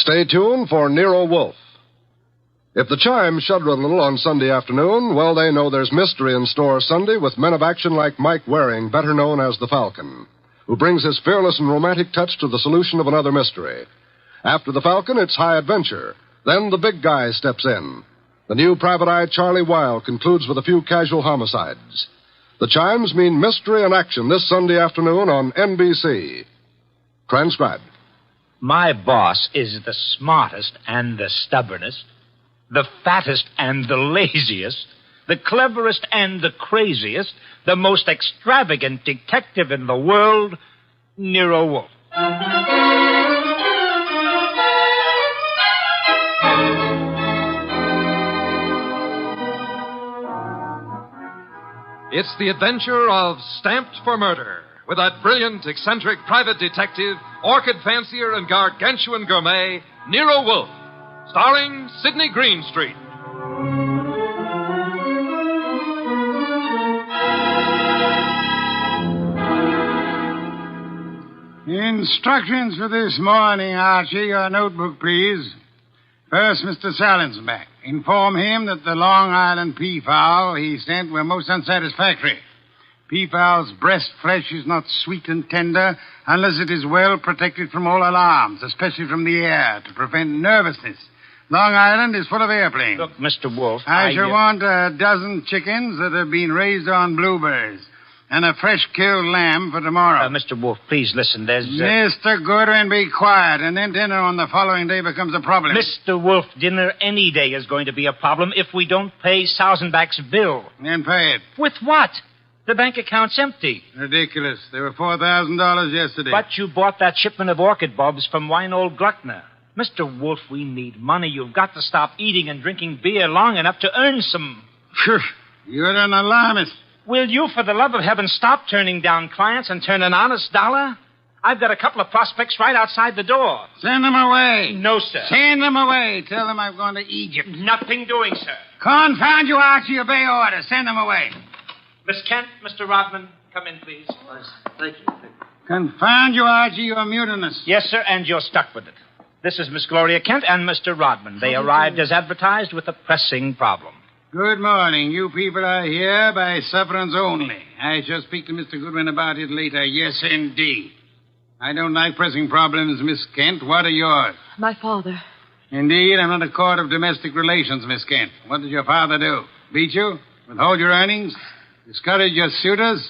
Stay tuned for Nero Wolfe. If the chimes shudder a little on Sunday afternoon, well, they know there's mystery in store Sunday with men of action like Mike Waring, better known as the Falcon, who brings his fearless and romantic touch to the solution of another mystery. After the Falcon, it's high adventure. Then the big guy steps in. The new private eye Charlie Weil concludes with a few casual homicides. The chimes mean mystery and action this Sunday afternoon on NBC. Transcribed. My boss is the smartest and the stubbornest, the fattest and the laziest, the cleverest and the craziest, the most extravagant detective in the world, Nero Wolfe. It's the adventure of Stamped for Murder, with that brilliant, eccentric private detective, orchid fancier, and gargantuan gourmet, Nero Wolfe, starring Sidney Greenstreet. Instructions for this morning, Archie. Your notebook, please. First, Mr. Salinsbeck. Inform him that the Long Island peafowl he sent were most unsatisfactory. Peafowl's breast flesh is not sweet and tender unless it is well protected from all alarms, especially from the air, to prevent nervousness. Long Island is full of airplanes. Look, Mr. Wolfe, I shall want a dozen chickens that have been raised on blueberries and a fresh-killed lamb for tomorrow. Mr. Wolfe, please listen. There's... Mr. Goodwin, be quiet, and then dinner on the following day becomes a problem. Mr. Wolfe, dinner any day is going to be a problem if we don't pay Sausenbach's bill. Then pay it. With what? The bank account's empty. Ridiculous. There were $4,000 yesterday. But you bought that shipment of orchid bulbs from Weinhold Gluckner. Mr. Wolfe, we need money. You've got to stop eating and drinking beer long enough to earn some. You're an alarmist. Will you, for the love of heaven, stop turning down clients and turn an honest dollar? I've got a couple of prospects right outside the door. Send them away. No, sir. Send them away. Tell them I've gone to Egypt. Nothing doing, sir. Confound you, Archie. Obey orders. Send them away. Miss Kent, Mr. Rodman, come in, please. Thank you. Confound you, Archie. You're mutinous. Yes, sir, and you're stuck with it. This is Miss Gloria Kent and Mr. Rodman. They arrived as advertised with a pressing problem. Good morning. You people are here by sufferance only. I shall speak to Mr. Goodwin about it later. Yes, indeed. I don't like pressing problems, Miss Kent. What are yours? My father. Indeed, I'm not a court of domestic relations, Miss Kent. What did your father do? Beat you? Withhold your earnings? Discourage your suitors?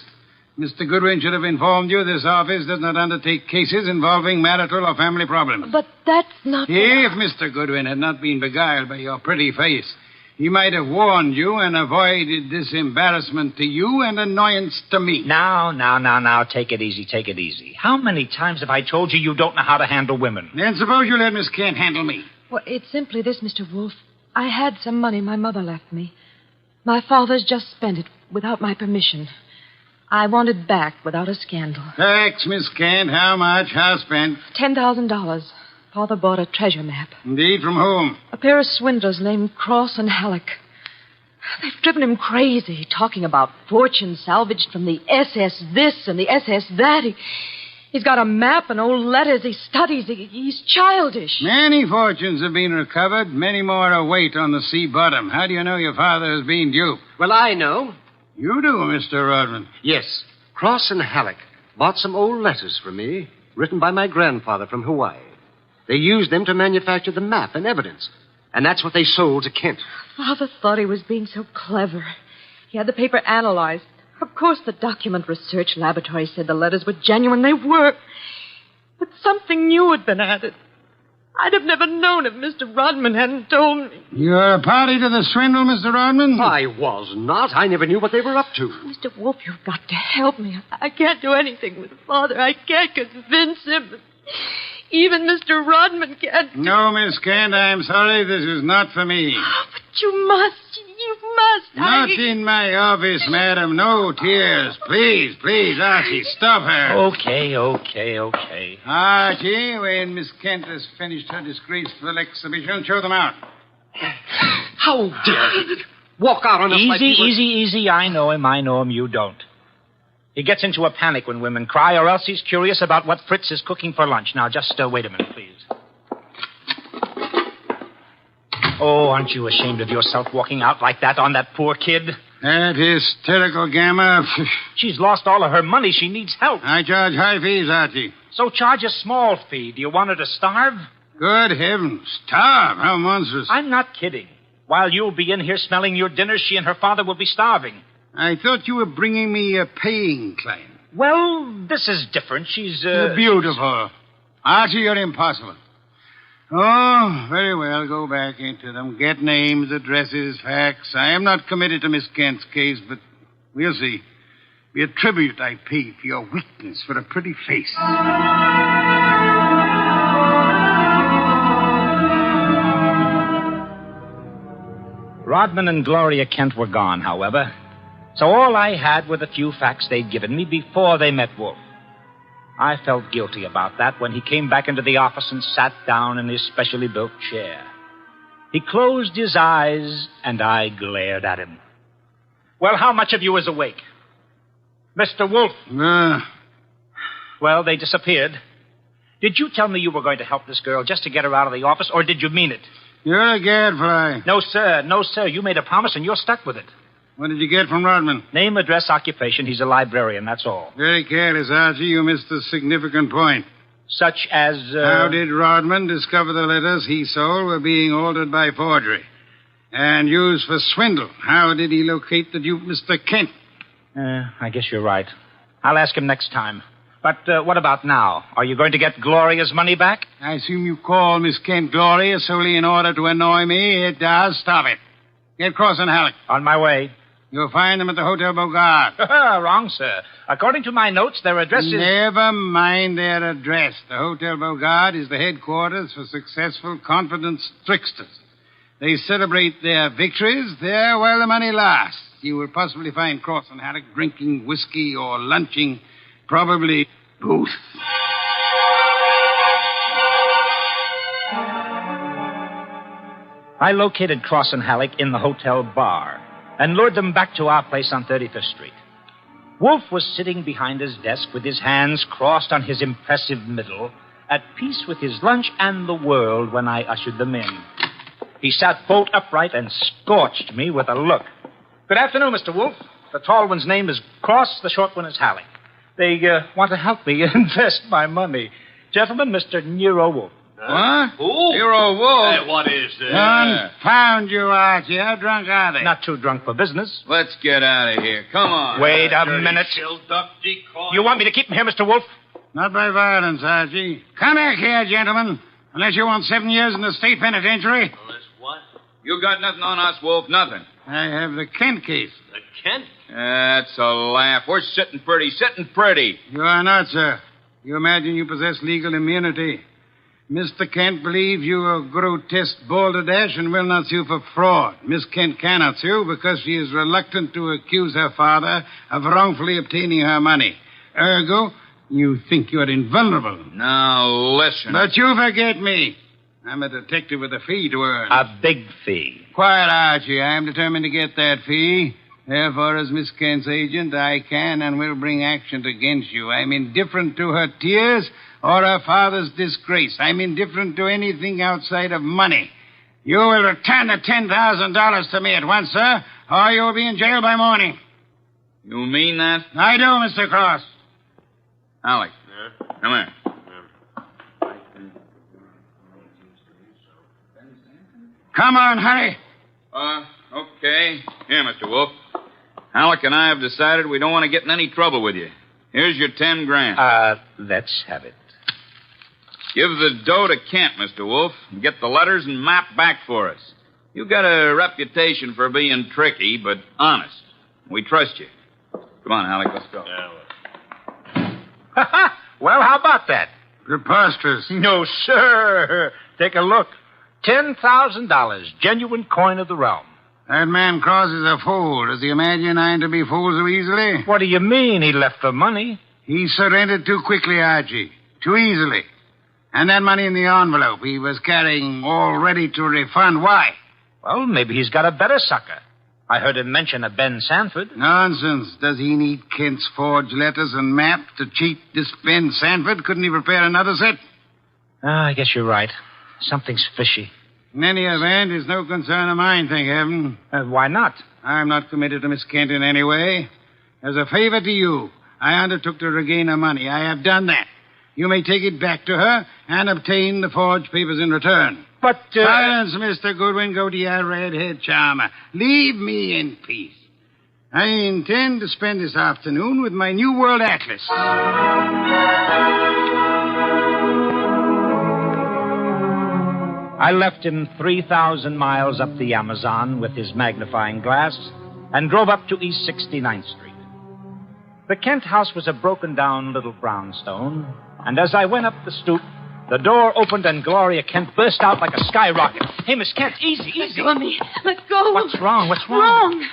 Mr. Goodwin should have informed you this office does not undertake cases involving marital or family problems. But that's not... If Mr. Goodwin had not been beguiled by your pretty face, he might have warned you and avoided this embarrassment to you and annoyance to me. Now, take it easy. How many times have I told you you don't know how to handle women? Then suppose you let Miss Kent handle me. Well, it's simply this, Mr. Wolfe. I had some money my mother left me. My father's just spent it without my permission. I want it back without a scandal. Thanks, Miss Kent. How much? How spent? $10,000. Father bought a treasure map. Indeed, from whom? A pair of swindlers named Cross and Halleck. They've driven him crazy, talking about fortune salvaged from the SS this and the SS that. He's got a map and old letters he studies. He's childish. Many fortunes have been recovered. Many more await on the sea bottom. How do you know your father has been duped? Well, I know. You do, Mr. Rodman. Yes. Cross and Halleck bought some old letters from me, written by my grandfather from Hawaii. They used them to manufacture the map and evidence. And that's what they sold to Kent. Father thought he was being so clever. He had the paper analyzed. Of course, the document research laboratory said the letters were genuine. They were. But something new had been added. I'd have never known if Mr. Rodman hadn't told me. You're a party to the swindle, Mr. Rodman? I was not. I never knew what they were up to. Mr. Wolfe, you've got to help me. I can't do anything with Father. I can't convince him. Even Mr. Rodman can't. No, Miss Kent, I'm sorry. This is not for me. Oh, but you must. You must. Not in my office, madam. No tears. Please, Archie, stop her. Okay. Archie, when Miss Kent has finished her disgraceful exhibition, show them out. How dare he walk out on us like he was... Easy. I know him. You don't. He gets into a panic when women cry, or else he's curious about what Fritz is cooking for lunch. Now, just wait a minute, please. Oh, aren't you ashamed of yourself walking out like that on that poor kid? That hysterical gamma. She's lost all of her money. She needs help. I charge high fees, Archie. So charge a small fee. Do you want her to starve? Good heavens. Starve? How monstrous. I'm not kidding. While you'll be in here smelling your dinner, she and her father will be starving. I thought you were bringing me a paying client. Well, this is different. She's, beautiful. Archie, you're impossible. Oh, very well. Go back into them. Get names, addresses, facts. I am not committed to Miss Kent's case, but we'll see. Be a tribute I pay for your weakness for a pretty face. Rodman and Gloria Kent were gone, however. So all I had were the few facts they'd given me before they met Wolfe. I felt guilty about that when he came back into the office and sat down in his specially built chair. He closed his eyes, and I glared at him. Well, how much of you is awake? Mr. Wolfe. Well, they disappeared. Did you tell me you were going to help this girl just to get her out of the office, or did you mean it? You're a gadfly. No, sir. No, sir. You made a promise, and you're stuck with it. What did you get from Rodman? Name, address, occupation. He's a librarian, that's all. Very careless, Archie. You missed a significant point. Such as, How did Rodman discover the letters he sold were being altered by forgery and used for swindle? How did he locate the dupe, Mr. Kent? I guess you're right. I'll ask him next time. But what about now? Are you going to get Gloria's money back? I assume you call Miss Kent Gloria solely in order to annoy me. It does. Stop it. Get Cross and Halleck. On my way. You'll find them at the Hotel Bogart. Wrong, sir. According to my notes, their address is... Never mind their address. The Hotel Bogart is the headquarters for successful, confident tricksters. They celebrate their victories there while the money lasts. You will possibly find Cross and Halleck drinking whiskey or lunching, probably both. I located Cross and Halleck in the hotel bar and lured them back to our place on 35th Street. Wolfe was sitting behind his desk with his hands crossed on his impressive middle, at peace with his lunch and the world when I ushered them in. He sat bolt upright and scorched me with a look. Good afternoon, Mr. Wolfe. The tall one's name is Cross, the short one is Halleck. They want to help me invest my money. Gentlemen, Mr. Nero Wolfe. What? Who? Nero Wolfe. Hey, what is this? Confound you, Archie. How drunk are they? Not too drunk for business. Let's get out of here. Come on. Wait a minute. Duck decoy. You want me to keep him here, Mr. Wolfe? Not by violence, Archie. Come back here, gentlemen. Unless you want 7 years in the state penitentiary. Unless what? You got nothing on us, Wolf. Nothing. I have the Kent case. The Kent? That's a laugh. We're sitting pretty. You are not, sir. You imagine you possess legal immunity. Mr. Kent believes you are grotesque balderdash and will not sue for fraud. Miss Kent cannot sue because she is reluctant to accuse her father of wrongfully obtaining her money. Ergo, you think you're invulnerable. Now, listen. But you forget me. I'm a detective with a fee to earn. A big fee. Quiet, Archie. I am determined to get that fee. Therefore, as Miss Kent's agent, I can and will bring action against you. I'm indifferent to her tears or her father's disgrace. I'm indifferent to anything outside of money. You will return the $10,000 to me at once, sir, or you will be in jail by morning. You mean that? I do, Mr. Cross. Alex. Come here. Come on, hurry. Okay. Here, Mr. Wolfe. Halleck and I have decided we don't want to get in any trouble with you. Here's your $10,000. Let's have it. Give the dough to Kent, Mr. Wolfe, and get the letters and map back for us. You've got a reputation for being tricky, but honest. We trust you. Come on, Halleck, let's go. Well, how about that? Preposterous. No, sir. Take a look. $10,000, genuine coin of the realm. That man Cross is a fool. Does he imagine I'm to be fooled so easily? What do you mean he left the money? He surrendered too quickly, Archie. Too easily. And that money in the envelope he was carrying all ready to refund. Why? Well, maybe he's got a better sucker. I heard him mention a Ben Sanford. Nonsense. Does he need Kent's forged letters and map to cheat this Ben Sanford? Couldn't he prepare another set? I guess you're right. Something's fishy. In any event, it's no concern of mine, thank heaven. Why not? I'm not committed to Miss Kent in any way. As a favor to you, I undertook to regain her money. I have done that. You may take it back to her and obtain the forged papers in return. But, Silence, Mr. Goodwin. Go to your redhead charmer. Leave me in peace. I intend to spend this afternoon with my New World Atlas. I left him 3,000 miles up the Amazon with his magnifying glass and drove up to East 69th Street. The Kent house was a broken-down little brownstone, and as I went up the stoop, the door opened and Gloria Kent burst out like a skyrocket. Hey, Miss Kent, easy, easy. Let go of me. Let go. What's wrong? What's wrong?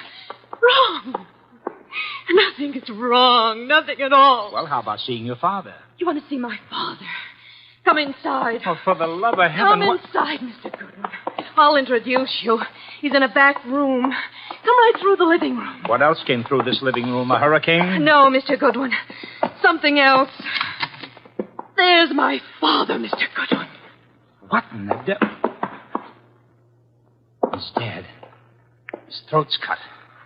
Wrong. Nothing is wrong. Nothing at all. Well, how about seeing your father? You want to see my father? Come inside. Oh, for the love of heaven... Come inside, Mr. Goodwin. I'll introduce you. He's in a back room. Come right through the living room. What else came through this living room? A hurricane? No, Mr. Goodwin. Something else. There's my father, Mr. Goodwin. What in the devil? He's dead. His throat's cut.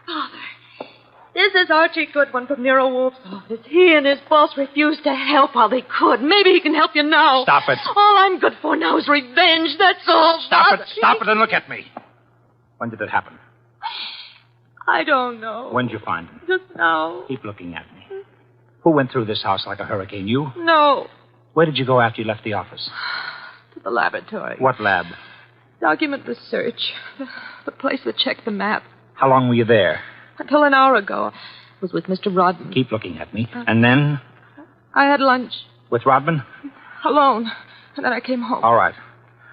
Father, this is Archie Goodwin from Nero Wolfe's office. He and his boss refused to help while they could. Maybe he can help you now. Stop it. All I'm good for now is revenge. That's all. Stop Father. it. Stop it and look at me. When did it happen? I don't know. When did you find him? Just now. Keep looking at me. Who went through this house like a hurricane? You? No. Where did you go after you left the office? To the laboratory. What lab? Document research. The place that checked the map. How long were you there? Until an hour ago. I was with Mr. Rodman. Keep looking at me. And then? I had lunch. With Rodman? Alone. And then I came home. All right.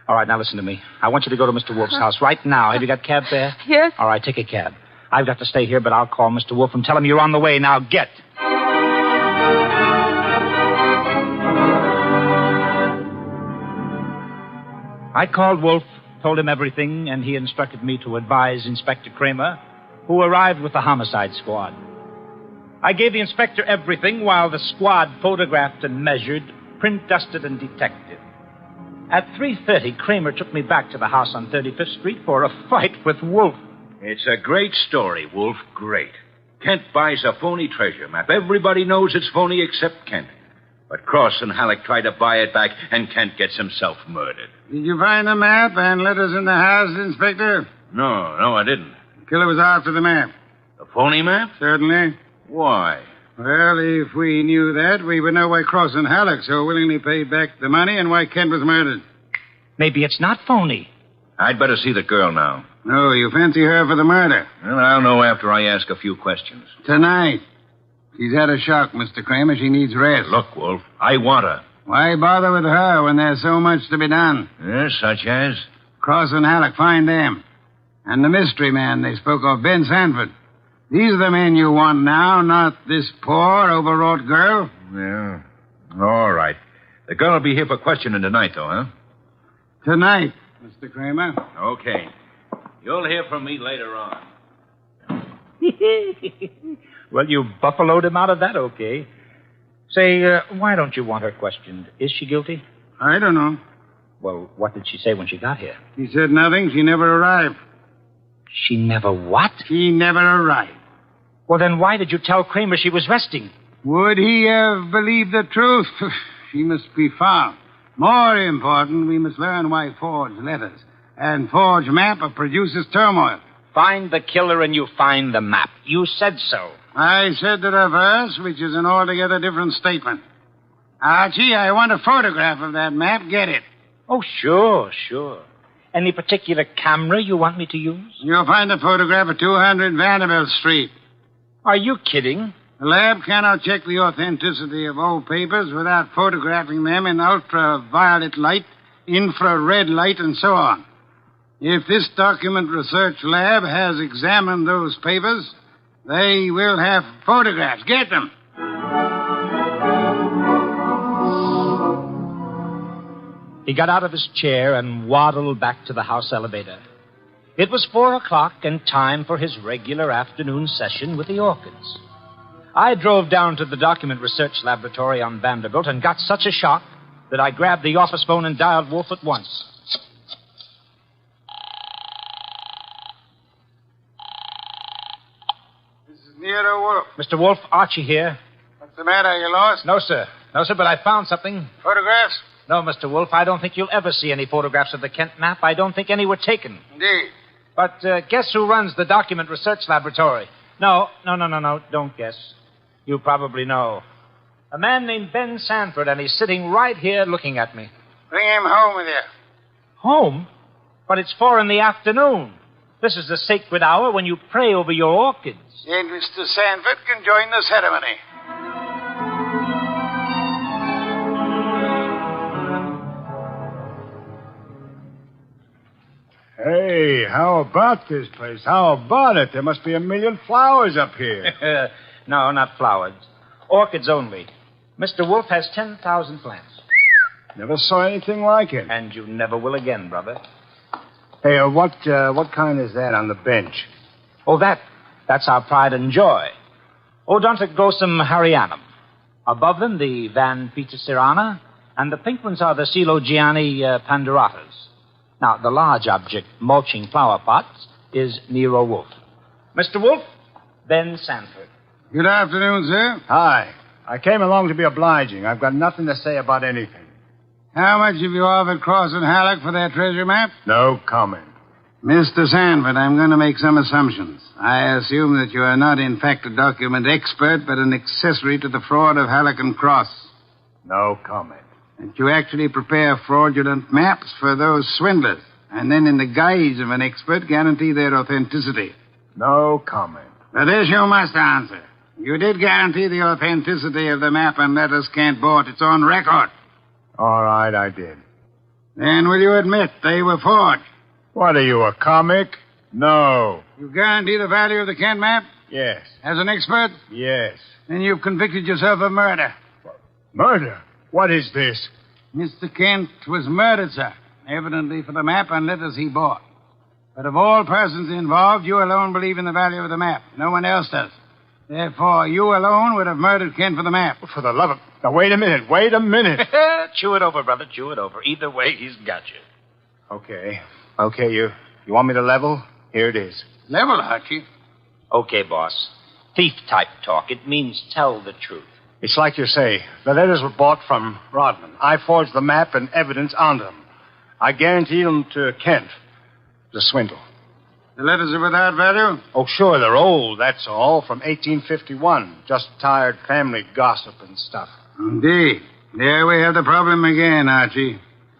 All right, now listen to me. I want you to go to Mr. Wolfe's house right now. Have you got a cab there? Yes. All right, take a cab. I've got to stay here, but I'll call Mr. Wolfe and tell him you're on the way. Now, get. I called Wolfe, told him everything, and he instructed me to advise Inspector Kramer, who arrived with the homicide squad. I gave the inspector everything while the squad photographed and measured, print dusted and detected. At 3:30, Kramer took me back to the house on 35th Street for a fight with Wolfe. It's a great story, Wolf. Great. Kent buys a phony treasure map. Everybody knows it's phony except Kent. But Cross and Halleck try to buy it back, and Kent gets himself murdered. Did you find the map and letters in the house, Inspector? No, I didn't. The killer was after the map. The phony map? Certainly. Why? Well, if we knew that, we would know why Cross and Halleck so willingly paid back the money and why Kent was murdered. Maybe it's not phony. I'd better see the girl now. No, you fancy her for the murder. Well, I'll know after I ask a few questions. Tonight. She's had a shock, Mr. Kramer. She needs rest. Look, Wolf, I want her. Why bother with her when there's so much to be done? Yes, such as? Cross and Halleck, find them. And the mystery man they spoke of, Ben Sanford. These are the men you want now, not this poor, overwrought girl. Yeah. All right. The girl will be here for questioning tonight, though, huh? Tonight, Mr. Kramer. Okay. You'll hear from me later on. Well, you buffaloed him out of that, okay. Say, why don't you want her questioned? Is she guilty? I don't know. Well, what did she say when she got here? She said nothing. She never arrived. She never what? She never arrived. Well, then why did you tell Kramer she was resting? Would he have believed the truth? She must be found. More important, we must learn why forged letters and forged map produces turmoil. Find the killer and you find the map. You said so. I said the reverse, which is an altogether different statement. Archie, I want a photograph of that map. Get it. Oh, sure. Any particular camera you want me to use? You'll find the photograph at 200 Vanderbilt Street. Are you kidding? The lab cannot check the authenticity of old papers without photographing them in ultraviolet light, infrared light, and so on. If this document research lab has examined those papers, they will have photographs. Get them. He got out of his chair and waddled back to the house elevator. It was 4:00 and time for his regular afternoon session with the Orchids. I drove down to the document research laboratory on Vanderbilt and got such a shock that I grabbed the office phone and dialed Wolfe at once. Nero Wolfe. Mr. Wolfe, Archie here. What's the matter? You lost? No, sir. No, sir, but I found something. Photographs? No, Mr. Wolfe, I don't think you'll ever see any photographs of the Kent map. I don't think any were taken. Indeed. But guess who runs the document research laboratory? No. Don't guess. You probably know. A man named Ben Sanford, and he's sitting right here looking at me. Bring him home with you. Home? But it's 4 p.m. This is the sacred hour when you pray over your orchids. Then Mr. Sanford can join the ceremony. Hey, how about this place? How about it? There must be a million flowers up here. No, not flowers. Orchids only. Mr. Wolfe has 10,000 plants. Never saw anything like it. And you never will again, brother. Hey, what kind is that on the bench? Oh, that's our pride and joy. Odontoglossum harryanum. Above them, the Van Petersirana, and the pink ones are the Coelogiani panduratas. Now, the large object, mulching flower pots, is Nero Wolfe. Mr. Wolfe, Ben Sanford. Good afternoon, sir. Hi. I came along to be obliging. I've got nothing to say about anything. How much have you offered Cross and Halleck for their treasure map? No comment. Mr. Sanford, I'm going to make some assumptions. I assume that you are not, in fact, a document expert, but an accessory to the fraud of Halleck and Cross. No comment. That you actually prepare fraudulent maps for those swindlers, and then, in the guise of an expert, guarantee their authenticity. No comment. But this you must answer. You did guarantee the authenticity of the map and letters Kent bought. It's on record. All right, I did. Then will you admit they were forged? What are you, a comic? No. You guarantee the value of the Kent map? Yes. As an expert? Yes. Then you've convicted yourself of murder. Murder? What is this? Mr. Kent was murdered, sir. Evidently for the map and letters he bought. But of all persons involved, you alone believe in the value of the map. No one else does. Therefore, you alone would have murdered Kent for the map. For the love of... Now, wait a minute. Chew it over, brother. Chew it over. Either way, he's got you. Okay, you want me to level? Here it is. Level, Archie. Okay, boss. Thief-type talk. It means tell the truth. It's like you say. The letters were bought from Rodman. I forged the map and evidence onto them. I guaranteed them to Kent. It was a swindle. The letters are without value? Oh, sure, they're old, that's all, from 1851. Just tired family gossip and stuff. Indeed. There we have the problem again, Archie.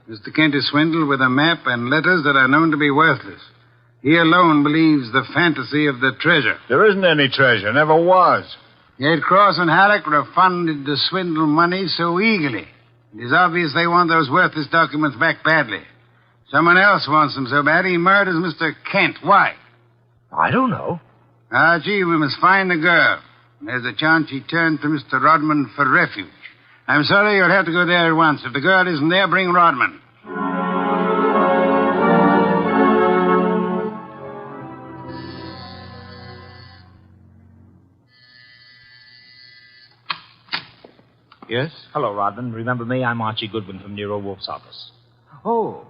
Mr. Kent is swindled with a map and letters that are known to be worthless. He alone believes the fantasy of the treasure. There isn't any treasure, never was. Yet Cross and Halleck refunded the swindle money so eagerly. It is obvious they want those worthless documents back badly. Someone else wants them so bad he murders Mr. Kent. Why? I don't know. Archie, we must find the girl. There's a chance she turned to Mr. Rodman for refuge. I'm sorry you'll have to go there at once. If the girl isn't there, bring Rodman. Yes? Hello, Rodman. Remember me? I'm Archie Goodwin from Nero Wolfe's office. Oh,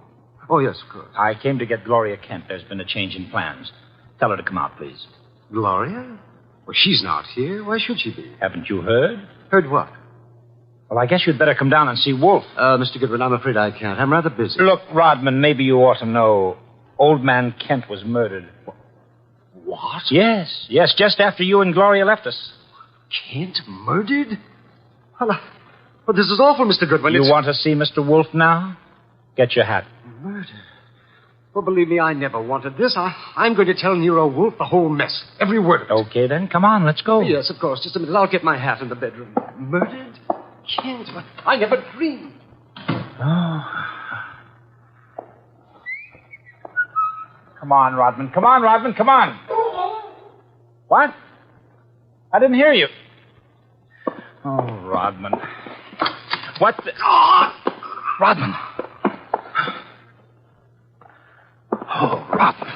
yes, of course. I came to get Gloria Kent. There's been a change in plans. Tell her to come out, please. Gloria? Well, she's not here. Why should she be? Haven't you heard? Heard what? Well, I guess you'd better come down and see Wolfe. Mr. Goodwin, I'm afraid I can't. I'm rather busy. Look, Rodman, maybe you ought to know. Old man Kent was murdered. What? Yes, just after you and Gloria left us. Kent murdered? Well, this is awful, Mr. Goodwin. You want to see Mr. Wolfe now? Get your hat. Murder? Well, believe me, I never wanted this. I'm going to tell Nero Wolfe the whole mess. Every word of it. Okay, then. Come on, let's go. Yes, of course. Just a minute. I'll get my hat in the bedroom. Murdered? Kent? I never dreamed. Oh. Come on, Rodman. Come on. What? I didn't hear you. Oh, Rodman. What the... Rodman. Oh, Rodman.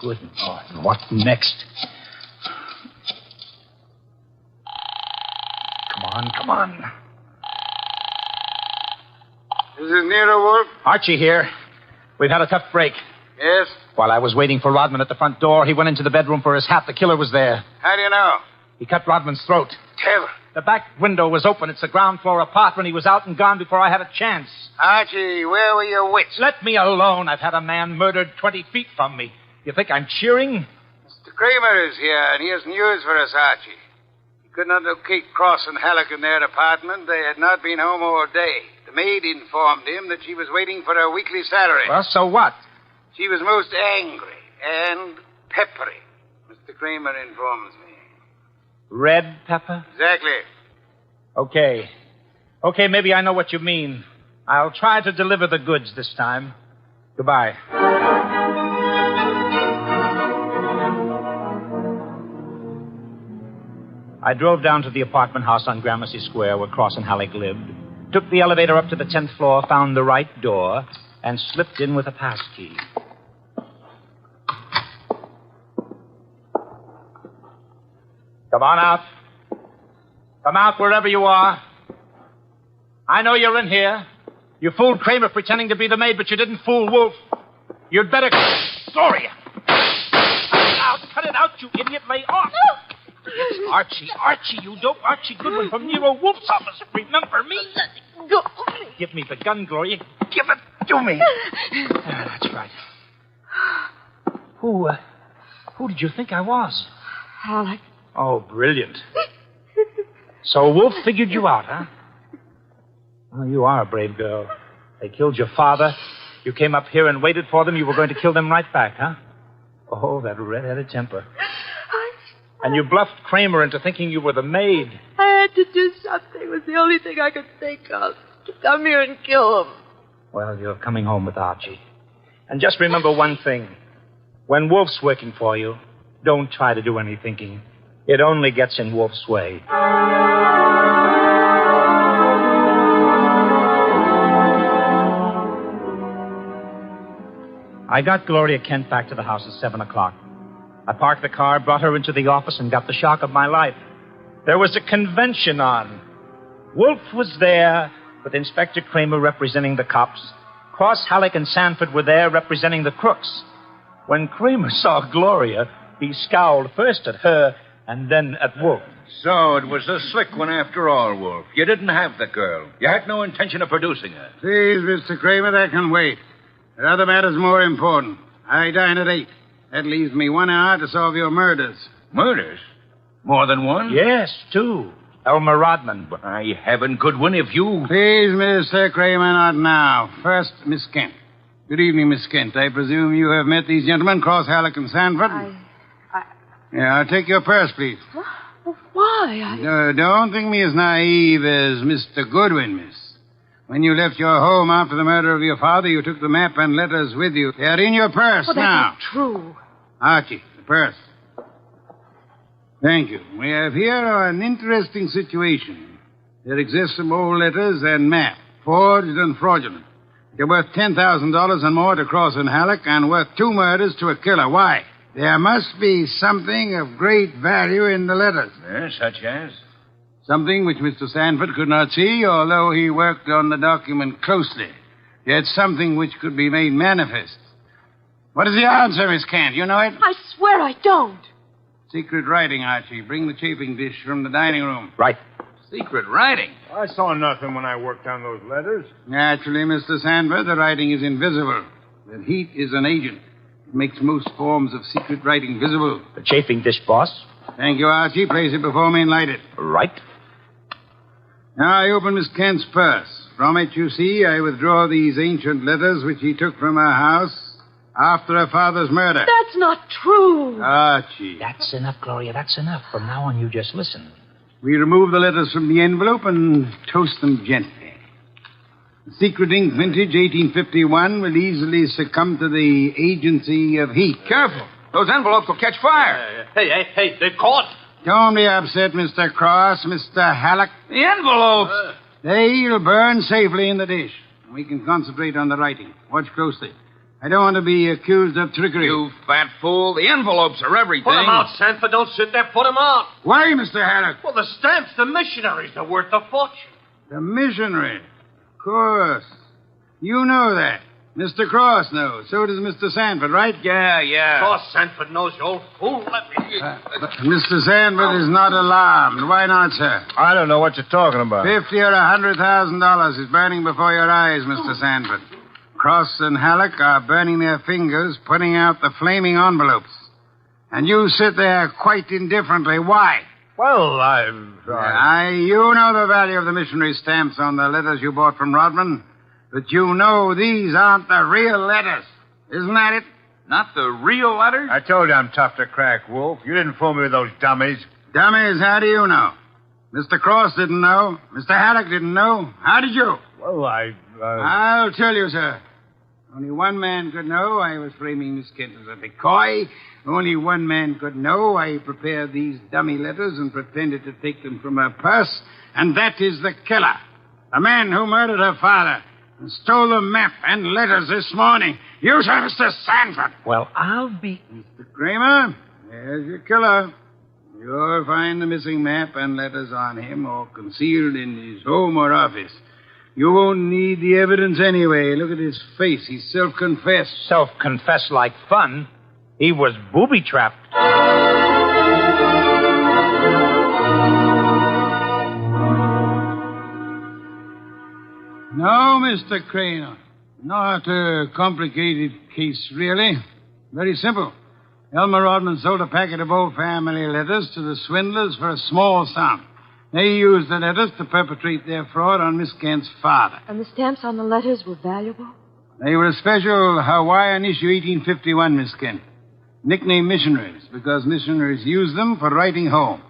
Good Lord. What next? Come on. This is Nero Wolfe. Archie here. We've had a tough break. Yes? While I was waiting for Rodman at the front door, he went into the bedroom for his hat. The killer was there. How do you know? He cut Rodman's throat. Tell. The back window was open. It's a ground floor apartment. He was out and gone before I had a chance. Archie, where were your wits? Let me alone. I've had a man murdered 20 feet from me. You think I'm cheering? Mr. Kramer is here, and he has news for us, Archie. He could not locate Cross and Halleck in their apartment. They had not been home all day. The maid informed him that she was waiting for her weekly salary. Well, so what? She was most angry and peppery, Mr. Kramer informs me. Red pepper? Exactly. Okay. Okay, maybe I know what you mean. I'll try to deliver the goods this time. Goodbye. I drove down to the apartment house on Gramercy Square where Cross and Halleck lived, took the elevator up to the 10th floor, found the right door, and slipped in with a passkey. Come on out. Come out wherever you are. I know you're in here. You fooled Kramer pretending to be the maid, but you didn't fool Wolfe. You'd better... Gloria! Cut it out, you idiot. Lay off. It's Archie, you dope. Archie Goodwin from Nero Wolfe's office. Remember me? Let it go. Give me the gun, Gloria. Give it to me. That's right. Who did you think I was? Halleck. Oh, brilliant. So Wolfe figured you out, huh? Well, you are a brave girl. They killed your father. You came up here and waited for them. You were going to kill them right back, huh? Oh, that red-headed temper. And you bluffed Kramer into thinking you were the maid. I had to do something. It was the only thing I could think of. To come here and kill him. Well, you're coming home with Archie. And just remember one thing. When Wolfe's working for you, don't try to do any thinking. It only gets in Wolfe's way. I got Gloria Kent back to the house at 7 o'clock. I parked the car, brought her into the office, and got the shock of my life. There was a convention on. Wolfe was there, with Inspector Kramer representing the cops. Cross, Halleck, and Sanford were there representing the crooks. When Kramer saw Gloria, he scowled first at her and then at Wolfe. So it was a slick one after all, Wolfe. You didn't have the girl. You had no intention of producing her. Please, Mr. Kramer, that can wait. There are other matters more important. I dine at 8. That leaves me 1 hour to solve your murders. Murders? More than one? Yes, 2. Elmer Rodman. By heaven, Goodwin, if you... Please, Mr. Kramer, not now. First, Miss Kent. Good evening, Miss Kent. I presume you have met these gentlemen, Cross, Halleck, and Sanford? Yeah, I'll take your purse, please. Well, why? Don't think me as naive as Mr. Goodwin, miss. When you left your home after the murder of your father, you took the map and letters with you. They are in your purse now. That's not true. Archie, the purse. Thank you. We have here an interesting situation. There exist some old letters and map, forged and fraudulent. They're worth $10,000 and more to Cross and Halleck, and worth 2 murders to a killer. Why? There must be something of great value in the letters. Such as? Something which Mr. Sanford could not see, although he worked on the document closely. Yet something which could be made manifest. What is the answer, Miss Kent? You know it? I swear I don't. Secret writing, Archie. Bring the chafing dish from the dining room. Right. Secret writing? I saw nothing when I worked on those letters. Naturally, Mr. Sanford, the writing is invisible. But heat is an agent. It makes most forms of secret writing visible. The chafing dish, boss. Thank you, Archie. Place it before me and light it. Right. Now, I open Miss Kent's purse. From it, you see, I withdraw these ancient letters which he took from her house after her father's murder. That's not true. Archie. That's enough, Gloria. That's enough. From now on, you just listen. We remove the letters from the envelope and toast them gently. The secret ink vintage 1851 will easily succumb to the agency of heat. Careful. Those envelopes will catch fire. Hey, they're caught. Don't be upset, Mr. Cross, Mr. Halleck. The envelopes. They'll burn safely in the dish. We can concentrate on the writing. Watch closely. I don't want to be accused of trickery. You fat fool. The envelopes are everything. Put them out, Sanford. Don't sit there. Put them out. Why, Mr. Halleck? Well, the stamps, the missionaries, are worth a fortune. The missionary. Of course. You know that. Mr. Cross knows. So does Mr. Sanford, right? Yeah. Of course, Sanford knows, you old fool. Let me... But Mr. Sanford is not alarmed. Why not, sir? I don't know what you're talking about. $50,000 or $100,000 is burning before your eyes, Mr. Sanford. Cross and Halleck are burning their fingers, putting out the flaming envelopes. And you sit there quite indifferently. Why? Well, You know the value of the missionary stamps on the letters you bought from Rodman. But you know these aren't the real letters. Isn't that it? Not the real letters? I told you I'm tough to crack, Wolf. You didn't fool me with those dummies. Dummies, how do you know? Mr. Cross didn't know. Mr. Halleck didn't know. How did you? Well, I'll tell you, sir. Only one man could know I was framing Miss Kent as a decoy. Only one man could know I prepared these dummy letters and pretended to take them from her purse. And that is the killer. The man who murdered her father and stole the map and letters this morning. You, sir, Mr. Sanford. Well, I'll be... Mr. Kramer, there's your killer. You'll find the missing map and letters on him or concealed in his home or office. You won't need the evidence anyway. Look at his face. He's self-confessed. Self-confessed like fun. He was booby-trapped. No, Mr. Kramer. Not a complicated case, really. Very simple. Elmer Rodman sold a packet of old family letters to the swindlers for a small sum. They used the letters to perpetrate their fraud on Miss Kent's father. And the stamps on the letters were valuable? They were a special Hawaiian issue 1851, Miss Kent. Nicknamed missionaries, because missionaries used them for writing home.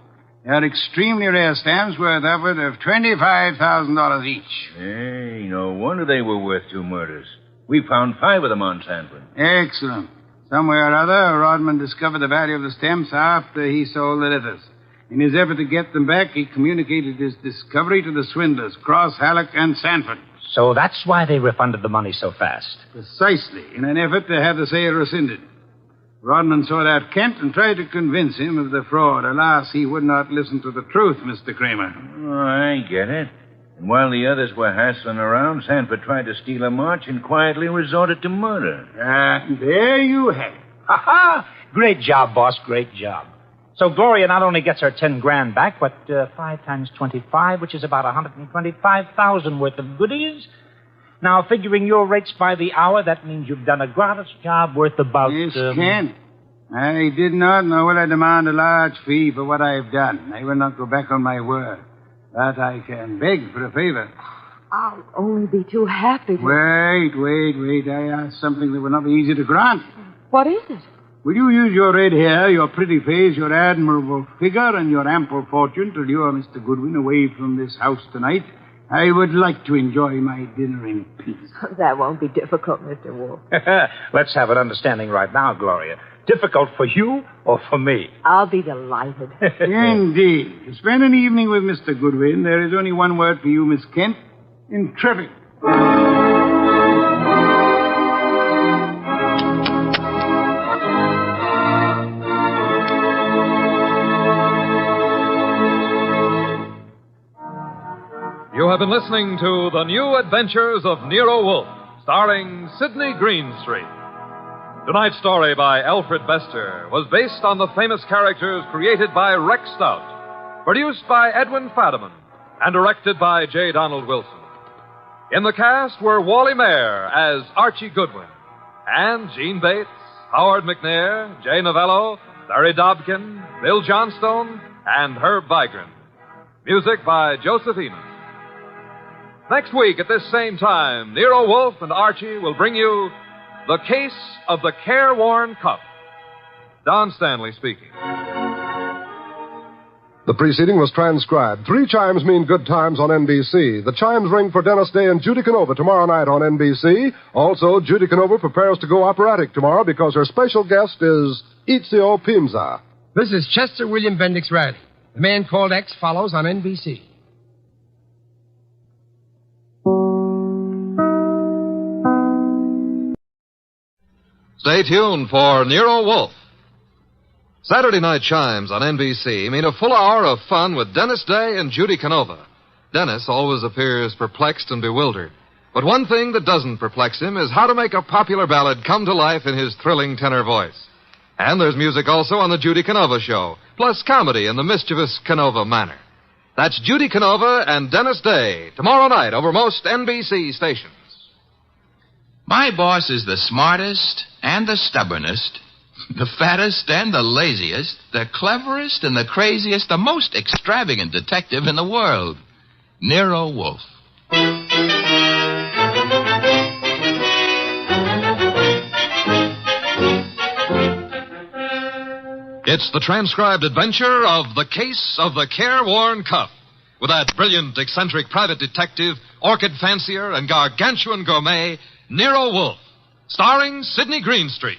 They are extremely rare stamps worth upward of $25,000 each. Hey, no wonder they were worth 2 murders. We found 5 of them on Sanford. Excellent. Somewhere or other, Rodman discovered the value of the stamps after he sold the letters. In his effort to get them back, he communicated his discovery to the swindlers, Cross, Halleck, and Sanford. So that's why they refunded the money so fast. Precisely, in an effort to have the sale rescinded. Rodman sought out Kent and tried to convince him of the fraud. Alas, he would not listen to the truth, Mr. Kramer. Oh, I get it. And while the others were hassling around, Sanford tried to steal a march and quietly resorted to murder. There you have it. Ha-ha! Great job, boss. Great job. So Gloria not only gets her 10 grand back, but 5 times 25, which is about 125,000 worth of goodies. Now, figuring your rates by the hour, that means you've done a gratis job worth about... Yes, Kent. I did not, nor will I demand a large fee for what I've done. I will not go back on my word. But I can beg for a favor. I'll only be too happy to... Wait. I asked something that would not be easy to grant. What is it? Will you use your red hair, your pretty face, your admirable figure, and your ample fortune to lure Mr. Goodwin away from this house tonight? I would like to enjoy my dinner in peace. That won't be difficult, Mr. Wolfe. Let's have an understanding right now, Gloria. Difficult for you or for me? I'll be delighted. Indeed. To spend an evening with Mr. Goodwin, there is only one word for you, Miss Kent. Intrepid. You have been listening to The New Adventures of Nero Wolfe, starring Sidney Greenstreet. Tonight's story by Alfred Bester was based on the famous characters created by Rex Stout, produced by Edwin Fadiman, and directed by J. Donald Wilson. In the cast were Wally Mayer as Archie Goodwin, and Gene Bates, Howard McNair, Jay Novello, Larry Dobkin, Bill Johnstone, and Herb Vigran. Music by Joseph Enos. Next week at this same time, Nero Wolfe and Archie will bring you The Case of the Careworn Cup. Don Stanley speaking. The preceding was transcribed. 3 chimes mean good times on NBC. The chimes ring for Dennis Day and Judy Canova tomorrow night on NBC. Also, Judy Canova prepares to go operatic tomorrow because her special guest is Ezio Pinza. This is Chester William Bendix Riley. The Man Called X follows on NBC. Stay tuned for Nero Wolfe. Saturday night chimes on NBC mean a full hour of fun with Dennis Day and Judy Canova. Dennis always appears perplexed and bewildered, But one thing that doesn't perplex him is how to make a popular ballad come to life in his thrilling tenor voice. And there's music also on the Judy Canova Show, plus comedy in the mischievous Canova manner. That's Judy Canova and Dennis Day, tomorrow night over most NBC stations. My boss is the smartest and the stubbornest, the fattest and the laziest, the cleverest and the craziest, the most extravagant detective in the world, Nero Wolfe. It's the transcribed adventure of The Case of the Careworn Cuff, with that brilliant, eccentric private detective, orchid fancier, and gargantuan gourmet, Nero Wolfe, starring Sidney Greenstreet.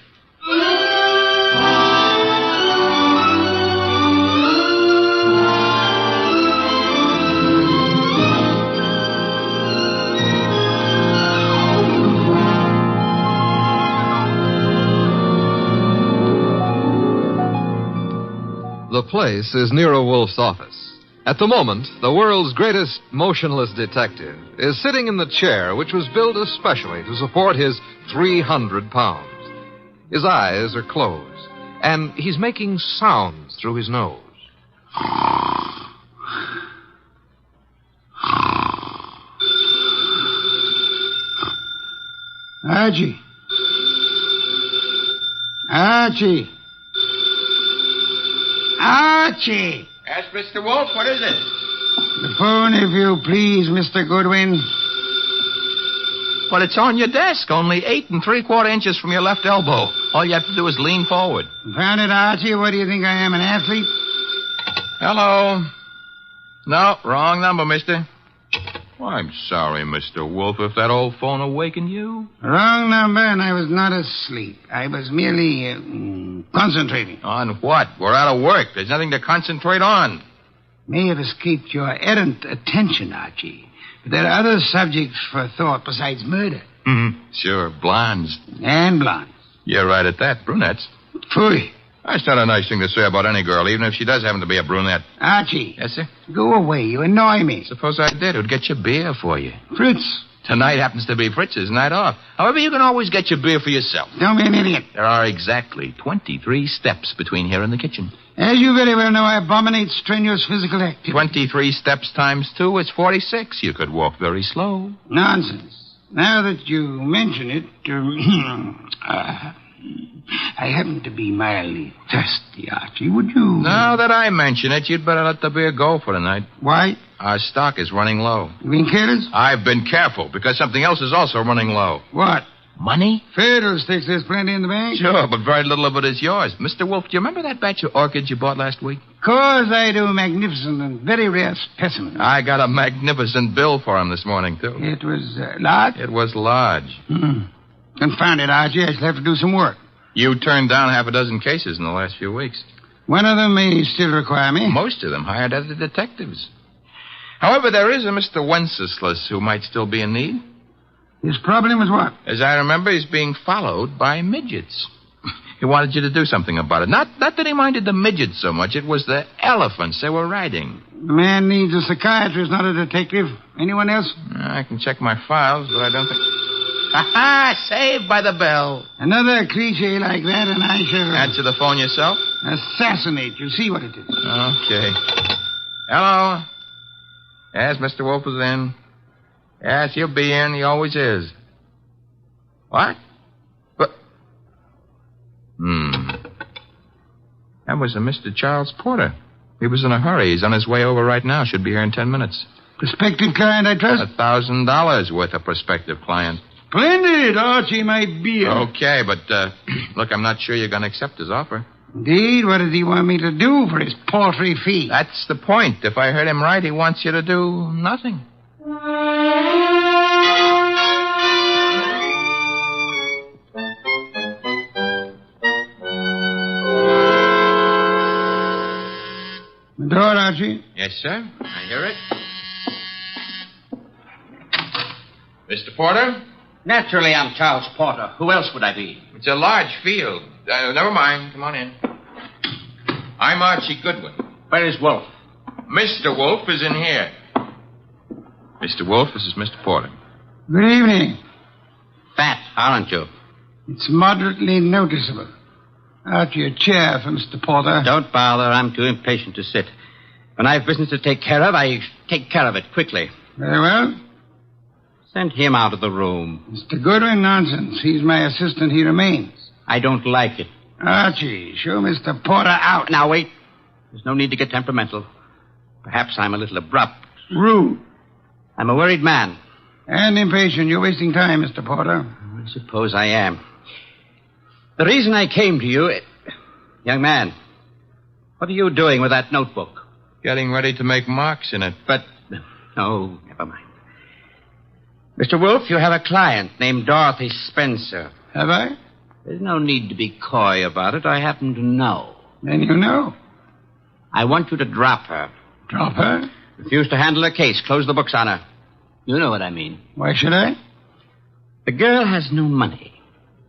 The place is Nero Wolfe's office. At the moment, the world's greatest motionless detective is sitting in the chair which was built especially to support his 300 pounds. His eyes are closed, and he's making sounds through his nose. Archie. Archie. Archie! Yes, Mr. Wolfe, what is it? The phone, if you please, Mr. Goodwin. Well, it's on your desk, only 8 3/4 inches from your left elbow. All you have to do is lean forward. Found it, Archie? What do you think I am, an athlete? Hello. No, wrong number, mister. Well, I'm sorry, Mr. Wolfe, if that old phone awakened you. Wrong number, and I was not asleep. I was merely concentrating. On what? We're out of work. There's nothing to concentrate on. May have escaped your errant attention, Archie. But there are other subjects for thought besides murder. Mm-hmm. Sure, blondes. And blondes. You're right at that, brunettes. Phooey. That's not a nice thing to say about any girl, even if she does happen to be a brunette. Archie. Yes, sir? Go away. You annoy me. Suppose I did. It would get you beer for you. Fritz. Tonight happens to be Fritz's night off. However, you can always get your beer for yourself. Don't be an idiot. There are exactly 23 steps between here and the kitchen. As you very well know, I abominate strenuous physical activity. 23 steps times 2 is 46. You could walk very slow. Nonsense. Now that you mention it, I happen to be mildly thirsty, Archie. Would you... Now that I mention it, you'd better let the beer go for tonight. Why? Our stock is running low. You being careless? I've been careful, because something else is also running low. What? Money? Fiddlesticks, there's plenty in the bank. Sure, but very little of it is yours. Mr. Wolfe, do you remember that batch of orchids you bought last week? Course I do. Magnificent and very rare specimens. I got a magnificent bill for him this morning, too. It was large? It was large. Confound it, Archie. I shall have to do some work. You turned down half a dozen cases in the last few weeks. One of them may still require me. Most of them hired other detectives. However, there is a Mr. Wenceslas who might still be in need. His problem is what? As I remember, he's being followed by midgets. He wanted you to do something about it. Not that he minded the midgets so much. It was the elephants they were riding. The man needs a psychiatrist, not a detective. Anyone else? I can check my files, but I don't think... Ha-ha! Saved by the bell. Another cliche like that, and I shall... Answer the phone yourself? Assassinate. You see what it is. Okay. Hello? Yes, Mr. Wolfe is in. Yes, he'll be in. He always is. What? But... That was a Mr. Charles Porter. He was in a hurry. He's on his way over right now. Should be here in 10 minutes. Prospective client, I trust? $1,000 worth of prospective client. Splendid, Archie, my beer. Okay, but, look, I'm not sure you're going to accept his offer. Indeed? What does he want me to do for his paltry fee? That's the point. If I heard him right, he wants you to do nothing. The door, Archie? Yes, sir. I hear it. Mr. Porter? Naturally, I'm Charles Porter. Who else would I be? It's a large field. Never mind. Come on in. I'm Archie Goodwin. Where is Wolfe? Mr. Wolfe is in here. Mr. Wolfe, this is Mr. Porter. Good evening. Fat, aren't you? It's moderately noticeable. Archie, a chair for Mr. Porter. Don't bother. I'm too impatient to sit. When I've business to take care of, I take care of it quickly. Very well. Send him out of the room. Mr. Goodwin, nonsense. He's my assistant. He remains. I don't like it. Archie, show Mr. Porter out. Now, wait. There's no need to get temperamental. Perhaps I'm a little abrupt. Rude. I'm a worried man. And impatient. You're wasting time, Mr. Porter. I suppose I am. The reason I came to you... Young man, what are you doing with that notebook? Getting ready to make marks in it. But... No, never mind. Mr. Wolfe, you have a client named Dorothy Spencer. Have I? There's no need to be coy about it. I happen to know. Then you know. I want you to drop her. Drop her? Refuse to handle her case. Close the books on her. You know what I mean. Why should I? The girl has no money.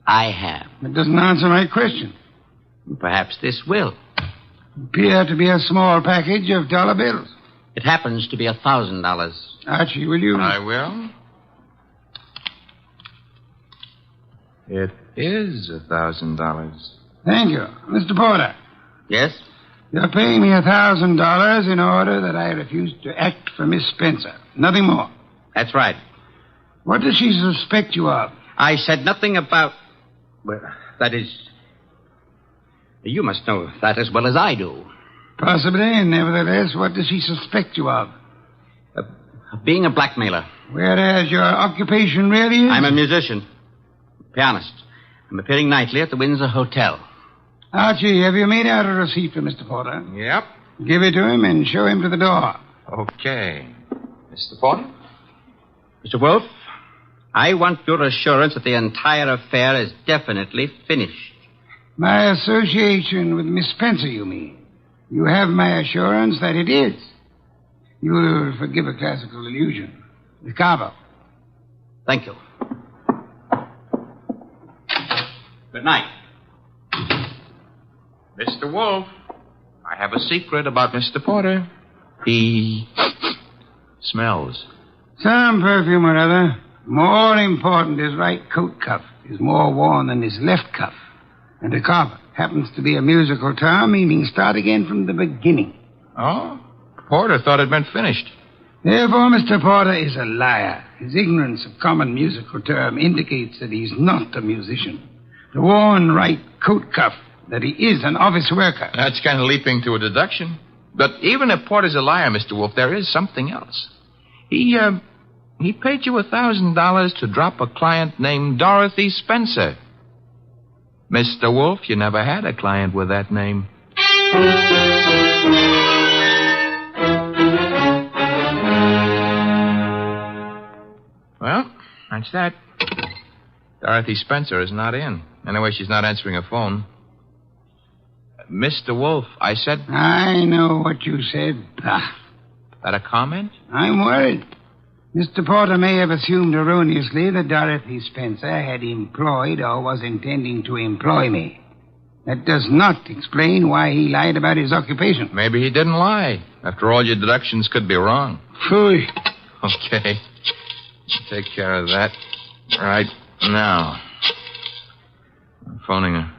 I have. That doesn't answer my question. Perhaps this will. Appear to be a small package of dollar bills. It happens to be $1,000. Archie, will you? I will. It is $1,000. Thank you. Mr. Porter. Yes? You're paying me $1,000 in order that I refuse to act for Miss Spencer. Nothing more. That's right. What does she suspect you of? I said nothing about... Well, that is... You must know that as well as I do. Possibly, and nevertheless, what does she suspect you of? Being a blackmailer. Whereas your occupation really is? I'm a musician. Pianist. I'm appearing nightly at the Windsor Hotel. Archie, have you made out a receipt for Mr. Porter? Yep. Give it to him and show him to the door. Okay. Mr. Porter? Mr. Wolfe, I want your assurance that the entire affair is definitely finished. My association with Miss Spencer, you mean? You have my assurance that it is. You will forgive a classical illusion. The Cabo. Thank you. Good night. Mr. Wolfe, I have a secret about Mr. Porter. He smells. Some perfume or other. More important, his right coat cuff is more worn than his left cuff. And a carpet happens to be a musical term meaning start again from the beginning. Oh? Porter thought it meant finished. Therefore, Mr. Porter is a liar. His ignorance of common musical term indicates that he's not a musician. The worn right coat cuff, that he is an office worker. That's kind of leaping to a deduction. But even if Porter's a liar, Mr. Wolfe, there is something else. He paid you $1,000 to drop a client named Dorothy Spencer. Mr. Wolfe, you never had a client with that name. Well, that's that. Dorothy Spencer is not in. Anyway, she's not answering her phone. Mr. Wolfe, I said... I know what you said. That a comment? I'm worried. Mr. Porter may have assumed erroneously that Dorothy Spencer had employed or was intending to employ me. That does not explain why he lied about his occupation. Maybe he didn't lie. After all, your deductions could be wrong. Phooey. Okay. Take care of that right now. I'm phoning her.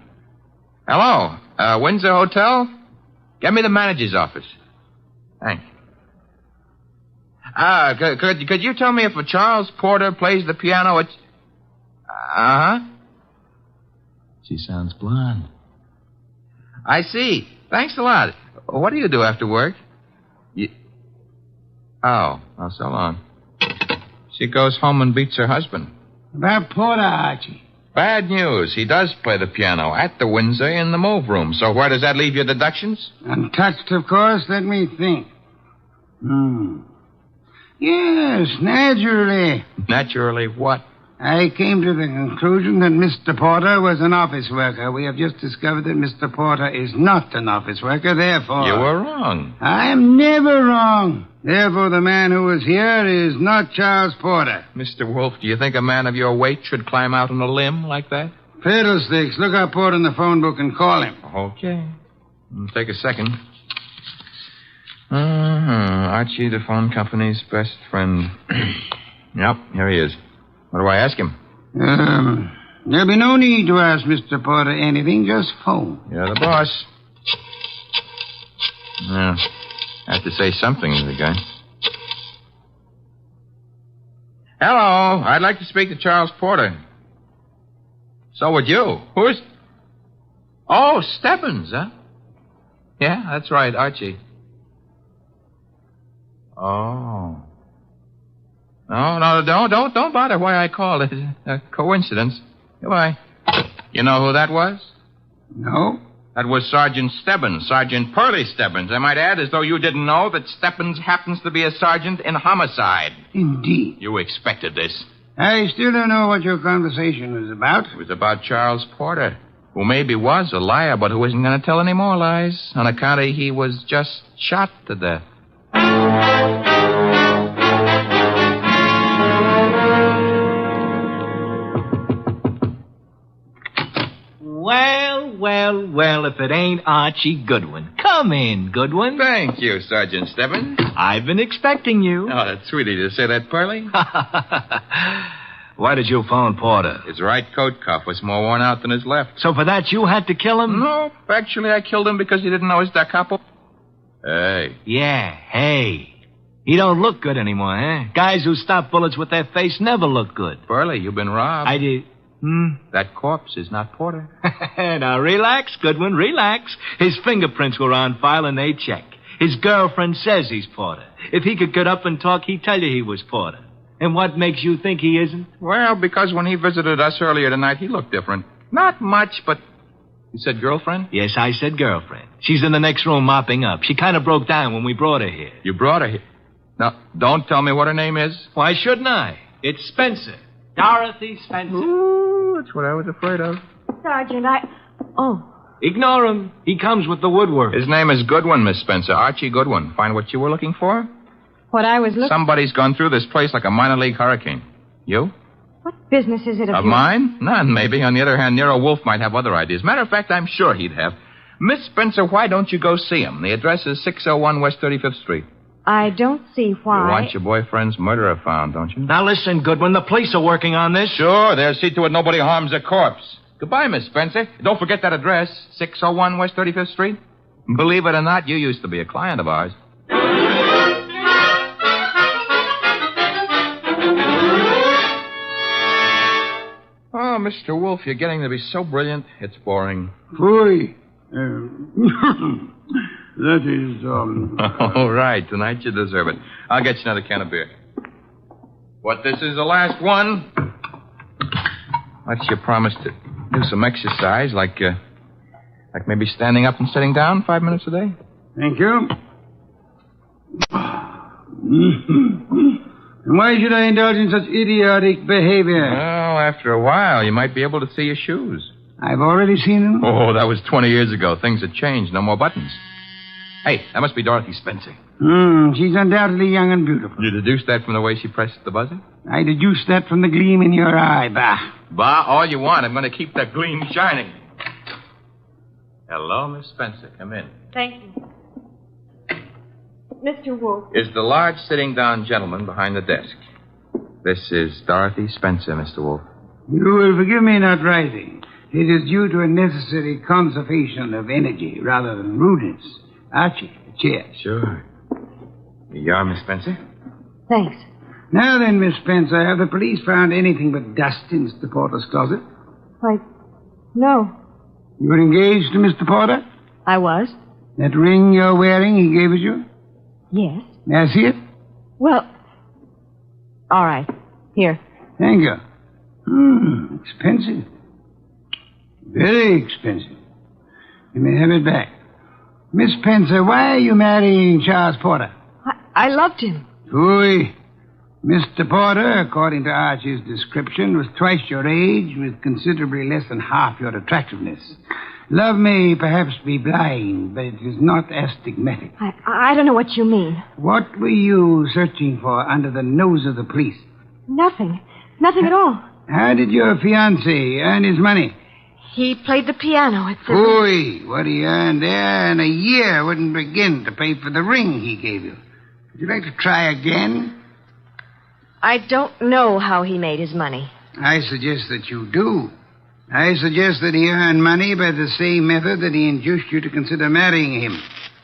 Hello? Windsor Hotel? Get me the manager's office. Thanks. Could you tell me if a Charles Porter plays the piano at... Uh-huh. She sounds blonde. I see. Thanks a lot. What do you do after work? Oh, so long. She goes home and beats her husband. About Porter, Archie. Bad news. He does play the piano at the Windsor in the move room. So where does that leave your deductions? Untouched, of course. Let me think. Yes, naturally. Naturally what? I came to the conclusion that Mr. Porter was an office worker. We have just discovered that Mr. Porter is not an office worker, therefore... You were wrong. I am never wrong. Therefore, the man who was here is not Charles Porter. Mr. Wolfe, do you think a man of your weight should climb out on a limb like that? Fiddlesticks. Look up Porter in the phone book and call him. Okay. Take a second. Archie, the phone company's best friend. Yep, here he is. What do I ask him? There'll be no need to ask Mr. Porter anything. Just phone. You're the boss. Yeah. I have to say something to the guy. Hello. I'd like to speak to Charles Porter. So would you. Who's... Oh, Stebbins, huh? Yeah, that's right, Archie. Oh. No, don't bother why I called. It's a coincidence. Goodbye. You know who that was? No. That was Sergeant Stebbins, Sergeant Pearlie Stebbins. I might add, as though you didn't know, that Stebbins happens to be a sergeant in homicide. Indeed. You expected this. I still don't know what your conversation was about. It was about Charles Porter, who maybe was a liar, but who isn't going to tell any more lies on account of he was just shot to death. Well, if it ain't Archie Goodwin. Come in, Goodwin. Thank you, Sergeant Stebbins. I've been expecting you. Oh, that's sweet of you to say that, Pearlie. Why did you phone Porter? His right coat cuff was more worn out than his left. So for that, you had to kill him? No, actually, I killed him because he didn't know his da capo. Hey. Yeah, hey. He don't look good anymore, huh? Guys who stop bullets with their face never look good. Pearlie, you've been robbed. I did. That corpse is not Porter. Now, relax, Goodwin, relax. His fingerprints were on file and they check. His girlfriend says he's Porter. If he could get up and talk, he'd tell you he was Porter. And what makes you think he isn't? Well, because when he visited us earlier tonight, he looked different. Not much, but... You said girlfriend? Yes, I said girlfriend. She's in the next room mopping up. She kind of broke down when we brought her here. You brought her here? Now, don't tell me what her name is. Why shouldn't I? It's Spencer. Dorothy Spencer. Ooh, that's what I was afraid of. Sergeant, Oh. Ignore him. He comes with the woodwork. His name is Goodwin, Miss Spencer. Archie Goodwin. Find what you were looking for? What I was looking... Somebody's gone through this place like a minor league hurricane. You? What business is it of yours? yours? Mine? None, maybe. On the other hand, Nero Wolfe might have other ideas. Matter of fact, I'm sure he'd have. Miss Spencer, why don't you go see him? The address is 601 West 35th Street. I don't see why. You want your boyfriend's murderer found, don't you? Now listen, Goodwin, the police are working on this. Sure, they'll see to it nobody harms a corpse. Goodbye, Miss Spencer. Don't forget that address, 601 West 35th Street. Believe it or not, you used to be a client of ours. Oh, Mr. Wolfe, you're getting to be so brilliant, it's boring. Boy. That is, All right, tonight you deserve it. I'll get you another can of beer. But this is the last one. What's your promise to do some exercise, like maybe standing up and sitting down 5 minutes a day? Thank you. And why should I indulge in such idiotic behavior? Well, after a while, you might be able to see your shoes. I've already seen them. Oh, that was 20 years ago. Things have changed. No more buttons. Hey, that must be Dorothy Spencer. She's undoubtedly young and beautiful. You deduced that from the way she pressed the buzzer? I deduced that from the gleam in your eye, bah. Bah, all you want. I'm going to keep that gleam shining. Hello, Miss Spencer. Come in. Thank you. Mr. Wolfe. Is the large sitting-down gentleman behind the desk. This is Dorothy Spencer, Mr. Wolfe. You will forgive me not rising. It is due to a necessary conservation of energy rather than rudeness. Archie, a chair. Sure. Here you are, Miss Spencer. Thanks. Now then, Miss Spencer, have the police found anything but dust in Mr. Porter's closet? Why, no. You were engaged to Mr. Porter? I was. That ring you're wearing, he gave it you? Yes. May I see it? Well, all right. Here. Thank you. Expensive. Very expensive. You may have it back. Miss Spencer, why are you marrying Charles Porter? I loved him. Phooey. Mr. Porter, according to Archie's description, was twice your age with considerably less than half your attractiveness. Love may perhaps be blind, but it is not astigmatic. I don't know what you mean. What were you searching for under the nose of the police? Nothing. Nothing at all. How did your fiancé earn his money? He played the piano at the... Phooey. What he earned there in a year wouldn't begin to pay for the ring he gave you. Would you like to try again? I don't know how he made his money. I suggest that you do. I suggest that he earned money by the same method that he induced you to consider marrying him.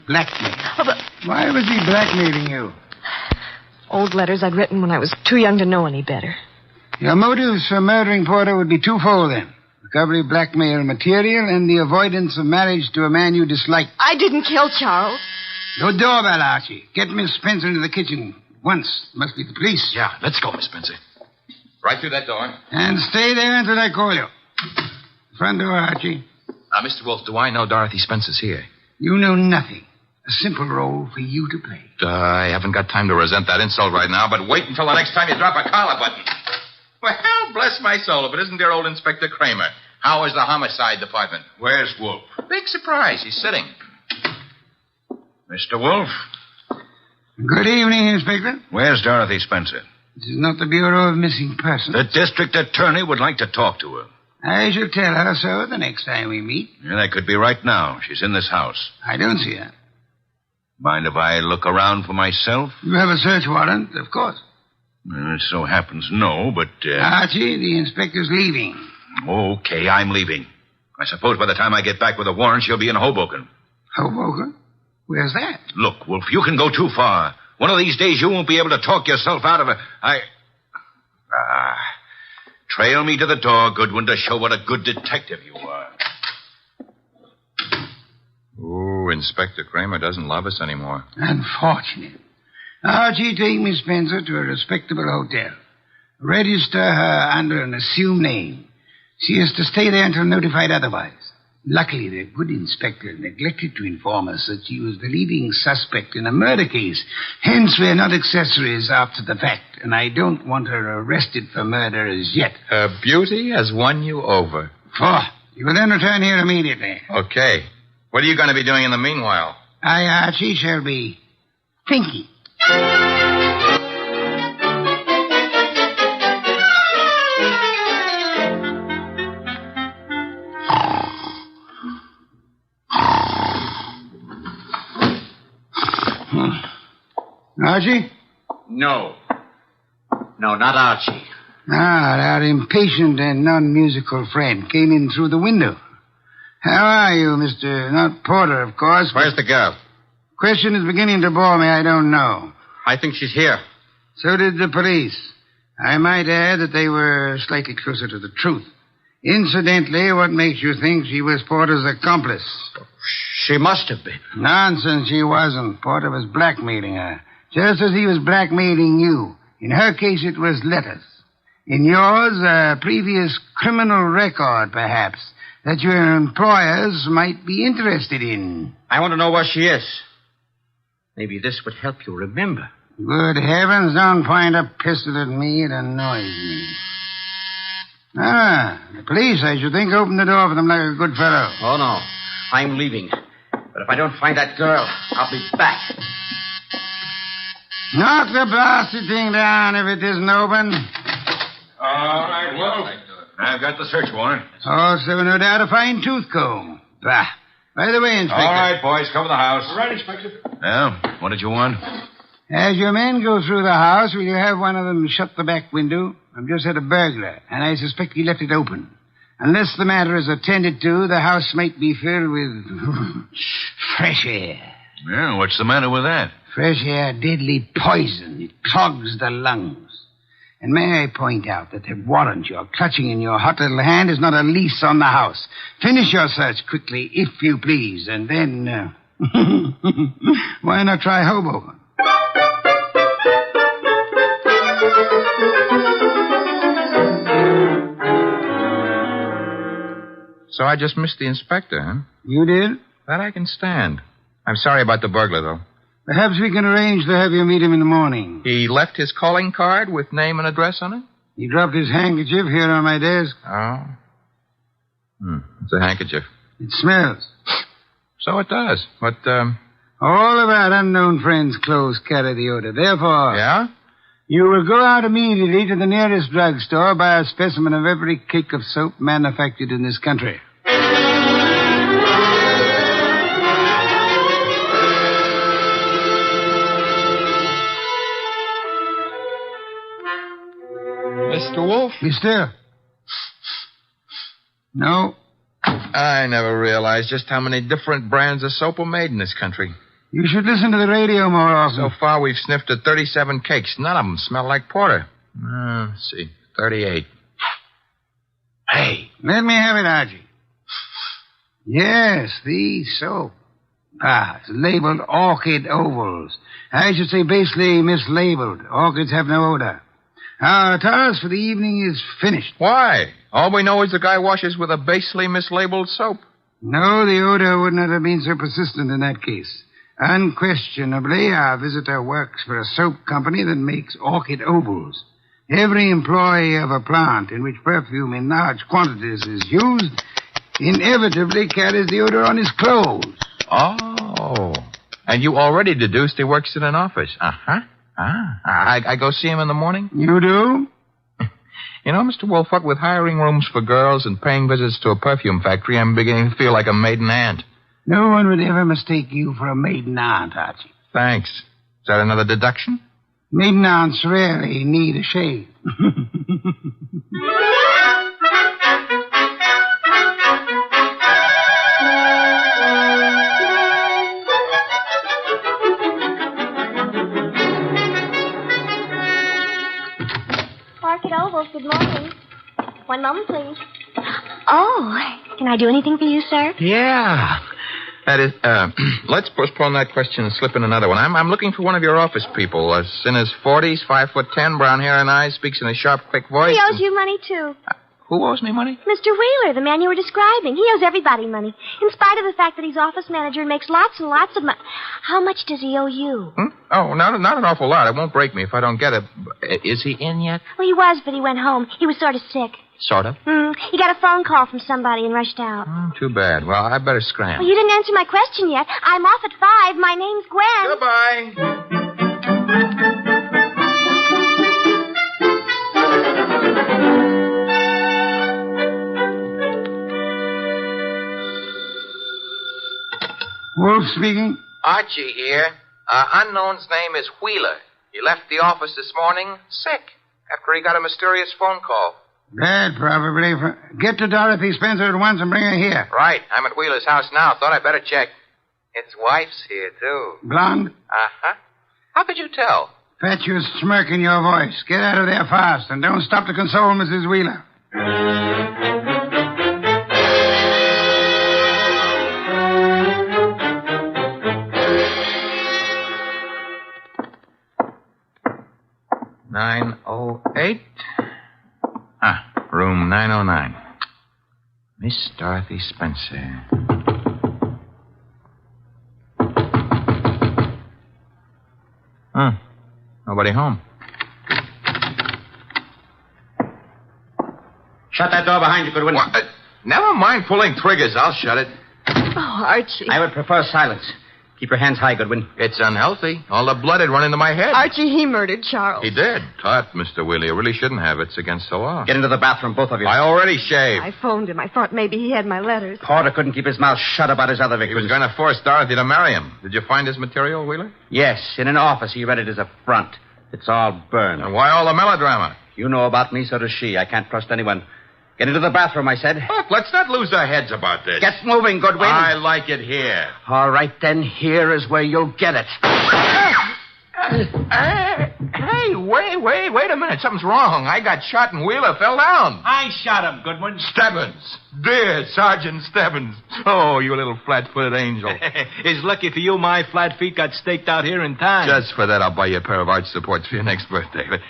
Blackmail. Oh, but Why was he blackmailing you? old letters I'd written when I was too young to know any better. Your motives for murdering Porter would be twofold, then. Recovery of blackmail material and the avoidance of marriage to a man you dislike. I didn't kill Charles. No doorbell, Archie. Get Miss Spencer into the kitchen once. Must be the police. Yeah, let's go, Miss Spencer. Right through that door. And stay there until I call you. Front door, Archie. Mr. Wolfe, do I know Dorothy Spencer's here? You know nothing. A simple role for you to play. I haven't got time to resent that insult right now, but wait until the next time you drop a collar button. Well, bless my soul, if it isn't dear old Inspector Kramer. How is the homicide department? Where's Wolfe? Big surprise. He's sitting. Mr. Wolfe? Good evening, Inspector. Where's Dorothy Spencer? This is not the Bureau of Missing Persons. The district attorney would like to talk to her. I shall tell her so the next time we meet. Yeah, that could be right now. She's in this house. I don't see her. Mind if I look around for myself? You have a search warrant, of course. It so happens no, but... Archie, the inspector's leaving. Okay, I'm leaving. I suppose by the time I get back with a warrant, she'll be in Hoboken. Hoboken? Where's that? Look, Wolf, you can go too far. One of these days you won't be able to talk yourself out of it. Trail me to the door, Goodwin, to show what a good detective you are. Ooh, Inspector Kramer doesn't love us anymore. Unfortunate. Archie, take Miss Spencer to a respectable hotel. Register her under an assumed name. She is to stay there until notified otherwise. Luckily, the good inspector neglected to inform us that she was the leading suspect in a murder case. Hence, we're not accessories after the fact, and I don't want her arrested for murder as yet. Her beauty has won you over. You will then return here immediately. Okay. What are you going to be doing in the meanwhile? I, Archie, shall be thinking. Archie? No. No, not Archie. Our impatient and non-musical friend came in through the window. How are you, Mr. Not Porter, of course. Where's the girl? Question is beginning to bore me. I don't know. I think she's here. So did the police. I might add that they were slightly closer to the truth. Incidentally, what makes you think she was Porter's accomplice? She must have been. Nonsense, she wasn't. Porter was blackmailing her, just as he was blackmailing you. In her case, it was letters. In yours, a previous criminal record, perhaps, that your employers might be interested in. I want to know where she is. Maybe this would help you remember. Good heavens, don't point a pistol at me. It annoys me. The police, I should think, opened the door for them like a good fellow. Oh, no. I'm leaving. But if I don't find that girl, I'll be back. Knock the blasted thing down if it isn't open. All right, Wolf. I've got the search warrant. Also, no doubt, a fine tooth comb. Bah. By the way, Inspector. All right, boys, cover the house. All right, Inspector. Yeah, what did you want? As your men go through the house, will you have one of them shut the back window? I've just had a burglar, and I suspect he left it open. Unless the matter is attended to, the house might be filled with fresh air. Yeah, what's the matter with that? Fresh air, deadly poison. It clogs the lungs. And may I point out that the warrant you're clutching in your hot little hand is not a lease on the house. Finish your search quickly, if you please, and then, why not try Hoboken? So I just missed the inspector, huh? You did? That I can stand. I'm sorry about the burglar, though. Perhaps we can arrange to have you meet him in the morning. He left his calling card with name and address on it? He dropped his handkerchief here on my desk. Oh. It's a handkerchief. It smells. So it does. But, all of our unknown friends' clothes carry the odor. Therefore... Yeah? You will go out immediately to the nearest drugstore, buy a specimen of every cake of soap manufactured in this country. Mr. Wolfe? Be still. No. I never realized just how many different brands of soap are made in this country. You should listen to the radio more often. So far, we've sniffed at 37 cakes. None of them smell like porter. Let's see. 38. Hey. Let me have it, Archie. Yes, these soap. It's labeled orchid ovals. I should say basically mislabeled. Orchids have no odor. Our task for the evening is finished. Why? All we know is the guy washes with a basely mislabeled soap. No, the odor would not have been so persistent in that case. Unquestionably, our visitor works for a soap company that makes orchid ovals. Every employee of a plant in which perfume in large quantities is used inevitably carries the odor on his clothes. Oh. And you already deduced he works in an office. Uh-huh. I go see him in the morning? You do? You know, Mr. Wolfe, what with hiring rooms for girls and paying visits to a perfume factory, I'm beginning to feel like a maiden aunt. No one would ever mistake you for a maiden aunt, Archie. Thanks. Is that another deduction? Maiden aunts rarely need a shave. Orchid Ovals, good morning. One moment, please. Oh, can I do anything for you, sir? Yeah. That is, let's postpone that question and slip in another one. I'm looking for one of your office people. In his 40s, 5'10", brown hair and eyes, speaks in a sharp, quick voice. He owes you money, too. Who owes me money? Mr. Wheeler, the man you were describing. He owes everybody money, in spite of the fact that he's office manager and makes lots and lots of money. How much does he owe you? Oh, not an awful lot. It won't break me if I don't get it. Is he in yet? Well, he was, but he went home. He was sort of sick. Sort of? He got a phone call from somebody and rushed out. Too bad. Well, I better scram. Well, you didn't answer my question yet. I'm off at 5. My name's Gwen. Goodbye. Wolf speaking. Archie here. Unknown's name is Wheeler. He left the office this morning sick after he got a mysterious phone call. Bad, probably. Get to Dorothy Spencer at once and bring her here. Right. I'm at Wheeler's house now. Thought I'd better check. His wife's here, too. Blonde? Uh-huh. How could you tell? Fatuous smirk in your voice. Get out of there fast, and don't stop to console Mrs. Wheeler. (908). Room 909. Miss Dorothy Spencer. Nobody home. Shut that door behind you, Goodwin. Never mind pulling triggers. I'll shut it. Oh, Archie. I would prefer silence. Keep your hands high, Goodwin. It's unhealthy. All the blood had run into my head. Archie, he murdered Charles. He did. Tut, Mr. Wheeler. You really shouldn't have. It's against the law. Get into the bathroom, both of you. I already shaved. I phoned him. I thought maybe he had my letters. Porter couldn't keep his mouth shut about his other He victims. was going to force Dorothy to marry him. Did you find his material, Wheeler? Yes, in an office. He read it as a front. It's all burned. And why all the melodrama? You know about me, so does she. I can't trust anyone. Get into the bathroom, I said. Look, let's not lose our heads about this. Get moving, Goodwin. I like it here. All right, then. Here is where you'll get it. Hey, wait a minute. Something's wrong. I got shot and Wheeler fell down. I shot him, Goodwin. Stebbins. Dear Sergeant Stebbins. Oh, you little flat-footed angel. It's lucky for you my flat feet got staked out here in time. Just for that, I'll buy you a pair of arch supports for your next birthday. But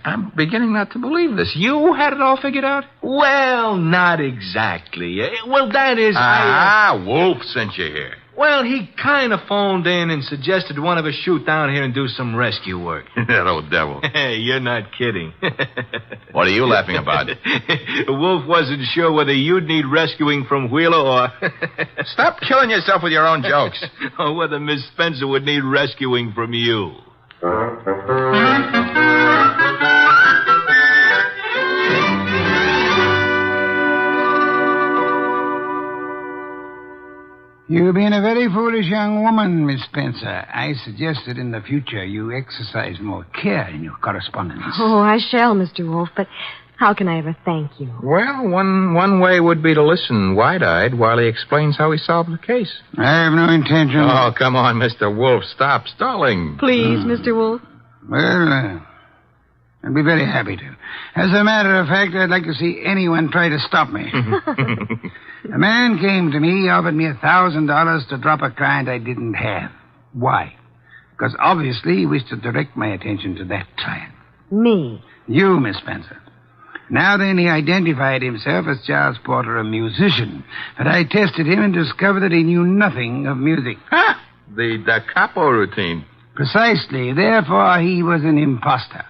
I'm beginning not to believe this. You had it all figured out? Well, not exactly. Well, that is... Wolf sent you here. Well, he kind of phoned in and suggested one of us shoot down here and do some rescue work. That old devil. Hey, you're not kidding. What are you laughing about? Wolf wasn't sure whether you'd need rescuing from Wheeler or... Stop killing yourself with your own jokes. Or whether Miss Spencer would need rescuing from you. You've been a very foolish young woman, Miss Spencer. I suggest that in the future you exercise more care in your correspondence. Oh, I shall, Mr. Wolfe, but how can I ever thank you? Well, one way would be to listen wide-eyed while he explains how he solved the case. I have no intention. Oh, come on, Mr. Wolfe. Stop stalling. Please, Mr. Wolfe. Well, I'd be very happy to. As a matter of fact, I'd like to see anyone try to stop me. A man came to me, offered me $1,000 to drop a client I didn't have. Why? Because obviously he wished to direct my attention to that client. Me? You, Miss Spencer. Now then, he identified himself as Charles Porter, a musician. But I tested him and discovered that he knew nothing of music. Ha! The da capo routine. Precisely. Therefore, he was an imposter.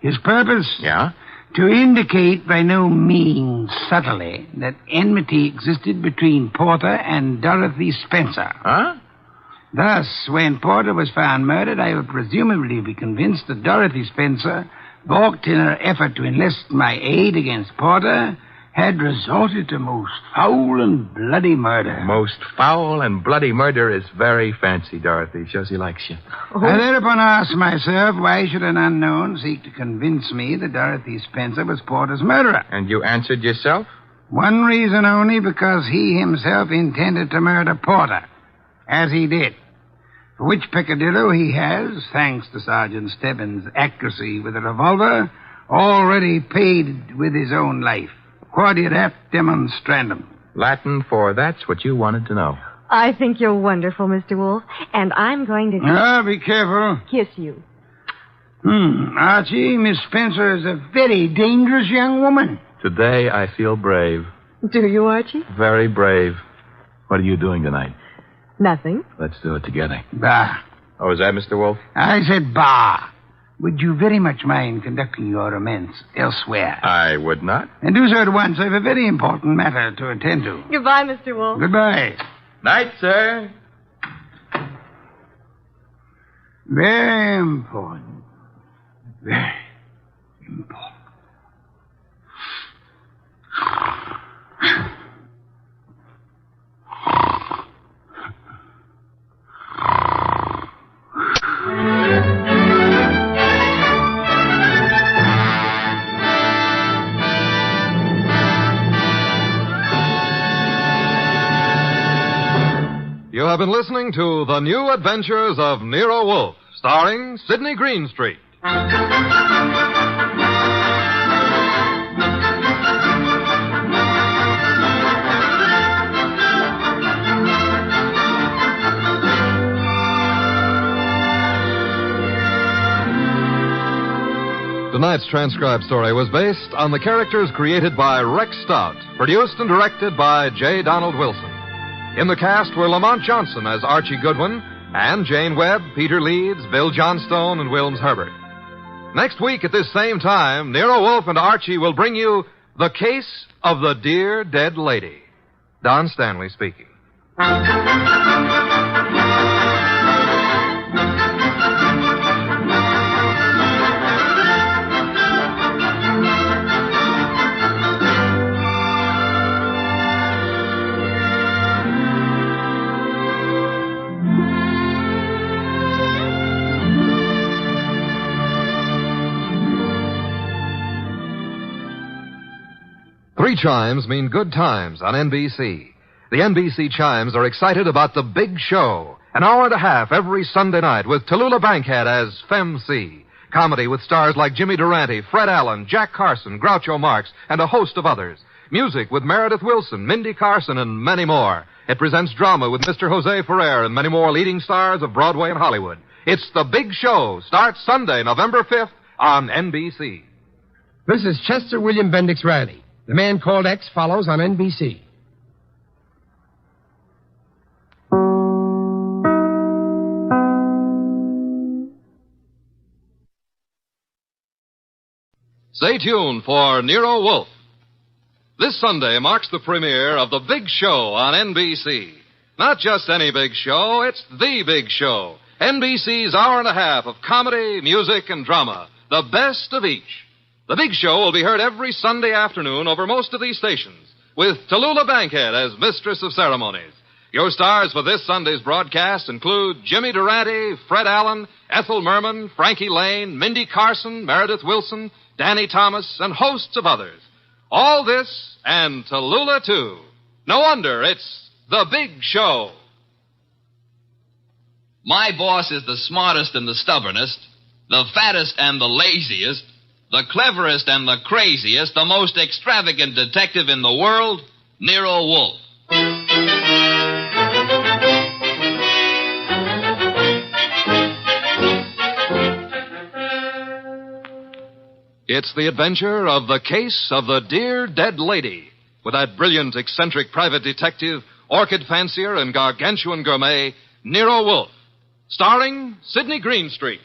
His purpose? Yeah? To indicate by no means subtly that enmity existed between Porter and Dorothy Spencer. Huh? Thus, when Porter was found murdered, I would presumably be convinced that Dorothy Spencer, balked in her effort to enlist my aid against Porter, had resorted to most foul and bloody murder. Most foul and bloody murder is very fancy, Dorothy. Shows he likes you. I thereupon asked myself, why should an unknown seek to convince me that Dorothy Spencer was Porter's murderer? And you answered yourself? One reason only, because he himself intended to murder Porter, as he did. For which peccadillo he has, thanks to Sergeant Stebbins' accuracy with a revolver, already paid with his own life. Quodirat demonstrandum. Latin for that's what you wanted to know. I think you're wonderful, Mr. Wolfe, and I'm going to... Ah, be careful. Kiss you. Archie, Miss Spencer is a very dangerous young woman. Today I feel brave. Do you, Archie? Very brave. What are you doing tonight? Nothing. Let's do it together. Bah. Oh, is that Mr. Wolfe? I said bah. Would you very much mind conducting your romance elsewhere? I would not. And do so at once. I have a very important matter to attend to. Goodbye, Mr. Wolfe. Goodbye. Night, sir. Very important. Very important. You have been listening to The New Adventures of Nero Wolfe, starring Sidney Greenstreet. Tonight's transcribed story was based on the characters created by Rex Stout, produced and directed by J. Donald Wilson. In the cast were Lamont Johnson as Archie Goodwin and Jane Webb, Peter Leeds, Bill Johnstone, and Wilms Herbert. Next week at this same time, Nero Wolfe and Archie will bring you The Case of the Dear Dead Lady. Don Stanley speaking. Three chimes mean good times on NBC. The NBC chimes are excited about the big show. An hour and a half every Sunday night with Tallulah Bankhead as Femme C. Comedy with stars like Jimmy Durante, Fred Allen, Jack Carson, Groucho Marx, and a host of others. Music with Meredith Wilson, Mindy Carson, and many more. It presents drama with Mr. Jose Ferrer and many more leading stars of Broadway and Hollywood. It's The Big Show. Starts Sunday, November 5th on NBC. This is Chester William Bendix Riley. The Man Called X follows on NBC. Stay tuned for Nero Wolfe. This Sunday marks the premiere of The Big Show on NBC. Not just any big show, it's The Big Show. NBC's hour and a half of comedy, music, and drama. The best of each. The Big Show will be heard every Sunday afternoon over most of these stations, with Tallulah Bankhead as Mistress of Ceremonies. Your stars for this Sunday's broadcast include Jimmy Durante, Fred Allen, Ethel Merman, Frankie Lane, Mindy Carson, Meredith Wilson, Danny Thomas, and hosts of others. All this and Tallulah, too. No wonder it's the big show. My boss is the smartest and the stubbornest, the fattest and the laziest, the cleverest and the craziest, the most extravagant detective in the world, Nero Wolfe. It's the adventure of the case of the dear dead lady, with that brilliant, eccentric private detective, orchid fancier, and gargantuan gourmet, Nero Wolfe. Starring Sidney Greenstreet.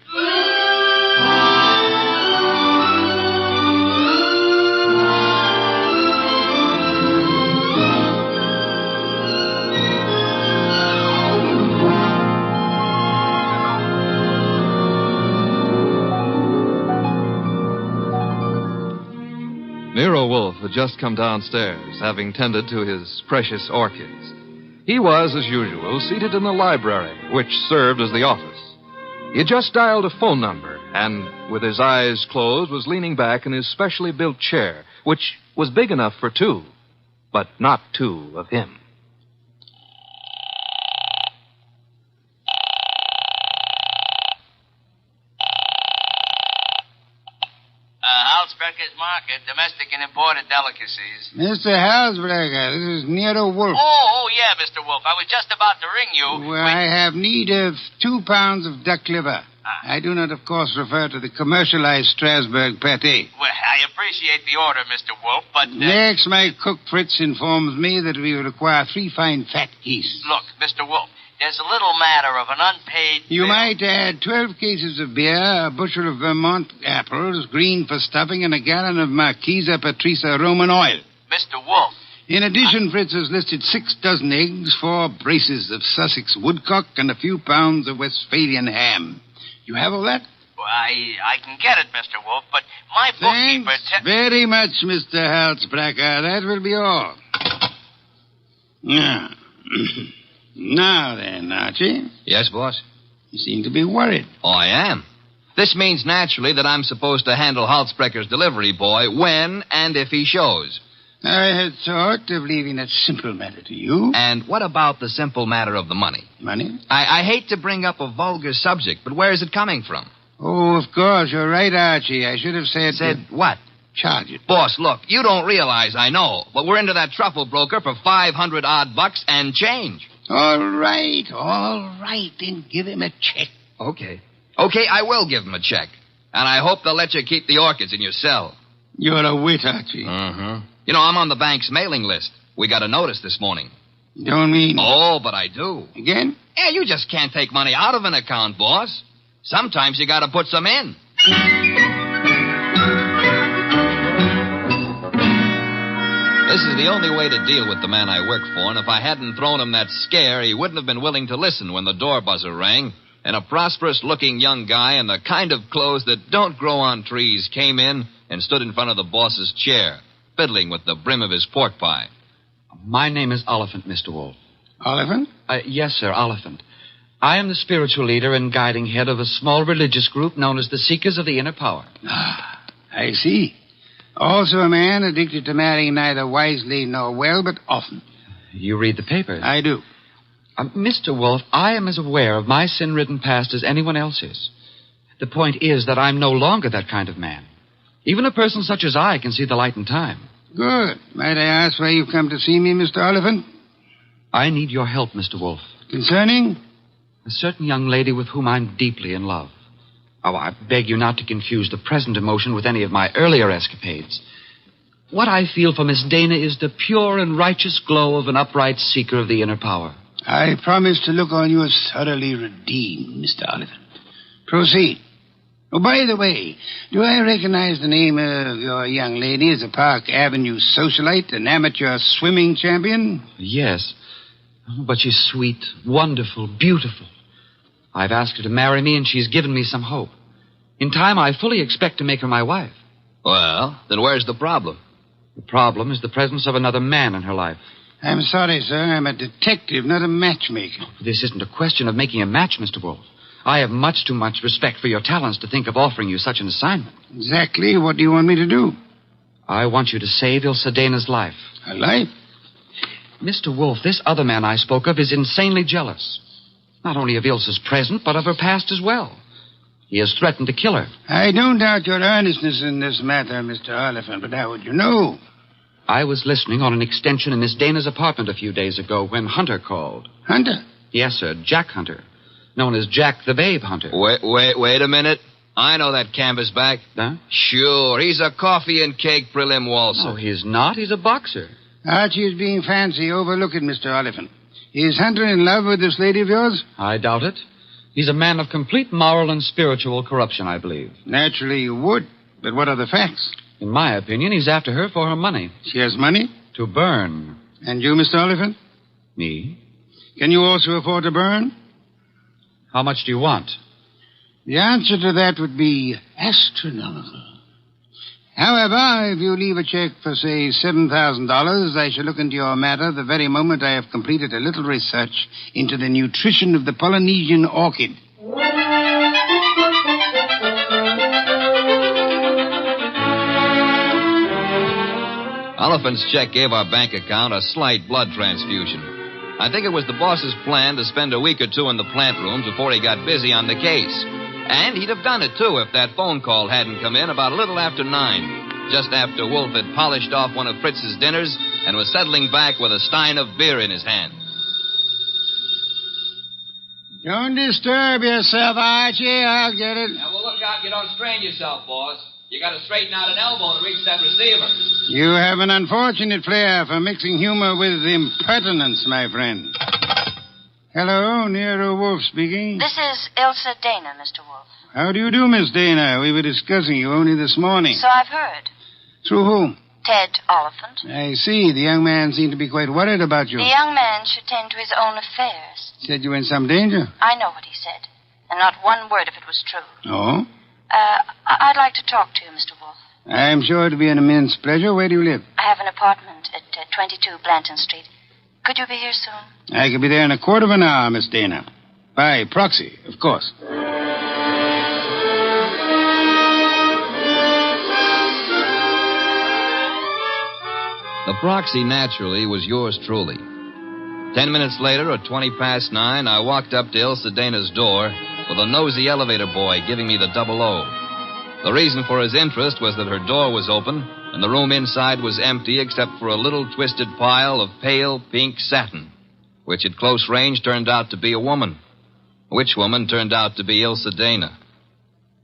Nero Wolfe had just come downstairs, having tended to his precious orchids. He was, as usual, seated in the library, which served as the office. He had just dialed a phone number, and, with his eyes closed, was leaning back in his specially built chair, which was big enough for two, but not two of him. Halsbrecher's Market, domestic and imported delicacies. Mr. Halsbrecher, this is Nero Wolfe. Oh, yeah, Mr. Wolfe. I was just about to ring you. Well, I have need of 2 pounds of duck liver. I do not, of course, refer to the commercialized Strasbourg pâté. Well, I appreciate the order, Mr. Wolfe, but... Next, my cook Fritz informs me that we require 3 fine fat geese. Look, Mr. Wolfe, there's a little matter of an unpaid... You might add 12 cases of beer, a bushel of Vermont apples, green for stuffing, and a gallon of Marquesa Patricia Roman oil. Mr. Wolfe. In addition, Fritz has listed 6 dozen eggs, 4 braces of Sussex woodcock, and a few pounds of Westphalian ham. You have all that? Well, I can get it, Mr. Wolfe, but my bookkeeper... Thanks very much, Mr. Halsbrecher. That will be all. Now... Now then, Archie. Yes, boss? You seem to be worried. Oh, I am. This means naturally that I'm supposed to handle Halsbrecher's delivery boy when and if he shows. I had thought of leaving that simple matter to you. And what about the simple matter of the money? Money? I hate to bring up a vulgar subject, but where is it coming from? Oh, of course. You're right, Archie. I should have said... Said what? Charge it. Boss, look, you don't realize I know, but we're into that truffle broker for $500 bucks and change. All right. Then give him a check. Okay, I will give him a check. And I hope they'll let you keep the orchids in your cell. You're a wit, Archie. Mm-hmm. You know, I'm on the bank's mailing list. We got a notice this morning. Don't mean... Oh, but I do. Again? Yeah, you just can't take money out of an account, boss. Sometimes you gotta put some in. This is the only way to deal with the man I work for, and if I hadn't thrown him that scare, he wouldn't have been willing to listen when the door buzzer rang, and a prosperous-looking young guy in the kind of clothes that don't grow on trees came in and stood in front of the boss's chair, fiddling with the brim of his pork pie. My name is Oliphant, Mr. Wolfe. Oliphant? Yes, sir, Oliphant. I am the spiritual leader and guiding head of a small religious group known as the Seekers of the Inner Power. Ah, I see. Also a man addicted to marrying neither wisely nor well, but often. You read the papers? I do. Mr. Wolfe, I am as aware of my sin-ridden past as anyone else is. The point is that I'm no longer that kind of man. Even a person such as I can see the light in time. Good. Might I ask why you've come to see me, Mr. Oliphant? I need your help, Mr. Wolfe. Concerning? A certain young lady with whom I'm deeply in love. Oh, I beg you not to confuse the present emotion with any of my earlier escapades. What I feel for Miss Dana is the pure and righteous glow of an upright seeker of the inner power. I promise to look on you as thoroughly redeemed, Mr. Oliphant. Proceed. Oh, by the way, do I recognize the name of your young lady as a Park Avenue socialite, an amateur swimming champion? Yes, but she's sweet, wonderful, beautiful. I've asked her to marry me, and she's given me some hope. In time, I fully expect to make her my wife. Well, then where's the problem? The problem is the presence of another man in her life. I'm sorry, sir. I'm a detective, not a matchmaker. This isn't a question of making a match, Mr. Wolfe. I have much too much respect for your talents to think of offering you such an assignment. Exactly. What do you want me to do? I want you to save Ilse Dana's life. A life? Mr. Wolfe, this other man I spoke of is insanely jealous. Not only of Ilse's present, but of her past as well. He has threatened to kill her. I don't doubt your earnestness in this matter, Mr. Oliphant, but how would you know? I was listening on an extension in Miss Dana's apartment a few days ago when Hunter called. Hunter? Yes, sir, Jack Hunter. Known as Jack the Babe Hunter. Wait a minute. I know that canvasback. Huh? Sure, he's a coffee and cake prelim waltzer. No, he's not. He's a boxer. Archie is being fancy. Overlook it, Mr. Oliphant. Is Hunter in love with this lady of yours? I doubt it. He's a man of complete moral and spiritual corruption, I believe. Naturally you would. But what are the facts? In my opinion, he's after her for her money. She has money? To burn. And you, Mr. Oliphant? Me? Can you also afford to burn? How much do you want? The answer to that would be astronomical. However, if you leave a check for, say, $7,000, I shall look into your matter the very moment I have completed a little research into the nutrition of the Polynesian orchid. Oliphant's check gave our bank account a slight blood transfusion. I think it was the boss's plan to spend a week or two in the plant rooms before he got busy on the case. And he'd have done it, too, if that phone call hadn't come in about a little after 9, just after Wolfe had polished off one of Fritz's dinners and was settling back with a stein of beer in his hand. Don't disturb yourself, Archie. I'll get it. Now, well, look out you don't strain yourself, boss. You got to straighten out an elbow to reach that receiver. You have an unfortunate flair for mixing humor with impertinence, my friend. Hello, Nero Wolfe speaking. This is Ilse Dana, Mr. Wolfe. How do you do, Miss Dana? We were discussing you only this morning. So I've heard. Through whom? Ted Oliphant. I see. The young man seemed to be quite worried about you. The young man should tend to his own affairs. Said you were in some danger. I know what he said, and not one word of it was true. Oh? I'd like to talk to you, Mr. Wolfe. I'm sure it'll be an immense pleasure. Where do you live? I have an apartment at 22 Blanton Street. Could you be here soon? I could be there in a quarter of an hour, Miss Dana. By proxy, of course. The proxy, naturally, was yours truly. 10 minutes later, at 20 past 9, I walked up to Ilse Dana's door with a nosy elevator boy giving me the 00. The reason for his interest was that her door was open and the room inside was empty except for a little twisted pile of pale pink satin, which at close range turned out to be a woman. Which woman turned out to be Ilse Dana.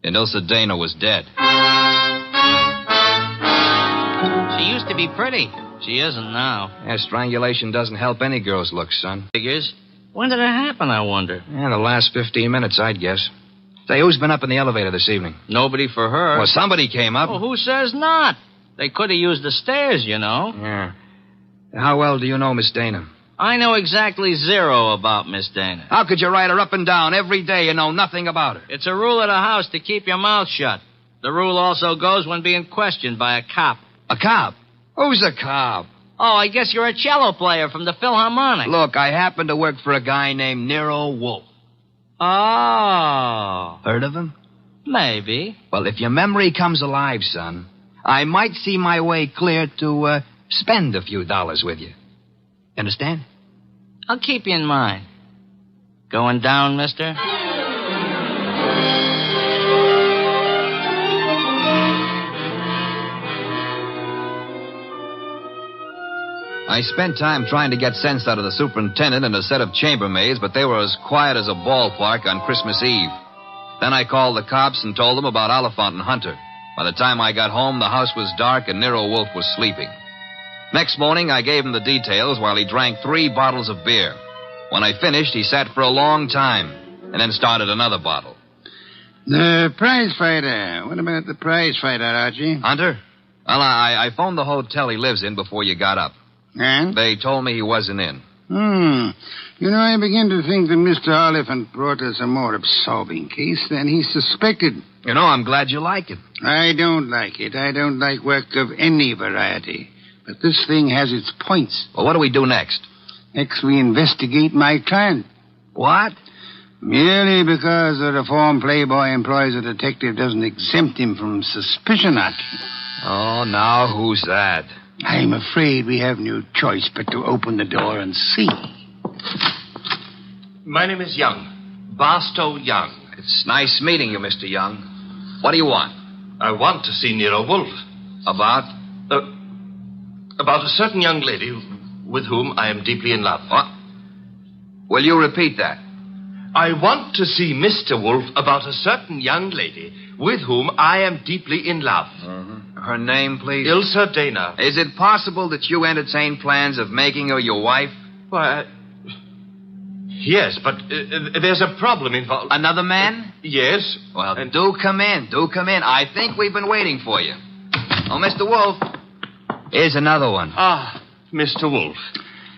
And Ilse Dana was dead. She used to be pretty. She isn't now. Yeah, strangulation doesn't help any girl's looks, son. Figures. When did it happen, I wonder? Yeah, the last 15 minutes, I'd guess. Say, who's been up in the elevator this evening? Nobody for her. Well, somebody came up. Well, who says not? They could have used the stairs, you know. Yeah. How well do you know Miss Dana? I know exactly zero about Miss Dana. How could you write her up and down every day and know nothing about her? It's a rule of the house to keep your mouth shut. The rule also goes when being questioned by a cop. A cop? Who's a cop? Oh, I guess you're a cello player from the Philharmonic. Look, I happen to work for a guy named Nero Wolfe. Oh. Heard of him? Maybe. Well, if your memory comes alive, son, I might see my way clear to spend a few dollars with you. Understand? I'll keep you in mind. Going down, mister? I spent time trying to get sense out of the superintendent and a set of chambermaids, but they were as quiet as a ballpark on Christmas Eve. Then I called the cops and told them about Oliphant and Hunter. By the time I got home, the house was dark and Nero Wolfe was sleeping. Next morning, I gave him the details while he drank 3 bottles of beer. When I finished, he sat for a long time and then started another bottle. The prize fighter. What about the prize fighter, Archie? Hunter? Well, I phoned the hotel he lives in before you got up. And? They told me he wasn't in. You know, I begin to think that Mr. Oliphant brought us a more absorbing case than he suspected. You know, I'm glad you like it. I don't like it. I don't like work of any variety. But this thing has its points. Well, what do we do next? Next, we investigate my client. What? Merely because the reformed playboy employs a detective doesn't exempt him from suspicion, Archie. Oh, now who's that? I'm afraid we have no choice but to open the door and see. My name is Young. Barstow Young. It's nice meeting you, Mr. Young. What do you want? I want to see Nero Wolfe. About? About a certain young lady with whom I am deeply in love. What? Will you repeat that? I want to see Mr. Wolfe about a certain young lady with whom I am deeply in love. Her name, please? Ilsa Dana. Is it possible that you entertain plans of making her your wife? Why, yes, but there's a problem involved. Another man? Yes. Well, do come in. Do come in. I think we've been waiting for you. Oh, Mr. Wolfe. Here's another one. Ah, Mr. Wolfe.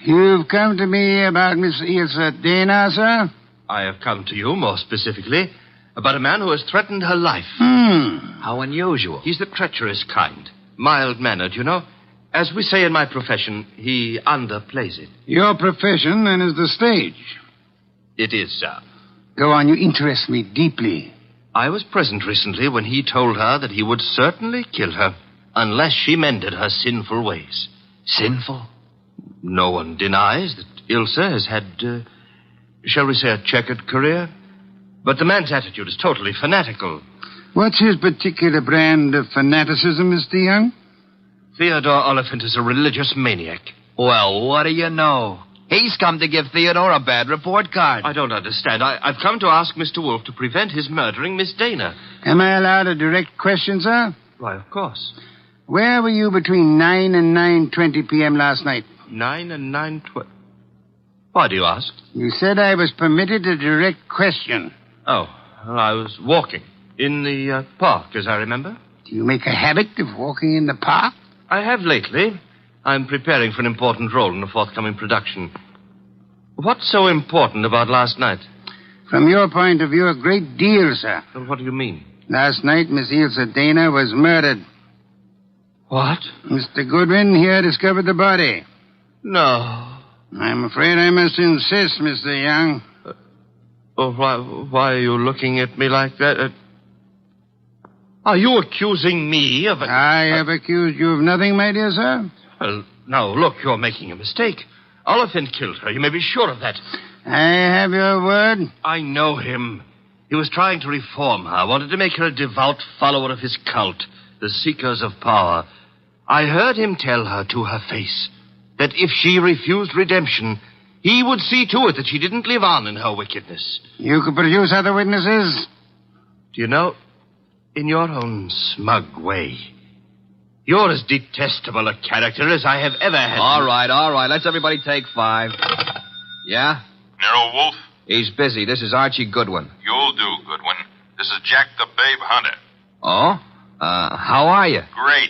You've come to me about Miss Ilsa Dana, sir? I have come to you, more specifically, about a man who has threatened her life. How unusual. He's the treacherous kind. Mild-mannered, you know. As we say in my profession, he underplays it. Your profession, then, is the stage. It is, sir. Go on, you interest me deeply. I was present recently when he told her that he would certainly kill her unless she mended her sinful ways. Sinful? No one denies that Ilsa has had, shall we say, a checkered career. But the man's attitude is totally fanatical. What's his particular brand of fanaticism, Mr. Young? Theodore Oliphant is a religious maniac. Well, what do you know? He's come to give Theodore a bad report card. I don't understand. I've come to ask Mr. Wolfe to prevent his murdering Miss Dana. Am I allowed a direct question, sir? Why, of course. Where were you between 9 and 9:20 p.m. last night? 9 and 9:20. Why do you ask? You said I was permitted a direct question. Oh, well, I was walking in the park, as I remember. Do you make a habit of walking in the park? I have lately. I'm preparing for an important role in a forthcoming production. What's so important about last night? From your point of view, a great deal, sir. Well, what do you mean? Last night, Miss Ilsa Dana was murdered. What? Mr. Goodwin here discovered the body. No. I'm afraid I must insist, Mr. Young. Why are you looking at me like that? Are you accusing me of... I have accused you of nothing, my dear sir. Well, now, look, you're making a mistake. Oliphant killed her. You may be sure of that. I have your word. I know him. He was trying to reform her, wanted to make her a devout follower of his cult, the Seekers of Power. I heard him tell her to her face that if she refused redemption, he would see to it that she didn't live on in her wickedness. You could produce other witnesses? Do you know, in your own smug way, you're as detestable a character as I have ever had. All right. Let's everybody take 5. Yeah? Nero Wolfe? He's busy. This is Archie Goodwin. You'll do, Goodwin. This is Jack the Babe Hunter. Oh? How are you? Great.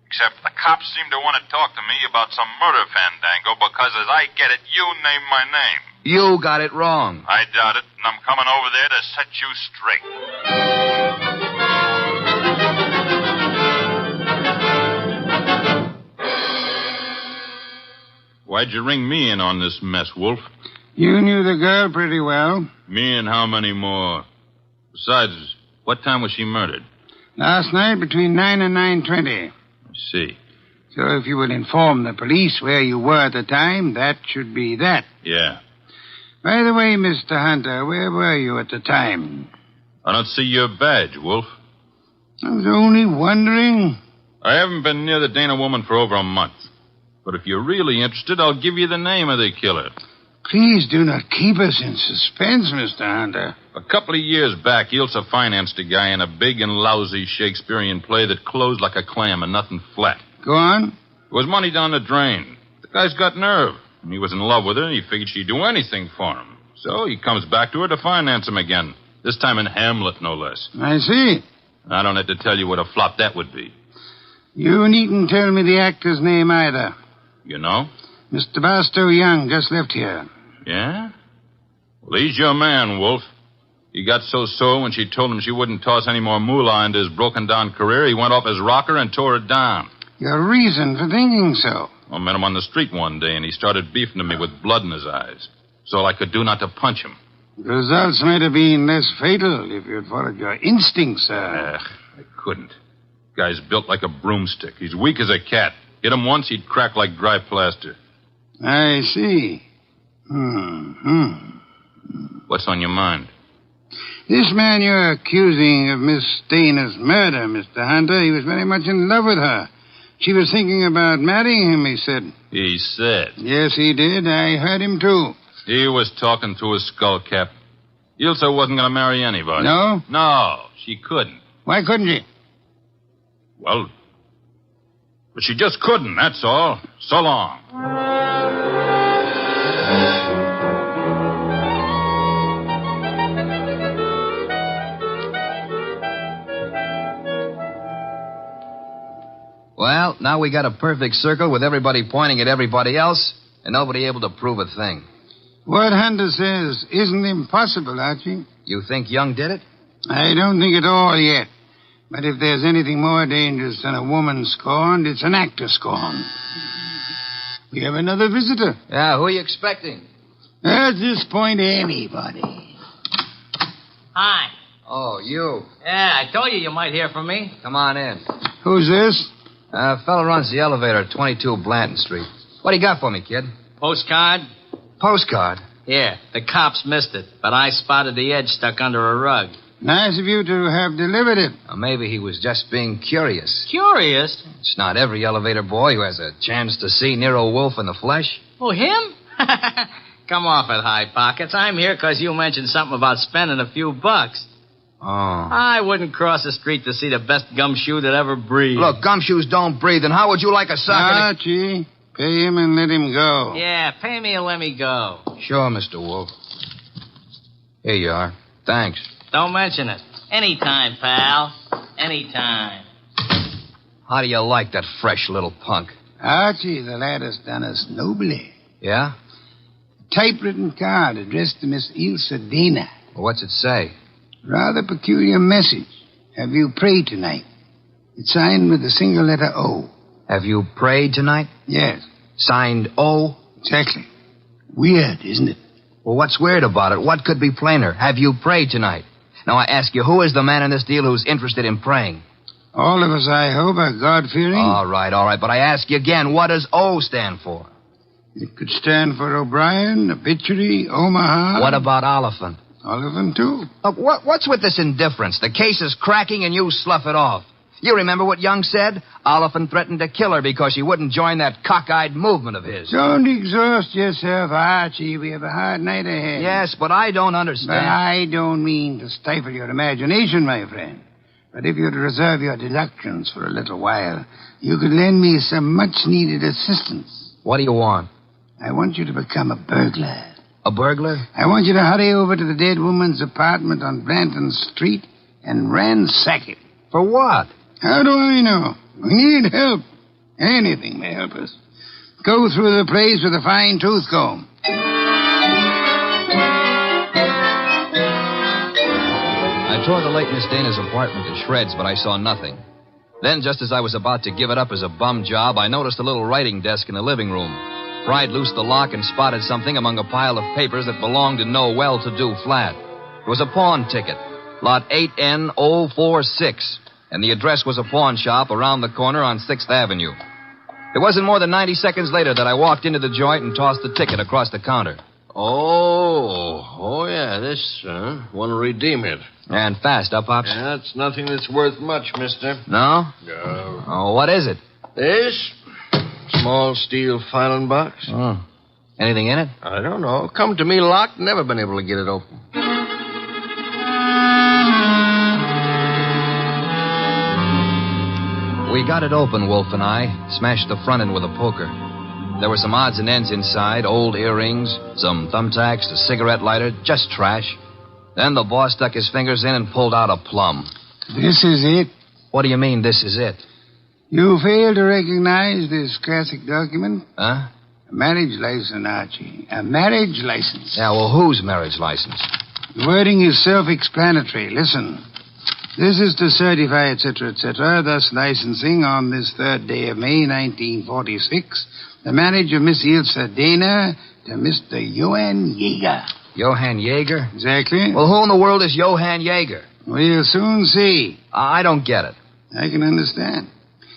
Except the cops seem to want to talk to me about some murder fandango because, as I get it, you named my name. You got it wrong. I doubt it, and I'm coming over there to set you straight. Why'd you ring me in on this mess, Wolf? You knew the girl pretty well. Me and how many more? Besides, what time was she murdered? Last night between 9 and 9:20. I see. So if you would inform the police where you were at the time, that should be that. Yeah. By the way, Mr. Hunter, where were you at the time? I don't see your badge, Wolf. I was only wondering. I haven't been near the Dana woman for over a month. But if you're really interested, I'll give you the name of the killer. Please do not keep us in suspense, Mr. Hunter. A couple of years back, Ilsa financed a guy in a big and lousy Shakespearean play that closed like a clam and nothing flat. Go on. It was money down the drain. The guy's got nerve. And he was in love with her, and he figured she'd do anything for him. So he comes back to her to finance him again. This time in Hamlet, no less. I see. I don't have to tell you what a flop that would be. You needn't tell me the actor's name either. You know? Mr. Barstow Young just left here. Yeah? Well, he's your man, Wolf. He got so sore when she told him she wouldn't toss any more moolah into his broken-down career, he went off his rocker and tore it down. Your reason for thinking so? I met him on the street one day, and he started beefing to me with blood in his eyes. So all I could do not to punch him. The results might have been less fatal if you'd followed your instincts, sir. I couldn't. Guy's built like a broomstick. He's weak as a cat. Hit him once, he'd crack like dry plaster. I see. What's on your mind? This man you're accusing of Miss Dana's murder, Mr. Hunter, he was very much in love with her. She was thinking about marrying him, he said. He said? Yes, he did. I heard him, too. He was talking through his skull cap. Ilsa wasn't going to marry anybody. No? No, she couldn't. Why couldn't she? Well, but she just couldn't, that's all. So long. Well, now we got a perfect circle with everybody pointing at everybody else and nobody able to prove a thing. What Hunter says isn't impossible, Archie. You think Young did it? I don't think at all yet. But if there's anything more dangerous than a woman scorned, it's an actor scorned. We have another visitor. Yeah, who are you expecting? At this point, anybody. Hi. Oh, you. Yeah, I told you might hear from me. Come on in. Who's this? Fellow runs the elevator at 22 Blanton Street. What do you got for me, kid? Postcard? Postcard? Yeah, the cops missed it, but I spotted the edge stuck under a rug. Nice of you to have delivered it. Or maybe he was just being curious. Curious? It's not every elevator boy who has a chance to see Nero Wolfe in the flesh. Oh, him? Come off it, High Pockets. I'm here because you mentioned something about spending a few bucks. Oh. I wouldn't cross the street to see the best gumshoe that ever breathed. Look, gumshoes don't breathe, and how would you like a sock? Archie, pay him and let him go. Yeah, pay me and let me go. Sure, Mr. Wolfe. Here you are. Thanks. Don't mention it. Anytime, pal. Anytime. How do you like that fresh little punk? Archie, the lad has done us nobly. Yeah? Typewritten card addressed to Miss Ilsa Dana. Well, what's it say? Rather peculiar message. Have you prayed tonight? It's signed with a single letter O. Have you prayed tonight? Yes. Signed O? Exactly. Weird, isn't it? Well, what's weird about it? What could be plainer? Have you prayed tonight? Now, I ask you, who is the man in this deal who's interested in praying? All of us, I hope, are God-fearing. All right. But I ask you again, what does O stand for? It could stand for O'Brien, Obituary, Omaha. What about Oliphant? Oliphant, too. What's with this indifference? The case is cracking and you slough it off. You remember what Young said? Oliphant threatened to kill her because she wouldn't join that cockeyed movement of his. Don't exhaust yourself, Archie. We have a hard night ahead. Yes, but I don't understand. But I don't mean to stifle your imagination, my friend. But if you'd reserve your deductions for a little while, you could lend me some much-needed assistance. What do you want? I want you to become a burglar. A burglar? I want you to hurry over to the dead woman's apartment on Blanton Street and ransack it. For what? How do I know? We need help. Anything may help us. Go through the place with a fine-tooth comb. I tore the late Miss Dana's apartment to shreds, but I saw nothing. Then, just as I was about to give it up as a bum job, I noticed a little writing desk in the living room. Pried loose the lock and spotted something among a pile of papers that belonged to no well-to-do flat. It was a pawn ticket, lot 8N046, and the address was a pawn shop around the corner on 6th Avenue. It wasn't more than 90 seconds later that I walked into the joint and tossed the ticket across the counter. Oh, yeah, this, want to redeem it. And fast, huh, Pops? Yeah, it's nothing that's worth much, mister. No? No. Oh, what is it? This? Small steel filing box. Oh. Anything in it? I don't know. Come to me locked, never been able to get it open. We got it open, Wolf and I. Smashed the front end with a poker. There were some odds and ends inside, old earrings, some thumbtacks, a cigarette lighter, just trash. Then the boss stuck his fingers in and pulled out a plum. This is it? What do you mean, this is it? You fail to recognize this classic document? Huh? A marriage license, Archie. A marriage license. Yeah, well, whose marriage license? The wording is self-explanatory. Listen. This is to certify, etc., thus licensing on this 3rd day of May, 1946, the marriage of Miss Ilse Dana to Mr. Johann Jaeger. Johann Jaeger? Exactly. Well, who in the world is Johann Jaeger? We'll soon see. I don't get it. I can understand.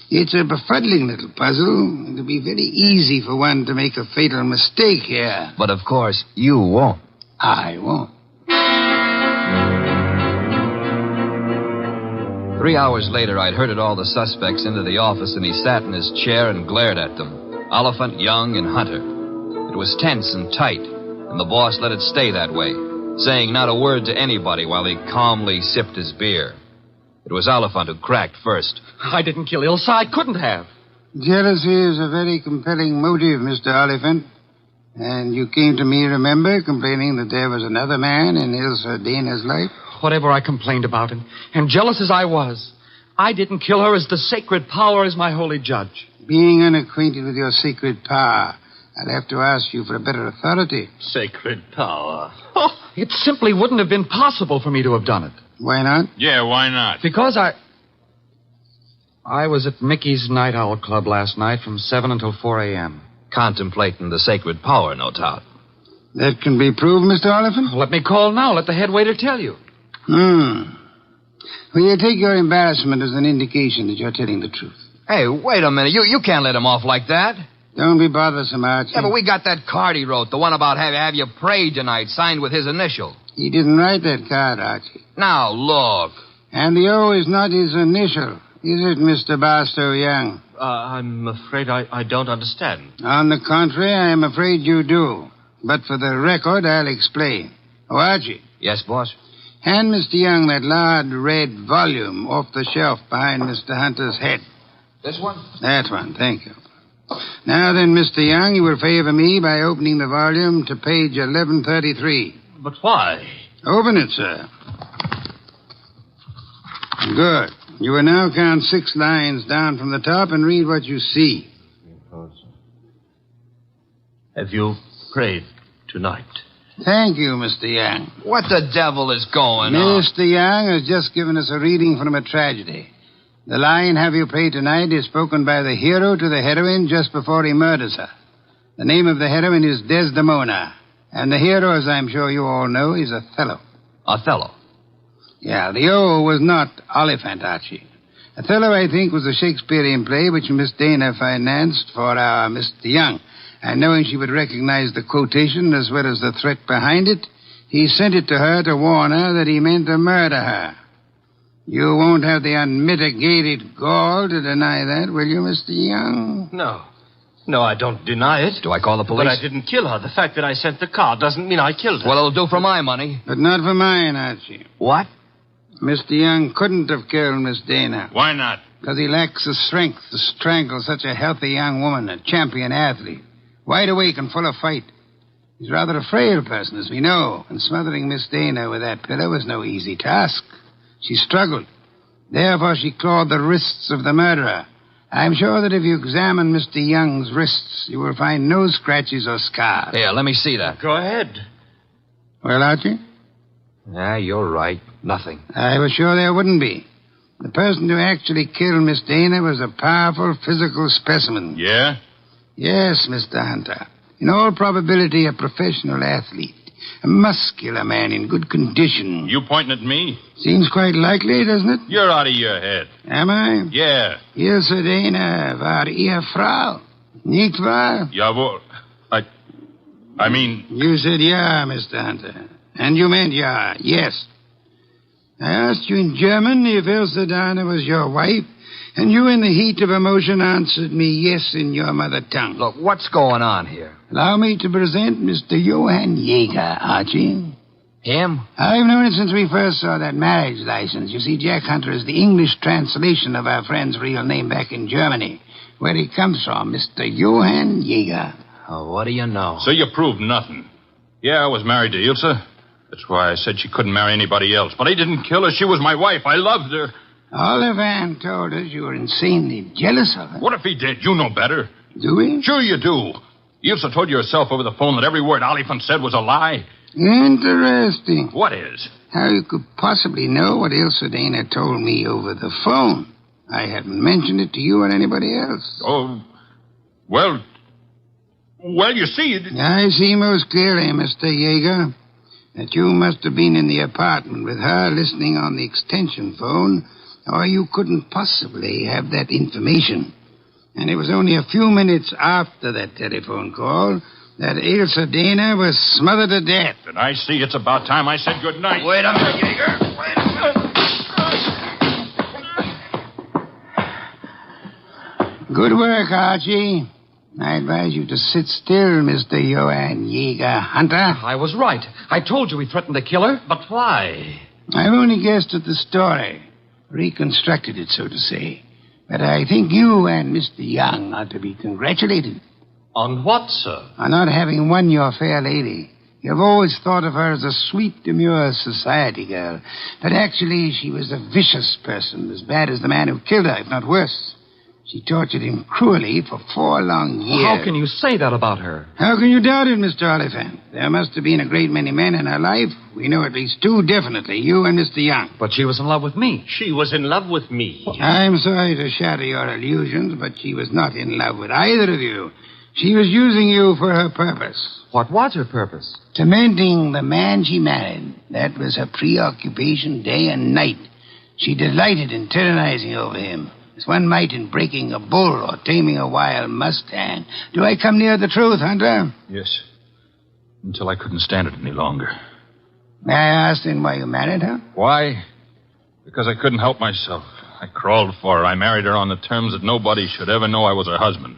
It's a befuddling little puzzle. It'll be very easy for one to make a fatal mistake here. But, of course, you won't. I won't. 3 hours later, I'd herded all the suspects into the office, and he sat in his chair and glared at them. Oliphant, Young, and Hunter. It was tense and tight, and the boss let it stay that way, saying not a word to anybody while he calmly sipped his beer. It was Oliphant who cracked first. I didn't kill Ilse. I couldn't have. Jealousy is a very compelling motive, Mr. Oliphant. And you came to me, remember, complaining that there was another man in Ilse Dana's life? Whatever I complained about, and jealous as I was, I didn't kill her as the sacred power is my holy judge. Being unacquainted with your sacred power, I'll have to ask you for a better authority. Sacred power. Oh, it simply wouldn't have been possible for me to have done it. Why not? Yeah, why not? Because I was at Mickey's Night Owl Club last night from 7 until 4 a.m. Contemplating the sacred power, no doubt. That can be proved, Mr. Oliphant? Let me call now. Let the head waiter tell you. Well, you take your embarrassment as an indication that you're telling the truth. Hey, wait a minute. You can't let him off like that. Don't be bothersome, Archie. Yeah, but we got that card he wrote, the one about have you prayed tonight, signed with his initial. He didn't write that card, Archie. Now, look. And the O is not his initial, is it, Mr. Barstow Young? I'm afraid I don't understand. On the contrary, I am afraid you do. But for the record, I'll explain. Oh, Archie. Yes, boss? Hand Mr. Young that large red volume off the shelf behind Mr. Hunter's head. This one? That one, thank you. Now then, Mr. Young, you will favor me by opening the volume to page 1133. But why? Open it, sir. Good. You will now count 6 lines down from the top and read what you see. Have you prayed tonight? Thank you, Mr. Young. What the devil is going on? Mr. Young has just given us a reading from a tragedy. The line, have you prayed tonight, is spoken by the hero to the heroine just before he murders her. The name of the heroine is Desdemona. And the hero, as I'm sure you all know, is Othello. Othello? Yeah, the O was not Oliphant, Archie. Othello, I think, was a Shakespearean play which Miss Dana financed for our Mr. Young. And knowing she would recognize the quotation as well as the threat behind it, he sent it to her to warn her that he meant to murder her. You won't have the unmitigated gall to deny that, will you, Mr. Young? No, I don't deny it. Do I call the police? But I didn't kill her. The fact that I sent the card doesn't mean I killed her. Well, it'll do for my money. But not for mine, Archie. What? Mr. Young couldn't have killed Miss Dana. Why not? Because he lacks the strength to strangle such a healthy young woman, a champion athlete. Wide awake and full of fight. He's rather a frail person, as we know, and smothering Miss Dana with that pillow was no easy task. She struggled. Therefore, she clawed the wrists of the murderer. I'm sure that if you examine Mr. Young's wrists, you will find no scratches or scars. Here, let me see that. Go ahead. Well, Archie? Yeah, you're right. Nothing. I was sure there wouldn't be. The person who actually killed Miss Dana was a powerful physical specimen. Yeah? Yes, Mr. Hunter. In all probability, a professional athlete. A muscular man in good condition. You pointing at me? Seems quite likely, doesn't it? You're out of your head. Am I? Yeah. Ilse Dana war Ehefrau. Nicht wahr? Jawohl. I mean... You said yeah, Mr. Hunter. And you meant yeah, yes. I asked you in German if Ilse Dana was your wife, and you in the heat of emotion answered me yes in your mother tongue. Look, what's going on here? Allow me to present Mr. Johann Jaeger, Archie. Him? I've known it since we first saw that marriage license. You see, Jack Hunter is the English translation of our friend's real name back in Germany, where he comes from, Mr. Johann Jaeger. Oh, what do you know? So you proved nothing. Yeah, I was married to Ilse. That's why I said she couldn't marry anybody else. But I didn't kill her. She was my wife. I loved her. Oliphant told us you were insanely jealous of her. What if he did? You know better. Do we? Sure you do. Ilse told you herself over the phone that every word Oliphant said was a lie. Interesting. What is? how you could possibly know what Ilse Dana told me over the phone. I hadn't mentioned it to you or anybody else. Oh, well, you see... I see most clearly, Mr. Yeager, that you must have been in the apartment with her listening on the extension phone, or you couldn't possibly have that information. And it was only a few minutes after that telephone call that Ilse Dana was smothered to death. And I see it's about time I said good night. Wait a minute, Yeager. Wait a minute. Good work, Archie. I advise you to sit still, Mr. Johann Yeager Hunter. I was right. I told you he threatened to kill her. But why? I've only guessed at the story. Reconstructed it, so to say. But I think you and Mr. Young ought to be congratulated. On what, sir? On not having won your fair lady. You've always thought of her as a sweet, demure society girl. But actually, she was a vicious person, as bad as the man who killed her, if not worse. She tortured him cruelly for 4 long years. How can you say that about her? How can you doubt it, Mr. Oliphant? There must have been a great many men in her life. We know at least 2 definitely, you and Mr. Young. But she was in love with me. She was in love with me. I'm sorry to shatter your illusions, but she was not in love with either of you. She was using you for her purpose. What was her purpose? Tormenting the man she married. That was her preoccupation day and night. She delighted in tyrannizing over him, as one might in breaking a bull or taming a wild mustang. Do I come near the truth, Hunter? Yes. Until I couldn't stand it any longer. May I ask then why you married her? Why? Because I couldn't help myself. I crawled for her. I married her on the terms that nobody should ever know I was her husband.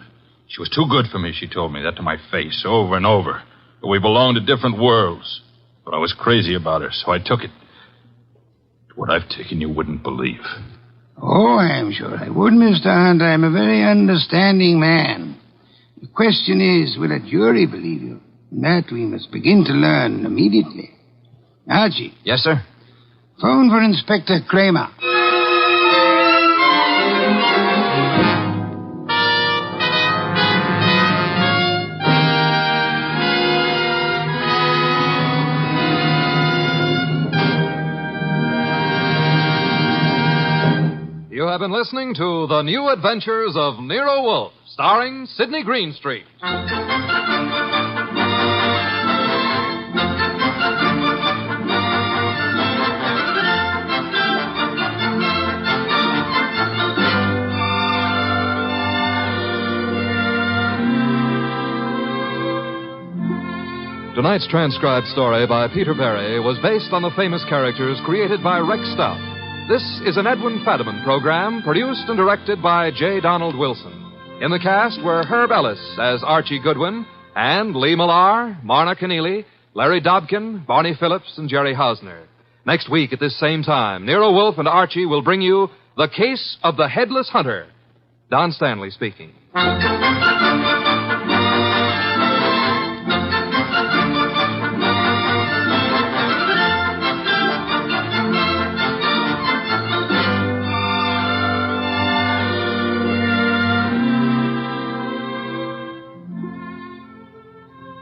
She was too good for me, she told me that to my face over and over. But we belonged to different worlds. But I was crazy about her, so I took it. What I've taken you wouldn't believe. Oh, I'm sure I would, Mr. Hunt. I'm a very understanding man. The question is, will a jury believe you? And that we must begin to learn immediately. Archie. Yes, sir? Phone for Inspector Kramer. You have been listening to The New Adventures of Nero Wolfe, starring Sidney Greenstreet. Tonight's transcribed story by Peter Berry was based on the famous characters created by Rex Stout. This is an Edwin Fadiman program produced and directed by J. Donald Wilson. In the cast were Herb Ellis as Archie Goodwin and Lee Millar, Marna Keneally, Larry Dobkin, Barney Phillips, and Jerry Hausner. Next week at this same time, Nero Wolfe and Archie will bring you The Case of the Headless Hunter. Don Stanley speaking.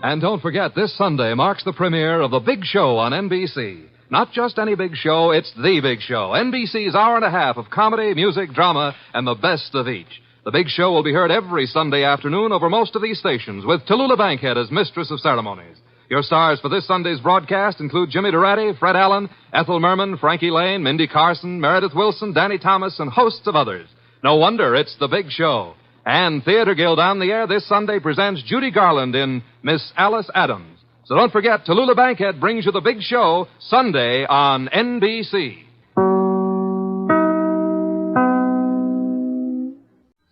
And don't forget, this Sunday marks the premiere of The Big Show on NBC. Not just any big show, it's the big show. NBC's hour and a half of comedy, music, drama, and the best of each. The Big Show will be heard every Sunday afternoon over most of these stations, with Tallulah Bankhead as mistress of ceremonies. Your stars for this Sunday's broadcast include Jimmy Durante, Fred Allen, Ethel Merman, Frankie Lane, Mindy Carson, Meredith Wilson, Danny Thomas, and hosts of others. No wonder it's The Big Show. And Theater Guild on the air this Sunday presents Judy Garland in Miss Alice Adams. So don't forget, Tallulah Bankhead brings you The Big Show Sunday on NBC.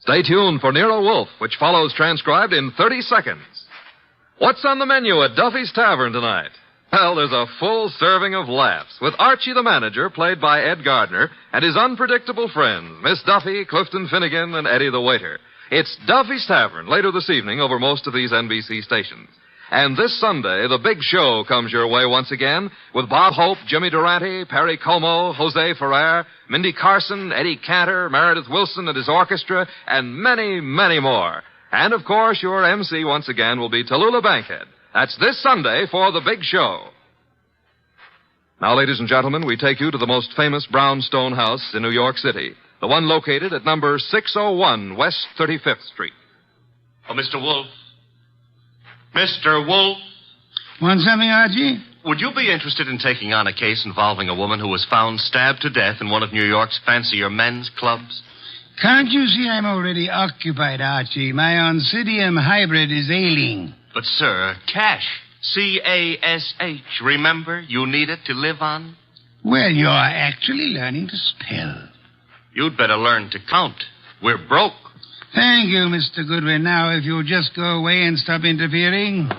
Stay tuned for Nero Wolfe, which follows transcribed in 30 seconds. What's on the menu at Duffy's Tavern tonight? Well, there's a full serving of laughs with Archie the manager, played by Ed Gardner, and his unpredictable friends, Miss Duffy, Clifton Finnegan, and Eddie the waiter. It's Duffy's Tavern later this evening over most of these NBC stations. And this Sunday, The Big Show comes your way once again with Bob Hope, Jimmy Durante, Perry Como, Jose Ferrer, Mindy Carson, Eddie Cantor, Meredith Wilson and his orchestra, and many, many more. And, of course, your MC once again will be Tallulah Bankhead. That's this Sunday for The Big Show. Now, ladies and gentlemen, we take you to the most famous brownstone house in New York City, the one located at number 601 West 35th Street. Oh, Mr. Wolfe. Mr. Wolfe. Want something, Archie? Would you be interested in taking on a case involving a woman who was found stabbed to death in one of New York's fancier men's clubs? Can't you see I'm already occupied, Archie? My Oncidium hybrid is ailing. But, sir, cash. C-A-S-H. Remember, you need it to live on? Well, you're actually learning to spell. You'd better learn to count. We're broke. Thank you, Mr. Goodwin. Now, if you'll just go away and stop interfering.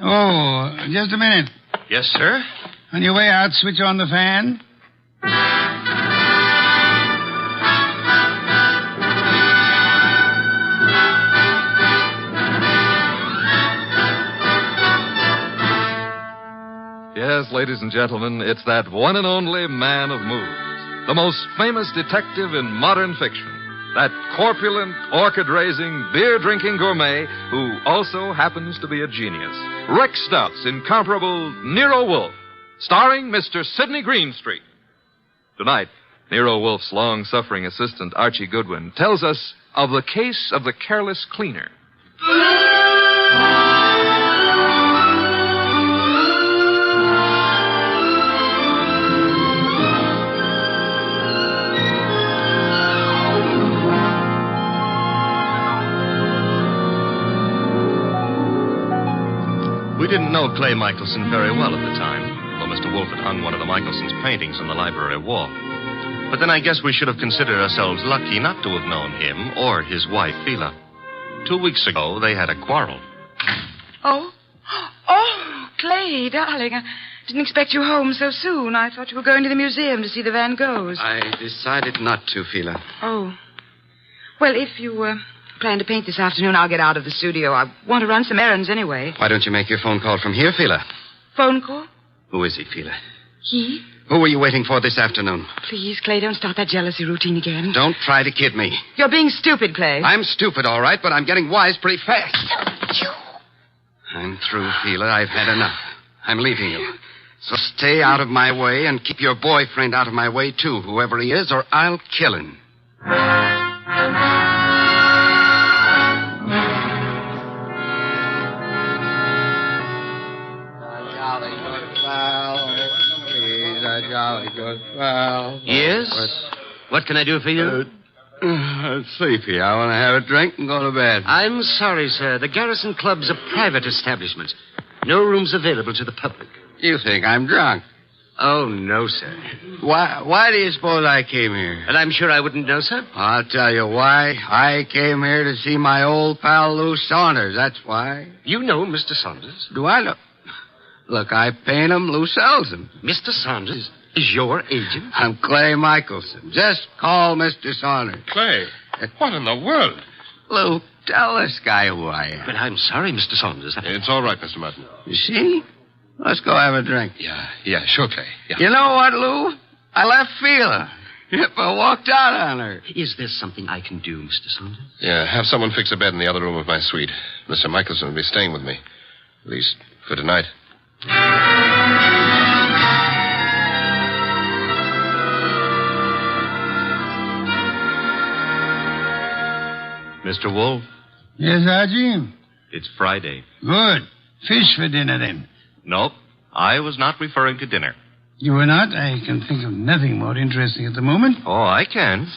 Oh, just a minute. Yes, sir? On your way out, switch on the fan. Yes, ladies and gentlemen, it's that one and only man of moves, the most famous detective in modern fiction, that corpulent, orchid-raising, beer-drinking gourmet who also happens to be a genius. Rick Stuff's incomparable Nero Wolfe, starring Mr. Sidney Greenstreet. Tonight, Nero Wolfe's long-suffering assistant, Archie Goodwin, tells us of the case of the careless cleaner. We didn't know Clay Michelson very well at the time, though Mr. Wolfe had hung one of the Michelson's paintings on the library wall. But then I guess we should have considered ourselves lucky not to have known him or his wife, Phila. 2 weeks ago, they had a quarrel. Oh, Clay, darling, I didn't expect you home so soon. I thought you were going to the museum to see the Van Goghs. I decided not to, Phila. Oh. Well, if you plan to paint this afternoon, I'll get out of the studio. I want to run some errands anyway. Why don't you make your phone call from here, Phila? Phone call? Who is he, Phila? He? Who were you waiting for this afternoon? Please, Clay, don't start that jealousy routine again. Don't try to kid me. You're being stupid, Clay. I'm stupid, all right, but I'm getting wise pretty fast. I'm through, Phila. I've had enough. I'm leaving you. So stay out of my way and keep your boyfriend out of my way, too, whoever he is, or I'll kill him. Yes? What can I do for you? Sleepy. I want to have a drink and go to bed. I'm sorry, sir. The Garrison Club's a private establishment. No rooms available to the public. You think I'm drunk? Oh, no, sir. Why do you suppose I came here? And I'm sure I wouldn't know, sir. I'll tell you why. I came here to see my old pal Lou Saunders. That's why. You know Mr. Saunders? Do I know? Look, I paint him. Lou sells them. Mr. Saunders is your agent? I'm Clay Michelson. Just call Mr. Saunders. Clay, what in the world? Lou, tell this guy who I am. But I'm sorry, Mr. Saunders. It's all right, Mr. Martin. You see? Let's go have a drink. Yeah, sure, Clay. Yeah. You know what, Lou? I left Phila. I walked out on her. Is there something I can do, Mr. Saunders? Yeah, have someone fix a bed in the other room of my suite. Mr. Michelson will be staying with me. At least for tonight. Mr. Wolfe? Yes, Archie? It's Friday. Good. Fish for dinner, then. Nope. I was not referring to dinner. You were not? I can think of nothing more interesting at the moment. Oh, I can.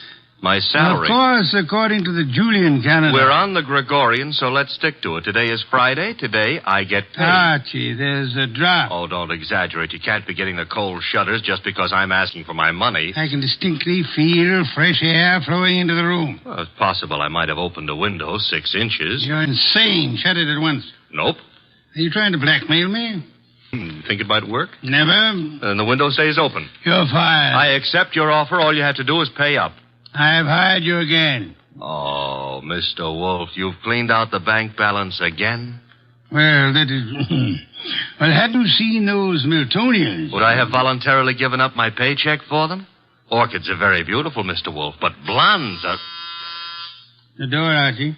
My salary. Of course, according to the Julian calendar. We're on the Gregorian, so let's stick to it. Today is Friday. Today I get paid. Archie, there's a drop. Oh, don't exaggerate. You can't be getting the cold shudders just because I'm asking for my money. I can distinctly feel fresh air flowing into the room. Well, it's possible I might have opened a window 6 inches. You're insane. Shut it at once. Nope. Are you trying to blackmail me? Think it might work? Never. And the window stays open. You're fired. I accept your offer. All you have to do is pay up. I've hired you again. Oh, Mr. Wolfe, you've cleaned out the bank balance again? Well, that is... Well, had you seen those Miltonians? Would I have voluntarily given up my paycheck for them? Orchids are very beautiful, Mr. Wolfe, but blondes are... The door, Archie.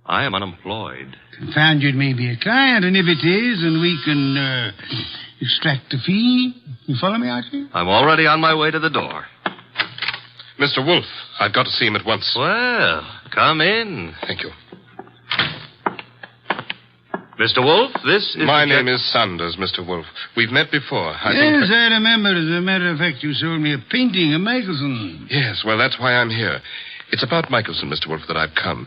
I am unemployed. Confound you, it may be a client, and if it is, and we can extract a fee. You follow me, Archie? I'm already on my way to the door. Mr. Wolfe, I've got to see him at once. Well, come in. Thank you. Mr. Wolfe, this is... My name is Saunders, Mr. Wolfe. We've met before. I remember. As a matter of fact, you sold me a painting of Michelson. Yes, well, that's why I'm here. It's about Michelson, Mr. Wolfe, that I've come.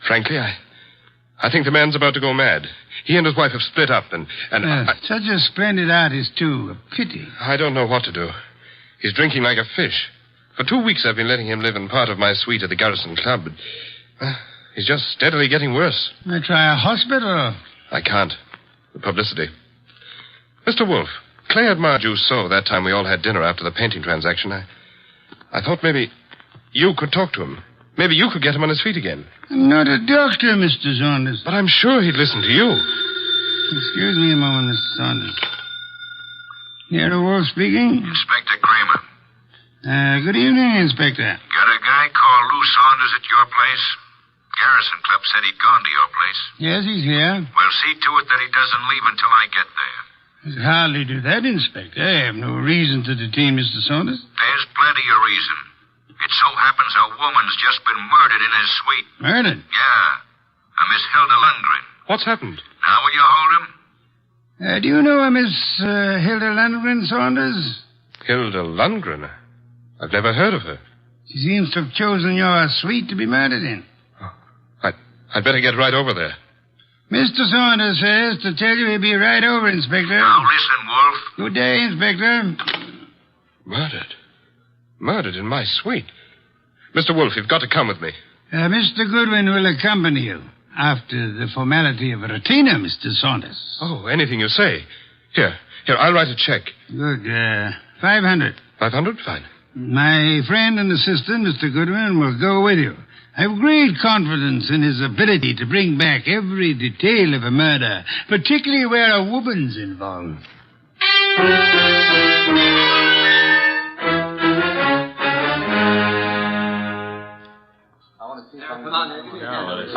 Frankly, I think the man's about to go mad. He and his wife have split up, and such a splendid artist, too. A pity. I don't know what to do. He's drinking like a fish. For 2 weeks, I've been letting him live in part of my suite at the Garrison Club, but he's just steadily getting worse. I try a hospital. I can't. The publicity. Mr. Wolfe, Clay admired you so that time we all had dinner after the painting transaction. I thought maybe you could talk to him. Maybe you could get him on his feet again. I'm not a doctor, Mr. Saunders. But I'm sure he'd listen to you. Excuse me a moment, Mr. Saunders. Nero Wolfe speaking. Inspector Kramer. Good evening, Inspector. Got a guy called Lou Saunders at your place? Garrison Club said he'd gone to your place. Yes, he's here. Well, see to it that he doesn't leave until I get there. I'd hardly do that, Inspector. I have no reason to detain Mr. Saunders. There's plenty of reason. It so happens a woman's just been murdered in his suite. Murdered? Yeah. A Miss Hilda Lundgren. What's happened? Now will you hold him? Do you know a Miss Hilda Lundgren, Saunders? Hilda Lundgren? I've never heard of her. She seems to have chosen your suite to be murdered in. I'd better get right over there. Mr. Saunders says to tell you he'll be right over, Inspector. Now listen, Wolfe. Good day, Inspector. Murdered? Murdered in my suite? Mr. Wolfe, you've got to come with me. Mr. Goodwin will accompany you. After the formality of a retainer, Mr. Saunders. Oh, anything you say. Here, I'll write a check. Good. 500. 500? Fine. My friend and assistant, Mr. Goodwin, will go with you. I have great confidence in his ability to bring back every detail of a murder, particularly where a woman's involved.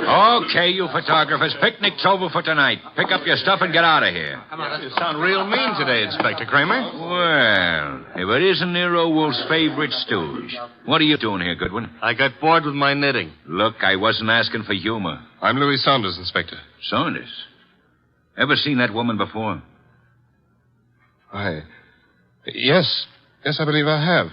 Okay, you photographers, picnic's over for tonight. Pick up your stuff and get out of here. You sound real mean today, Inspector Kramer. Well, if it isn't Nero Wolfe's favorite stooge. What are you doing here, Goodwin? I got bored with my knitting. Look, I wasn't asking for humor. I'm Louis Saunders, Inspector. Saunders? Ever seen that woman before? Yes, I believe I have.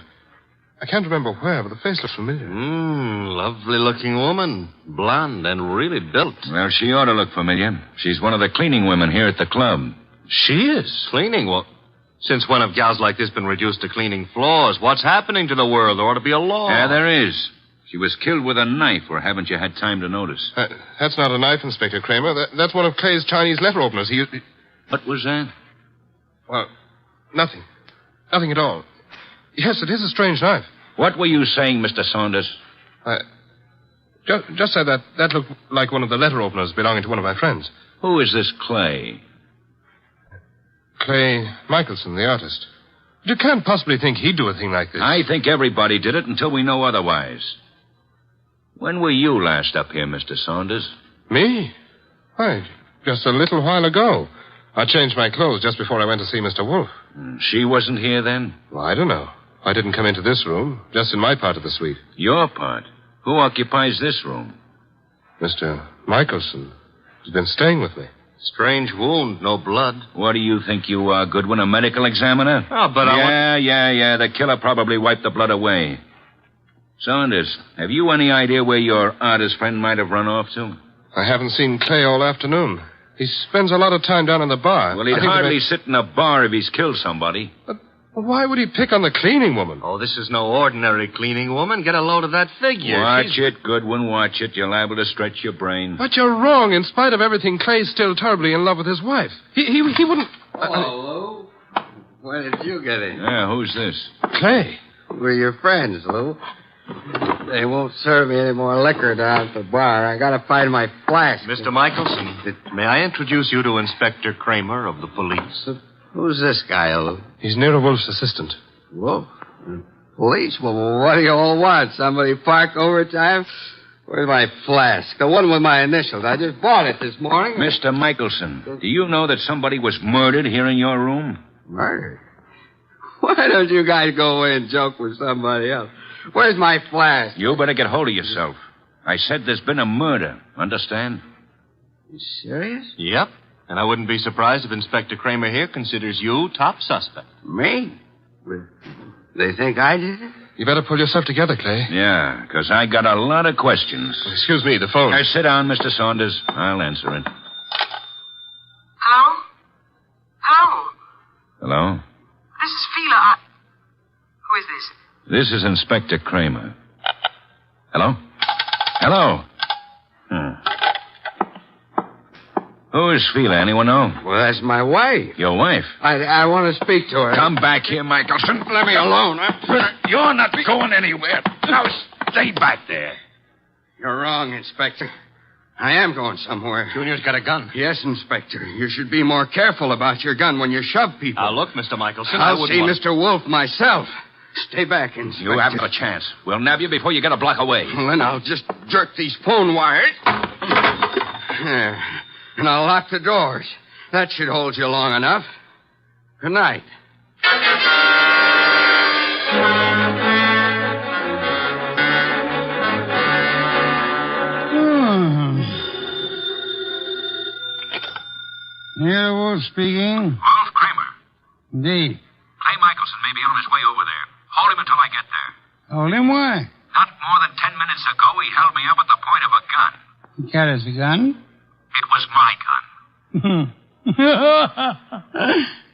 I can't remember where, but the face looks familiar. Lovely-looking woman. Blonde and really built. Well, she ought to look familiar. She's one of the cleaning women here at the club. She is? Cleaning? Well, since when have gals like this been reduced to cleaning floors? What's happening to the world? There ought to be a law. Yeah, there is. She was killed with a knife, or haven't you had time to notice? That's not a knife, Inspector Kramer. That's one of Clay's Chinese letter openers. What was that? Well, nothing. Nothing at all. Yes, it is a strange knife. What were you saying, Mr. Saunders? Just said that looked like one of the letter openers belonging to one of my friends. Who is this Clay? Clay Michelson, the artist. You can't possibly think he'd do a thing like this. I think everybody did it until we know otherwise. When were you last up here, Mr. Saunders? Me? Why, just a little while ago. I changed my clothes just before I went to see Mr. Wolfe. She wasn't here then? Well, I don't know. I didn't come into this room, just in my part of the suite. Your part? Who occupies this room? Mr. Michelson. He's been staying with me. Strange wound, no blood. What do you think you are, Goodwin, a medical examiner? Oh, but Yeah. The killer probably wiped the blood away. Saunders, have you any idea where your artist friend might have run off to? I haven't seen Clay all afternoon. He spends a lot of time down in the bar. Well, he'd hardly sit in a bar if he's killed somebody. But why would he pick on the cleaning woman? Oh, this is no ordinary cleaning woman. Get a load of that figure. Watch it, Goodwin, watch it. You're liable to stretch your brain. But you're wrong. In spite of everything, Clay's still terribly in love with his wife. He wouldn't... Hello, Lou. Where did you get in? Yeah, who's this? Clay. We're your friends, Lou. They won't serve me any more liquor down at the bar. I gotta find my flask. Mr. Michelson, may I introduce you to Inspector Kramer of the police? Who's this guy, Lou? He's Nero Wolfe's assistant. Wolfe? Police? Well, what do you all want? Somebody park overtime? Where's my flask? The one with my initials. I just bought it this morning. Mr. Michelson, do you know that somebody was murdered here in your room? Murder? Why don't you guys go away and joke with somebody else? Where's my flask? You better get hold of yourself. I said there's been a murder. Understand? You serious? Yep. And I wouldn't be surprised if Inspector Kramer here considers you top suspect. Me? They think I did it? You better pull yourself together, Clay. Yeah, because I got a lot of questions. Excuse me, the phone. Now, sit down, Mr. Saunders. I'll answer it. Hello? Hello? Hello? This is Fila. Who is this? This is Inspector Kramer. Hello? Hello? Who is Fila? Anyone know? Well, that's my wife. Your wife? I want to speak to her. Come back here, Michelson. Let me alone. You're not going anywhere. Now, stay back there. You're wrong, Inspector. I am going somewhere. Junior's got a gun. Yes, Inspector. You should be more careful about your gun when you shove people. Now, look, Mr. Michelson, I'll see Mr. Wolfe myself. Stay back, Inspector. You haven't a chance. We'll nab you before you get a block away. Well, then I'll just jerk these phone wires. There. And I'll lock the doors. That should hold you long enough. Good night. Nero Wolfe speaking. Wolf, Kramer. Indeed. Clay Michelson may be on his way over there. Hold him until I get there. Hold him, why? Not more than 10 minutes ago, he held me up at the point of a gun. He carries a gun. It was my gun.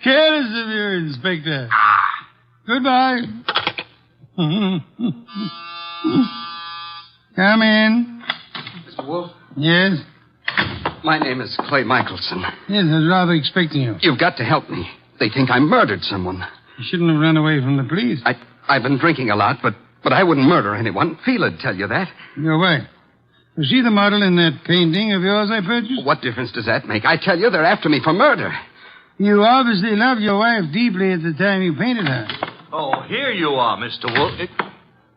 Careless of you, Inspector. Goodbye. Come in. Mr. Wolfe? Yes? My name is Clay Michelson. Yes, I was rather expecting you. You've got to help me. They think I murdered someone. You shouldn't have run away from the police. I've been drinking a lot, but I wouldn't murder anyone. Fela'd tell you that. Your wife. Was she the model in that painting of yours I purchased? What difference does that make? I tell you, they're after me for murder. You obviously loved your wife deeply at the time you painted her. Oh, here you are, Mr. Wolfe.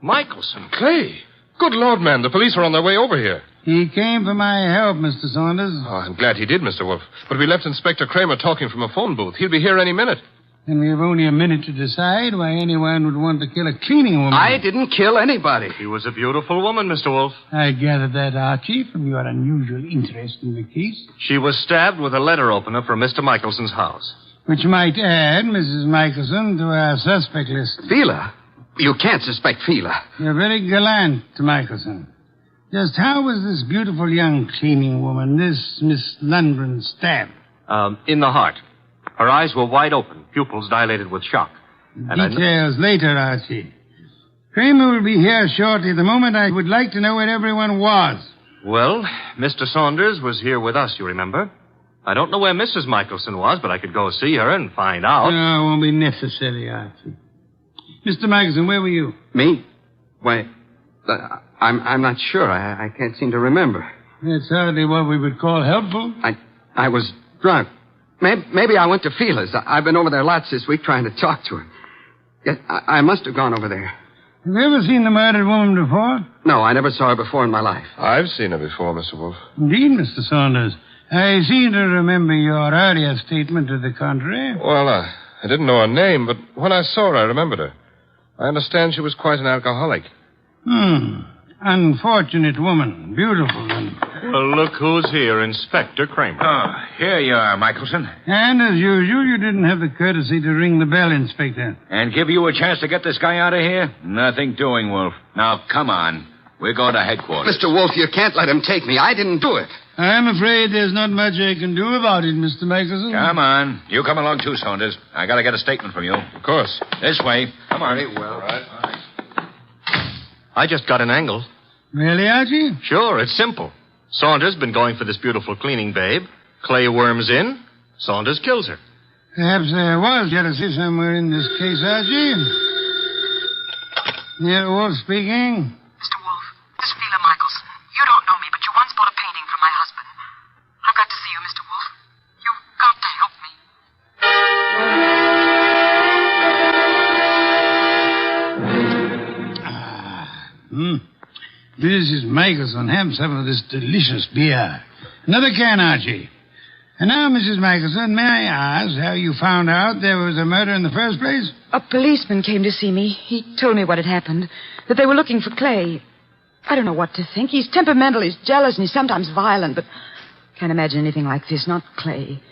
Michelson. Clay. Good Lord, man. The police are on their way over here. He came for my help, Mr. Saunders. Oh, I'm glad he did, Mr. Wolfe. But we left Inspector Kramer talking from a phone booth. He'll be here any minute. And we have only a minute to decide why anyone would want to kill a cleaning woman. I didn't kill anybody. She was a beautiful woman, Mr. Wolfe. I gathered that, Archie, from your unusual interest in the case. She was stabbed with a letter opener from Mr. Michelson's house. Which might add Mrs. Michelson to our suspect list. Fila? You can't suspect Fila. You're very gallant, Michelson. Just how was this beautiful young cleaning woman, this Miss Lundgren, stabbed? In the heart. Her eyes were wide open, pupils dilated with shock. Details later, Archie. Kramer will be here shortly. The moment I would like to know where everyone was. Well, Mr. Saunders was here with us, you remember? I don't know where Mrs. Michelson was, but I could go see her and find out. No, it won't be necessary, Archie. Mr. Michelson, where were you? Me? Why, I'm not sure. I can't seem to remember. That's hardly what we would call helpful. I was drunk. Maybe I went to Fila's. I've been over there lots this week trying to talk to her. Yes, I must have gone over there. Have you ever seen the murdered woman before? No, I never saw her before in my life. I've seen her before, Mr. Wolfe. Indeed, Mr. Saunders. I seem to remember your earlier statement to the contrary. Well, I didn't know her name, but when I saw her, I remembered her. I understand she was quite an alcoholic. Unfortunate woman. Beautiful and... Well, look who's here, Inspector Kramer. Oh, here you are, Michelson. And as usual, you didn't have the courtesy to ring the bell, Inspector. And give you a chance to get this guy out of here? Nothing doing, Wolf. Now, come on. We're going to headquarters. Mr. Wolfe, you can't let him take me. I didn't do it. I'm afraid there's not much I can do about it, Mr. Michelson. Come on. You come along too, Saunders. I got to get a statement from you. Of course. This way. Come on. Very well. All right. I just got an angle. Really, Archie? Sure, it's simple. Saunders been going for this beautiful cleaning babe. Clay worms in. Saunders kills her. Perhaps there was jealousy somewhere in this case, Archie. Nero Wolfe speaking. Mr. Wolfe, this is Fila Michelson. You don't know me, but you once bought a painting from my husband. I've got to see you, Mr. Wolfe. You've got to help me. Mrs. Michelson, have some of this delicious beer. Another can, Archie. And now, Mrs. Michelson, may I ask how you found out there was a murder in the first place? A policeman came to see me. He told me what had happened, that they were looking for Clay. I don't know what to think. He's temperamental, he's jealous, and he's sometimes violent, but can't imagine anything like this, not Clay.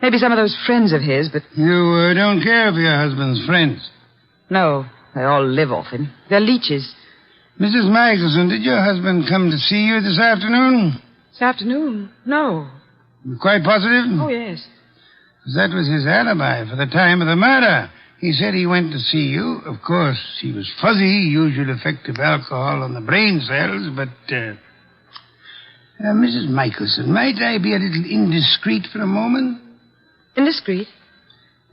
Maybe some of those friends of his, but... You don't care for your husband's friends? No, they all live off him. They're leeches. Mrs. Michelson, did your husband come to see you this afternoon? This afternoon? No. You're quite positive? Oh, yes. That was his alibi for the time of the murder. He said he went to see you. Of course, he was fuzzy, usual effect of alcohol on the brain cells, but... Mrs. Michelson, might I be a little indiscreet for a moment? Indiscreet?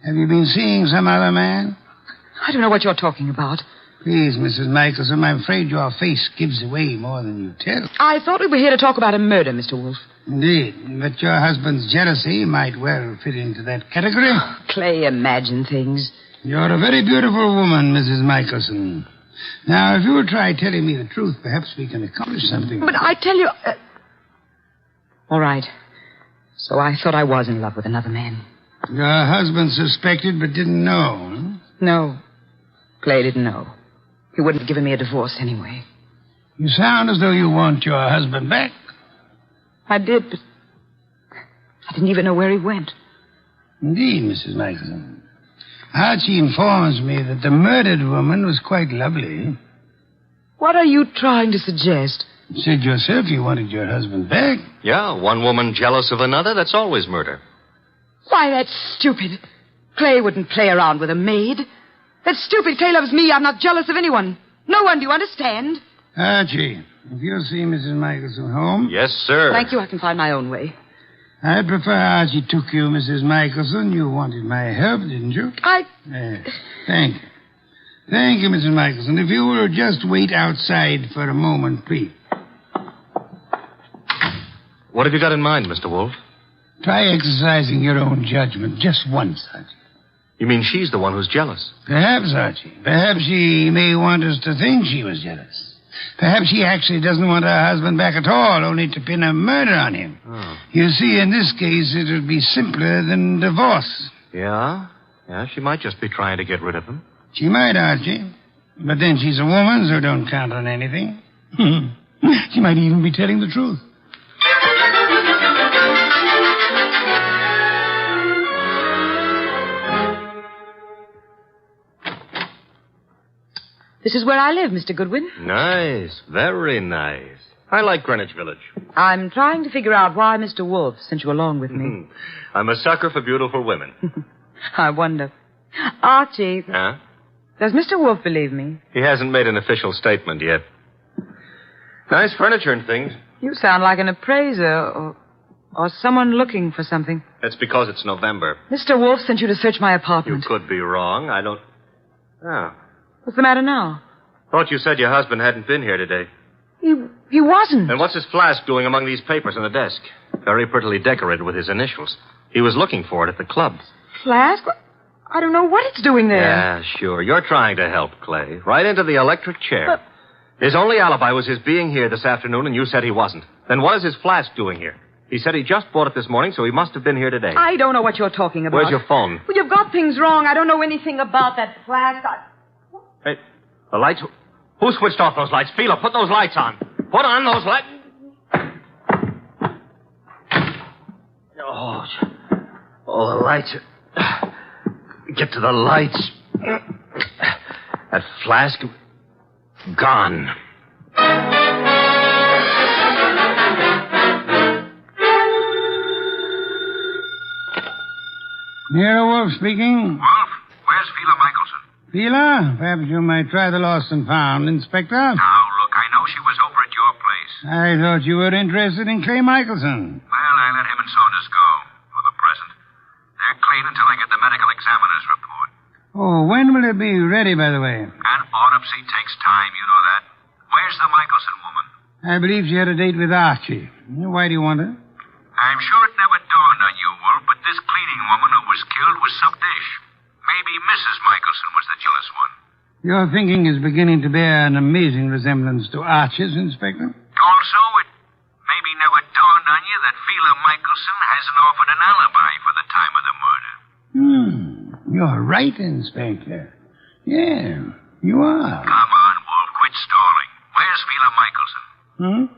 Have you been seeing some other man? I don't know what you're talking about. Please, Mrs. Michelson, I'm afraid your face gives away more than you tell. I thought we were here to talk about a murder, Mr. Wolfe. Indeed, but your husband's jealousy might well fit into that category. Clay, imagine things. You're a very beautiful woman, Mrs. Michelson. Now, if you'll try telling me the truth, perhaps we can accomplish something. But I tell you... All right. So I thought I was in love with another man. Your husband suspected but didn't know, huh? No. Clay didn't know. He wouldn't have given me a divorce anyway. You sound as though you want your husband back. I did, but I didn't even know where he went. Indeed, Mrs. Michelson. Archie informs me that the murdered woman was quite lovely. What are you trying to suggest? You said yourself you wanted your husband back. Yeah, one woman jealous of another, that's always murder. Why, that's stupid. Clay wouldn't play around with a maid. That's stupid. Clay loves me. I'm not jealous of anyone. No one, do you understand? Archie, if you'll see Mrs. Michelson home... Yes, sir. Thank you. I can find my own way. I prefer Archie took you, Mrs. Michelson. You wanted my help, didn't you? Thank you. Thank you, Mrs. Michelson. If you will just wait outside for a moment, please. What have you got in mind, Mr. Wolfe? Try exercising your own judgment just once, Archie. You mean she's the one who's jealous? Perhaps, Archie. Perhaps she may want us to think she was jealous. Perhaps she actually doesn't want her husband back at all, only to pin a murder on him. Oh. You see, in this case, it would be simpler than divorce. Yeah? Yeah, she might just be trying to get rid of him. She might, Archie. But then she's a woman, so don't count on anything. She might even be telling the truth. This is where I live, Mr. Goodwin. Nice. Very nice. I like Greenwich Village. I'm trying to figure out why Mr. Wolfe sent you along with me. I'm a sucker for beautiful women. I wonder. Archie. Huh? Does Mr. Wolfe believe me? He hasn't made an official statement yet. Nice furniture and things. You sound like an appraiser or someone looking for something. That's because it's November. Mr. Wolfe sent you to search my apartment. You could be wrong. I don't... Oh. What's the matter now? Thought you said your husband hadn't been here today. He wasn't. And what's his flask doing among these papers on the desk? Very prettily decorated with his initials. He was looking for it at the club. Flask? I don't know what it's doing there. Yeah, sure. You're trying to help, Clay. Right into the electric chair. His only alibi was his being here this afternoon, and you said he wasn't. Then what is his flask doing here? He said he just bought it this morning, so he must have been here today. I don't know what you're talking about. Where's your phone? Well, you've got things wrong. I don't know anything about that flask. Hey, the lights... Who switched off those lights? Fila, put those lights on. Put on those lights. Oh, the lights are... Get to the lights. That flask... Gone. Nero Wolfe speaking. Wolfe, where's Fila Michelson? Fila? Perhaps you might try the lost and found, Inspector. Now, look, I know she was over at your place. I thought you were interested in Clay Michelson. Well, I let him and Saunders go, for the present. They're clean until I get the medical examiner's report. Oh, when will it be ready, by the way? An autopsy takes time, you know that. Where's the Michelson woman? I believe she had a date with Archie. Why do you want her? I'm sure it never dawned on you, Wolf, but this cleaning woman who was killed was some dish. Maybe Mrs. Michelson was the jealous one. Your thinking is beginning to bear an amazing resemblance to Archie's, Inspector. Also, it maybe never dawned on you that Fila Michelson hasn't offered an alibi. You're right, Inspector. Yeah, you are. Come on, Wolf. Quit stalling. Where's Fila Michelson?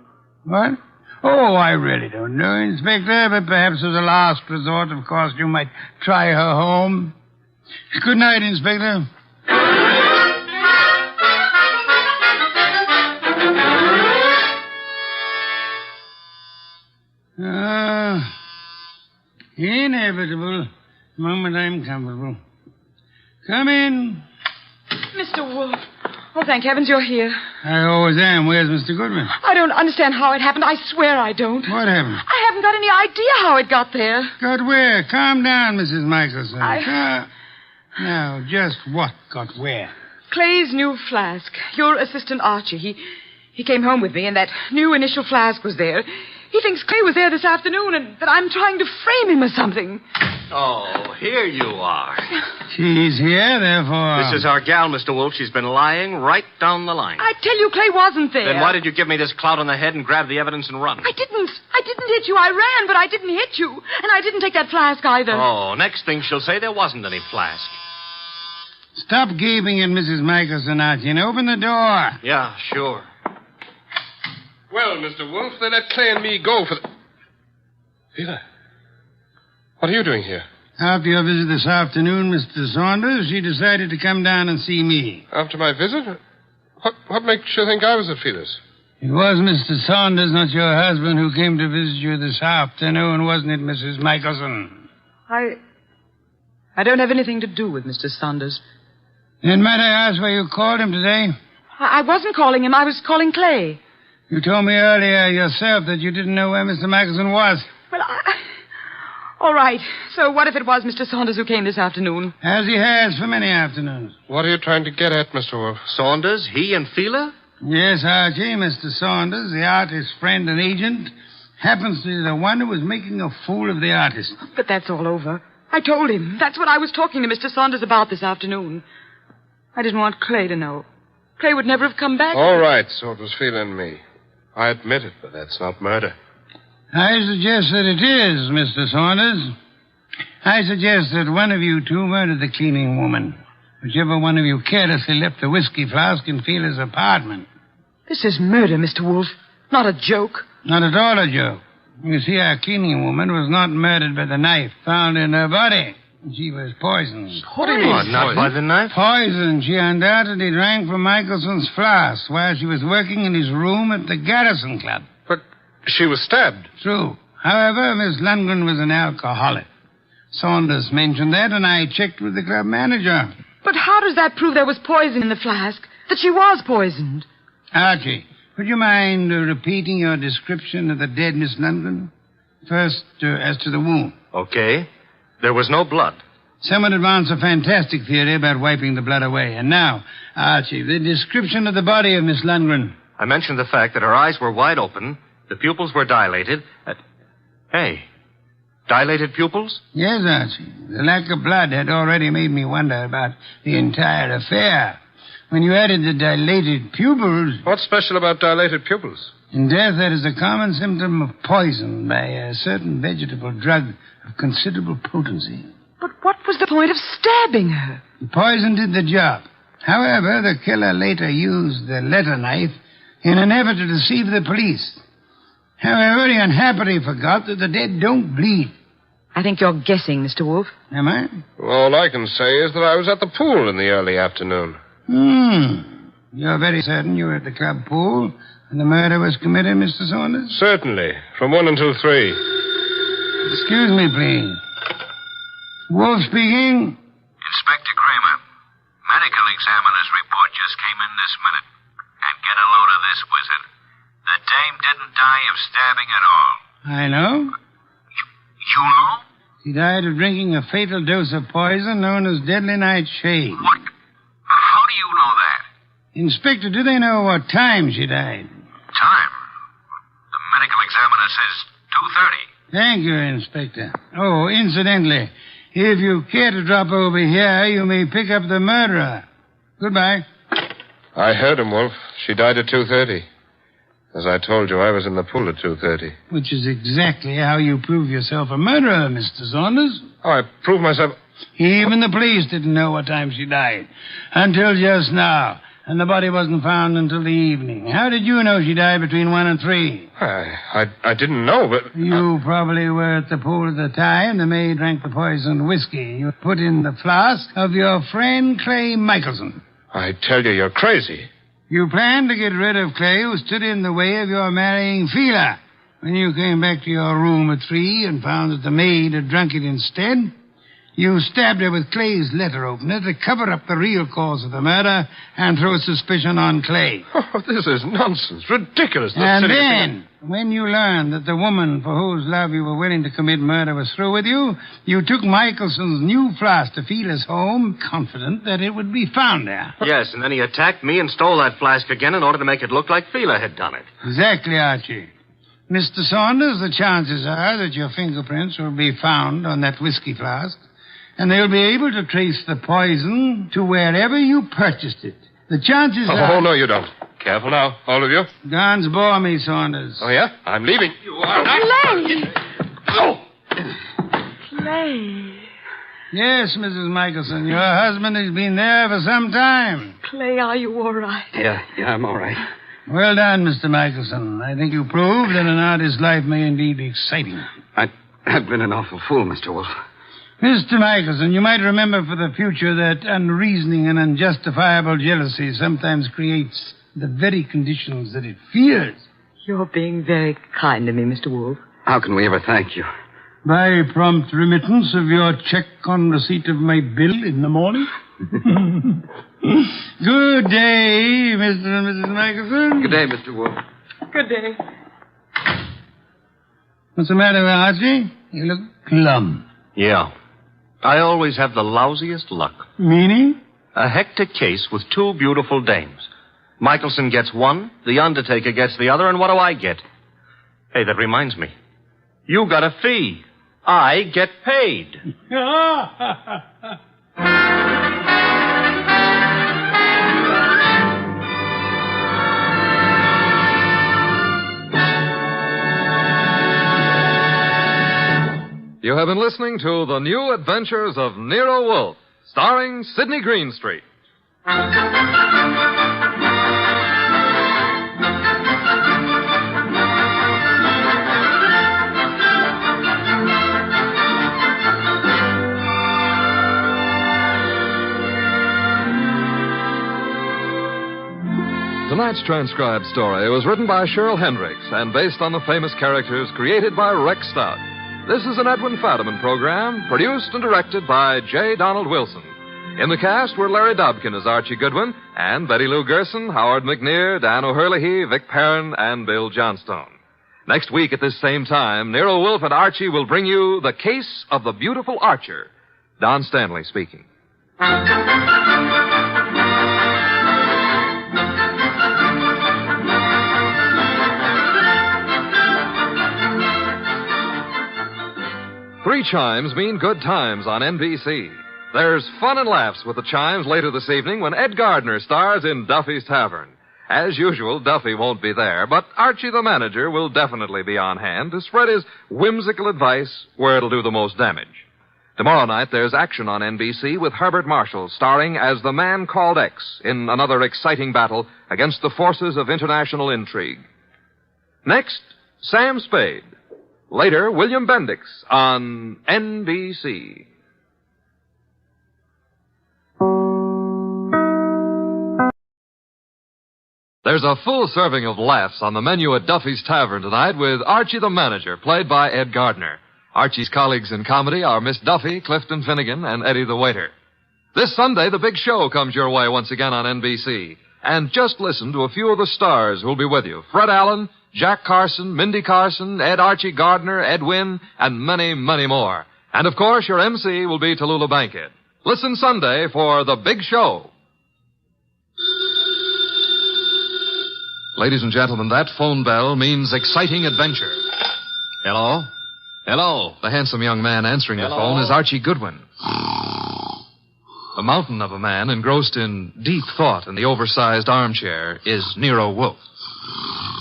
What? Oh, I really don't know, Inspector, but perhaps as a last resort, of course, you might try her home. Good night, Inspector. Inevitable. The moment I'm comfortable. Come in. Mr. Wolfe. Oh, thank heavens you're here. I always am. Where's Mr. Goodman? I don't understand how it happened. I swear I don't. What happened? I haven't got any idea how it got there. Got where? Calm down, Mrs. Michelson. Now, just what got where? Clay's new flask. Your assistant Archie. He came home with me, and that new initial flask was there. He thinks Clay was there this afternoon, and that I'm trying to frame him or something. Oh, here you are. She's here, therefore. This is our gal, Mr. Wolfe. She's been lying right down the line. I tell you, Clay wasn't there. Then why did you give me this clout on the head and grab the evidence and run? I didn't hit you. I ran, but I didn't hit you. And I didn't take that flask either. Oh, next thing she'll say there wasn't any flask. Stop gaping at Mrs. Michelson, Archie, and open the door. Yeah, sure. Well, Mr. Wolfe, they let Clay and me go for the... Fila, what are you doing here? After your visit this afternoon, Mr. Saunders, she decided to come down and see me. After my visit? What makes you think I was at Fila's? It was Mr. Saunders, not your husband, who came to visit you this afternoon, wasn't it, Mrs. Michelson? I don't have anything to do with Mr. Saunders. Then might I ask why you called him today? I wasn't calling him. I was calling Clay. You told me earlier yourself that you didn't know where Mr. Michelson was. Well, all right. So what if it was Mr. Saunders who came this afternoon? As he has for many afternoons. What are you trying to get at, Mr. Wolfe? Saunders? He and Fila? Yes, Archie. Mr. Saunders, the artist's friend and agent, happens to be the one who was making a fool of the artist. But that's all over. I told him. That's what I was talking to Mr. Saunders about this afternoon. I didn't want Clay to know. Clay would never have come back. All right, so it was Fila and me. I admit it, but that's not murder. I suggest that it is, Mr. Saunders. I suggest that one of you two murdered the cleaning woman. Whichever one of you carelessly left the whiskey flask in Fila's apartment. This is murder, Mr. Wolfe. Not a joke. Not at all a joke. You see, our cleaning woman was not murdered by the knife found in her body. She was poisoned. What, not by the knife? Poisoned. She undoubtedly drank from Michelson's flask while she was working in his room at the Garrison Club. But she was stabbed. True. However, Miss Lundgren was an alcoholic. Saunders mentioned that, and I checked with the club manager. But how does that prove there was poison in the flask? That she was poisoned? Archie, would you mind repeating your description of the dead Miss Lundgren? First, as to the wound. Okay. There was no blood. Someone advanced a fantastic theory about wiping the blood away. And now, Archie, the description of the body of Miss Lundgren. I mentioned the fact that her eyes were wide open, the pupils were dilated. Hey, dilated pupils? Yes, Archie. The lack of blood had already made me wonder about the entire affair. When you added the dilated pupils... What's special about dilated pupils? In death, that is a common symptom of poison by a certain vegetable drug of considerable potency. But what was the point of stabbing her? The poison did the job. However, the killer later used the letter knife in an effort to deceive the police. However, he unhappily forgot that the dead don't bleed. I think you're guessing, Mr. Wolfe. Am I? All I can say is that I was at the pool in the early afternoon. You're very certain you were at the club pool when the murder was committed, Mr. Saunders? Certainly. From 1 until 3. Excuse me, please. Wolfe speaking. Inspector Kramer. Medical examiner's report just came in this minute. And get a load of this, wizard. The dame didn't die of stabbing at all. I know. You know? She died of drinking a fatal dose of poison known as deadly nightshade. What? How do you know that? Inspector, do they know what time she died? Time? The medical examiner says 2:30. Thank you, Inspector. Oh, incidentally, if you care to drop over here, you may pick up the murderer. Goodbye. I heard him, Wolf. She died at 2:30. As I told you, I was in the pool at 2:30. Which is exactly how you prove yourself a murderer, Mr. Saunders. Oh, I proved myself... Even the police didn't know what time she died. Until just now. And the body wasn't found until the evening. How did you know she died between 1 and 3? I didn't know, but... You probably were at the pool at the time. The maid drank the poisoned whiskey you put in the flask of your friend Clay Michelson. I tell you, you're crazy. You planned to get rid of Clay, who stood in the way of your marrying Fila. When you came back to your room at 3 and found that the maid had drunk it instead, you stabbed her with Clay's letter opener to cover up the real cause of the murder and throw suspicion on Clay. Oh, this is nonsense. Ridiculous. And then, when you learned that the woman for whose love you were willing to commit murder was through with you, you took Michelson's new flask to Fila's home, confident that it would be found there. Yes, and then he attacked me and stole that flask again in order to make it look like Fila had done it. Exactly, Archie. Mr. Saunders, the chances are that your fingerprints will be found on that whiskey flask, and they'll be able to trace the poison to wherever you purchased it. The chances are... Oh, no, you don't. Careful now, all of you. Guns bore me, Saunders. Oh, yeah? I'm leaving. You are not... Clay! Oh! Clay. Yes, Mrs. Michelson, your husband has been there for some time. Clay, are you all right? Yeah, I'm all right. Well done, Mr. Michelson. I think you proved that an artist's life may indeed be exciting. I've been an awful fool, Mr. Wolfe. Mr. Michelson, you might remember for the future that unreasoning and unjustifiable jealousy sometimes creates the very conditions that it fears. You're being very kind to me, Mr. Wolfe. How can we ever thank you? By prompt remittance of your check on receipt of my bill in the morning. Good day, Mr. and Mrs. Michelson. Good day, Mr. Wolfe. Good day. What's the matter, Archie? You look glum. Yeah. I always have the lousiest luck. Meaning? A hectic case with 2 beautiful dames. Michelson gets one, the undertaker gets the other, and what do I get? Hey, that reminds me. You got a fee. I get paid. You have been listening to The New Adventures of Nero Wolfe, starring Sidney Greenstreet. Tonight's transcribed story was written by Cheryl Hendricks and based on the famous characters created by Rex Stout. This is an Edwin Fadiman program, produced and directed by J. Donald Wilson. In the cast were Larry Dobkin as Archie Goodwin, and Betty Lou Gerson, Howard McNear, Dan O'Hurley, Vic Perrin, and Bill Johnstone. Next week at this same time, Nero Wolfe and Archie will bring you The Case of the Beautiful Archer. Don Stanley speaking. Three chimes mean good times on NBC. There's fun and laughs with the chimes later this evening when Ed Gardner stars in Duffy's Tavern. As usual, Duffy won't be there, but Archie the manager will definitely be on hand to spread his whimsical advice where it'll do the most damage. Tomorrow night, there's action on NBC with Herbert Marshall starring as the man called X in another exciting battle against the forces of international intrigue. Next, Sam Spade. Later, William Bendix on NBC. There's a full serving of laughs on the menu at Duffy's Tavern tonight with Archie the Manager, played by Ed Gardner. Archie's colleagues in comedy are Miss Duffy, Clifton Finnegan, and Eddie the Waiter. This Sunday, the big show comes your way once again on NBC. And just listen to a few of the stars who'll be with you. Fred Allen, Jack Carson, Mindy Carson, Ed Archie Gardner, Ed Wynn, and many, many more. And, of course, your MC will be Tallulah Bankhead. Listen Sunday for The Big Show. Ladies and gentlemen, that phone bell means exciting adventure. Hello? Hello? The handsome young man answering the phone is Archie Goodwin. A mountain of a man engrossed in deep thought in the oversized armchair is Nero Wolfe.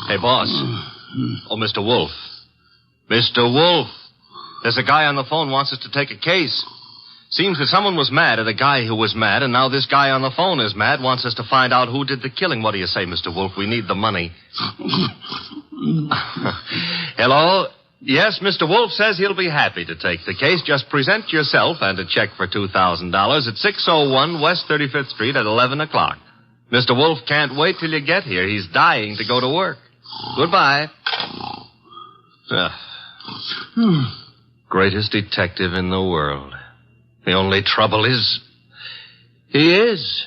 Hey, boss. Oh, Mr. Wolfe. Mr. Wolfe. There's a guy on the phone wants us to take a case. Seems that someone was mad at a guy who was mad, and now this guy on the phone is mad, wants us to find out who did the killing. What do you say, Mr. Wolfe? We need the money. Hello? Yes, Mr. Wolfe says he'll be happy to take the case. Just present yourself and a check for $2,000 at 601 West 35th Street at 11 o'clock. Mr. Wolfe can't wait till you get here. He's dying to go to work. Goodbye. Greatest detective in the world. The only trouble is, he is.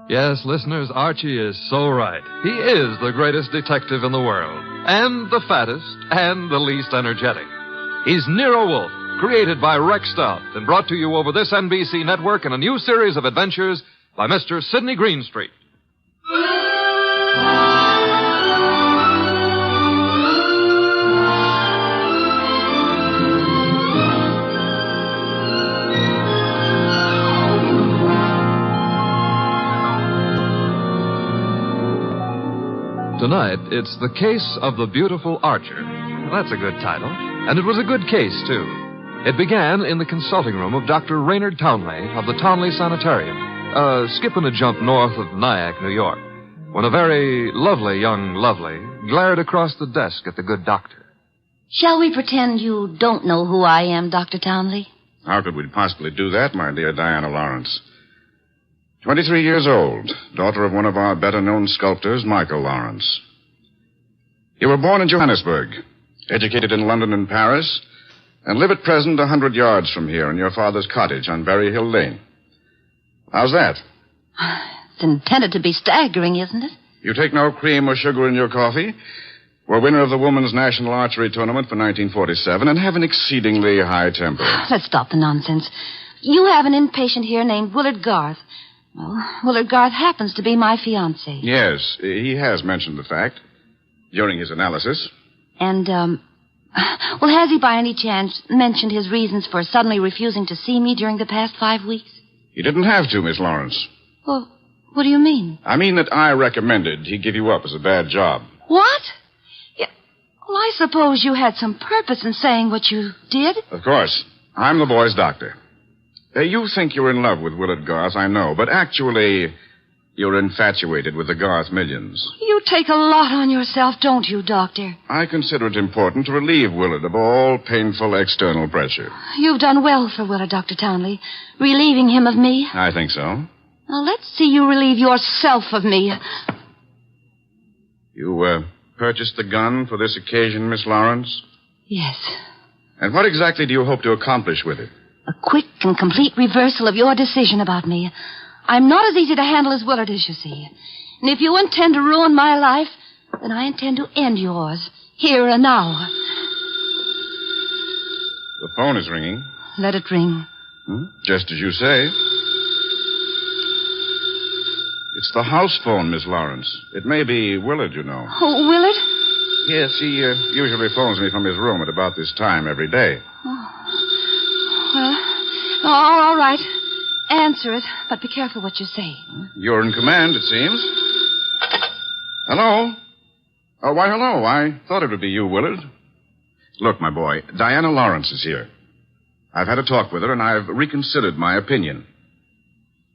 Yes, listeners, Archie is so right. He is the greatest detective in the world, and the fattest, and the least energetic. He's Nero Wolfe, created by Rex Stout and brought to you over this NBC network in a new series of adventures by Mr. Sidney Greenstreet. Tonight, it's The Case of the Beautiful Archer. That's a good title. And it was a good case, too. It began in the consulting room of Dr. Raynard Townley of the Townley Sanitarium, skipping a jump north of Nyack, New York, when a very lovely young lovely glared across the desk at the good doctor. Shall we pretend you don't know who I am, Dr. Townley? How could we possibly do that, my dear Diana Lawrence? 23 years old, daughter of one of our better-known sculptors, Michael Lawrence. You were born in Johannesburg, educated in London and Paris, and live at present 100 yards from here in your father's cottage on Berry Hill Lane. How's that? It's intended to be staggering, isn't it? You take no cream or sugar in your coffee, were winner of the Women's National Archery Tournament for 1947, and have an exceedingly high temper. Let's stop the nonsense. You have an inpatient here named Willard Garth. Well, Willard Garth happens to be my fiancé. Yes, he has mentioned the fact during his analysis. And, well, has he by any chance mentioned his reasons for suddenly refusing to see me during the past 5 weeks? He didn't have to, Miss Lawrence. Well, what do you mean? I mean that I recommended he give you up as a bad job. What? Yeah, well, I suppose you had some purpose in saying what you did. Of course. I'm the boy's doctor. You think you're in love with Willard Garth, I know, but actually, you're infatuated with the Garth millions. You take a lot on yourself, don't you, Doctor? I consider it important to relieve Willard of all painful external pressure. You've done well for Willard, Dr. Townley, relieving him of me. I think so. Now, let's see you relieve yourself of me. You, purchased the gun for this occasion, Miss Lawrence? Yes. And what exactly do you hope to accomplish with it? A quick and complete reversal of your decision about me. I'm not as easy to handle as Willard is, you see. And if you intend to ruin my life, then I intend to end yours, here and now. The phone is ringing. Let it ring. Just as you say. It's the house phone, Miss Lawrence. It may be Willard, you know. Oh, Willard? Yes, he usually phones me from his room at about this time every day. Oh. Well, all right. Answer it, but be careful what you say. You're in command, it seems. Hello? Oh, why, hello. I thought it would be you, Willard. Look, my boy, Diana Lawrence is here. I've had a talk with her, and I've reconsidered my opinion.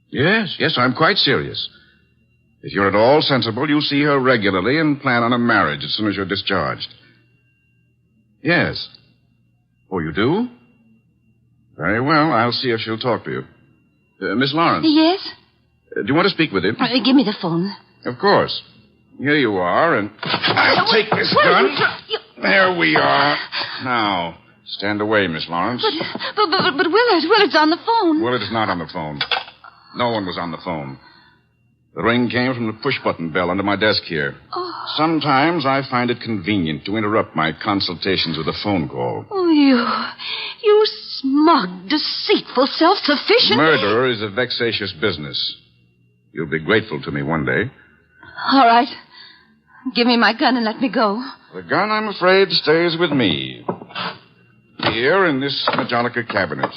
Yes, I'm quite serious. If you're at all sensible, you'll see her regularly and plan on a marriage as soon as you're discharged. Yes. Oh, you do? Very well. I'll see if she'll talk to you. Miss Lawrence. Yes? Do you want to speak with him? Give me the phone. Of course. Here you are, and I'll take this gun. There we are. Now, stand away, Miss Lawrence. But Willard's on the phone. Willard is not on the phone. No one was on the phone. The ring came from the push-button bell under my desk here. Oh. Sometimes I find it convenient to interrupt my consultations with a phone call. Oh, you smug, deceitful, self-sufficient... Murder is a vexatious business. You'll be grateful to me one day. All right. Give me my gun and let me go. The gun, I'm afraid, stays with me. Here in this Majolica cabinet.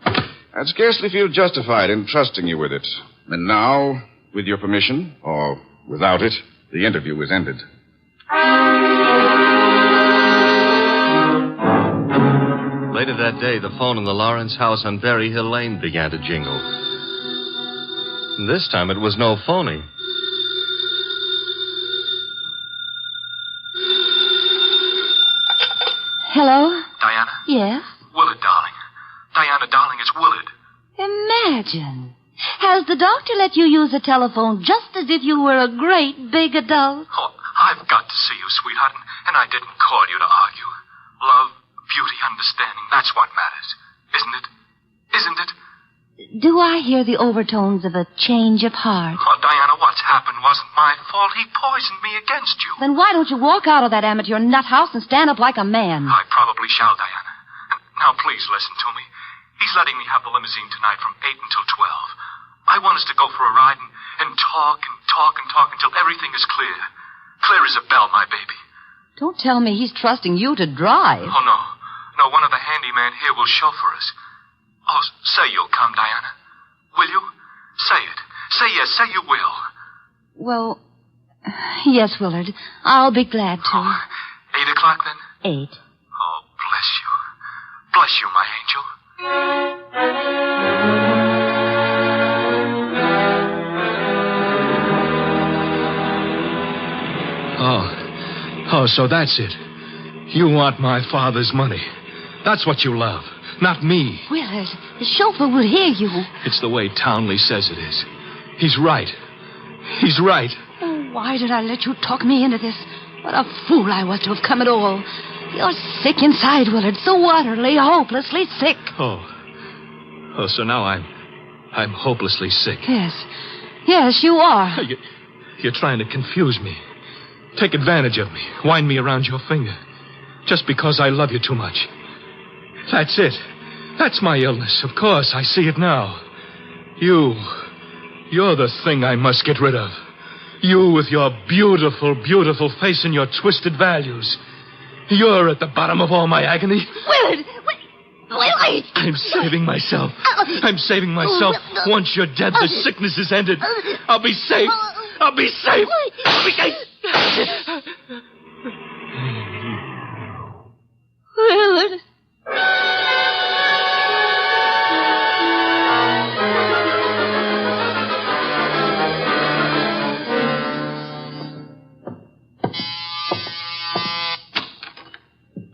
I'd scarcely feel justified in trusting you with it. And now, with your permission, or without it, the interview is ended. Later that day, the phone in the Lawrence house on Berry Hill Lane began to jingle. And this time it was no phony. Hello? Diana? Yes? Willard, darling. Diana, darling, it's Willard. Imagine. Has the doctor let you use the telephone just as if you were a great big adult? Oh, I've got to see you, sweetheart, and I didn't call you to argue. Love, beauty, understanding, that's what matters. Isn't it? Isn't it? Do I hear the overtones of a change of heart? Oh, Diana, what's happened wasn't my fault. He poisoned me against you. Then why don't you walk out of that amateur nut house and stand up like a man? I probably shall, Diana. Now, please listen to me. He's letting me have the limousine tonight from 8 until 12. I want us to go for a ride and talk and talk and talk until everything is clear. Clear as a bell, my baby. Don't tell me he's trusting you to drive. Oh, no. No, one of the handyman here will chauffeur us. Oh, say you'll come, Diana. Will you? Say it. Say yes. Say you will. Well, yes, Willard. I'll be glad to. Oh, 8 o'clock, then? 8. Oh, bless you. Bless you, my angel. Oh, so that's it. You want my father's money. That's what you love, not me. Willard, the chauffeur will hear you. It's the way Townley says it is. He's right. He's right. Oh, why did I let you talk me into this? What a fool I was to have come at all. You're sick inside, Willard, so utterly, hopelessly sick. Oh, so now I'm hopelessly sick. Yes, you are. You're trying to confuse me. Take advantage of me. Wind me around your finger. Just because I love you too much. That's it. That's my illness. Of course, I see it now. You're the thing I must get rid of. You with your beautiful, beautiful face and your twisted values. You're at the bottom of all my agony. Willard! Willard! I'm saving myself. I'm saving myself. Once you're dead, the sickness is ended. I'll be safe. I'll be safe. I'll be safe. Willard.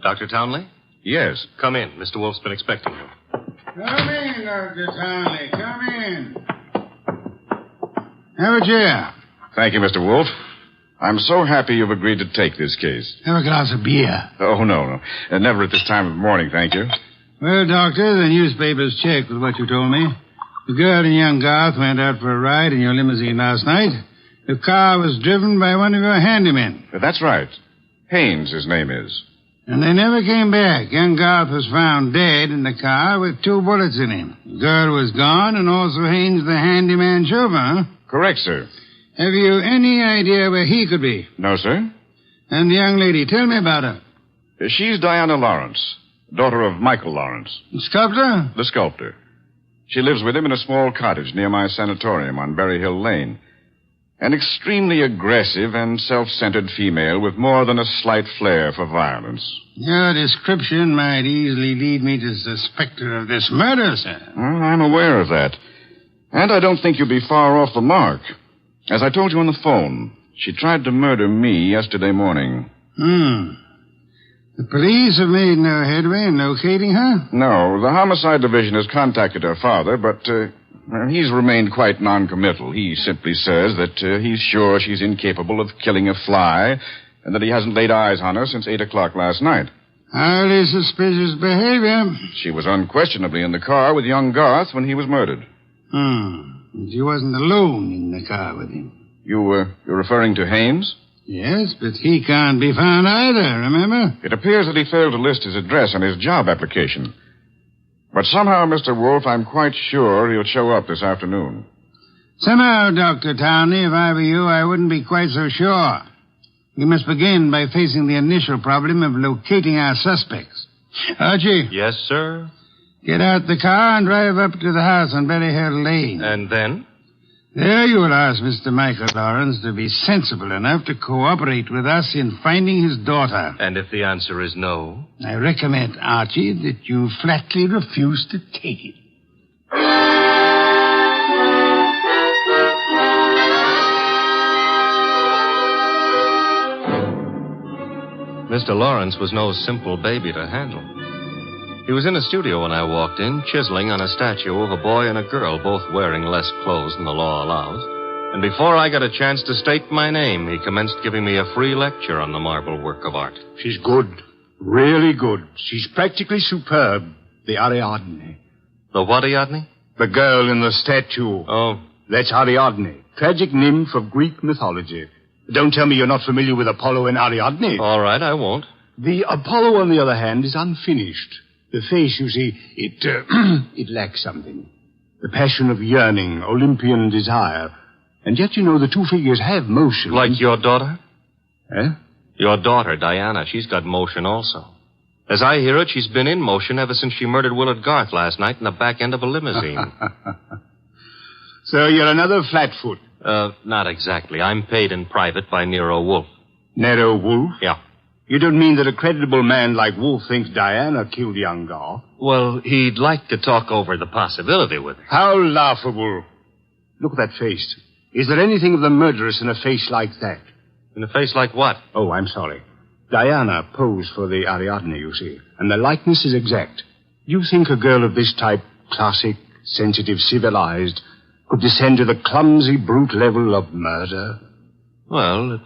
Dr. Townley? Yes. Come in. Mr. Wolfe's been expecting you. Come in, Dr. Townley. Come in. Have a chair. Thank you, Mr. Wolfe. I'm so happy you've agreed to take this case. Have a glass of beer. Oh, no. Never at this time of the morning, thank you. Well, Doctor, the newspapers checked with what you told me. The girl and young Garth went out for a ride in your limousine last night. The car was driven by one of your handymen. That's right. Haynes, his name is. And they never came back. Young Garth was found dead in the car with 2 bullets in him. The girl was gone, and also Haynes, the handyman chauffeur, huh? Correct, sir. Have you any idea where he could be? No, sir. And the young lady, tell me about her. She's Diana Lawrence, daughter of Michael Lawrence. The sculptor? The sculptor. She lives with him in a small cottage near my sanatorium on Berry Hill Lane. An extremely aggressive and self-centered female with more than a slight flair for violence. Your description might easily lead me to suspect her of this murder, sir. Well, I'm aware of that. And I don't think you'll be far off the mark. As I told you on the phone, she tried to murder me yesterday morning. The police have made no headway in locating her? No, the homicide division has contacted her father, but he's remained quite noncommittal. He simply says that he's sure she's incapable of killing a fly and that he hasn't laid eyes on her since 8 o'clock last night. Highly suspicious behavior. She was unquestionably in the car with young Garth when he was murdered. She wasn't alone in the car with him. You're referring to Haynes? Yes, but he can't be found either, remember? It appears that he failed to list his address on his job application. But somehow, Mr. Wolfe, I'm quite sure he'll show up this afternoon. Somehow, Dr. Townley, if I were you, I wouldn't be quite so sure. We must begin by facing the initial problem of locating our suspects. Archie? Yes, sir? Get out the car and drive up to the house on Berry Hill Lane. And then? There you will ask Mr. Michael Lawrence to be sensible enough to cooperate with us in finding his daughter. And if the answer is no? I recommend, Archie, that you flatly refuse to take it. Mr. Lawrence was no simple baby to handle. He was in a studio when I walked in, chiseling on a statue of a boy and a girl, both wearing less clothes than the law allows. And before I got a chance to state my name, he commenced giving me a free lecture on the marble work of art. She's good. Really good. She's practically superb. The Ariadne. The what Ariadne? The girl in the statue. Oh. That's Ariadne, tragic nymph of Greek mythology. Don't tell me you're not familiar with Apollo and Ariadne. All right, I won't. The Apollo, on the other hand, is unfinished. The face, you see, it lacks something. The passion of yearning, Olympian desire. And yet, you know, the two figures have motion. Like your daughter? Eh? Your daughter, Diana, she's got motion also. As I hear it, she's been in motion ever since she murdered Willard Garth last night in the back end of a limousine. So you're another flatfoot? Not exactly. I'm paid in private by Nero Wolfe. Nero Wolfe? Yeah. You don't mean that a creditable man like Wolfe thinks Diana killed young Garth? Well, he'd like to talk over the possibility with her. How laughable. Look at that face. Is there anything of the murderous in a face like that? In a face like what? Oh, I'm sorry. Diana posed for the Ariadne, you see, and the likeness is exact. You think a girl of this type, classic, sensitive, civilized, could descend to the clumsy, brute level of murder? Well,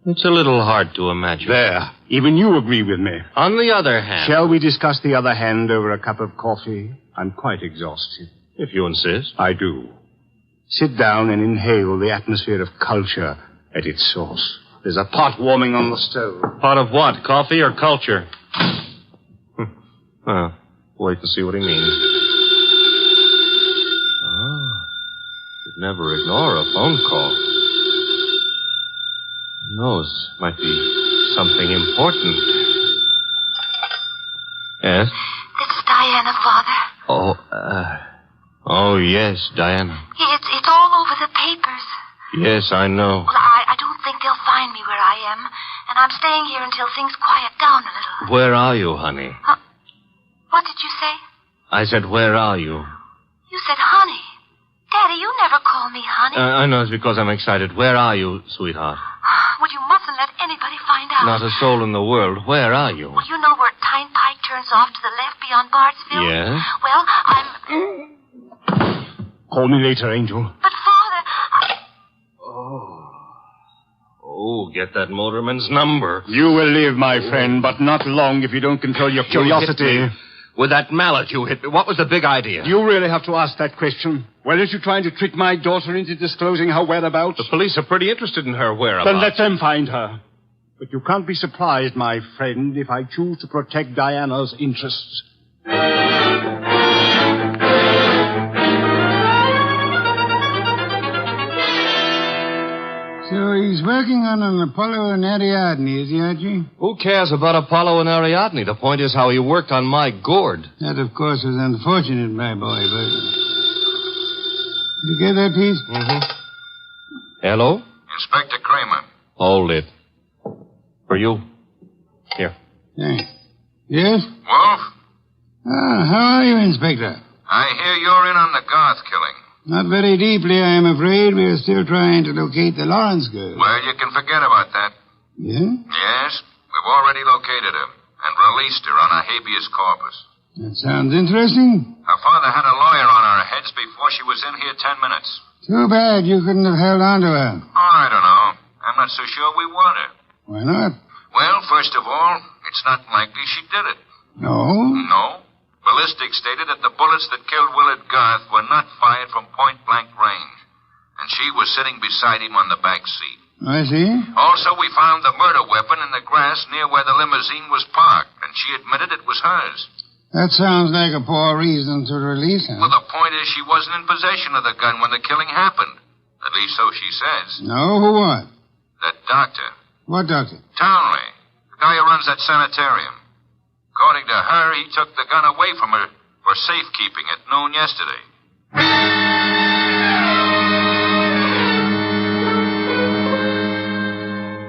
it's a little hard to imagine. There. Even you agree with me. On the other hand... Shall we discuss the other hand over a cup of coffee? I'm quite exhausted. If you insist. I do. Sit down and inhale the atmosphere of culture at its source. There's a pot warming on the stove. Pot of what? Coffee or culture? Well, wait and see what he means. Should never ignore a phone call. Who knows? Might be something important. Yes? This is Diana, Father. Oh, yes, Diana. It's all over the papers. Yes, I know. Well, I don't think they'll find me where I am, and I'm staying here until things quiet down a little. Where are you, honey? What did you say? I said, where are you? You said honey. Daddy, you never call me honey. I know it's because I'm excited. Where are you, sweetheart? Well, you mustn't let anybody find out. Not a soul in the world. Where are you? Well, you know where Tyne Pike turns off to the left beyond Bartsville? Yes? Well, I'm... Call me later, Angel. But, Father, Oh, get that motorman's number. You will live, my friend, but not long if you don't control your curiosity. With that mallet you hit me. What was the big idea? You really have to ask that question. Weren't you trying to trick my daughter into disclosing her whereabouts? The police are pretty interested in her whereabouts. Then let them find her. But you can't be surprised, my friend, if I choose to protect Diana's interests. So he's working on an Apollo and Ariadne, is he, Archie? Who cares about Apollo and Ariadne? The point is how he worked on my gourd. That, of course, was unfortunate, my boy, but... Did you get that piece? Mm-hmm. Hello? Inspector Kramer. Hold it. For you. Here. Thanks. Yes? Wolf? How are you, Inspector? I hear you're in on the Garth killing. Not very deeply, I am afraid. We are still trying to locate the Lawrence girl. Well, you can forget about that. Yeah? Yes, we've already located her and released her on a habeas corpus. That sounds interesting. Her father had a lawyer on our heads before she was in here 10 minutes. Too bad you couldn't have held on to her. Oh, I don't know. I'm not so sure we want her. Why not? Well, first of all, it's not likely she did it. No? No. Ballistics stated that the bullets that killed Willard Garth were not fired from point-blank range. And she was sitting beside him on the back seat. I see. Also, we found the murder weapon in the grass near where the limousine was parked, and she admitted it was hers. That sounds like a poor reason to release her. Well, the point is she wasn't in possession of the gun when the killing happened. At least so she says. No, who what? That doctor. What doctor? Townley. The guy who runs that sanitarium. According to her, he took the gun away from her for safekeeping at noon yesterday.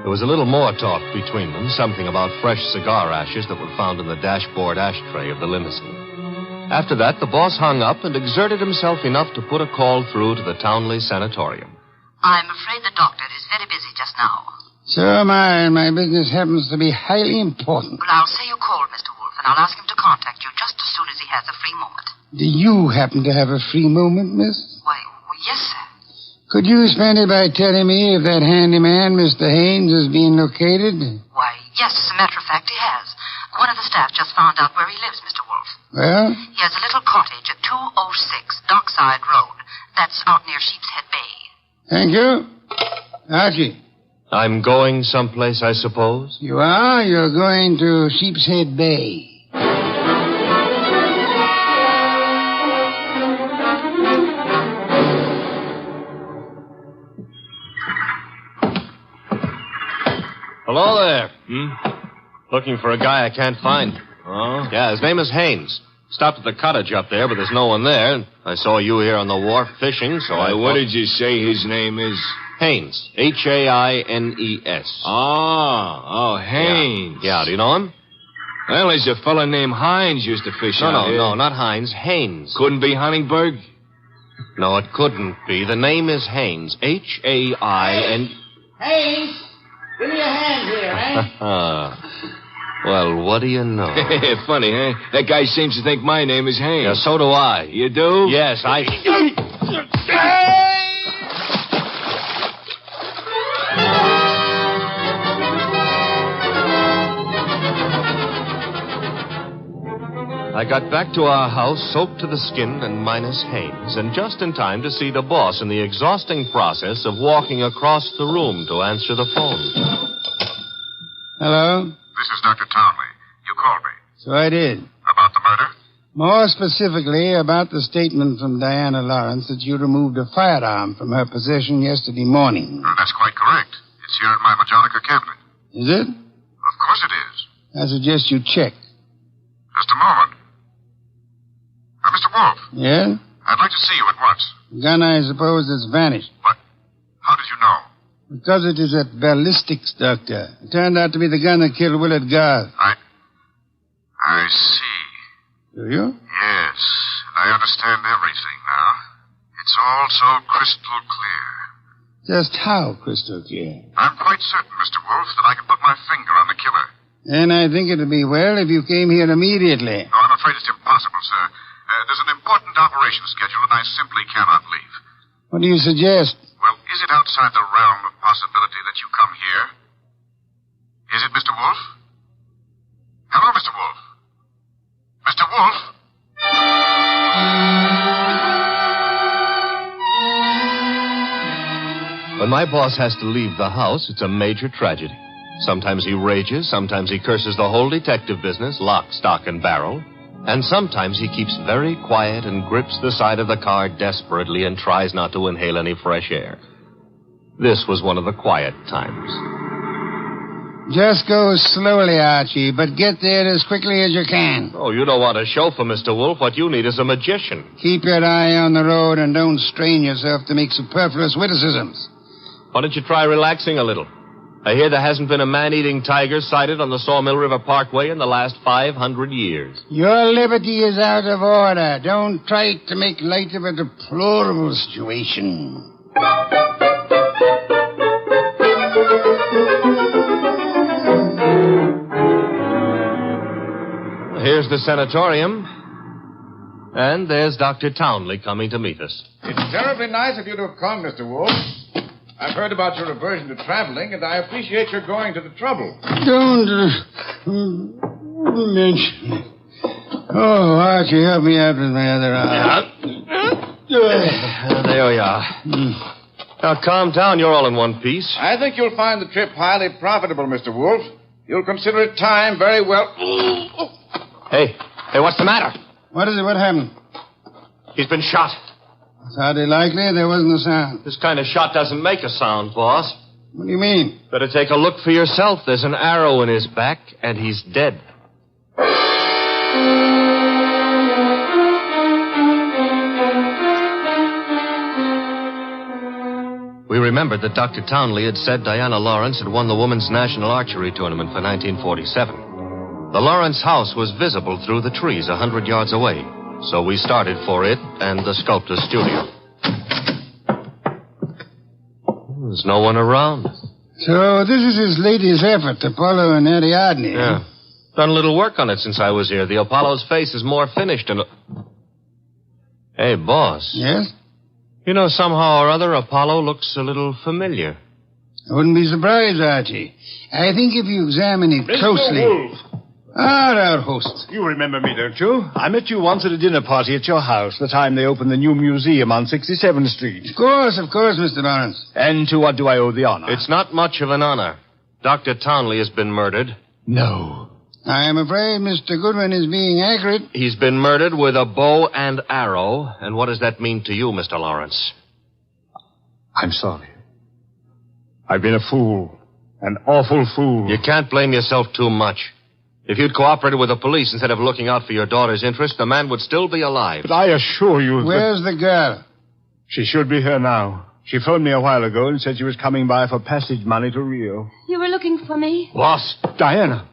There was a little more talk between them, something about fresh cigar ashes that were found in the dashboard ashtray of the limousine. After that, the boss hung up and exerted himself enough to put a call through to the Townley Sanatorium. I'm afraid the doctor is very busy just now. So am I, and my business happens to be highly important. But I'll say you called, Mr. Wolfe, and I'll ask him to contact you just as soon as he has a free moment. Do you happen to have a free moment, miss? Why, yes, sir. Could you spend it by telling me if that handyman, Mr. Haynes, is being located? Why, yes, as a matter of fact, he has. One of the staff just found out where he lives, Mr. Wolfe. Well? He has a little cottage at 206 Dockside Road. That's out near Sheepshead Bay. Thank you. Archie. I'm going someplace, I suppose? You are? You're going to Sheepshead Bay. Hello there. Looking for a guy I can't find. Oh? Yeah, his name is Haynes. Stopped at the cottage up there, but there's no one there. I saw you here on the wharf fishing, so What did you say his name is? Haynes. Haines. Oh, Haynes. Yeah, do you know him? Well, there's a fella named Hines used to fish out here. No, not Hines. Haynes. Couldn't be Huntingburg? No, it couldn't be. The name is Haynes. Hain. Haynes, give me a hand here, eh? Well, what do you know? Funny, huh? That guy seems to think my name is Haynes. Yeah, so do I. You do? Yes, I got back to our house soaked to the skin and minus Haynes, and just in time to see the boss in the exhausting process of walking across the room to answer the phone. Hello? This is Dr. Townley. You called me. So I did. About the murder? More specifically, about the statement from Diana Lawrence that you removed a firearm from her possession yesterday morning. That's quite correct. It's here in my Majonica cabinet. Is it? Of course it is. I suggest you check. Just a moment. Mr. Wolfe. Yeah? I'd like to see you at once. The gun, I suppose, has vanished. What? How did you know? Because it is at ballistics, Doctor. It turned out to be the gun that killed Willard Garth. I see. Do you? Yes. I understand everything now. It's all so crystal clear. Just how crystal clear? I'm quite certain, Mr. Wolfe, that I can put my finger on the killer. And I think it would be well if you came here immediately. No, I'm afraid it's impossible, sir. There's an important operation scheduled, and I simply cannot leave. What do you suggest? Well, is it outside the realm of possibility that you come here? Is it, Mr. Wolfe? Hello, Mr. Wolfe? Mr. Wolfe? When my boss has to leave the house, it's a major tragedy. Sometimes he rages, sometimes he curses the whole detective business, lock, stock, and barrel. And sometimes he keeps very quiet and grips the side of the car desperately and tries not to inhale any fresh air. This was one of the quiet times. Just go slowly, Archie, but get there as quickly as you can. Oh, you don't want a chauffeur, Mr. Wolfe. What you need is a magician. Keep your eye on the road and don't strain yourself to make superfluous witticisms. Why don't you try relaxing a little? I hear there hasn't been a man-eating tiger sighted on the Sawmill River Parkway in the last 500 years. Your liberty is out of order. Don't try to make light of a deplorable situation. Here's the sanatorium. And there's Dr. Townley coming to meet us. It's terribly nice of you to have come, Mr. Wolfe. I've heard about your aversion to traveling, and I appreciate your going to the trouble. Don't mention it. Oh, Archie, help me out with my other arm. There we are. Now, calm down. You're all in one piece. I think you'll find the trip highly profitable, Mr. Wolfe. You'll consider it time very well. Hey, what's the matter? What is it? What happened? He's been shot. It's hardly likely. There wasn't a sound. This kind of shot doesn't make a sound, boss. What do you mean? Better take a look for yourself. There's an arrow in his back, and he's dead. We remembered that Dr. Townley had said Diana Lawrence had won the Women's National Archery Tournament for 1947. The Lawrence house was visible through the trees 100 yards away, so we started for it and the sculptor's studio. There's no one around. So this is his latest effort, Apollo and Ariadne. Yeah. Done a little work on it since I was here. The Apollo's face is more finished and... Hey, boss. Yes? You know, somehow or other, Apollo looks a little familiar. I wouldn't be surprised, Archie. I think if you examine it closely... Mr. Wolfe. Our host. You remember me, don't you? I met you once at a dinner party at your house, the time they opened the new museum on 67th Street. Of course, Mr. Lawrence. And to what do I owe the honor? It's not much of an honor. Dr. Townley has been murdered. No. I'm afraid Mr. Goodwin is being accurate. He's been murdered with a bow and arrow. And what does that mean to you, Mr. Lawrence? I'm sorry. I've been a fool. An awful fool. You can't blame yourself too much. If you'd cooperated with the police instead of looking out for your daughter's interest, the man would still be alive. But I assure you... Where's the girl? She should be here now. She phoned me a while ago and said she was coming by for passage money to Rio. You were looking for me? Boss, Diana.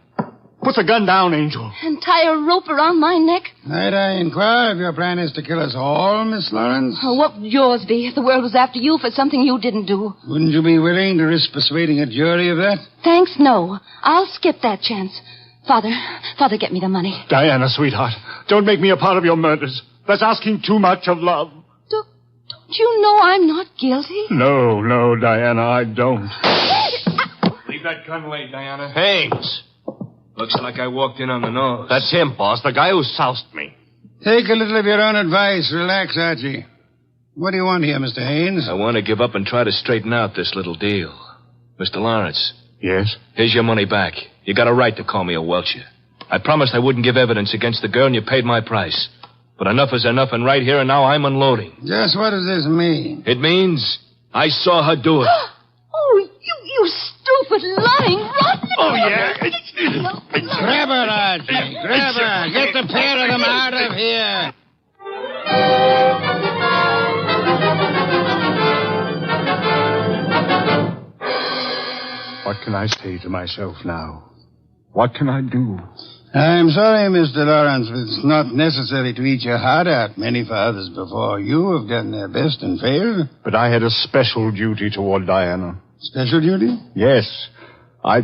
Put the gun down, Angel. And tie a rope around my neck? Might I inquire if your plan is to kill us all, Miss Lawrence? Oh, what would yours be if the world was after you for something you didn't do? Wouldn't you be willing to risk persuading a jury of that? Thanks, no. I'll skip that chance. Father, get me the money. Diana, sweetheart, don't make me a part of your murders. That's asking too much of love. Don't you know I'm not guilty? No, Diana, I don't. Leave that gun away, Diana. Haynes. Looks like I walked in on the nose. That's him, boss, the guy who soused me. Take a little of your own advice. Relax, Archie. What do you want here, Mr. Haynes? I want to give up and try to straighten out this little deal. Mr. Lawrence. Yes? Here's your money back. You got a right to call me a welcher. I promised I wouldn't give evidence against the girl, and you paid my price. But enough is enough, and right here and now I'm unloading. Just what does this mean? It means I saw her do it. Oh, you stupid, lying, rotten... Oh, yeah. Grab her, Archie. Grab her. Get the pair of them out of here. What can I say to myself now? What can I do? I'm sorry, Mr. Lawrence, but it's not necessary to eat your heart out. Many fathers before you have done their best and failed. But I had a special duty toward Diana. Special duty? Yes. Well,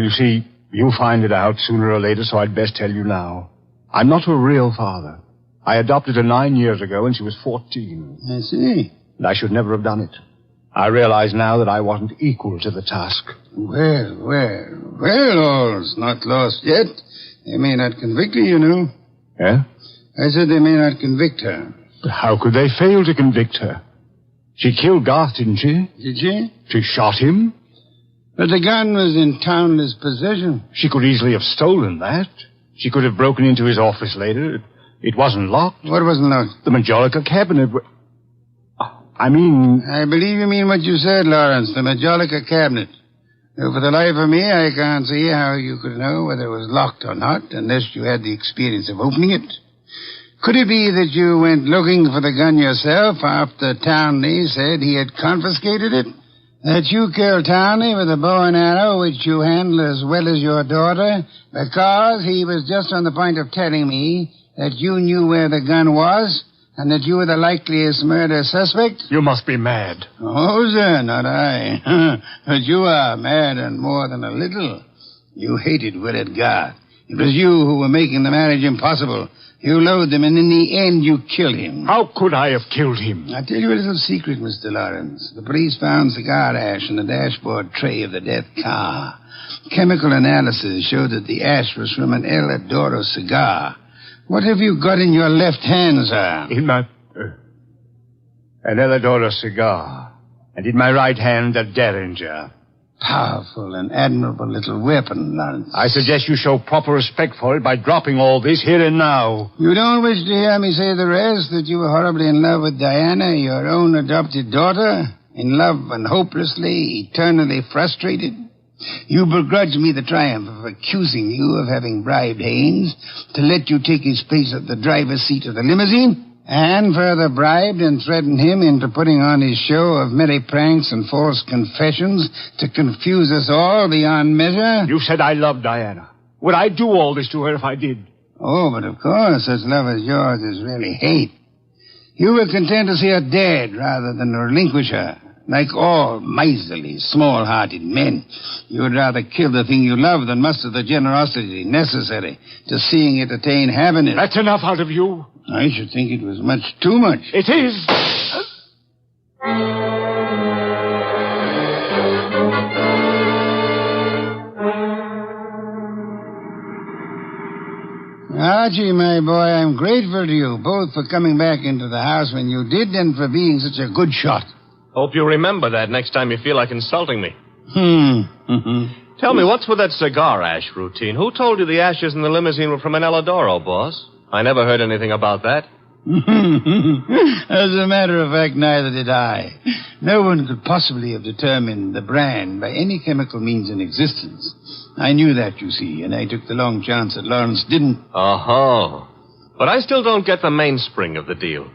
you see, you'll find it out sooner or later, so I'd best tell you now. I'm not a real father. I adopted her 9 years ago when she was 14. I see. And I should never have done it. I realize now that I wasn't equal to the task. Well, all's not lost yet. They may not convict her, you know. Yeah? I said they may not convict her. But how could they fail to convict her? She killed Garth, didn't she? Did she? She shot him. But the gun was in Townley's possession. She could easily have stolen that. She could have broken into his office later. It wasn't locked. What wasn't locked? The Majolica cabinet. I believe you mean what you said, Lawrence, the Majolica cabinet. Though for the life of me, I can't see how you could know whether it was locked or not, unless you had the experience of opening it. Could it be that you went looking for the gun yourself after Townley said he had confiscated it? That you killed Townley with a bow and arrow, which you handle as well as your daughter, because he was just on the point of telling me that you knew where the gun was, and that you were the likeliest murder suspect? You must be mad. Oh, sir, not I. But you are mad and more than a little. You hated Willard Garth. It was you who were making the marriage impossible. You loathed him, and in the end, you killed him. How could I have killed him? I'll tell you a little secret, Mr. Lawrence. The police found cigar ash in the dashboard tray of the death car. Chemical analysis showed that the ash was from an El Adoro cigar. What have you got in your left hand, sir? In my... an El Adoro cigar. And in my right hand, a Derringer. Powerful and admirable little weapon, Lawrence. I suggest you show proper respect for it by dropping all this here and now. You don't wish to hear me say the rest, that you were horribly in love with Diana, your own adopted daughter? In love and hopelessly, eternally frustrated? You begrudge me the triumph of accusing you of having bribed Haynes to let you take his place at the driver's seat of the limousine? And further bribed and threatened him into putting on his show of merry pranks and false confessions to confuse us all beyond measure? You said I loved Diana. Would I do all this to her if I did? Oh, but of course, such love as yours is really hate. You were content to see her dead rather than relinquish her. Like all miserly, small-hearted men, you would rather kill the thing you love than muster the generosity necessary to seeing it attain happiness. That's enough out of you. I should think it was much too much. It is. Archie, my boy, I'm grateful to you, both for coming back into the house when you did and for being such a good shot. Hope you remember that next time you feel like insulting me. Mm-hmm. Tell me, what's with that cigar ash routine? Who told you the ashes in the limousine were from an Eladoro, boss? I never heard anything about that. As a matter of fact, neither did I. No one could possibly have determined the brand by any chemical means in existence. I knew that, you see, and I took the long chance that Lawrence didn't. Oh. But I still don't get the mainspring of the deal.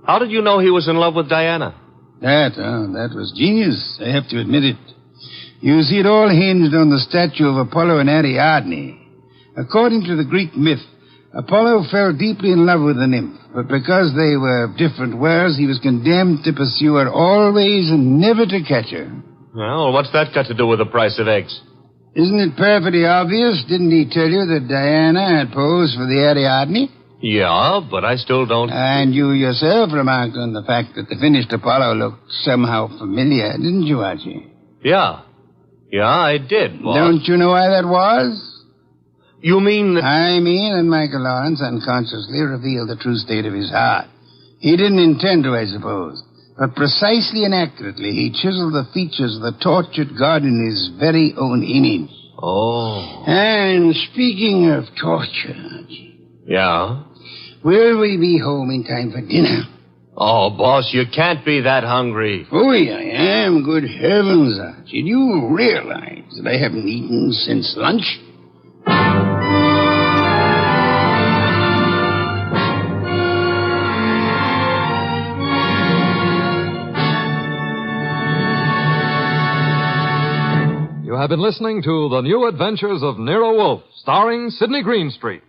How did you know he was in love with Diana? That was genius. I have to admit it. You see, it all hinged on the statue of Apollo and Ariadne. According to the Greek myth, Apollo fell deeply in love with the nymph, but because they were of different worlds, he was condemned to pursue her always and never to catch her. Well, what's that got to do with the price of eggs? Isn't it perfectly obvious? Didn't he tell you that Diana had posed for the Ariadne? Yeah, but I still don't... And you yourself remarked on the fact that the finished Apollo looked somehow familiar, didn't you, Archie? Yeah, I did, boss. Don't you know why that was? You mean that... I mean that Michael Lawrence unconsciously revealed the true state of his heart. He didn't intend to, I suppose. But precisely and accurately, he chiseled the features of the tortured God in his very own image. Oh. And speaking of torture, Archie... Yeah? Will we be home in time for dinner? Oh, boss, you can't be that hungry. Oh, I am. Good heavens, Archie. Do you realize that I haven't eaten since lunch? You have been listening to The New Adventures of Nero Wolfe, starring Sidney Greenstreet.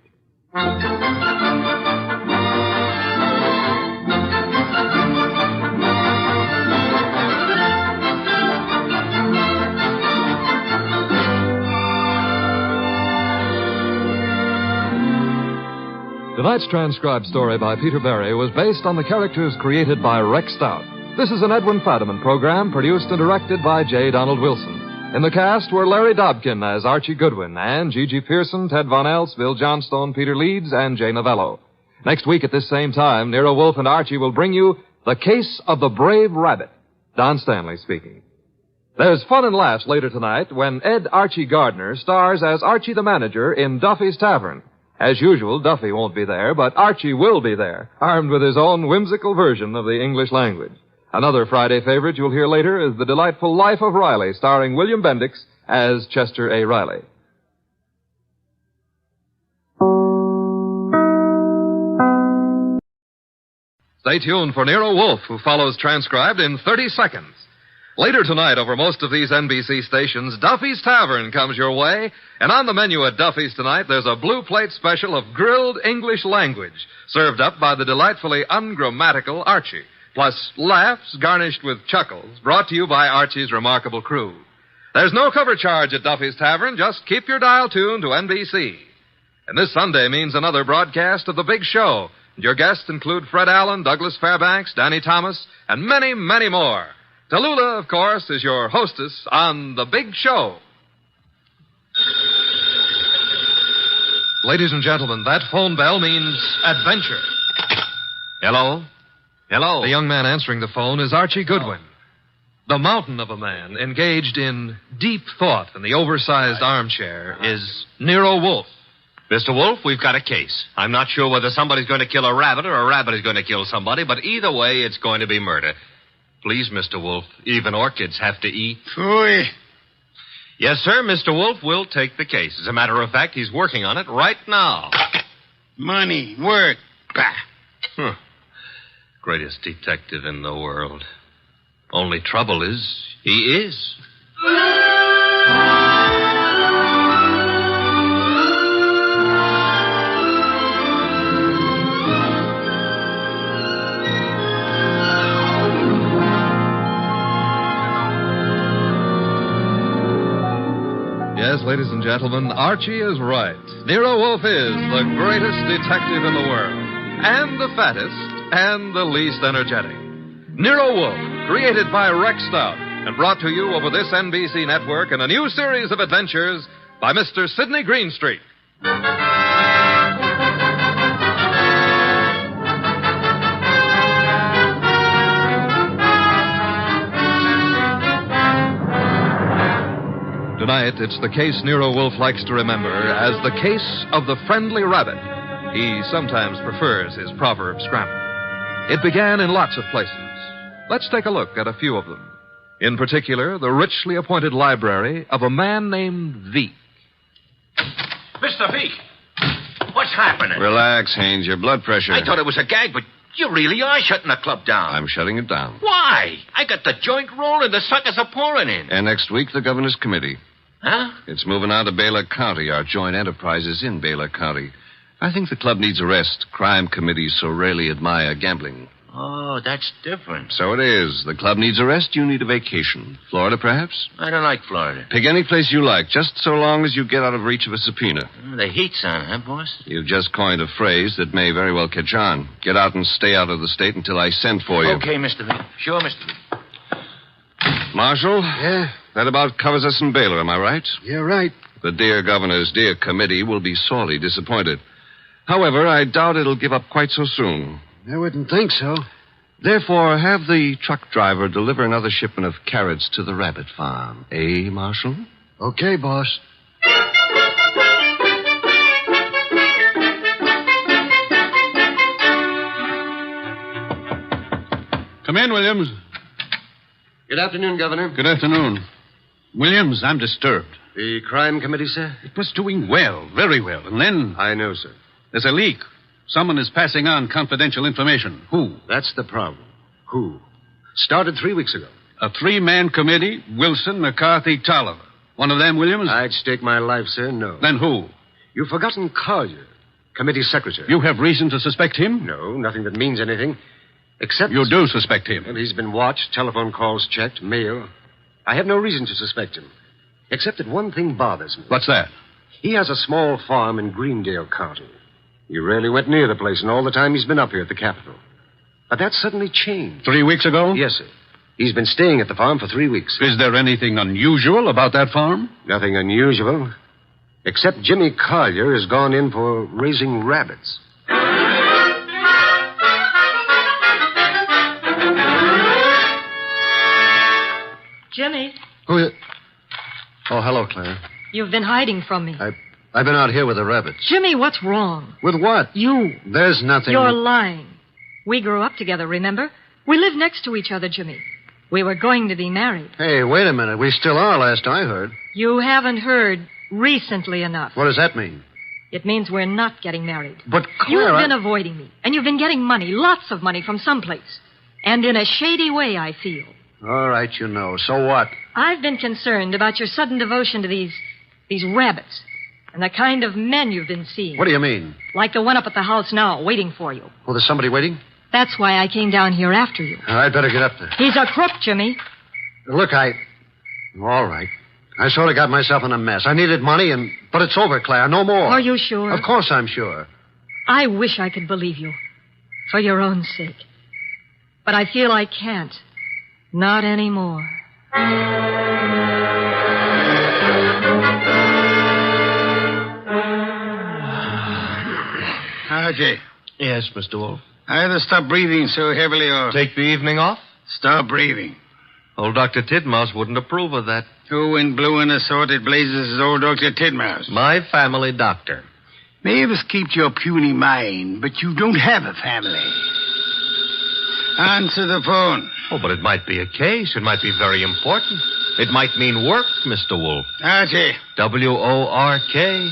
Tonight's transcribed story by Peter Berry was based on the characters created by Rex Stout. This is an Edwin Fadiman program produced and directed by J. Donald Wilson. In the cast were Larry Dobkin as Archie Goodwin and Gigi Pearson, Ted Von Elst, Bill Johnstone, Peter Leeds, and Jay Novello. Next week at this same time, Nero Wolfe and Archie will bring you The Case of the Brave Rabbit. Don Stanley speaking. There's fun and laughs later tonight when Ed Archie Gardner stars as Archie the manager in Duffy's Tavern. As usual, Duffy won't be there, but Archie will be there, armed with his own whimsical version of the English language. Another Friday favorite you'll hear later is The Delightful Life of Riley, starring William Bendix as Chester A. Riley. Stay tuned for Nero Wolfe, who follows transcribed in 30 seconds. Later tonight, over most of these NBC stations, Duffy's Tavern comes your way. And on the menu at Duffy's tonight, there's a blue plate special of grilled English language, served up by the delightfully ungrammatical Archie. Plus laughs garnished with chuckles, brought to you by Archie's remarkable crew. There's no cover charge at Duffy's Tavern. Just keep your dial tuned to NBC. And this Sunday means another broadcast of The Big Show. Your guests include Fred Allen, Douglas Fairbanks, Danny Thomas, and many, many more. Tallulah, of course, is your hostess on The Big Show. Ladies and gentlemen, that phone bell means adventure. Hello? Hello? The young man answering the phone is Archie Goodwin. The mountain of a man engaged in deep thought in the oversized armchair is Nero Wolfe. Mr. Wolfe, we've got a case. I'm not sure whether somebody's going to kill a rabbit or a rabbit is going to kill somebody, but either way, it's going to be murder. Please, Mr. Wolfe, even orchids have to eat. Phooey. Yes, sir, Mr. Wolfe will take the case. As a matter of fact, he's working on it right now. Money, work, bah. Greatest detective in the world. Only trouble is, he is. Yes, ladies and gentlemen, Archie is right. Nero Wolfe is the greatest detective in the world, and the fattest, and the least energetic. Nero Wolfe, created by Rex Stout, and brought to you over this NBC network in a new series of adventures by Mr. Sidney Greenstreet. Tonight, it's the case Nero Wolfe likes to remember as the case of the friendly rabbit. He sometimes prefers his proverb scramble. It began in lots of places. Let's take a look at a few of them. In particular, the richly appointed library of a man named Veek. Mr. Veek, what's happening? Relax, Haynes. Your blood pressure. I thought it was a gag, but you really are shutting the club down. I'm shutting it down. Why? I got the joint rolling. The suckers are pouring in. And next week, the governor's committee. Huh? It's moving out of Baylor County. Our joint enterprise is in Baylor County. I think the club needs a rest. Crime committees so rarely admire gambling. Oh, that's different. So it is. The club needs a rest. You need a vacation. Florida, perhaps? I don't like Florida. Pick any place you like, just so long as you get out of reach of a subpoena. The heat's on, huh, boss? You've just coined a phrase that may very well catch on. Get out and stay out of the state until I send for you. Okay, Mr. Veek. Sure, Mr. Veek. Marshal? Yeah? That about covers us in Baylor, am I right? You're right. The dear governor's dear committee will be sorely disappointed. However, I doubt it'll give up quite so soon. I wouldn't think so. Therefore, have the truck driver deliver another shipment of carrots to the rabbit farm. Eh, Marshal? Okay, boss. Come in, Williams. Good afternoon, Governor. Good afternoon. Williams, I'm disturbed. The crime committee, sir? It was doing well, very well. And then... I know, sir. There's a leak. Someone is passing on confidential information. Who? That's the problem. Who? Started 3 weeks ago. A three-man committee, Wilson, McCarthy, Tolliver. One of them, Williams? I'd stake my life, sir, no. Then who? You've forgotten Collier, committee secretary. You have reason to suspect him? No, nothing that means anything. Except... You do suspect him? Well, he's been watched, telephone calls checked, mail. I have no reason to suspect him. Except that one thing bothers me. What's that? He has a small farm in Greendale County. He rarely went near the place in all the time he's been up here at the Capitol. But that suddenly changed. 3 weeks ago? Yes, sir. He's been staying at the farm for 3 weeks. Is there anything unusual about that farm? Nothing unusual. Except Jimmy Collier has gone in for raising rabbits. Jimmy, Oh, hello, Claire. you've been hiding from me. I've been out here with the rabbits. Jimmy, what's wrong? With what? You. There's nothing. You're lying. We grew up together, remember? We live next to each other, Jimmy. We were going to be married. Hey, wait a minute. We still are, last I heard. You haven't heard recently enough. What does that mean? It means we're not getting married. But, Claire, You've been avoiding me, and you've been getting money, lots of money from someplace. And in a shady way, I feel. All right, you know. So what? I've been concerned about your sudden devotion to these rabbits and the kind of men you've been seeing. What do you mean? Like the one up at the house now, waiting for you. Oh, there's somebody waiting? That's why I came down here after you. I'd better get up there. He's a crook, Jimmy. Look, all right. I sort of got myself in a mess. I needed money, but it's over, Claire. No more. Are you sure? Of course I'm sure. I wish I could believe you. For your own sake. But I feel I can't. Not anymore. Archie. Yes, Mr. Wolfe. Either stop breathing so heavily or... Take the evening off? Stop breathing. Old Dr. Tidmouse wouldn't approve of that. Who in blue and assorted blazes is old Dr. Tidmouse? My family doctor. Mavis keeps your puny mind, but you don't have a family. Answer the phone. Oh, but it might be a case. It might be very important. It might mean work, Mr. Wolfe. Archie. W-O-R-K.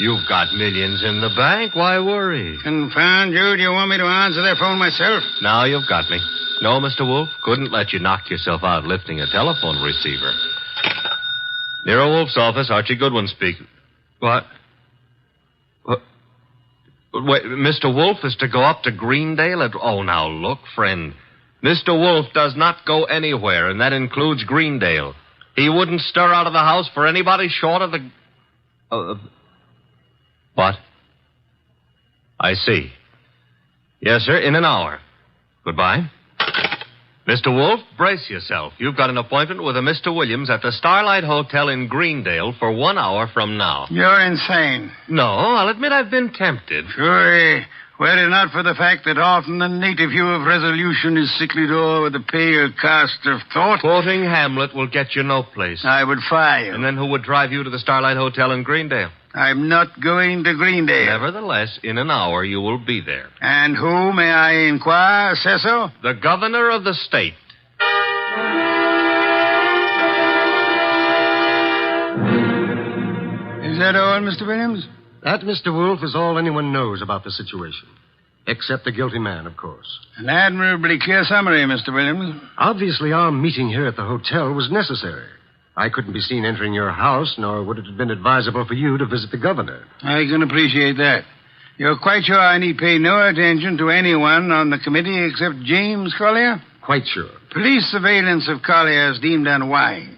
You've got millions in the bank. Why worry? Confound you. Do you want me to answer that phone myself? Now you've got me. No, Mr. Wolfe, couldn't let you knock yourself out lifting a telephone receiver. Nero Wolfe's office, Archie Goodwin speaking. What? Wait, Mr. Wolfe is to go up to Greendale at... Oh, now, look, friend. Mr. Wolfe does not go anywhere, and that includes Greendale. He wouldn't stir out of the house for anybody short of the... What? I see. Yes, sir, in an hour. Goodbye. Mr. Wolfe, brace yourself. You've got an appointment with a Mr. Williams at the Starlight Hotel in Greendale for 1 hour from now. You're insane. No, I'll admit I've been tempted. Sure. Were it not for the fact that often the native hue of resolution is sicklied o'er with a pale cast of thought. Quoting Hamlet will get you no place. I would fire you. And then who would drive you to the Starlight Hotel in Greendale? I'm not going to Greendale. Nevertheless, in an hour you will be there. And who, may I inquire, says so? The governor of the state. Is that all, Mr. Williams? That, Mr. Wolfe, is all anyone knows about the situation. Except the guilty man, of course. An admirably clear summary, Mr. Williams. Obviously, our meeting here at the hotel was necessary. I couldn't be seen entering your house, nor would it have been advisable for you to visit the governor. I can appreciate that. You're quite sure I need pay no attention to anyone on the committee except James Collier? Quite sure. Police surveillance of Collier is deemed unwise.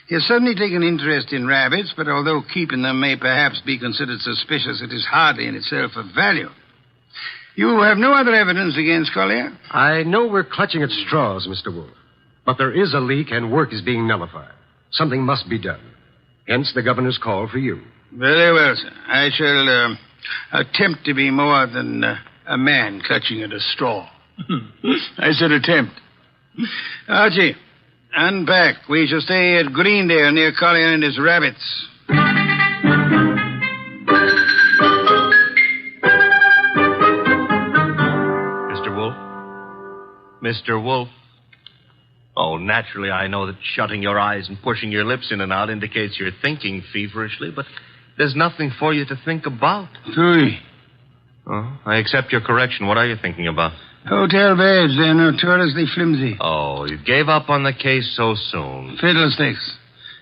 He has suddenly taken interest in rabbits, but although keeping them may perhaps be considered suspicious, it is hardly in itself of value. You have no other evidence against Collier? I know we're clutching at straws, Mr. Wolfe. But there is a leak and work is being nullified. Something must be done. Hence the governor's call for you. Very well, sir. I shall attempt to be more than a man clutching at a straw. I said attempt. Archie, unpack. We shall stay at Greendale near Collier and his rabbits. Mr. Wolfe? Mr. Wolfe? Oh, naturally, I know that shutting your eyes and pushing your lips in and out indicates you're thinking feverishly, but there's nothing for you to think about. Three. Oh, I accept your correction. What are you thinking about? Hotel beds. They're notoriously flimsy. Oh, you gave up on the case so soon. Fiddlesticks.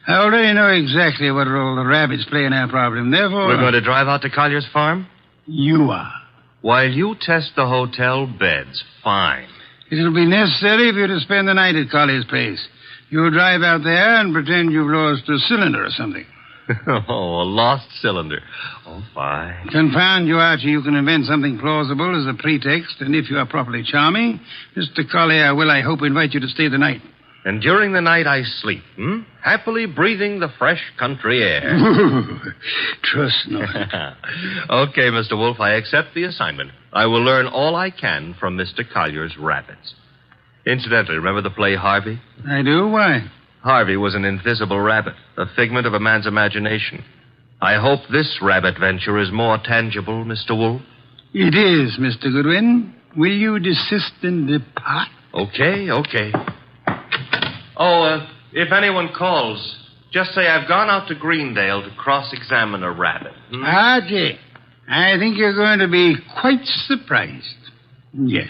I already know exactly what role the rabbits play in our problem. Therefore... We're going to drive out to Collier's farm? You are. While you test the hotel beds. Fine. It'll be necessary for you to spend the night at Collier's place. You'll drive out there and pretend you've lost a cylinder or something. Oh, a lost cylinder. Oh, fine. Confound you, Archie. You can invent something plausible as a pretext, and if you are properly charming, Mr. Collier will, I hope, invite you to stay the night. And during the night I sleep, happily breathing the fresh country air. Trust not. Okay, Mr. Wolfe, I accept the assignment. I will learn all I can from Mr. Collier's rabbits. Incidentally, remember the play Harvey? I do? Why? Harvey was an invisible rabbit, a figment of a man's imagination. I hope this rabbit venture is more tangible, Mr. Wolfe. It is, Mr. Goodwin. Will you desist and depart? Okay. Oh, if anyone calls, just say I've gone out to Greendale to cross-examine a rabbit. Archie, I think you're going to be quite surprised. Yes.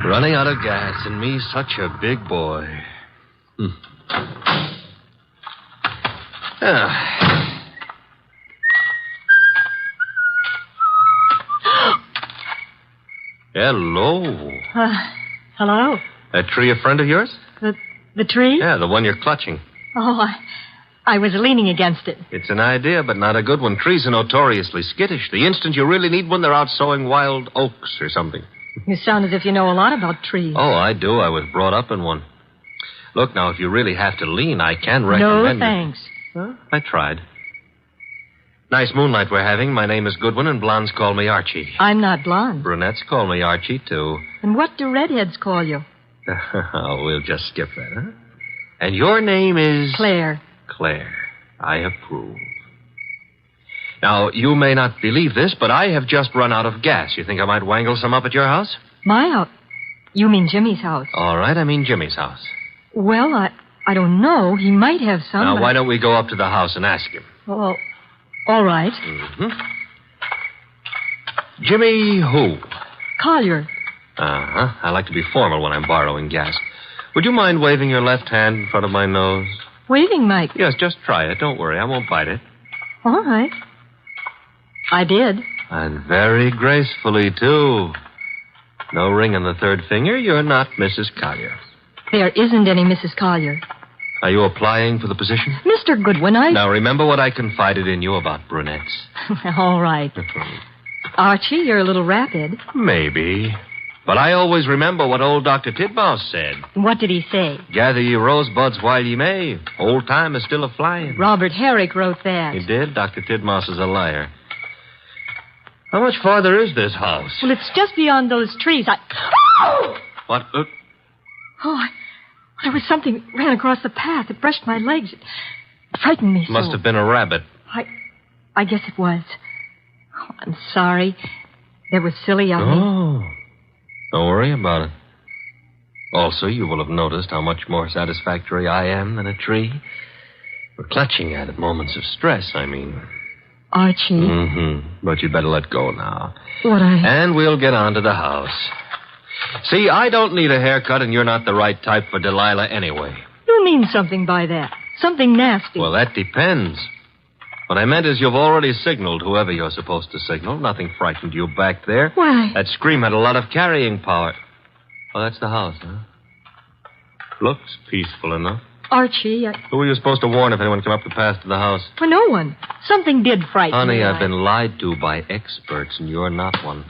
Running out of gas, and me such a big boy. Hello. Hello? That tree a friend of yours? The tree? Yeah, the one you're clutching. Oh, I was leaning against it. It's an idea, but not a good one. Trees are notoriously skittish. The instant you really need one, they're out sowing wild oaks or something. You sound as if you know a lot about trees. Oh, I do. I was brought up in one. Look, now, if you really have to lean, I can recommend... No, thanks. Huh? I tried. Nice moonlight we're having. My name is Goodwin, and blondes call me Archie. I'm not blonde. Brunettes call me Archie, too. And what do redheads call you? Oh, we'll just skip that, huh? And your name is... Claire. Claire. I approve. Now, you may not believe this, but I have just run out of gas. You think I might wangle some up at your house? My house? You mean Jimmy's house? All right, I mean Jimmy's house. Well, I don't know. He might have some. Now, why don't we go up to the house and ask him? Well, all right. Mm-hmm. Jimmy who? Collier. Uh-huh. I like to be formal when I'm borrowing gas. Would you mind waving your left hand in front of my nose? Waving, Mike? Yes, just try it. Don't worry. I won't bite it. All right. I did. And very gracefully, too. No ring on the third finger. You're not Mrs. Collier. There isn't any Mrs. Collier. Are you applying for the position? Mr. Goodwin, Now, remember what I confided in you about brunettes. All right. Archie, you're a little rapid. Maybe. But I always remember what old Dr. Titmouse said. What did he say? Gather ye rosebuds while ye may. Old time is still a-flying. Robert Herrick wrote that. He did? Dr. Titmouse is a liar. How much farther is this house? Well, it's just beyond those trees. What? There was something ran across the path. It brushed my legs. It frightened me so. Must have been a rabbit. I guess it was. Oh, I'm sorry. That was silly of me. Oh. Don't worry about it. Also, you will have noticed how much more satisfactory I am than a tree. We're clutching at moments of stress, I mean. Archie. Mm-hmm. But you'd better let go now. And we'll get on to the house. See, I don't need a haircut, and you're not the right type for Delilah anyway. You mean something by that. Something nasty. Well, that depends. What I meant is you've already signaled whoever you're supposed to signal. Nothing frightened you back there. Why? That scream had a lot of carrying power. Oh, that's the house, huh? Looks peaceful enough. Archie, Who were you supposed to warn if anyone came up the path to the house? Well, no one. Something did frighten me. Honey, I've been lied to by experts, and you're not one.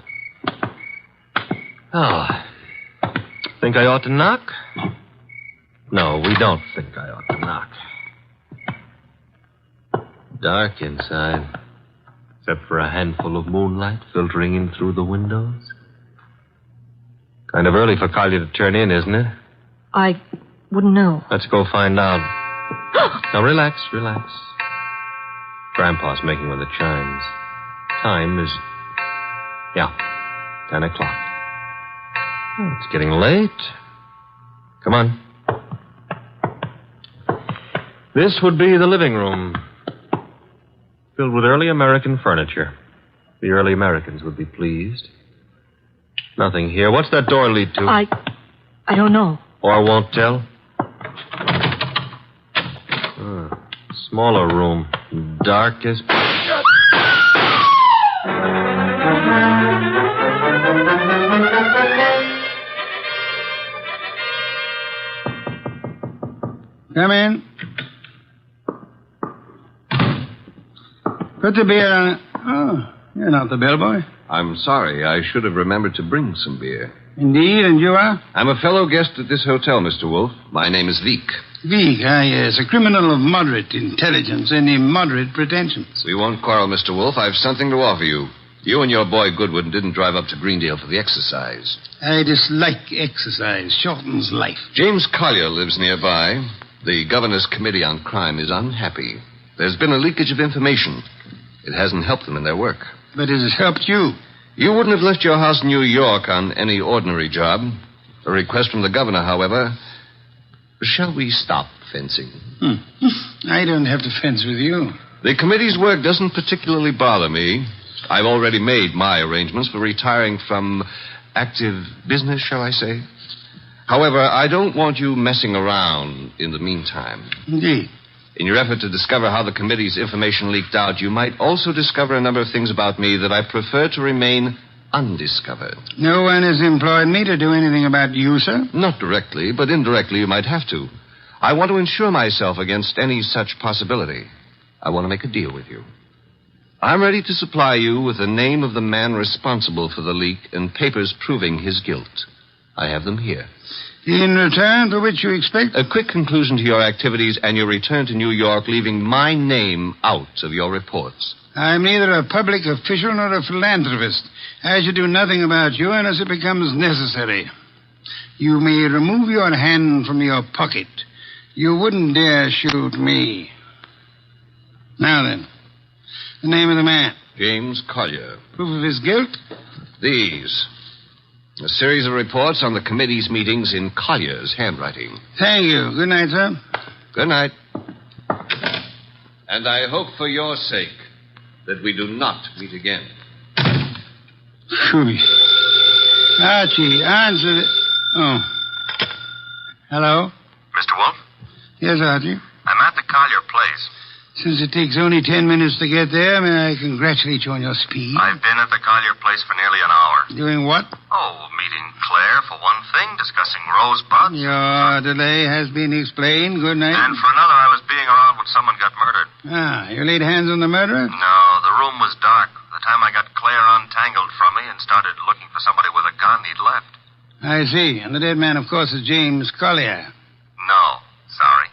Oh. Think I ought to knock? No, we don't think I ought to knock. Dark inside, except for a handful of moonlight filtering in through the windows. Kind of early for Collier to turn in, isn't it? I wouldn't know. Let's go find out. Now, relax. Grandpa's making with the chimes. Time is... 10 o'clock. Oh, it's getting late. Come on. This would be the living room. Filled with early American furniture. The early Americans would be pleased. Nothing here. What's that door lead to? I don't know. Or won't tell? Smaller room. Dark as... Come in. Put the beer on it. Oh, you're not the bellboy. I'm sorry. I should have remembered to bring some beer. Indeed, and you are? I'm a fellow guest at this hotel, Mr. Wolfe. My name is Veek. Veek, yes. A criminal of moderate intelligence and immoderate pretensions. We won't quarrel, Mr. Wolfe. I've something to offer you. You and your boy Goodwin didn't drive up to Greendale for the exercise. I dislike exercise. Shortens life. James Collier lives nearby. The governor's committee on crime is unhappy. There's been a leakage of information. It hasn't helped them in their work. But it has helped you. You wouldn't have left your house in New York on any ordinary job. A request from the governor, however. Shall we stop fencing? I don't have to fence with you. The committee's work doesn't particularly bother me. I've already made my arrangements for retiring from active business, shall I say. However, I don't want you messing around in the meantime. Indeed. In your effort to discover how the committee's information leaked out, you might also discover a number of things about me that I prefer to remain undiscovered. No one has employed me to do anything about you, sir? Not directly, but indirectly you might have to. I want to insure myself against any such possibility. I want to make a deal with you. I'm ready to supply you with the name of the man responsible for the leak and papers proving his guilt. I have them here. In return for which you expect? A quick conclusion to your activities and your return to New York, leaving my name out of your reports. I'm neither a public official nor a philanthropist. I should do nothing about you unless it becomes necessary. You may remove your hand from your pocket. You wouldn't dare shoot me. Now then, the name of the man. James Collier. Proof of his guilt? These. A series of reports on the committee's meetings in Collier's handwriting. Thank you. Good night, sir. Good night. And I hope for your sake that we do not meet again. Phew. Archie, answer it. Oh. Hello? Mr. Wolfe? Yes, Archie. I'm at the Collier place. Since it takes only 10 minutes to get there, may I congratulate you on your speed? I've been at the Collier place for nearly an hour. Doing what? Oh, meeting Claire for one thing, discussing Rosebuds. Your delay has been explained. Good night. And for another, I was being around when someone got murdered. You laid hands on the murderer? No, the room was dark. By the time I got Claire untangled from me and started looking for somebody with a gun, he'd left. I see. And the dead man, of course, is James Collier. No, sorry.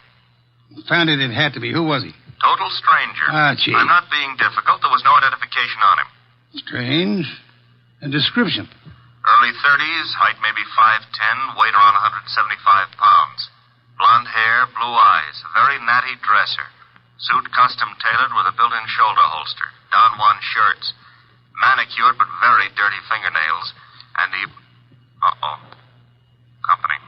Found it had to be. Who was he? Total stranger. Archie. I'm not being difficult. There was no identification on him. Strange. A description. Early 30s, height maybe 5'10", weight around 175 pounds. Blonde hair, blue eyes, a very natty dresser. Suit custom tailored with a built-in shoulder holster. Don Juan shirts. Manicured but very dirty fingernails. And he... Company.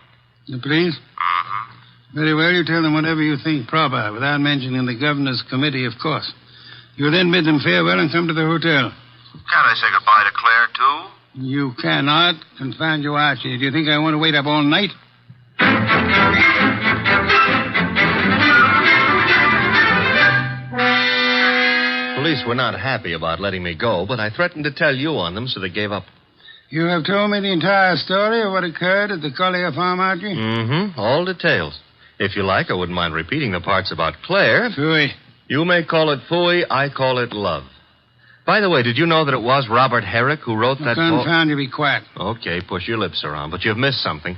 The police? Mm-hmm. Very well, you tell them whatever you think proper, without mentioning the governor's committee, of course. You'll then bid them farewell and come to the hotel. Can't I say goodbye to Claire, too? You cannot. Confound you, Archie. Do you think I want to wait up all night? Police were not happy about letting me go, but I threatened to tell you on them, so they gave up. You have told me the entire story of what occurred at the Collier farm, Archie? Mm-hmm. All details. If you like, I wouldn't mind repeating the parts about Claire. Phooey. You may call it phooey, I call it love. By the way, did you know that it was Robert Herrick who wrote that poem? Confound you, be quiet. Okay, push your lips around, but you've missed something.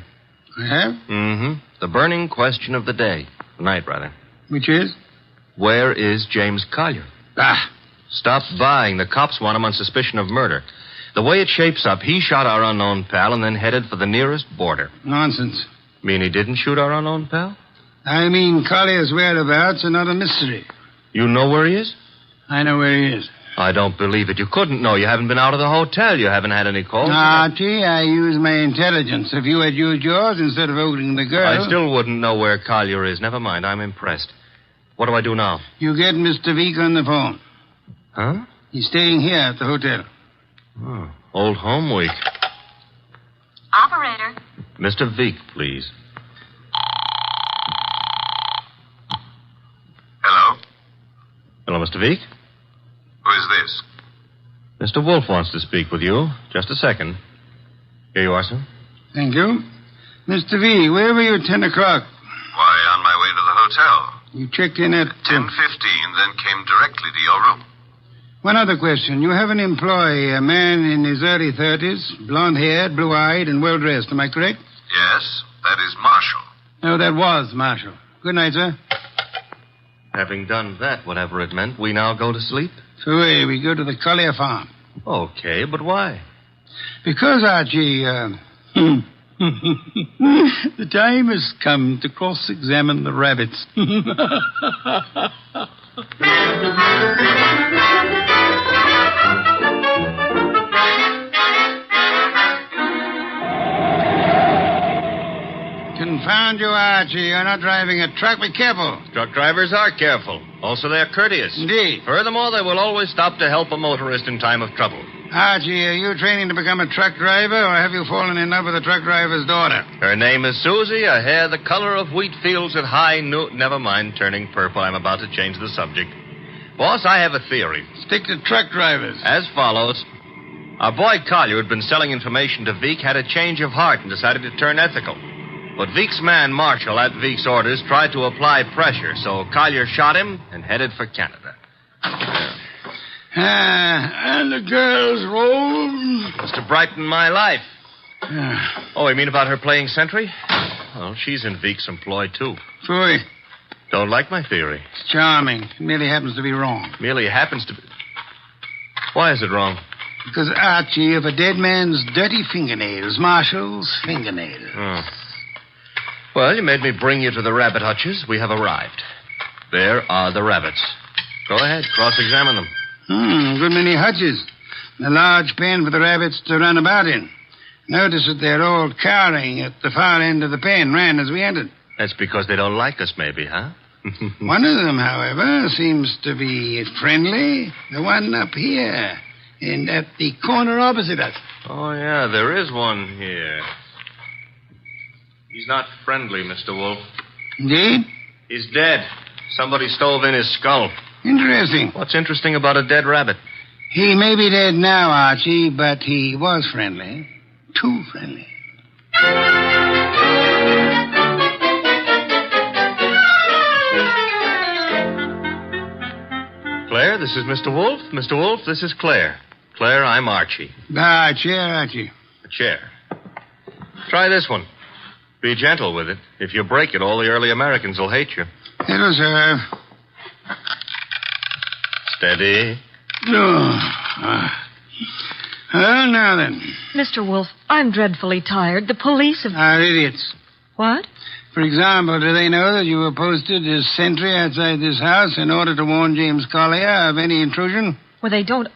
I have? Mm-hmm. The burning question of the day. Night, rather. Which is? Where is James Collier? Stop vying. The cops want him on suspicion of murder. The way it shapes up, he shot our unknown pal and then headed for the nearest border. Nonsense. Mean he didn't shoot our unknown pal? I mean Collier's whereabouts are not a mystery. You know where he is? I know where he is. I don't believe it. You couldn't know. You haven't been out of the hotel. You haven't had any calls. Archie, I use my intelligence. If you had used yours instead of voting the girl... I still wouldn't know where Collier is. Never mind. I'm impressed. What do I do now? You get Mr. Veek on the phone. Huh? He's staying here at the hotel. Oh, old home week. Operator. Mr. Veek, please. Hello? Hello, Mr. Veek? Who is this? Mr. Wolfe wants to speak with you. Just a second. Here you are, sir. Thank you. Mr. V, where were you at 10 o'clock? Why, on my way to the hotel. You checked in at... 10:15, then came directly to your room. One other question. You have an employee, a man in his early 30s, blonde-haired, blue-eyed, and well-dressed. Am I correct? Yes, that is Marshall. No, that was Marshall. Good night, sir. Having done that, whatever it meant, we now go to sleep? Phooey, we go to the Collier farm. Okay, but why? Because, Archie, the time has come to cross-examine the rabbits. Confound you, Archie. You're not driving a truck. Be careful. Truck drivers are careful. Also, they're courteous. Indeed. Furthermore, they will always stop to help a motorist in time of trouble. Archie, are you training to become a truck driver, or have you fallen in love with a truck driver's daughter? Her name is Susie, her hair the color of wheat fields at high noon. Never mind turning purple. I'm about to change the subject. Boss, I have a theory. Stick to truck drivers. As follows. Our boy Collier had been selling information to Veek, had a change of heart, and decided to turn ethical. But Veek's man, Marshall, at Veek's orders, tried to apply pressure, so Collier shot him and headed for Canada. And the girl's roll? Was to brighten my life. Oh, you mean about her playing sentry? Well, she's in Veek's employ, too. Phooey. Don't like my theory. It's charming. It merely happens to be wrong. Merely happens to be... Why is it wrong? Because, Archie, of a dead man's dirty fingernails, Marshall's fingernails. Oh. Well, you made me bring you to the rabbit hutches. We have arrived. There are the rabbits. Go ahead, cross-examine them. A good many hutches. A large pen for the rabbits to run about in. Notice that they're all cowering at the far end of the pen, ran as we entered. That's because they don't like us, maybe, huh? One of them, however, seems to be friendly. The one up here. And at the corner opposite us. Oh, yeah, there is one here. He's not friendly, Mr. Wolfe. Indeed? He's dead. Somebody stove in his skull. Interesting. What's interesting about a dead rabbit? He may be dead now, Archie, but he was friendly. Too friendly. Claire, this is Mr. Wolfe. Mr. Wolfe, this is Claire. Claire, I'm Archie. Chair, Archie. A chair. Try this one. Be gentle with it. If you break it, all the early Americans will hate you. It'll serve. Steady. Well, now then. Mr. Wolfe, I'm dreadfully tired. The police have... Are idiots. What? For example, do they know that you were posted as sentry outside this house in order to warn James Collier of any intrusion? Well, they don't...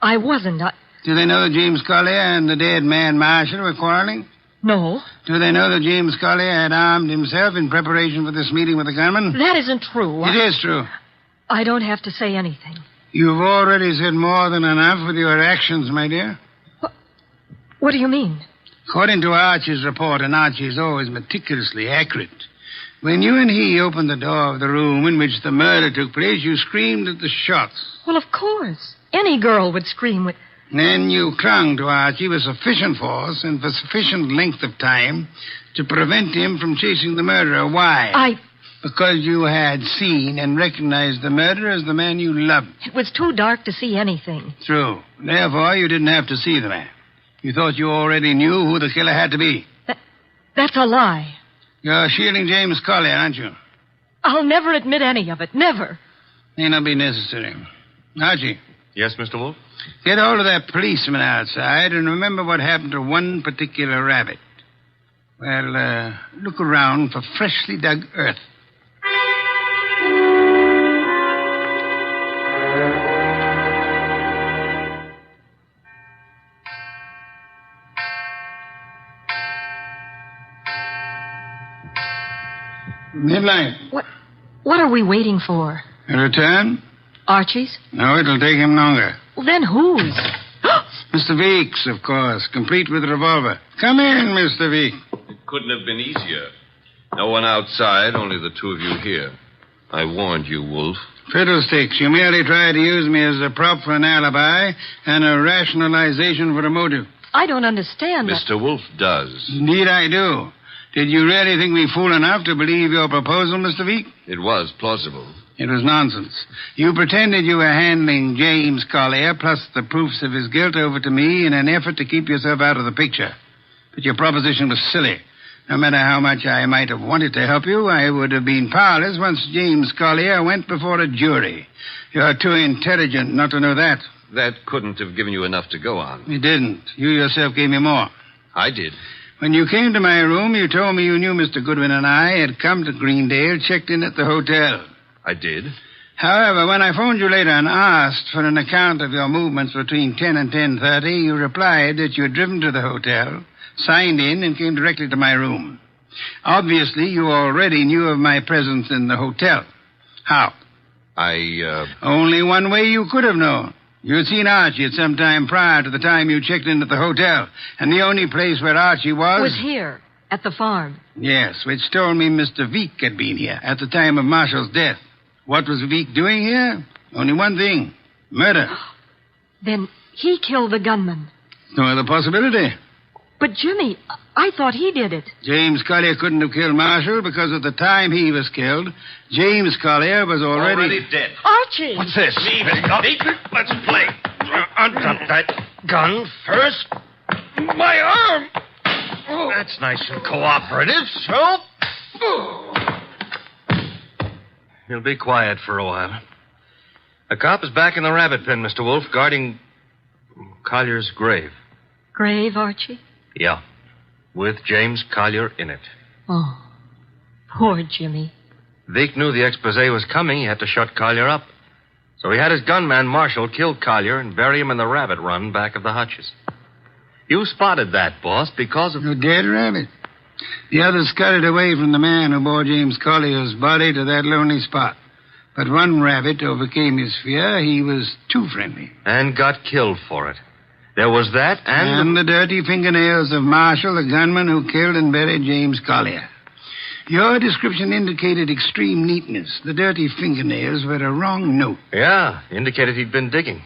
I wasn't. Do they know that James Collier and the dead man Marshall were quarreling? No. Do they know that James Collier had armed himself in preparation for this meeting with the gunman? That isn't true. It is true. I don't have to say anything. You've already said more than enough with your actions, my dear. What do you mean? According to Archie's report, and Archie is always meticulously accurate, when you and he opened the door of the room in which the murder took place, you screamed at the shots. Well, of course. Any girl would scream with... Then you clung to Archie with sufficient force and for sufficient length of time to prevent him from chasing the murderer. Why? Because you had seen and recognized the murderer as the man you loved. It was too dark to see anything. True. Therefore, you didn't have to see the man. You thought you already knew who the killer had to be. That's a lie. You're shielding James Collier, aren't you? I'll never admit any of it. Never. May not be necessary. Archie. Yes, Mr. Wolfe? Get hold of that policeman outside and remember what happened to one particular rabbit. Well, look around for freshly dug earth. Midnight. What are we waiting for? A return? Archie's? No, it'll take him longer. Well, then whose? Mr. Weeks, of course, complete with revolver. Come in, Mr. Weeks. It couldn't have been easier. No one outside, only the two of you here. I warned you, Wolfe. Fiddlesticks, you merely tried to use me as a prop for an alibi and a rationalization for a motive. I don't understand. Mr. Wolfe does. Indeed I do. Did you really think me fool enough to believe your proposal, Mr. Week? It was plausible. It was nonsense. You pretended you were handing James Collier plus the proofs of his guilt over to me in an effort to keep yourself out of the picture. But your proposition was silly. No matter how much I might have wanted to help you, I would have been powerless once James Collier went before a jury. You're too intelligent not to know that. That couldn't have given you enough to go on. It didn't. You yourself gave me more. I did. When you came to my room, you told me you knew Mr. Goodwin and I had come to Greendale, checked in at the hotel. I did. However, when I phoned you later and asked for an account of your movements between 10 and 10:30, you replied that you had driven to the hotel, signed in, and came directly to my room. Obviously, you already knew of my presence in the hotel. How? Only one way you could have known. You had seen Archie at some time prior to the time you checked in at the hotel, and the only place where Archie was here, at the farm. Yes, which told me Mr. Veek had been here at the time of Marshall's death. What was Veek doing here? Only one thing. Murder. Then he killed the gunman. No other possibility. But, Jimmy, I thought he did it. James Collier couldn't have killed Marshall because at the time he was killed, James Collier was already dead. Archie! What's this? Leave it. Let's play. Untap that gun first. My arm. That's nice and cooperative, so... You'll be quiet for a while. The cop is back in the rabbit pen, Mr. Wolfe, guarding Collier's grave. Grave, Archie? Yeah, with James Collier in it. Oh. Poor Jimmy. Vic knew the expose was coming. He had to shut Collier up. So he had his gunman, Marshall, kill Collier and bury him in the rabbit run back of the hutches. You spotted that, boss, because of... A dead rabbit. The others scuttled away from the man who bore James Collier's body to that lonely spot. But one rabbit overcame his fear. He was too friendly. And got killed for it. There was that And the dirty fingernails of Marshall, the gunman who killed and buried James Collier. Your description indicated extreme neatness. The dirty fingernails were a wrong note. Yeah, indicated he'd been digging.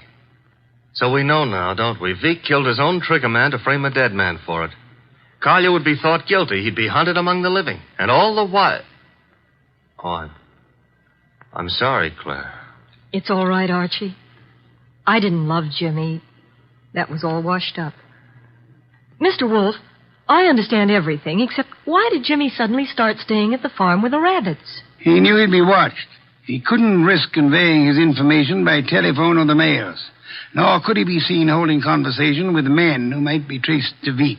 So we know now, don't we? Vic killed his own trigger man to frame a dead man for it. Collier would be thought guilty. He'd be hunted among the living. And all the while... Oh, I'm sorry, Claire. It's all right, Archie. I didn't love Jimmy. That was all washed up. Mr. Wolfe, I understand everything, except why did Jimmy suddenly start staying at the farm with the rabbits? He knew he'd be watched. He couldn't risk conveying his information by telephone or the mails. Nor could he be seen holding conversation with men who might be traced to Vic.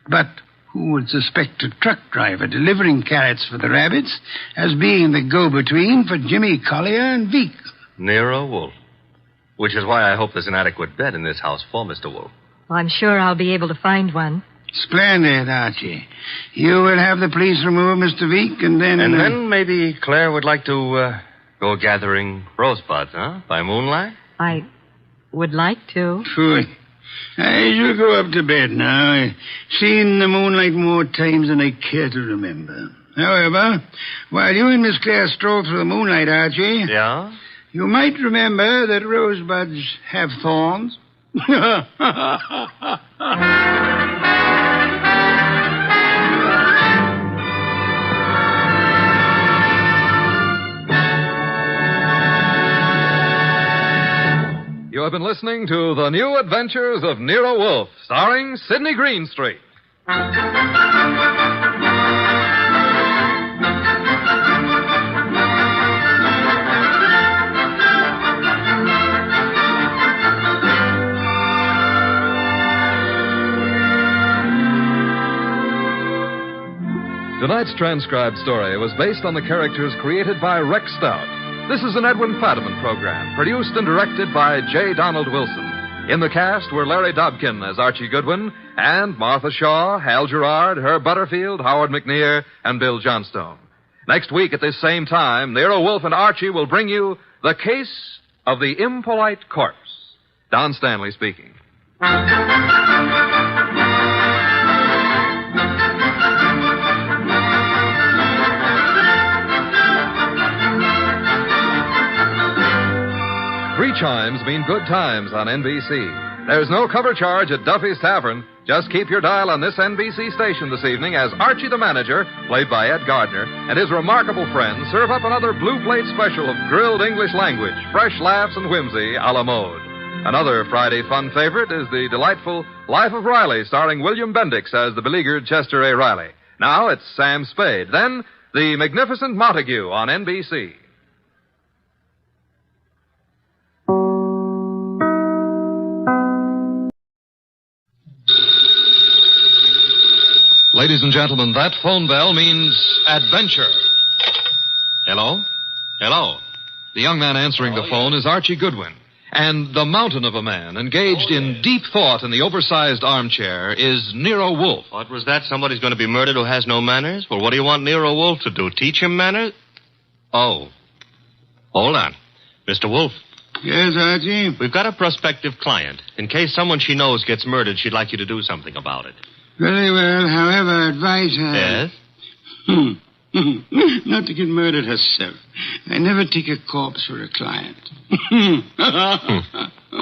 But who would suspect a truck driver delivering carrots for the rabbits as being the go-between for Jimmy Collier and Vic? Nero Wolfe. Which is why I hope there's an adequate bed in this house for Mr. Wolfe. I'm sure I'll be able to find one. Splendid, Archie. You will have the police remove Mr. Vic, and then... And then maybe Claire would like to go gathering rosebuds, huh? By moonlight? I would like to. Phew. I shall go up to bed now. I've seen the moonlight more times than I care to remember. However, while you and Miss Claire stroll through the moonlight, Archie... Yeah? You might remember that rosebuds have thorns. You have been listening to The New Adventures of Nero Wolfe, starring Sidney Greenstreet. Tonight's transcribed story was based on the characters created by Rex Stout. This is an Edwin Fadiman program, produced and directed by J. Donald Wilson. In the cast were Larry Dobkin as Archie Goodwin, and Martha Shaw, Hal Gerard, Herb Butterfield, Howard McNear, and Bill Johnstone. Next week at this same time, Nero Wolfe and Archie will bring you The Case of the Impolite Corpse. Don Stanley speaking. Three chimes mean good times on NBC. There's no cover charge at Duffy's Tavern. Just keep your dial on this NBC station this evening as Archie the Manager, played by Ed Gardner, and his remarkable friends serve up another blue plate special of grilled English language, fresh laughs and whimsy a la mode. Another Friday fun favorite is the delightful Life of Riley, starring William Bendix as the beleaguered Chester A. Riley. Now it's Sam Spade. Then, The Magnificent Montague on NBC. Ladies and gentlemen, that phone bell means adventure. Hello? Hello? The young man answering the phone is Archie Goodwin. And the mountain of a man engaged in deep thought in the oversized armchair is Nero Wolfe. What was that? Somebody's going to be murdered who has no manners? Well, what do you want Nero Wolfe to do? Teach him manners? Oh. Hold on. Mr. Wolfe. Yes, Archie? We've got a prospective client. In case someone she knows gets murdered, she'd like you to do something about it. Very well. However, advise her... Yes? Not to get murdered herself. I never take a corpse for a client.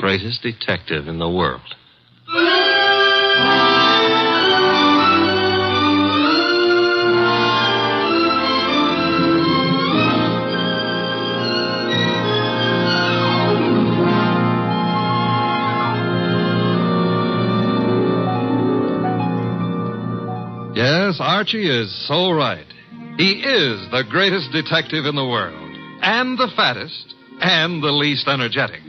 Greatest detective in the world. Yes, Archie is so right. He is the greatest detective in the world, and the fattest, and the least energetic.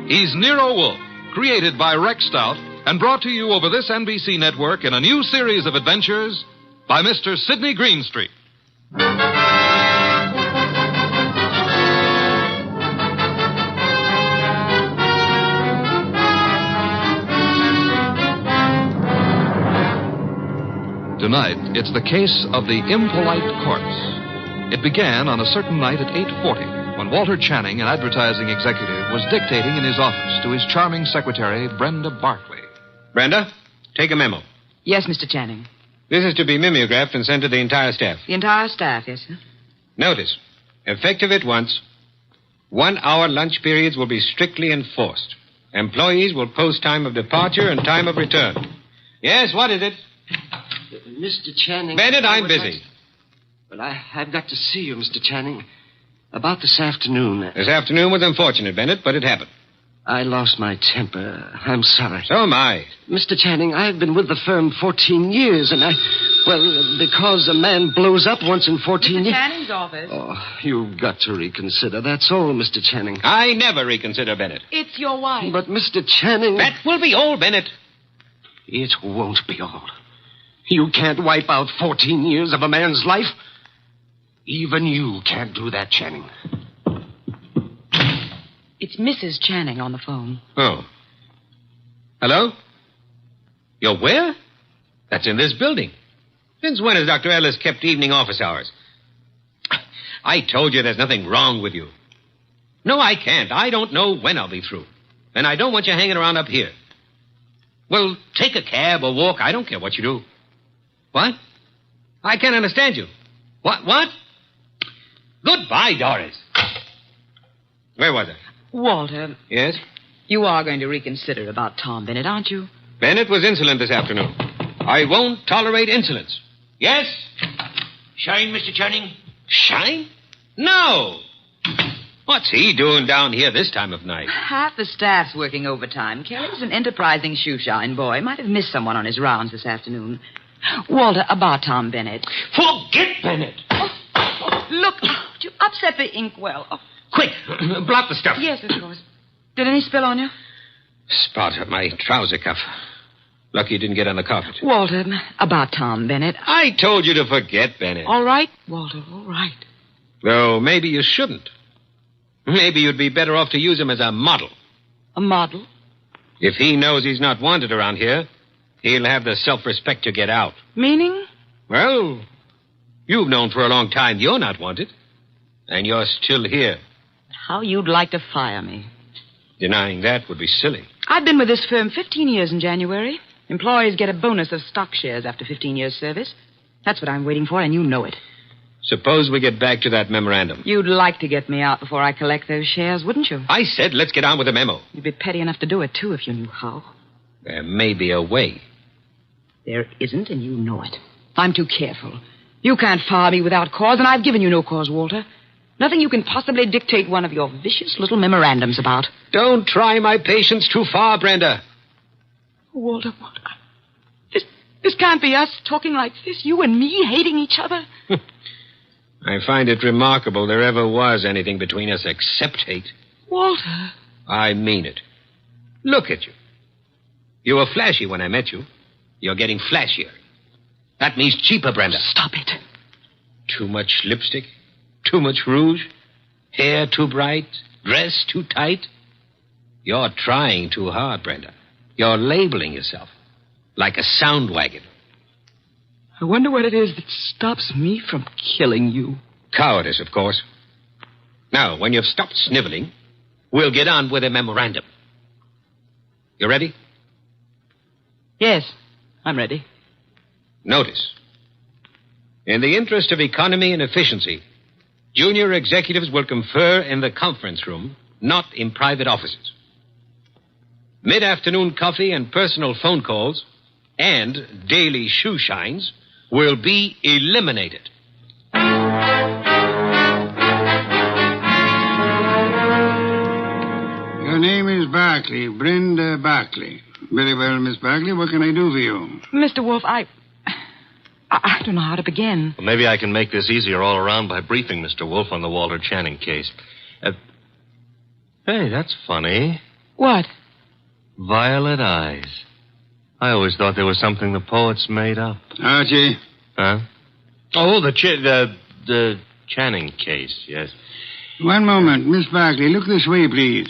He's Nero Wolfe, created by Rex Stout, and brought to you over this NBC network in a new series of adventures by Mr. Sidney Greenstreet. Tonight, it's the case of the impolite corpse. It began on a certain night at 8:40 when Walter Channing, an advertising executive, was dictating in his office to his charming secretary, Brenda Barkley. Brenda, take a memo. Yes, Mr. Channing. This is to be mimeographed and sent to the entire staff. The entire staff, yes, sir. Notice, effective at once, 1-hour lunch periods will be strictly enforced. Employees will post time of departure and time of return. Yes, what is it? Mr. Channing... Bennett, I'm busy. But I've got to see you, Mr. Channing. About this afternoon. This afternoon was unfortunate, Bennett, but it happened. I lost my temper. I'm sorry. So am I. Mr. Channing, I've been with the firm 14 years, and well, because a man blows up once in 14 years... Mr. Channing's office. Oh, you've got to reconsider. That's all, Mr. Channing. I never reconsider, Bennett. It's your wife. But, Mr. Channing... That will be all, Bennett. It won't be all. You can't wipe out 14 years of a man's life. Even you can't do that, Channing. It's Mrs. Channing on the phone. Oh. Hello? You're where? That's in this building. Since when has Dr. Ellis kept evening office hours? I told you there's nothing wrong with you. No, I can't. I don't know when I'll be through. And I don't want you hanging around up here. Well, take a cab or walk. I don't care what you do. What? I can't understand you. What? Goodbye, Doris. Where was I? Walter. Yes? You are going to reconsider about Tom Bennett, aren't you? Bennett was insolent this afternoon. I won't tolerate insolence. Yes? Shine, Mr. Channing? Shine? No. What's he doing down here this time of night? Half the staff's working overtime. Kelly's an enterprising shoeshine boy. Might have missed someone on his rounds this afternoon. Walter, about Tom Bennett. Forget Bennett. Oh, look, you upset the inkwell. Oh. Quick, blot the stuff. Yes, of course. Did any spill on you? Spot at my trouser cuff. Lucky you didn't get on the carpet. Walter, about Tom Bennett. I told you to forget Bennett. All right, Walter, all right. Though maybe you shouldn't. Maybe you'd be better off to use him as a model. A model? If he knows he's not wanted around here, he'll have the self-respect to get out. Meaning? Well, you've known for a long time you're not wanted. And you're still here. How you'd like to fire me. Denying that would be silly. I've been with this firm 15 years in January. Employees get a bonus of stock shares after 15 years' service. That's what I'm waiting for, and you know it. Suppose we get back to that memorandum. You'd like to get me out before I collect those shares, wouldn't you? I said let's get on with the memo. You'd be petty enough to do it, too, if you knew how. There may be a way. There isn't, and you know it. I'm too careful. You can't fire me without cause, and I've given you no cause, Walter. Nothing you can possibly dictate one of your vicious little memorandums about. Don't try my patience too far, Brenda. Walter, this can't be us talking like this. You and me hating each other. I find it remarkable there ever was anything between us except hate. Walter. I mean it. Look at you. You were flashy when I met you. You're getting flashier. That means cheaper, Brenda. Stop it. Too much lipstick? Too much rouge? Hair too bright? Dress too tight? You're trying too hard, Brenda. You're labeling yourself like a sound wagon. I wonder what it is that stops me from killing you. Cowardice, of course. Now, when you've stopped sniveling, we'll get on with a memorandum. You ready? Yes, I'm ready. Notice. In the interest of economy and efficiency, junior executives will confer in the conference room, not in private offices. Mid-afternoon coffee and personal phone calls and daily shoe shines will be eliminated. Your name is Barkley, Brenda Barkley. Very well, Miss Barkley. What can I do for you? Mr. Wolfe, I don't know how to begin. Well, maybe I can make this easier all around by briefing Mr. Wolfe on the Walter Channing case. Hey, that's funny. What? Violet eyes. I always thought they were something the poets made up. Archie? Huh? Oh, the the Channing case, yes. One moment. Miss Barkley, look this way, please.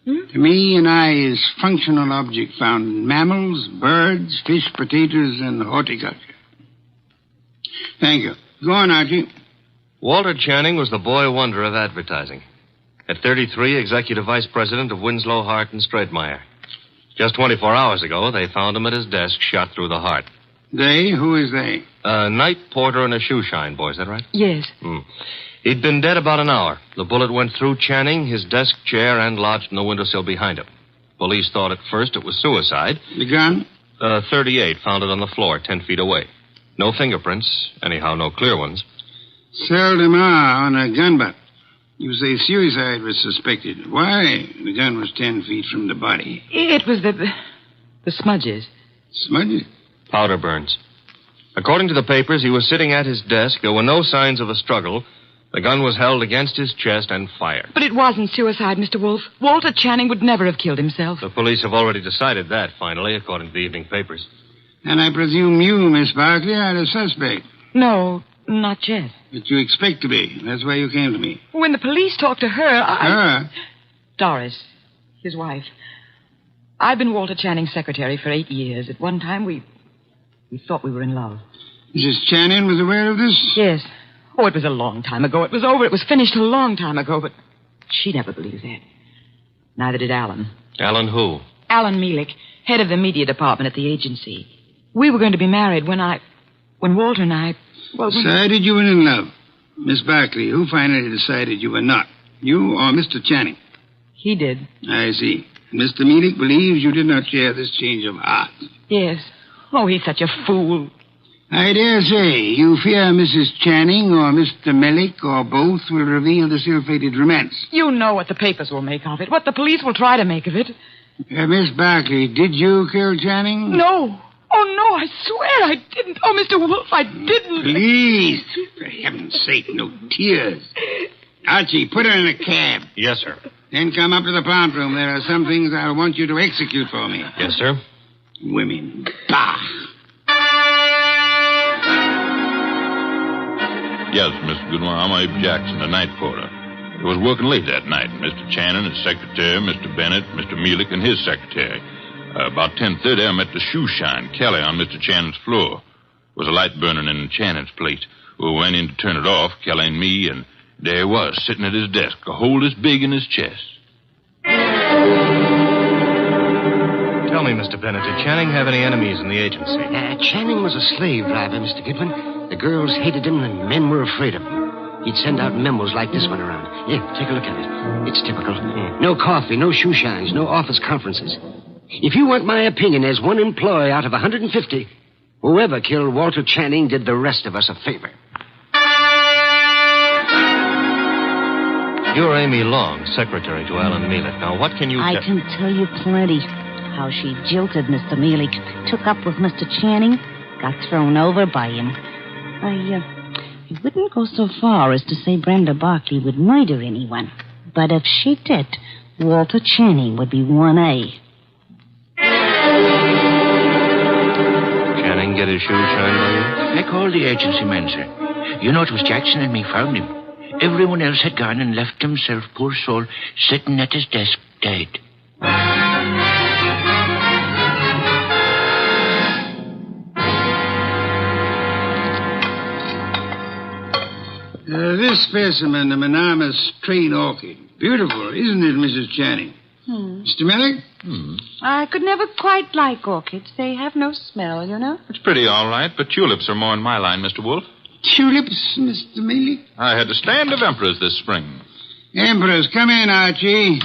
To me, an eye is functional object found in mammals, birds, fish, potatoes, and horticulture. Thank you. Go on, Archie. Walter Channing was the boy wonder of advertising. At 33, executive vice president of Winslow, Hart, and Straightmeyer. Just 24 hours ago, they found him at his desk, shot through the heart. They? Who is they? A night porter and a shoe shine boy, is that right? Yes. He'd been dead about an hour. The bullet went through Channing, his desk chair, and lodged in the windowsill behind him. Police thought at first it was suicide. The gun? 38, found it on the floor, 10 feet away. No fingerprints, anyhow, no clear ones. Seldom are on a gun butt. You say suicide was suspected. Why? The gun was 10 feet from the body. It was the smudges. Smudges? Powder burns. According to the papers, he was sitting at his desk. There were no signs of a struggle. The gun was held against his chest and fired. But it wasn't suicide, Mr. Wolfe. Walter Channing would never have killed himself. The police have already decided that, finally, according to the evening papers. And I presume you, Miss Barkley, are the suspect. No, not yet. But you expect to be. That's why you came to me. When the police talked to her, Her? Doris, his wife. I've been Walter Channing's secretary for 8 years. At one time, we thought we were in love. Mrs. Channing was aware of this? Yes. Oh, it was a long time ago. It was over. It was finished a long time ago, but she never believed that. Neither did Alan. Alan who? Alan Mielek, head of the media department at the agency. We were going to be married when Walter and I... Well, Decided you were in love. Miss Barkley, who finally decided you were not? You or Mr. Channing? He did. I see. Mr. Mielek believes you did not share this change of heart. Yes. Oh, he's such a fool. I dare say you fear Mrs. Channing or Mr. Mielek or both will reveal the ill-fated romance. You know what the papers will make of it, what the police will try to make of it. Miss Barkley, did you kill Channing? No. Oh, no, I swear I didn't. Oh, Mr. Wolfe, I didn't. Please, for heaven's sake, no tears. Archie, put her in a cab. Yes, sir. Then come up to the plant room. There are some things I want you to execute for me. Yes, sir. Women. Bah. Yes, Mr. Goodwin, I'm Abe Jackson, the night porter. I was working late that night. Mr. Channing, his secretary, Mr. Bennett, Mr. Mielek, and his secretary. About 10:30, I met the shoe shine, Kelly, on Mr. Channing's floor. There was a light burning in Channing's plate. We went in to turn it off, Kelly and me, and there he was, sitting at his desk, a hole this big in his chest. Tell me, Mr. Bennett, did Channing have any enemies in the agency? Channing was a slave driver, Mr. Goodwin. The girls hated him, and men were afraid of him. He'd send out memos like this one around. Here, take a look at it. It's typical. No coffee, no shoe shines, no office conferences. If you want my opinion, as one employee out of 150, whoever killed Walter Channing did the rest of us a favor. You're Amy Long, secretary to Alan Mielek. Now, what can you I can tell you plenty. How she jilted Mr. Mielek, took up with Mr. Channing, got thrown over by him. I wouldn't go so far as to say Brenda Barkley would murder anyone. But if she did, Walter Channing would be 1A. Channing get his shoes shined by you? I called the agency men, sir. You know, it was Jackson and me found him. Everyone else had gone and left himself, poor soul, sitting at his desk, dead. This specimen, the monogamous train orchid. Beautiful, isn't it, Mrs. Channing? Mr. Mielek? I could never quite like orchids. They have no smell, you know. It's pretty all right, but tulips are more in my line, Mr. Wolfe. Tulips, Mr. Mielek? I had a stand of emperors this spring. Emperors, come in, Archie.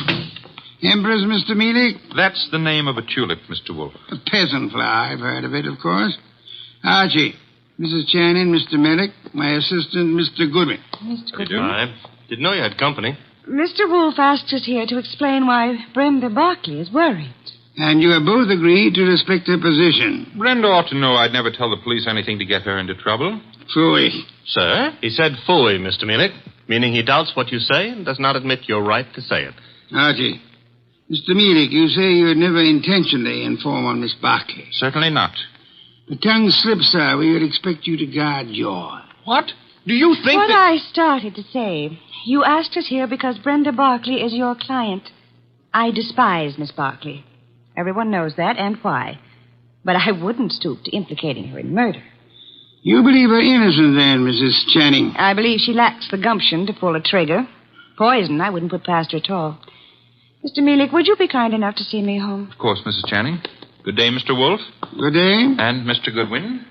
Emperors, Mr. Mielek? That's the name of a tulip, Mr. Wolfe. A peasant flower. I've heard of it, of course. Archie, Mrs. Channing, Mr. Mielek, my assistant, Mr. Goodwin. Mr. Goodwin. I didn't know you had company. Mr. Wolfe asked us here to explain why Brenda Barkley is worried. And you have both agreed to respect her position. Brenda ought to know I'd never tell the police anything to get her into trouble. Phooey. Sir? He said phooey, Mr. Mielek, meaning he doubts what you say and does not admit your right to say it. Archie, Mr. Mielek, you say you would never intentionally inform on Miss Barkley. Certainly not. The tongue slips, sir. We would expect you to guard your... What? Do you think what that... I started to say. You asked us here because Brenda Barkley is your client. I despise Miss Barkley. Everyone knows that, and why. But I wouldn't stoop to implicating her in murder. You believe her innocent, then, Mrs. Channing? I believe she lacks the gumption to pull a trigger. Poison, I wouldn't put past her at all. Mr. Mealy, would you be kind enough to see me home? Of course, Mrs. Channing. Good day, Mr. Wolfe. Good day. And Mr. Goodwin.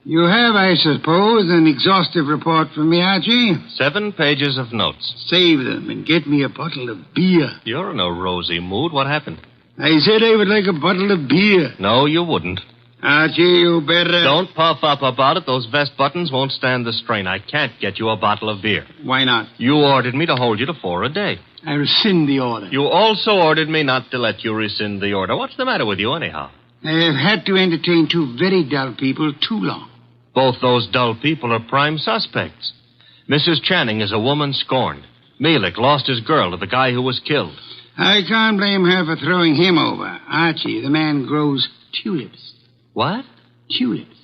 You have, I suppose, an exhaustive report from me, Archie? 7 pages of notes. Save them and get me a bottle of beer. You're in a rosy mood. What happened? I said I would like a bottle of beer. No, you wouldn't. Archie, you better... Don't puff up about it. Those vest buttons won't stand the strain. I can't get you a bottle of beer. Why not? You ordered me to hold you to 4 a day. I rescind the order. You also ordered me not to let you rescind the order. What's the matter with you, anyhow? I have had to entertain 2 very dull people too long. Both those dull people are prime suspects. Mrs. Channing is a woman scorned. Mealy lost his girl to the guy who was killed. I can't blame her for throwing him over. Archie, the man grows tulips. What? Tulips.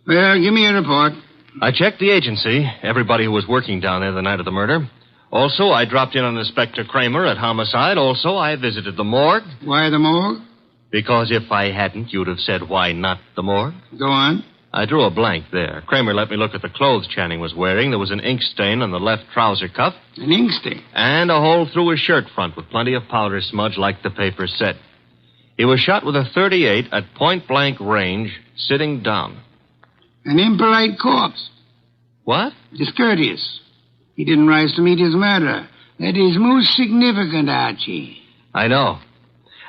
Well, give me a report. I checked the agency, everybody who was working down there the night of the murder. Also, I dropped in on Inspector Kramer at homicide. Also, I visited the morgue. Why the morgue? Because if I hadn't, you'd have said, why not the morgue? Go on. I drew a blank there. Kramer let me look at the clothes Channing was wearing. There was an ink stain on the left trouser cuff. An ink stain? And a hole through his shirt front with plenty of powder smudge like the paper said. He was shot with a .38 at point-blank range, sitting down. An impolite corpse. What? Discourteous. He didn't rise to meet his murderer. That is most significant, Archie. I know.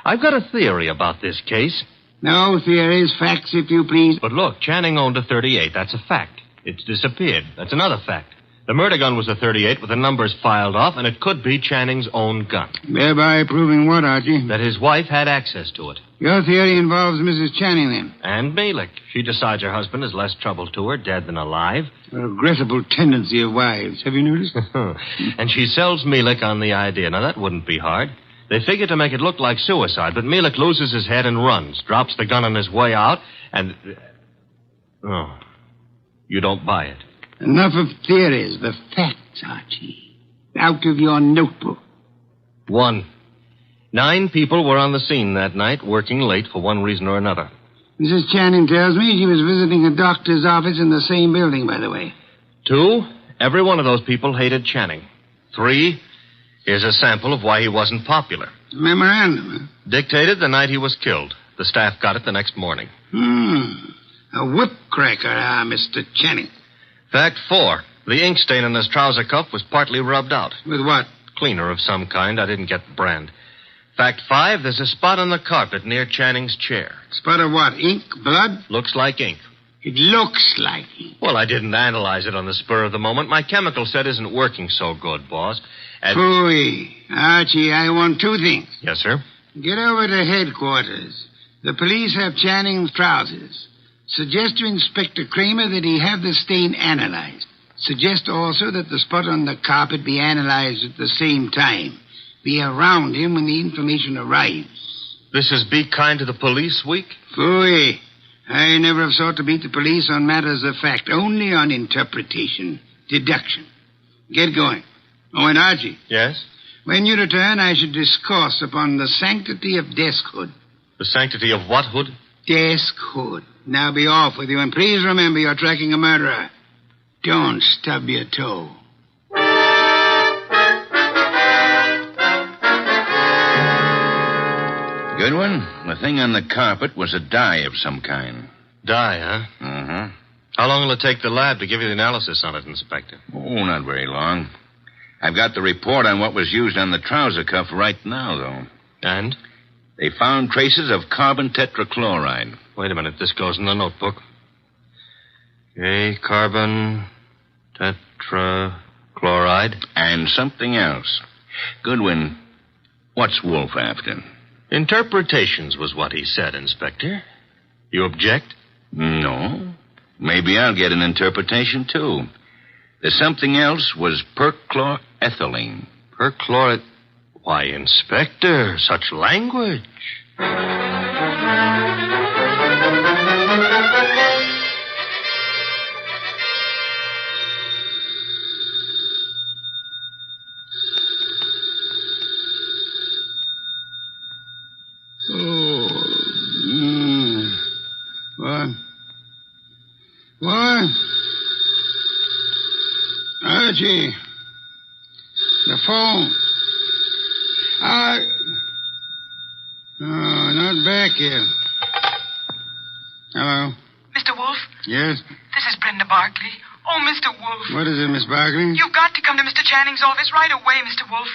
I've got a theory about this case. No theories, facts, if you please. But look, Channing owned a .38. That's a fact. It's disappeared. That's another fact. The murder gun was a .38 with the numbers filed off, and it could be Channing's own gun. Thereby proving what, Archie? That his wife had access to it. Your theory involves Mrs. Channing, then? And Mealy. She decides her husband is less trouble to her, dead than alive. A regrettable tendency of wives. Have you noticed? And she sells Mealy on the idea. Now, that wouldn't be hard. They figure to make it look like suicide, but Mealy loses his head and runs, drops the gun on his way out, and... Oh, you don't buy it. Enough of theories. The facts, Archie. Out of your notebook. 1. 9 people were on the scene that night, working late for one reason or another. Mrs. Channing tells me she was visiting a doctor's office in the same building, by the way. 2. Every one of those people hated Channing. 3. Here's a sample of why he wasn't popular. Memorandum, huh? Dictated the night he was killed. The staff got it the next morning. A whip cracker, Mr. Channing. Fact 4. The ink stain on his trouser cuff was partly rubbed out. With what? Cleaner of some kind. I didn't get the brand. Fact 5. There's a spot on the carpet near Channing's chair. Spot of what? Ink? Blood? Looks like ink. It looks like ink. Well, I didn't analyze it on the spur of the moment. My chemical set isn't working so good, boss. Phooey. Archie, I want 2 things. Yes, sir? Get over to headquarters. The police have Channing's trousers. Suggest to Inspector Kramer that he have the stain analyzed. Suggest also that the spot on the carpet be analyzed at the same time. Be around him when the information arrives. This is Be Kind to the Police Week? Phooey. I never have sought to beat the police on matters of fact, only on interpretation, deduction. Get going. Oh, and Archie. Yes? When you return, I should discourse upon the sanctity of deskhood. The sanctity of what hood? Deskhood. Now be off with you, and please remember you're tracking a murderer. Don't stub your toe. Goodwin, the thing on the carpet was a dye of some kind. Dye, huh? Uh-huh. How long will it take the lab to give you the analysis on it, Inspector? Oh, not very long. I've got the report on what was used on the trouser cuff right now, though. And? They found traces of carbon tetrachloride. Wait a minute. This goes in the notebook. Okay, carbon tetrachloride. And something else. Goodwin, what's Wolfe after? Interpretations was what he said, Inspector. You object? No. Maybe I'll get an interpretation, too. The something else was perchlorethylene. Why, Inspector, such language. Archie. The phone. Oh, not back yet. Hello. Mr. Wolfe? Yes? This is Brenda Barkley. Oh, Mr. Wolfe. What is it, Miss Barkley? You've got to come to Mr. Channing's office right away, Mr. Wolfe.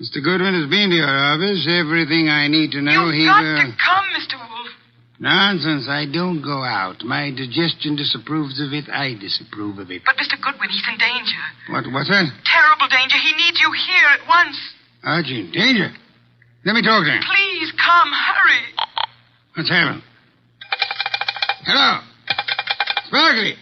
Mr. Goodwin has been to your office. Everything I need to know. You've got to come, Mr. Wolfe. Nonsense. I don't go out. My digestion disapproves of it. I disapprove of it. But Mr. Goodwin, he's in danger. What's that? Terrible danger. He needs you here at once. Archie, in danger? Let me talk to him. Please come. Hurry. What's happened? Hello. Sparkly.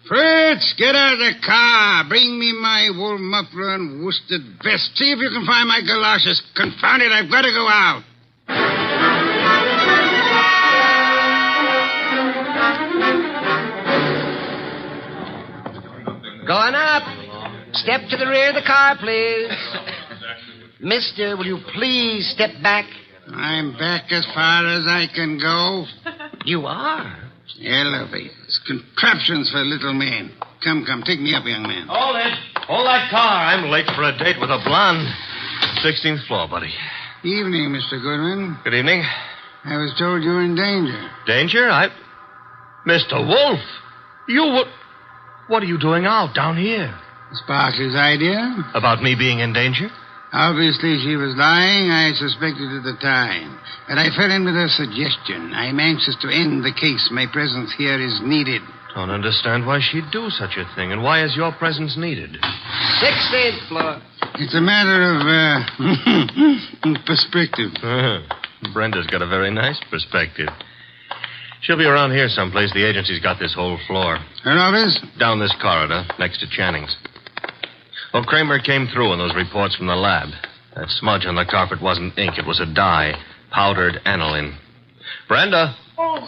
Fritz, get out of the car. Bring me my wool muffler and worsted vest. See if you can find my galoshes. Confound it, I've got to go out. Going up. Step to the rear of the car, please. Mister, will you please step back? I'm back as far as I can go. You are? Elevators, contraptions for little men. Come, take me up, young man. Hold it. Hold that car. I'm late for a date with a blonde. 16th floor, buddy. Evening, Mr. Goodwin. Good evening. I was told you were in danger. Danger? Mr. Wolfe, what are you doing out down here? Sparkley's idea. About me being in danger? Obviously, she was lying. I suspected at the time. But I fell in with her suggestion. I'm anxious to end the case. My presence here is needed. Don't understand why she'd do such a thing. And why is your presence needed? 16th floor. It's a matter of, perspective. Brenda's got a very nice perspective. She'll be around here someplace. The agency's got this whole floor. Her office? Down this corridor, next to Channing's. Well, Kramer came through on those reports from the lab. That smudge on the carpet wasn't ink. It was a dye. Powdered aniline. Brenda. Oh,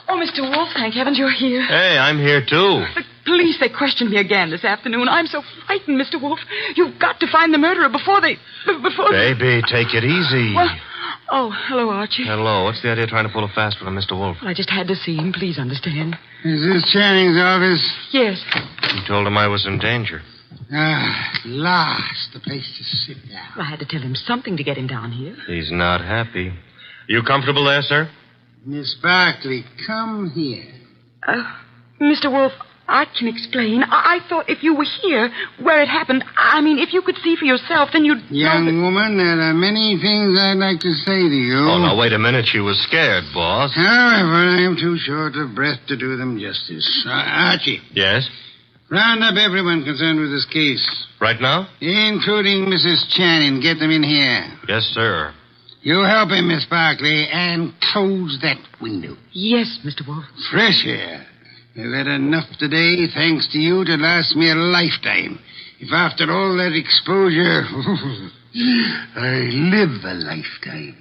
Mr. Wolfe, thank heavens you're here. Hey, I'm here, too. The police, they questioned me again this afternoon. I'm so frightened, Mr. Wolfe. You've got to find the murderer before they... Baby, take it easy. Well, hello, Archie. Hello. What's the idea of trying to pull a fast one on Mr. Wolfe? I just had to see him. Please understand. Is this Channing's office? Yes. You told him I was in danger. At last, the place to sit down. I had to tell him something to get him down here. He's not happy. You comfortable there, sir? Miss Barkley, come here. Mr. Wolfe, I can explain. I thought if you were here, where it happened, if you could see for yourself, then you'd... Young woman, there are many things I'd like to say to you. Oh, now, wait a minute. She was scared, boss. However, I am too short of breath to do them justice. Archie. Yes? Round up everyone concerned with this case. Right now? Including Mrs. Channing. Get them in here. Yes, sir. You help him, Miss Barkley, and close that window. Yes, Mr. Wolfe. Fresh air. I've had enough today, thanks to you, to last me a lifetime. If after all that exposure, I live a lifetime.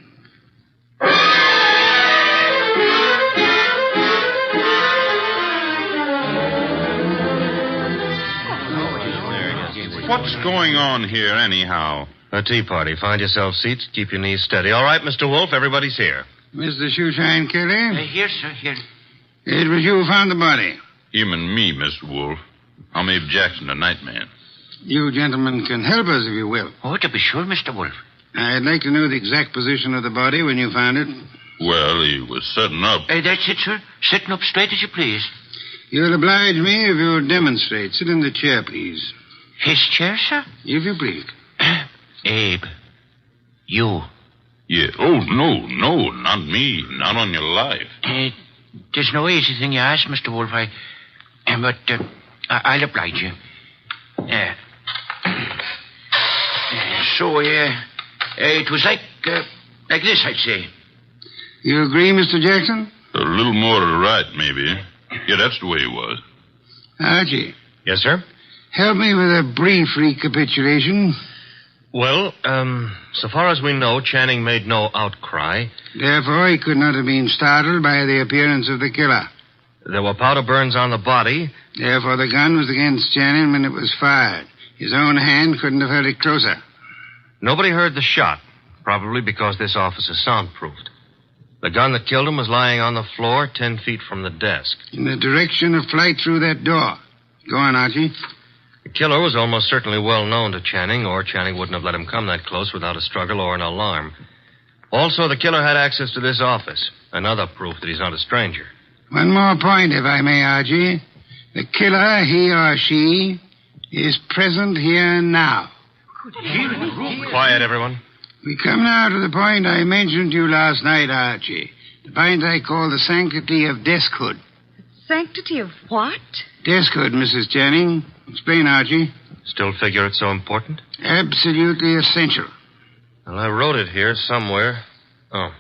What's going on here, anyhow? A tea party. Find yourself seats. Keep your knees steady. All right, Mr. Wolfe, everybody's here. Mr. Shoeshine Kelly? Here, sir, here. It was you who found the body. Him and me, Mr. Wolfe. I'm Abe Jackson, the night man. You gentlemen can help us if you will. Oh, to be sure, Mr. Wolfe. I'd like to know the exact position of the body when you found it. Well, he was sitting up. That's it, sir. Sitting up straight as you please. You'll oblige me if you'll demonstrate. Sit in the chair, please. His chair, sir? If you please. Abe, you. Yeah. Oh, no, not me. Not on your life. There's no easy thing you ask, Mr. Wolfe. I'll oblige you. It was like this, I'd say. You agree, Mr. Jackson? A little more to the right, maybe. Yeah, that's the way it was. Archie. Yes, sir? Help me with a brief recapitulation. Well, so far as we know, Channing made no outcry. Therefore, he could not have been startled by the appearance of the killer. There were powder burns on the body. Therefore, the gun was against Channing when it was fired. His own hand couldn't have held it closer. Nobody heard the shot, probably because this office is soundproofed. The gun that killed him was lying on the floor 10 feet from the desk. In the direction of flight through that door. Go on, Archie. The killer was almost certainly well known to Channing, or Channing wouldn't have let him come that close without a struggle or an alarm. Also, the killer had access to this office. Another proof that he's not a stranger. One more point, if I may, Archie. The killer, he or she, is present here now. Quiet, everyone. We come now to the point I mentioned to you last night, Archie. The point I call the sanctity of deskhood. Sanctity of what? Deskhood, Mrs. Channing. Explain, Archie. Still figure it's so important? Absolutely essential. Well, I wrote it here somewhere. Oh.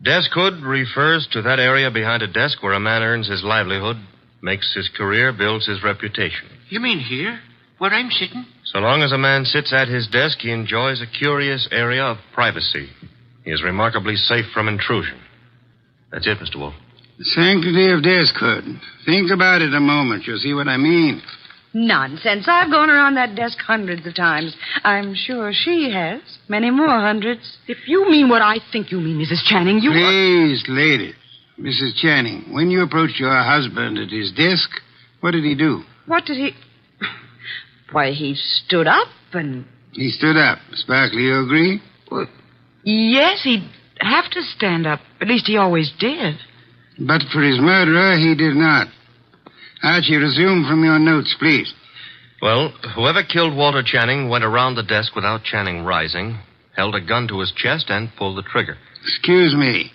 Deskhood refers to that area behind a desk where a man earns his livelihood, makes his career, builds his reputation. You mean here? Where I'm sitting? So long as a man sits at his desk, he enjoys a curious area of privacy. He is remarkably safe from intrusion. That's it, Mr. Wolfe. The sanctity of deskhood. Think about it a moment. You'll see what I mean. Nonsense. I've gone around that desk hundreds of times. I'm sure she has. Many more hundreds. If you mean what I think you mean, Mrs. Channing, you... Please, ladies. Mrs. Channing, when you approached your husband at his desk, what did he do? What did he... Why, he stood up and... He stood up. Sparkley, you agree? Well, yes, he'd have to stand up. At least he always did. But for his murderer, he did not. Archie, resume from your notes, please. Well, whoever killed Walter Channing went around the desk without Channing rising, held a gun to his chest, and pulled the trigger. Excuse me.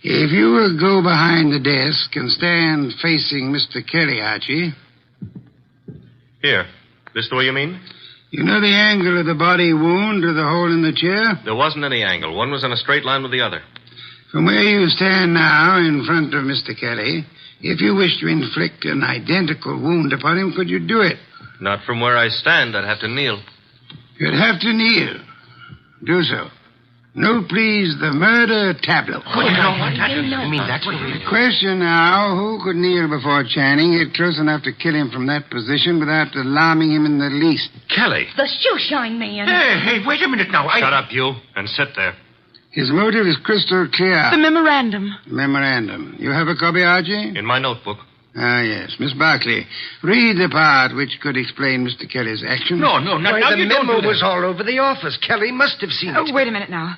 If you will go behind the desk and stand facing Mr. Kelly, Archie. Here. This the way you mean? You know the angle of the body wound to the hole in the chair? There wasn't any angle. One was in a straight line with the other. From where you stand now in front of Mr. Kelly, if you wish to inflict an identical wound upon him, could you do it? Not from where I stand. I'd have to kneel. You'd have to kneel. Do so. Note, please, the murder tableau. The question now, who could kneel before Channing, get close enough to kill him from that position without alarming him in the least? Kelly. The shoeshine man. Hey, wait a minute now. Shut up, you, and sit there. His motive is crystal clear. The memorandum. Memorandum. You have a copy, Archie? In my notebook. Ah, yes. Miss Barclay, read the part which could explain Mr. Kelly's action. No, not now. The memo was all over the office. Kelly must have seen it. Oh, wait a minute now.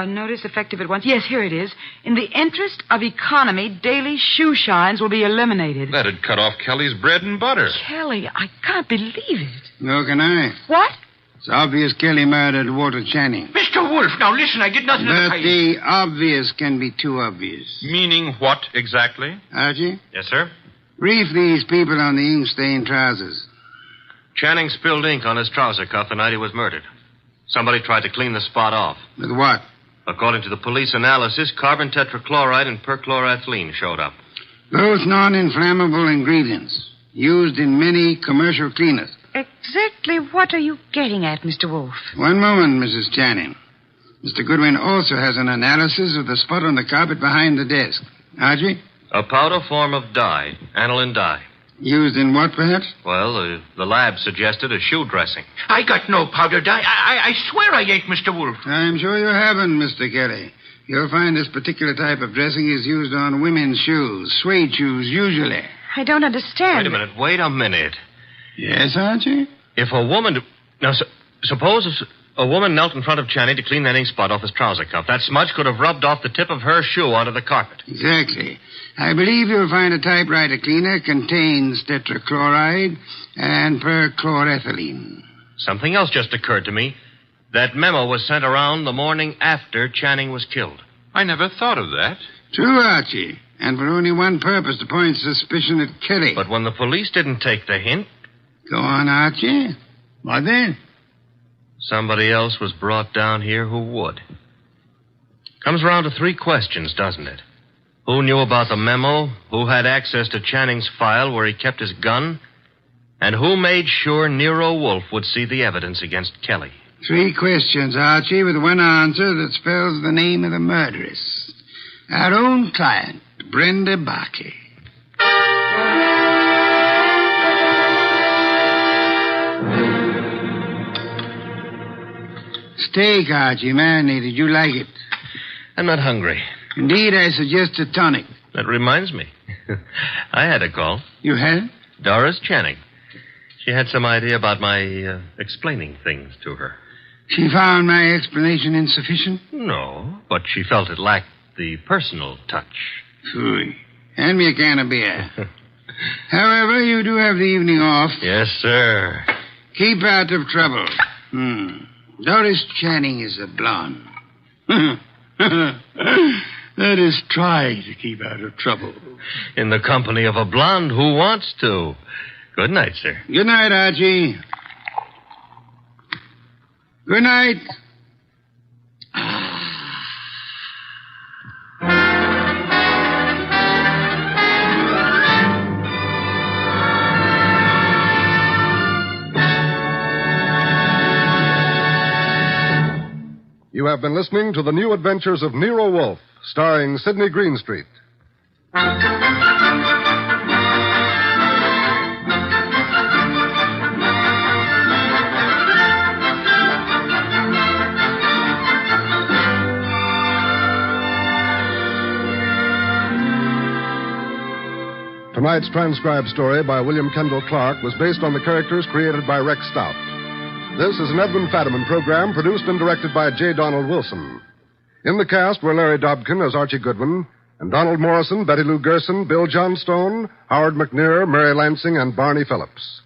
Notice effective at once. Yes, here it is. In the interest of economy, daily shoe shines will be eliminated. That'd cut off Kelly's bread and butter. Kelly, I can't believe it. No, can I? What? It's obvious Kelly murdered Walter Channing. Mr. Wolfe, now listen, I did nothing But the obvious can be too obvious. Meaning what exactly? Archie? Yes, sir? Brief these people on the ink-stained trousers. Channing spilled ink on his trouser cuff the night he was murdered. Somebody tried to clean the spot off. With what? According to the police analysis, carbon tetrachloride and perchloroethylene showed up. Both non-inflammable ingredients used in many commercial cleaners. Exactly what are you getting at, Mr. Wolfe? One moment, Mrs. Channing. Mr. Goodwin also has an analysis of the spot on the carpet behind the desk. Archie? A powder form of dye, aniline dye. Used in what, perhaps? Well, the lab suggested a shoe dressing. I got no powder dye. I swear I ain't, Mr. Wolfe. I'm sure you haven't, Mr. Kelly. You'll find this particular type of dressing is used on women's shoes, suede shoes, usually. I don't understand. Wait a minute. Yes, Archie? If a woman... Now, suppose a woman knelt in front of Channing to clean that ink spot off his trouser cuff. That smudge could have rubbed off the tip of her shoe onto the carpet. Exactly. I believe you'll find a typewriter cleaner contains tetrachloride and perchloroethylene. Something else just occurred to me. That memo was sent around the morning after Channing was killed. I never thought of that. True, Archie. And for only one purpose, to point suspicion at Kelly. But when the police didn't take the hint... Go on, Archie. What then? Somebody else was brought down here who would. Comes around to three questions, doesn't it? Who knew about the memo? Who had access to Channing's file where he kept his gun? And who made sure Nero Wolfe would see the evidence against Kelly? Three questions, Archie, with one answer that spells the name of the murderess. Our own client, Brenda Barkley. Steak, Archie, marinated. You like it? I'm not hungry. Indeed, I suggest a tonic. That reminds me. I had a call. You had? Doris Channing. She had some idea about my explaining things to her. She found my explanation insufficient? No, but she felt it lacked the personal touch. Phooey. Hand me a can of beer. However, you do have the evening off. Yes, sir. Keep out of trouble. Doris Channing is a blonde. That is, try to keep out of trouble. In the company of a blonde who wants to. Good night, sir. Good night, Archie. Good night. You have been listening to The New Adventures of Nero Wolfe, starring Sidney Greenstreet. Tonight's transcribed story by William Kendall Clark was based on the characters created by Rex Stout. This is an Edwin Fadiman program produced and directed by J. Donald Wilson. In the cast were Larry Dobkin as Archie Goodwin, and Donald Morrison, Betty Lou Gerson, Bill Johnstone, Howard McNear, Mary Lansing, and Barney Phillips.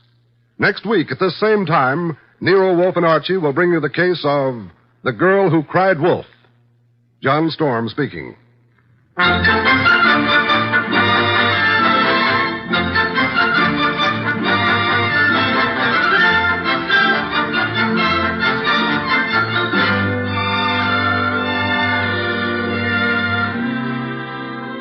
Next week, at this same time, Nero Wolfe and Archie will bring you the case of The Girl Who Cried Wolf. John Storm speaking.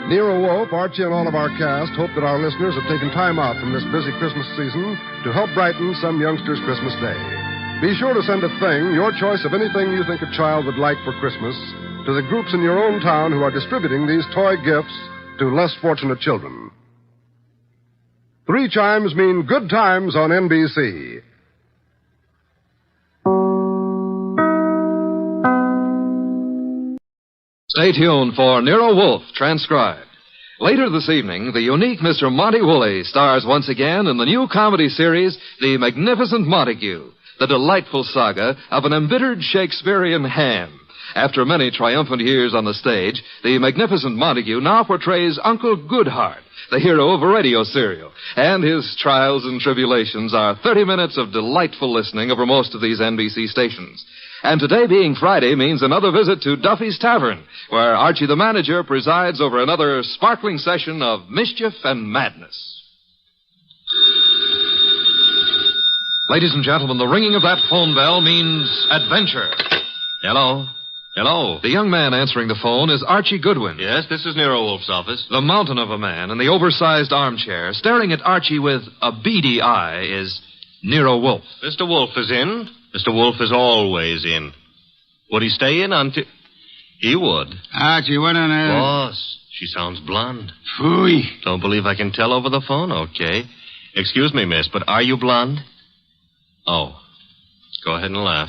Nero Wolfe, Archie, and all of our cast hope that our listeners have taken time out from this busy Christmas season to help brighten some youngster's Christmas day. Be sure to send a thing, your choice of anything you think a child would like for Christmas, to the groups in your own town who are distributing these toy gifts to less fortunate children. 3 chimes mean good times on NBC. Stay tuned for Nero Wolfe, transcribed. Later this evening, the unique Mr. Monty Woolley stars once again in the new comedy series, The Magnificent Montague, the delightful saga of an embittered Shakespearean ham. After many triumphant years on the stage, the Magnificent Montague now portrays Uncle Goodhart, the hero of a radio serial, and his trials and tribulations are 30 minutes of delightful listening over most of these NBC stations. And today being Friday means another visit to Duffy's Tavern, where Archie the manager presides over another sparkling session of mischief and madness. Ladies and gentlemen, the ringing of that phone bell means adventure. Hello? Hello? The young man answering the phone is Archie Goodwin. Yes, this is Nero Wolfe's office. The mountain of a man in the oversized armchair, staring at Archie with a beady eye, is Nero Wolfe. Mr. Wolfe is in. Mr. Wolfe is always in. Would he stay in until... He would. Archie, what on earth? Boss, she sounds blonde. Phooey. Don't believe I can tell over the phone? Okay. Excuse me, miss, but are you blonde? Oh. Go ahead and laugh.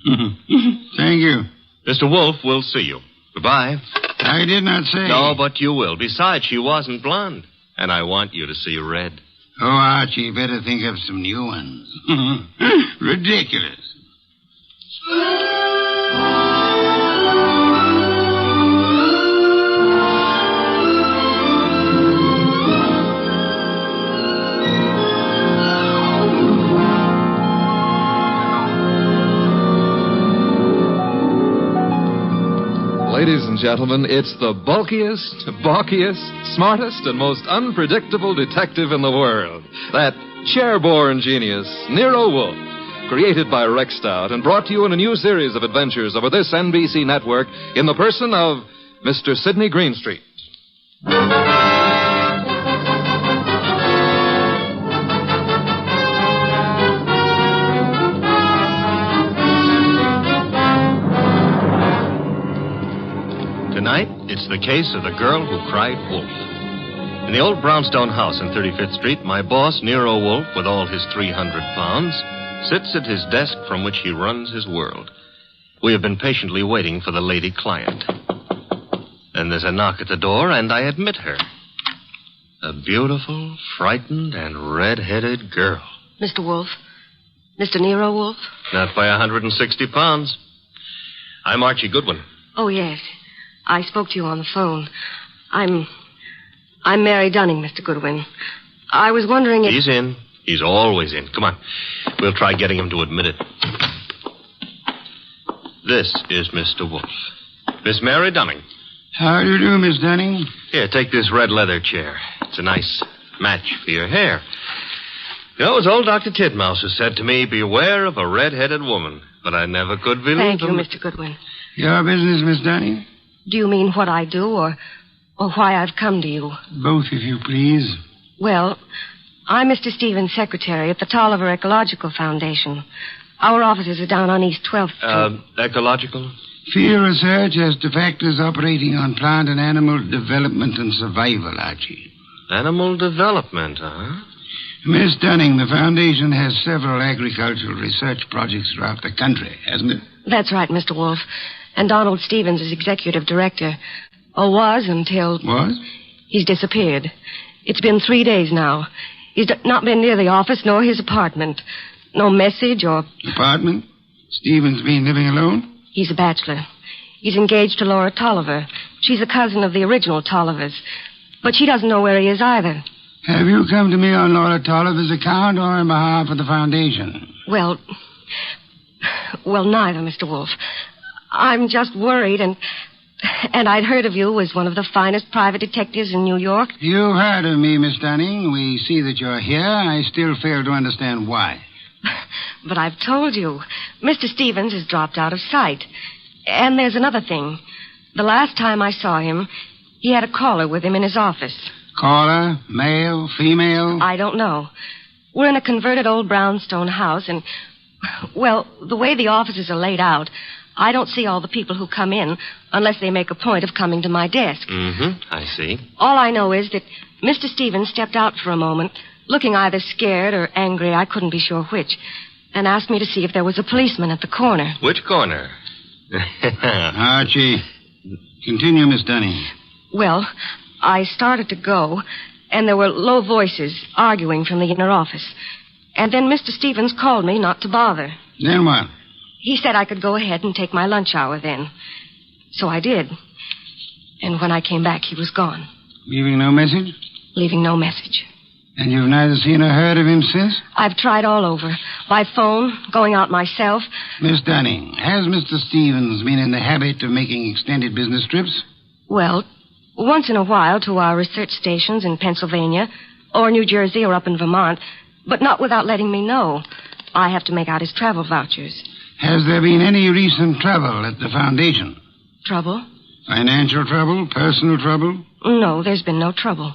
Thank you. Mr. Wolfe, we'll see you. Goodbye. I did not say. No, but you will. Besides, she wasn't blonde. And I want you to see red. Oh, Archie, you better think of some new ones. Ridiculous. Ladies and gentlemen, it's the bulkiest, balkiest, smartest, and most unpredictable detective in the world. That chair-borne genius, Nero Wolfe, created by Rex Stout and brought to you in a new series of adventures over this NBC network in the person of Mr. Sidney Greenstreet. Tonight, it's the case of the girl who cried wolf. In the old brownstone house on 35th Street, my boss, Nero Wolfe, with all his 300 pounds, sits at his desk from which he runs his world. We have been patiently waiting for the lady client. Then there's a knock at the door, and I admit her. A beautiful, frightened, and red-headed girl. Mr. Wolfe? Mr. Nero Wolfe? Not by 160 pounds. I'm Archie Goodwin. Oh, yes. I spoke to you on the phone. I'm Mary Dunning, Mr. Goodwin. I was wondering if... He's in. He's always in. Come on. We'll try getting him to admit it. This is Mr. Wolfe. Miss Mary Dunning. How do you do, Miss Dunning? Here, take this red leather chair. It's a nice match for your hair. You know, as old Dr. Titmouse has said to me, beware of a red-headed woman. But I never could believe Thank them. you, Mr. Goodwin. Your business, Miss Dunning? Do you mean what I do or why I've come to you? Both, if you please. Well, I'm Mr. Stevens' secretary at the Tolliver Ecological Foundation. Our offices are down on East 12th Street. Ecological? Field research as to factors operating on plant and animal development and survival, Archie. Animal development, huh? Miss Dunning, the foundation has several agricultural research projects throughout the country, hasn't it? That's right, Mr. Wolfe. And Donald Stevens is executive director. Or was until... Was? He's disappeared. It's been 3 days now. He's not been near the office nor his apartment. No message or... Apartment? Stevens been living alone? He's a bachelor. He's engaged to Laura Tolliver. She's a cousin of the original Tollivers. But she doesn't know where he is either. Have you come to me on Laura Tolliver's account or on behalf of the foundation? Well, neither, Mr. Wolfe. I'm just worried, and I'd heard of you as one of the finest private detectives in New York. You've heard of me, Miss Dunning. We see that you're here. I still fail to understand why. But I've told you. Mr. Stevens has dropped out of sight. And there's another thing. The last time I saw him, he had a caller with him in his office. Caller? Male? Female? I don't know. We're in a converted old brownstone house, and, well, the way the offices are laid out, I don't see all the people who come in unless they make a point of coming to my desk. I see. All I know is that Mr. Stevens stepped out for a moment, looking either scared or angry, I couldn't be sure which, and asked me to see if there was a policeman at the corner. Which corner? Archie, continue, Miss Dunning. Well, I started to go, and there were low voices arguing from the inner office. And then Mr. Stevens called me not to bother. Then what? He said I could go ahead and take my lunch hour then. So I did. And when I came back, he was gone. Leaving no message? Leaving no message. And you've neither seen or heard of him since? I've tried all over. By phone, going out myself. Miss Dunning, has Mr. Stevens been in the habit of making extended business trips? Well, once in a while to our research stations in Pennsylvania, or New Jersey, or up in Vermont, but not without letting me know. I have to make out his travel vouchers. Has there been any recent trouble at the foundation? Trouble? Financial trouble? Personal trouble? No, there's been no trouble.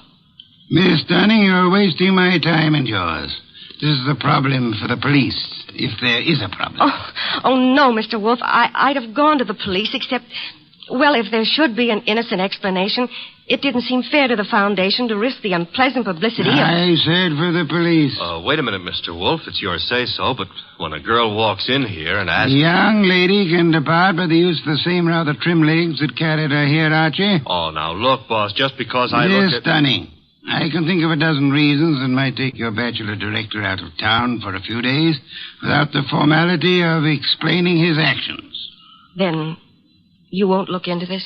Miss Dunning, you're wasting my time and yours. This is a problem for the police, if there is a problem. Oh no, Mr. Wolfe. I'd have gone to the police, except, well, if there should be an innocent explanation, it didn't seem fair to the foundation to risk the unpleasant publicity I said for the police. Wait a minute, Mr. Wolfe. It's your say-so, but when a girl walks in here and asks... The young lady can depart by the use of the same rather trim legs that carried her here, Archie. Oh, now, look, boss, just because I Miss look at... Dunning, I can think of a dozen reasons that might take your bachelor director out of town for a few days without the formality of explaining his actions. Then you won't look into this?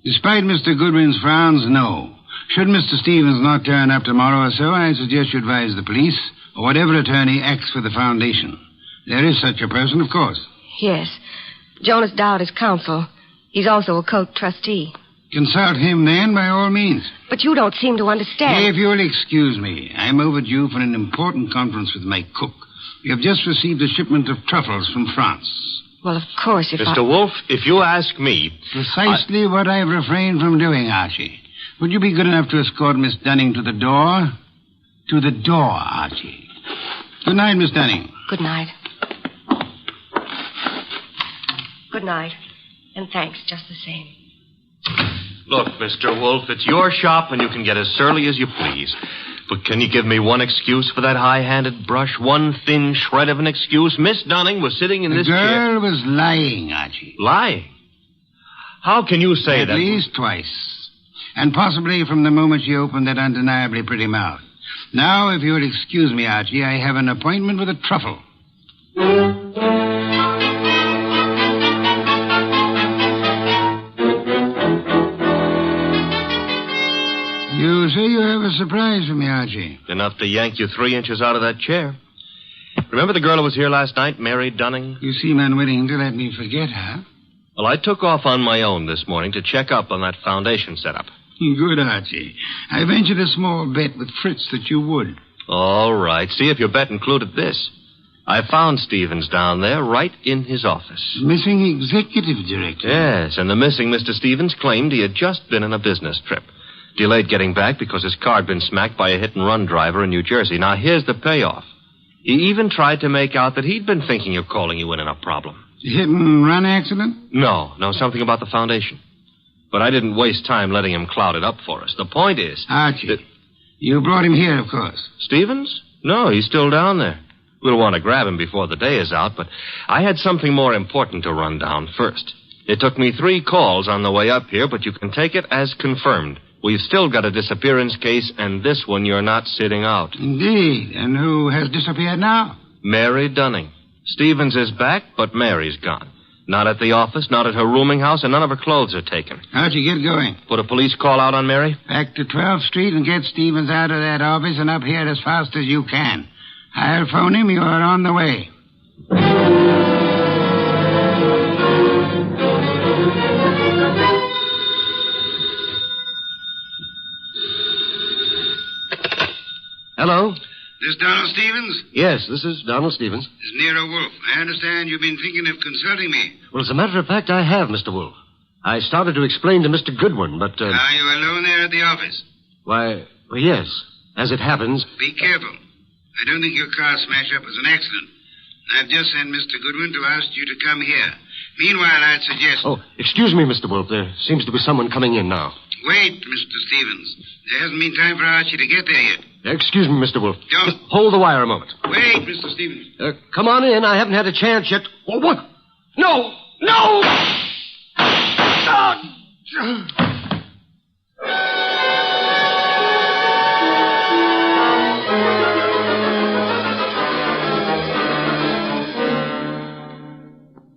Despite Mr. Goodwin's frowns, no. Should Mr. Stevens not turn up tomorrow or so, I suggest you advise the police or whatever attorney acts for the foundation. There is such a person, of course. Yes. Jonas Dowd is counsel. He's also a Coke trustee. Consult him, then, by all means. But you don't seem to understand. If you'll excuse me, I'm overdue for an important conference with my cook. We have just received a shipment of truffles from France. Well, of course, if Mr. Wolfe, if you ask me... Precisely what I've refrained from doing, Archie. Would you be good enough to escort Miss Dunning to the door? To the door, Archie. Good night, Miss Dunning. Good night. Good night. And thanks just the same. Look, Mr. Wolfe, it's your shop and you can get as surly as you please. But can you give me one excuse for that high-handed brush? One thin shred of an excuse? Miss Dunning was sitting in this chair... The girl was lying, Archie. Lying? How can you say that? At least twice. And possibly from the moment she opened that undeniably pretty mouth. Now, if you would excuse me, Archie, I have an appointment with a truffle. You say you have a surprise for me, Archie. Enough to yank you 3 inches out of that chair. Remember the girl who was here last night, Mary Dunning? You seem unwilling to let me forget her. Well, I took off on my own this morning to check up on that foundation setup. Good, Archie. I ventured a small bet with Fritz that you would. All right. See if your bet included this. I found Stevens down there right in his office. Missing executive director. Yes, and the missing Mr. Stevens claimed he had just been on a business trip. Delayed getting back because his car had been smacked by a hit-and-run driver in New Jersey. Now, here's the payoff. He even tried to make out that he'd been thinking of calling you in a problem. Hit-and-run accident? No, something about the foundation. But I didn't waste time letting him cloud it up for us. The point is... Archie, you brought him here, of course. Stevens? No, he's still down there. We'll want to grab him before the day is out, but I had something more important to run down first. It took me 3 calls on the way up here, but you can take it as confirmed. We've still got a disappearance case, and this one you're not sitting out. Indeed. And who has disappeared now? Mary Dunning. Stevens is back, but Mary's gone. Not at the office, not at her rooming house, and none of her clothes are taken. How'd you get going? Put a police call out on Mary? Back to 12th Street and get Stevens out of that office and up here as fast as you can. I'll phone him. You're on the way. Hello? This Donald Stevens? Yes, this is Donald Stevens. This is Nero Wolfe. I understand you've been thinking of consulting me. Well, as a matter of fact, I have, Mr. Wolfe. I started to explain to Mr. Goodwin, but... Are you alone there at the office? Why, well, yes. As it happens... Be careful. I don't think your car smash-up was an accident. I've just sent Mr. Goodwin to ask you to come here. Meanwhile, I'd suggest... Oh, excuse me, Mr. Wolfe. There seems to be someone coming in now. Wait, Mr. Stevens. There hasn't been time for Archie to get there yet. Excuse me, Mr. Wolfe. Don't. Just hold the wire a moment. Wait, Mr. Stevens. Come on in. I haven't had a chance yet. Oh, what? No! No!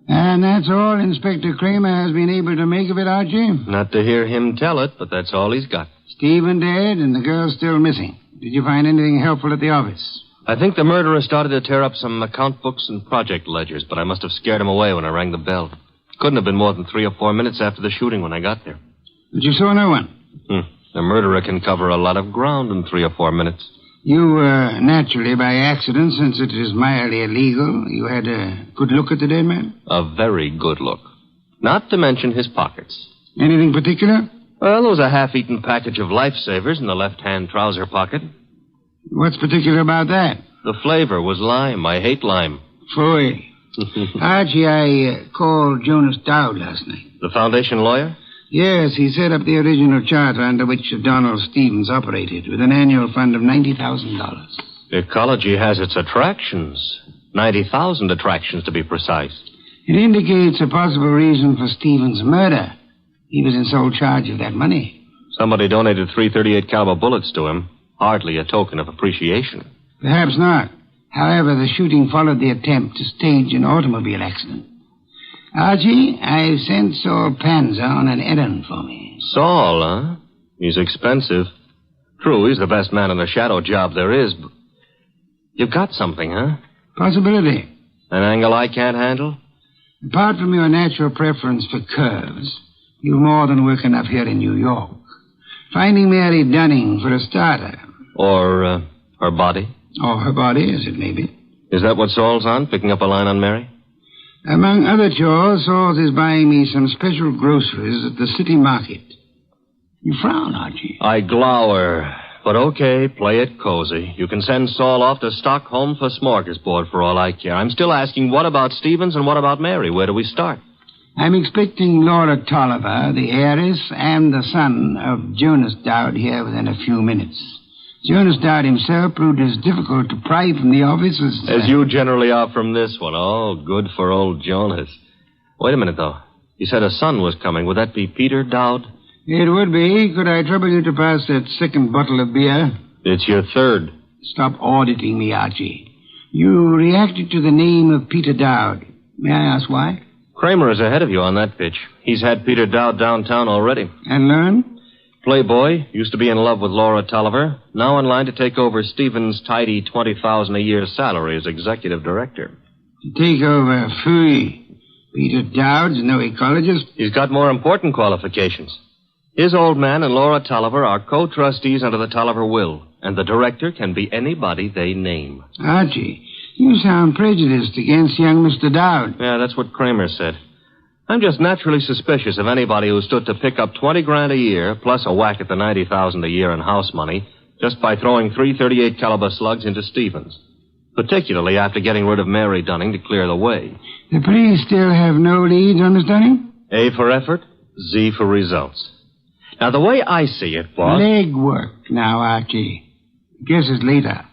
And that's all Inspector Kramer has been able to make of it, Archie? Not to hear him tell it, but that's all he's got. Stephen dead and the girl still missing. Did you find anything helpful at the office? I think the murderer started to tear up some account books and project ledgers, but I must have scared him away when I rang the bell. Couldn't have been more than 3 or 4 minutes after the shooting when I got there. But you saw no one? The murderer can cover a lot of ground in 3 or 4 minutes. You, naturally, by accident, since it is mildly illegal, you had a good look at the dead man? A very good look. Not to mention his pockets. Anything particular? Well, there was a half-eaten package of lifesavers in the left-hand trouser pocket. What's particular about that? The flavor was lime. I hate lime. Phony. Archie, I called Jonas Dowd last night. The foundation lawyer? Yes, he set up the original charter under which Donald Stevens operated, with an annual fund of $90,000. Ecology has its attractions. 90,000 attractions, to be precise. It indicates a possible reason for Stevens' murder. He was in sole charge of that money. Somebody donated 338 caliber bullets to him. Hardly a token of appreciation. Perhaps not. However, the shooting followed the attempt to stage an automobile accident. Archie, I've sent Saul Panza on an errand for me. Saul, huh? He's expensive. True, he's the best man in the shadow job there is, but... You've got something, huh? Possibility. An angle I can't handle? Apart from your natural preference for curves, you've more than work enough here in New York. Finding Mary Dunning for a starter. Or, her body? Or her body, as it may be. Is that what Saul's on, picking up a line on Mary? Among other chores, Saul is buying me some special groceries at the city market. You frown, Archie. I glower. But okay, play it cozy. You can send Saul off to Stockholm for smorgasbord for all I care. I'm still asking, what about Stevens and what about Mary? Where do we start? I'm expecting Laura Tolliver, the heiress, and the son of Jonas Dowd here within a few minutes. Jonas Dowd himself proved as difficult to pry from the office as... As you generally are from this one. Oh, good for old Jonas. Wait a minute, though. You said a son was coming. Would that be Peter Dowd? It would be. Could I trouble you to pass that second bottle of beer? It's your third. stop auditing me, Archie. You reacted to the name of Peter Dowd. May I ask why? Kramer is ahead of you on that pitch. He's had Peter Dowd downtown already. And learned? Playboy, used to be in love with Laura Tolliver, now in line to take over Stevens' tidy $20,000 a year salary as executive director. To take over phony. Peter Dowd's no ecologist. He's got more important qualifications. His old man and Laura Tolliver are co-trustees under the Tolliver will, and the director can be anybody they name. Archie, you sound prejudiced against young Mr. Dowd. Yeah, that's what Kramer said. I'm just naturally suspicious of anybody who stood to pick up $20,000 a year, plus a whack at the $90,000 a year in house money, just by throwing 338 caliber slugs into Stevens. Particularly after getting rid of Mary Dunning to clear the way. The police still have no leads on Miss Dunning? A for effort, Z for results. Now, the way I see it, boss... Legwork now, Archie. Guess it's later.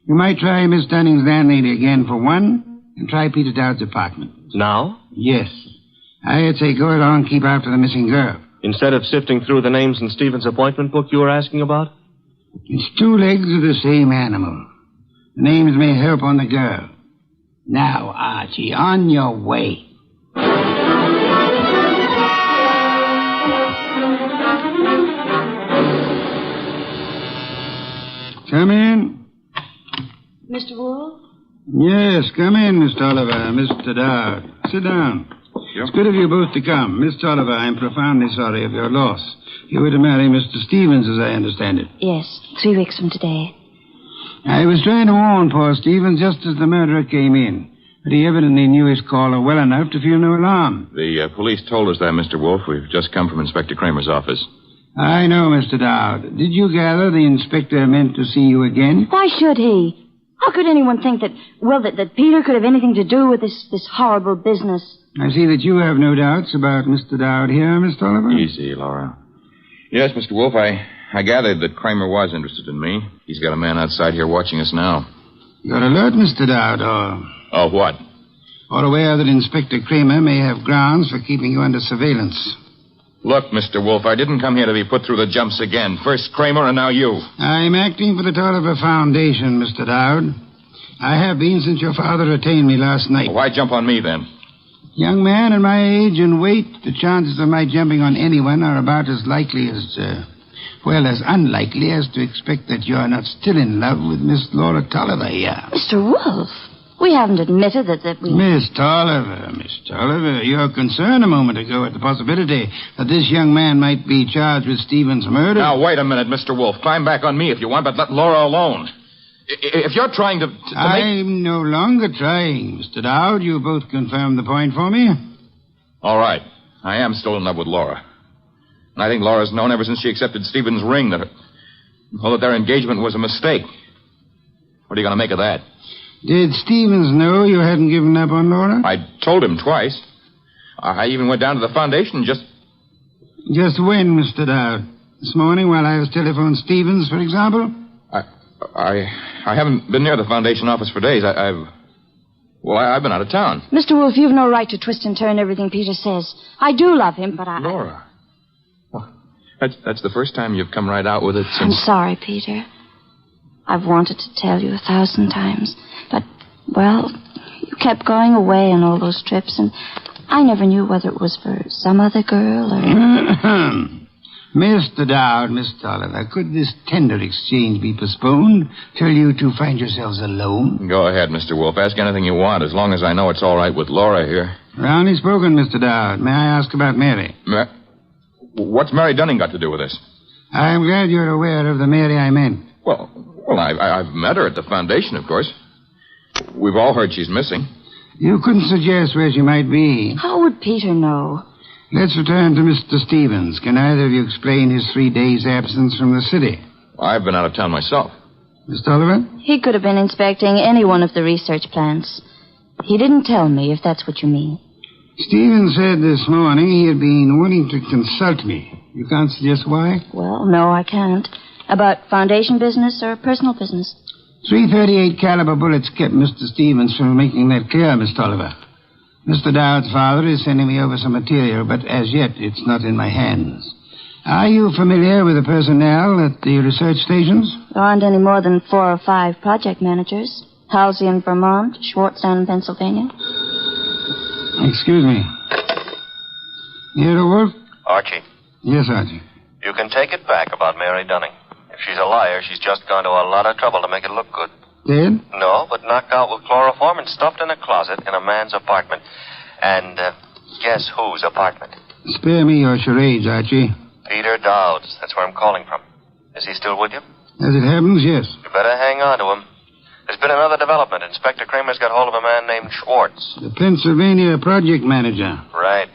You might try Miss Dunning's landlady again for one, and try Peter Dowd's apartment. Now? Yes. I'd say go along and keep after the missing girl. Instead of sifting through the names in Stevens' appointment book you were asking about? It's two legs of the same animal. The names may help on the girl. Now, Archie, on your way. Come in. Mr. Wolfe? Yes, come in, Miss Tolliver, Mr. Dowd. Sit down. It's good of you both to come. Miss Tolliver, I'm profoundly sorry of your loss. You were to marry Mr. Stevens, as I understand it. Yes, 3 weeks from today. I was trying to warn poor Stevens just as the murderer came in. But he evidently knew his caller well enough to feel no alarm. The police told us that, Mr. Wolfe. We've just come from Inspector Kramer's office. I know, Mr. Dowd. Did you gather the inspector meant to see you again? Why should he? How could anyone think that Peter could have anything to do with this horrible business? I see that you have no doubts about Mr. Dowd here, Miss Tolliver. Easy, Laura. Yes, Mr. Wolfe, I gathered that Kramer was interested in me. He's got a man outside here watching us now. You're alert, Mr. Dowd, or... Oh, what? Or aware that Inspector Kramer may have grounds for keeping you under surveillance. Look, Mr. Wolfe, I didn't come here to be put through the jumps again. First Kramer and now you. I'm acting for the Tolliver Foundation, Mr. Dowd. I have been since your father retained me last night. Well, why jump on me, then? Young man at my age and weight, the chances of my jumping on anyone are about as likely as, as unlikely as to expect that you're not still in love with Miss Laura Tolliver here. Mr. Wolfe, we haven't admitted that we... Miss Tolliver, your concern a moment ago at the possibility that this young man might be charged with Stevens' murder. Now, wait a minute, Mr. Wolfe. Climb back on me if you want, but let Laura alone. If you're trying to I'm no longer trying, Mr. Dowd. You both confirmed the point for me. All right. I am still in love with Laura. And I think Laura's known ever since she accepted Stevens' ring that their engagement was a mistake. What are you going to make of that? Did Stevens know you hadn't given up on Laura? I told him twice. I even went down to the foundation just... Just when, Mr. Dowd? This morning while I was telephoning Stevens, for example? I haven't been near the foundation office for days. I've been out of town. Mr. Wolfe, you've no right to twist and turn everything Peter says. I do love him, but Laura. Well, that's the first time you've come right out with it since... I'm sorry, Peter. I've wanted to tell you 1,000 times. But, you kept going away on all those trips, and I never knew whether it was for some other girl or... Mr. Dowd, Miss Tolliver, could this tender exchange be postponed till you two find yourselves alone? Go ahead, Mr. Wolfe. Ask anything you want, as long as I know it's all right with Laura here. Roundly spoken, Mr. Dowd. May I ask about Mary? What's Mary Dunning got to do with this? I'm glad you're aware of the Mary I meant. Well, I've met her at the foundation, of course. We've all heard she's missing. You couldn't suggest where she might be. How would Peter know? Let's return to Mr. Stevens. Can either of you explain his 3 days' absence from the city? I've been out of town myself. Miss Tolliver? He could have been inspecting any one of the research plants. He didn't tell me, if that's what you mean. Stevens said this morning he had been wanting to consult me. You can't suggest why? Well, no, I can't. About foundation business or personal business? 338 caliber bullets kept Mr. Stevens from making that clear, Miss Tolliver. Mr. Dowd's father is sending me over some material, but as yet it's not in my hands. Are you familiar with the personnel at the research stations? There aren't any more than 4 or 5 project managers. Halsey in Vermont, Schwartz down in Pennsylvania. Excuse me. Nero Wolfe? Archie, Yes, Archie. you can take it back about Mary Dunning. If she's a liar, she's just gone to a lot of trouble to make it look good. Dead? No, but knocked out with chloroform and stuffed in a closet in a man's apartment. And guess whose apartment? Spare me your charades, Archie. Peter Dowd's. That's where I'm calling from. Is he still with you? As it happens, yes. You better hang on to him. There's been another development. Inspector Kramer's got hold of a man named Schwartz. The Pennsylvania project manager. Right.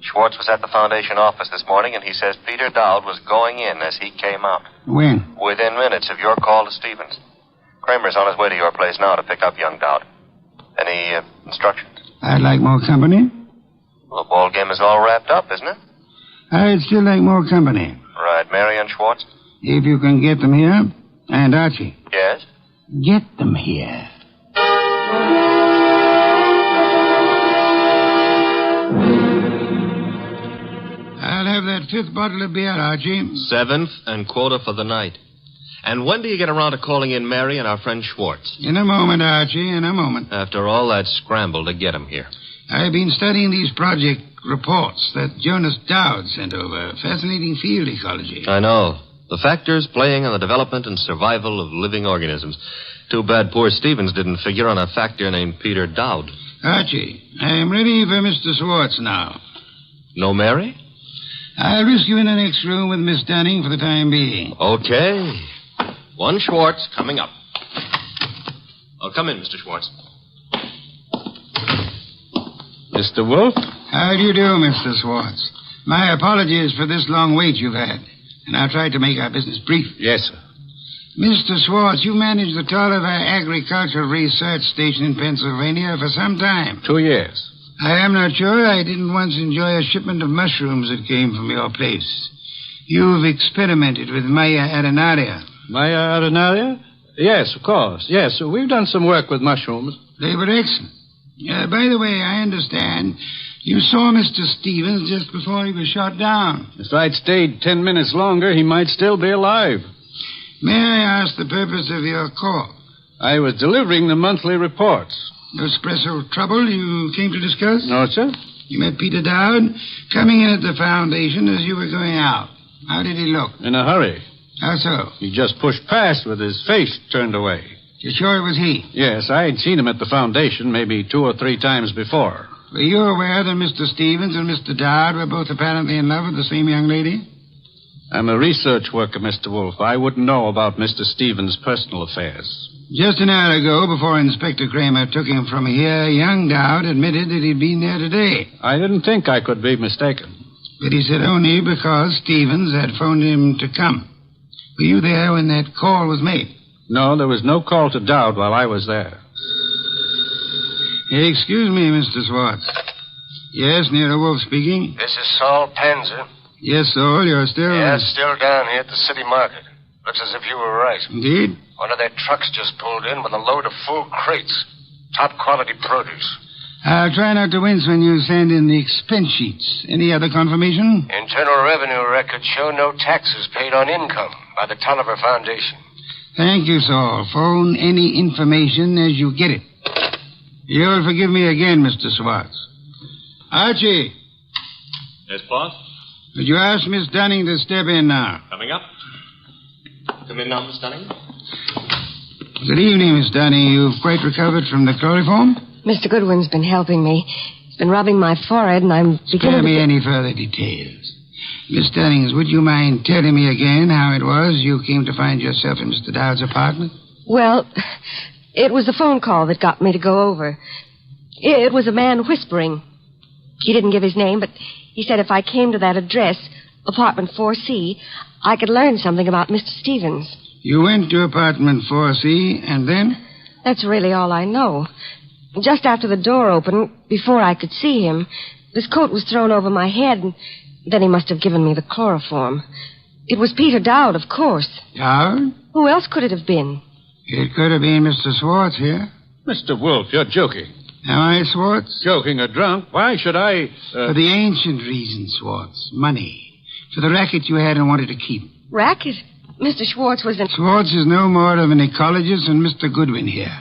Schwartz was at the Foundation office this morning, and he says Peter Dowd was going in as he came out. When? Within minutes of your call to Stevens. Kramer's on his way to your place now to pick up young Dowd. Any instructions? I'd like more company. Well, the ball game is all wrapped up, isn't it? I'd still like more company. Right. Mary and Schwartz? If you can get them here. And Archie. Yes? Get them here. I'll have that 5th bottle of beer, Archie. 7th and quarter for the night. And when do you get around to calling in Mary and our friend Schwartz? In a moment, Archie, in a moment. After all that scramble to get him here. I've been studying these project reports that Jonas Dowd sent over. Fascinating field ecology. I know. The factors playing on the development and survival of living organisms. Too bad poor Stevens didn't figure on a factor named Peter Dowd. Archie, I'm ready for Mr. Schwartz now. No Mary? I'll risk you in the next room with Miss Dunning for the time being. Okay. One Schwartz coming up. Oh, come in, Mr. Schwartz. Mr. Wolfe? How do you do, Mr. Schwartz? My apologies for this long wait you've had. And I'll try to make our business brief. Yes, sir. Mr. Schwartz, you managed the Tolliver Agricultural Research Station in Pennsylvania for some time. 2 years. I am not sure I didn't once enjoy a shipment of mushrooms that came from your place. You've experimented with Maya arenaria. Maya arenaria? Yes, of course. Yes, we've done some work with mushrooms. They were excellent. By the way, I understand you saw Mr. Stevens just before he was shot down. If I'd stayed 10 minutes longer, he might still be alive. May I ask the purpose of your call? I was delivering the monthly reports. No special trouble you came to discuss? No, sir. You met Peter Dowd coming in at the Foundation as you were going out. How did he look? In a hurry. How so? He just pushed past with his face turned away. You're sure it was he? Yes, I had seen him at the Foundation maybe 2 or 3 times before. Were you aware that Mr. Stevens and Mr. Dowd were both apparently in love with the same young lady? I'm a research worker, Mr. Wolfe. I wouldn't know about Mr. Stevens' personal affairs. Just an hour ago, before Inspector Kramer took him from here, young Dowd admitted that he'd been there today. I didn't think I could be mistaken. But he said only because Stevens had phoned him to come. Were you there when that call was made? No, there was no call to Dowd while I was there. Excuse me, Mr. Schwartz. Yes, Nero Wolfe speaking. This is Saul Panzer. Yes, Saul, you're still... Yes, still down here at the city market. Looks as if you were right. Indeed? One of their trucks just pulled in with a load of full crates. Top quality produce. I'll try not to wince when you send in the expense sheets. Any other confirmation? Internal Revenue records show no taxes paid on income by the Tolliver Foundation. Thank you, Saul. Phone any information as you get it. You'll forgive me again, Mr. Schwartz. Archie. Yes, boss? Would you ask Miss Dunning to step in now? Coming up. Come in now, Miss Dunning. Good evening, Miss Dunning. You've quite recovered from the chloroform? Mr. Goodwin's been helping me. He's been rubbing my forehead, and I'm beginning Spare me any further details. Miss Dunnings, would you mind telling me again how it was you came to find yourself in Mr. Dowd's apartment? Well, it was the phone call that got me to go over. It was a man whispering. He didn't give his name, but he said if I came to that address, apartment 4C, I could learn something about Mr. Stevens. You went to apartment 4C, and then? That's really all I know. Just after the door opened, before I could see him, his coat was thrown over my head, and then he must have given me the chloroform. It was Peter Dowd, of course. Dowd? Who else could it have been? It could have been Mr. Schwartz here. Mr. Wolfe, you're joking. Am I, Schwartz? Joking or drunk? Why should I... For the ancient reason, Schwartz. Money. for the racket you had and wanted to keep. Racket? Mr. Schwartz was in... Schwartz is no more of an ecologist than Mr. Goodwin here.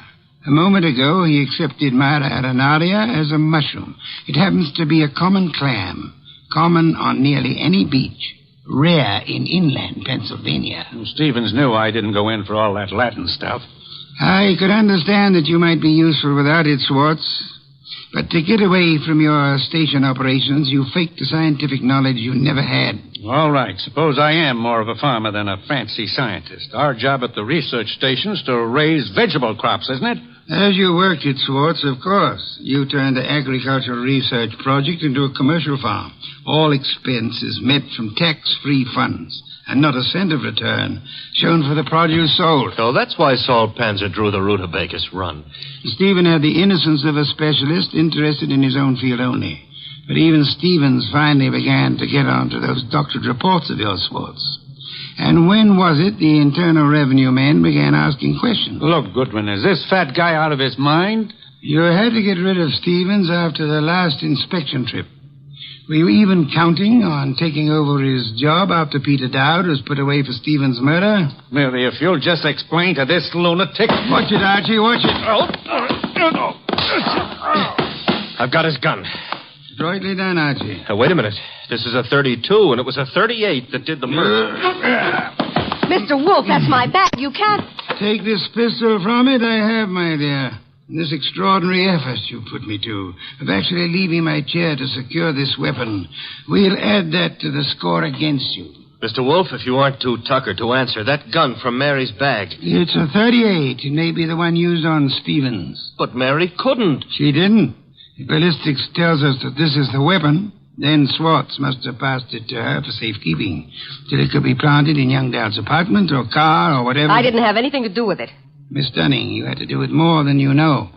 A moment ago, he accepted Mara arenaria as a mushroom. It happens to be a common clam, common on nearly any beach, rare in inland Pennsylvania. Stevens knew I didn't go in for all that Latin stuff. I could understand that you might be useful without it, Schwartz. But to get away from your station operations, you faked the scientific knowledge you never had. All right. Suppose I am more of a farmer than a fancy scientist. Our job at the research station is to raise vegetable crops, isn't it? As you worked it, Schwartz, of course. You turned the agricultural research project into a commercial farm. All expenses met from tax-free funds, and not a cent of return shown for the produce sold. So that's why Saul Panzer drew the rutabagus run. Stephen had the innocence of a specialist interested in his own field only. But even Stevens finally began to get onto those doctored reports of yours, Schwartz. And when was it the Internal Revenue men began asking questions? Look, Goodwin, is this fat guy out of his mind? You had to get rid of Stevens after the last inspection trip. Were you even counting on taking over his job after Peter Dowd was put away for Stevens' murder? Mary, if you'll just explain to this lunatic... Watch it, Archie, watch it. I've got his gun. Adroitly done, Archie. Wait a minute. This is a 32, and it was a 38 that did the murder. Mr. Wolfe, that's my bag. You can't... Take this pistol from it, I have, my dear. This extraordinary effort you put me to, of actually leaving my chair to secure this weapon, we'll add that to the score against you. Mr. Wolfe, if you aren't too tuckered to answer, that gun from Mary's bag. It's a 38. It may be the one used on Stevens. But Mary couldn't. She didn't. The ballistics tells us that this is the weapon. Then Schwartz must have passed it to her for safekeeping, till it could be planted in young Dowd's apartment or car or whatever. I didn't have anything to do with it. Miss Dunning, you had to do with more than you know.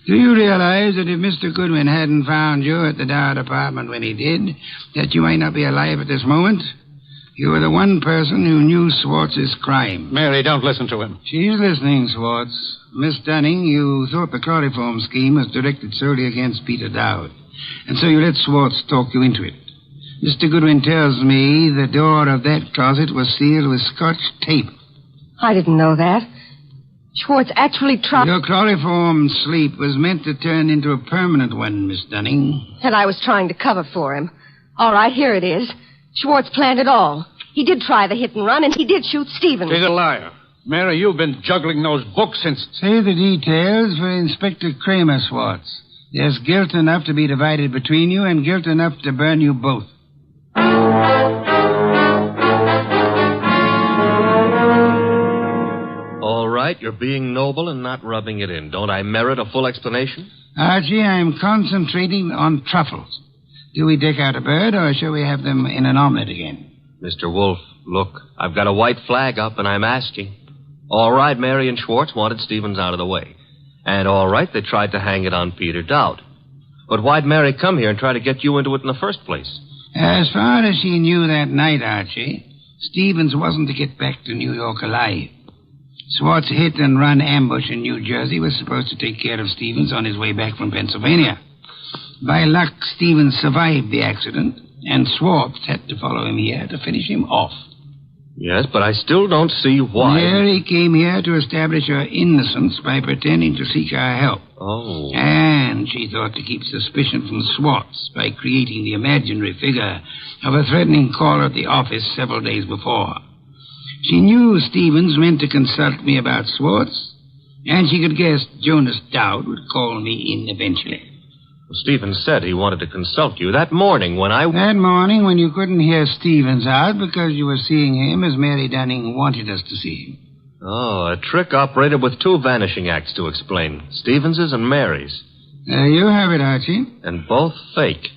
Do you realize that if Mr. Goodwin hadn't found you at the Dowd apartment when he did, that you might not be alive at this moment? You were the one person who knew Schwartz's crime. Mary, don't listen to him. She's listening, Schwartz. Miss Dunning, you thought the chloroform scheme was directed solely against Peter Dowd, and so you let Schwartz talk you into it. Mr. Goodwin tells me the door of that closet was sealed with Scotch tape. I didn't know that. Schwartz actually tried... Your chloroform sleep was meant to turn into a permanent one, Miss Dunning. And I was trying to cover for him. All right, here it is. Schwartz planned it all. He did try the hit and run, and he did shoot Stevens. He's a liar. Mary, you've been juggling those books since... Say the details for Inspector Kramer, Schwartz. There's guilt enough to be divided between you and guilt enough to burn you both. All right, you're being noble and not rubbing it in. Don't I merit a full explanation? Archie, I'm concentrating on truffles. Do we deck out a bird, or shall we have them in an omelet again? Mr. Wolfe, look, I've got a white flag up, and I'm asking. All right, Mary and Schwartz wanted Stevens out of the way. And all right, they tried to hang it on Peter Dowd. But why'd Mary come here and try to get you into it in the first place? As far as she knew that night, Archie, Stevens wasn't to get back to New York alive. Schwartz hit and run ambush in New Jersey was supposed to take care of Stevens on his way back from Pennsylvania. By luck, Stevens survived the accident, and Schwartz had to follow him here to finish him off. Yes, but I still don't see why. Mary came here to establish her innocence by pretending to seek our help. Oh. And she thought to keep suspicion from Schwartz by creating the imaginary figure of a threatening caller at the office several days before. She knew Stevens meant to consult me about Schwartz, and she could guess Jonas Dowd would call me in eventually. Well, Stevens said he wanted to consult you that morning when I... That morning when you couldn't hear Stevens out because you were seeing him as Mary Dunning wanted us to see him. Oh, a trick operated with two vanishing acts to explain. Stevens's and Mary's. You have it, Archie. And both fake.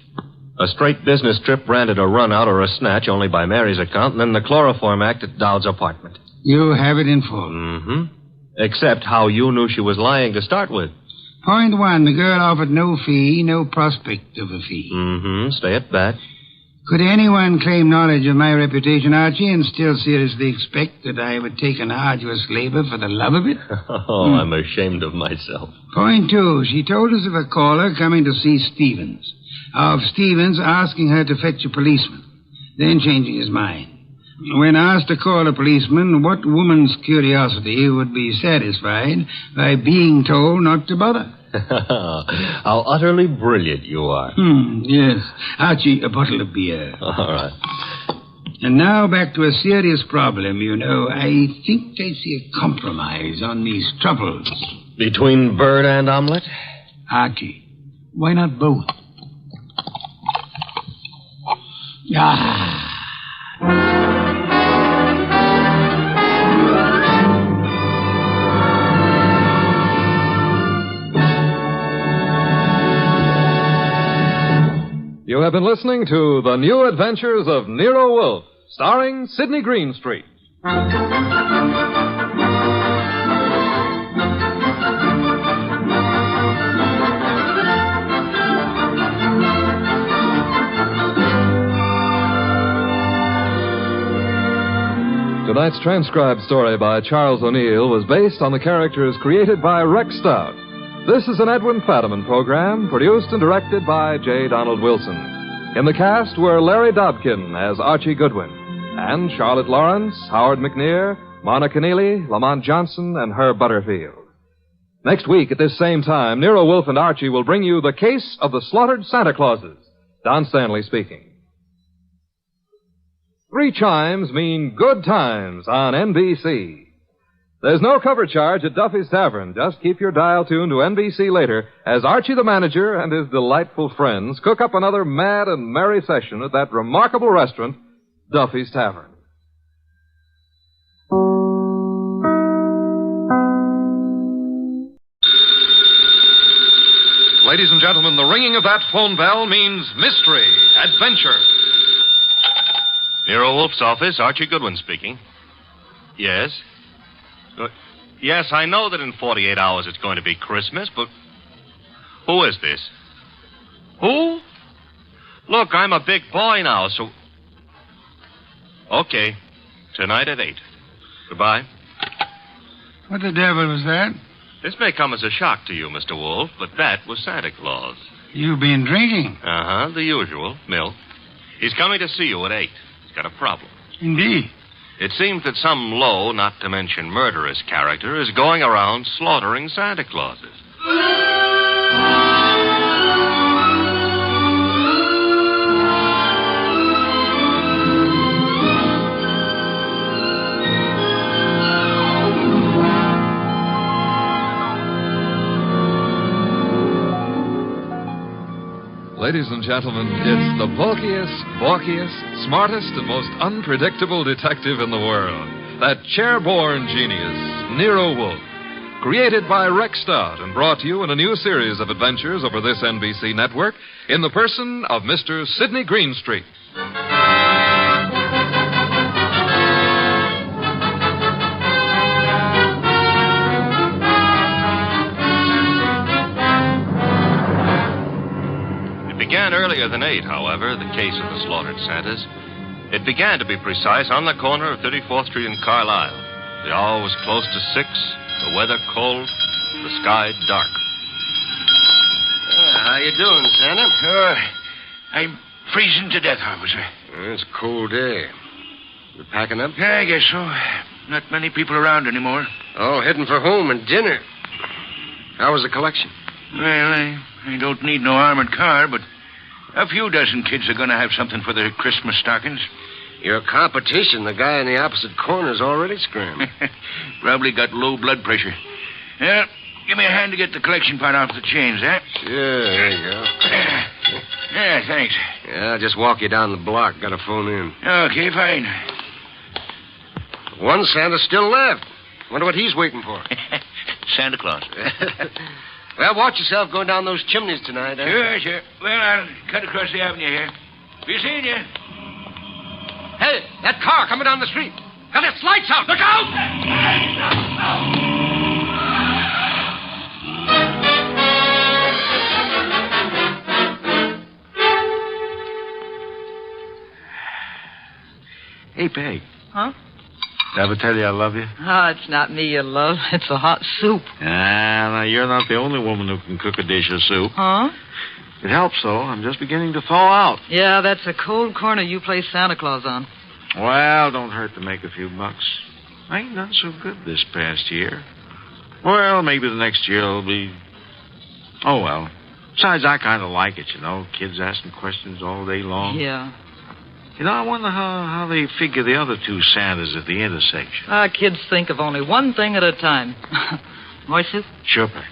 A straight business trip branded a run-out or a snatch only by Mary's account, and then the chloroform act at Dowd's apartment. You have it in full. Mm-hmm. Except how you knew she was lying to start with. Point one, the girl offered no fee, no prospect of a fee. Mm-hmm. Stay at that. Could anyone claim knowledge of my reputation, Archie, and still seriously expect that I would take an arduous labor for the love of it? I'm ashamed of myself. Point two, she told us of a caller coming to see Stevens. Of Stevens asking her to fetch a policeman. then changing his mind. When asked to call a policeman, what woman's curiosity would be satisfied by being told not to bother? How utterly brilliant you are. Yes. Archie, a bottle of beer. All right. And now back to a serious problem, you know. I think I see a compromise on these troubles. Between bird and omelet? Archie, why not both? Ah. You have been listening to The New Adventures of Nero Wolfe, starring Sidney Greenstreet. Tonight's transcribed story by Charles O'Neill was based on the characters created by Rex Stout. This is an Edwin Fadiman program, produced and directed by J. Donald Wilson. In the cast were Larry Dobkin as Archie Goodwin, and Charlotte Lawrence, Howard McNear, Monica Neely, Lamont Johnson, and Herb Butterfield. Next week at this same time, Nero Wolfe and Archie will bring you The Case of the Slaughtered Santa Clauses. Don Stanley speaking. 3 chimes mean good times on NBC. There's no cover charge at Duffy's Tavern. Just keep your dial tuned to NBC later as Archie the manager and his delightful friends cook up another mad and merry session at that remarkable restaurant, Duffy's Tavern. Ladies and gentlemen, the ringing of that phone bell means mystery, adventure. Nero Wolfe's office, Archie Goodwin speaking. Yes? Yes, I know that in 48 hours it's going to be Christmas, but who is this? Who? Look, I'm a big boy now, so... Okay. Tonight at 8. Goodbye. What the devil was that? This may come as a shock to you, Mr. Wolfe, but that was Santa Claus. You've been drinking? Uh-huh, the usual. Milk. He's coming to see you at 8. He's got a problem. Indeed. It seems that some low, not to mention murderous character is going around slaughtering Santa Clauses. Ladies and gentlemen, it's the bulkiest, balkiest, smartest, and most unpredictable detective in the world. That chair-born genius, Nero Wolfe. Created by Rex Stout and brought to you in a new series of adventures over this NBC network in the person of Mr. Sidney Greenstreet. Began earlier than 8, however, the case of the slaughtered Santas. It began, to be precise, on the corner of 34th Street and Carlisle. The hour was close to 6, the weather cold, the sky dark. How you doing, Santa? I'm freezing to death, officer. It's a cold day. You packing up? Yeah, I guess so. Not many people around anymore. Oh, heading for home and dinner. How was the collection? Well, I don't need no armored car, but a few dozen kids are going to have something for their Christmas stockings. Your competition, the guy in the opposite corner, is already screaming. Probably got low blood pressure. Yeah, give me a hand to get the collection pot off the chains, eh? Sure, there you go. Yeah, thanks. Yeah, I'll just walk you down the block. Got to phone in. Okay, fine. One Santa's still left. Wonder what he's waiting for. Santa Claus. Well, watch yourself going down those chimneys tonight, eh? Sure. Well, I'll cut across the avenue here. Be seeing you. Hey, that car coming down the street. Got its lights out. Look out! Hey, Peg. Huh? Ever tell you I love you? Oh, it's not me you love. It's the hot soup. Now, you're not the only woman who can cook a dish of soup. Huh? It helps, though. I'm just beginning to thaw out. Yeah, that's a cold corner you play Santa Claus on. Well, don't hurt to make a few bucks. I ain't done so good this past year. Well, maybe the next year will be... Oh, well. Besides, I kind of like it, you know. Kids asking questions all day long. Yeah. You know, I wonder how they figure the other two Santas at the intersection. Kids think of only one thing at a time. Voices? Sure, Pat.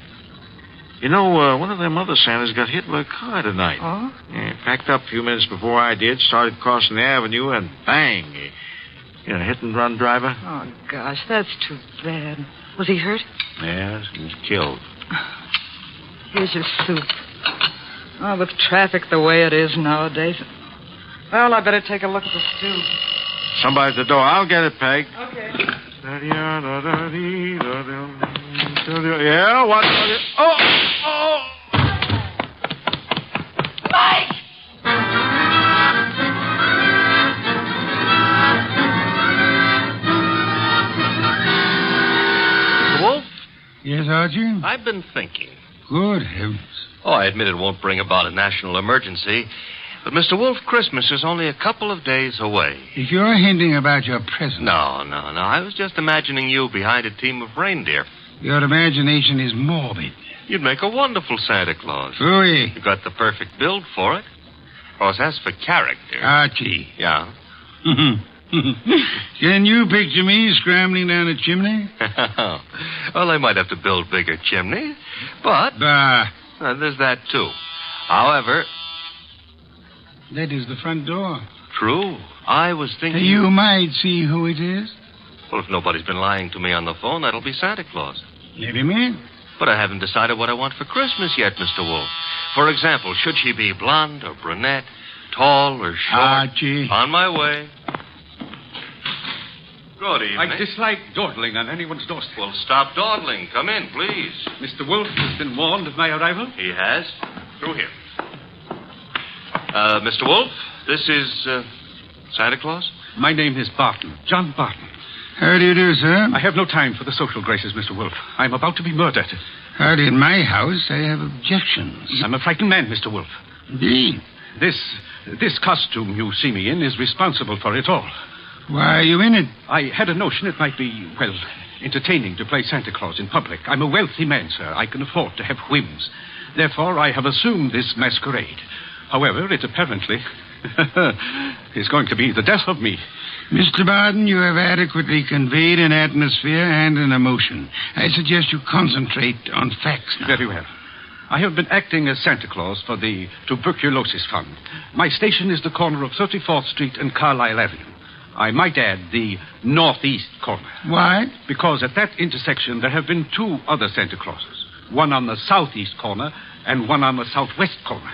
You know, one of them other Santas got hit by a car tonight. Oh? Yeah, packed up a few minutes before I did, started crossing the avenue, and bang! Hit-and-run driver. Oh, gosh, that's too bad. Was he hurt? Yes, he was killed. Here's your soup. Oh, with traffic the way it is nowadays. Well, I better take a look at the stew. Somebody at the door. I'll get it, Peg. Okay. Yeah, what? Oh! Mike! Mr. Wolfe? Yes, Archie? I've been thinking. Good heavens. Oh, I admit it won't bring about a national emergency. But, Mr. Wolfe, Christmas is only a couple of days away. If you're hinting about your present... No. I was just imagining you behind a team of reindeer. Your imagination is morbid. You'd make a wonderful Santa Claus. Phooey. You got the perfect build for it. Of course, as for character... Archie. Yeah? Can you picture me scrambling down a chimney? Well, they might have to build bigger chimneys, but... Bah. There's that, too. However... That is the front door. True. I was thinking... You might see who it is. Well, if nobody's been lying to me on the phone, that'll be Santa Claus. Let him in. But I haven't decided what I want for Christmas yet, Mr. Wolfe. For example, should she be blonde or brunette, tall or short? Archie. On my way. Good evening. I dislike dawdling on anyone's doorstep. Well, stop dawdling. Come in, please. Mr. Wolfe has been warned of my arrival? He has. Through here. Mr. Wolfe, this is Santa Claus? My name is Barton, John Barton. How do you do, sir? I have no time for the social graces, Mr. Wolfe. I'm about to be murdered. Howdy, in my house, I have objections. I'm a frightened man, Mr. Wolfe. Indeed. This costume you see me in is responsible for it all. Why are you in it? I had a notion it might be, well, entertaining to play Santa Claus in public. I'm a wealthy man, sir. I can afford to have whims. Therefore, I have assumed this masquerade. However, it apparently is going to be the death of me. Mr. Barton, you have adequately conveyed an atmosphere and an emotion. I suggest you concentrate on facts now. Very well. I have been acting as Santa Claus for the Tuberculosis Fund. My station is the corner of 34th Street and Carlisle Avenue. I might add the northeast corner. Why? Because at that intersection there have been two other Santa Clauses. One on the southeast corner and one on the southwest corner.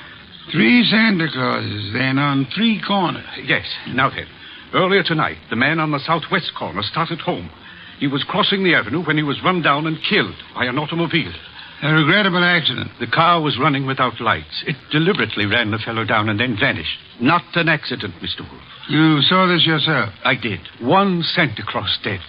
3 Santa Clauses, then, on 3 corners. Yes. Now then, earlier tonight, the man on the southwest corner started home. He was crossing the avenue when he was run down and killed by an automobile. A regrettable accident. The car was running without lights. It deliberately ran the fellow down and then vanished. Not an accident, Mr. Wolfe. You saw this yourself? I did. One Santa Claus dead.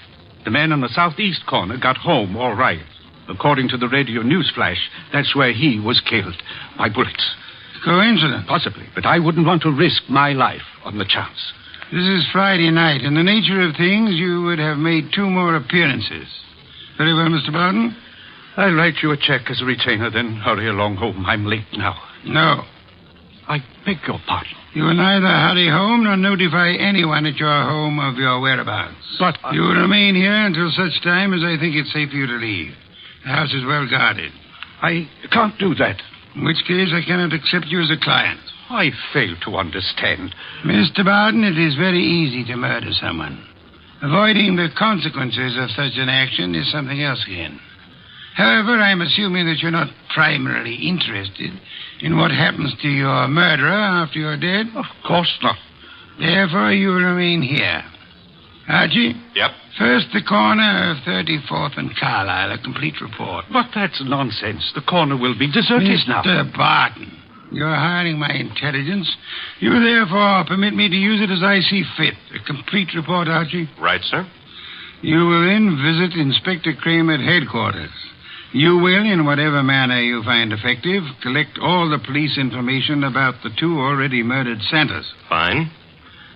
The man on the southeast corner got home all right. According to the radio news flash, that's where he was killed by bullets. Coincidence? Possibly, but I wouldn't want to risk my life on the chance. This is Friday night. In the nature of things, you would have made 2 more appearances. Very well, Mr. Barton. I'll write you a check as a retainer, then hurry along home. I'm late now. No. I beg your pardon. You will neither hurry home nor notify anyone at your home of your whereabouts. But you will remain here until such time as I think it's safe for you to leave. The house is well guarded. I can't do that. In which case, I cannot accept you as a client. I fail to understand. Mr. Barton, it is very easy to murder someone. Avoiding the consequences of such an action is something else again. However, I'm assuming that you're not primarily interested in what happens to your murderer after you're dead. Of course not. Therefore, you will remain here. Archie? Yep. First, the corner of 34th and Carlisle, a complete report. But that's nonsense. The corner will be deserted now. Mr. Barton, you're hiring my intelligence. You therefore permit me to use it as I see fit. A complete report, Archie? Right, sir. You will then visit Inspector Kramer at headquarters. You will, in whatever manner you find effective, collect all the police information about the 2 already murdered Santas. Fine.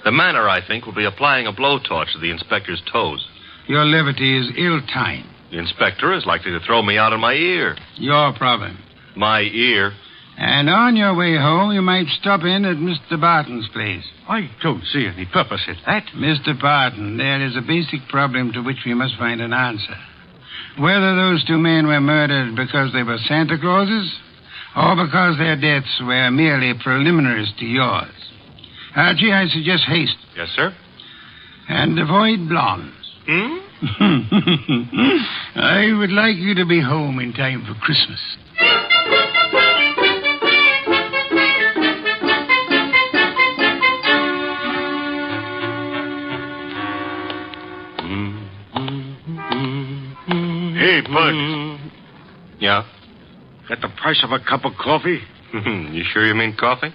The manner, I think, will be applying a blowtorch to the inspector's toes. Your levity is ill-timed. The inspector is likely to throw me out of my ear. Your problem. My ear? And on your way home, you might stop in at Mr. Barton's place. I don't see any purpose in that. Mr. Barton, there is a basic problem to which we must find an answer. Whether those 2 men were murdered because they were Santa Clauses, or because their deaths were merely preliminaries to yours. Archie, I suggest haste. Yes, sir? And avoid blondes. I would like you to be home in time for Christmas. Hey, Bud. Yeah? Got the price of a cup of coffee? You sure you mean coffee?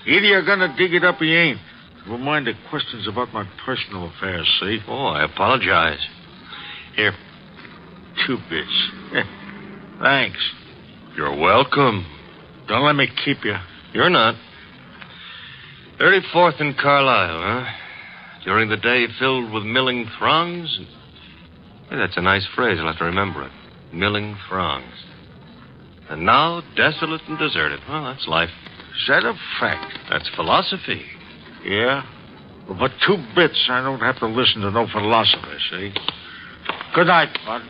Either you're gonna dig it up or you ain't. Never mind the questions about my personal affairs, see? Oh, I apologize. Here. 2 bits. Thanks. You're welcome. Don't let me keep you. You're not. 34th and Carlisle, huh? During the day filled with milling throngs. Hey, that's a nice phrase. I'll have to remember it. Milling throngs. And now desolate and deserted. Well, that's life. Is that a fact? That's philosophy. Yeah? Well, for 2 bits, I don't have to listen to no philosopher, see? Good night, Bud.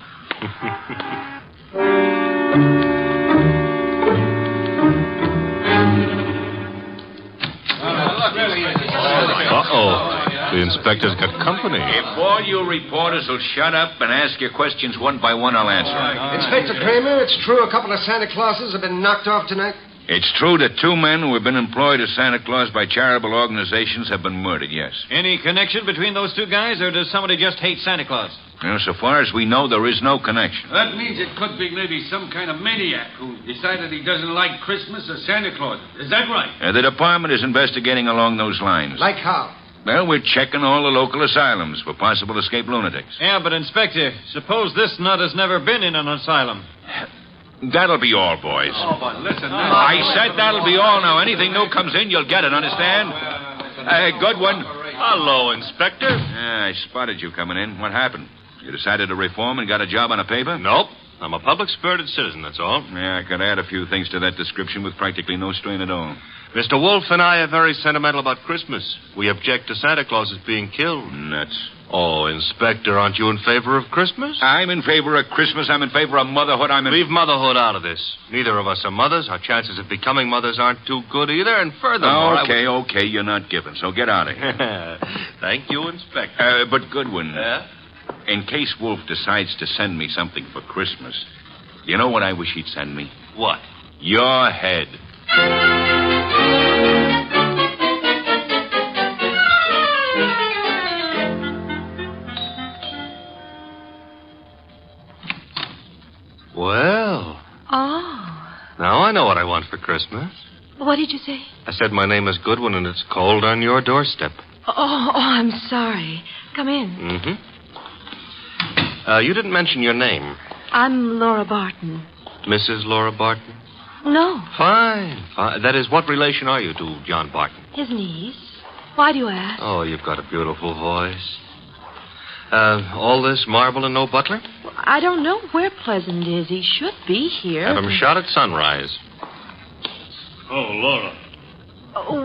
Uh-oh. The inspector's got company. If all you reporters will shut up and ask your questions one by one, I'll answer. Inspector Kramer, it's true a couple of Santa Clauses have been knocked off tonight? It's true that 2 men who have been employed as Santa Claus by charitable organizations have been murdered, yes. Any connection between those 2 guys, or does somebody just hate Santa Claus? Well, so far as we know, there is no connection. That means it could be maybe some kind of maniac who decided he doesn't like Christmas or Santa Claus. Is that right? The department is investigating along those lines. Like how? Well, we're checking all the local asylums for possible escaped lunatics. Yeah, but, Inspector, suppose this nut has never been in an asylum. That'll be all, boys. Oh, but listen. I said that'll be all now. Anything new comes in, you'll get it, understand? Good one. Hello, Inspector. I spotted you coming in. What happened? You decided to reform and got a job on a paper? Nope. I'm a public-spirited citizen, that's all. Yeah, I could add a few things to that description with practically no strain at all. Mr. Wolfe and I are very sentimental about Christmas. We object to Santa Claus's being killed. Nuts. Oh, Inspector, aren't you in favor of Christmas? I'm in favor of Christmas. I'm in favor of motherhood. Leave motherhood out of this. Neither of us are mothers. Our chances of becoming mothers aren't too good either. And furthermore... Okay, you're not giving, so get out of here. Thank you, Inspector. But Goodwin, in case Wolfe decides to send me something for Christmas, you know what I wish he'd send me? What? Your head. Well. Oh. Now I know what I want for Christmas. What did you say? I said my name is Goodwin and it's cold on your doorstep. Oh, I'm sorry. Come in. Mm-hmm. You didn't mention your name. I'm Laura Barton. Mrs. Laura Barton? No. Fine. That is, what relation are you to John Barton? His niece. Why do you ask? Oh, you've got a beautiful voice. All this marble and no butler? Well, I don't know where Pleasant is. He should be here. Have him shot at sunrise. Oh, Laura.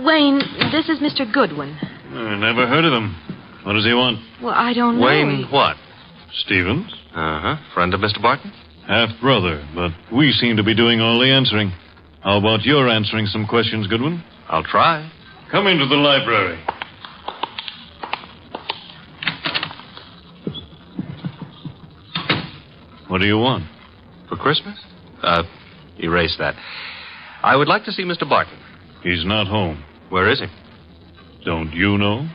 Wayne, this is Mr. Goodwin. I never heard of him. What does he want? Well, I don't know. Wayne what? Stevens. Uh-huh. Friend of Mr. Barton? Half-brother, but we seem to be doing all the answering. How about your answering some questions, Goodwin? I'll try. Come into the library. What do you want? For Christmas? Erase that. I would like to see Mr. Barton. He's not home. Where is he? Don't you know?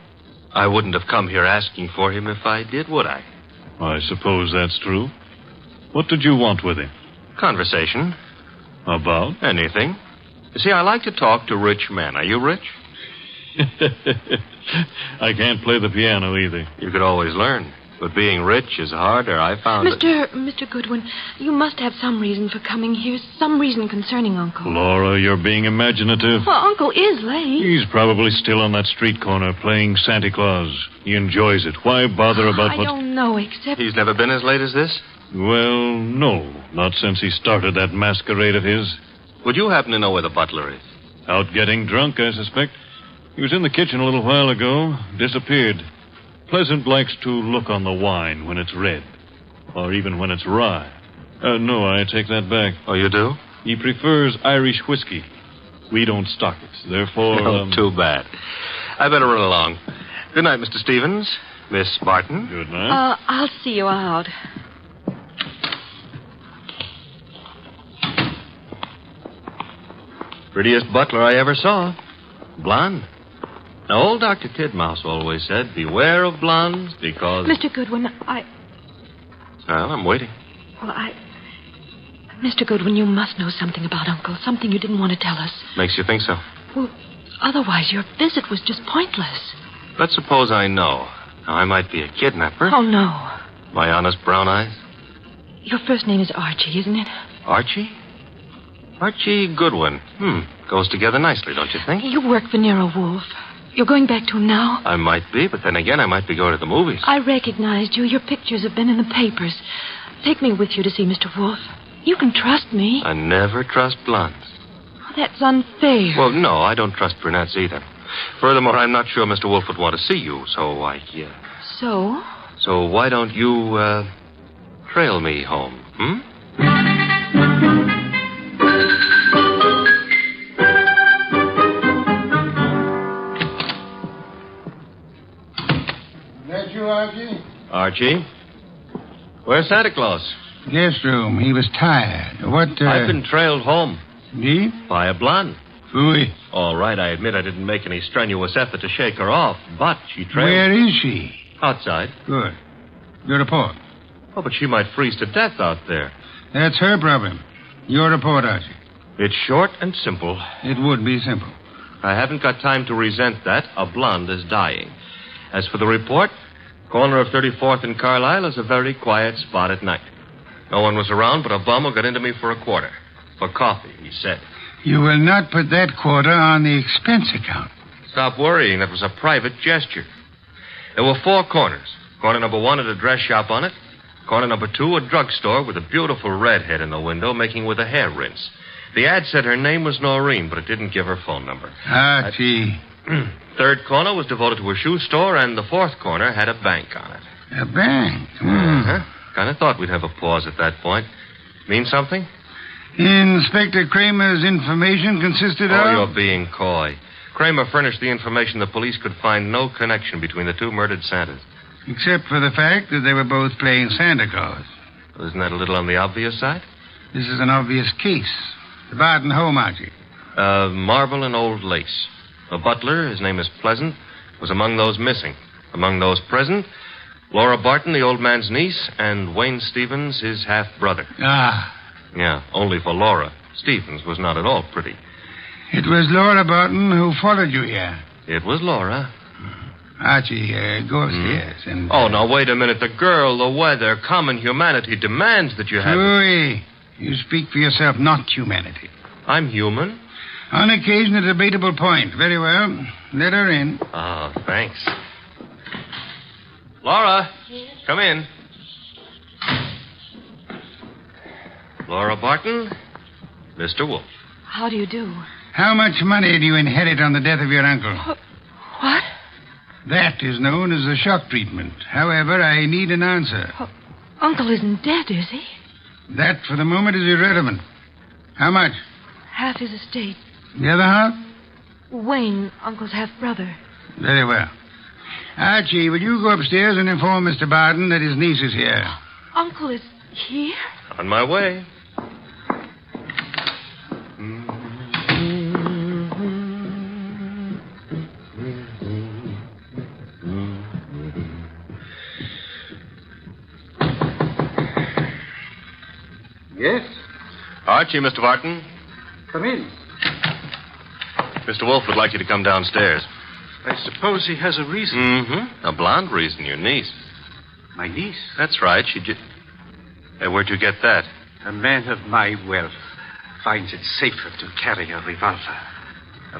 I wouldn't have come here asking for him if I did, would I? I suppose that's true. What did you want with him? Conversation. About? Anything. You see, I like to talk to rich men. Are you rich? I can't play the piano either. You could always learn. But being rich is harder. I found it. Mr. Goodwin, you must have some reason for coming here, some reason concerning Uncle. Laura, you're being imaginative. Well, Uncle is late. He's probably still on that street corner playing Santa Claus. He enjoys it. Why bother about what... I don't know, except... He's never been as late as this? Well, no. Not since he started that masquerade of his. Would you happen to know where the butler is? Out getting drunk, I suspect. He was in the kitchen a little while ago. Disappeared. Pleasant likes to look on the wine when it's red. Or even when it's rye. No, I take that back. Oh, you do? He prefers Irish whiskey. We don't stock it. Therefore... Oh, too bad. I better run along. Good night, Mr. Stevens. Miss Barton. Good night. I'll see you out. Prettiest butler I ever saw. Blonde. Now, old Dr. Tidmouse always said, beware of blondes because... Mr. Goodwin, Well, I'm waiting. Well, Mr. Goodwin, you must know something about Uncle. Something you didn't want to tell us. Makes you think so? Well, otherwise your visit was just pointless. Let's suppose I know. Now, I might be a kidnapper. Oh, no. My honest brown eyes. Your first name is Archie, isn't it? Archie? Archie Goodwin. Goes together nicely, don't you think? You work for Nero Wolfe. You're going back to him now? I might be, but then again, I might be going to the movies. I recognized you. Your pictures have been in the papers. Take me with you to see Mr. Wolfe. You can trust me. I never trust blondes. Oh, that's unfair. Well, no, I don't trust brunettes either. Furthermore, I'm not sure Mr. Wolfe would want to see you, so So? So why don't you, trail me home, That you, Archie? Archie? Where's Santa Claus? Guest room. He was tired. What, I've been trailed home. Indeed? By a blonde. Phooey. All right, I admit I didn't make any strenuous effort to shake her off, but she trailed... Where is she? Outside. Good. Your report. Oh, but she might freeze to death out there. That's her problem. Your report, Archie. It's short and simple. It would be simple. I haven't got time to resent that. A blonde is dying. As for the report, corner of 34th and Carlisle is a very quiet spot at night. No one was around but a bum who got into me for a quarter. For coffee, he said. You will not put that quarter on the expense account. Stop worrying. That was a private gesture. There were 4 corners. Corner number 1 had a dress shop on it. Corner number 2, a drugstore with a beautiful redhead in the window making with a hair rinse. The ad said her name was Noreen, but it didn't give her phone number. Archie. 3rd corner was devoted to a shoe store, and the 4th corner had a bank on it. A bank? Kind of thought we'd have a pause at that point. Mean something? Inspector Kramer's information consisted of... Oh, you're being coy. Kramer furnished the information the police could find no connection between the 2 murdered Santas. Except for the fact that they were both playing Santa Claus. Isn't that a little on the obvious side? This is an obvious case. The Barton home, Archie. Marble and old lace. The butler, his name is Pleasant, was among those missing. Among those present, Laura Barton, the old man's niece, and Wayne Stevens, his half-brother. Ah. Yeah, only for Laura. Stevens was not at all pretty. It was Laura Barton who followed you here. It was Laura. Archie, go upstairs and... Oh, now, wait a minute. The girl, the weather, common humanity demands that you have... Louis, you speak for yourself, not humanity. I'm human. On occasion, a debatable point. Very well. Let her in. Oh, thanks. Laura, come in. Laura Barton, Mr. Wolfe. How do you do? How much money do you inherit on the death of your uncle? What? That is known as the shock treatment. However, I need an answer. Uncle isn't dead, is he? That, for the moment, is irrelevant. How much? Half his estate. The other half? Wayne, Uncle's half-brother. Very well. Archie, will you go upstairs and inform Mr. Barton that his niece is here? Uncle is here? On my way. Yes? Archie, Mr. Barton. Come in. Mr. Wolfe would like you to come downstairs. I suppose he has a reason. Mm-hmm. A blonde reason, your niece. My niece? That's right. Where'd you get that? A man of my wealth finds it safer to carry a revolver.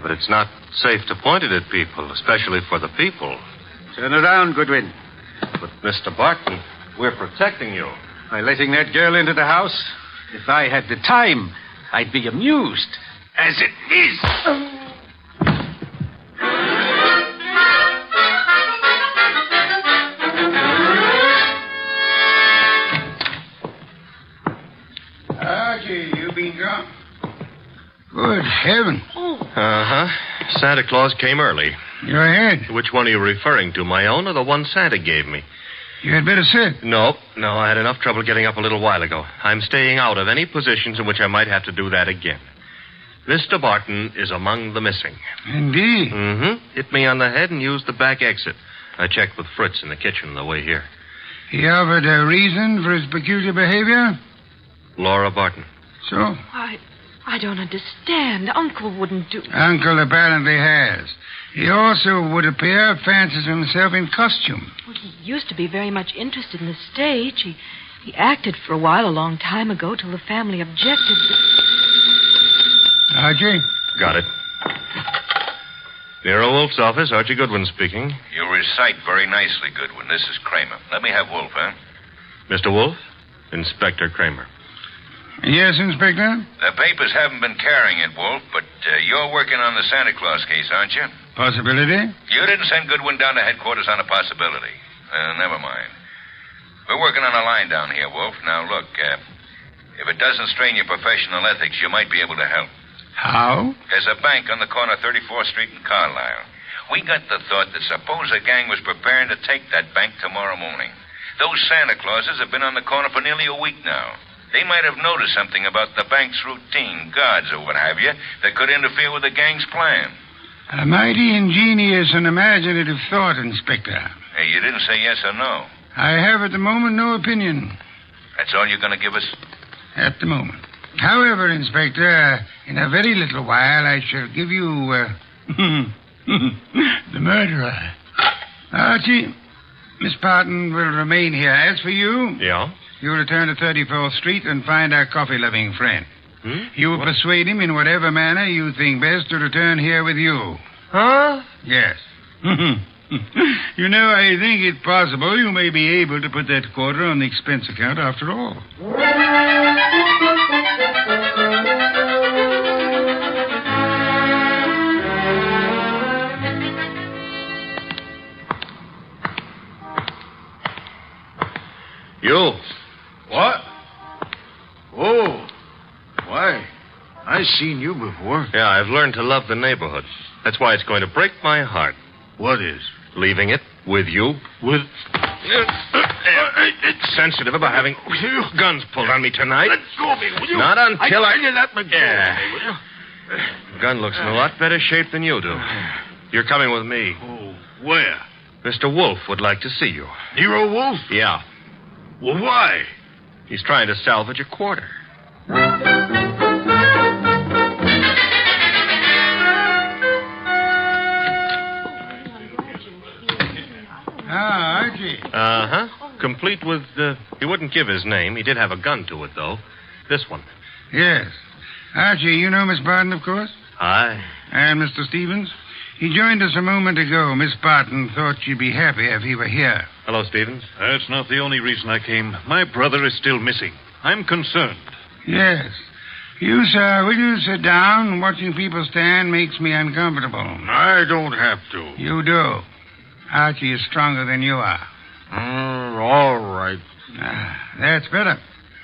But it's not safe to point it at people, especially for the people. Turn around, Goodwin. But, Mr. Barton, we're protecting you. By letting that girl into the house, if I had the time, I'd be amused. As it is. Archie, you been gone? Good heaven. Uh-huh. Santa Claus came early. Your head? Which one are you referring to, my own or the one Santa gave me? You had better sit. No, I had enough trouble getting up a little while ago. I'm staying out of any positions in which I might have to do that again. Mr. Barton is among the missing. Indeed? Mm-hmm. Hit me on the head and used the back exit. I checked with Fritz in the kitchen on the way here. He offered a reason for his peculiar behavior? Laura Barton. So? I don't understand. Uncle wouldn't do... Uncle apparently has. He also, would appear, fancies himself in costume. Well, he used to be very much interested in the stage. He acted for a while a long time ago till the family objected. Archie? Got it. Nero Wolfe's office, Archie Goodwin speaking. You recite very nicely, Goodwin. This is Kramer. Let me have Wolfe, huh? Mr. Wolfe? Inspector Kramer. Yes, Inspector? The papers haven't been carrying it, Wolfe, but you're working on the Santa Claus case, aren't you? Possibility? You didn't send Goodwin down to headquarters on a possibility. Never mind. We're working on a line down here, Wolfe. Now, look, if it doesn't strain your professional ethics, you might be able to help. How? There's a bank on the corner of 34th Street and Carlisle. We got the thought that suppose a gang was preparing to take that bank tomorrow morning. Those Santa Clauses have been on the corner for nearly a week now. They might have noticed something about the bank's routine, guards or what have you, that could interfere with the gang's plan. A mighty ingenious and imaginative thought, Inspector. Hey, you didn't say yes or no. I have at the moment no opinion. That's all you're going to give us? At the moment. However, Inspector, in a very little while I shall give you, the murderer. Archie, Miss Barton will remain here. As for you... Yeah? You return to 34th Street and find our coffee-loving friend. You will persuade him in whatever manner you think best to return here with you. Huh? Yes. You know, I think it possible you may be able to put that quarter on the expense account after all. You. What? Oh. Why, I've seen you before. Yeah, I've learned to love the neighborhood. That's why it's going to break my heart. What is? Leaving it with you. With... It's sensitive about having guns pulled on me tonight. Let go of me, will you? Not until I tell you that, McGill. Yeah. Will you? Gun looks in a lot better shape than you do. You're coming with me. Oh, where? Mr. Wolfe would like to see you. Nero Wolfe? Yeah. Well, why? He's trying to salvage a quarter. Archie. Uh-huh. Complete with, he wouldn't give his name. He did have a gun to it, though. This one. Yes. Archie, you know Miss Barton, of course? Aye. And Mr. Stevens? He joined us a moment ago. Miss Barton thought she'd be happy if he were here. Hello, Stevens. That's not the only reason I came. My brother is still missing. I'm concerned. Yes. You, sir, will you sit down? Watching people stand makes me uncomfortable. I don't have to. You do. Archie is stronger than you are. All right. That's better.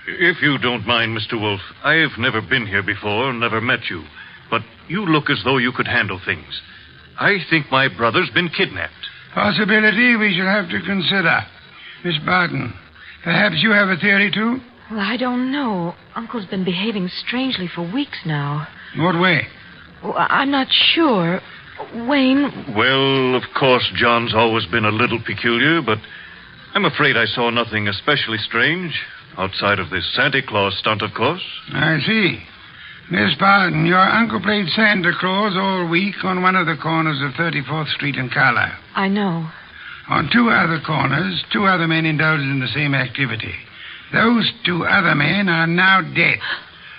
If you don't mind, Mr. Wolfe, I've never been here before, never met you. But you look as though you could handle things. I think my brother's been kidnapped. Possibility we shall have to consider. Miss Barton, perhaps you have a theory, too? Well, I don't know. Uncle's been behaving strangely for weeks now. What way? Well, I'm not sure. Wayne... Well, of course, John's always been a little peculiar, but I'm afraid I saw nothing especially strange. Outside of this Santa Claus stunt, of course. I see. Miss Barton, your uncle played Santa Claus all week on one of the corners of 34th Street and Carlisle. I know. On 2 other corners, 2 other men indulged in the same activity. Those 2 other men are now dead.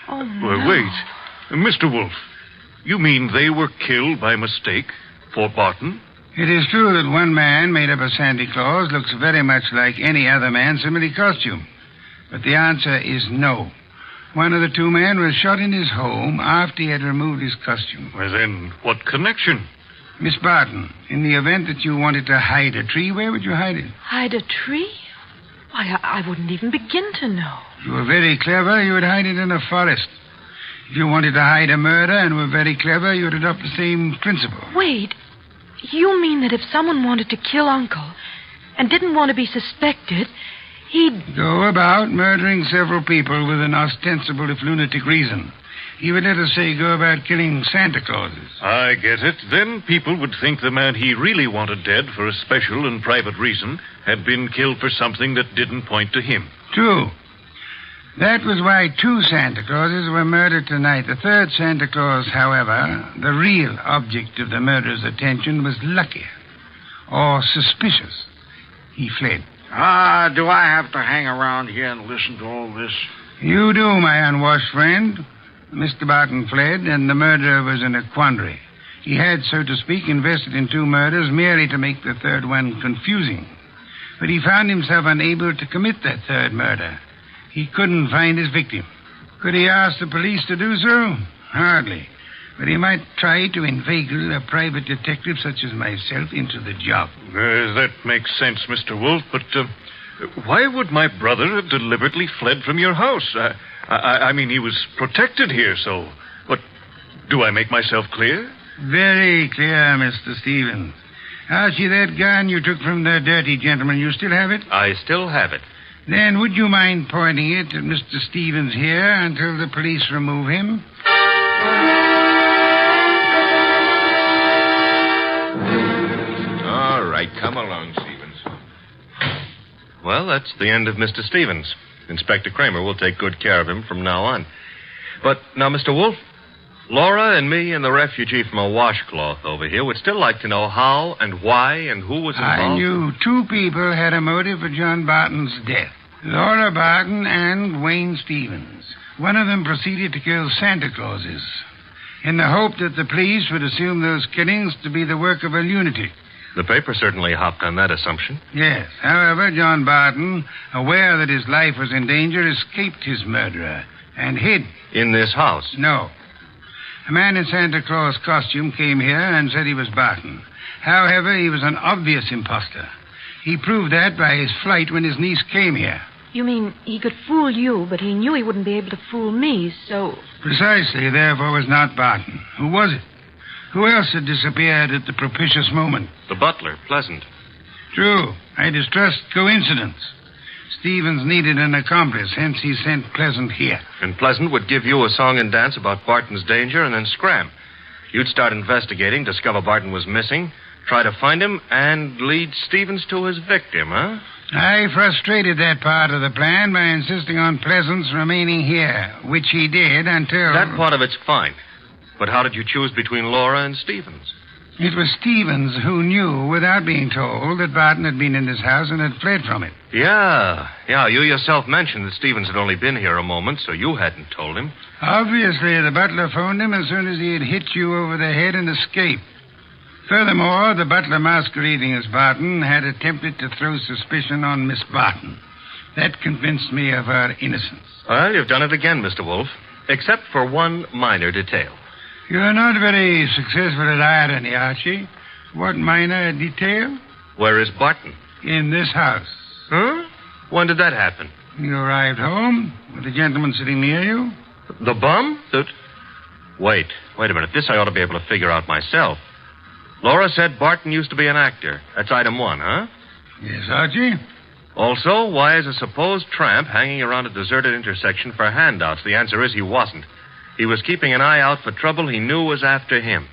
Oh, no. Well, wait. Mr. Wolfe, you mean they were killed by mistake for Barton? It is true that one man, made up of Santa Claus, looks very much like any other man similarly costumed. But the answer is no. One of the 2 men was shot in his home after he had removed his costume. Well, then, what connection? Miss Barton, in the event that you wanted to hide a tree, where would you hide it? Hide a tree? Why, I wouldn't even begin to know. If you were very clever, you would hide it in a forest. If you wanted to hide a murder and were very clever, you would adopt the same principle. Wait. You mean that if someone wanted to kill Uncle and didn't want to be suspected, he'd go about murdering several people with an ostensible, if lunatic, reason. He would, let us say, go about killing Santa Clauses. I get it. Then people would think the man he really wanted dead for a special and private reason had been killed for something that didn't point to him. True. That was why 2 Santa Clauses were murdered tonight. The 3rd Santa Claus, however, the real object of the murderer's attention, was luckier or suspicious. He fled. Do I have to hang around here and listen to all this? You do, my unwashed friend. Mr. Barton fled, and the murderer was in a quandary. He had, so to speak, invested in 2 murders merely to make the 3rd one confusing. But he found himself unable to commit that 3rd murder. He couldn't find his victim. Could he ask the police to do so? Hardly. But he might try to inveigle a private detective such as myself into the job. That makes sense, Mr. Wolfe, but why would my brother have deliberately fled from your house? I mean, he was protected here, so... But do I make myself clear? Very clear, Mr. Stevens. Archie, that gun you took from the dirty gentleman, you still have it? I still have it. Then would you mind pointing it at Mr. Stevens here until the police remove him? All right, come along, Stevens. Well, that's the end of Mr. Stevens. Inspector Kramer will take good care of him from now on. But now, Mr. Wolfe, Laura and me and the refugee from a washcloth over here would still like to know how and why and who was involved. I knew 2 people had a motive for John Barton's death. Laura Barton and Wayne Stevens. One of them proceeded to kill Santa Clauses in the hope that the police would assume those killings to be the work of a lunatic. The paper certainly hopped on that assumption. Yes. However, John Barton, aware that his life was in danger, escaped his murderer and hid. In this house? No. A man in Santa Claus costume came here and said he was Barton. However, he was an obvious imposter. He proved that by his flight when his niece came here. You mean he could fool you, but he knew he wouldn't be able to fool me, so... Precisely, therefore, was not Barton. Who was it? Who else had disappeared at the propitious moment? The butler, Pleasant. True. I distrust coincidence. Stevens needed an accomplice, hence he sent Pleasant here. And Pleasant would give you a song and dance about Barton's danger and then scram. You'd start investigating, discover Barton was missing, try to find him, and lead Stevens to his victim, huh? I frustrated that part of the plan by insisting on Pleasant's remaining here, which he did until... That part of it's fine. But how did you choose between Laura and Stevens? It was Stevens who knew, without being told, that Barton had been in this house and had fled from it. Yeah. You yourself mentioned that Stevens had only been here a moment, so you hadn't told him. Obviously, the butler phoned him as soon as he had hit you over the head and escaped. Furthermore, the butler masquerading as Barton had attempted to throw suspicion on Miss Barton. That convinced me of her innocence. Well, you've done it again, Mr. Wolfe, except for one minor detail. You're not very successful at irony, Archie. What minor detail? Where is Barton? In this house. Huh? When did that happen? You arrived home with the gentleman sitting near you. The bum? Wait a minute. This I ought to be able to figure out myself. Laura said Barton used to be an actor. That's item 1, huh? Yes, Archie. Also, why is a supposed tramp hanging around a deserted intersection for handouts? The answer is he wasn't. He was keeping an eye out for trouble he knew was after him.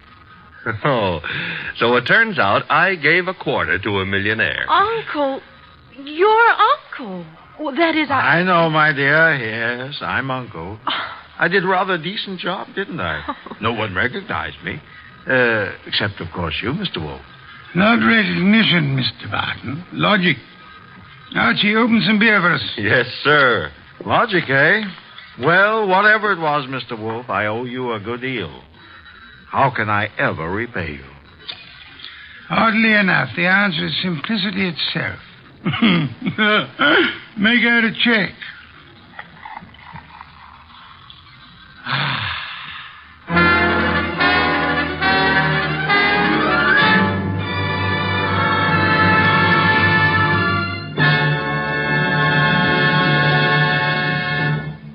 Oh, so it turns out I gave a quarter to a millionaire. Uncle, your uncle. Well, that is... I know, my dear. Yes, I'm Uncle. I did rather a decent job, didn't I? No one recognized me. Except, of course, you, Mr. Wolfe. Not recognition, Mr. Barton. Logic. Archie, open some beer for us. Yes, sir. Logic, eh? Well, whatever it was, Mr. Wolfe, I owe you a good deal. How can I ever repay you? Oddly enough, the answer is simplicity itself. Make out a check.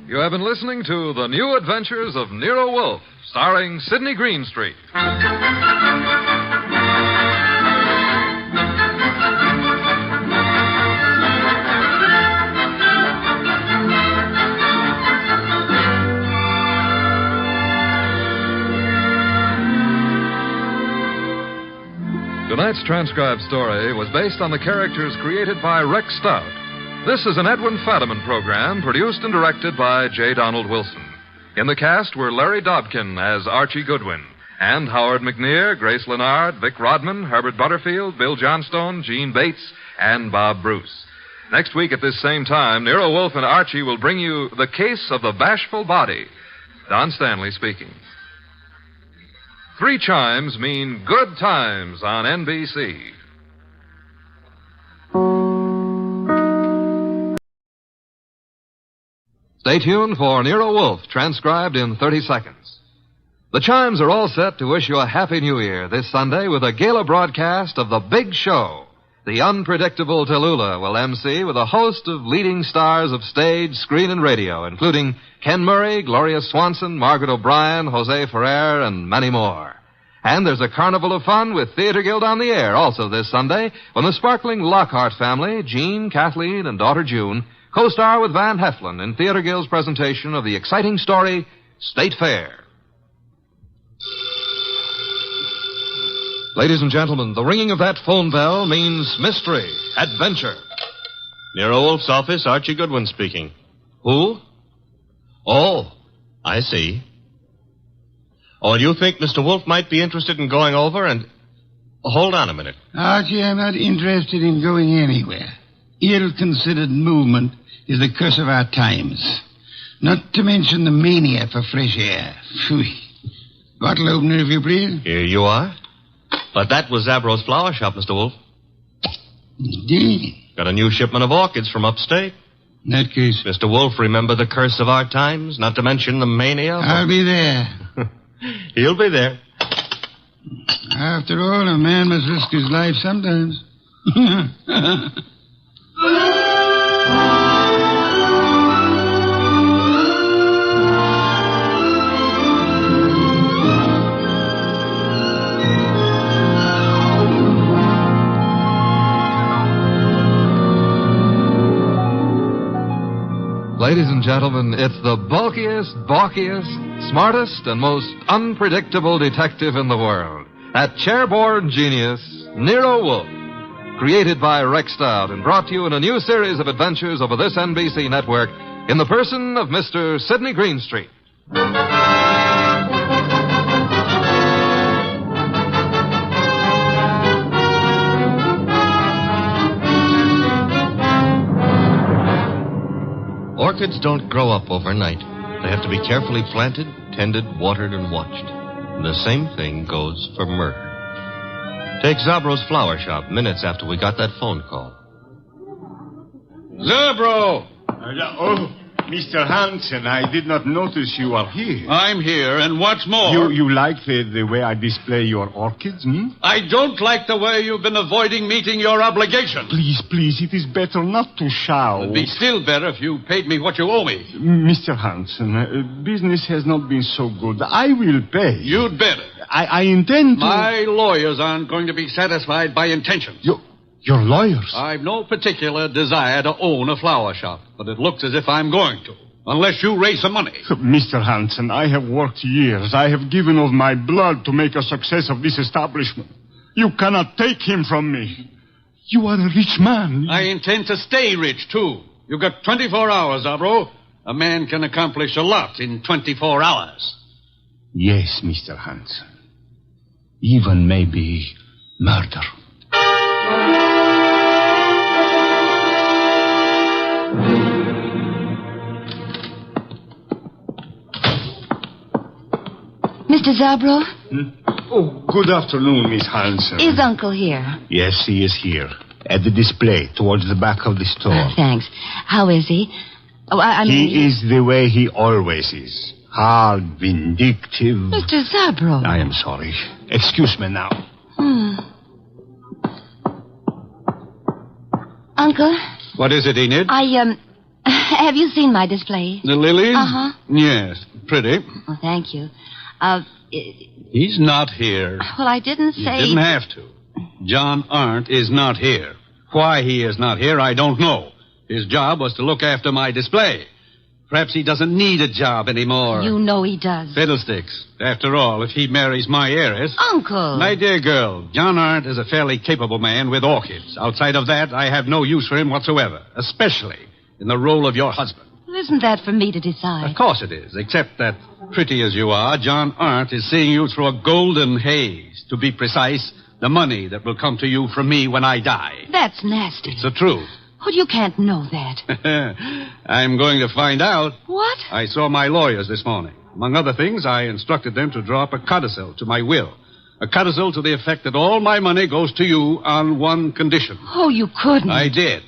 You have been listening to The New Adventures of Nero Wolfe, starring Sidney Greenstreet. Tonight's transcribed story was based on the characters created by Rex Stout. This is an Edwin Fadiman program produced and directed by J. Donald Wilson. In the cast were Larry Dobkin as Archie Goodwin, and Howard McNear, Grace Lennard, Vic Rodman, Herbert Butterfield, Bill Johnstone, Gene Bates, and Bob Bruce. Next week at this same time, Nero Wolfe and Archie will bring you The Case of the Bashful Body. Don Stanley speaking. 3 chimes mean good times on NBC. Stay tuned for Nero Wolfe, transcribed in 30 seconds. The chimes are all set to wish you a Happy New Year this Sunday with a gala broadcast of The Big Show. The unpredictable Tallulah will MC with a host of leading stars of stage, screen, and radio, including Ken Murray, Gloria Swanson, Margaret O'Brien, Jose Ferrer, and many more. And there's a carnival of fun with Theater Guild on the air also this Sunday when the sparkling Lockhart family, Jean, Kathleen, and daughter June, co-star with Van Heflin in Theater Guild's presentation of the exciting story, State Fair. Ladies and gentlemen, the ringing of that phone bell means mystery, adventure. Nero Wolfe's office, Archie Goodwin speaking. Who? Oh, I see. Oh, and you think Mr. Wolfe might be interested in going over and... Hold on a minute. Archie, I'm not interested in going anywhere. Ill-considered movement is the curse of our times. Not to mention the mania for fresh air. Phew. Bottle opener, if you please. Here you are. But that was Zabro's flower shop, Mr. Wolfe. Indeed. Got a new shipment of orchids from upstate. In that case... Mr. Wolfe, remember the curse of our times? Not to mention the mania? I'll be there. He'll be there. After all, a man must risk his life sometimes. Ladies and gentlemen, it's the bulkiest, balkiest, smartest, and most unpredictable detective in the world. That chairborne genius, Nero Wolfe. Created by Rex Stout and brought to you in a new series of adventures over this NBC network in the person of Mr. Sidney Greenstreet. Orchids don't grow up overnight. They have to be carefully planted, tended, watered, and watched. And the same thing goes for murder. Take Zabro's flower shop minutes after we got that phone call. Zabro! Mr. Hansen, I did not notice you are here. I'm here, and what's more... You like the way I display your orchids, I don't like the way you've been avoiding meeting your obligation. Please, it is better not to shout. It'd be still better if you paid me what you owe me. Mr. Hansen, business has not been so good. I will pay. You'd better. I intend to... My lawyers aren't going to be satisfied by intentions. Your lawyers? I've no particular desire to own a flower shop, but it looks as if I'm going to, unless you raise some money. Mr. Hansen, I have worked years. I have given of my blood to make a success of this establishment. You cannot take him from me. You are a rich man. I intend to stay rich, too. You've got 24 hours, Zabro. A man can accomplish a lot in 24 hours. Yes, Mr. Hansen. Even maybe murder. Mr. Zabro? Oh, good afternoon, Miss Hanson. Is Uncle here? Yes, he is here. At the display, towards the back of the store. Thanks. How is he? Oh, I mean... He is the way he always is. Hard, vindictive. Mr. Zabro. I am sorry. Excuse me now. Uncle? What is it, Enid? Have you seen my display? The lilies? Uh-huh. Yes, pretty. Oh, thank you. He's not here. Well, I didn't say... You didn't have to. John Arndt is not here. Why he is not here, I don't know. His job was to look after my display. Perhaps he doesn't need a job anymore. You know he does. Fiddlesticks. After all, if he marries my heiress... Uncle! My dear girl, John Arndt is a fairly capable man with orchids. Outside of that, I have no use for him whatsoever, especially in the role of your husband. Well, isn't that for me to decide? Of course it is, except that, pretty as you are, John Arndt is seeing you through a golden haze. To be precise, the money that will come to you from me when I die. That's nasty. It's the truth. Well, you can't know that. I'm going to find out. What? I saw my lawyers this morning. Among other things, I instructed them to draw up a codicil to my will. A codicil to the effect that all my money goes to you on one condition. Oh, you couldn't. I did.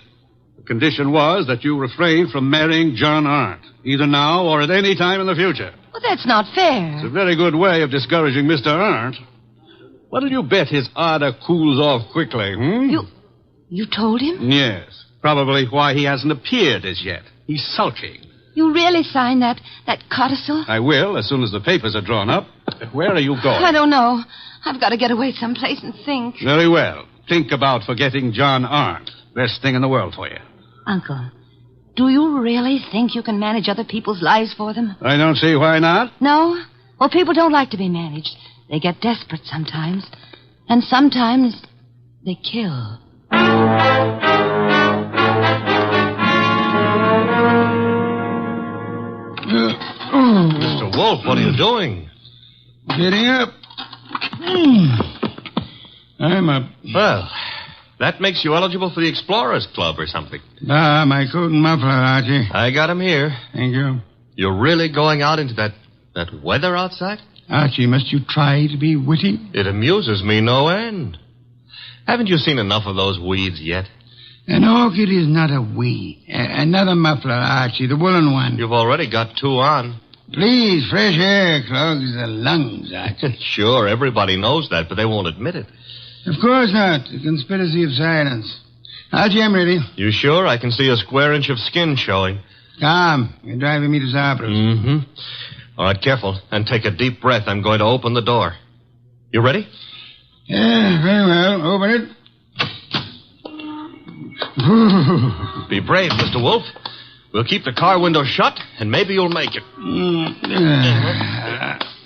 The condition was that you refrain from marrying John Arndt, either now or at any time in the future. Well, that's not fair. It's a very good way of discouraging Mr. Arndt. What'll you bet his ardor cools off quickly, You told him? Yes. Probably why he hasn't appeared as yet. He's sulking. You really signed that codicil? I will, as soon as the papers are drawn up. Where are you going? I don't know. I've got to get away someplace and think. Very well. Think about forgetting John Arndt. Best thing in the world for you. Uncle, do you really think you can manage other people's lives for them? I don't see why not. No? Well, people don't like to be managed. They get desperate sometimes. And sometimes they kill. Mr. Wolfe, what are you doing? Getting up. I'm up. Well, that makes you eligible for the Explorers Club or something. My coat and muffler, Archie. I got him here. Thank you. You're really going out into that weather outside? Archie, must you try to be witty? It amuses me no end. Haven't you seen enough of those weeds yet? An orchid is not a weed. Another muffler, Archie, the woolen one. You've already got two on. Please, fresh air clogs the lungs, Archie. Sure, everybody knows that, but they won't admit it. Of course not. A conspiracy of silence. Archie, I'm ready. You sure? I can see a square inch of skin showing. Tom, you're driving me to Zabro's. Mm-hmm. All right, careful. And take a deep breath. I'm going to open the door. You ready? Yeah, very well. Open it. Be brave, Mr. Wolfe. We'll keep the car window shut, and maybe you'll make it.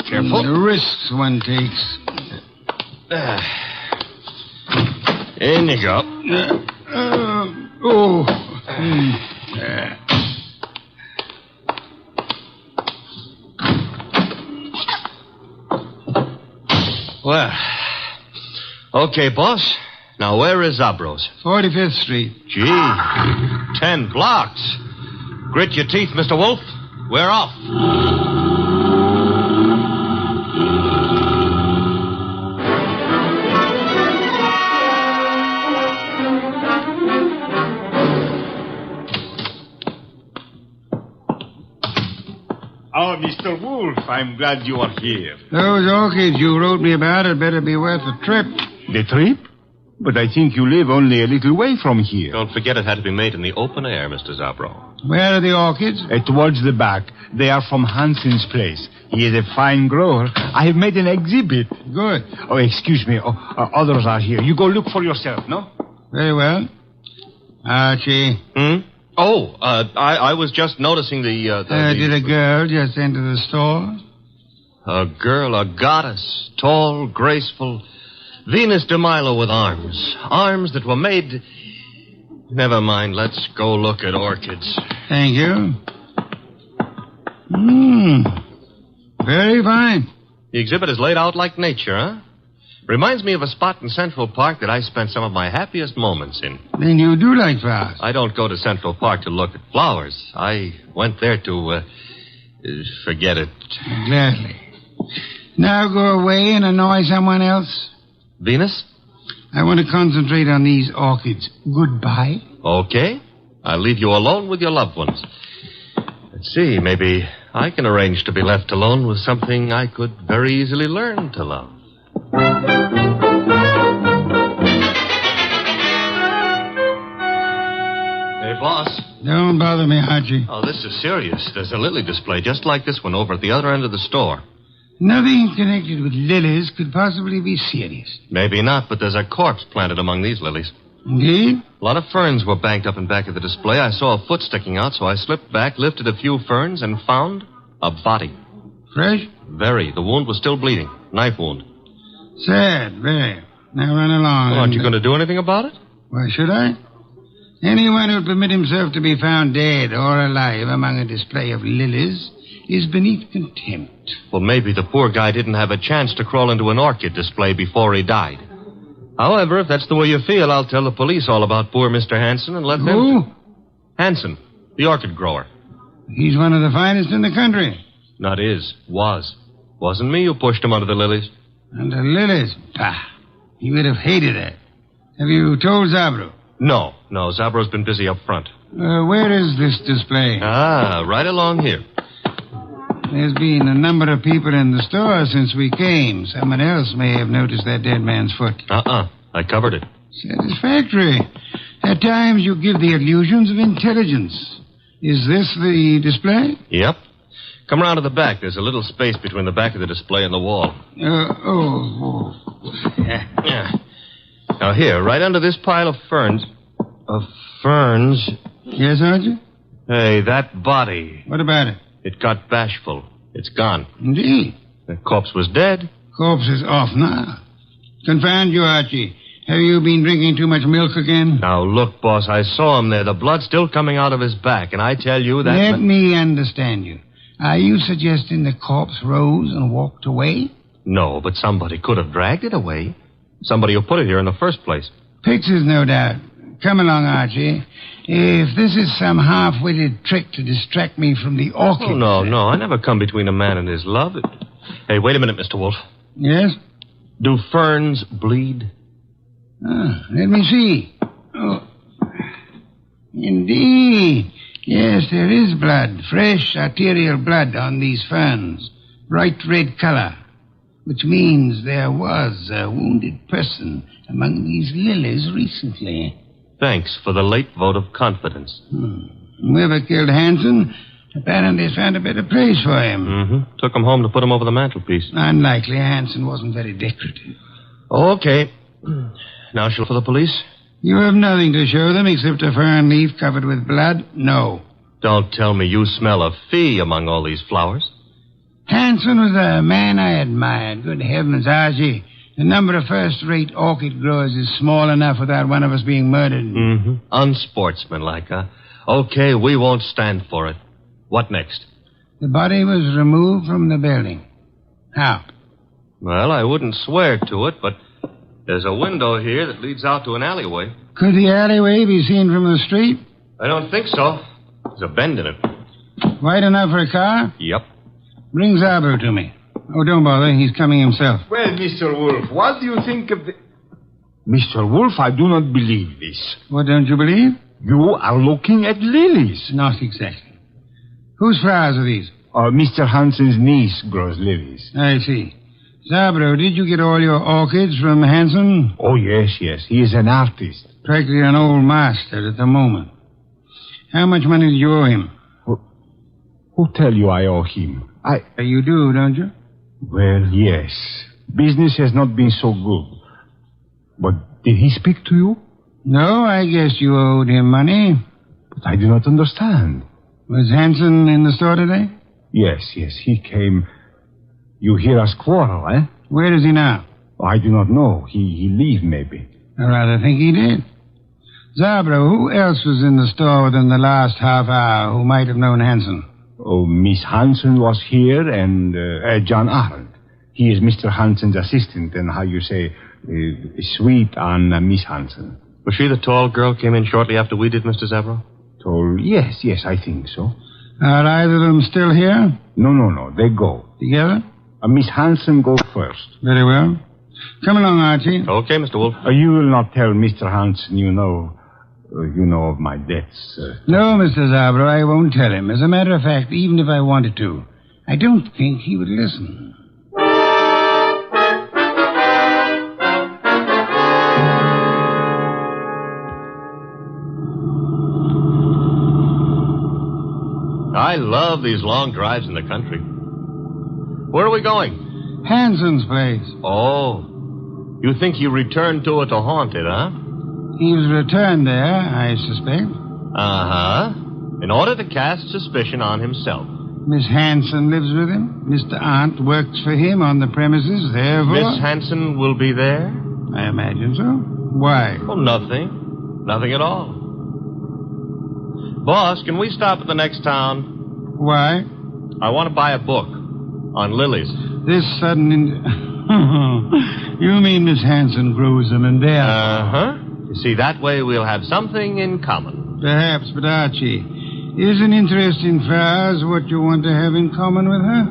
Careful. The risks one takes. In you go. Well, okay, boss. Now, where is Zabro's? 45th Street. Gee, 10 blocks. Grit your teeth, Mr. Wolfe. We're off. Oh, Mr. Wolfe, I'm glad you are here. Those orchids you wrote me about had better be worth a trip. The trip? But I think you live only a little way from here. Don't forget it had to be made in the open air, Mr. Zabro. Where are the orchids? Towards the back. They are from Hansen's place. He is a fine grower. I have made an exhibit. Good. Oh, excuse me. Others are here. You go look for yourself, no? Very well. Archie. Oh, I was just noticing Did a girl just enter the store? A girl, a goddess, tall, graceful, Venus de Milo with arms. Arms that were made... Never mind, let's go look at orchids. Thank you. Very fine. The exhibit is laid out like nature, huh? Reminds me of a spot in Central Park that I spent some of my happiest moments in. Then you do like flowers. I don't go to Central Park to look at flowers. I went there to, forget it. Gladly. Now go away and annoy someone else. Venus? I want to concentrate on these orchids. Goodbye. Okay. I'll leave you alone with your loved ones. Let's see, maybe I can arrange to be left alone with something I could very easily learn to love. Hey, boss. Don't bother me, Archie. Oh, this is serious. There's a lily display just like this one over at the other end of the store. Nothing connected with lilies could possibly be serious. Maybe not, but there's a corpse planted among these lilies. Indeed? A lot of ferns were banked up in back of the display. I saw a foot sticking out, so I slipped back, lifted a few ferns, and found a body. Fresh? Very. The wound was still bleeding. Knife wound. Sad, very. Now run along. Well, aren't you going to do anything about it? Why should I? Anyone who would permit himself to be found dead or alive among a display of lilies is beneath contempt. Well, maybe the poor guy didn't have a chance to crawl into an orchid display before he died. However, if that's the way you feel, I'll tell the police all about poor Mr. Hanson and let them... Who? Hanson, the orchid grower. He's one of the finest in the country. Not is. Was. Wasn't me who pushed him under the lilies. Under lilies? Pah. He would have hated that. Have you told Zabro? No. Zabro's been busy up front. Where is this display? Right along here. There's been a number of people in the store since we came. Someone else may have noticed that dead man's foot. I covered it. Satisfactory. At times you give the illusions of intelligence. Is this the display? Yep. Come around to the back. There's a little space between the back of the display and the wall. Yeah. Now here, right under this pile of ferns... ferns... Yes, Archie? Hey, that body. What about it? It got bashful. It's gone. Indeed. The corpse was dead. Corpse is off now. Confound you, Archie. Have you been drinking too much milk again? Now, look, boss, I saw him there. The blood's still coming out of his back, and I tell you that... Let me understand you. Are you suggesting the corpse rose and walked away? No, but somebody could have dragged it away. Somebody who put it here in the first place. Pictures, no doubt. Come along, Archie. If this is some half-witted trick to distract me from the orchid... Oh, no. I never come between a man and his love. Hey, wait a minute, Mr. Wolfe. Yes? Do ferns bleed? Let me see. Oh. Indeed. Yes, there is blood. Fresh arterial blood on these ferns. Bright red color. Which means there was a wounded person among these lilies recently. Thanks for the late vote of confidence. Whoever killed Hanson apparently found a better place for him. Mm-hmm. Took him home to put him over the mantelpiece. Unlikely. Hanson wasn't very decorative. Okay. Now she'll for the police? You have nothing to show them except a fern leaf covered with blood? No. Don't tell me you smell a fee among all these flowers. Hanson was a man I admired. Good heavens, Archie. The number of first-rate orchid growers is small enough without one of us being murdered. Mm-hmm. Unsportsmanlike, huh? Okay, we won't stand for it. What next? The body was removed from the building. How? Well, I wouldn't swear to it, but there's a window here that leads out to an alleyway. Could the alleyway be seen from the street? I don't think so. There's a bend in it. Wide enough for a car? Yep. Bring Zabro to me. Oh, don't bother. He's coming himself. Well, Mr. Wolfe, what do you think of the... Mr. Wolfe, I do not believe this. What don't you believe? You are looking at lilies. Not exactly. Whose flowers are these? Mr. Hanson's niece grows lilies. I see. Zabro, did you get all your orchids from Hanson? Oh, yes. He is an artist. Practically an old master at the moment. How much money did you owe him? Who tell you I owe him? You do, don't you? Well, yes. Business has not been so good. But did he speak to you? No, I guess you owed him money. But I do not understand. Was Hanson in the store today? Yes, he came. You hear us quarrel, eh? Where is he now? I do not know. He leave, maybe. I rather think he did. Zabro, who else was in the store within the last half hour who might have known Hanson? Oh, Miss Hanson was here and John Arnold. He is Mr. Hanson's assistant and, how you say, sweet on Miss Hanson. Was she the tall girl came in shortly after we did, Mr. Zabro? Tall? Yes, I think so. Are either of them still here? No. They go. Together? Miss Hanson go first. Very well. Come along, Archie. Okay, Mr. Wolfe. You will not tell Mr. Hanson you know of my debts. No, Mr. Zabro, I won't tell him. As a matter of fact, even if I wanted to, I don't think he would listen. I love these long drives in the country. Where are we going? Hanson's place. Oh. You think he returned to it to haunt it, huh? He was returned there, I suspect. Uh-huh. In order to cast suspicion on himself. Miss Hanson lives with him. Mr. Arndt works for him on the premises, therefore... Miss Hanson will be there? I imagine so. Why? Oh, nothing. Nothing at all. Boss, can we stop at the next town? Why? I want to buy a book on lilies. This sudden... You mean Miss Hanson, gruesome, and there. Uh-huh. You see, that way we'll have something in common. Perhaps, but Archie, is an interest in flowers what you want to have in common with her?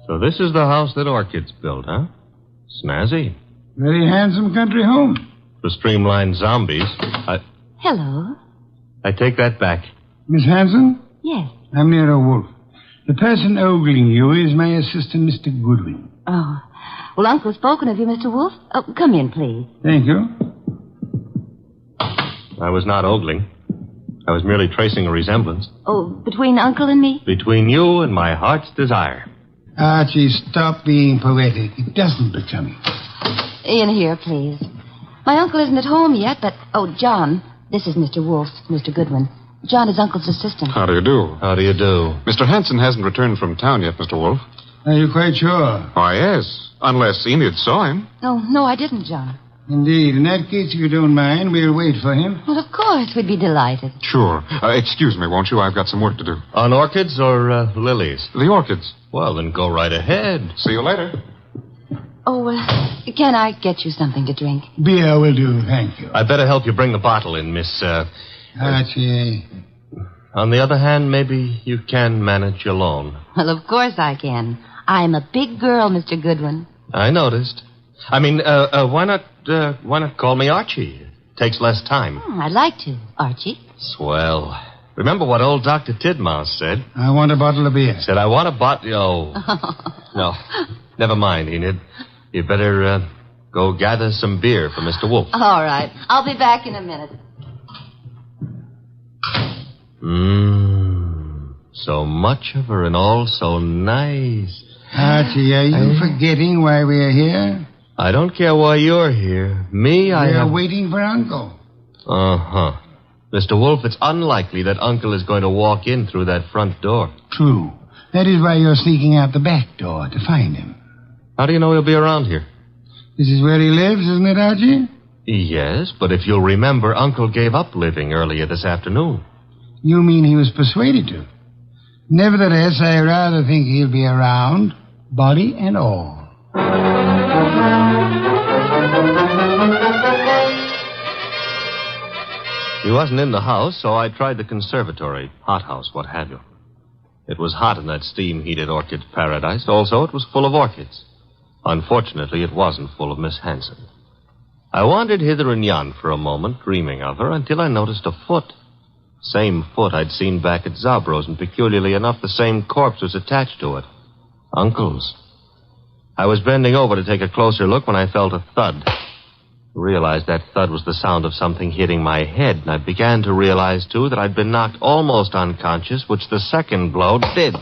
So this is the house that Orchids built, huh? Snazzy. Very handsome country home. For streamlined zombies. Hello. I take that back. Miss Hanson? Yes. I'm Nero Wolfe. The person ogling you is my assistant, Mr. Goodwin. Oh. Well, Uncle's spoken of you, Mr. Wolfe. Oh, come in, please. Thank you. I was not ogling. I was merely tracing a resemblance. Oh, between Uncle and me? Between you and my heart's desire. Archie, stop being poetic. It doesn't become you. In here, please. My uncle isn't at home yet, but... Oh, John, this is Mr. Wolfe, Mr. Goodwin. John is Uncle's assistant. How do you do? How do you do? Mr. Hanson hasn't returned from town yet, Mr. Wolfe. Are you quite sure? Why, yes. Unless Enid saw him. No, I didn't, John. Indeed. In that case, if you don't mind, we'll wait for him. Well, of course. We'd be delighted. Sure. Excuse me, won't you? I've got some work to do. On orchids or lilies? The orchids. Well, then go right ahead. See you later. Oh, can I get you something to drink? Beer will do, thank you. I'd better help you bring the bottle in, Miss... Archie. On the other hand, maybe you can manage alone. Well, of course I can. I'm a big girl, Mr. Goodwin. I noticed. I mean, why not call me Archie? It takes less time. I'd like to, Archie. Swell. Remember what old Dr. Tidmouse said? I want a bottle of beer. Said, I want a bottle... Oh. No. Never mind, Enid. You better go gather some beer for Mr. Wolfe. All right. I'll be back in a minute. So much of her and all so nice. Archie, are you forgetting why we're here? I don't care why you're here. We're waiting for Uncle. Uh-huh. Mr. Wolfe, it's unlikely that Uncle is going to walk in through that front door. True. That is why you're sneaking out the back door to find him. How do you know he'll be around here? This is where he lives, isn't it, Archie? Yes, but if you'll remember, Uncle gave up living earlier this afternoon. You mean he was persuaded to? Nevertheless, I rather think he'll be around, body and all. He wasn't in the house, so I tried the conservatory, hothouse, what have you. It was hot in that steam-heated orchid paradise. Also, it was full of orchids. Unfortunately, it wasn't full of Miss Hanson. I wandered hither and yon for a moment, dreaming of her, until I noticed a foot. Same foot I'd seen back at Zabro's, and peculiarly enough, the same corpse was attached to it. Uncle's. I was bending over to take a closer look when I felt a thud. I realized that thud was the sound of something hitting my head, and I began to realize, too, that I'd been knocked almost unconscious, which the second blow did.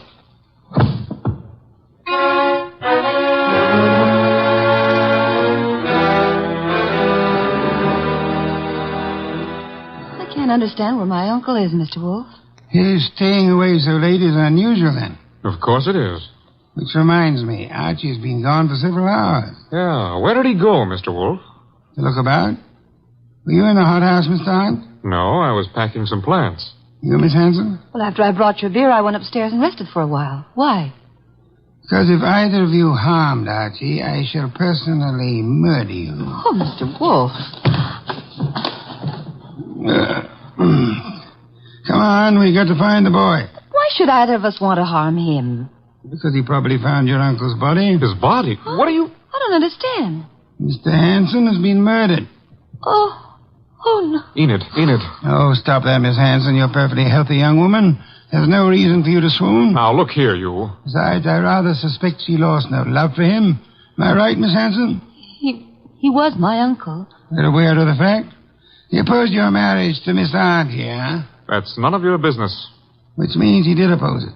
I can't understand where my uncle is, Mr. Wolfe. His staying away so late is unusual, then. Of course it is. Which reminds me, Archie's been gone for several hours. Yeah, where did he go, Mr. Wolfe? To look about? Were you in the hothouse, Mr. Hunt? No, I was packing some plants. You, Miss Hanson? Well, after I brought your beer, I went upstairs and rested for a while. Why? Because if either of you harmed Archie, I shall personally murder you. Oh, Mr. Wolfe. Come on, we got to find the boy. Why should either of us want to harm him? Because he probably found your uncle's body. His body? What are you... I don't understand. Mr. Hanson has been murdered. Oh no. Enid. Oh, stop that, Miss Hanson. You're a perfectly healthy young woman. There's no reason for you to swoon. Now, look here, you. Besides, I rather suspect she lost no love for him. Am I right, Miss Hanson? He was my uncle. You're aware of the fact? He opposed your marriage to Miss Aunt here, huh? That's none of your business. Which means he did oppose it.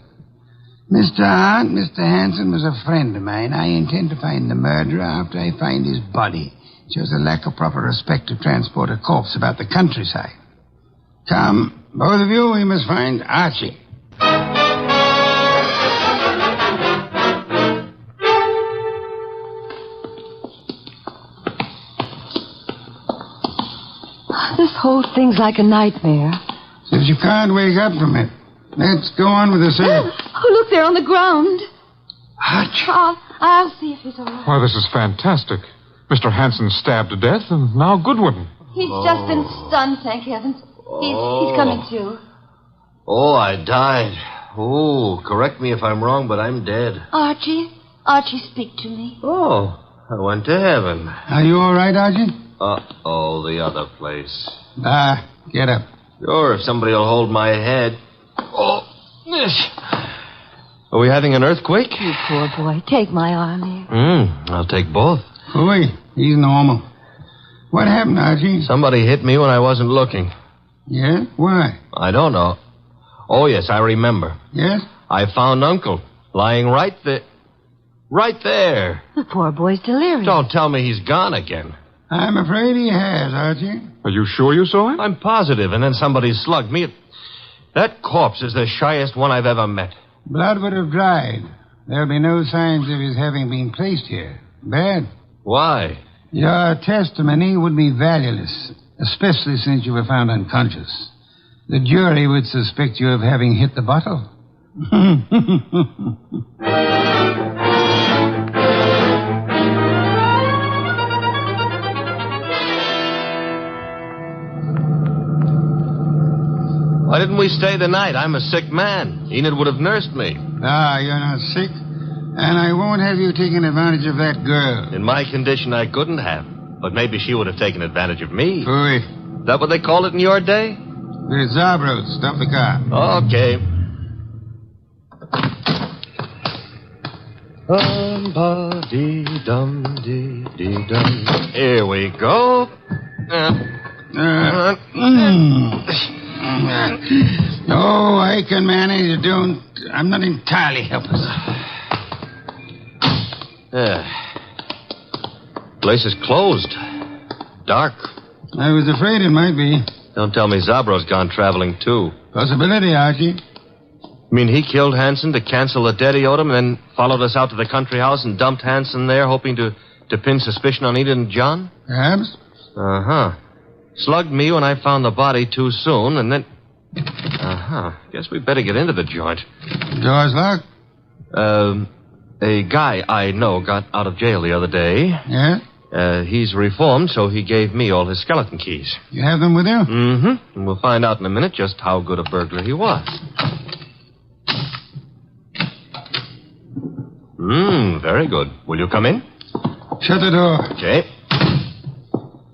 Mr. Aunt, Mr. Hanson was a friend of mine. I intend to find the murderer after I find his body. It shows a lack of proper respect to transport a corpse about the countryside. Come, both of you, we must find Archie. This whole thing's like a nightmare. Since you can't wake up from it, let's go on with the search. Oh, look, they're on the ground. Archie. I'll see if he's all right. Why, this is fantastic. Mr. Hanson stabbed to death, and now Goodwin. He's just been stunned, thank heavens. He's coming to. Oh, I died. Oh, correct me if I'm wrong, but I'm dead. Archie, speak to me. Oh, I went to heaven. Are you all right, Archie? Uh-oh, the other place. Get up. Sure, if somebody will hold my head. Oh, are we having an earthquake? You poor boy. Take my arm here. I'll take both. Wait, he's normal. What happened, Archie? Somebody hit me when I wasn't looking. Yeah? Why? I don't know. Oh, yes, I remember. Yes? I found Uncle lying right there. Right there. The poor boy's delirious. Don't tell me he's gone again. I'm afraid he has, Archie. Are you sure you saw him? I'm positive, and then somebody slugged me. That corpse is the shyest one I've ever met. Blood would have dried. There'll be no signs of his having been placed here. Bad. Why? Your testimony would be valueless, especially since you were found unconscious. The jury would suspect you of having hit the bottle. Why didn't we stay the night? I'm a sick man. Enid would have nursed me. You're not sick. And I won't have you taking advantage of that girl. In my condition, I couldn't have. But maybe she would have taken advantage of me. Phooey. Is that what they called it in your day? The Zabros. Stop the car. Okay. Dum-ba-dee-dum-dee-dee-dum. Here we go. Oh, I can manage. I'm not entirely helpless. Place is closed. Dark. I was afraid it might be. Don't tell me Zabro's gone traveling, too. Possibility, Archie. You mean he killed Hanson to cancel the debt he owed him, and then followed us out to the country house and dumped Hanson there, hoping to pin suspicion on Enid and John? Perhaps. Uh-huh. Slugged me when I found the body too soon, and then... Guess we better get into the joint. Door's locked? A guy I know got out of jail the other day. Yeah? He's reformed, so he gave me all his skeleton keys. You have them with you? Mm-hmm. And we'll find out in a minute just how good a burglar he was. Very good. Will you come in? Shut the door. Okay.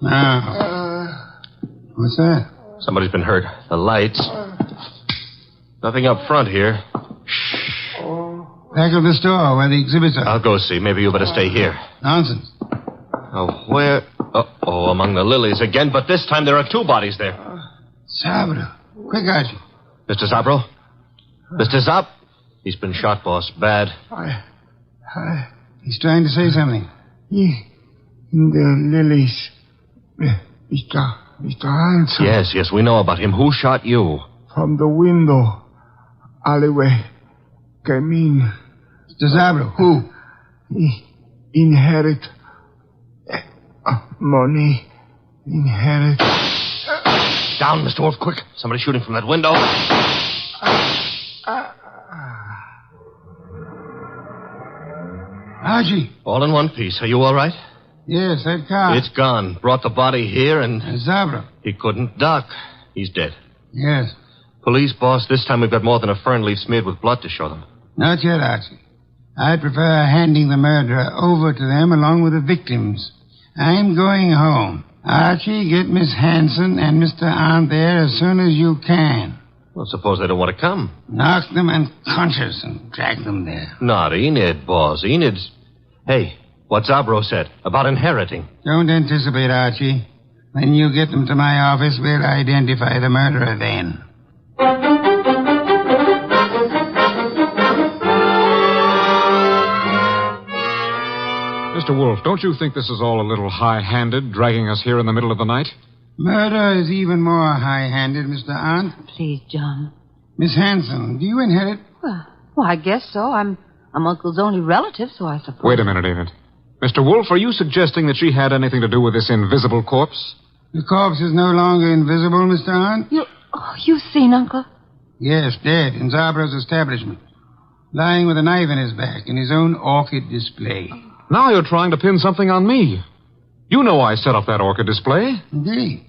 Now. What's that? Somebody's been hurt. The lights. Nothing up front here. Back of the store where the exhibits are. I'll go see. Maybe you better stay here. Nonsense. Oh, where? Uh-oh, among the lilies again, but this time there are two bodies there. Sabro. Quick, Archie. Mr. Zabro? Mr. Zab? He's been shot, boss. Bad. He's trying to say something. In the lilies. Mr. Hanson. Yes, we know about him. Who shot you? From the window. Alleyway. Came in. Mr. Zabro, who? He inherit. Money. Inherit. Down, Mr. Wolfe, quick. Somebody's shooting from that window. Archie. All in one piece. Are you all right? Yes, that car. It's gone. Brought the body here and... Zabro. He couldn't duck. He's dead. Yes. Police, boss, this time we've got more than a fern leaf smeared with blood to show them. Not yet, Archie. I prefer handing the murderer over to them along with the victims. I'm going home. Archie, get Miss Hanson and Mr. Arndt there as soon as you can. Well, suppose they don't want to come. Knock them unconscious and drag them there. Not Enid, boss. Enid's... Hey, what Zabro said about inheriting. Don't anticipate, Archie. When you get them to my office, we'll identify the murderer then. Mr. Wolfe, don't you think this is all a little high-handed, dragging us here in the middle of the night? Murder is even more high-handed, Mr. Arndt. Please, John. Miss Hanson, do you inherit? Well, I guess so. I'm Uncle's only relative, so I suppose. Wait a minute, Enid. Mr. Wolfe, are you suggesting that she had anything to do with this invisible corpse? The corpse is no longer invisible, Mr. Arndt. You've seen Uncle? Yes, dead in Zabro's establishment. Lying with a knife in his back in his own orchid display. Now you're trying to pin something on me. You know I set up that orchid display. Indeed.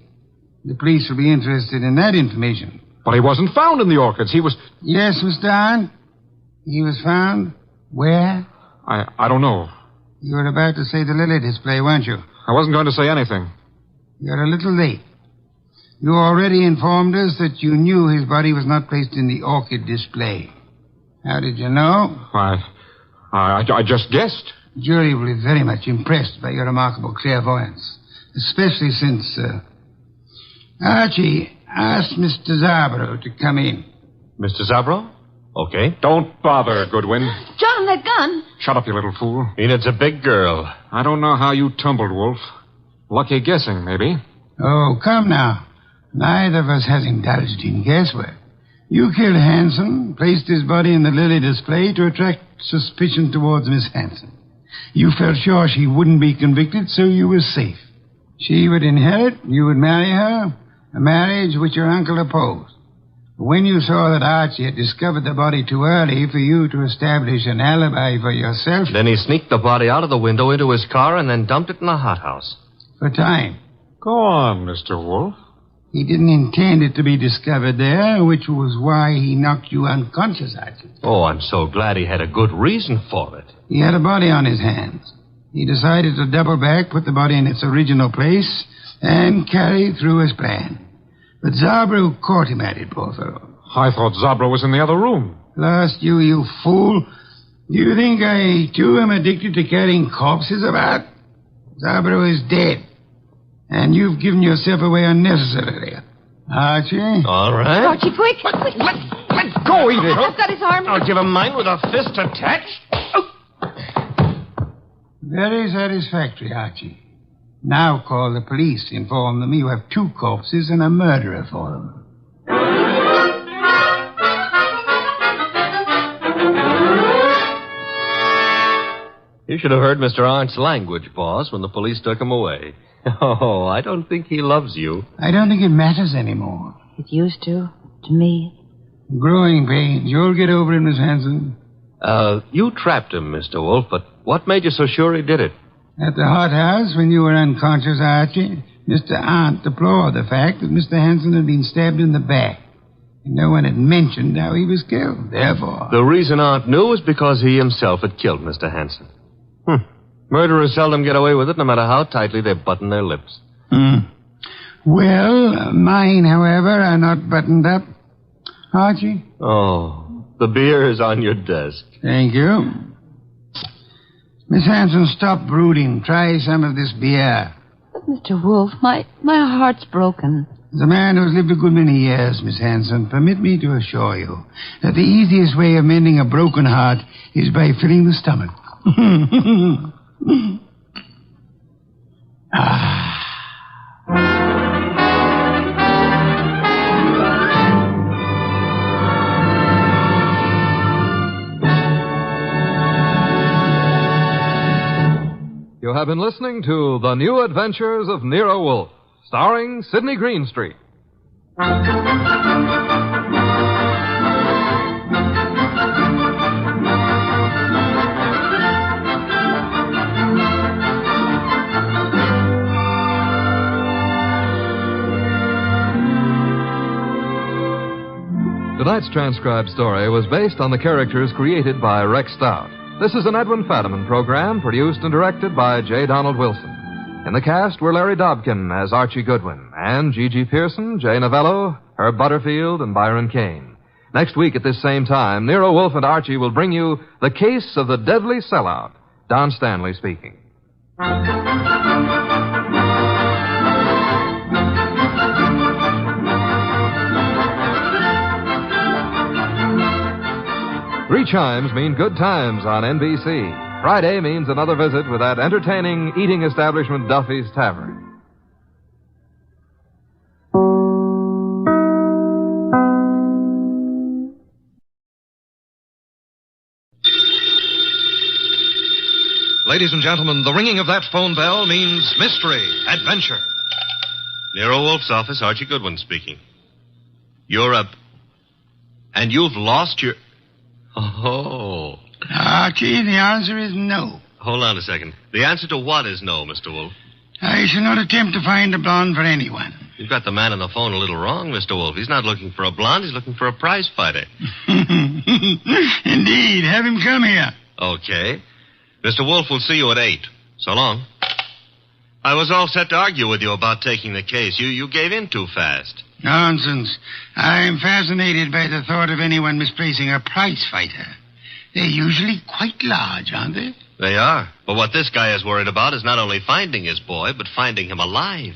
The police will be interested in that information. But he wasn't found in the orchids. He was... Yes, Mr. Arndt. He was found where? I don't know. You were about to say the lily display, weren't you? I wasn't going to say anything. You're a little late. You already informed us that you knew his body was not placed in the orchid display. How did you know? I just guessed. The jury will be very much impressed by your remarkable clairvoyance, especially since, Archie asked Mr. Zabro to come in. Mr. Zabro? Okay. Don't bother, Goodwin. John, that gun. Shut up, you little fool. Enid's a big girl. I don't know how you tumbled, Wolf. Lucky guessing, maybe. Oh, come now. Neither of us has indulged in guesswork. You killed Hanson, placed his body in the lily display to attract suspicion towards Miss Hanson. You felt sure she wouldn't be convicted, so you were safe. She would inherit, you would marry her, a marriage which your uncle opposed. But when you saw that Archie had discovered the body too early for you to establish an alibi for yourself... Then he sneaked the body out of the window into his car and then dumped it in the hothouse. For time. Go on, Mr. Wolfe. He didn't intend it to be discovered there, which was why he knocked you unconscious, Archie. Oh, I'm so glad he had a good reason for it. He had a body on his hands. He decided to double back, put the body in its original place, and carry through his plan. But Zabro caught him at it, poor fellow. I thought Zabro was in the other room. Lost you fool. Do you think I, too, am addicted to carrying corpses about? Zabro is dead. And you've given yourself away unnecessarily. Archie? All right. Archie, quick. Let go, Edith. I've got his arm. I'll give him mine with a fist attached. Very satisfactory, Archie. Now call the police. Inform them you have 2 corpses and a murderer for them. You should have heard Mr. Arndt's language, boss, when the police took him away. Oh, I don't think he loves you. I don't think it matters anymore. It used to me. Growing pains. You'll get over it, Miss Hanson. You trapped him, Mr. Wolfe, but what made you so sure he did it? At the hothouse, when you were unconscious, Archie, Mr. Arndt deplored the fact that Mr. Hanson had been stabbed in the back. And no one had mentioned how he was killed. Therefore... The reason Arndt knew was because he himself had killed Mr. Hanson. Murderers seldom get away with it, no matter how tightly they button their lips. Well, mine, however, are not buttoned up. Archie? Oh, the beer is on your desk. Thank you. Miss Hanson, stop brooding. Try some of this beer. But, Mr. Wolfe, my heart's broken. As a man who's lived a good many years, Miss Hanson, permit me to assure you that the easiest way of mending a broken heart is by filling the stomach. You have been listening to The New Adventures of Nero Wolfe, starring Sidney Greenstreet. Tonight's transcribed story was based on the characters created by Rex Stout. This is an Edwin Fadiman program produced and directed by J. Donald Wilson. In the cast were Larry Dobkin as Archie Goodwin and Gigi Pearson, Jay Novello, Herb Butterfield, and Byron Kane. Next week at this same time, Nero Wolfe and Archie will bring you The Case of the Deadly Sellout. Don Stanley speaking. Three chimes mean good times on NBC. Friday means another visit with that entertaining eating establishment Duffy's Tavern. Ladies and gentlemen, the ringing of that phone bell means mystery, adventure. Nero Wolfe's office, Archie Goodwin speaking. You're up. And you've lost your... Oh. Archie, the answer is no. Hold on a second. The answer to what is no, Mr. Wolfe? I shall not attempt to find a blonde for anyone. You've got the man on the phone a little wrong, Mr. Wolfe. He's not looking for a blonde. He's looking for a prize fighter. Indeed. Have him come here. Okay. Mr. Wolfe will see you at 8. So long. I was all set to argue with you about taking the case. You gave in too fast. Nonsense. I'm fascinated by the thought of anyone misplacing a prize fighter. They're usually quite large, aren't they? They are. But what this guy is worried about is not only finding his boy, but finding him alive.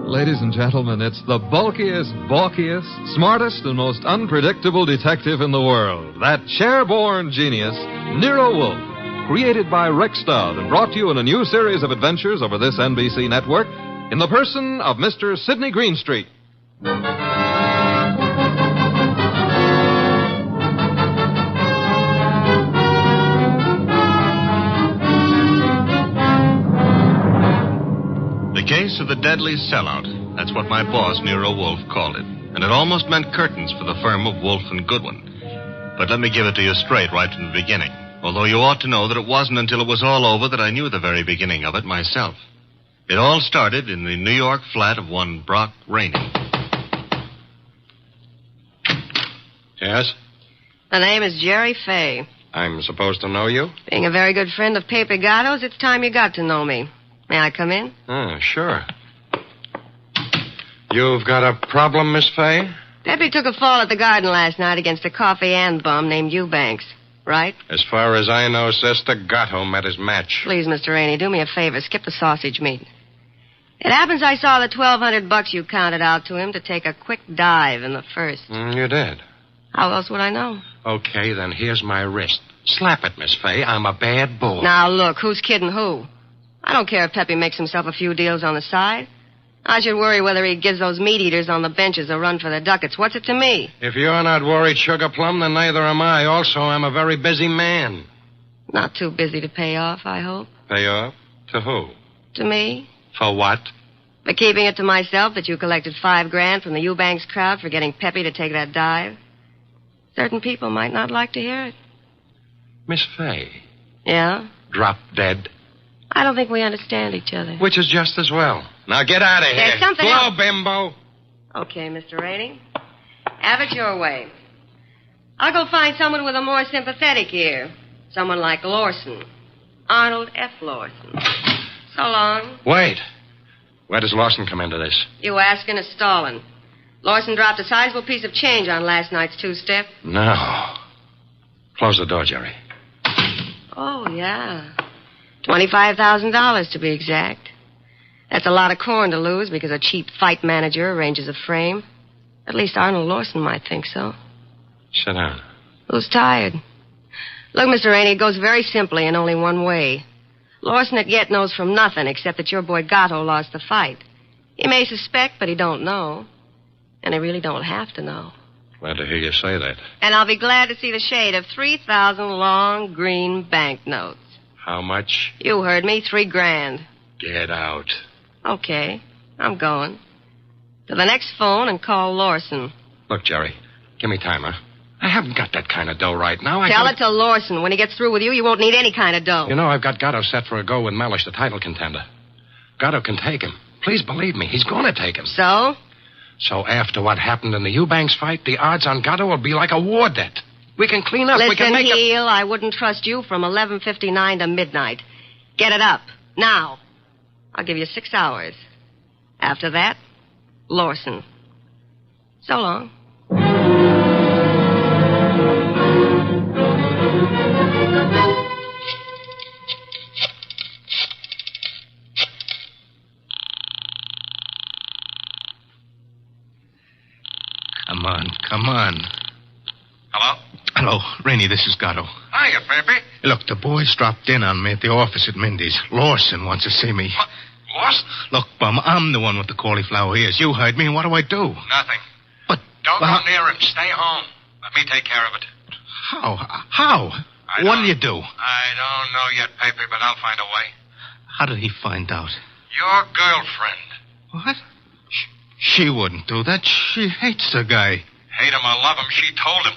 Ladies and gentlemen, it's the bulkiest, balkiest, smartest, and most unpredictable detective in the world. That chair-born genius, Nero Wolfe, created by Rex Stout and brought to you in a new series of adventures over this NBC network in the person of Mr. Sidney Greenstreet. The case of the deadly sellout. That's what my boss, Nero Wolfe, called it. And it almost meant curtains for the firm of Wolfe and Goodwin. But let me give it to you straight right from the beginning. Although you ought to know that it wasn't until it was all over that I knew the very beginning of it myself. It all started in the New York flat of one Brock Rainey. Yes? The name is Jerry Fay. I'm supposed to know you? Being a very good friend of Pepe Gatto's, it's time you got to know me. May I come in? Sure. You've got a problem, Miss Fay? Pepe took a fall at the garden last night against a coffee and bum named Eubanks, right? As far as I know, Sister Gatto met his match. Please, Mr. Rainey, do me a favor. Skip the sausage meat. It happens I saw the $1,200 you counted out to him to take a quick dive in the first. You did? How else would I know? Okay, then here's my wrist. Slap it, Miss Fay. I'm a bad boy. Now, look, who's kidding who? I don't care if Pepe makes himself a few deals on the side. I should worry whether he gives those meat eaters on the benches a run for the ducats. What's it to me? If you're not worried, Sugar Plum, then neither am I. Also, I'm a very busy man. Not too busy to pay off, I hope. Pay off? To who? To me. For what? For keeping it to myself that you collected $5,000 from the Eubanks crowd for getting Pepe to take that dive. Certain people might not like to hear it. Miss Fay. Yeah? Drop dead. I don't think we understand each other. Which is just as well. Now get out of here. There's something Slow, else. bimbo. Okay, Mr. Rainey. Have it your way. I'll go find someone with a more sympathetic ear. Someone like Lawson. Arnold F. Lawson. So long. Wait. Where does Lawson come into this? You asking is stalling. Lawson dropped a sizable piece of change on last night's two-step. No. Close the door, Jerry. Oh, yeah. $25,000 to be exact. That's a lot of corn to lose because a cheap fight manager arranges a frame. At least Arnold Lawson might think so. Sit down. Who's tired? Look, Mr. Rainey, it goes very simply in only one way. Lawson at yet knows from nothing except that your boy Gatto lost the fight. He may suspect, but he don't know. And he really don't have to know. Glad to hear you say that. And I'll be glad to see the shade of 3,000 long green banknotes. How much? You heard me, $3,000. Get out. Okay, I'm going. To the next phone and call Lawson. Look, Jerry, give me time, huh? I haven't got that kind of dough right now. Tell it to Lawson. When he gets through with you, you won't need any kind of dough. You know, I've got Gatto set for a go with Mellish, the title contender. Gatto can take him. Please believe me, he's going to take him. So? So after what happened in the Eubanks fight, the odds on Gatto will be like a war debt. We can clean up. Listen, we can make Heel, I wouldn't trust you from 11:59 to midnight. Get it up. Now. I'll give you 6 hours. After that, Lawson. So long. Come on. Hello? Hello, Rainey, this is Gatto. Hiya, Pepe. Look, the boys dropped in on me at the office at Mindy's. Lawson wants to see me. What? Lost? Look, Bum, I'm the one with the cauliflower ears. You heard me, and what do I do? Nothing. But... Don't go near him. Stay home. Let me take care of it. How? What do you do? I don't know yet, Pepe, but I'll find a way. How did he find out? Your girlfriend. What? She wouldn't do that. She hates the guy. Hate him or love him, she told him.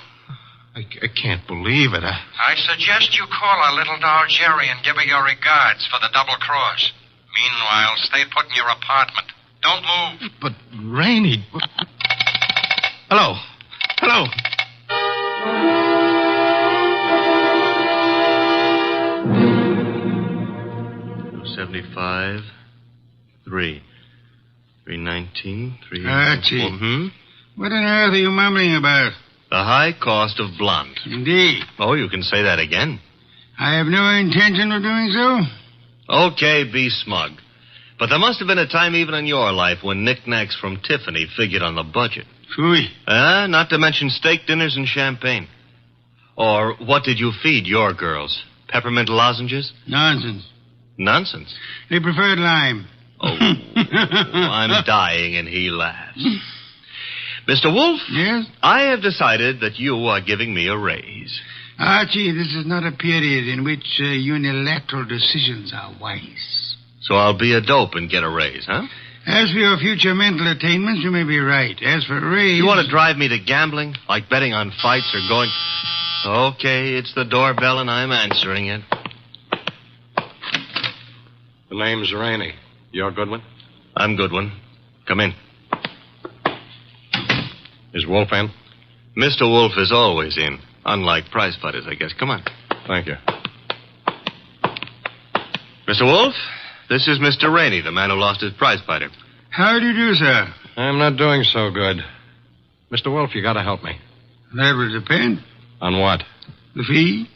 I can't believe it. I suggest you call our little doll Jerry and give her your regards for the double cross. Meanwhile, stay put in your apartment. Don't move. But, Rainey... Hello. 75, 3. 319, 3... Archie. What on earth are you mumbling about? The high cost of blonde. Indeed. Oh, you can say that again. I have no intention of doing so. Okay, be smug. But there must have been a time even in your life when knickknacks from Tiffany figured on the budget. Phooey. Not to mention steak dinners and champagne. Or what did you feed your girls? Peppermint lozenges? Nonsense. Nonsense? They preferred lime. Oh, I'm dying, and he laughs. Mr. Wolfe? Yes? I have decided that you are giving me a raise. Archie, this is not a period in which unilateral decisions are wise. So I'll be a dope and get a raise, huh? As for your future mental attainments, you may be right. As for a raise... You want to drive me to gambling? Like betting on fights or going... Okay, it's the doorbell, and I'm answering it. The name's Rainey. You're Goodwin? I'm Goodwin. Come in. Is Wolfe in? Mr. Wolfe is always in. Unlike prize fighters, I guess. Come on. Thank you. Mr. Wolfe, this is Mr. Rainey, the man who lost his prize fighter. How do you do, sir? I'm not doing so good. Mr. Wolfe, you got to help me. That will depend. On what? The fee?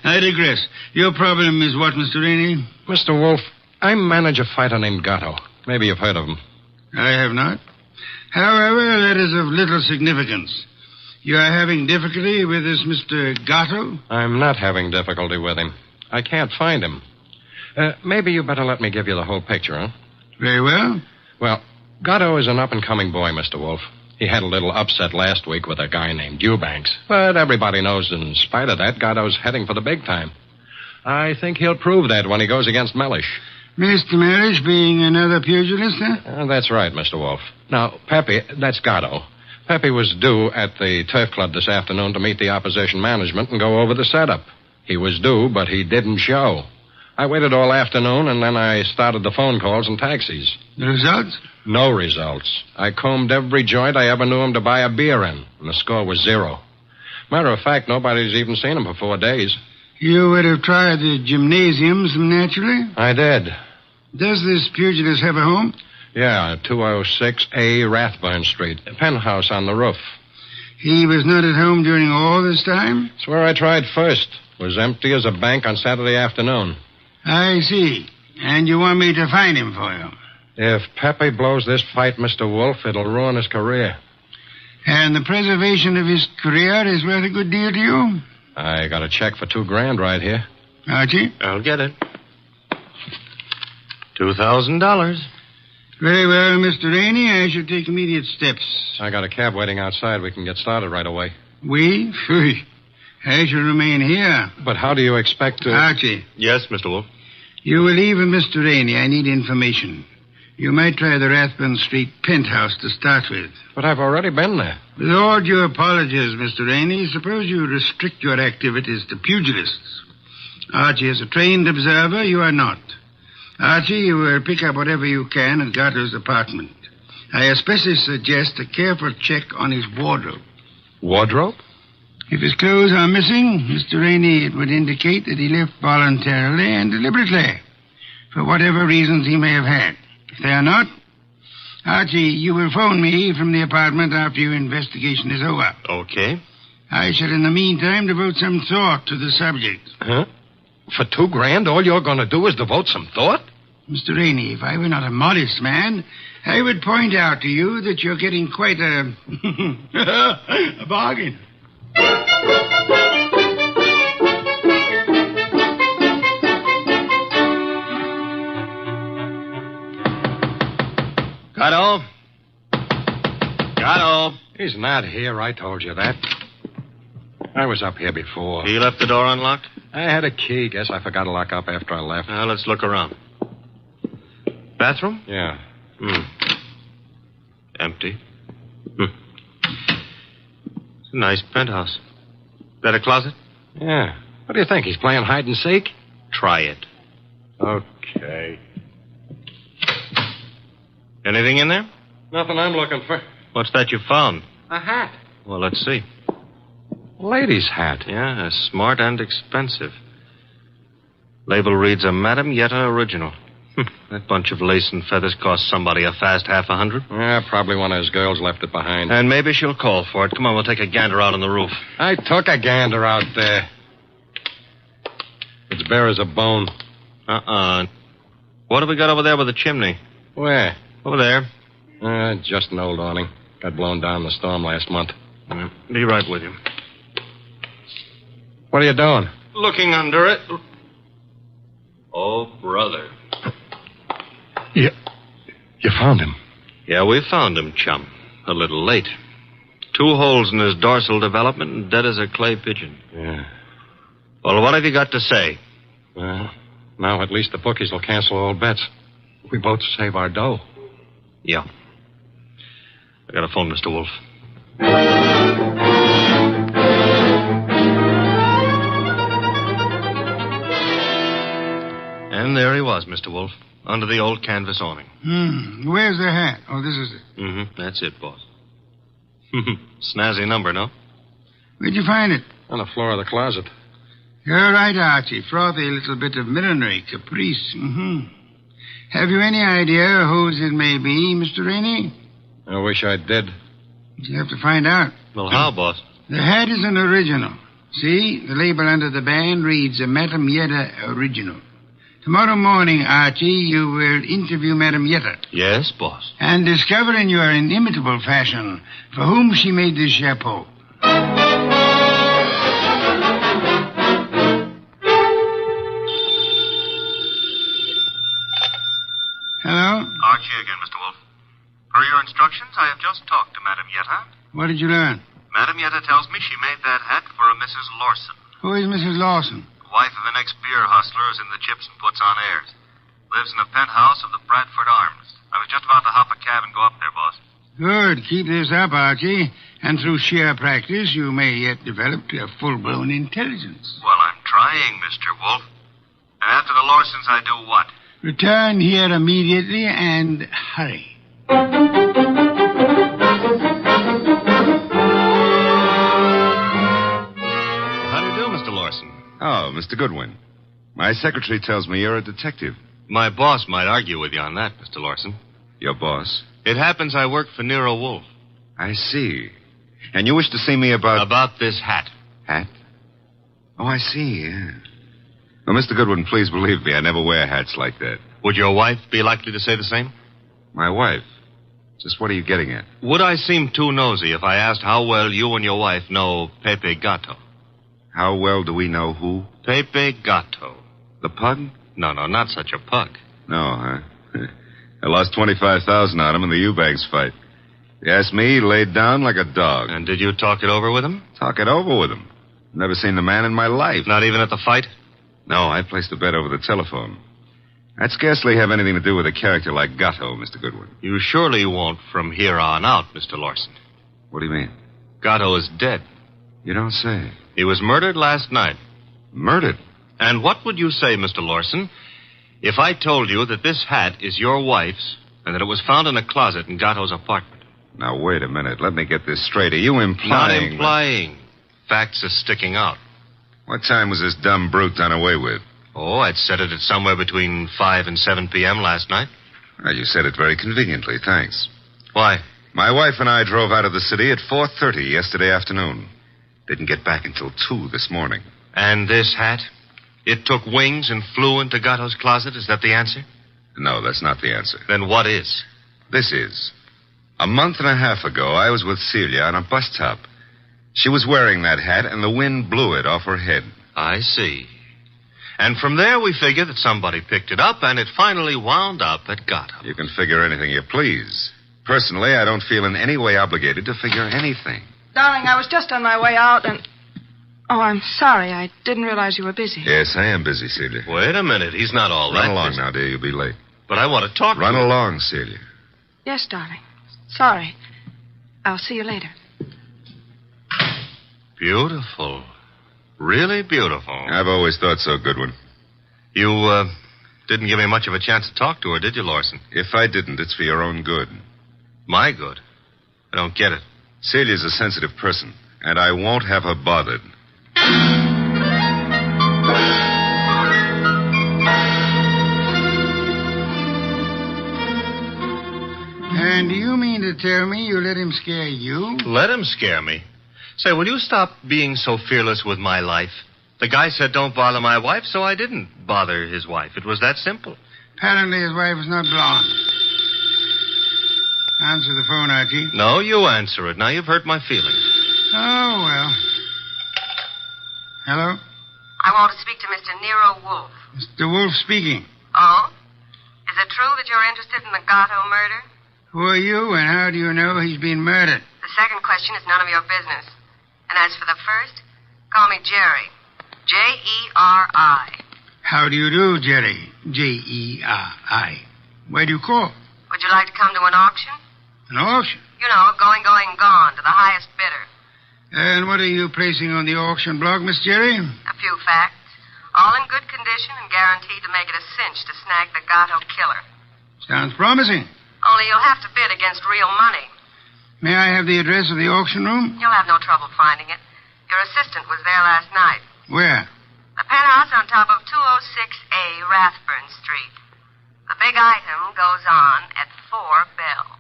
I digress. Your problem is what, Mr. Rainey? Mr. Wolfe, I manage a fighter named Gatto. Maybe you've heard of him. I have not. However, that is of little significance. You are having difficulty with this Mr. Gatto? I'm not having difficulty with him. I can't find him. Maybe you better let me give you the whole picture, huh? Very well. Well, Gatto is an up-and-coming boy, Mr. Wolfe. He had a little upset last week with a guy named Eubanks. But everybody knows in spite of that, Gatto's heading for the big time. I think he'll prove that when he goes against Mellish. Mr. Mellish being another pugilist, huh? That's right, Mr. Wolfe. Now, Pepe, that's Gatto. Pepe was due at the Turf Club this afternoon to meet the opposition management and go over the setup. He was due, but he didn't show. I waited all afternoon, and then I started the phone calls and taxis. The results? No results. I combed every joint I ever knew him to buy a beer in, and the score was 0. Matter of fact, nobody's even seen him for 4 days. You would have tried the gymnasiums, naturally? I did. Does this pugilist have a home? Yeah, 206A Rathburn Street. A penthouse on the roof. He was not at home during all this time? It's where I tried first. Was empty as a bank on Saturday afternoon. I see. And you want me to find him for you? If Pepe blows this fight, Mr. Wolfe, it'll ruin his career. And the preservation of his career is worth a good deal to you? I got a check for $2,000 right here. Archie? I'll get it. $2,000. Very well, Mr. Rainey. I shall take immediate steps. I got a cab waiting outside. We can get started right away. We? Phooey. I shall remain here. But how do you expect to... Archie. Yes, Mr. Wolfe? You will leave with Mr. Rainey. I need information. You might try the Rathbun Street penthouse to start with. But I've already been there. With all due apologies, Mr. Rainey, suppose you restrict your activities to pugilists. Archie is a trained observer. You are not. Archie, you will pick up whatever you can at Gatto's apartment. I especially suggest a careful check on his wardrobe. Wardrobe? If his clothes are missing, Mr. Rainey, it would indicate that he left voluntarily and deliberately, for whatever reasons he may have had. If they are not, Archie, you will phone me from the apartment after your investigation is over. Okay. I shall, in the meantime, devote some thought to the subject. Huh? For $2,000, all you're going to do is devote some thought? Mr. Rainey, if I were not a modest man, I would point out to you that you're getting quite a... a bargain. Gatto? Gatto? He's not here, I told you that. I was up here before. He left the door unlocked? I had a key. Guess I forgot to lock up after I left. Now, let's look around. Bathroom? Yeah. Empty. It's a nice penthouse. That a closet? Yeah. What do you think? He's playing hide and seek? Try it. Okay. Anything in there? Nothing I'm looking for. What's that you found? A hat. Well, let's see. Lady's hat. Yeah, smart and expensive. Label reads a Madame Yetta original. That bunch of lace and feathers cost somebody a fast $50. Yeah, probably one of his girls left it behind. And maybe she'll call for it. Come on, we'll take a gander out on the roof. I took a gander out there. It's bare as a bone. What have we got over there with the chimney? Where? Over there. Just an old awning. Got blown down in the storm last month. Be right with you. What are you doing? Looking under it. Oh, brother. You found him? Yeah, we found him, chum. A little late. 2 holes in his dorsal development and dead as a clay pigeon. Yeah. Well, what have you got to say? Well, now at least the bookies will cancel all bets. We both save our dough. Yeah. I got to phone Mr. Wolfe. And there he was, Mr. Wolfe, under the old canvas awning. Where's the hat? Oh, this is it. That's it, boss. Snazzy number, no? Where'd you find it? On the floor of the closet. You're right, Archie. Frothy little bit of millinery, caprice. Have you any idea whose it may be, Mr. Rainey? I wish I did. You have to find out. Well, how, boss? The hat is an original. See, the label under the band reads a Madame Yetta original. Tomorrow morning, Archie, you will interview Madame Yetta. Yes, boss. And discover in your inimitable fashion for whom she made this chapeau. Hello? Archie again, Mr. Wolfe. Per your instructions, I have just talked to Madame Yetta. What did you learn? Madame Yetta tells me she made that hat for a Mrs. Lawson. Who is Mrs. Lawson? Wife of an ex-beer hustler who's in the chips and puts on airs. Lives in a penthouse of the Bradford Arms. I was just about to hop a cab and go up there, boss. Good. Keep this up, Archie. And through sheer practice, you may yet develop a full-blown intelligence. Well, I'm trying, Mr. Wolfe. And after the Lawsons, I do what? Return here immediately and hurry. How do you do, Mr. Lawson? Oh, Mr. Goodwin. My secretary tells me you're a detective. My boss might argue with you on that, Mr. Lawson. Your boss? It happens I work for Nero Wolfe. I see. And you wish to see me about... About this hat. Hat? Oh, I see, yeah. Well, Mr. Goodwin, please believe me, I never wear hats like that. Would your wife be likely to say the same? My wife? Just what are you getting at? Would I seem too nosy if I asked how well you and your wife know Pepe Gatto? How well do we know who? Pepe Gatto. The pug? No, not such a pug. No, huh? I lost $25,000 on him in the Eubanks fight. If you ask me, he laid down like a dog. And did you talk it over with him? Talk it over with him. Never seen the man in my life. Not even at the fight? No, I placed the bet over the telephone. I'd scarcely have anything to do with a character like Gatto, Mr. Goodwin. You surely won't from here on out, Mr. Lawson. What do you mean? Gatto is dead. You don't say. He was murdered last night. Murdered? And what would you say, Mr. Lawson, if I told you that this hat is your wife's and that it was found in a closet in Gatto's apartment? Now, wait a minute. Let me get this straight. Are you implying... Not implying. Facts are sticking out. What time was this dumb brute done away with? Oh, I'd set it at somewhere between 5 and 7 p.m. last night. Well, you said it very conveniently. Thanks. Why? My wife and I drove out of the city at 4:30 yesterday afternoon. Didn't get back until 2 this morning. And this hat? It took wings and flew into Gatto's closet? Is that the answer? No, that's not the answer. Then what is? This is. A month and a half ago, I was with Celia on a bus top. She was wearing that hat, and the wind blew it off her head. I see. And from there, we figure that somebody picked it up, and it finally wound up at Gatto. You can figure anything you please. Personally, I don't feel in any way obligated to figure anything. Darling, I was just on my way out and... Oh, I'm sorry. I didn't realize you were busy. Yes, I am busy, Celia. Wait a minute. He's not all that Run along busy. now, dear. You'll be late. But I want to talk to you. Run along, Celia. Yes, darling. Sorry. I'll see you later. Beautiful. Really beautiful. I've always thought so, Goodwin. You, didn't give me much of a chance to talk to her, did you, Lawson? If I didn't, it's for your own good. My good? I don't get it. Celia's a sensitive person, and I won't have her bothered. And do you mean to tell me you let him scare you? Let him scare me? Say, will you stop being so fearless with my life? The guy said don't bother my wife, so I didn't bother his wife. It was that simple. Apparently his wife is not blonde. Answer the phone, Archie. No, you answer it. Now you've hurt my feelings. Oh, well. Hello? I want to speak to Mr. Nero Wolfe. Mr. Wolfe speaking. Oh? Is it true that you're interested in the Gatto murder? Who are you, and how do you know he's been murdered? The second question is none of your business. And as for the first, call me Jerry. Jerry. How do you do, Jerry? Jerry. Where do you call? Would you like to come to an auction? An auction? You know, going, gone, to the highest bidder. And what are you placing on the auction block, Miss Jerry? A few facts. All in good condition and guaranteed to make it a cinch to snag the Gatto killer. Sounds promising. Only you'll have to bid against real money. May I have the address of the auction room? You'll have no trouble finding it. Your assistant was there last night. Where? The penthouse on top of 206A Rathburn Street. The big item goes on at 4 bells.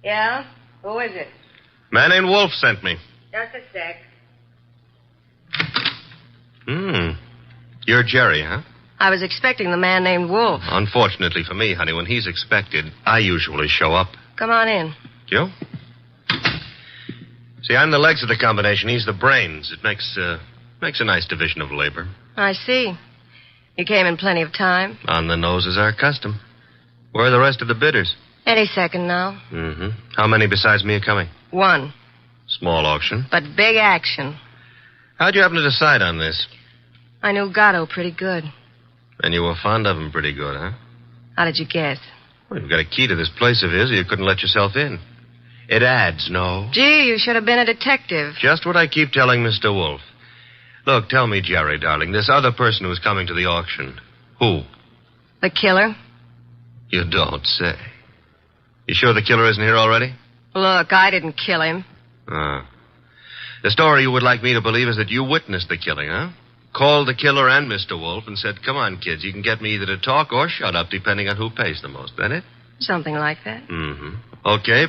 Yeah? Who is it? Man named Wolfe sent me. Just a sec. You're Jerry, huh? I was expecting the man named Wolfe. Unfortunately for me, honey, when he's expected, I usually show up. Come on in. You? See, I'm the legs of the combination. He's the brains. It makes a nice division of labor. I see. You came in plenty of time. On the nose is our custom. Where are the rest of the bidders? Any second now. Mm-hmm. How many besides me are coming? 1. Small auction. But big action. How'd you happen to decide on this? I knew Gatto pretty good. And you were fond of him pretty good, huh? How did you guess? Well, you've got a key to this place of his, or you couldn't let yourself in. It adds, no? Gee, you should have been a detective. Just what I keep telling Mr. Wolfe. Look, tell me, Jerry, darling, this other person who's coming to the auction, who? The killer. You don't say. You sure the killer isn't here already? Look, I didn't kill him. The story you would like me to believe is that you witnessed the killing, huh? Called the killer and Mr. Wolfe and said, come on, kids, you can get me either to talk or shut up, depending on who pays the most. That it? Something like that. Mm-hmm. Okay.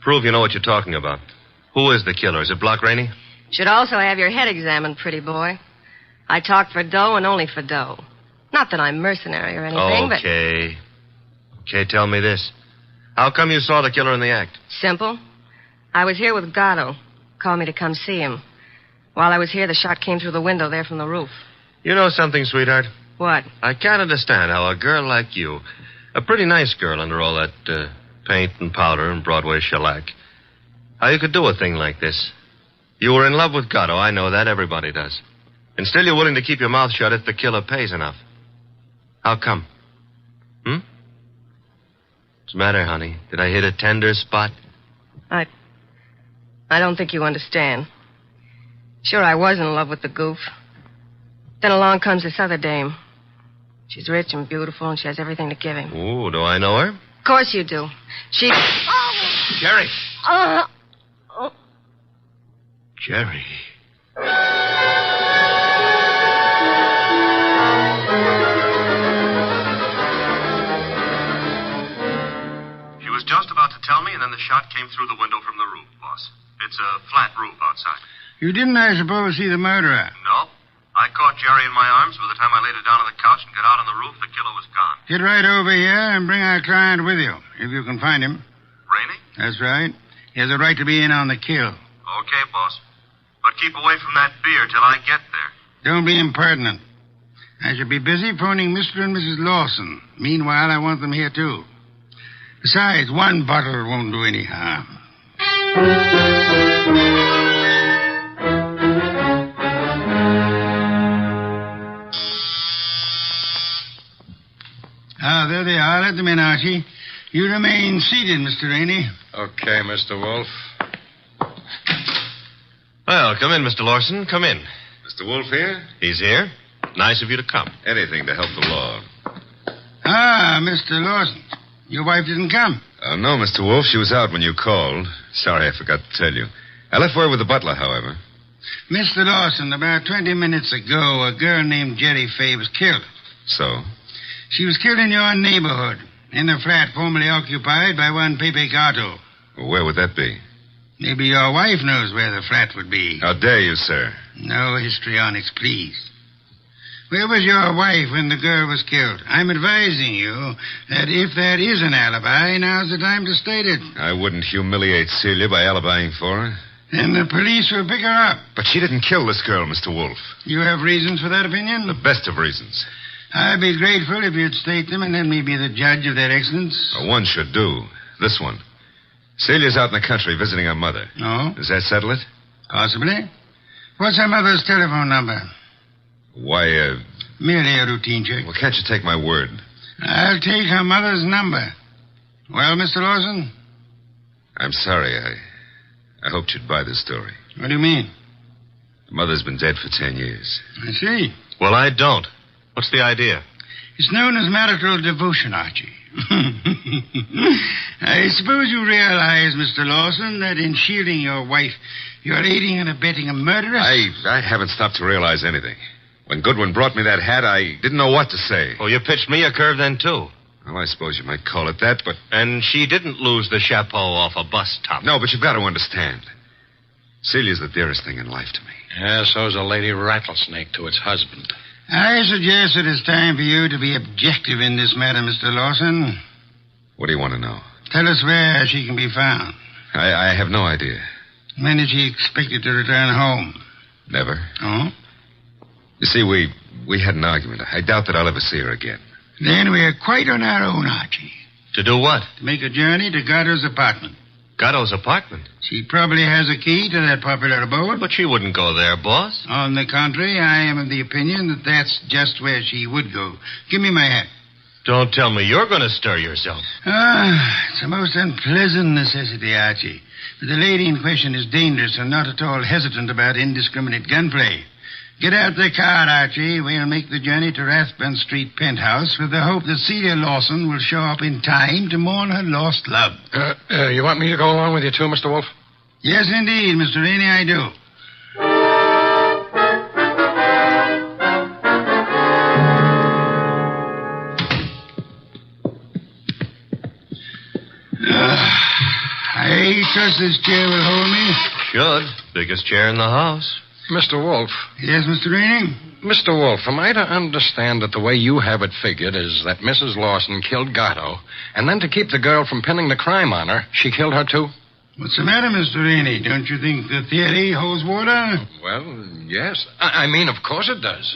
Prove you know what you're talking about. Who is the killer? Is it Block Rainey? Should also have your head examined, pretty boy. I talk for dough and only for dough. Not that I'm mercenary or anything, but... Okay, tell me this. How come you saw the killer in the act? Simple. I was here with Gatto. Called me to come see him. While I was here, the shot came through the window there from the roof. You know something, sweetheart? What? I can't understand how a girl like you, a pretty nice girl under all that paint and powder and Broadway shellac, How you could do a thing like this. You were in love with Gatto. I know that. Everybody does. And still you're willing to keep your mouth shut if the killer pays enough. How come? What's the matter, honey? Did I hit a tender spot? I don't think you understand. Sure, I was in love with the goof. Then along comes this other dame. She's rich and beautiful, and she has everything to give him. Ooh, do I know her? Of course you do. She... Jerry. Oh. Jerry. She was just about to tell me, and then the shot came through the window from the roof, boss. It's a flat roof outside. You didn't, I suppose, see the murderer? No. I caught Jerry in my arms. By the time I laid her down on the couch and got out on the roof, the killer was gone. Get right over here and bring our client with you, if you can find him. Rainey? That's right. He has a right to be in on the kill. Okay, boss. But keep away from that beer till I get there. Don't be impertinent. I shall be busy phoning Mr. and Mrs. Lawson. Meanwhile, I want them here, too. Besides, one bottle won't do any harm. There they are. Let them in, Archie. You remain seated, Mr. Rainey. Okay, Mr. Wolfe. Well, come in, Mr. Lawson. Come in. Mr. Wolfe here? He's here. Nice of you to come. Anything to help the law. Ah, Mr. Lawson. Your wife didn't come? No, Mr. Wolfe. She was out when you called. Sorry, I forgot to tell you. I left word with the butler, however. Mr. Lawson, about 20 minutes ago, a girl named Jerry Fay was killed. So? She was killed in your neighborhood, in a flat formerly occupied by one Pepe Gatto. Well, where would that be? Maybe your wife knows where the flat would be. How dare you, sir? No histrionics, please. Where was your wife when the girl was killed? I'm advising you that if there is an alibi, now's the time to state it. I wouldn't humiliate Celia by alibying for her. Then the police will pick her up. But she didn't kill this girl, Mr. Wolfe. You have reasons for that opinion? The best of reasons. I'd be grateful if you'd state them and let me be the judge of their excellence. One should do. This one. Celia's out in the country visiting her mother. Oh? Does that settle it? Possibly. What's her mother's telephone number? Why, Merely a routine check. Well, can't you take my word? I'll take her mother's number. Well, Mr. Lawson? I'm sorry. I hoped you'd buy this story. What do you mean? Her mother's been dead for 10 years. I see. Well, I don't. What's the idea? It's known as marital devotion, Archie. I suppose you realize, Mr. Lawson, that in shielding your wife, you're aiding and abetting a murderess? I haven't stopped to realize anything. When Goodwin brought me that hat, I didn't know what to say. Oh, you pitched me a curve then, too. Well, I suppose you might call it that, but... And she didn't lose the chapeau off a bus top. No, but you've got to understand. Celia's the dearest thing in life to me. Yeah, so's a lady rattlesnake to its husband. I suggest it is time for you to be objective in this matter, Mr. Lawson. What do you want to know? Tell us where she can be found. I have no idea. When is she expected to return home? Never. Oh? You see, we had an argument. I doubt that I'll ever see her again. Then we're quite on our own, Archie. To do what? To make a journey to Gatto's apartment. Gatto's apartment? She probably has a key to that popular abode. But she wouldn't go there, boss. On the contrary, I am of the opinion that that's just where she would go. Give me my hat. Don't tell me you're going to stir yourself. It's a most unpleasant necessity, Archie. But the lady in question is dangerous and not at all hesitant about indiscriminate gunplay. Get out the car, Archie. We'll make the journey to Rathbun Street penthouse with the hope that Celia Lawson will show up in time to mourn her lost love. You want me to go along with you, too, Mr. Wolfe? Yes, indeed, Mr. Rainey, I do. I trust this chair will hold me. Should. Biggest chair in the house. Mr. Wolfe. Yes, Mr. Rainey? Mr. Wolfe, am I to understand that the way you have it figured is that Mrs. Lawson killed Gatto, and then to keep the girl from pinning the crime on her, she killed her, too? What's the matter, Mr. Rainey? Don't you think the theory holds water? Well, yes. I mean, of course it does.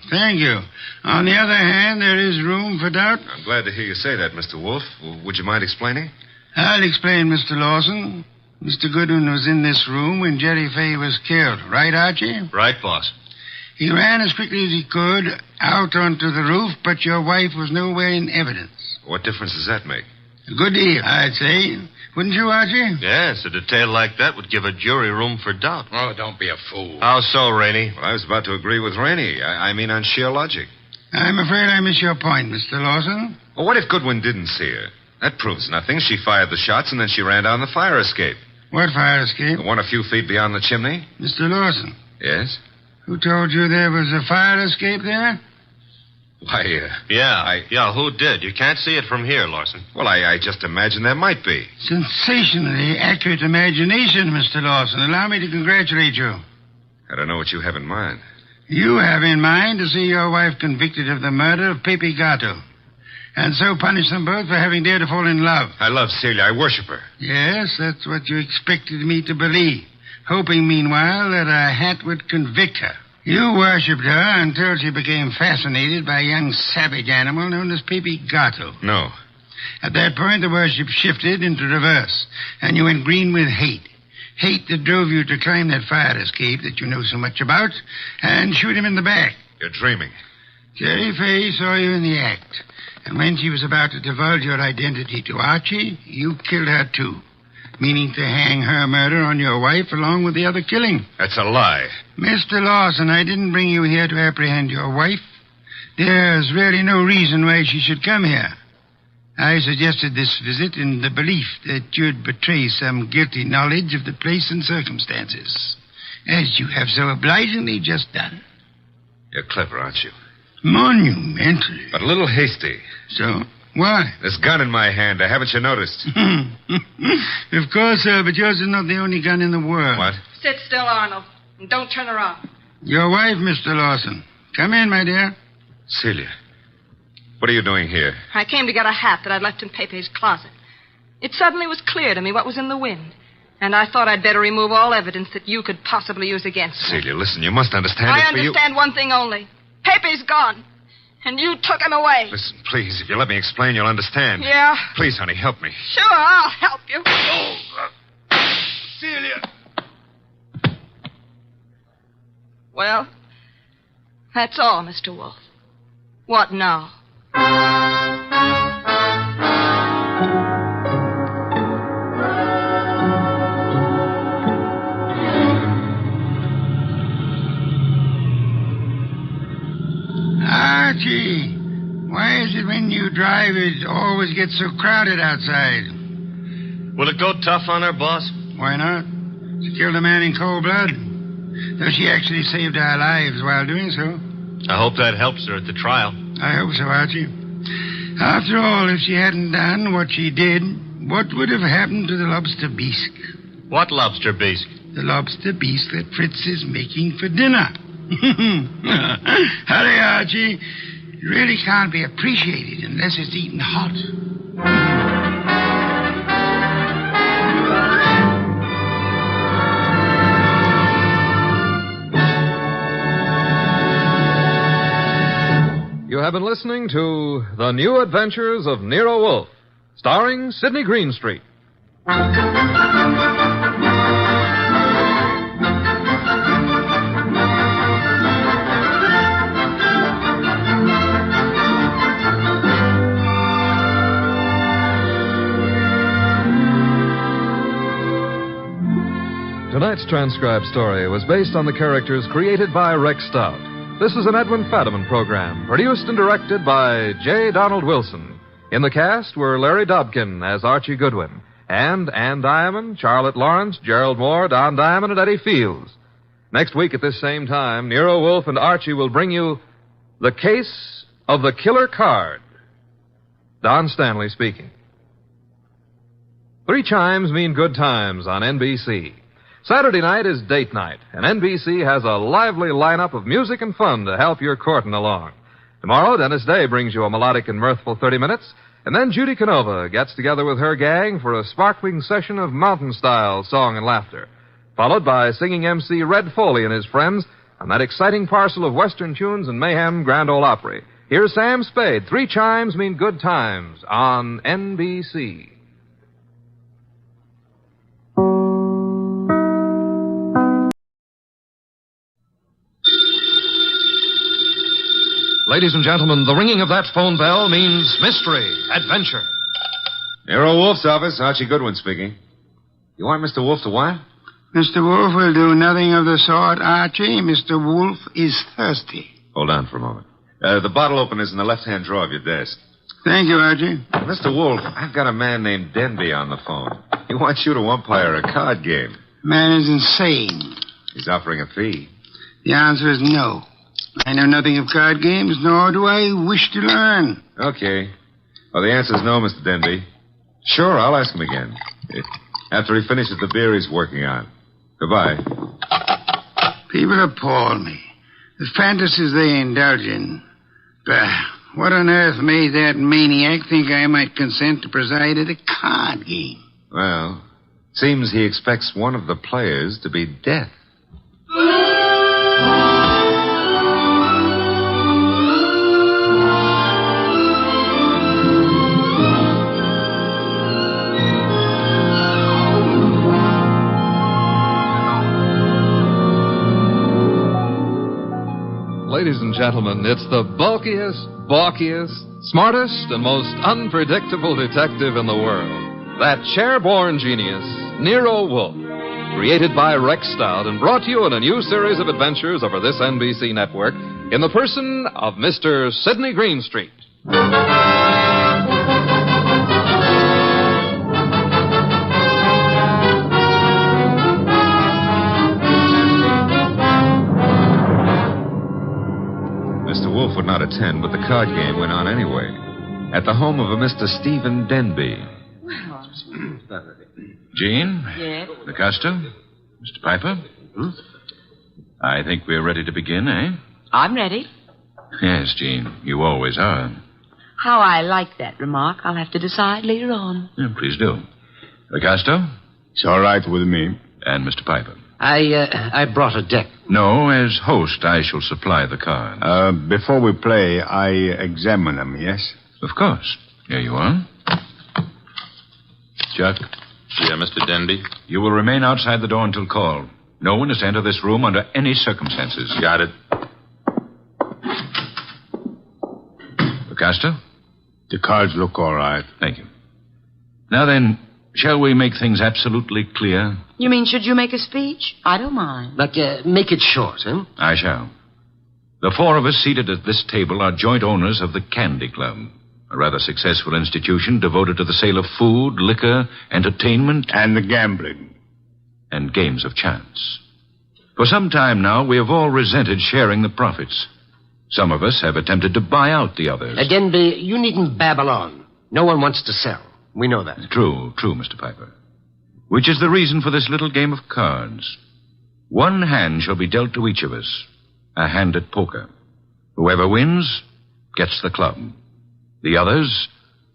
Thank you. On the other hand, there is room for doubt. I'm glad to hear you say that, Mr. Wolfe. Would you mind explaining? I'll explain, Mr. Lawson. Mr. Goodwin was in this room when Jerry Fay was killed. Right, Archie? Right, boss. He ran as quickly as he could out onto the roof, but your wife was nowhere in evidence. What difference does that make? A good deal, I'd say. Wouldn't you, Archie? Yes, a detail like that would give a jury room for doubt. Oh, don't be a fool. How so, Rainey? Well, I was about to agree with Rainey. I mean on sheer logic. I'm afraid I miss your point, Mr. Lawson. Well, what if Goodwin didn't see her? That proves nothing. She fired the shots, and then she ran down the fire escape. What fire escape? The one a few feet beyond the chimney. Mr. Lawson. Yes? Who told you there was a fire escape there? Why, Yeah, who did? You can't see it from here, Lawson. Well, I just imagined there might be. Sensationally accurate imagination, Mr. Lawson. Allow me to congratulate you. I don't know what you have in mind. You have in mind to see your wife convicted of the murder of Pepe Gato, and so punish them both for having dared to fall in love. I love Celia. I worship her. Yes, that's what you expected me to believe, hoping, meanwhile, that a hat would convict her. You worshipped her until she became fascinated by a young savage animal known as Pepe Gato. No. At that point, the worship shifted into reverse, and you went green with hate. Hate that drove you to climb that fire escape that you know so much about and shoot him in the back. You're dreaming. Jerry Fay saw you in the act, and when she was about to divulge your identity to Archie, you killed her too, meaning to hang her murder on your wife along with the other killing. That's a lie. Mr. Lawson, I didn't bring you here to apprehend your wife. There's really no reason why she should come here. I suggested this visit in the belief that you'd betray some guilty knowledge of the place and circumstances, as you have so obligingly just done. You're clever, aren't you? Monumentally. But a little hasty. So, why? This gun in my hand, haven't you noticed? Of course, sir, but yours is not the only gun in the world. What? Sit still, Arnold, and don't turn around. Your wife, Mr. Lawson. Come in, my dear. Celia, what are you doing here? I came to get a hat that I'd left in Pepe's closet. It suddenly was clear to me what was in the wind, and I thought I'd better remove all evidence that you could possibly use against me. Celia, listen, you must understand I it's for you. understand one thing only. Pepe's gone, and you took him away. Listen, please, if you let me explain, you'll understand. Yeah? Please, honey, help me. Sure, I'll help you. Celia. Well, that's all, Mr. Wolfe. What now? Archie, why is it when you drive it always gets so crowded outside? Will it go tough on her, boss? Why not? She killed a man in cold blood. Though she actually saved our lives while doing so. I hope that helps her at the trial. I hope so, Archie. After all, if she hadn't done what she did, what would have happened to the lobster bisque? What lobster bisque? The lobster bisque that Fritz is making for dinner. Hurry, Archie. It really can't be appreciated unless it's eaten hot. You have been listening to The New Adventures of Nero Wolfe, starring Sidney Greenstreet. Tonight's transcribed story was based on the characters created by Rex Stout. This is an Edwin Fadiman program, produced and directed by J. Donald Wilson. In the cast were Larry Dobkin as Archie Goodwin, and Ann Diamond, Charlotte Lawrence, Gerald Moore, Don Diamond, and Eddie Fields. Next week at this same time, Nero Wolfe and Archie will bring you The Case of the Killer Card. Don Stanley speaking. 3 chimes mean good times on NBC. Saturday night is date night, and NBC has a lively lineup of music and fun to help your courting along. Tomorrow, Dennis Day brings you a melodic and mirthful 30 minutes, and then Judy Canova gets together with her gang for a sparkling session of mountain-style song and laughter, followed by singing MC Red Foley and his friends on that exciting parcel of Western tunes and mayhem Grand Ole Opry. Here's Sam Spade. 3 chimes mean good times on NBC. Ladies and gentlemen, the ringing of that phone bell means mystery, adventure. Nero Wolfe's office. Archie Goodwin speaking. You want Mr. Wolfe to what? Mr. Wolfe will do nothing of the sort, Archie. Mr. Wolfe is thirsty. Hold on for a moment. The bottle opener's in the left-hand drawer of your desk. Thank you, Archie. Mr. Wolfe, I've got a man named Denby on the phone. He wants you to umpire a card game. Man is insane. He's offering a fee. The answer is no. I know nothing of card games, nor do I wish to learn. Okay. Well, the answer's no, Mr. Denby. Sure, I'll ask him again. After he finishes the beer he's working on. Goodbye. People appall me. The fantasies they indulge in. Bah, what on earth made that maniac think I might consent to preside at a card game? Well, seems he expects one of the players to be death. Ladies and gentlemen, it's the bulkiest, balkiest, smartest, and most unpredictable detective in the world. That chair-born genius, Nero Wolfe. Created by Rex Stout and brought to you in a new series of adventures over this NBC network in the person of Mr. Sidney Greenstreet. Wolfe would not attend, but the card game went on anyway. At the home of a Mr. Stephen Denby. Jean? Yes? Lacosta? Mr. Piper? I think we're ready to begin, eh? I'm ready. Yes, Jean. You always are. How I like that remark, I'll have to decide later on. Yeah, please do. Lacosta? It's all right with me. And Mr. Piper? I brought a deck. No, as host, I shall supply the cards. Before we play, I examine them, yes? Of course. Here you are. Chuck? Yeah, Mr. Denby? You will remain outside the door until called. No one is to enter this room under any circumstances. Got it. Lacosta? The cards look all right. Thank you. Now then, shall we make things absolutely clear? You mean, should you make a speech? I don't mind. But make it short, huh? I shall. The four of us seated at this table are joint owners of the Candy Club, a rather successful institution devoted to the sale of food, liquor, entertainment... And the gambling. And games of chance. For some time now, we have all resented sharing the profits. Some of us have attempted to buy out the others. Denby, you needn't babble on. No one wants to sell. We know that. True, Mr. Piper. Which is the reason for this little game of cards. One hand shall be dealt to each of us. A hand at poker. Whoever wins gets the club. The others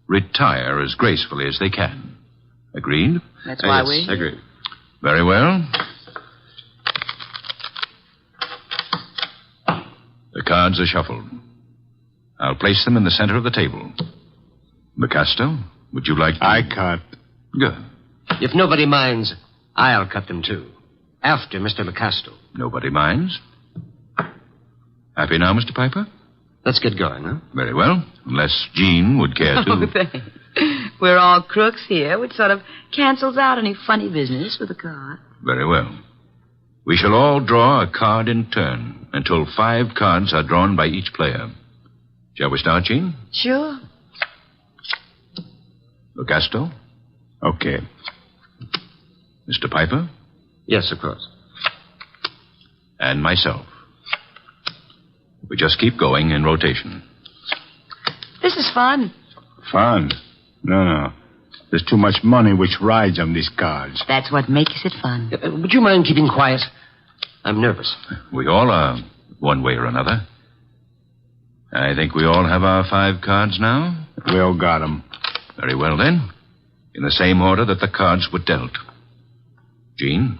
retire as gracefully as they can. Agreed? That's why yes, we... Agreed. Very well. The cards are shuffled. I'll place them in the center of the table. Lacosta, would you like to... I cut. Good. If nobody minds, I'll cut them too. After Mr. Lacosta. Nobody minds? Happy now, Mr. Piper? Let's get going, huh? Very well. Unless Jean would care to... Oh, thanks. We're all crooks here, which sort of cancels out any funny business with a card. Very well. We shall all draw a card in turn until 5 cards are drawn by each player. Shall we start, Jean? Sure. Lacosta? Okay. Mr. Piper? Yes, of course. And myself. We just keep going in rotation. This is fun. Fun? No. There's too much money which rides on these cards. That's what makes it fun. Would you mind keeping quiet? I'm nervous. We all are, one way or another. I think we all have our 5 cards now. We all got them. Very well, then. In the same order that the cards were dealt. Jean?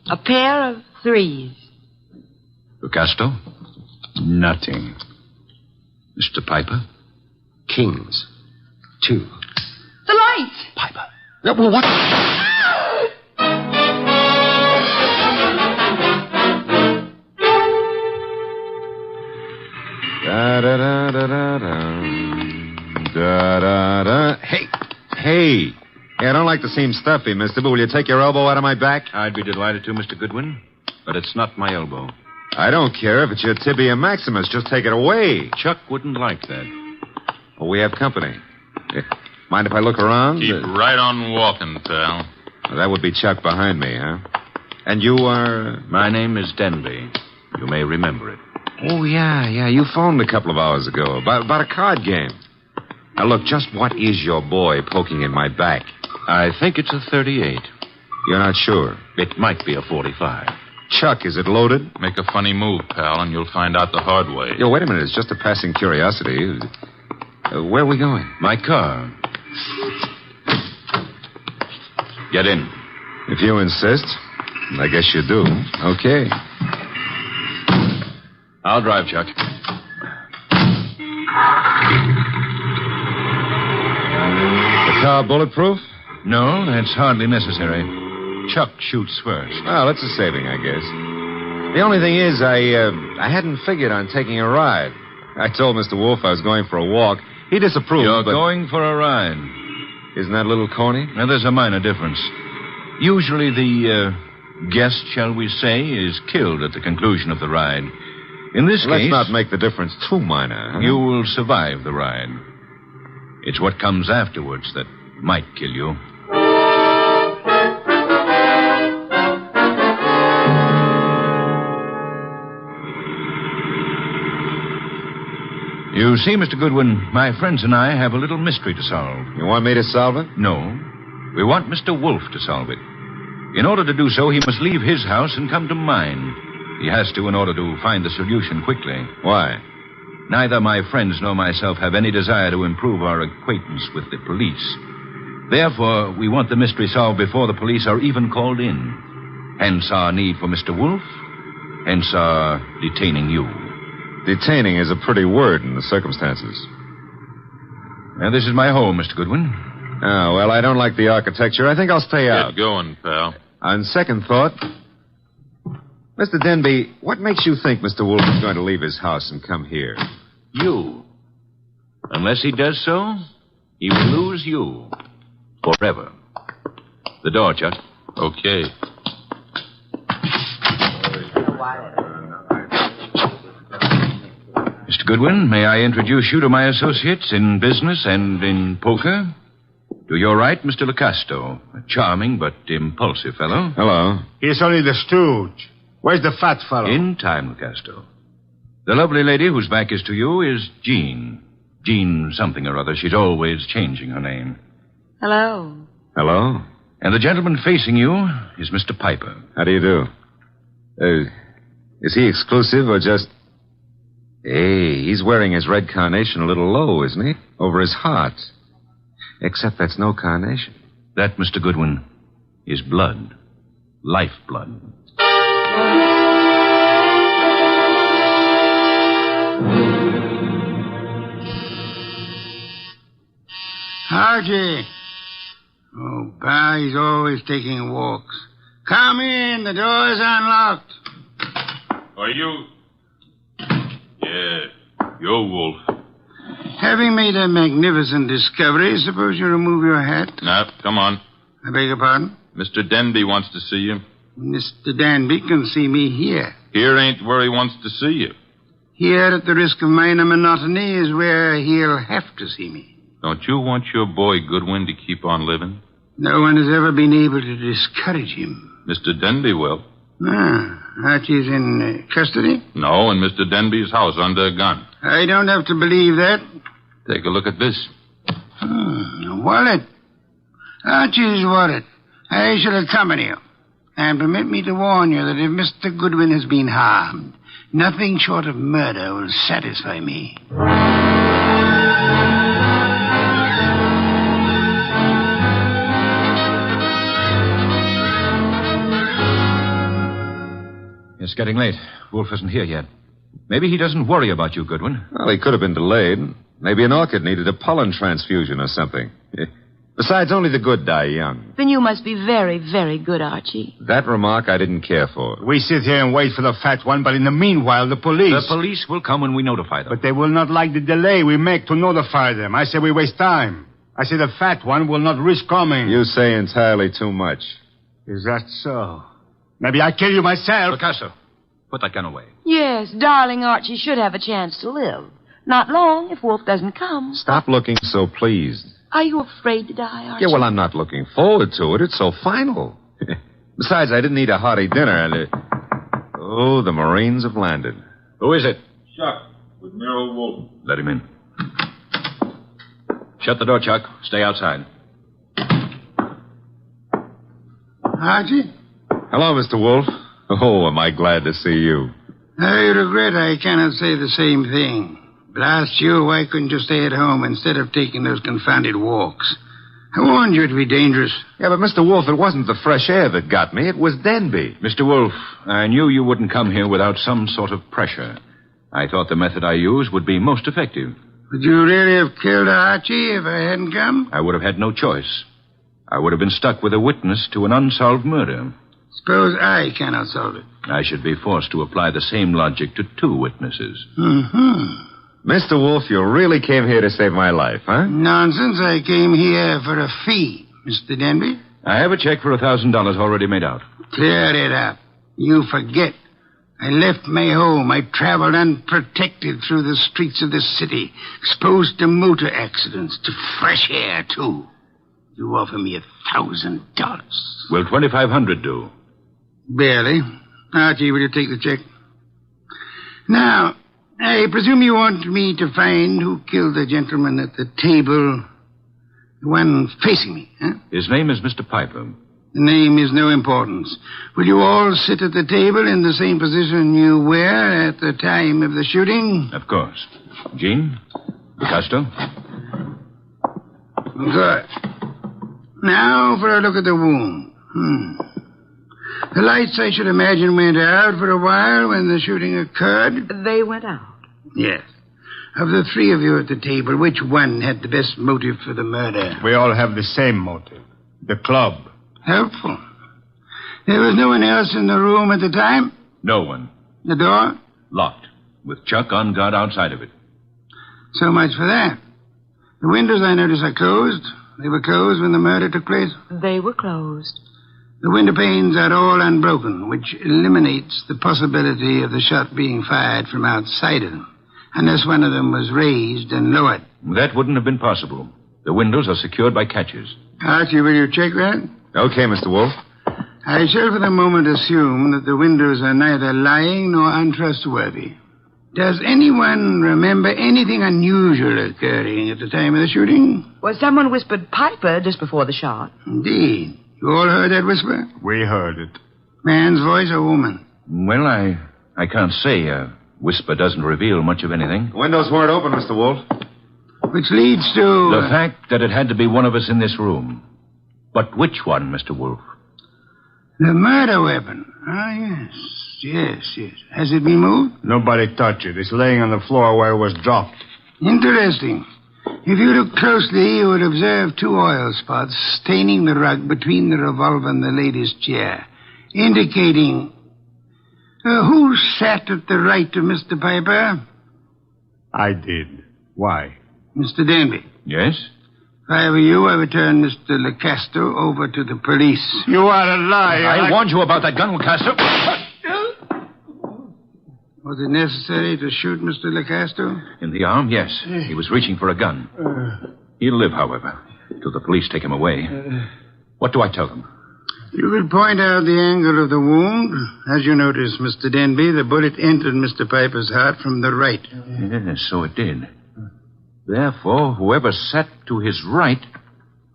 A pair of 3s. Lacosta? Nothing. Mr. Piper? Kings. 2. The lights! Piper. Well, what? Da da Da-da-da. Hey. Hey, I don't like to seem stuffy, mister, but will you take your elbow out of my back? I'd be delighted to, Mr. Goodwin, but it's not my elbow. I don't care if it's your tibia maximus. Just take it away. Chuck wouldn't like that. Well, we have company. Mind if I look around? Keep right on walking, pal. Well, that would be Chuck behind me, huh? And you are... My name is Denby. You may remember it. Oh, yeah. You phoned a couple of hours ago about a card game. Now, look, just what is your boy poking in my back? I think it's a 38. You're not sure? It might be a 45. Chuck, is it loaded? Make a funny move, pal, and you'll find out the hard way. Yo, wait a minute. It's just a passing curiosity. Where are we going? My car. Get in. If you insist. I guess you do. Okay. I'll drive, Chuck. The car bulletproof? No, that's hardly necessary. Chuck shoots first. Well, that's a saving, I guess. The only thing is, I hadn't figured on taking a ride. I told Mr. Wolfe I was going for a walk. He disapproved. You're going for a ride. Isn't that a little corny? Now, there's a minor difference. Usually the guest, shall we say, is killed at the conclusion of the ride. In this case... Let's not make the difference too minor. Huh? You will survive the ride. It's what comes afterwards that might kill you. You see, Mr. Goodwin, my friends and I have a little mystery to solve. You want me to solve it? No. We want Mr. Wolfe to solve it. In order to do so, he must leave his house and come to mine. He has to in order to find the solution quickly. Why? Neither my friends nor myself have any desire to improve our acquaintance with the police. Therefore, we want the mystery solved before the police are even called in. Hence our need for Mr. Wolfe. Hence our detaining you. Detaining is a pretty word in the circumstances. Now, this is my home, Mr. Goodwin. Oh, well, I don't like the architecture. I think I'll stay out. Get going, pal. On second thought, Mr. Denby, what makes you think Mr. Wolfe is going to leave his house and come here? You. Unless he does so, he will lose you. Forever. The door, Chuck. Okay. Mr. Goodwin, may I introduce you to my associates in business and in poker? To your right, Mr. Lacasto, a charming but impulsive fellow. Hello. He's only the stooge. Where's the fat fellow? In time, Lacasto. The lovely lady whose back is to you is Jean. Jean something or other. She's always changing her name. Hello. Hello. And the gentleman facing you is Mr. Piper. How do you do? Is he exclusive or just... Hey, he's wearing his red carnation a little low, isn't he? Over his heart. Except that's no carnation. That, Mr. Goodwin, is blood. Lifeblood. Archie. Oh, Pa, he's always taking walks. Come in. The door's unlocked. Are you... Yeah, you're Wolfe. Having made a magnificent discovery, suppose you remove your hat? No, come on. I beg your pardon? Mr. Denby wants to see you. Mr. Danby can see me here. Here ain't where he wants to see you. Here, at the risk of minor monotony, is where he'll have to see me. Don't you want your boy Goodwin to keep on living? No one has ever been able to discourage him. Mr. Denby will. Archie's in custody? No, in Mr. Denby's house under a gun. I don't have to believe that. Take a look at this. A wallet. Archie's wallet. I shall accompany you. And permit me to warn you that if Mr. Goodwin has been harmed, nothing short of murder will satisfy me. It's getting late. Wolfe isn't here yet. Maybe he doesn't worry about you, Goodwin. Well, he could have been delayed. Maybe an orchid needed a pollen transfusion or something. Besides, only the good die young. Then you must be very, very good, Archie. That remark I didn't care for. We sit here and wait for the fat one, but in the meanwhile, the police... The police will come when we notify them. But they will not like the delay we make to notify them. I say we waste time. I say the fat one will not risk coming. You say entirely too much. Is that so? Maybe I kill you myself. Picasso, put that gun away. Yes, darling Archie should have a chance to live. Not long if Wolf doesn't come. Stop looking so pleased. Are you afraid to die, Archie? Yeah, well, I'm not looking forward to it. It's so final. Besides, I didn't eat a hearty dinner, and Oh, the Marines have landed. Who is it? Chuck, with Nero Wolfe. Let him in. Shut the door, Chuck. Stay outside. Archie? Hello, Mr. Wolfe. Oh, am I glad to see you. I regret I cannot say the same thing. Blast you, why couldn't you stay at home instead of taking those confounded walks? I warned you it'd be dangerous. Yeah, but Mr. Wolfe, it wasn't the fresh air that got me. It was Denby. Mr. Wolfe, I knew you wouldn't come here without some sort of pressure. I thought the method I used would be most effective. Would you really have killed Archie if I hadn't come? I would have had no choice. I would have been stuck with a witness to an unsolved murder. Suppose I cannot solve it. I should be forced to apply the same logic to two witnesses. Mm-hmm. Mr. Wolfe, you really came here to save my life, huh? Nonsense. I came here for a fee, Mr. Denby. I have a check for $1,000 already made out. Clear it up. You forget. I left my home. I traveled unprotected through the streets of this city, exposed to motor accidents, to fresh air, too. You offer me $1,000. Will $2,500 do? Barely. Archie, will you take the check? Now, I presume you want me to find who killed the gentleman at the table, the one facing me, huh? His name is Mr. Piper. The name is no importance. Will you all sit at the table in the same position you were at the time of the shooting? Of course. Jean? Picasso? Good. Now for a look at the wound. The lights, I should imagine, went out for a while when the shooting occurred. They went out? Yes. Of the three of you at the table, which one had the best motive for the murder? We all have the same motive. The club. Helpful. There was no one else in the room at the time? No one. The door? Locked, with Chuck on guard outside of it. So much for that. The windows, I notice, are closed. They were closed when the murder took place? They were closed. The window panes are all unbroken, which eliminates the possibility of the shot being fired from outside of them, unless one of them was raised and lowered. That wouldn't have been possible. The windows are secured by catches. Archie, will you check that? Okay, Mr. Wolfe. I shall for the moment assume that the windows are neither lying nor untrustworthy. Does anyone remember anything unusual occurring at the time of the shooting? Well, someone whispered Piper just before the shot. Indeed. You all heard that whisper? We heard it. Man's voice or woman? Well, I can't say. A whisper doesn't reveal much of anything. The windows weren't open, Mr. Wolfe. Which leads to... The fact that it had to be one of us in this room. But which one, Mr. Wolfe? The murder weapon. Ah, yes. Has it been moved? Nobody touched it. It's laying on the floor where it was dropped. Interesting. If you look closely, you would observe two oil spots staining the rug between the revolver and the lady's chair, indicating... who sat at the right of Mr. Piper? I did. Why? Mr. Denby. Yes? If I were you, I would turn Mr. Lecasto over to the police. You are a liar. I warned you about that gun, Lecasto. Was it necessary to shoot Mr. Lecasto? In the arm, yes. He was reaching for a gun. He'll live, however, till the police take him away. What do I tell them? You could point out the angle of the wound. As you notice, Mr. Denby, the bullet entered Mr. Piper's heart from the right. Yes, so it did. Therefore, whoever sat to his right,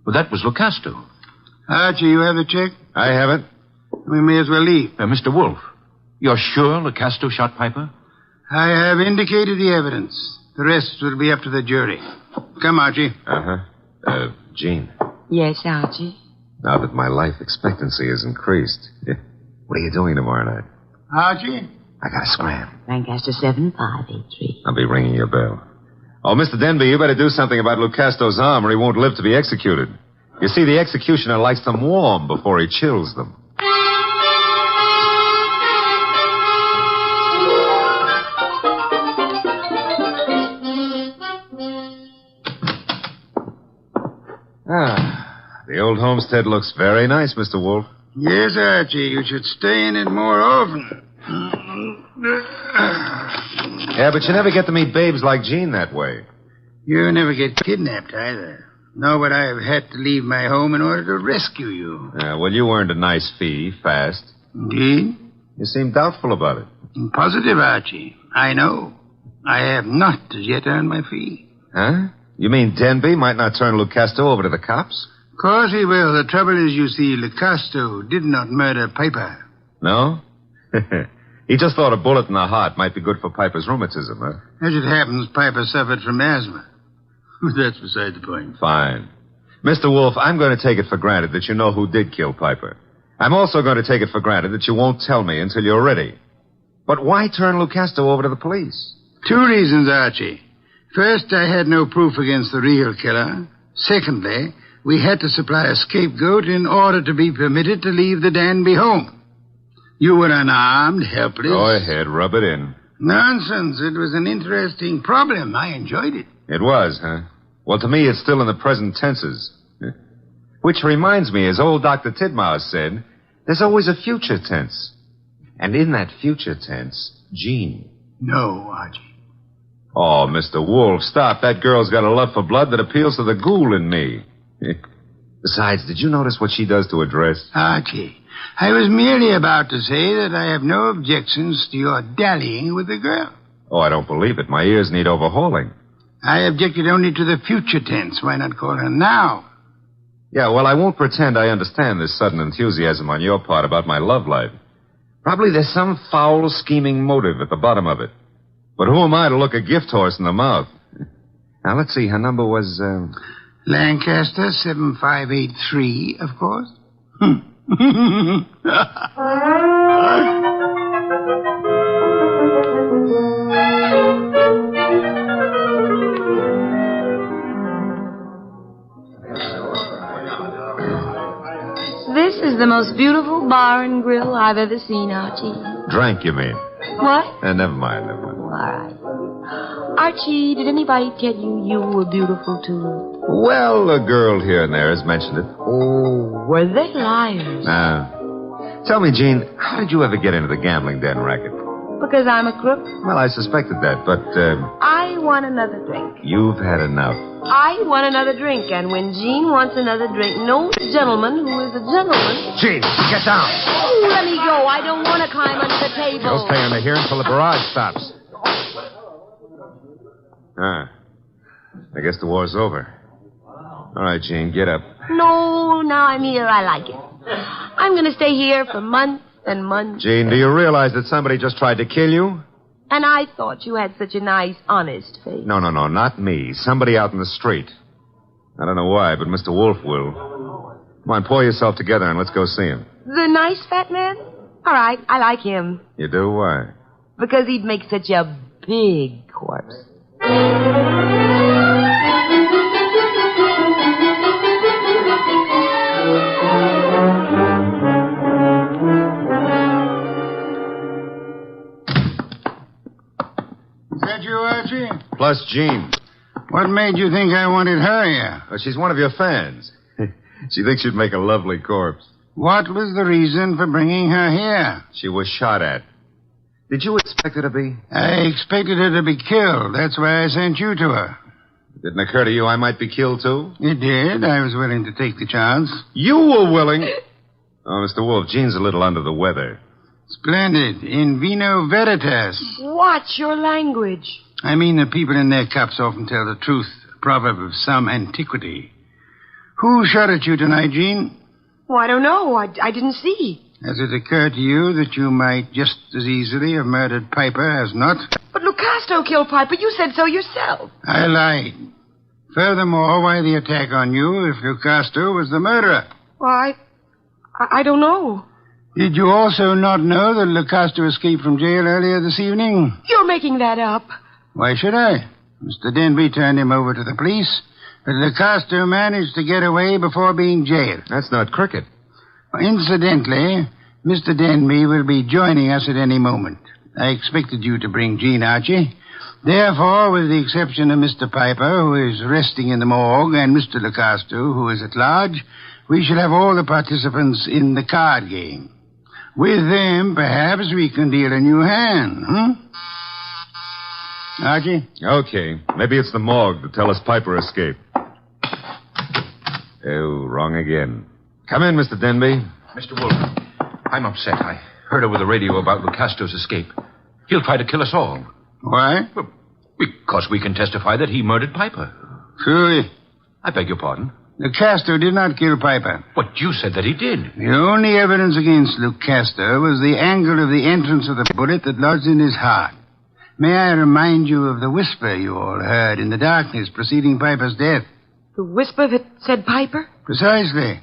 well, that was Lecasto. Archie, you have the check? I have it. We may as well leave. Mr. Wolfe, you're sure Lecasto shot Piper? I have indicated the evidence. The rest will be up to the jury. Come, Archie. Jean. Yes, Archie? Now that my life expectancy has increased, what are you doing tomorrow night? Archie? I gotta scram. Lancaster 7583. I'll be ringing your bell. Oh, Mr. Denby, you better do something about Lecasto's arm or he won't live to be executed. You see, the executioner likes them warm before he chills them. The old homestead looks very nice, Mr. Wolfe. Yes, Archie, you should stay in it more often. Yeah, but you never get to meet babes like Jean that way. You never get kidnapped either. Nor would I have had to leave my home in order to rescue you. Well, you earned a nice fee, fast. Indeed? You seem doubtful about it. Positive, Archie. I know. I have not as yet earned my fee. Huh? You mean Denby might not turn Lucasto over to the cops? Of course he will. The trouble is, you see, Lucasto did not murder Piper. No? He just thought a bullet in the heart might be good for Piper's rheumatism, huh? As it happens, Piper suffered from asthma. But that's beside the point. Fine. Mr. Wolfe, I'm going to take it for granted that you know who did kill Piper. I'm also going to take it for granted that you won't tell me until you're ready. But why turn Lucasto over to the police? 2 reasons, Archie. First, I had no proof against the real killer. Secondly, we had to supply a scapegoat in order to be permitted to leave the Danby home. You were unarmed, helpless. Go ahead, rub it in. Nonsense. It was an interesting problem. I enjoyed it. It was, huh? Well, to me, it's still in the present tenses. Which reminds me, as old Dr. Tidmouse said, there's always a future tense. And in that future tense, Jean. No, Archie. Oh, Mr. Wolfe, stop. That girl's got a love for blood that appeals to the ghoul in me. Besides, did you notice what she does to her dress? Archie, I was merely about to say that I have no objections to your dallying with the girl. Oh, I don't believe it. My ears need overhauling. I objected only to the future tense. Why not call her now? Yeah, well, I won't pretend I understand this sudden enthusiasm on your part about my love life. Probably there's some foul, scheming motive at the bottom of it. But who am I to look a gift horse in the mouth? Now, let's see. Her number was, Lancaster 7583, of course. This is the most beautiful bar and grill I've ever seen, Archie. Drank, you mean? What? Never mind. All right. Archie, did anybody tell you were beautiful, too? Well, a girl here and there has mentioned it. Oh, were they liars? Tell me, Jean, how did you ever get into the gambling den racket? Because I'm a crook? Well, I suspected that, but, I want another drink. you've had enough. I want another drink, and when Jean wants another drink, no gentleman who is a gentleman... Jean, get down. Oh, let me go. I don't want to climb under the table. You'll stay under here until the barrage stops. I guess the war's over. All right, Jean, get up. No, now I'm here. I like it. I'm going to stay here for months and months. Jean, do you realize that somebody just tried to kill you? And I thought you had such a nice, honest face. No, not me. Somebody out in the street. I don't know why, but Mr. Wolfe will. Come on, pull yourself together and let's go see him. The nice fat man? All right, I like him. You do? Why? Because he'd make such a big corpse. Is that you, Archie? Plus Jean. What made you think I wanted her here? Well, she's one of your fans. She thinks you'd make a lovely corpse. What was the reason for bringing her here? She was shot at. Did you expect her to be? I expected her to be killed. That's why I sent you to her. It didn't occur to you I might be killed, too? It did. I was willing to take the chance. You were willing? Oh, Mr. Wolfe, Jean's a little under the weather. Splendid. In vino veritas. Watch your language. I mean that people in their cups often tell the truth, a proverb of some antiquity. Who shot at you tonight, Jean? Oh, I don't know. I didn't see. Has it occurred to you that you might just as easily have murdered Piper as not? But Lucasto killed Piper. You said so yourself. I lied. Furthermore, why the attack on you if Lucasto was the murderer? Well, I don't know. Did you also not know that Lucasto escaped from jail earlier this evening? You're making that up. Why should I? Mr. Denby turned him over to the police, but Lecosto managed to get away before being jailed. That's not cricket. Incidentally, Mr. Denby will be joining us at any moment. I expected you to bring Jean, Archie. Therefore, with the exception of Mr. Piper, who is resting in the morgue, and Mr. Lecosto, who is at large, we shall have all the participants in the card game. With them, perhaps we can deal a new hand, Archie? Okay. Maybe it's the morgue to tell us Piper escaped. Oh, wrong again. Come in, Mr. Denby. Mr. Wolfe, I'm upset. I heard over the radio about Lucasto's escape. He'll try to kill us all. Why? Well, because we can testify that he murdered Piper. Truly? I beg your pardon? Lucasto did not kill Piper. But you said that he did. The only evidence against Lucasto was the angle of the entrance of the bullet that lodged in his heart. May I remind you of the whisper you all heard in the darkness preceding Piper's death? The whisper that said Piper? Precisely.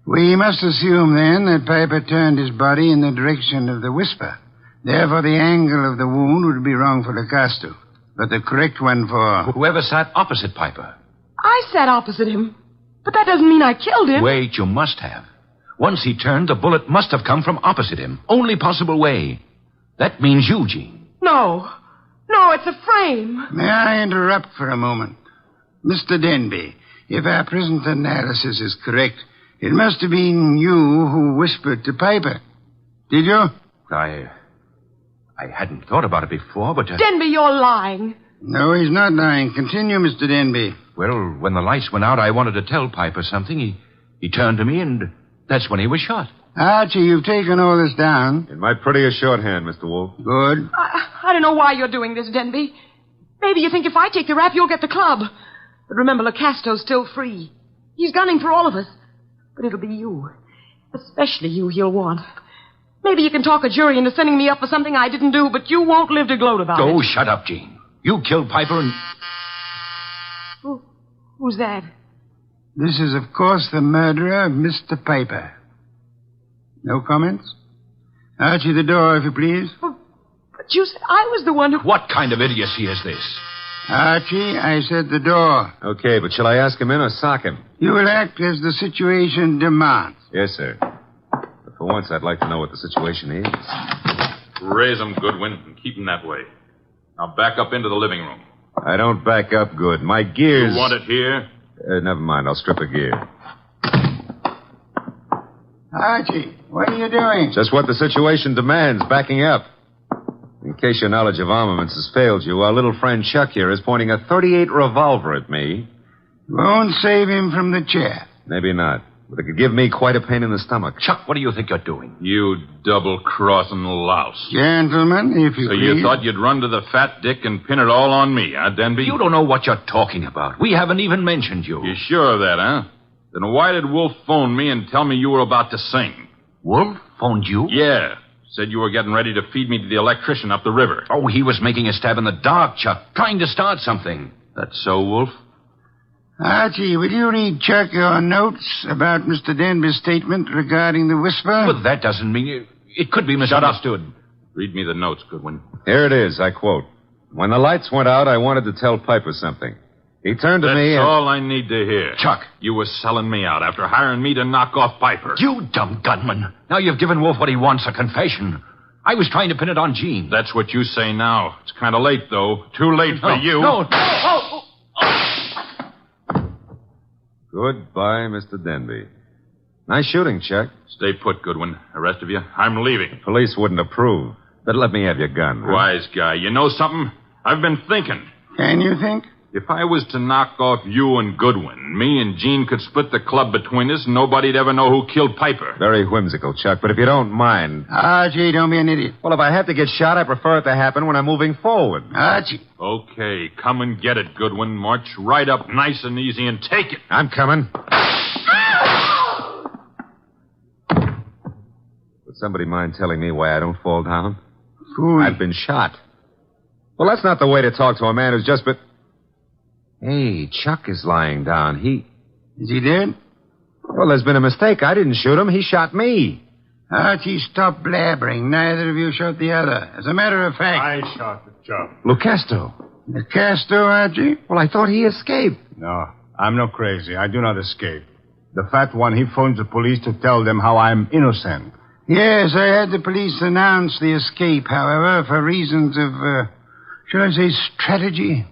We must assume, then, that Piper turned his body in the direction of the whisper. Therefore, the angle of the wound would be wrong for Lucasto, but the correct one for... Whoever sat opposite Piper. I sat opposite him. But that doesn't mean I killed him. Wait, you must have. Once he turned, the bullet must have come from opposite him. Only possible way. That means you, Jean. No. No, it's a frame. May I interrupt for a moment? Mr. Denby, if our present analysis is correct, it must have been you who whispered to Piper. Did you? I hadn't thought about it before, but... Denby, you're lying. No, he's not lying. Continue, Mr. Denby. Well, when the lights went out, I wanted to tell Piper something. He turned to me, and that's when he was shot. Archie, you've taken all this down. In my prettiest shorthand, Mr. Wolfe. Good. I don't know why you're doing this, Denby. Maybe you think if I take the rap, you'll get the club. But remember, Lucasto's still free. He's gunning for all of us. But it'll be you. Especially you he'll want. Maybe you can talk a jury into sending me up for something I didn't do, but you won't live to gloat about it. Oh, shut up, Jean. You killed Piper and... Who's that? This is, of course, the murderer of Mr. Piper. No comments? Archie, the door, if you please. But you said I was the one who... What kind of idiocy is this? Archie, I said the door. Okay, but shall I ask him in or sock him? You will act as the situation demands. Yes, sir. But for once, I'd like to know what the situation is. Raise him, Goodwin, and keep him that way. Now back up into the living room. I don't back up good. My gears... You want it here? Never mind. I'll strip a gear. Archie, what are you doing? Just what the situation demands, backing up. In case your knowledge of armaments has failed you, our little friend Chuck here is pointing a .38 revolver at me. Won't save him from the chair. Maybe not. But it could give me quite a pain in the stomach. Chuck, what do you think you're doing? You double-crossing louse. Gentlemen, if you So please. you thought you'd run to the fat dick and pin it all on me, huh, Denby? You don't know what you're talking about. We haven't even mentioned you. You sure of that, huh? Then why did Wolf phone me and tell me you were about to sing? Wolf phoned you? Yeah. Said you were getting ready to feed me to the electrician up the river. Oh, he was making a stab in the dark, Chuck. Trying to start something. That's so, Wolf? Archie, will you read Chuck your notes about Mr. Denby's statement regarding the whisper? But that doesn't mean... It could be misunderstood. Shut up. Read me the notes, Goodwin. Here it is, I quote. When the lights went out, I wanted to tell Piper something. He turned to me and... That's all I need to hear. Chuck. You were selling me out after hiring me to knock off Piper. You dumb gunman. Now you've given Wolf what he wants, a confession. I was trying to pin it on Jean. That's what you say now. It's kind of late, though. Too late for you. No. Goodbye, Mr. Denby. Nice shooting, Chuck. Stay put, Goodwin. The rest of you, I'm leaving. Police wouldn't approve. But let me have your gun. Huh? Wise guy. You know something? I've been thinking. Can you think? If I was to knock off you and Goodwin, me and Jean could split the club between us and nobody'd ever know who killed Piper. Very whimsical, Chuck, but if you don't mind... Archie, don't be an idiot. Well, if I have to get shot, I prefer it to happen when I'm moving forward. Archie. Okay, come and get it, Goodwin. March right up nice and easy and take it. I'm coming. Would somebody mind telling me why I don't fall down? Phony. I've been shot. Well, that's not the way to talk to a man who's just been... Hey, Chuck is lying down. Is he dead? Well, there's been a mistake. I didn't shoot him. He shot me. Archie, stop blabbering. Neither of you shot the other. As a matter of fact... I shot the Chuck. Lucasto. Lucasto, Archie? Well, I thought he escaped. No, I'm not crazy. I do not escape. The fat one, he phones the police to tell them how I'm innocent. Yes, I had the police announce the escape, however, for reasons of, shall I say, strategy?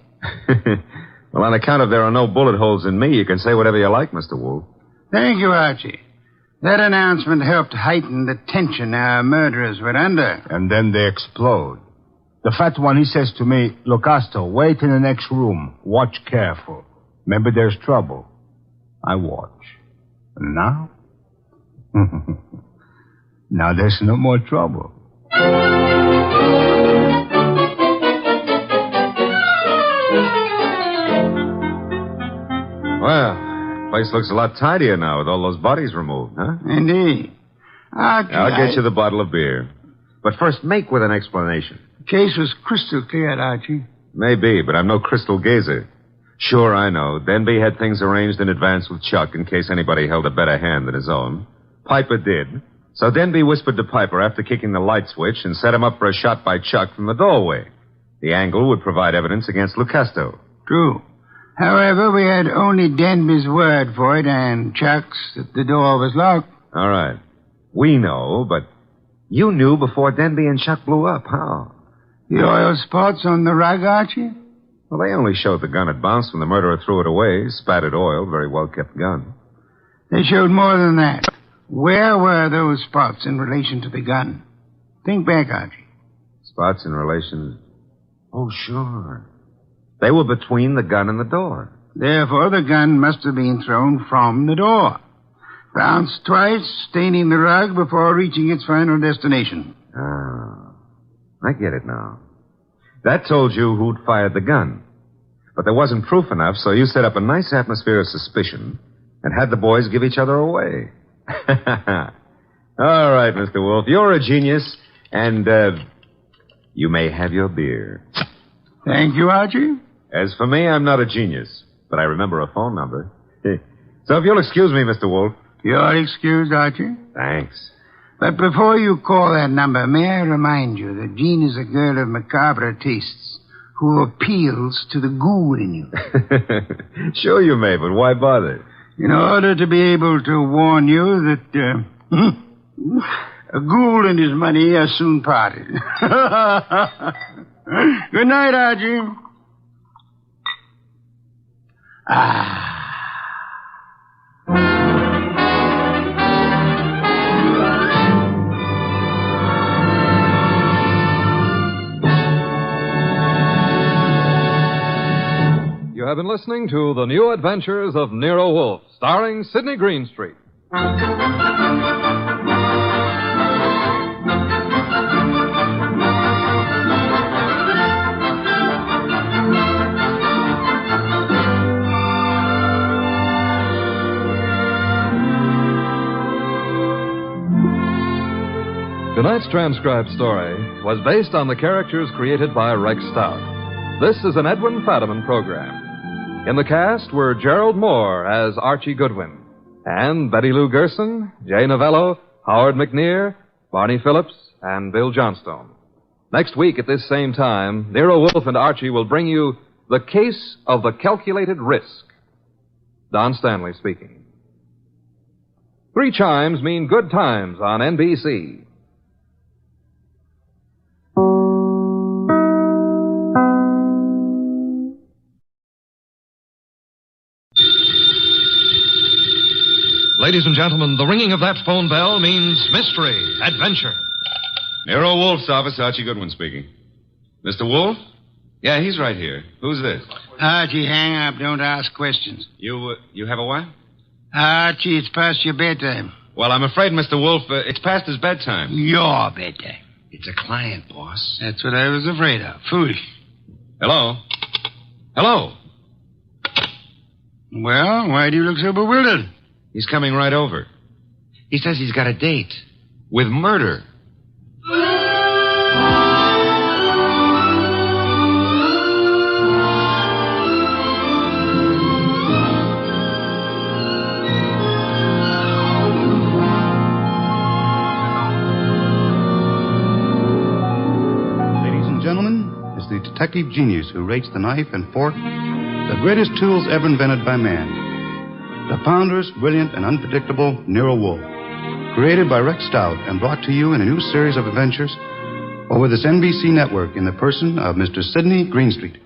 Well, on account of there are no bullet holes in me, you can say whatever you like, Mr. Wolfe. Thank you, Archie. That announcement helped heighten the tension our murderers were under. And then they explode. The fat one, he says to me, "Look, Astor, wait in the next room. Watch careful. Maybe there's trouble." I watch. And now? Now there's no more trouble. Well, place looks a lot tidier now with all those bodies removed, huh? Indeed. Archie, I'll get you the bottle of beer. But first, make with an explanation. The case was crystal clear, Archie. Maybe, but I'm no crystal gazer. Sure, I know. Denby had things arranged in advance with Chuck in case anybody held a better hand than his own. Piper did. So Denby whispered to Piper after kicking the light switch and set him up for a shot by Chuck from the doorway. The angle would provide evidence against Lucasto. True. However, we had only Denby's word for it and Chuck's that the door was locked. All right. We know, but you knew before Denby and Chuck blew up. How? The oil spots on the rug, Archie? Well, they only showed the gun had bounced when the murderer threw it away. Spattered oil, very well-kept gun. They showed more than that. Where were those spots in relation to the gun? Think back, Archie. Spots in relation... Oh, sure. They were between the gun and the door. Therefore, the gun must have been thrown from the door. Bounced twice, staining the rug before reaching its final destination. Ah, I get it now. That told you who'd fired the gun. But there wasn't proof enough, so you set up a nice atmosphere of suspicion and had the boys give each other away. All right, Mr. Wolfe, you're a genius, and, you may have your beer. Thank you, Archie. As for me, I'm not a genius, but I remember a phone number. So if you'll excuse me, Mr. Wolfe. You're excused, Archie. Thanks. But before you call that number, may I remind you that Jean is a girl of macabre tastes who appeals to the ghoul in you. Sure you may, but why bother? In order to be able to warn you that a ghoul and his money are soon parted. Good night, Archie. You have been listening to The New Adventures of Nero Wolfe, starring Sidney Greenstreet. Tonight's transcribed story was based on the characters created by Rex Stout. This is an Edwin Fadiman program. In the cast were Gerald Moore as Archie Goodwin, and Betty Lou Gerson, Jay Novello, Howard McNear, Barney Phillips, and Bill Johnstone. Next week at this same time, Nero Wolfe and Archie will bring you The Case of the Calculated Risk. Don Stanley speaking. 3 chimes mean good times on NBC. Ladies and gentlemen, the ringing of that phone bell means mystery, adventure. Nero Wolfe's office, Archie Goodwin speaking. Mr. Wolfe? Yeah, he's right here. Who's this? Archie, hang up. Don't ask questions. You have a what? Archie, it's past your bedtime. Well, I'm afraid, Mr. Wolfe, it's past his bedtime. Your bedtime. It's a client, boss. That's what I was afraid of. Foolish. Hello? Hello? Well, why do you look so bewildered? He's coming right over. He says he's got a date with murder. Ladies and gentlemen, it's the detective genius who rates the knife and fork the greatest tools ever invented by man. The ponderous, brilliant, and unpredictable Nero Wolfe. Created by Rex Stout and brought to you in a new series of adventures over this NBC network in the person of Mr. Sidney Greenstreet.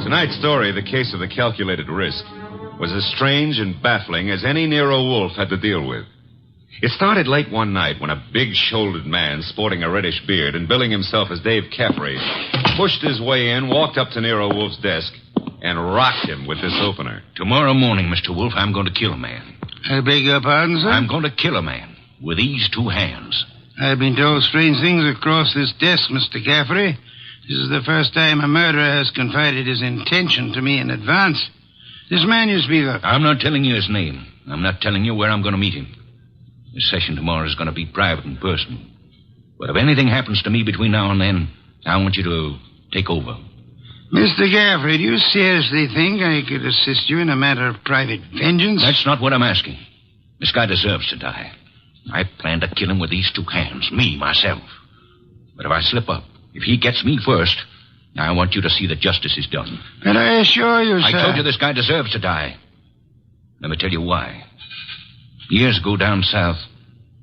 Tonight's story, The Case of the Calculated Risk, was as strange and baffling as any Nero Wolfe had to deal with. It started late one night when a big-shouldered man sporting a reddish beard and billing himself as Dave Caffrey pushed his way in, walked up to Nero Wolfe's desk, and rocked him with this opener. Tomorrow morning, Mr. Wolfe, I'm going to kill a man. I beg your pardon, sir? I'm going to kill a man with these two hands. I've been told strange things across this desk, Mr. Caffrey. This is the first time a murderer has confided his intention to me in advance. This man you speak of. I'm not telling you his name. I'm not telling you where I'm going to meet him. This session tomorrow is going to be private and personal. But if anything happens to me between now and then, I want you to take over. Mr. Caffrey, do you seriously think I could assist you in a matter of private vengeance? That's not what I'm asking. This guy deserves to die. I plan to kill him with these two hands, me, myself. But if I slip up, if he gets me first, I want you to see that justice is done. And I assure you, sir... I told you this guy deserves to die. Let me tell you why. Years ago down south,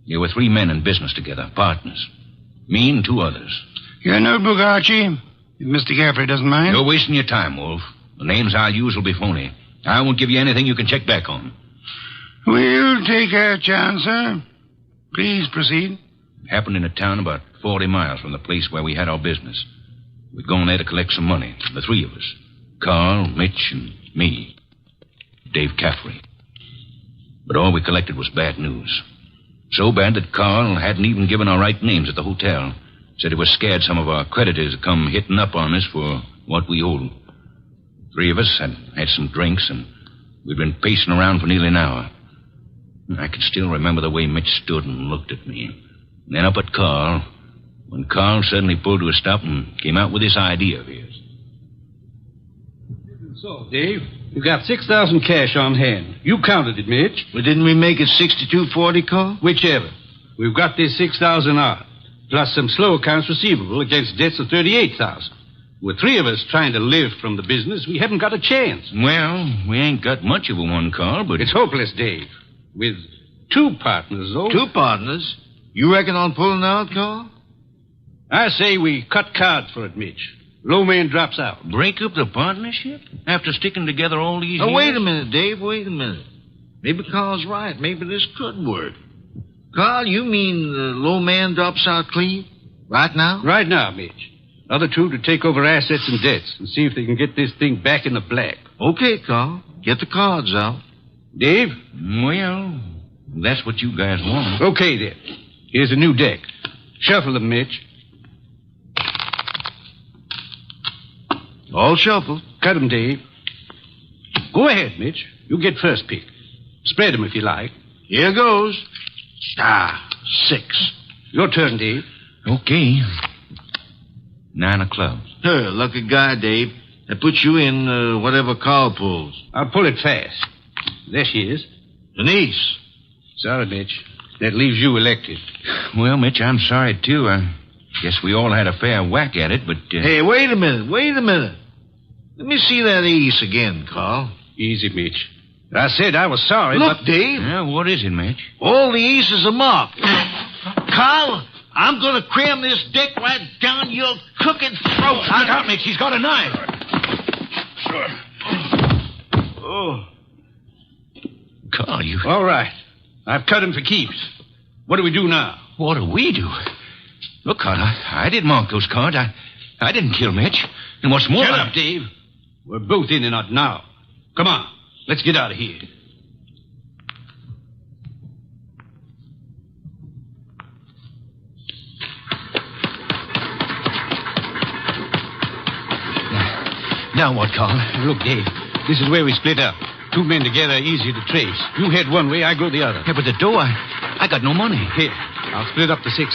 there were three men in business together, partners. Me and two others. Your notebook, Archie, if Mr. Caffrey doesn't mind. You're wasting your time, Wolf. The names I'll use will be phony. I won't give you anything you can check back on. We'll take our chance, sir. Please proceed. It happened in a town about 40 miles from the place where we had our business. We'd gone there to collect some money, the three of us. Carl, Mitch, and me. Dave Caffrey. But all we collected was bad news. So bad that Carl hadn't even given our right names at the hotel. Said he was scared some of our creditors would come hitting up on us for what we owed. Three of us had some drinks, and we'd been pacing around for nearly an hour. I can still remember the way Mitch stood and looked at me. And then up at Carl, when Carl suddenly pulled to a stop and came out with this idea of his. So, Dave, you got 6,000 cash on hand. You counted it, Mitch. Well, didn't we make it 62.40, Carl? Whichever. We've got this 6,000 odd, plus some slow accounts receivable against debts of 38,000. With three of us trying to live from the business, we haven't got a chance. Well, we ain't got much of a one, Carl, but... It's hopeless, Dave. With two partners, though. Two partners? You reckon on pulling out, Carl? I say we cut cards for it, Mitch. Low man drops out. Break up the partnership? After sticking together all these years? Wait a minute, Dave. Wait a minute. Maybe Carl's right. Maybe this could work. Carl, you mean the low man drops out clean? Right now? Right now, Mitch. Other two to take over assets and debts and see if they can get this thing back in the black. Okay, Carl. Get the cards out. Dave? Well, that's what you guys want. Okay, then. Here's a new deck. Shuffle them, Mitch. All shuffled. Cut them, Dave. Go ahead, Mitch. You get first pick. Spread them if you like. Here goes. 6. Your turn, Dave. Okay. 9 of clubs. Lucky guy, Dave. That puts you in whatever Carl pulls. I'll pull it fast. There she is. Denise. Sorry, Mitch. That leaves you elected. Well, Mitch, I'm sorry, too. I guess we all had a fair whack at it, but... Hey, wait a minute. Let me see that ace again, Carl. Easy, Mitch. I said I was sorry, Look, but... Dave. Yeah, what is it, Mitch? All the aces are marked. Carl, I'm going to cram this deck right down your cooking throat. Look out, Mitch. He's got a knife. Oh. Carl, you... All right. I've cut him for keeps. What do we do now? What do we do? Look, Carl, I didn't mark those cards. I didn't kill Mitch. And what's more... Shut up, Dave. We're both in and out now. Come on. Let's get out of here. Now what, Carl? Look, Dave, this is where we split up. Two men together, easy to trace. You head one way, I go the other. Yeah, but the dough, I got no money. Here, I'll split up the 6,000.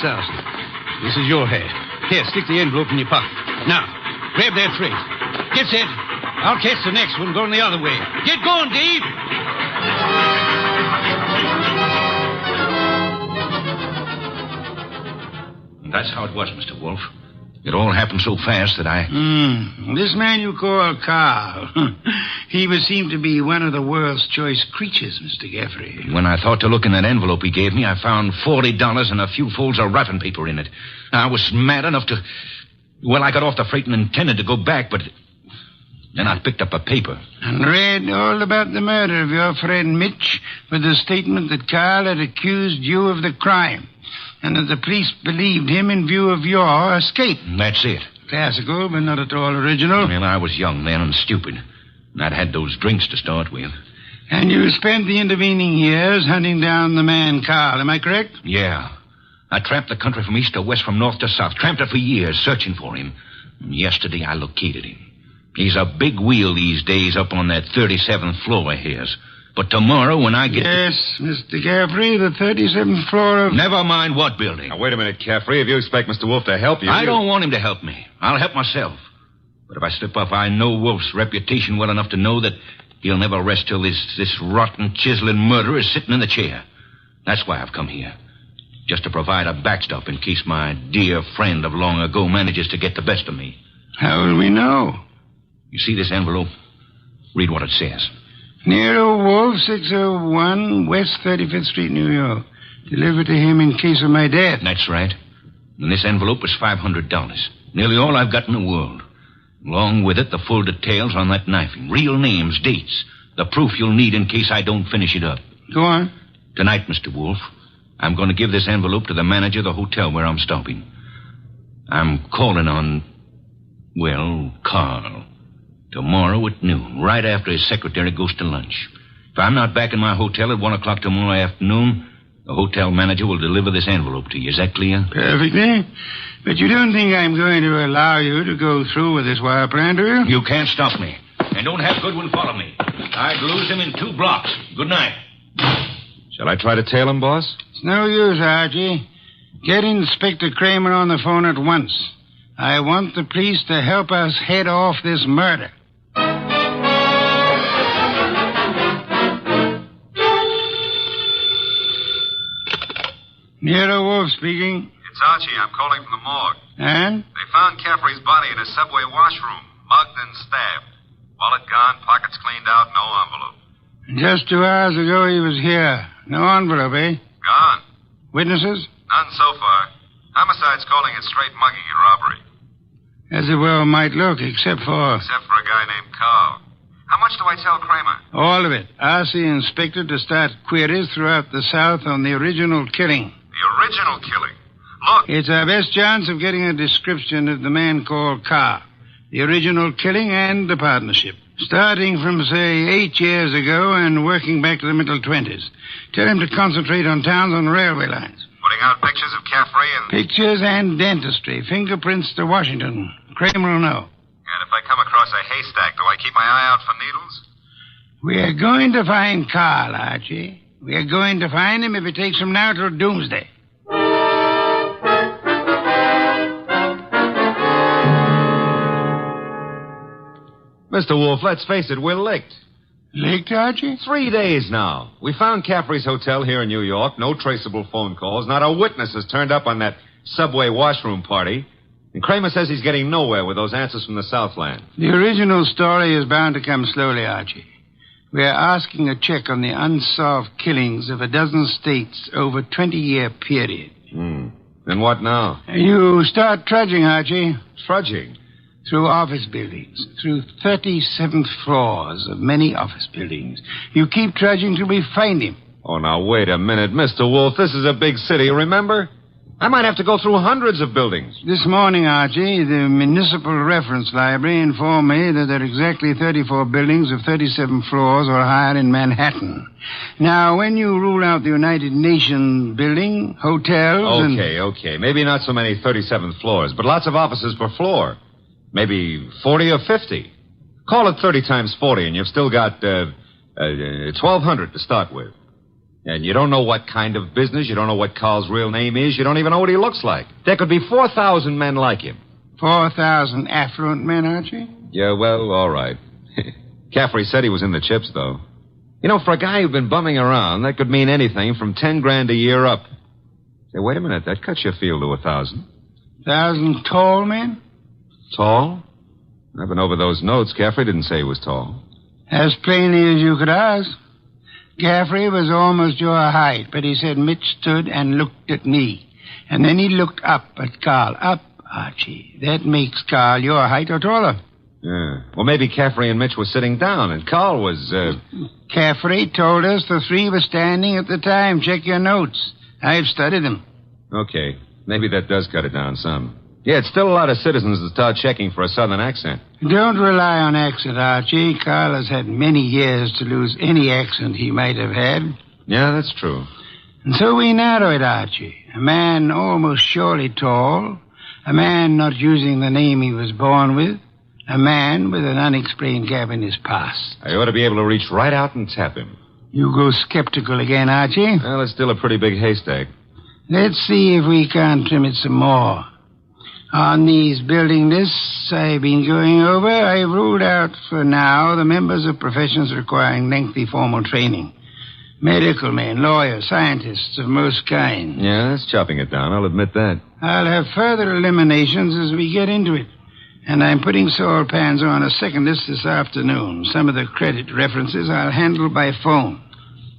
This is your head. Here, stick the envelope in your pocket. Now, grab that freight. Get set. I'll catch the next one going the other way. Get going, Dave! That's how it was, Mr. Wolfe. It all happened so fast that I... This man you call Carl, he would seem to be one of the world's choice creatures, Mr. Geoffrey. When I thought to look in that envelope he gave me, I found $40 and a few folds of wrapping paper in it. I was mad enough to... Well, I got off the freight and intended to go back, but... Then I picked up a paper. And read all about the murder of your friend Mitch with the statement that Carl had accused you of the crime and that the police believed him in view of your escape. That's it. Classical, but not at all original. Well, I was young then and stupid. And I'd had those drinks to start with. And you spent the intervening years hunting down the man Carl, am I correct? Yeah. I tramped the country from east to west, from north to south. Tramped it for years, searching for him. And yesterday I located him. He's a big wheel these days up on that 37th floor of his. But tomorrow when I get... Yes, Mr. Geoffrey, the 37th floor of... Never mind what building. Now, wait a minute, Caffrey. If you expect Mr. Wolfe to help you... I don't want him to help me. I'll help myself. But if I slip up, I know Wolfe's reputation well enough to know that he'll never rest till this rotten, chiseling murderer is sitting in the chair. That's why I've come here. Just to provide a backstop in case my dear friend of long ago manages to get the best of me. How will we know? You see this envelope? Read what it says. Nero Wolfe, 601 West 35th Street, New York. Delivered to him in case of my death. That's right. And this envelope is $500. Nearly all I've got in the world. Along with it, the full details on that knifing. Real names, dates. The proof you'll need in case I don't finish it up. Go on. Tonight, Mr. Wolfe, I'm going to give this envelope to the manager of the hotel where I'm stopping. I'm calling on, well, Carl. Tomorrow at noon, right after his secretary goes to lunch. If I'm not back in my hotel at 1 o'clock tomorrow afternoon, the hotel manager will deliver this envelope to you. Is that clear? Perfectly. But you don't think I'm going to allow you to go through with this wire plan, do you? You can't stop me. And don't have Goodwin follow me. I'd lose him in 2 blocks. Good night. Shall I try to tail him, boss? It's no use, Archie. Get Inspector Kramer on the phone at once. I want the police to help us head off this murder. Nero Wolfe speaking. It's Archie. I'm calling from the morgue. And? They found Caffrey's body in a subway washroom, mugged and stabbed. Wallet gone, pockets cleaned out, no envelope. Just 2 hours ago he was here. No envelope, eh? Gone. Witnesses? None so far. Homicide's calling it straight mugging and robbery. As it well might look, except for... Except for a guy named Carl. How much do I tell Kramer? All of it. Ask the inspector to start queries throughout the South on the original killing. The original killing? Look. It's our best chance of getting a description of the man called Carl. The original killing and the partnership. Starting from, say, 8 years ago and working back to the middle 20s. Tell him to concentrate on towns on railway lines. Putting out pictures of Caffrey and... Pictures and dentistry. Fingerprints to Washington. Kramer will know. And if I come across a haystack, do I keep my eye out for needles? We are going to find Carl, Archie. We are going to find him if it takes from now till doomsday. Mr. Wolfe, let's face it, we're licked. Licked, Archie? 3 days now. We found Caffrey's hotel here in New York. No traceable phone calls. Not a witness has turned up on that subway washroom party. And Kramer says he's getting nowhere with those answers from the Southland. The original story is bound to come slowly, Archie. We are asking a check on the unsolved killings of a dozen states over a 20-year period. Then what now? You start trudging, Archie. Trudging? Through office buildings. Through 37th floors of many office buildings. You keep trudging till we find him. Oh, now, wait a minute. Mr. Wolfe, this is a big city, remember? I might have to go through hundreds of buildings. This morning, Archie, the Municipal Reference Library informed me that there are exactly 34 buildings of 37 floors or higher in Manhattan. Now, when you rule out the United Nations building, hotels, Okay. Maybe not so many 37th floors, but lots of offices per floor. Maybe 40 or 50. Call it 30 times 40, and you've still got 1,200 to start with. And you don't know what kind of business. You don't know what Carl's real name is. You don't even know what he looks like. There could be 4,000 men like him. 4,000 affluent men, Archie? Yeah, well, all right. Caffrey said he was in the chips, though. You know, for a guy who'd been bumming around, that could mean anything from $10,000 a year up. Say, wait a minute. That cuts your field to 1,000. 1,000 tall men? Tall? I've been over those notes. Caffrey didn't say he was tall. As plainly as you could ask. Caffrey was almost your height, but he said Mitch stood and looked at me. And then he looked up at Carl. Up, Archie. That makes Carl your height or taller. Yeah. Well, maybe Caffrey and Mitch were sitting down, and Carl was, Caffrey told us the three were standing at the time. Check your notes. I've studied them. Okay. Maybe that does cut it down some. Yeah, it's still a lot of citizens that start checking for a southern accent. Don't rely on accent, Archie. Carl has had many years to lose any accent he might have had. Yeah, that's true. And so we narrow it, Archie. A man almost surely tall. A man not using the name he was born with. A man with an unexplained gap in his past. I ought to be able to reach right out and tap him. You go skeptical again, Archie? Well, it's still a pretty big haystack. Let's see if we can't trim it some more. On these building lists I've been going over, I've ruled out for now the members of professions requiring lengthy formal training. Medical men, lawyers, scientists of most kinds. Yeah, that's chopping it down, I'll admit that. I'll have further eliminations as we get into it. And I'm putting soil pans on a second list this afternoon. Some of the credit references I'll handle by phone.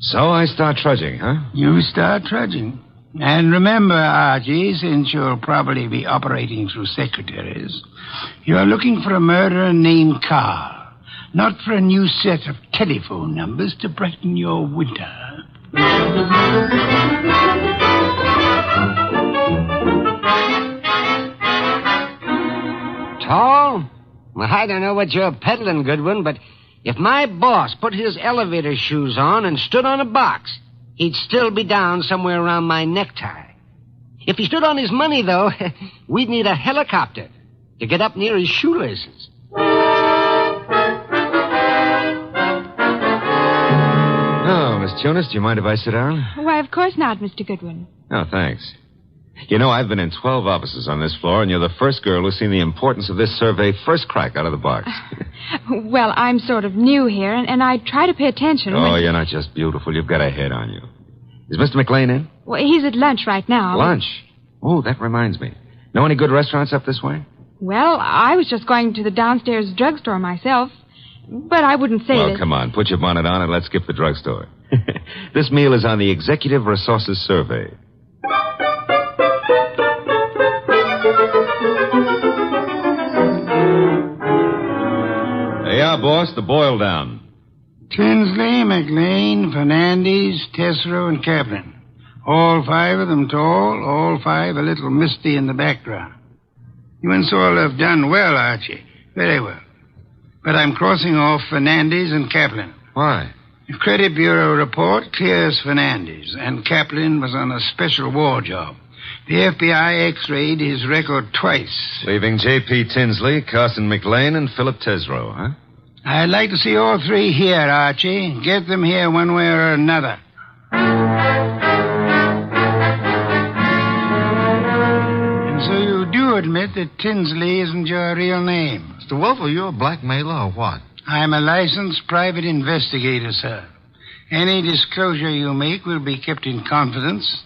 So I start trudging, huh? You start trudging. And remember, Archie, since you'll probably be operating through secretaries, you're looking for a murderer named Carl, not for a new set of telephone numbers to brighten your winter. Tall? Well, I don't know what you're peddling, Goodwin, but if my boss put his elevator shoes on and stood on a box, he'd still be down somewhere around my necktie. If he stood on his money, though, we'd need a helicopter to get up near his shoelaces. Oh, Miss Jonas, do you mind if I sit down? Why, of course not, Mr. Goodwin. Oh, thanks. You know, I've been in 12 offices on this floor, and you're the first girl who's seen the importance of this survey first crack out of the box. Well, I'm sort of new here, and I try to pay attention. Oh, you're not just beautiful. You've got a head on you. Is Mr. McLean in? Well, he's at lunch right now. Lunch? Oh, that reminds me. Know any good restaurants up this way? Well, I was just going to the downstairs drugstore myself, but I wouldn't say Well, come on. Put your bonnet on and let's skip the drugstore. This meal is on the Executive Resources Survey. Yeah, boss, the boil down. Tinsley, McLean, Fernandez, Tesreau, and Kaplan. All five of them tall, all five a little misty in the background. You and Saul have done well, Archie. Very well. But I'm crossing off Fernandez and Kaplan. Why? The Credit Bureau report clears Fernandez, and Kaplan was on a special war job. The FBI X-rayed his record twice. Leaving J.P. Tinsley, Carson McLean, and Philip Tesreau, huh? I'd like to see all three here, Archie. Get them here one way or another. And so you do admit that Tinsley isn't your real name? Mr. Wolfe, are you a blackmailer or what? I'm a licensed private investigator, sir. Any disclosure you make will be kept in confidence,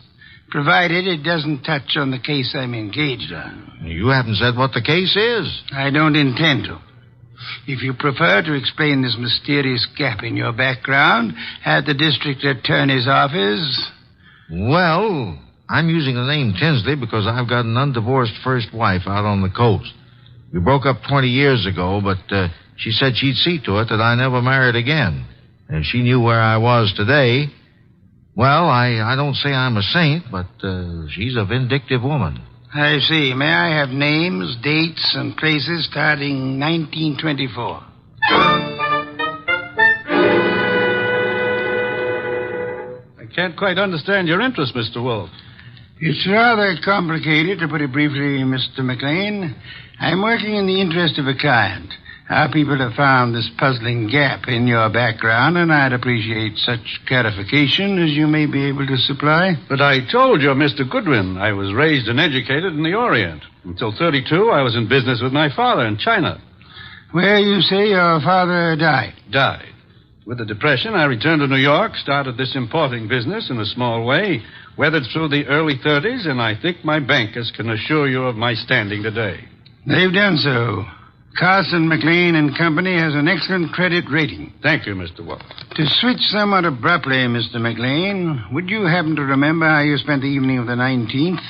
provided it doesn't touch on the case I'm engaged on. You haven't said what the case is. I don't intend to. If you prefer to explain this mysterious gap in your background at the district attorney's office... Well, I'm using the name Tinsley because I've got an undivorced first wife out on the coast. We broke up 20 years ago, but she said she'd see to it that I never married again. And she knew where I was today. Well, I don't say I'm a saint, but she's a vindictive woman. I see. May I have names, dates, and places starting 1924? I can't quite understand your interest, Mr. Wolfe. It's rather complicated, to put it briefly, Mr. McLean. I'm working in the interest of a client. Our people have found this puzzling gap in your background, and I'd appreciate such clarification as you may be able to supply. But I told you, Mr. Goodwin, I was raised and educated in the Orient. Until 32, I was in business with my father in China. Where you say your father died? Died. With the Depression, I returned to New York, started this importing business in a small way, weathered through the early 30s, and I think my bankers can assure you of my standing today. They've done so. Carson, McLean and Company has an excellent credit rating. Thank you, Mr. Wolfe. To switch somewhat abruptly, Mr. McLean, would you happen to remember how you spent the evening of the 19th?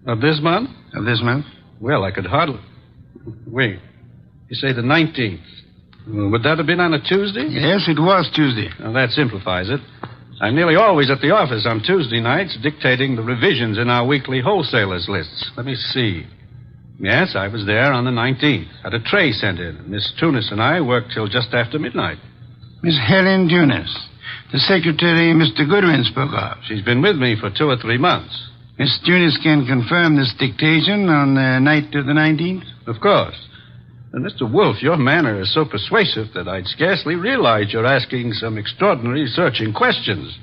Of this month? Of this month? Well, I could hardly... Wait. You say the 19th. Would that have been on a Tuesday? Yes, it was Tuesday. Well, that simplifies it. I'm nearly always at the office on Tuesday nights dictating the revisions in our weekly wholesalers lists. Let me see. Yes, I was there on the 19th. Had a tray sent in. Miss Tunis and I worked till just after midnight. Miss Helen Tunis, the secretary Mr. Goodwin spoke of. She's been with me for 2 or 3 months. Miss Tunis can confirm this dictation on the night of the 19th? Of course. And Mr. Wolfe, your manner is so persuasive that I'd scarcely realize you're asking some extraordinary searching questions.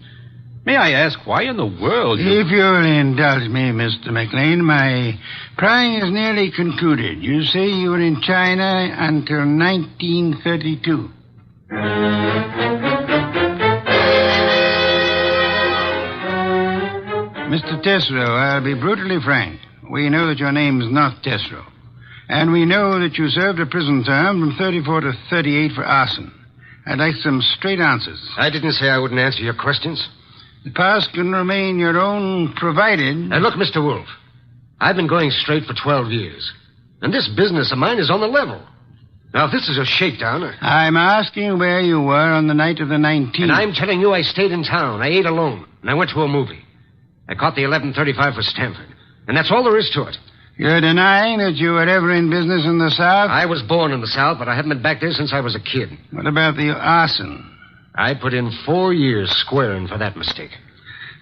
May I ask why in the world you... If you'll indulge me, Mr. McLean, my prying is nearly concluded. You say you were in China until 1932. Mr. Tesreau, I'll be brutally frank. We know that your name is not Tesreau. And we know that you served a prison term from 34 to 38 for arson. I'd like some straight answers. I didn't say I wouldn't answer your questions. The past can remain your own, provided... Now, look, Mr. Wolfe, I've been going straight for 12 years. And this business of mine is on the level. Now, if this is a shakedown... I'm asking where you were on the night of the 19th. And I'm telling you I stayed in town. I ate alone. And I went to a movie. I caught the 11:35 for Sanford. And that's all there is to it. You're denying that you were ever in business in the South? I was born in the South, but I haven't been back there since I was a kid. What about the arson? I put in 4 years squaring for that mistake.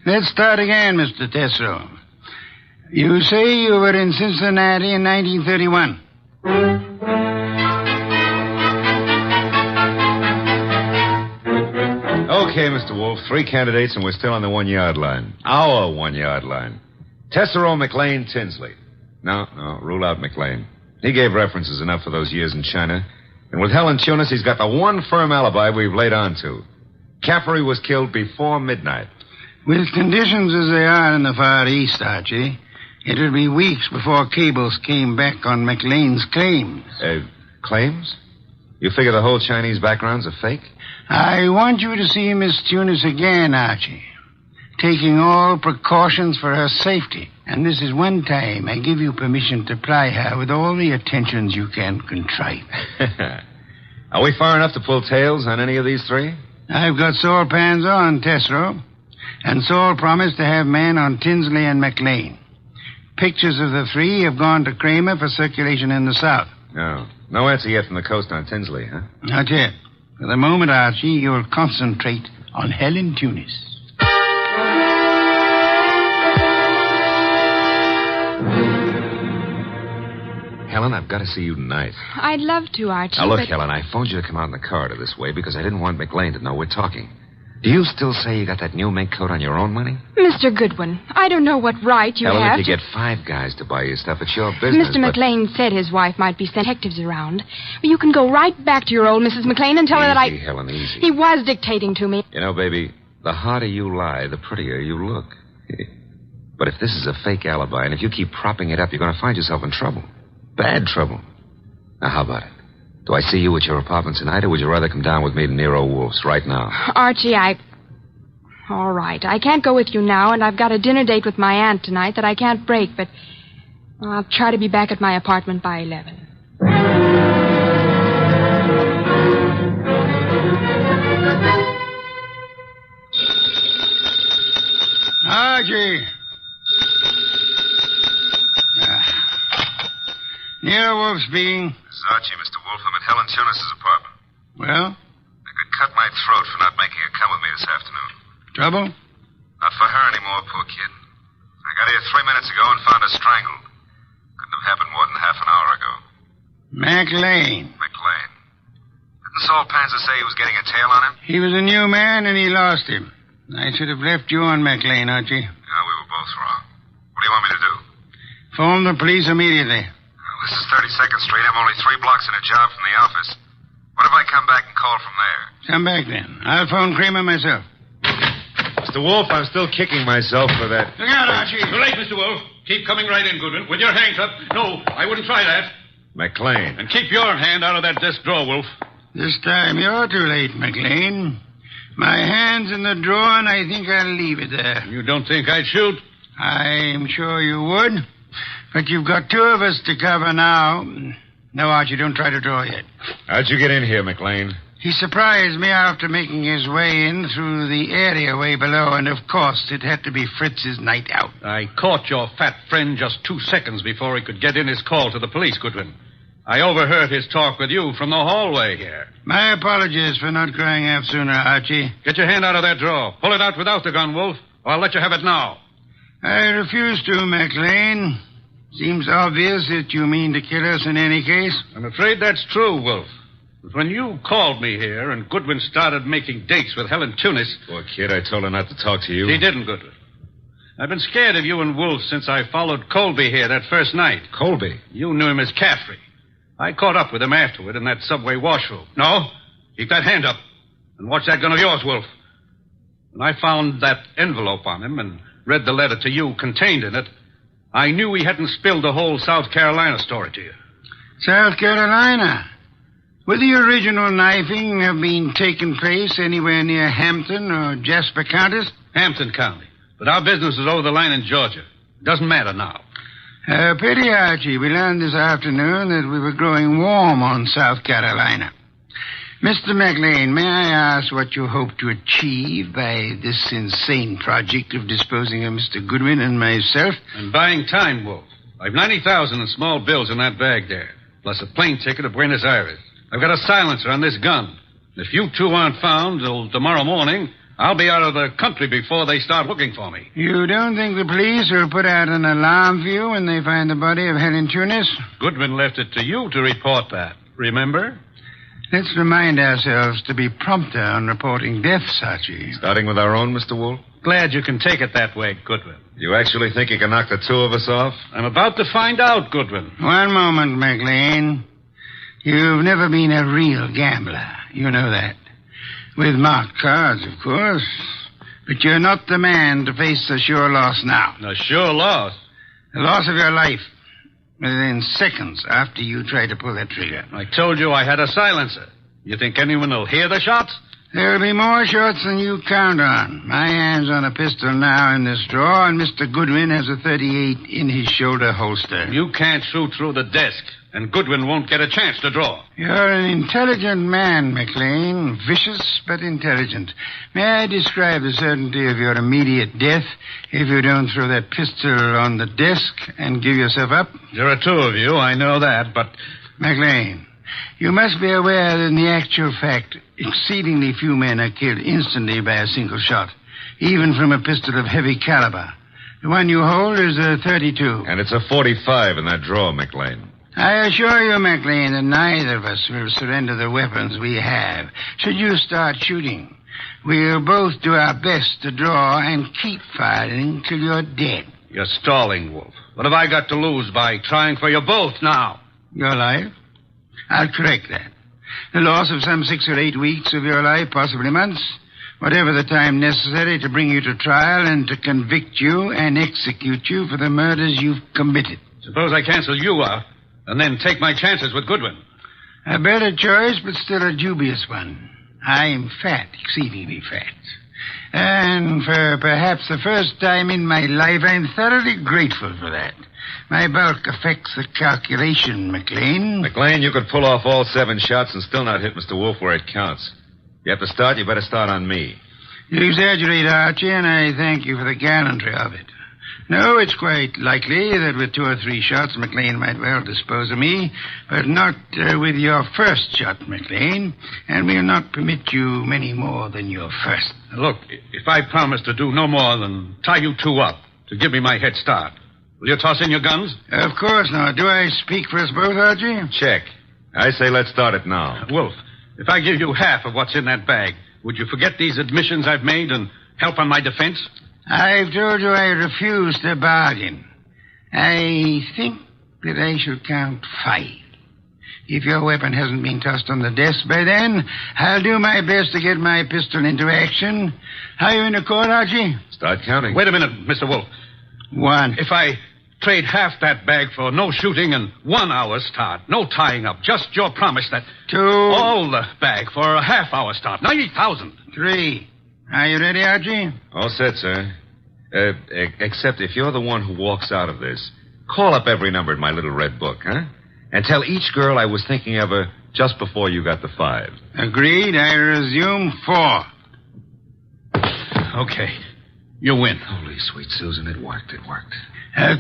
Let's start again, Mr. Tesreau. You say you were in Cincinnati in 1931. Okay, Mr. Wolfe, 3 candidates, and we're still on the 1-yard line. Our 1-yard line. Tesreau, McLean, Tinsley. No, rule out McLean. He gave references enough for those years in China. And with Helen Tunis, he's got the one firm alibi we've laid on to. Caffrey was killed before midnight. With conditions as they are in the Far East, Archie, it'll be weeks before cables came back on McLean's claims. Claims? You figure the whole Chinese background's a fake? I want you to see Miss Tunis again, Archie. Taking all precautions for her safety. And this is one time I give you permission to ply her with all the attentions you can contrive. Are we far enough to pull tails on any of these 3? I've got Saul Pans on, Tesreau. And Saul promised to have men on Tinsley and McLean. Pictures of the 3 have gone to Kramer for circulation in the South. No answer yet from the coast on Tinsley, huh? Not yet. For the moment, Archie, you'll concentrate on Helen Tunis. Helen, I've got to see you tonight. I'd love to, Archie. Now, look, Helen, I phoned you to come out in the corridor this way because I didn't want McLean to know we're talking. Do you still say you got that new mink coat on your own money? Mr. Goodwin, I don't know what right you Helen, have if you get 5 guys to buy you stuff, it's your business. Mr. McLean said his wife might be sent detectives around. You can go right back to your old Mrs. McLean and tell her that I... Easy, Helen, easy. He was dictating to me. You know, baby, the harder you lie, the prettier you look. But if this is a fake alibi, and if you keep propping it up, you're going to find yourself in trouble. Bad trouble. Now, how about it? Do I see you at your apartment tonight, or would you rather come down with me to Nero Wolfe's right now? Archie, All right. I can't go with you now, and I've got a dinner date with my aunt tonight that I can't break, but I'll try to be back at my apartment by 11. Archie. Nero Wolfe speaking. This is Archie, Mr. Wolfe. I'm at Helen Tunis' apartment. Well? I could cut my throat for not making her come with me this afternoon. Trouble? Not for her anymore, poor kid. I got here 3 minutes ago and found her strangled. Couldn't have happened more than half an hour ago. McLean. Didn't Saul Panzer say he was getting a tail on him? He was a new man, and he lost him. I should have left you on McLean, Archie. Yeah, we were both wrong. What do you want me to do? Phone the police immediately. This is 32nd Street. I'm only 3 blocks in a job from the office. What if I come back and call from there? Come back then. I'll phone Kramer myself. Mr. Wolfe, I'm still kicking myself for that. Look out, Archie. Too late, Mr. Wolfe. Keep coming right in, Goodwin, with your hands up. No, I wouldn't try that. McLean. And keep your hand out of that desk drawer, Wolfe. This time you're too late, McLean. My hand's in the drawer, and I think I'll leave it there. You don't think I'd shoot? I'm sure you would. But you've got two of us to cover now. No, Archie, don't try to draw yet. How'd you get in here, McLean? He surprised me after making his way in through the area way below, and of course it had to be Fritz's night out. I caught your fat friend just 2 seconds before he could get in his call to the police, Goodwin. I overheard his talk with you from the hallway here. My apologies for not crying out sooner, Archie. Get your hand out of that drawer. Pull it out without the gun, Wolfe, or I'll let you have it now. I refuse to, McLean. Seems obvious that you mean to kill us in any case. I'm afraid that's true, Wolfe. But when you called me here and Goodwin started making dates with Helen Tunis... Poor kid, I told her not to talk to you. She didn't, Goodwin. I've been scared of you and Wolfe since I followed Colby here that first night. Colby? You knew him as Caffrey. I caught up with him afterward in that subway washroom. No, keep that hand up. And watch that gun of yours, Wolfe. When I found that envelope on him and read the letter to you contained in it, I knew he hadn't spilled the whole South Carolina story to you. South Carolina? Would the original knifing have been taking place anywhere near Hampton or Jasper counties? Hampton County. But our business is over the line in Georgia. Doesn't matter now. Pity, Archie. We learned this afternoon that we were growing warm on South Carolina. Mr. McLean, may I ask what you hope to achieve by this insane project of disposing of Mr. Goodwin and myself? I'm buying time, Wolfe. I've 90,000 in small bills in that bag there, plus a plane ticket to Buenos Aires. I've got a silencer on this gun. If you two aren't found till tomorrow morning, I'll be out of the country before they start looking for me. You don't think the police will put out an alarm for you when they find the body of Helen Tunis? Goodwin left it to you to report that. Remember? Let's remind ourselves to be prompter on reporting deaths, Archie. Starting with our own, Mr. Wolfe? Glad you can take it that way, Goodwin. You actually think you can knock the two of us off? I'm about to find out, Goodwin. One moment, McLean. You've never been a real gambler. You know that. With marked cards, of course. But you're not the man to face a sure loss now. A sure loss? The loss of your life. Within seconds after you try to pull that trigger. I told you I had a silencer. You think anyone will hear the shots? There'll be more shots than you count on. My hand's on a pistol now in this drawer, and Mr. Goodwin has a .38 in his shoulder holster. You can't shoot through the desk, and Goodwin won't get a chance to draw. You're an intelligent man, McLean. Vicious, but intelligent. May I describe the certainty of your immediate death if you don't throw that pistol on the desk and give yourself up? There are two of you, I know that, but... McLean, you must be aware that in the actual fact, exceedingly few men are killed instantly by a single shot, even from a pistol of heavy caliber. The one you hold is a .32. And it's a .45 in that drawer, McLean. I assure you, McLean, that neither of us will surrender the weapons we have. Should you start shooting, we'll both do our best to draw and keep firing till you're dead. You're stalling, Wolfe. What have I got to lose by trying for you both now? Your life? I'll correct that. The loss of some 6 or 8 weeks of your life, possibly months. Whatever the time necessary to bring you to trial and to convict you and execute you for the murders you've committed. Suppose I cancel you out and then take my chances with Goodwin. A better choice, but still a dubious one. I'm fat, exceedingly fat. And for perhaps the first time in my life, I'm thoroughly grateful for that. My bulk affects the calculation, McLean. McLean, you could pull off all 7 shots and still not hit Mr. Wolfe where it counts. You have to start, you better start on me. You exaggerate, Archie, and I thank you for the gallantry of it. No, it's quite likely that with 2 or 3 shots, McLean might well dispose of me, but not with your first shot, McLean, and we'll not permit you many more than your first. Look, if I promise to do no more than tie you two up to give me my head start, will you toss in your guns? Of course not. Do I speak for us both, Archie? Check. I say let's start it now. Wolfe, if I give you half of what's in that bag, would you forget these admissions I've made and help on my defense? I've told you I refuse to bargain. I think that I shall count 5. If your weapon hasn't been tossed on the desk by then, I'll do my best to get my pistol into action. How you in the court, Archie? Start counting. Wait a minute, Mr. Wolfe. 1. If I trade half that bag for no shooting and 1 hour's start, no tying up, just your promise that... 2. All the bag for a half-hour start, 90,000. 3. Are you ready, Archie? All set, sir. Except if you're the one who walks out of this, call up every number in my little red book, huh? And tell each girl I was thinking of her just before you got the 5. Agreed. I resume 4. Okay. You win. Holy sweet Susan, it worked.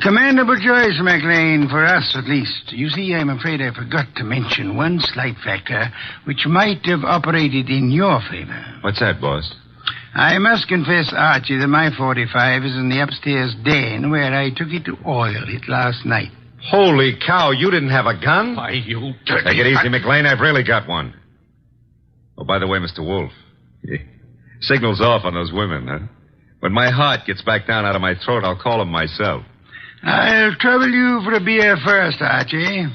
Commendable choice, McLean, for us at least. You see, I'm afraid I forgot to mention one slight factor which might have operated in your favor. What's that, boss? I must confess, Archie, that my 45 is in the upstairs den where I took it to oil it last night. Holy cow, you didn't have a gun? Why, you dirty... Take it easy, McLean. I've really got one. Oh, by the way, Mr. Wolfe, signal's off on those women, huh? When my heart gets back down out of my throat, I'll call them myself. I'll trouble you for a beer first, Archie.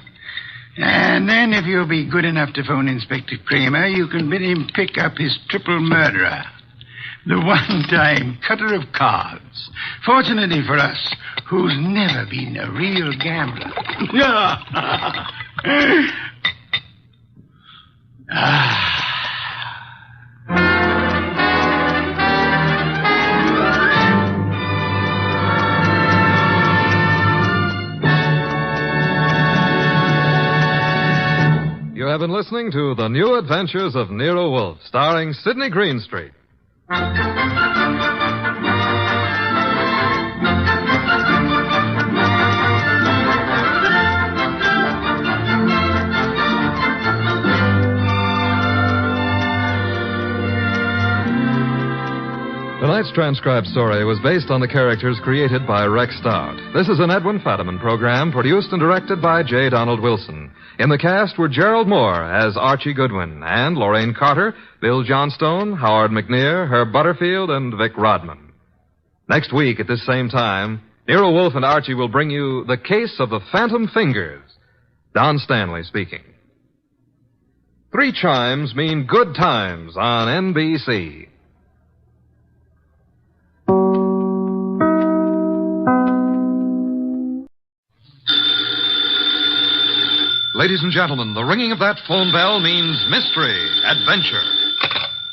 And then, if you'll be good enough to phone Inspector Kramer, you can bid him pick up his triple murderer. The one-time cutter of cards. Fortunately for us, who's never been a real gambler. You have been listening to The New Adventures of Nero Wolfe, starring Sidney Greenstreet. Tonight's transcribed story was based on the characters created by Rex Stout. This is an Edwin Fadiman program produced and directed by J. Donald Wilson. In the cast were Gerald Moore as Archie Goodwin and Lorraine Carter, Bill Johnstone, Howard McNear, Herb Butterfield, and Vic Rodman. Next week at this same time, Nero Wolfe and Archie will bring you The Case of the Phantom Fingers. Don Stanley speaking. 3 chimes mean good times on NBC. Ladies and gentlemen, the ringing of that phone bell means mystery, adventure.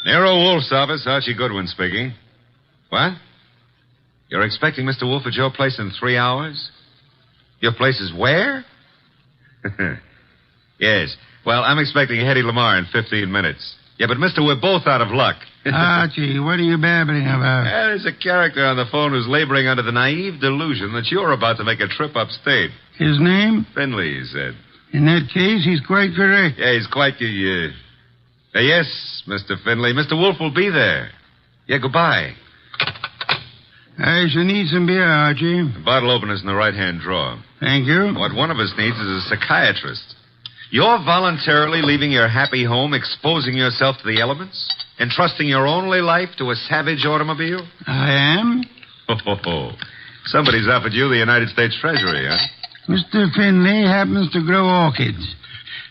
Nero Wolfe's office, Archie Goodwin speaking. What? You're expecting Mr. Wolfe at your place in 3 hours? Your place is where? Yes. Well, I'm expecting Hedy Lamarr in 15 minutes. Yeah, but, mister, we're both out of luck. Archie, what are you babbling about? There's a character on the phone who's laboring under the naive delusion that you're about to make a trip upstate. His name? Finley, he said. In that case, he's quite correct. Yeah, he's quite... yes, Mr. Finley. Mr. Wolfe will be there. Yeah, goodbye. I shall need some beer, Archie. The bottle opener's in the right-hand drawer. Thank you. What one of us needs is a psychiatrist. You're voluntarily leaving your happy home, exposing yourself to the elements, entrusting your only life to a savage automobile? I am. Oh. Somebody's offered you the United States Treasury, huh? Mr. Finley happens to grow orchids.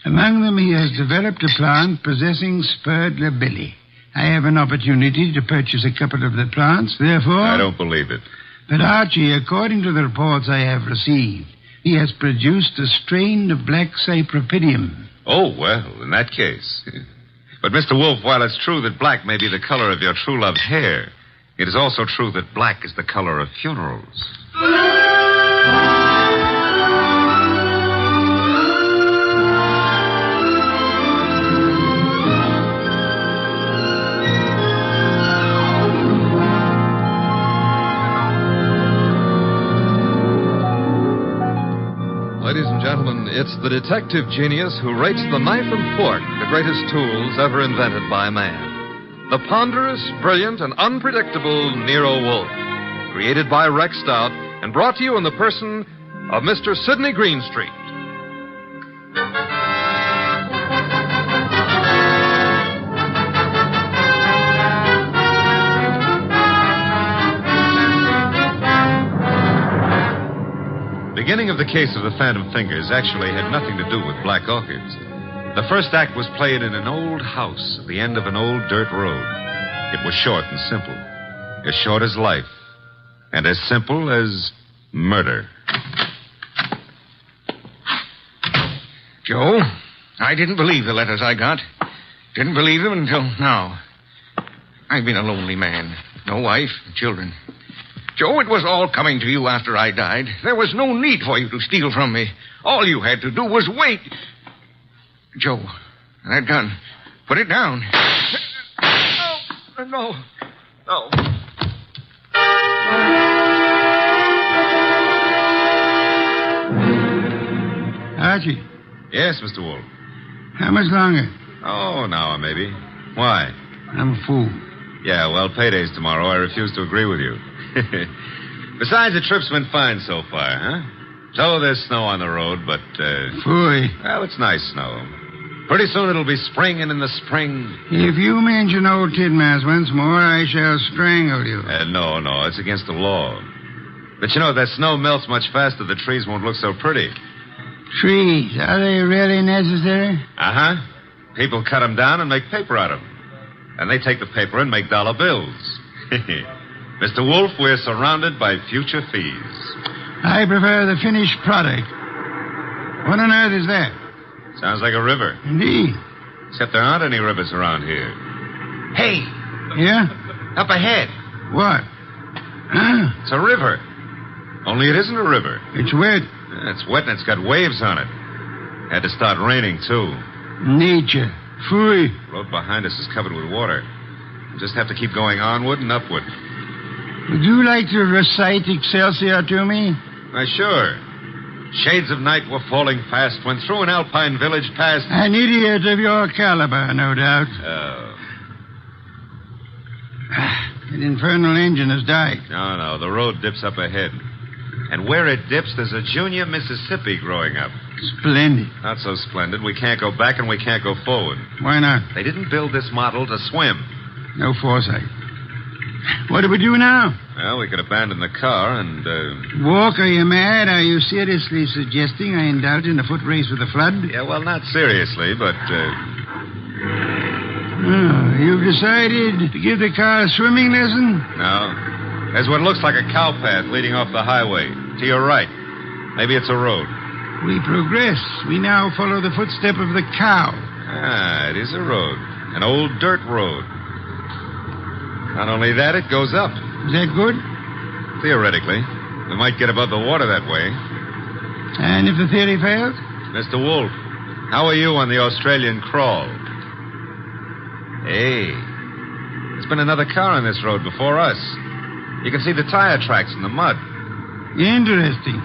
Among them, he has developed a plant possessing spurred labilli. I have an opportunity to purchase a couple of the plants, therefore... I don't believe it. But, Archie, according to the reports I have received, he has produced a strain of black cypripedium. Oh, well, in that case. But, Mr. Wolfe, while it's true that black may be the color of your true love's hair, it is also true that black is the color of funerals. Ladies and gentlemen, it's the detective genius who rates the knife and fork the greatest tools ever invented by man. The ponderous, brilliant, and unpredictable Nero Wolfe. Created by Rex Stout and brought to you in the person of Mr. Sidney Greenstreet. The beginning of the case of the Phantom Fingers actually had nothing to do with black orchids. The first act was played in an old house at the end of an old dirt road. It was short and simple. As short as life. And as simple as murder. Joe, I didn't believe the letters I got. Didn't believe them until now. I've been a lonely man. No wife, children. Joe, it was all coming to you after I died. There was no need for you to steal from me. All you had to do was wait. Joe, that gun. Put it down. No. Archie. Yes, Mr. Wolfe. How much longer? Oh, an hour, maybe. Why? I'm a fool. Yeah, well, payday's tomorrow. I refuse to agree with you. Besides, the trip's been fine so far, huh? So there's snow on the road, but, Phooey. Well, it's nice snow. Pretty soon it'll be spring, and in the spring... If you mention old Tidmas once more, I shall strangle you. No, it's against the law. But you know, if that snow melts much faster, the trees won't look so pretty. Trees, are they really necessary? Uh-huh. People cut them down and make paper out of them. And they take the paper and make dollar bills. Mr. Wolfe, we're surrounded by future fees. I prefer the finished product. What on earth is that? Sounds like a river. Indeed. Except there aren't any rivers around here. Hey! Yeah? Up ahead. What? Huh? It's a river. Only it isn't a river. It's wet. It's wet and it's got waves on it. Had to start raining, too. Nature. Phooey. The road behind us is covered with water. We'll just have to keep going onward and upward. Would you like to recite Excelsior to me? Why, sure. Shades of night were falling fast when through an alpine village passed... An idiot of your caliber, no doubt. Oh. That infernal engine has died. No, the road dips up ahead. And where it dips, there's a junior Mississippi growing up. Splendid. Not so splendid. We can't go back and we can't go forward. Why not? They didn't build this model to swim. No foresight. What do we do now? Well, we could abandon the car and, Walk, are you mad? Are you seriously suggesting I indulge in a foot race with the flood? Yeah, well, not seriously, but, you've decided to give the car a swimming lesson? No. There's what looks like a cow path leading off the highway. To your right. Maybe it's a road. We progress. We now follow the footstep of the cow. Ah, it is a road. An old dirt road. Not only that, it goes up. Is that good? Theoretically. We might get above the water that way. And if the theory fails? Mr. Wolfe, how are you on the Australian crawl? Hey, there's been another car on this road before us. You can see the tire tracks in the mud. Interesting.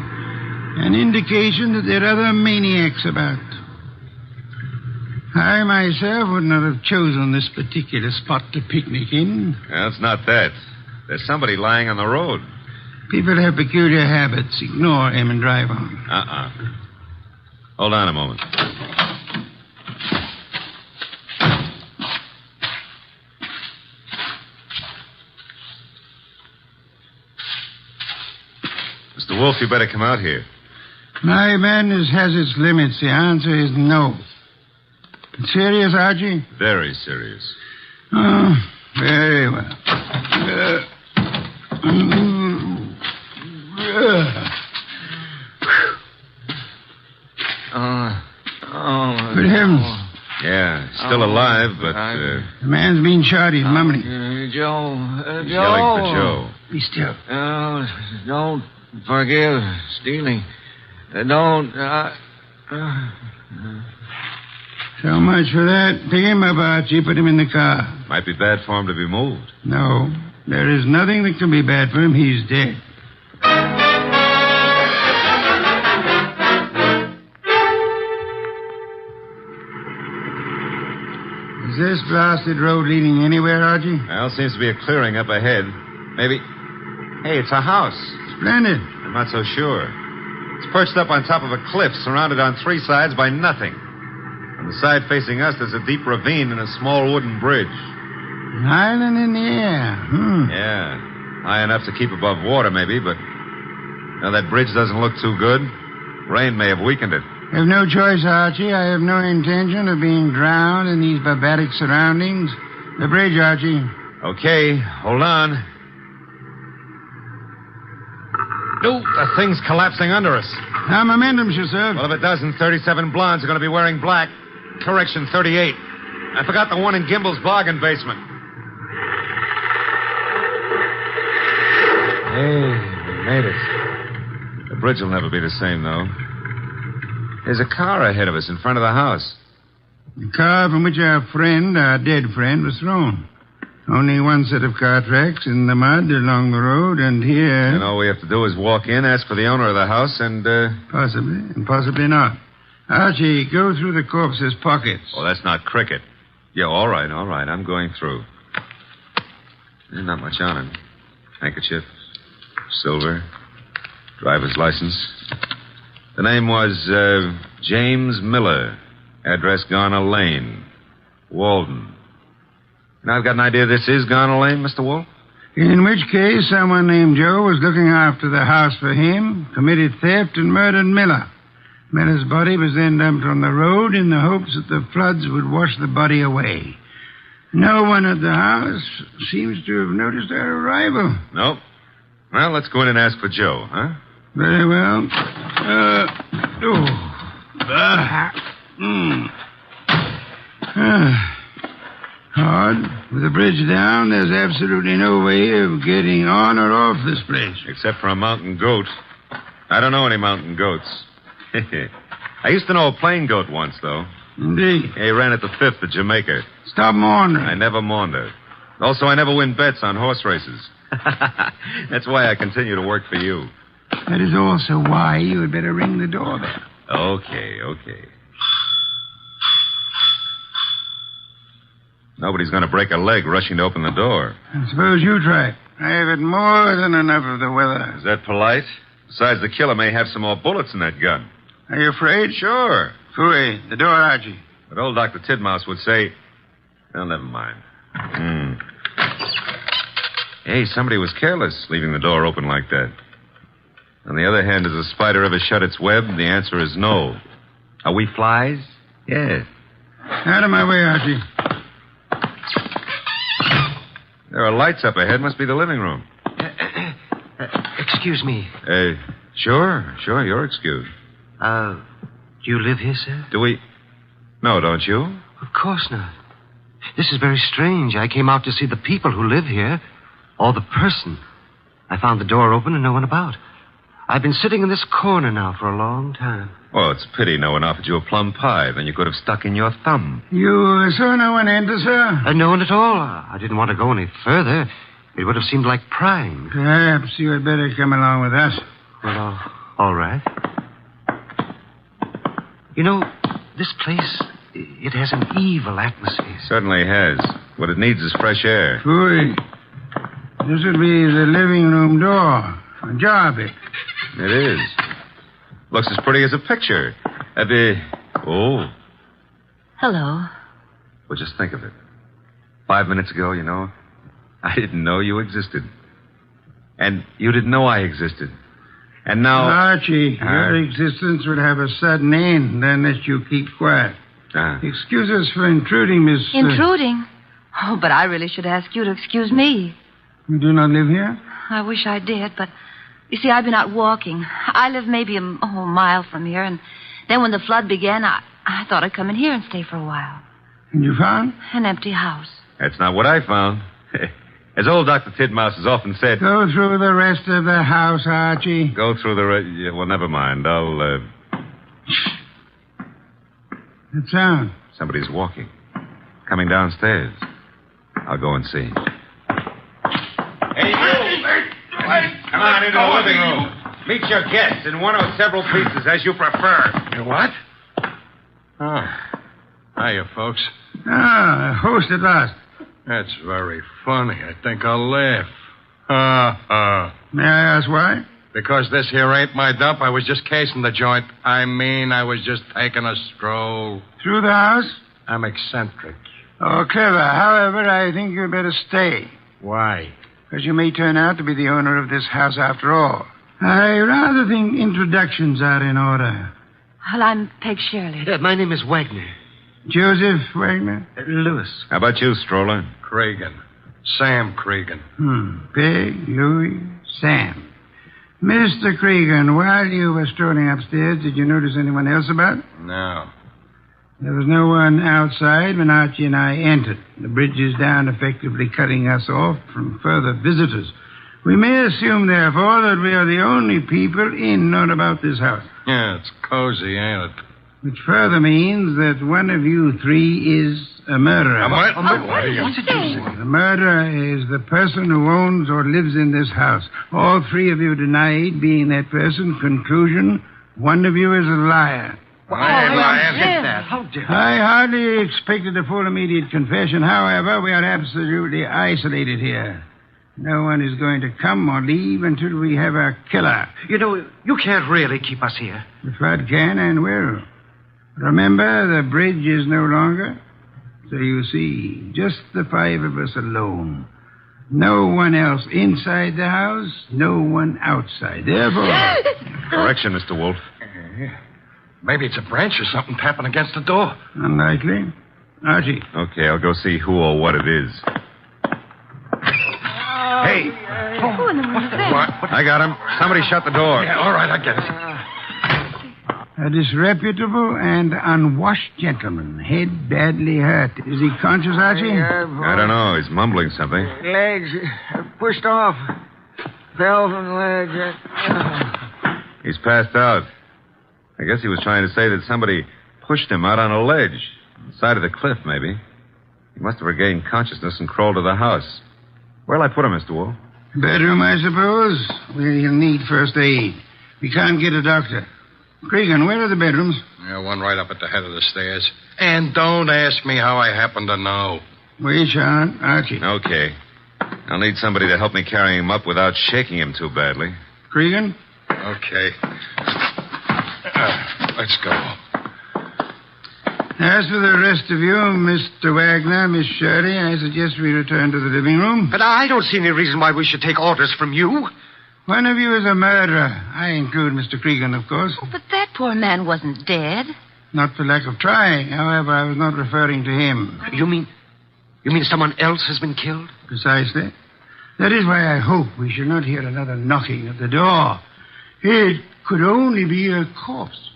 An indication that there are other maniacs about. I myself would not have chosen this particular spot to picnic in. Well, it's not that. There's somebody lying on the road. People have peculiar habits. Ignore him and drive on. Hold on a moment. Mr. Wolfe, you better come out here. My madness has its limits. The answer is no. Serious, Archie? Very serious. Oh, very well. Good heavens. Yeah, still alive, but... The man's been shot. He's mumbling. Joe. He's yelling for Joe. Be still. Don't forgive stealing. Don't... So much for that. Pick him up, Archie. Put him in the car. Might be bad for him to be moved. No. There is nothing that can be bad for him. He's dead. Is this blasted road leading anywhere, Archie? Well, seems to be a clearing up ahead. Maybe... Hey, it's a house. Splendid. I'm not so sure. It's perched up on top of a cliff, surrounded on three sides by nothing. On the side facing us, there's a deep ravine and a small wooden bridge. An island in the air. Yeah. High enough to keep above water, maybe, but... Now, that bridge doesn't look too good. Rain may have weakened it. I have no choice, Archie. I have no intention of being drowned in these barbaric surroundings. The bridge, Archie. Okay, hold on. No, the thing's collapsing under us. How momentum, sir? Well, if it doesn't, 37 blondes are going to be wearing black. Correction, 38. I forgot the one in Gimbel's bargain basement. Hey, we made it. The bridge will never be the same, though. There's a car ahead of us in front of the house. The car from which our dead friend, was thrown. Only one set of car tracks in the mud along the road, and here... And all we have to do is walk in, ask for the owner of the house, and, Possibly, and possibly not. Archie, go through the corpse's pockets. Oh, that's not cricket. Yeah, all right. I'm going through. There's not much on him. Handkerchief, silver, driver's license. The name was, James Miller. Address Garner Lane. Walden. Now, I've got an idea this is Garner Lane, Mr. Wolfe. In which case, someone named Joe was looking after the house for him, committed theft, and murdered Miller. Miller's body was then dumped on the road in the hopes that the floods would wash the body away. No one at the house seems to have noticed our arrival. Nope. Well, let's go in and ask for Joe, huh? Very well. Hard. With the bridge down, there's absolutely no way of getting on or off this place. Except for a mountain goat. I don't know any mountain goats. I used to know a plain goat once, though. Indeed. He ran at the 5th at Jamaica. Stop maundering. I never maunder. Also, I never win bets on horse races. That's why I continue to work for you. That is also why you had better ring the doorbell. Okay. Nobody's going to break a leg rushing to open the door. I suppose you try. I have had more than enough of the weather. Is that polite? Besides, the killer may have some more bullets in that gun. Are you afraid? Sure. Phooey, the door, Archie. But old Dr. Tidmouse would say... Well, never mind. Hey, somebody was careless leaving the door open like that. On the other hand, has a spider ever shut its web? The answer is no. Are we flies? Yes. Out of my way, Archie. There are lights up ahead. Must be the living room. Excuse me. Sure. You're excused. Do you live here, sir? Do we? No, don't you? Of course not. This is very strange. I came out to see the people who live here, or the person. I found the door open and no one about. I've been sitting in this corner now for a long time. Well, it's a pity no one offered you a plum pie. Then you could have stuck in your thumb. You saw no one enter, sir? No one at all. I didn't want to go any further. It would have seemed like prying. Perhaps you had better come along with us. Well, all right. You know, this place, it has an evil atmosphere. Certainly has. What it needs is fresh air. Phooey. This would be the living room door. Ajar a bit. It is. Looks as pretty as a picture. Oh. Hello. Well, just think of it. 5 minutes ago, you know, I didn't know you existed. And you didn't know I existed. And now... Archie, your existence would have a sudden end unless you keep quiet. Excuse us for intruding, Miss... Intruding? Oh, but I really should ask you to excuse me. You do not live here? I wish I did, but... You see, I've been out walking. I live maybe a mile from here, and then when the flood began, I thought I'd come in here and stay for a while. And you found? An empty house. That's not what I found. As old Dr. Tidmouse has often said... Go through the rest of the house, Archie. Go through the rest... Yeah, well, never mind. I'll, That sound? Somebody's walking. Coming downstairs. I'll go and see. Hey, you! Come on into the living room. Meet your guests in one or several pieces, as you prefer. What? Oh. Hiya, folks. Host at last. That's very funny. I think I'll laugh. May I ask why? Because this here ain't my dump. I was just casing the joint. I was just taking a stroll. Through the house? I'm eccentric. Oh, clever. However, I think you'd better stay. Why? Because you may turn out to be the owner of this house after all. I rather think introductions are in order. Well, I'm Peg Shirley. My name is Wagner. Joseph Wagner? Lewis. How about you, Stroller? Cregan. Sam Cregan. Peg, Louis, Sam. Mr. Cregan, while you were strolling upstairs, did you notice anyone else about? No. There was no one outside when Archie and I entered. The bridge is down, effectively cutting us off from further visitors. We may assume, therefore, that we are the only people in or about this house. Yeah, it's cozy, ain't it? Which further means that one of you three is a murderer. What are you The murderer is the person who owns or lives in this house. All three of you denied being that person. Conclusion, one of you is a liar. I hardly expected a full immediate confession. However, we are absolutely isolated here. No one is going to come or leave until we have our killer. You know, you can't really keep us here. The flood can and will. Remember, the bridge is no longer. So you see, just the five of us alone. No one else inside the house, no one outside. Therefore... Correction, Mr. Wolfe. Maybe it's a branch or something tapping against the door. Unlikely. Archie. Okay, I'll go see who or what it is. Hey. Who in the world is that? What? I got him. Somebody shut the door. Yeah, all right, I get it. A disreputable and unwashed gentleman. Head badly hurt. Is he conscious, Archie? I don't know. He's mumbling something. Legs pushed off. Fell from the ledge. He's passed out. I guess he was trying to say that somebody pushed him out on a ledge. On the side of the cliff, maybe. He must have regained consciousness and crawled to the house. Where'll I put him, Mr. Wolfe? Bedroom, I suppose. We'll need first aid. We can't get a doctor. Cregan, where are the bedrooms? Yeah, one right up at the head of the stairs. And don't ask me how I happen to know. We shan't, Archie. Okay. I'll need somebody to help me carry him up without shaking him too badly. Cregan? Okay. Let's go. As for the rest of you, Mr. Wagner, Miss Shirley, I suggest we return to the living room. But I don't see any reason why we should take orders from you. One of you is a murderer. I include Mr. Cregan, of course. Oh, but that poor man wasn't dead. Not for lack of trying. However, I was not referring to him. You mean someone else has been killed? Precisely. That is why I hope we shall not hear another knocking at the door. It could only be a corpse.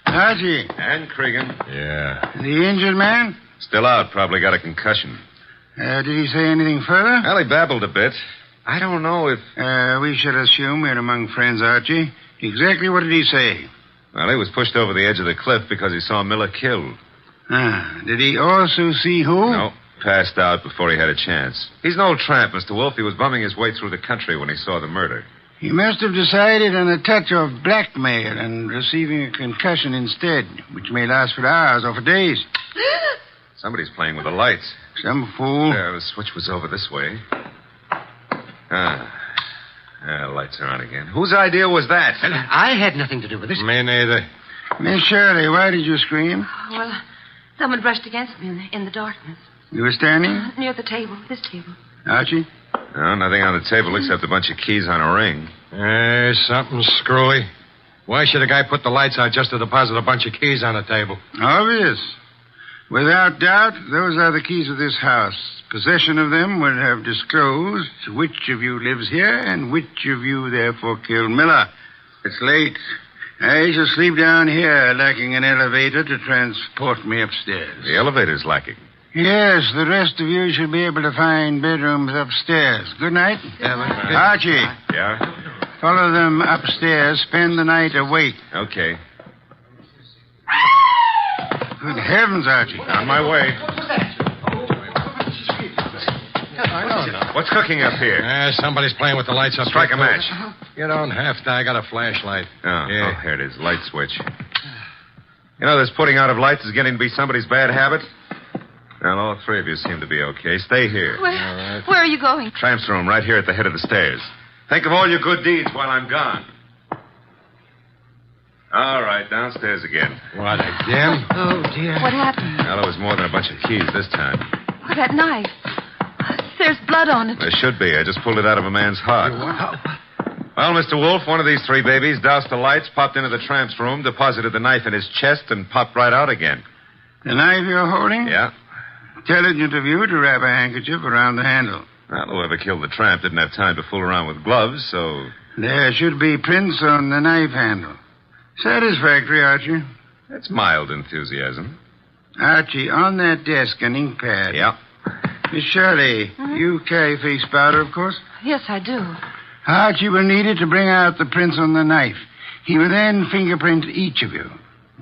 Archie. And Cregan. Yeah. The injured man? Still out. Probably got a concussion. Did he say anything further? Well, he babbled a bit. I don't know if... We shall assume we're among friends, Archie. Exactly what did he say? Well, he was pushed over the edge of the cliff because he saw Miller killed. Did he also see who? No. Passed out before he had a chance. He's an old tramp, Mr. Wolfe. He was bumming his way through the country when he saw the murder. He must have decided on a touch of blackmail and receiving a concussion instead, which may last for hours or for days. Somebody's playing with the lights. Some fool. The switch was over this way. Lights are on again. Whose idea was that? I had nothing to do with it. Me neither. Miss Shirley, why did you scream? Well, someone brushed against me in the darkness. You were standing? Near the table, this table. Archie? No, nothing on the table except a bunch of keys on a ring. Something screwy. Why should a guy put the lights out just to deposit a bunch of keys on the table? Obvious. Without doubt, those are the keys of this house. Possession of them would have disclosed which of you lives here and which of you therefore killed Miller. It's late. I shall sleep down here, lacking an elevator to transport me upstairs. The elevator's lacking. Yes, the rest of you should be able to find bedrooms upstairs. Good night. Archie. Yeah? Follow them upstairs. Spend the night awake. Okay. Good heavens, Archie. On my way. What's cooking up here? Somebody's playing with the lights up. Strike a match. You don't have to. I got a flashlight. Oh, here it is. Light switch. You know, this putting out of lights is getting to be somebody's bad habit. Well, all three of you seem to be okay. Stay here. Where are you going? Tramp's room right here at the head of the stairs. Think of all your good deeds while I'm gone. All right, downstairs again. What, again? Oh, dear. What happened? Well, it was more than a bunch of keys this time. Oh, that knife. There's blood on it. There should be. I just pulled it out of a man's heart. Well, Mr. Wolfe, one of these three babies doused the lights, popped into the tramp's room, deposited the knife in his chest, and popped right out again. The knife you're holding? Yeah. Intelligent of you to wrap a handkerchief around the handle. Well, whoever killed the tramp didn't have time to fool around with gloves, so... There should be prints on the knife handle. Satisfactory, Archie. That's mild enthusiasm. Archie, on that desk, an ink pad. Yeah. Miss Shirley, you carry face powder, of course? Yes, I do. Archie will need it to bring out the prints on the knife. He will then fingerprint each of you.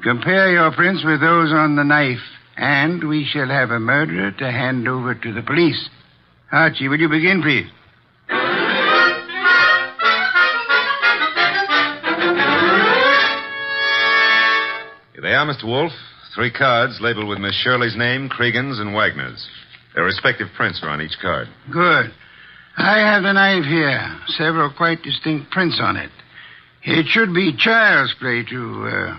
Compare your prints with those on the knife, and we shall have a murderer to hand over to the police. Archie, will you begin, please? Here they are, Mr. Wolfe. 3 cards labeled with Miss Shirley's name, Cregan's, and Wagner's. Their respective prints are on each card. Good. I have the knife here. Several quite distinct prints on it. It should be child's play to,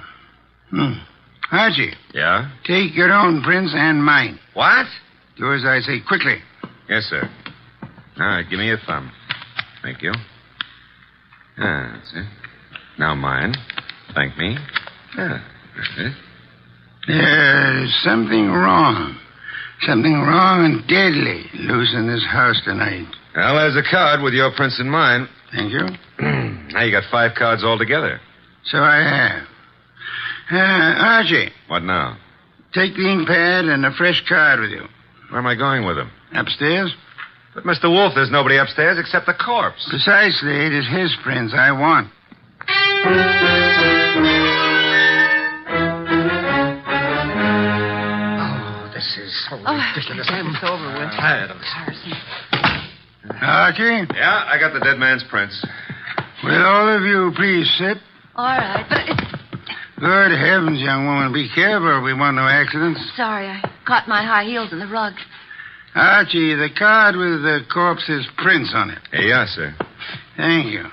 Archie. Yeah? Take your own prints and mine. What? Do as I say quickly. Yes, sir. All right, give me your thumb. Thank you. That's it. Now mine. Thank me. That's it. There's something wrong. Something wrong and deadly loose in this house tonight. Well, there's a card with your prints and mine. Thank you. Now you got 5 cards altogether. So I have. Archie. What now? Take the ink pad and a fresh card with you. Where am I going with them? Upstairs? But, Mr. Wolfe, there's nobody upstairs except the corpse. Precisely. It is his prints I want. This is so ridiculous. It's over with. Tired of Archie? Yeah, I got the dead man's prints. Will all of you please sit? All right, but it's... Good heavens, young woman. Be careful. We want no accidents. Sorry, I caught my high heels in the rug. Archie, the card with the corpse's prints on it. Here you are, sir. Thank you.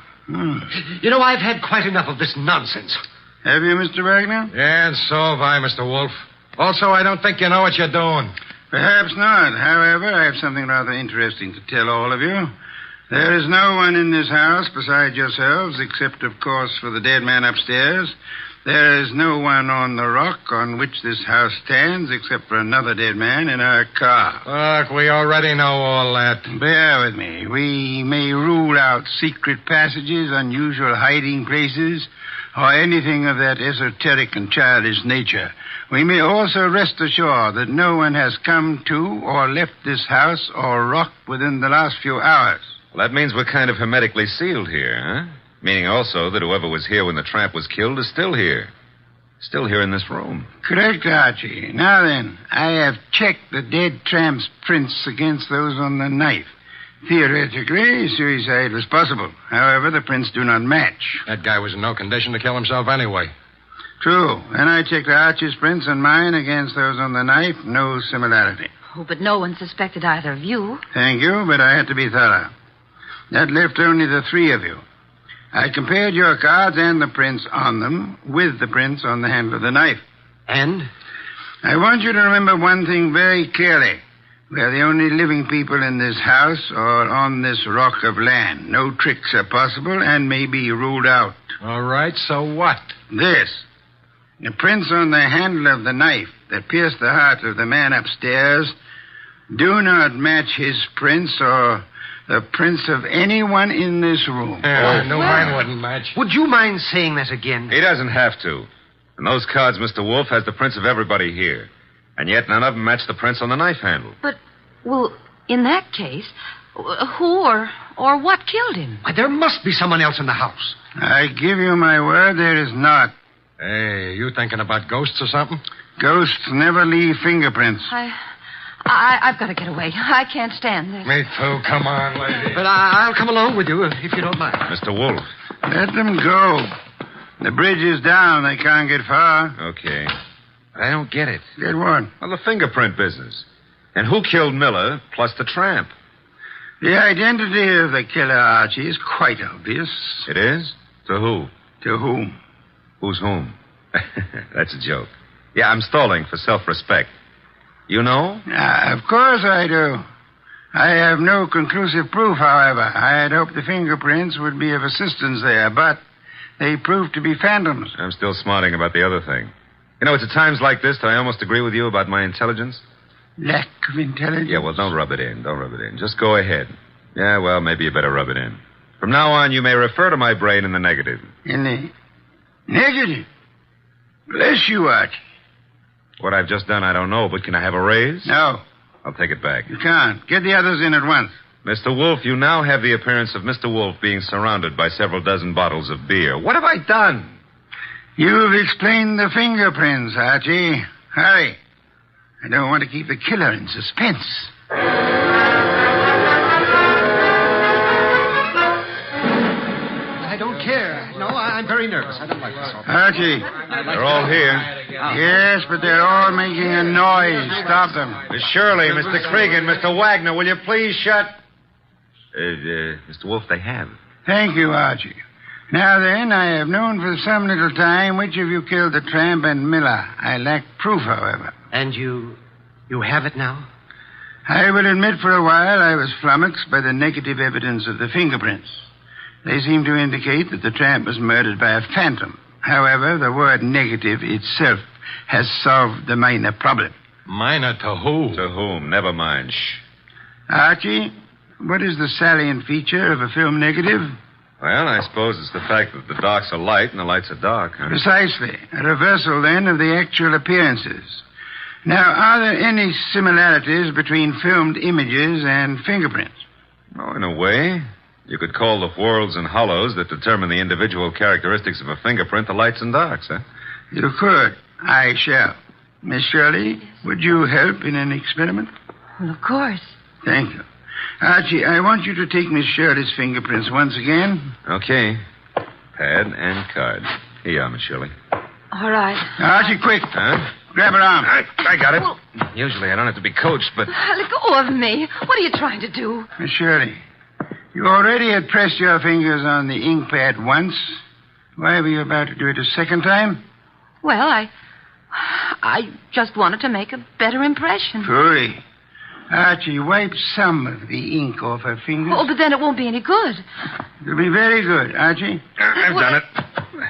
You know, I've had quite enough of this nonsense. Have you, Mr. Wagner? Yeah, and so have I, Mr. Wolfe. Also, I don't think you know what you're doing. Perhaps not. However, I have something rather interesting to tell all of you. There is no one in this house besides yourselves, except, of course, for the dead man upstairs. There is no one on the rock on which this house stands, except for another dead man in our car. Look, we already know all that. Bear with me. We may rule out secret passages, unusual hiding places, or anything of that esoteric and childish nature. We may also rest assured that no one has come to or left this house or rock within the last few hours. Well, that means we're kind of hermetically sealed here, huh? Meaning also that whoever was here when the tramp was killed is still here. Still here in this room. Correct, Archie. Now then, I have checked the dead tramp's prints against those on the knife. Theoretically, suicide was possible. However, the prints do not match. That guy was in no condition to kill himself anyway. True. And I checked Archie's prints and mine against those on the knife. No similarity. Oh, but no one suspected either of you. Thank you, but I had to be thorough. That left only the 3 of you. I compared your cards and the prints on them with the prints on the handle of the knife. And? I want you to remember one thing very clearly. We are the only living people in this house or on this rock of land. No tricks are possible and may be ruled out. All right, so what? This. The prints on the handle of the knife that pierced the heart of the man upstairs do not match his prints or the prints of anyone in this room. Yeah, I knew mine wouldn't match. Would you mind saying that again? He doesn't have to. And those cards, Mr. Wolfe, has the prints of everybody here. And yet none of them match the prints on the knife handle. But, well, in that case, who or what killed him? Why, there must be someone else in the house. I give you my word there is not. Hey, you thinking about ghosts or something? Ghosts never leave fingerprints. I've got to get away. I can't stand this. Me too. Come on, lady. But I'll come along with you if you don't mind. Mr. Wolfe. Let them go. The bridge is down. They can't get far. Okay. I don't get it. Get what? Well, the fingerprint business. And who killed Miller plus the tramp? The identity of the killer, Archie, is quite obvious. It is? To who? To whom? Who's whom? That's a joke. Yeah, I'm stalling for self-respect. You know? Of course I do. I have no conclusive proof, however. I had hoped the fingerprints would be of assistance there, but they proved to be phantoms. I'm still smarting about the other thing. You know, it's at times like this that I almost agree with you about my intelligence. Lack of intelligence? Yeah, well, don't rub it in. Don't rub it in. Just go ahead. Yeah, well, maybe you better rub it in. From now on, you may refer to my brain in the negative. In the negative? Bless you, Archie. What I've just done, I don't know, but can I have a raise? No. I'll take it back. You can't. Get the others in at once. Mr. Wolfe, you now have the appearance of Mr. Wolfe being surrounded by several dozen bottles of beer. What have I done? You've explained the fingerprints, Archie. Hurry. I don't want to keep the killer in suspense. I don't care. No, I'm very nervous. I don't like this. Archie. They're all here. Yes, but they're all making a noise. Stop them. Miss Shirley, Mr. Cregan, Mr. Wagner, will you please shut... Mr. Wolfe, they have. Thank you, Archie. Now then, I have known for some little time which of you killed the tramp and Miller. I lack proof, however. And you have it now? I will admit for a while I was flummoxed by the negative evidence of the fingerprints. They seem to indicate that the tramp was murdered by a phantom. However, the word negative itself has solved the minor problem. Minor to who? To whom? Never mind. Shh. Archie, what is the salient feature of a film negative? Well, I suppose it's the fact that the darks are light and the lights are dark, huh? Precisely. A reversal, then, of the actual appearances. Now, are there any similarities between filmed images and fingerprints? Oh, in a way. You could call the whorls and hollows that determine the individual characteristics of a fingerprint the lights and darks, huh? You could. I shall. Miss Shirley, would you help in an experiment? Well, of course. Thank you. Archie, I want you to take Miss Shirley's fingerprints once again. Okay. Pad and card. Here you are, Miss Shirley. All right. Archie, quick. Huh? Grab her arm. I got it. Well, usually I don't have to be coached, but... Let go of me. What are you trying to do? Miss Shirley, you already had pressed your fingers on the ink pad once. Why were you about to do it a second time? Well, I just wanted to make a better impression. Phooey. Archie, wipe some of the ink off her fingers. Oh, but then it won't be any good. It'll be very good, Archie. I've done it.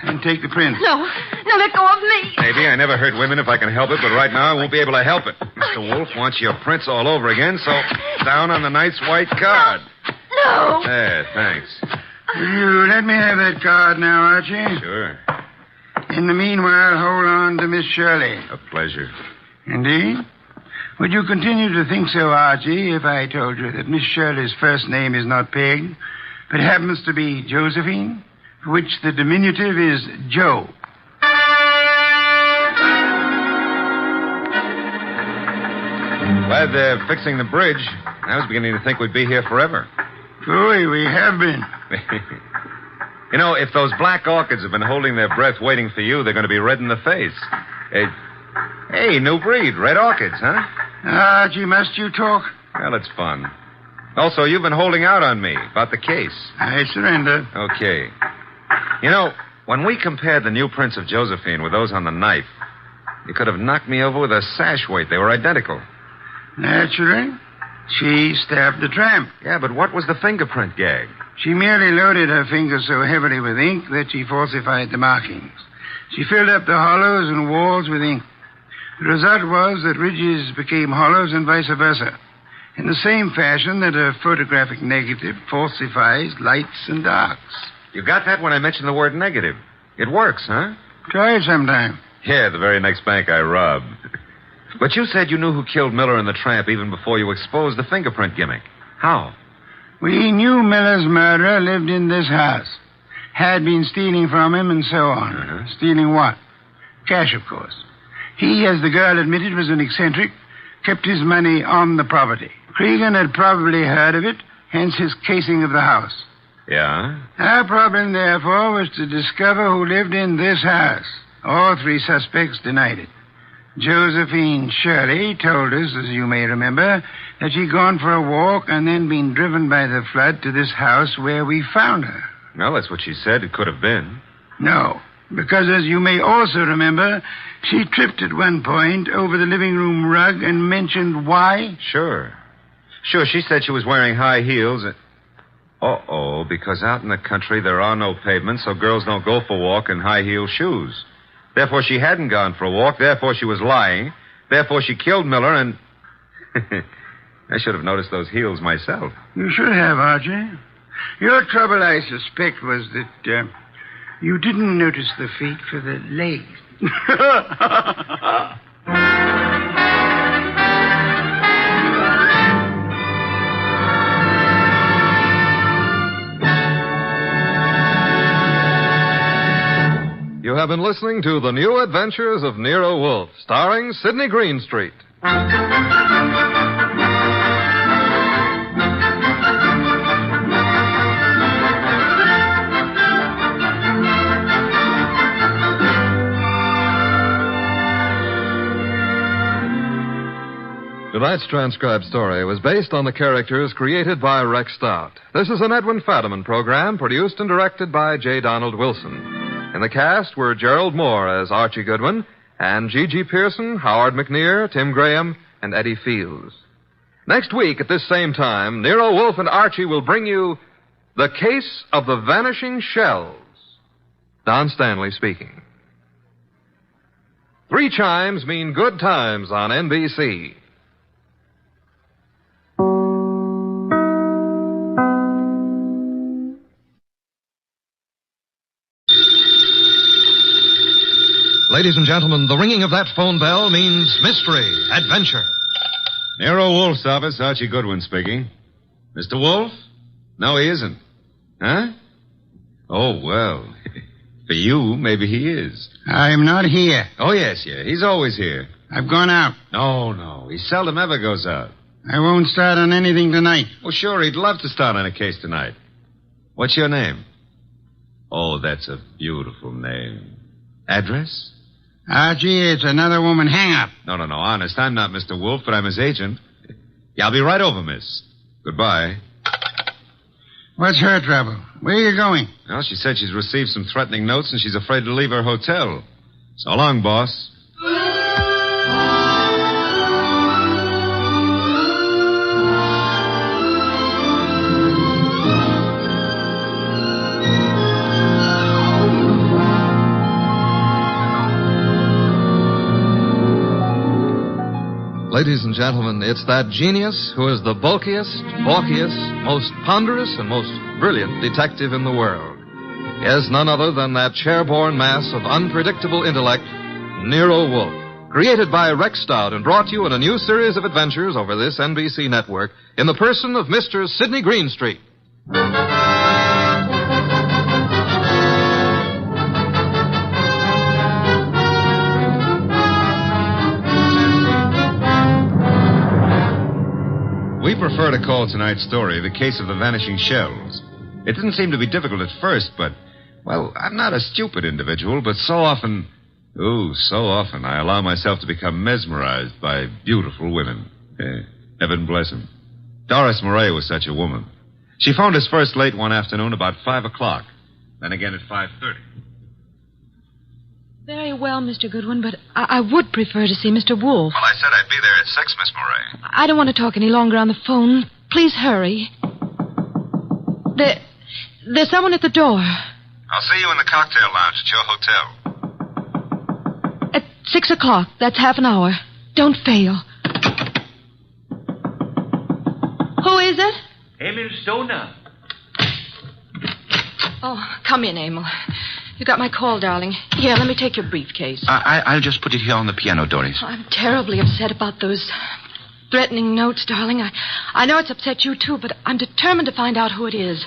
And take the print. No, let go of me. Maybe. I never hurt women if I can help it, but right now I won't be able to help it. Mr. Wolfe wants your prints all over again, so down on the nice white card. No. There, thanks. Will you let me have that card now, Archie? Sure. In the meanwhile, hold on to Miss Shirley. A pleasure. Indeed? Would you continue to think so, Archie, if I told you that Miss Shirley's first name is not Peg, but happens to be Josephine, for which the diminutive is Joe? Glad they're fixing the bridge. I was beginning to think we'd be here forever. Boy, we have been. You know, if those black orchids have been holding their breath waiting for you, they're going to be red in the face. Hey, new breed, red orchids, huh? Archie, must you talk? Well, it's fun. Also, you've been holding out on me about the case. I surrender. Okay. You know, when we compared the new prints of Josephine with those on the knife, you could have knocked me over with a sash weight. They were identical. Naturally. She stabbed the tramp. Yeah, but what was the fingerprint gag? She merely loaded her fingers so heavily with ink that she falsified the markings. She filled up the hollows and walls with ink. The result was that ridges became hollows and vice versa, in the same fashion that a photographic negative falsifies lights and darks. You got that when I mentioned the word negative. It works, huh? Try it sometime. Yeah, the very next bank I robbed. But you said you knew who killed Miller and the tramp even before you exposed the fingerprint gimmick. How? We knew Miller's murderer lived in this house. Had been stealing from him and so on. Uh-huh. Stealing what? Cash, of course. He, as the girl admitted, was an eccentric, kept his money on the property. Cregan had probably heard of it, hence his casing of the house. Yeah? Our problem, therefore, was to discover who lived in this house. All three suspects denied it. Josephine Shirley told us, as you may remember, that she'd gone for a walk and then been driven by the flood to this house where we found her. Well, that's what she said it could have been. No. Because, as you may also remember, she tripped at one point over the living room rug and mentioned why. Sure, she said she was wearing high heels. Uh-oh, because out in the country there are no pavements, so girls don't go for a walk in high-heel shoes. Therefore, she hadn't gone for a walk. Therefore, she was lying. Therefore, she killed Miller, and... I should have noticed those heels myself. You should have, Archie. Your trouble, I suspect, was that you didn't notice the feet for the legs. You have been listening to The New Adventures of Nero Wolfe, starring Sidney Greenstreet. Tonight's transcribed story was based on the characters created by Rex Stout. This is an Edwin Fadiman program produced and directed by J. Donald Wilson. In the cast were Gerald Moore as Archie Goodwin and G.G. Pearson, Howard McNear, Tim Graham, and Eddie Fields. Next week at this same time, Nero Wolfe and Archie will bring you The Case of the Vanishing Shells. Don Stanley speaking. 3 chimes mean good times on NBC. Ladies and gentlemen, the ringing of that phone bell means mystery, adventure. Nero Wolfe's office, Archie Goodwin speaking. Mr. Wolfe? No, he isn't. Huh? Oh, well. For you, maybe he is. I'm not here. Oh, yes. He's always here. I've gone out. No. He seldom ever goes out. I won't start on anything tonight. Well, sure, he'd love to start on a case tonight. What's your name? Oh, that's a beautiful name. Address? Archie, it's another woman hang-up. No, honest. I'm not Mr. Wolfe, but I'm his agent. Yeah, I'll be right over, miss. Goodbye. What's her trouble? Where are you going? Well, she said she's received some threatening notes and she's afraid to leave her hotel. So long, boss. Ladies and gentlemen, it's that genius who is the bulkiest, balkiest, most ponderous, and most brilliant detective in the world. Yes, none other than that chair-borne mass of unpredictable intellect, Nero Wolfe, created by Rex Stout and brought you in a new series of adventures over this NBC network in the person of Mr. Sidney Greenstreet. We prefer to call tonight's story The Case of the Vanishing Shells. It didn't seem to be difficult at first, but, well, I'm not a stupid individual, but so often I allow myself to become mesmerized by beautiful women. Heaven bless them. Doris Murray was such a woman. She phoned us first late one afternoon about 5 o'clock, then again at 5:30. Very well, Mr. Goodwin, but I would prefer to see Mr. Wolfe. Well, I said I'd be there at 6, Miss Murray. I don't want to talk any longer on the phone. Please hurry. There's someone at the door. I'll see you in the cocktail lounge at your hotel. At 6 o'clock. That's half an hour. Don't fail. Who is it? Emil Stoner. Oh, come in, Emil. You got my call, darling. Here, let me take your briefcase. I'll just put it here on the piano, Doris. Oh, I'm terribly upset about those threatening notes, darling. I know it's upset you, too, but I'm determined to find out who it is.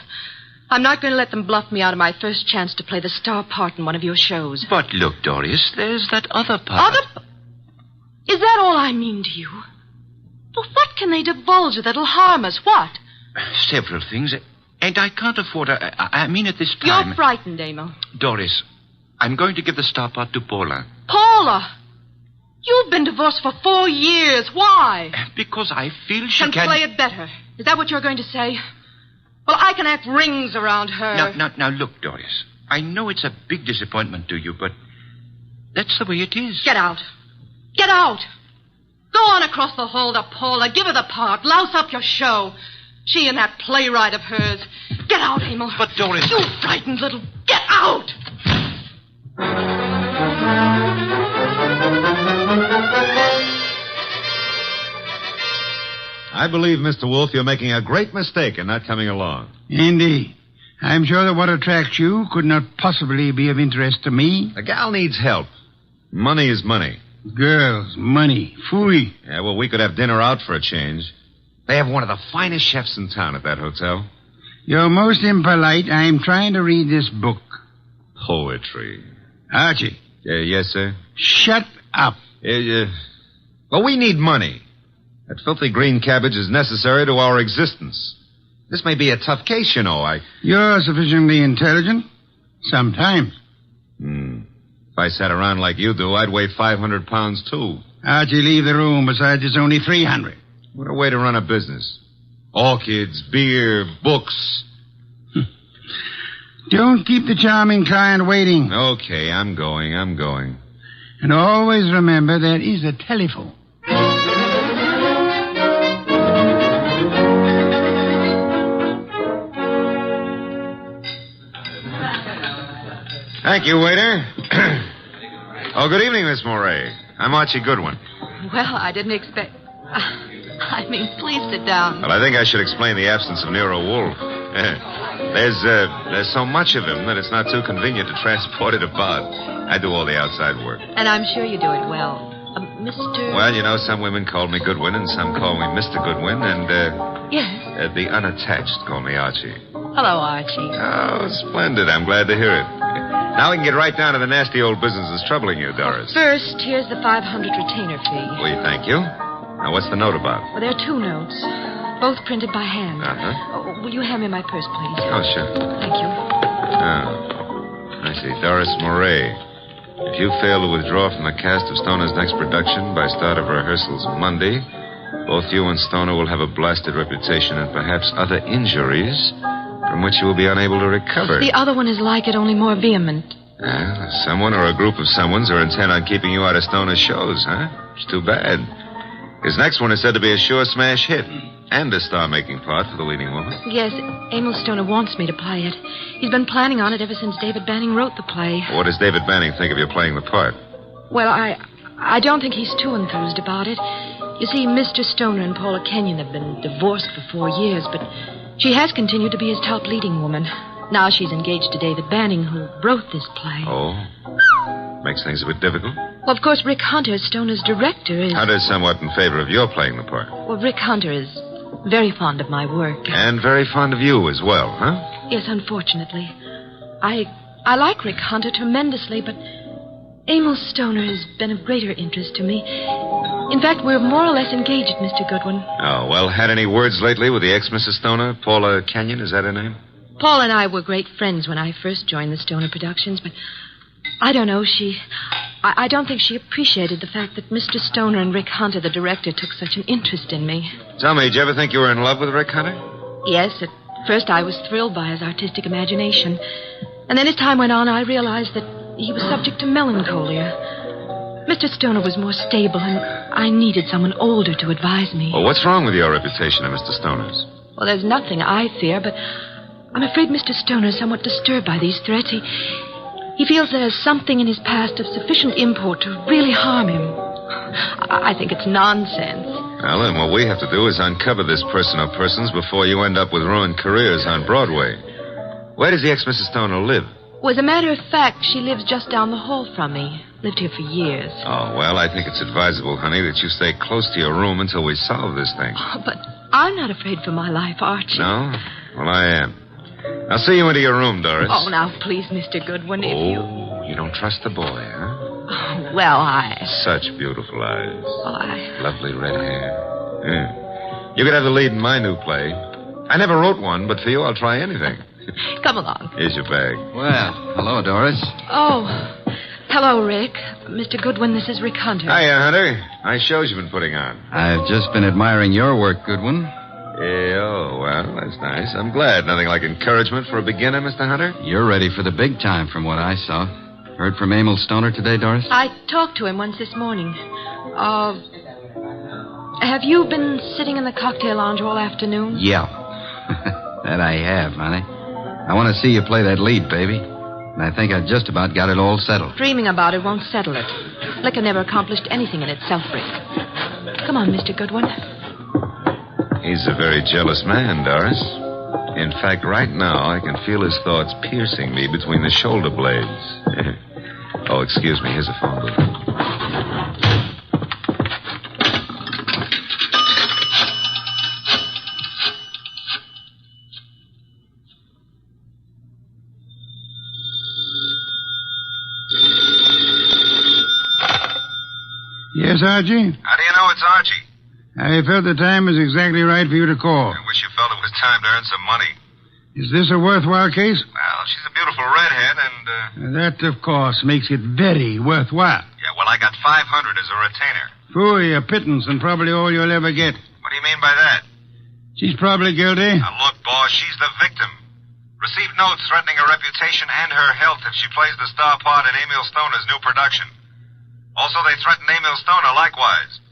I'm not going to let them bluff me out of my first chance to play the star part in one of your shows. But look, Doris, there's that other part. Is that all I mean to you? Well, what can they divulge that'll harm us? What? Several things. And I can't afford... I mean at this time... You're frightened, Emil. Doris, I'm going to give the star part to Paula. Paula? You've been divorced for 4 years. Why? Because I feel she can play it better. Is that what you're going to say? Well, I can act rings around her. Now, look, Doris. I know it's a big disappointment to you, but that's the way it is. Get out. Get out. Go on across the hall to Paula. Give her the part. Louse up your show. She and that playwright of hers. Get out, Emil. But Doris... You frightened little... Get out! I believe, Mr. Wolfe, you're making a great mistake in not coming along. Indeed. I'm sure that what attracts you could not possibly be of interest to me. The gal needs help. Money is money. Girls, money, phooey. Yeah, well, we could have dinner out for a change. They have one of the finest chefs in town at that hotel. You're most impolite. I'm trying to read this book. Poetry. Archie. Yes, sir? Shut up. Well, we need money. That filthy green cabbage is necessary to our existence. This may be a tough case, you know. You're sufficiently intelligent. Sometimes. If I sat around like you do, I'd weigh 500 pounds, too. Archie, leave the room. Besides, it's only 300. What a way to run a business. Orchids, beer, books. Don't keep the charming client waiting. Okay, I'm going. And always remember there is a telephone. Thank you, waiter. Oh, good evening, Miss Moray. I'm Archie Goodwin. Well, I didn't expect... please sit down. Well, I think I should explain the absence of Nero Wolfe. There's so much of him that it's not too convenient to transport it about. I do all the outside work. And I'm sure you do it well. Mr... Well, you know, some women call me Goodwin and some call me Mr. Goodwin, and, Yes? The unattached call me Archie. Hello, Archie. Oh, splendid. I'm glad to hear it. Now we can get right down to the nasty old business that's troubling you, Doris. First, here's the 500 retainer fee. Well, thank you. Now, what's the note about? Well, there are 2 notes, both printed by hand. Uh-huh. Will you hand me my purse, please? Oh, sure. Thank you. I see. Doris Moray. If you fail to withdraw from the cast of Stoner's next production by start of rehearsals Monday, both you and Stoner will have a blasted reputation and perhaps other injuries from which you will be unable to recover. The other one is like it, only more vehement. Someone or a group of someones are intent on keeping you out of Stoner's shows, huh? It's too bad. His next one is said to be a sure smash hit and a star-making part for the leading woman. Yes, Emil Stoner wants me to play it. He's been planning on it ever since David Banning wrote the play. What does David Banning think of you playing the part? Well, I don't think he's too enthused about it. You see, Mr. Stoner and Paula Kenyon have been divorced for 4 years, but she has continued to be his top leading woman. Now she's engaged to David Banning, who wrote this play. Oh? Makes things a bit difficult. Well, of course, Rick Hunter, Stoner's director, is... Hunter's somewhat in favor of your playing the part. Well, Rick Hunter is very fond of my work. And very fond of you as well, huh? Yes, unfortunately. I like Rick Hunter tremendously, but Emil Stoner has been of greater interest to me. In fact, we're more or less engaged, Mr. Goodwin. Oh, well, had any words lately with the ex-Mrs. Stoner? Paula Kenyon, is that her name? Paul and I were great friends when I first joined the Stoner Productions, but I don't know, I don't think she appreciated the fact that Mr. Stoner and Rick Hunter, the director, took such an interest in me. Tell me, did you ever think you were in love with Rick Hunter? Yes, at first I was thrilled by his artistic imagination. And then as time went on, I realized that he was subject to melancholia. Mr. Stoner was more stable, and I needed someone older to advise me. Well, what's wrong with your reputation at Mr. Stoner's? Well, there's nothing I fear, but I'm afraid Mr. Stoner is somewhat disturbed by these threats. He feels there's something in his past of sufficient import to really harm him. I think it's nonsense. Well, then what we have to do is uncover this person or persons before you end up with ruined careers on Broadway. Where does the ex-Mrs. Stoner live? Well, as a matter of fact, she lives just down the hall from me. Lived here for years. Oh, well, I think it's advisable, honey, that you stay close to your room until we solve this thing. Oh, but I'm not afraid for my life, Archie. No? Well, I am. I'll see you into your room, Doris. Oh, now, please, Mr. Goodwin, if you... Oh, you don't trust the boy, huh? Oh, well, Such beautiful eyes. Oh, Lovely red hair. Yeah. You could have the lead in my new play. I never wrote one, but for you, I'll try anything. Come along. Here's your bag. Well, hello, Doris. Oh, hello, Rick. Mr. Goodwin, this is Rick Hunter. Hiya, Hunter. Nice shows you've been putting on. I've just been admiring your work, Goodwin. Oh, well, that's nice. I'm glad. Nothing like encouragement for a beginner, Mr. Hunter. You're ready for the big time from what I saw. Heard from Emil Stoner today, Doris? I talked to him once this morning. Have you been sitting in the cocktail lounge all afternoon? Yeah. That I have, honey. I want to see you play that lead, baby. And I think I just about got it all settled. Dreaming about it won't settle it. Liquor never accomplished anything in itself, Rick. Come on, Mr. Goodwin. He's a very jealous man, Doris. In fact, right now, I can feel his thoughts piercing me between the shoulder blades. Oh, excuse me. Here's a phone book. Yes, Archie? How do you know it's Archie? I felt the time was exactly right for you to call. I wish you felt it was time to earn some money. Is this a worthwhile case? Well, she's a beautiful redhead, and, That, of course, makes it very worthwhile. Yeah, well, I got 500 as a retainer. Phooey, a pittance, and probably all you'll ever get. What do you mean by that? She's probably guilty. Now, look, boss, she's the victim. Received notes threatening her reputation and her health if she plays the star part in Emil Stoner's new production. Also, they threatened Emil Stoner likewise.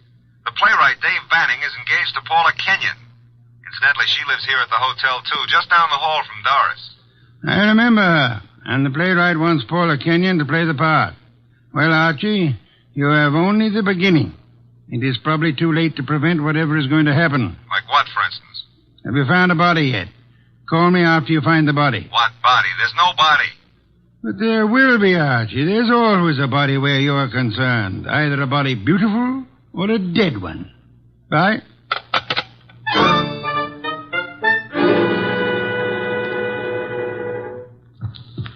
The playwright, Dave Banning, is engaged to Paula Kenyon. Incidentally, she lives here at the hotel, too, just down the hall from Doris. I remember her. And the playwright wants Paula Kenyon to play the part. Well, Archie, you have only the beginning. It is probably too late to prevent whatever is going to happen. Like what, for instance? Have you found a body yet? Call me after you find the body. What body? There's no body. But there will be, Archie. There's always a body where you're concerned. Either a body beautiful or a dead one. Right?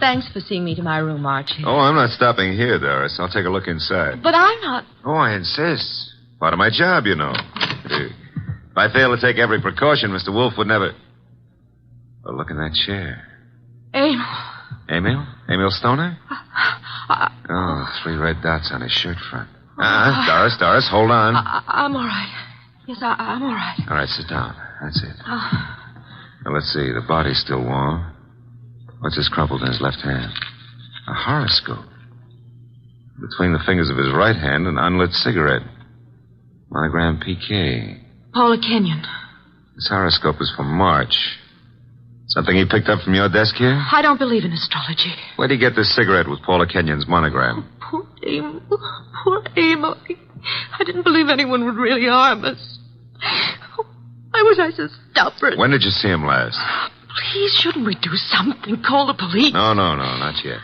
Thanks for seeing me to my room, Archie. Oh, I'm not stopping here, Doris. I'll take a look inside. But I'm not... Oh, I insist. Part of my job, you know. If I fail to take every precaution, Mr. Wolfe would never... Oh, look in that chair. Emil. Emil? Emil Stoner? Oh, 3 red dots on his shirt front. Doris, hold on. I'm all right. Yes, I'm all right. All right, sit down. That's it. Now, let's see. The body's still warm. What's this crumpled in his left hand? A horoscope. Between the fingers of his right hand, an unlit cigarette. Monogram PK. Paula Kenyon. This horoscope is for March. Something he picked up from your desk here? I don't believe in astrology. Where'd he get this cigarette with Paula Kenyon's monogram? Poor Emil. Poor Emil. I didn't believe anyone would really harm us. Why was I so stubborn? When did you see him last? Please, shouldn't we do something? Call the police? No, not yet.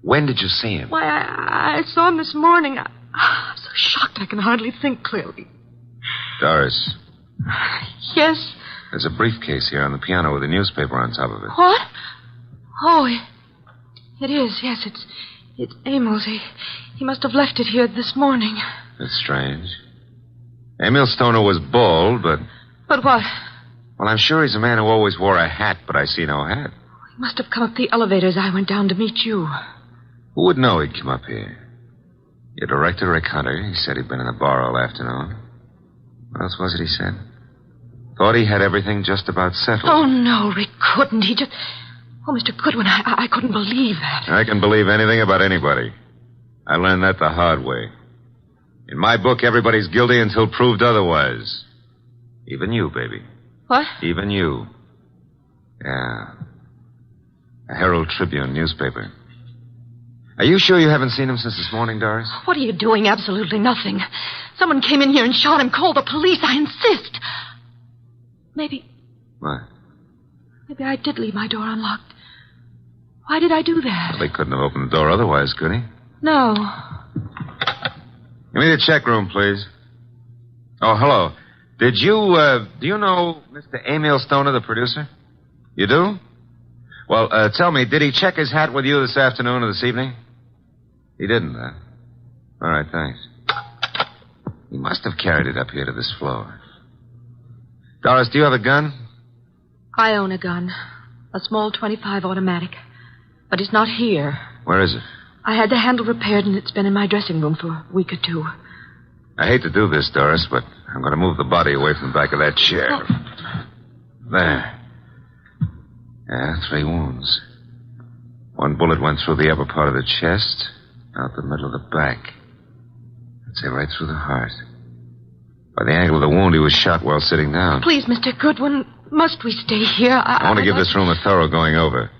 When did you see him? Why, I saw him this morning. I'm so shocked I can hardly think clearly. Doris. Yes? There's a briefcase here on the piano with a newspaper on top of it. What? Oh, it is. Yes, it's Emil's. He must have left it here this morning. That's strange. Emil Stoner was bald, but... But what? Well, I'm sure he's a man who always wore a hat, but I see no hat. He must have come up the elevator as I went down to meet you. Who would know he'd come up here? Your director, Rick Hunter, he said he'd been in the bar all afternoon. What else was it he said? Thought he had everything just about settled. Oh, no, Rick couldn't. He just... Oh, Mr. Goodwin, I couldn't believe that. I can believe anything about anybody. I learned that the hard way. In my book, everybody's guilty until proved otherwise. Even you, baby. What? Even you. Yeah. A Herald Tribune newspaper. Are you sure you haven't seen him since this morning, Doris? What are you doing? Absolutely nothing. Someone came in here and shot him. Call the police. I insist. Maybe... What? Maybe I did leave my door unlocked. Why did I do that? Well, he couldn't have opened the door otherwise, could he? No. Give me the check room, please. Oh, hello. Do you know Mr. Emil Stoner, the producer? You do? Well, tell me, did he check his hat with you this afternoon or this evening? He didn't, huh? All right, thanks. He must have carried it up here to this floor. Doris, do you have a gun? I own a gun. A small .25 automatic. But it's not here. Where is it? I had the handle repaired, and it's been in my dressing room for a week or 2. I hate to do this, Doris, but I'm going to move the body away from the back of that chair. There. Yeah, 3 wounds. 1 bullet went through the upper part of the chest, out the middle of the back. I'd say right through the heart. By the angle of the wound, he was shot while sitting down. Please, Mr. Goodwin, must we stay here? I want to give this room a thorough going over.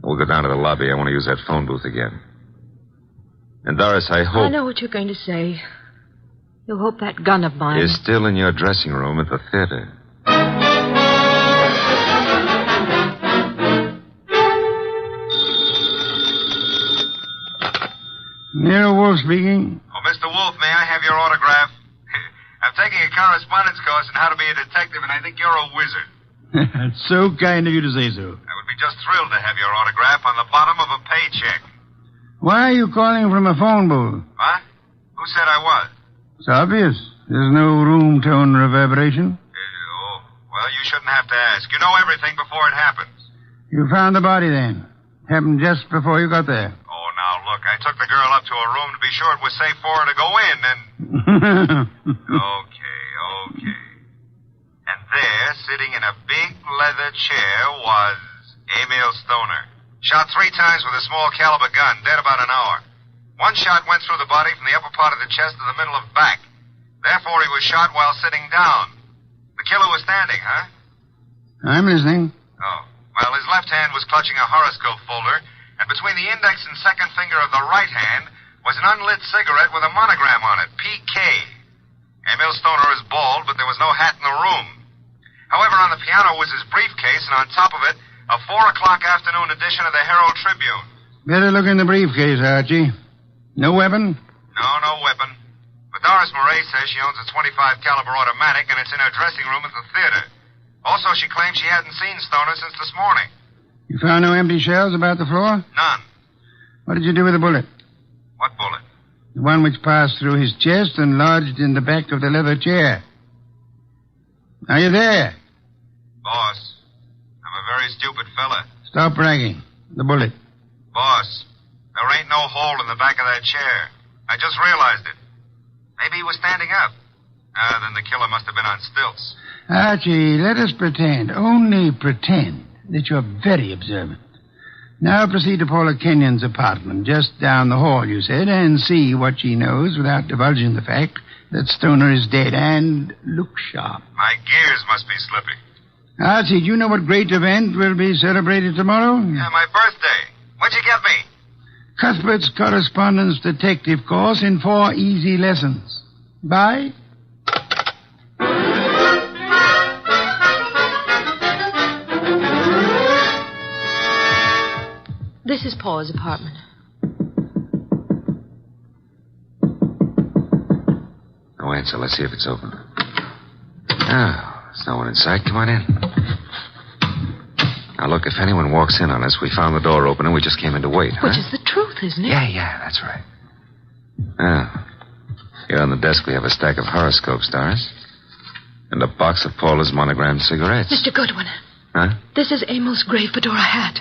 We'll go down to the lobby. I want to use that phone booth again. And, Doris, I hope... I know what you're going to say. You hope that gun of mine... is still in your dressing room at the theater. Nero Wolfe speaking. Oh, Mr. Wolfe, may I have your autograph? I'm taking a correspondence course on how to be a detective, and I think you're a wizard. It's so kind of you to say so. I would be just thrilled to have your autograph on the bottom of a paycheck. Why are you calling from a phone booth? What? Who said I was? It's obvious. There's no room tone reverberation. Well, you shouldn't have to ask. You know everything before it happens. You found the body then. Happened just before you got there. Oh, now, look, I took the girl up to her room to be sure it was safe for her to go in, and... Okay. And there, sitting in a big leather chair, was Emil Stoner. Shot 3 times with a small caliber gun, dead about an hour. 1 shot went through the body from the upper part of the chest to the middle of back. Therefore, he was shot while sitting down. The killer was standing, huh? I'm listening. Oh. Well, his left hand was clutching a horoscope folder, and between the index and second finger of the right hand was an unlit cigarette with a monogram on it, PK. Emil Stoner is bald, but there was no hat in the room. However, on the piano was his briefcase, and on top of it, a 4:00 afternoon edition of the Herald Tribune. Better look in the briefcase, Archie. No weapon? No weapon. But Doris Murray says she owns a .25 caliber automatic, and it's in her dressing room at the theater. Also, she claims she hadn't seen Stoner since this morning. You found no empty shells about the floor? None. What did you do with the bullet? What bullet? The one which passed through his chest and lodged in the back of the leather chair. Are you there? Boss, I'm a very stupid fella. Stop bragging. The bullet. Boss, there ain't no hole in the back of that chair. I just realized it. Maybe he was standing up. Then the killer must have been on stilts. Archie, let us pretend, only pretend, that you're very observant. Now proceed to Paula Kenyon's apartment, just down the hall, you said, and see what she knows without divulging the fact that Stoner is dead, and look sharp. My gears must be slipping. Archie, do you know what great event will be celebrated tomorrow? Yeah, my birthday. What'd you get me? Cuthbert's correspondence detective course in 4 easy lessons. Bye. This is Paula's apartment. No answer. Let's see if it's open. Oh, there's no one inside. Come on in. Now, look, if anyone walks in on us, we found the door open and we just came in to wait, huh? Which is the truth, isn't it? Yeah, that's right. Oh. Here on the desk we have a stack of horoscopes, Doris. And a box of Paula's monogrammed cigarettes. Mr. Goodwin. Huh? This is Emil's gray fedora hat.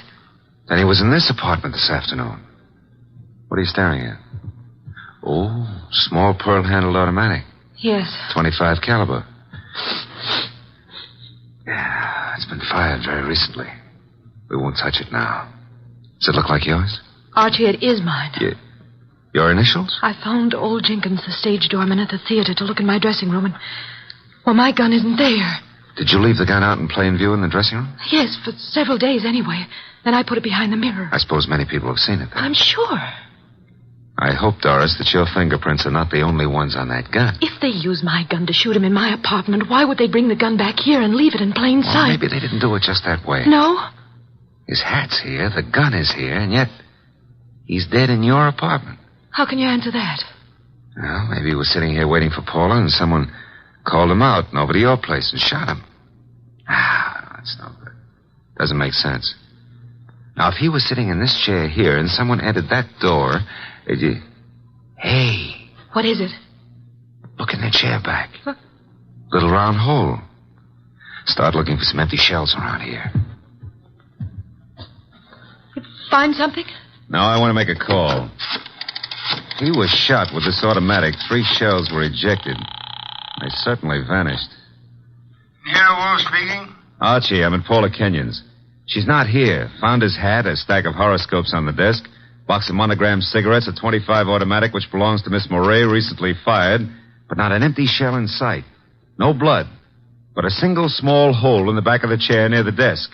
Then he was in this apartment this afternoon. What are you staring at? Oh, small pearl-handled automatic. Yes. .25 caliber. Yeah, it's been fired very recently. We won't touch it now. Does it look like yours? Archie, it is mine. Your initials? I phoned old Jenkins, the stage doorman at the theater, to look in my dressing room, and... well, my gun isn't there. Did you leave the gun out in plain view in the dressing room? Yes, for several days anyway. Then I put it behind the mirror. I suppose many people have seen it then. I'm sure. I hope, Doris, that your fingerprints are not the only ones on that gun. If they use my gun to shoot him in my apartment, why would they bring the gun back here and leave it in plain Well, sight? maybe they didn't do it just that way. No? His hat's here, the gun is here, and yet he's dead in your apartment. How can you answer that? Well, maybe he was sitting here waiting for Paula, and someone called him out and over to your place and shot him. That's no good. Doesn't make sense. Now, if he was sitting in this chair here and someone entered that door, Hey. What is it? Look in the chair back. Huh? Little round hole. Start looking for some empty shells around here. Find something? No, I want to make a call. He was shot with this automatic. 3 shells were ejected. They certainly vanished. Nero Wolfe speaking. Archie, I'm at Paula Kenyon's. She's not here. Found his hat, a stack of horoscopes on the desk, box of monogrammed cigarettes, a .25 automatic which belongs to Miss Moray, recently fired, but not an empty shell in sight. No blood, but a single small hole in the back of the chair near the desk.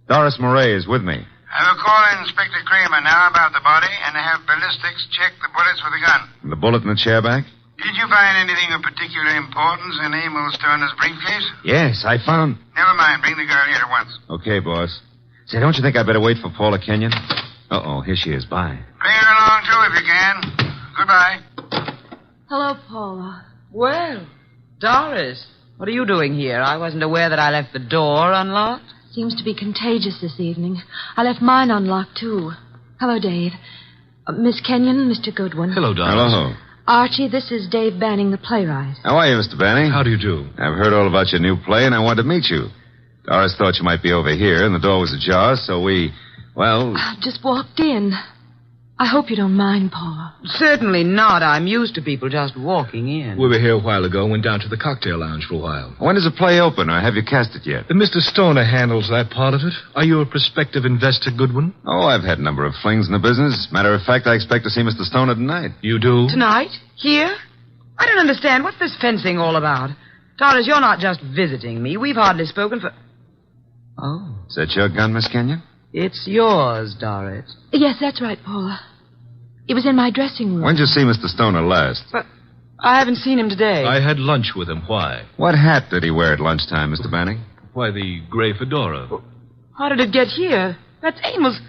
Doris Moray is with me. I will call Inspector Kramer now about the body and have ballistics check the bullets for the gun. And the bullet in the chair back? Did you find anything of particular importance in Emil Stoner's briefcase? Yes, I found... Never mind. Bring the girl here at once. Okay, boss. Say, don't you think I better wait for Paula Kenyon? Uh-oh, here she is. Bye. Bring her along, too, if you can. Goodbye. Hello, Paula. Well, Doris, what are you doing here? I wasn't aware that I left the door unlocked. Seems to be contagious this evening. I left mine unlocked, too. Hello, Dave. Miss Kenyon, Mr. Goodwin. Hello, Doris. Hello. Archie, this is Dave Banning, the playwright. How are you, Mr. Banning? How do you do? I've heard all about your new play, and I wanted to meet you. Doris thought you might be over here, and the door was ajar, so we, well... I just walked in. I hope you don't mind, Paula. Certainly not. I'm used to people just walking in. We were here a while ago and went down to the cocktail lounge for a while. When does the play open, or have you cast it yet? Mr. Stoner handles that part of it. Are you a prospective investor, Goodwin? Oh, I've had a number of flings in the business. Matter of fact, I expect to see Mr. Stoner tonight. You do? Tonight? Here? I don't understand. What's this fencing all about? Doris, you're not just visiting me. We've hardly spoken for... Oh. Is that your gun, Miss Kenyon? It's yours, Doris. Yes, that's right, Paula. It was in my dressing room. When did you see Mr. Stoner last? But I haven't seen him today. I had lunch with him. Why? What hat did he wear at lunchtime, Mr. Banning? Why, the gray fedora. How did it get here? That's Amos's.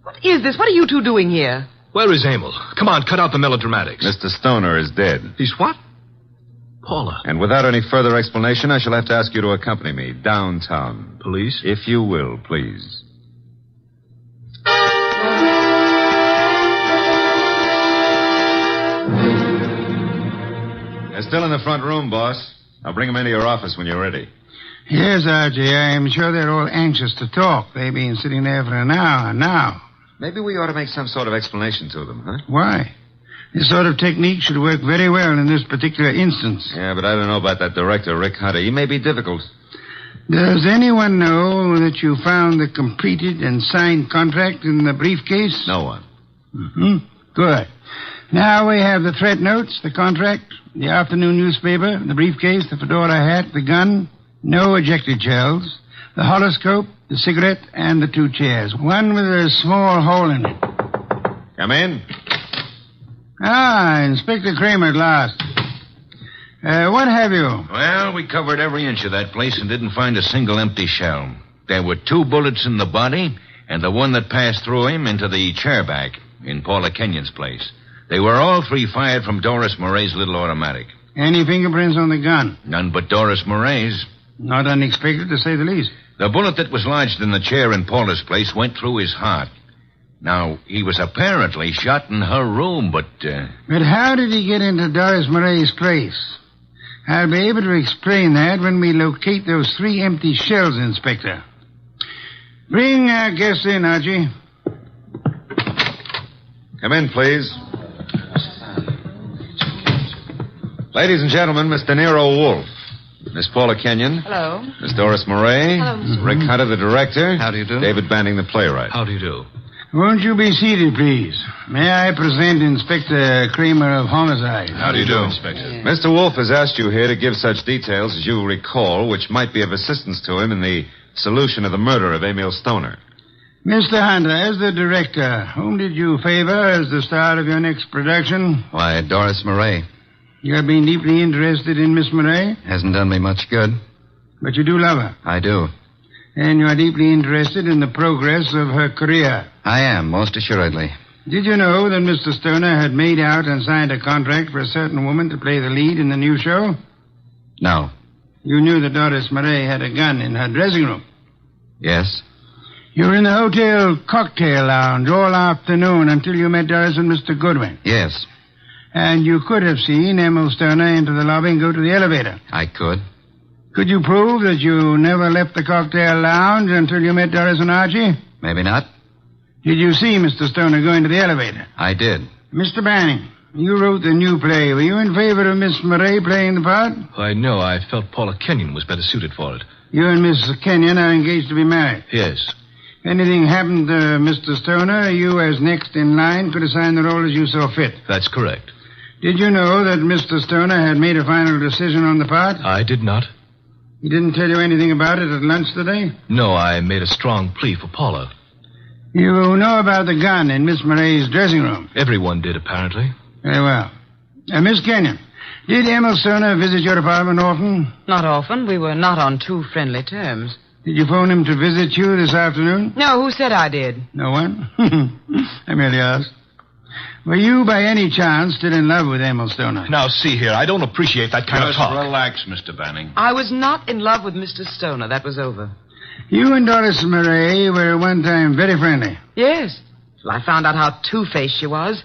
What is this? What are you two doing here? Where is Emil? Come on, cut out the melodramatics. Mr. Stoner is dead. He's what? Paula. And without any further explanation, I shall have to ask you to accompany me downtown. Police? If you will, please. They're still in the front room, boss. I'll bring them into your office when you're ready. Yes, Archie. I'm sure they're all anxious to talk. They've been sitting there for an hour now. Maybe we ought to make some sort of explanation to them, huh? Why? This sort of technique should work very well in this particular instance. Yeah, but I don't know about that director, Rick Hunter. He may be difficult. Does anyone know that you found the completed and signed contract in the briefcase? No one. Mm-hmm. Good. Now we have the threat notes, the contract, the afternoon newspaper, the briefcase, the fedora hat, the gun, no ejected shells, the horoscope, the cigarette, and the two chairs. One with a small hole in it. Come in. Ah, Inspector Kramer at last. What have you? Well, we covered every inch of that place and didn't find a single empty shell. There were 2 bullets in the body and the one that passed through him into the chair back in Paula Kenyon's place. They were all 3 fired from Doris Moray's little automatic. Any fingerprints on the gun? None but Doris Moray's. Not unexpected, to say the least. The bullet that was lodged in the chair in Paula's place went through his heart. Now, he was apparently shot in her room, but... But how did he get into Doris Moray's place? I'll be able to explain that when we locate those 3 empty shells, Inspector. Bring our guest in, Archie. Come in, please. Ladies and gentlemen, Mr. Nero Wolfe. Miss Paula Kenyon. Hello. Miss Doris Moray. Hello, Mr. Rick Hunter, the director. How do you do? David Banning, the playwright. How do you do? Won't you be seated, please? May I present Inspector Kramer of Homicide? How do you do, Inspector? Mr. Wolfe has asked you here to give such details as you recall, which might be of assistance to him in the solution of the murder of Emil Stoner. Mr. Hunter, as the director, whom did you favor as the star of your next production? Why, Doris Moray. You have been deeply interested in Miss Moray? Hasn't done me much good. But you do love her? I do. And you are deeply interested in the progress of her career? I am, most assuredly. Did you know that Mr. Stoner had made out and signed a contract for a certain woman to play the lead in the new show? No. You knew that Doris Moray had a gun in her dressing room? Yes. You were in the hotel cocktail lounge all afternoon until you met Doris and Mr. Goodwin? Yes. And you could have seen Emil Stoner into the lobby and go to the elevator? I could. Could you prove that you never left the cocktail lounge until you met Doris and Archie? Maybe not. Did you see Mr. Stoner go into the elevator? I did. Mr. Banning, you wrote the new play. Were you in favor of Miss Moray playing the part? Why, no. I felt Paula Kenyon was better suited for it. You and Miss Kenyon are engaged to be married. Yes. If anything happened to Mr. Stoner, you, as next in line, could assign the role as you saw fit. That's correct. Did you know that Mr. Stoner had made a final decision on the part? I did not. He didn't tell you anything about it at lunch today? No, I made a strong plea for Paula. You know about the gun in Miss Murray's dressing room? Everyone did, apparently. Very well. Miss Kenyon, did Emil Stoner visit your apartment often? Not often. We were not on too friendly terms. Did you phone him to visit you this afternoon? No, who said I did? No one? I merely asked. Were you, by any chance, still in love with Emil Stoner? Now, see here, I don't appreciate that kind of talk. Relax, Mr. Banning. I was not in love with Mr. Stoner. That was over. You and Doris Murray were at one time very friendly. Yes. Well, I found out how two-faced she was.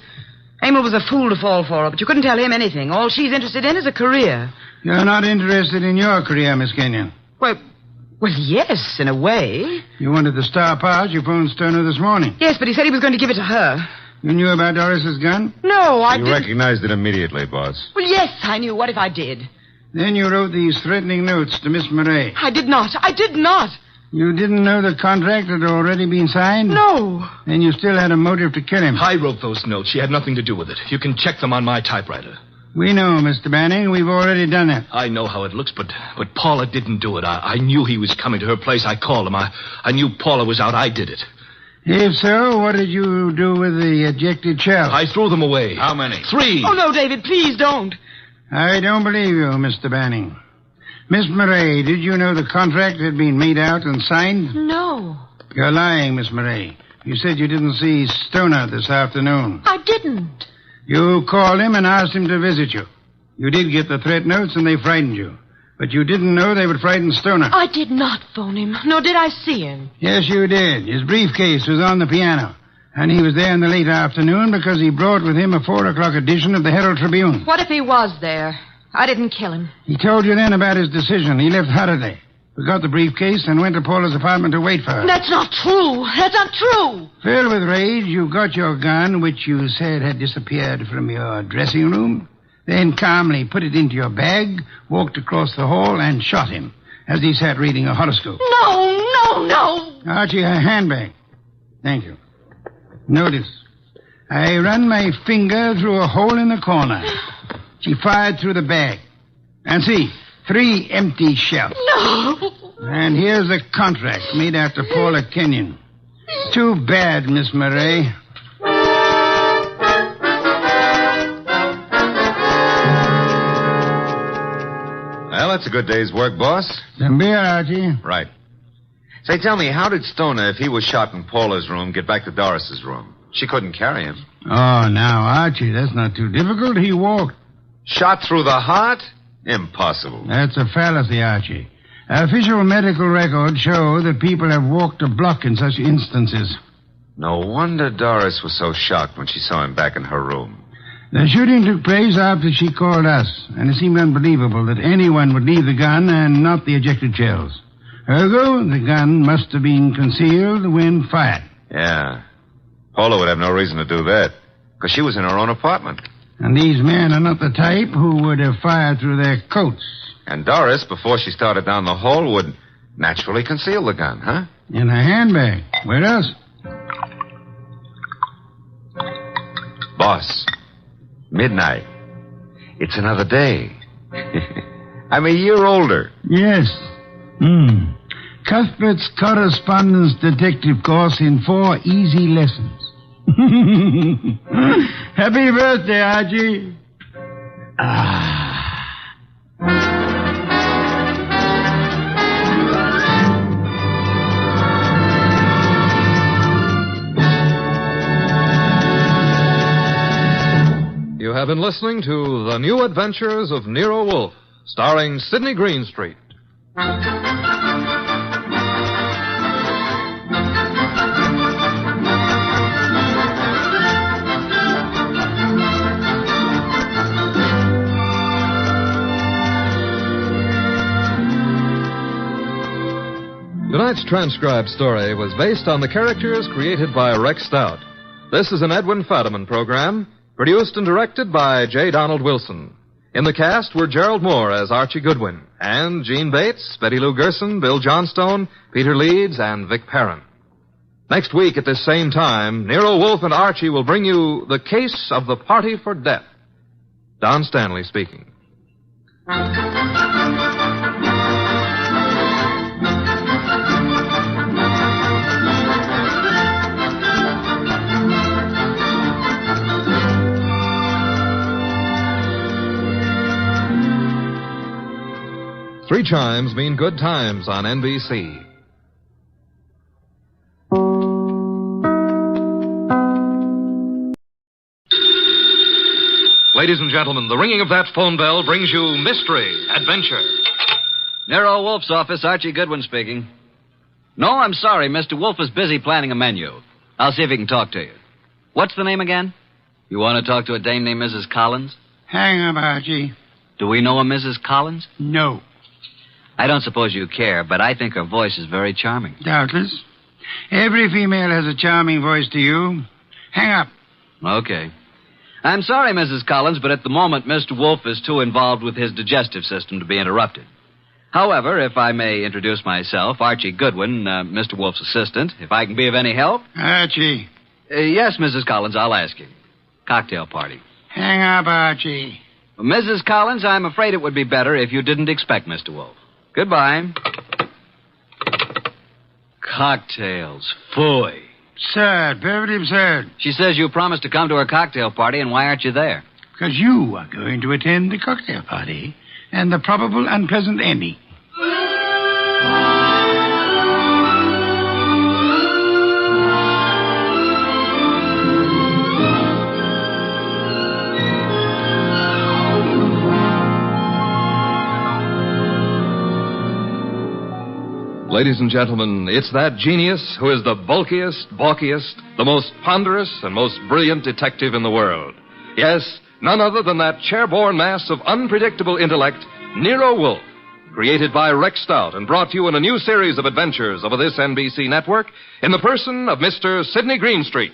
Emil was a fool to fall for her, but you couldn't tell him anything. All she's interested in is a career. You're not interested in your career, Miss Kenyon? Well, yes, in a way. You wanted the star part. You phoned Stoner this morning. Yes, but he said he was going to give it to her. You knew about Doris's gun? No, I didn't. You recognized it immediately, boss. Well, yes, I knew. What if I did? Then you wrote these threatening notes to Miss Murray. I did not. I did not. You didn't know the contract had already been signed? No. Then you still had a motive to kill him. I wrote those notes. She had nothing to do with it. You can check them on my typewriter. We know, Mr. Banning. We've already done it. I know how it looks, but Paula didn't do it. I knew he was coming to her place. I called him. I knew Paula was out. I did it. If so, what did you do with the ejected shell? I threw them away. How many? 3. Oh, no, David, please don't. I don't believe you, Mr. Banning. Miss Murray, did you know the contract had been made out and signed? No. You're lying, Miss Murray. You said you didn't see Stoner this afternoon. I didn't. You called him and asked him to visit you. You did get the threat notes and they frightened you. But you didn't know they would frighten Stoner. I did not phone him, nor did I see him. Yes, you did. His briefcase was on the piano. And he was there in the late afternoon because he brought with him a 4:00 edition of the Herald Tribune. What if he was there? I didn't kill him. He told you then about his decision. He left Holiday. We got the briefcase and went to Paula's apartment to wait for her. That's not true. That's not true. Filled with rage, you got your gun, which you said had disappeared from your dressing room, then calmly put it into your bag, walked across the hall, and shot him as he sat reading a horoscope. No. Archie, her handbag. Thank you. Notice, I run my finger through a hole in the corner. She fired through the bag. And see, 3 empty shells. No. And here's the contract made after Paula Kenyon. Too bad, Miss Murray. Well, that's a good day's work, boss. Some beer, Archie. Right. Say, tell me, how did Stoner, if he was shot in Paula's room, get back to Doris's room? She couldn't carry him. Oh, now, Archie, that's not too difficult. He walked. Shot through the heart? Impossible. That's a fallacy, Archie. Official medical records show that people have walked a block in such instances. No wonder Doris was so shocked when she saw him back in her room. The shooting took place after she called us, and it seemed unbelievable that anyone would leave the gun and not the ejected shells. Ergo, the gun must have been concealed when fired. Yeah. Paula would have no reason to do that, because she was in her own apartment. And these men are not the type who would have fired through their coats. And Doris, before she started down the hall, would naturally conceal the gun, huh? In her handbag. Where else? Boss, midnight. It's another day. I'm a year older. Yes. Cuthbert's correspondence detective course in 4 easy lessons. Happy birthday, Archie. You have been listening to The New Adventures of Nero Wolfe, starring Sidney Greenstreet. Tonight's transcribed story was based on the characters created by Rex Stout. This is an Edwin Fadiman program, produced and directed by J. Donald Wilson. In the cast were Gerald Moore as Archie Goodwin, and Gene Bates, Betty Lou Gerson, Bill Johnstone, Peter Leeds, and Vic Perrin. Next week at this same time, Nero Wolfe and Archie will bring you The Case of the Party for Death. Don Stanley speaking. 3 chimes mean good times on NBC. Ladies and gentlemen, the ringing of that phone bell brings you mystery, adventure. Nero Wolfe's office, Archie Goodwin speaking. No, I'm sorry. Mr. Wolfe is busy planning a menu. I'll see if he can talk to you. What's the name again? You want to talk to a dame named Mrs. Collins? Hang up, Archie. Do we know a Mrs. Collins? No. I don't suppose you care, but I think her voice is very charming. Doubtless. Every female has a charming voice to you. Hang up. Okay. I'm sorry, Mrs. Collins, but at the moment, Mr. Wolfe is too involved with his digestive system to be interrupted. However, if I may introduce myself, Archie Goodwin, Mr. Wolfe's assistant, if I can be of any help. Archie. Yes, Mrs. Collins, I'll ask you. Cocktail party. Hang up, Archie. Well, Mrs. Collins, I'm afraid it would be better if you didn't expect Mr. Wolfe. Goodbye. Cocktails. Phooey. Absurd. Perfectly absurd. She says you promised to come to her cocktail party, and why aren't you there? Because you are going to attend the cocktail party and the probable unpleasant ending. Ladies and gentlemen, it's that genius who is the bulkiest, balkiest, the most ponderous, and most brilliant detective in the world. Yes, none other than that chair-borne mass of unpredictable intellect, Nero Wolfe, created by Rex Stout and brought to you in a new series of adventures over this NBC network in the person of Mr. Sidney Greenstreet.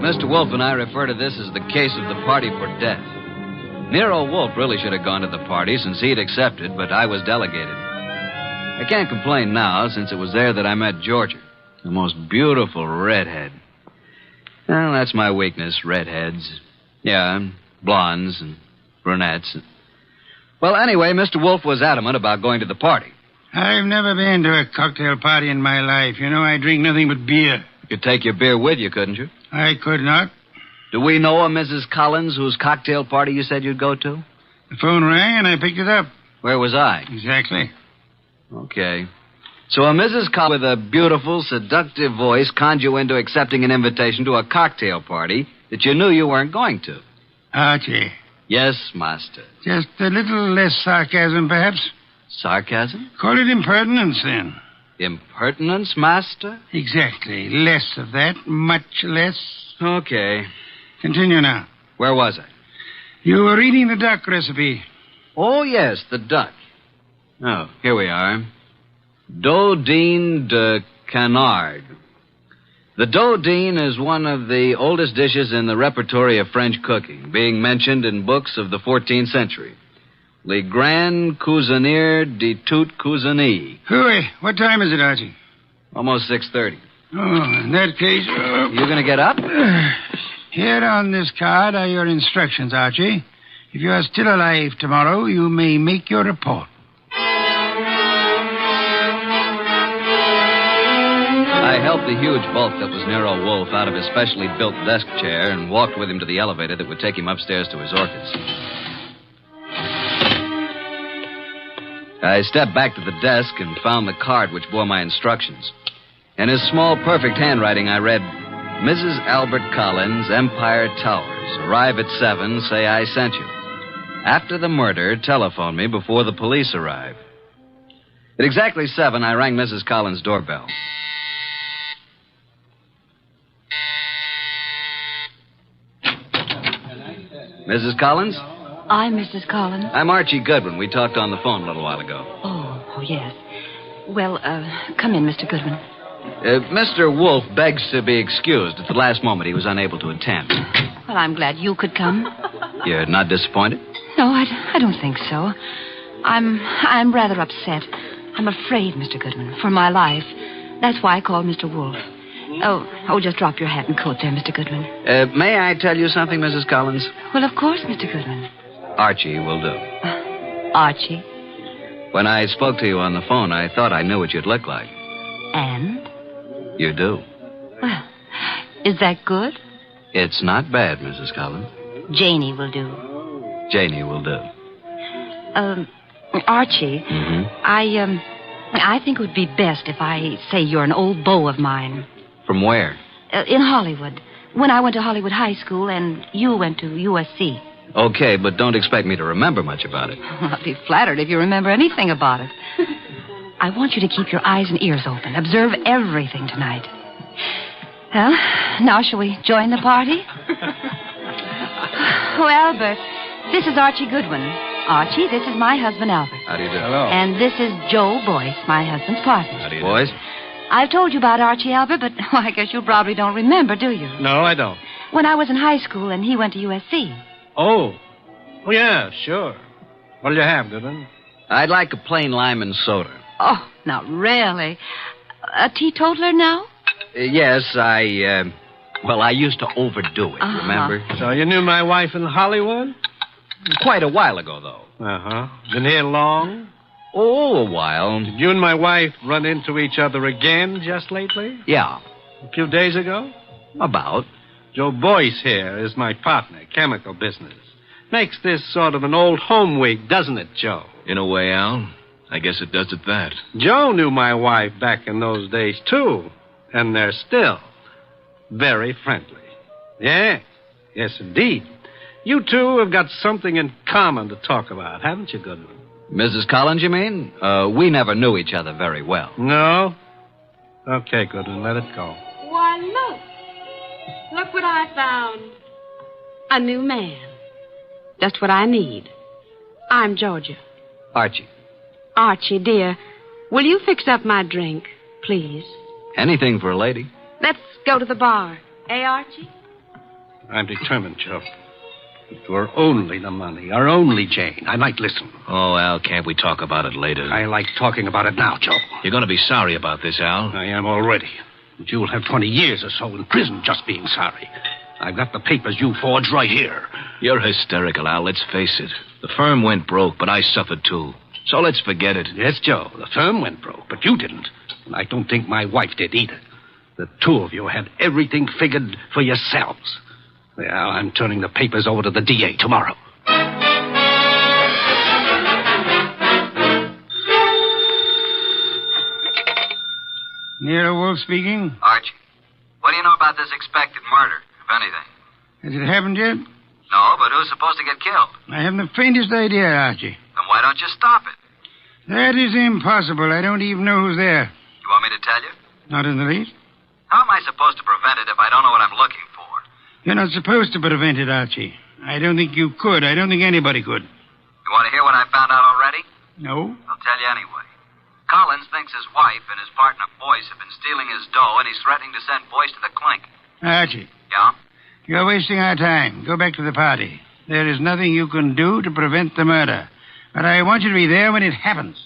Mr. Wolfe and I refer to this as the case of the party for death. Nero Wolfe really should have gone to the party since he'd accepted, but I was delegated. I can't complain now since it was there that I met Georgia, the most beautiful redhead. Well, that's my weakness, redheads. Yeah, blondes and brunettes. Well, anyway, Mr. Wolfe was adamant about going to the party. I've never been to a cocktail party in my life. You know, I drink nothing but beer. You could take your beer with you, couldn't you? I could not. Do we know a Mrs. Collins whose cocktail party you said you'd go to? The phone rang and I picked it up. Where was I? Exactly. Okay. So a Mrs. Collins with a beautiful, seductive voice conned you into accepting an invitation to a cocktail party that you knew you weren't going to. Archie. Yes, master. Just a little less sarcasm, perhaps. Sarcasm? Call it impertinence, then. Impertinence, master? Exactly. Less of that. Much less. Okay. Continue now. Where was I? You were reading the duck recipe. Oh, yes, the duck. Oh, here we are. Dodine de canard. The dodine is one of the oldest dishes in the repertory of French cooking, being mentioned in books of the 14th century. Le Grand Cuisinier de Toute Cuisine. Hooey, what time is it, Archie? Almost 6:30. Oh, in that case... You going to get up? Here on this card are your instructions, Archie. If you are still alive tomorrow, you may make your report. I helped the huge bulk that was Nero Wolfe out of his specially built desk chair and walked with him to the elevator that would take him upstairs to his orchids. I stepped back to the desk and found the card which bore my instructions. In his small, perfect handwriting, I read, Mrs. Albert Collins, Empire Towers. Arrive at 7, say I sent you. After the murder, telephone me before the police arrive. At exactly 7, I rang Mrs. Collins' doorbell. Mrs. Collins? I'm Mrs. Collins. I'm Archie Goodwin. We talked on the phone a little while ago. Oh, Oh, yes. Well, come in, Mr. Goodwin. Mr. Wolfe begs to be excused. At the last moment, he was unable to attend. Well, I'm glad you could come. You're not disappointed? No, I don't think so. I'm rather upset. I'm afraid, Mr. Goodwin, for my life. That's why I called Mr. Wolfe. Oh, just drop your hat and coat there, Mr. Goodwin. May I tell you something, Mrs. Collins? Well, of course, Mr. Goodwin. Archie will do. Archie? When I spoke to you on the phone, I thought I knew what you'd look like. And? You do. Well, is that good? It's not bad, Mrs. Collins. Janie will do. Janie will do. Archie, I think it would be best if I say you're an old beau of mine. From where? In Hollywood. When I went to Hollywood High School and you went to USC. Okay, but don't expect me to remember much about it. I'll be flattered if you remember anything about it. I want you to keep your eyes and ears open. Observe everything tonight. Well, now shall we join the party? Oh, Albert, this is Archie Goodwin. Archie, this is my husband, Albert. How do you do? Hello. And this is Joe Boyce, my husband's partner. How do you do? Boys? I've told you about Archie, Albert, but I guess you probably don't remember, do you? No, I don't. When I was in high school and he went to USC. Oh, yeah, sure. What'll you have, Goodwin? I'd like a plain lime and soda. Oh, now, really? A teetotaler now? Yes, I used to overdo it, remember? So you knew my wife in Hollywood? Quite a while ago, though. Uh-huh. Been here long? Oh, a while. Did you and my wife run into each other again just lately? Yeah. A few days ago? About. Joe Boyce here is my partner, chemical business. Makes this sort of an old home week, doesn't it, Joe? In a way, Al. I guess it does it that. Joe knew my wife back in those days, too. And they're still very friendly. Yeah. Yes, indeed. You two have got something in common to talk about, haven't you, Goodwin? Mrs. Collins, you mean? We never knew each other very well. No? Okay, Goodwin, let it go. Why, look. Look what I found. A new man. Just what I need. I'm Georgia. Archie. Archie, dear, will you fix up my drink, please? Anything for a lady. Let's go to the bar. Eh, Archie? I'm determined, Joe. If it were only the money, or only Jane, I might listen. Oh, Al, can't we talk about it later? I like talking about it now, Joe. You're going to be sorry about this, Al. I am already. But you'll have 20 years or so in prison just being sorry. I've got the papers you forged right here. You're hysterical, Al. Let's face it. The firm went broke, but I suffered too. So let's forget it. Yes, Joe. The firm went broke, but you didn't. And I don't think my wife did either. The two of you had everything figured for yourselves. Well, I'm turning the papers over to the DA tomorrow. Nero Wolfe speaking. Archie, what do you know about this expected murder, if anything? Has it happened yet? No, but who's supposed to get killed? I haven't the faintest idea, Archie. Then why don't you stop it? That is impossible. I don't even know who's there. You want me to tell you? Not in the least. How am I supposed to prevent it if I don't know what I'm looking for? You're not supposed to prevent it, Archie. I don't think you could. I don't think anybody could. You want to hear what I found out already? No? I'll tell you anyway. Collins thinks his wife and his partner Boyce have been stealing his dough, and he's threatening to send Boyce to the clink. Archie. Yeah? You're wasting our time. Go back to the party. There is nothing you can do to prevent the murder. But I want you to be there when it happens.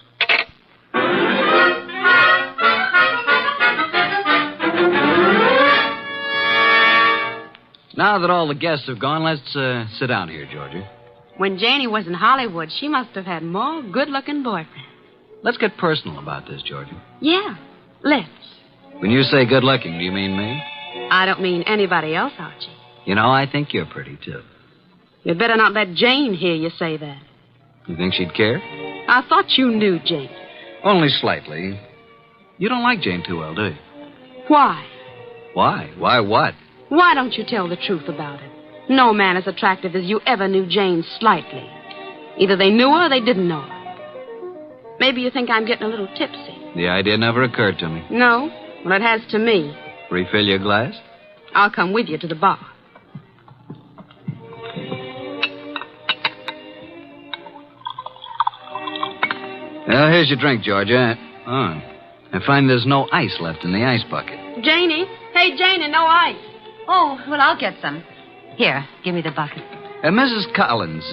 Now that all the guests have gone, let's sit down here, Georgie. When Janie was in Hollywood, she must have had more good-looking boyfriends. Let's get personal about this, Georgie. Yeah, let's. When you say good-looking, do you mean me? I don't mean anybody else, Archie. You know, I think you're pretty, too. You'd better not let Jane hear you say that. You think she'd care? I thought you knew Jane. Only slightly. You don't like Jane too well, do you? Why? Why? Why what? Why don't you tell the truth about it? No man as attractive as you ever knew Jane slightly. Either they knew her or they didn't know her. Maybe you think I'm getting a little tipsy. The idea never occurred to me. No? Well, it has to me. Refill your glass? I'll come with you to the bar. Well, here's your drink, Georgia. Oh, I find there's no ice left in the ice bucket. Janie. Hey, Janie, no ice. Oh, well, I'll get some. Here, give me the bucket. Mrs. Collins,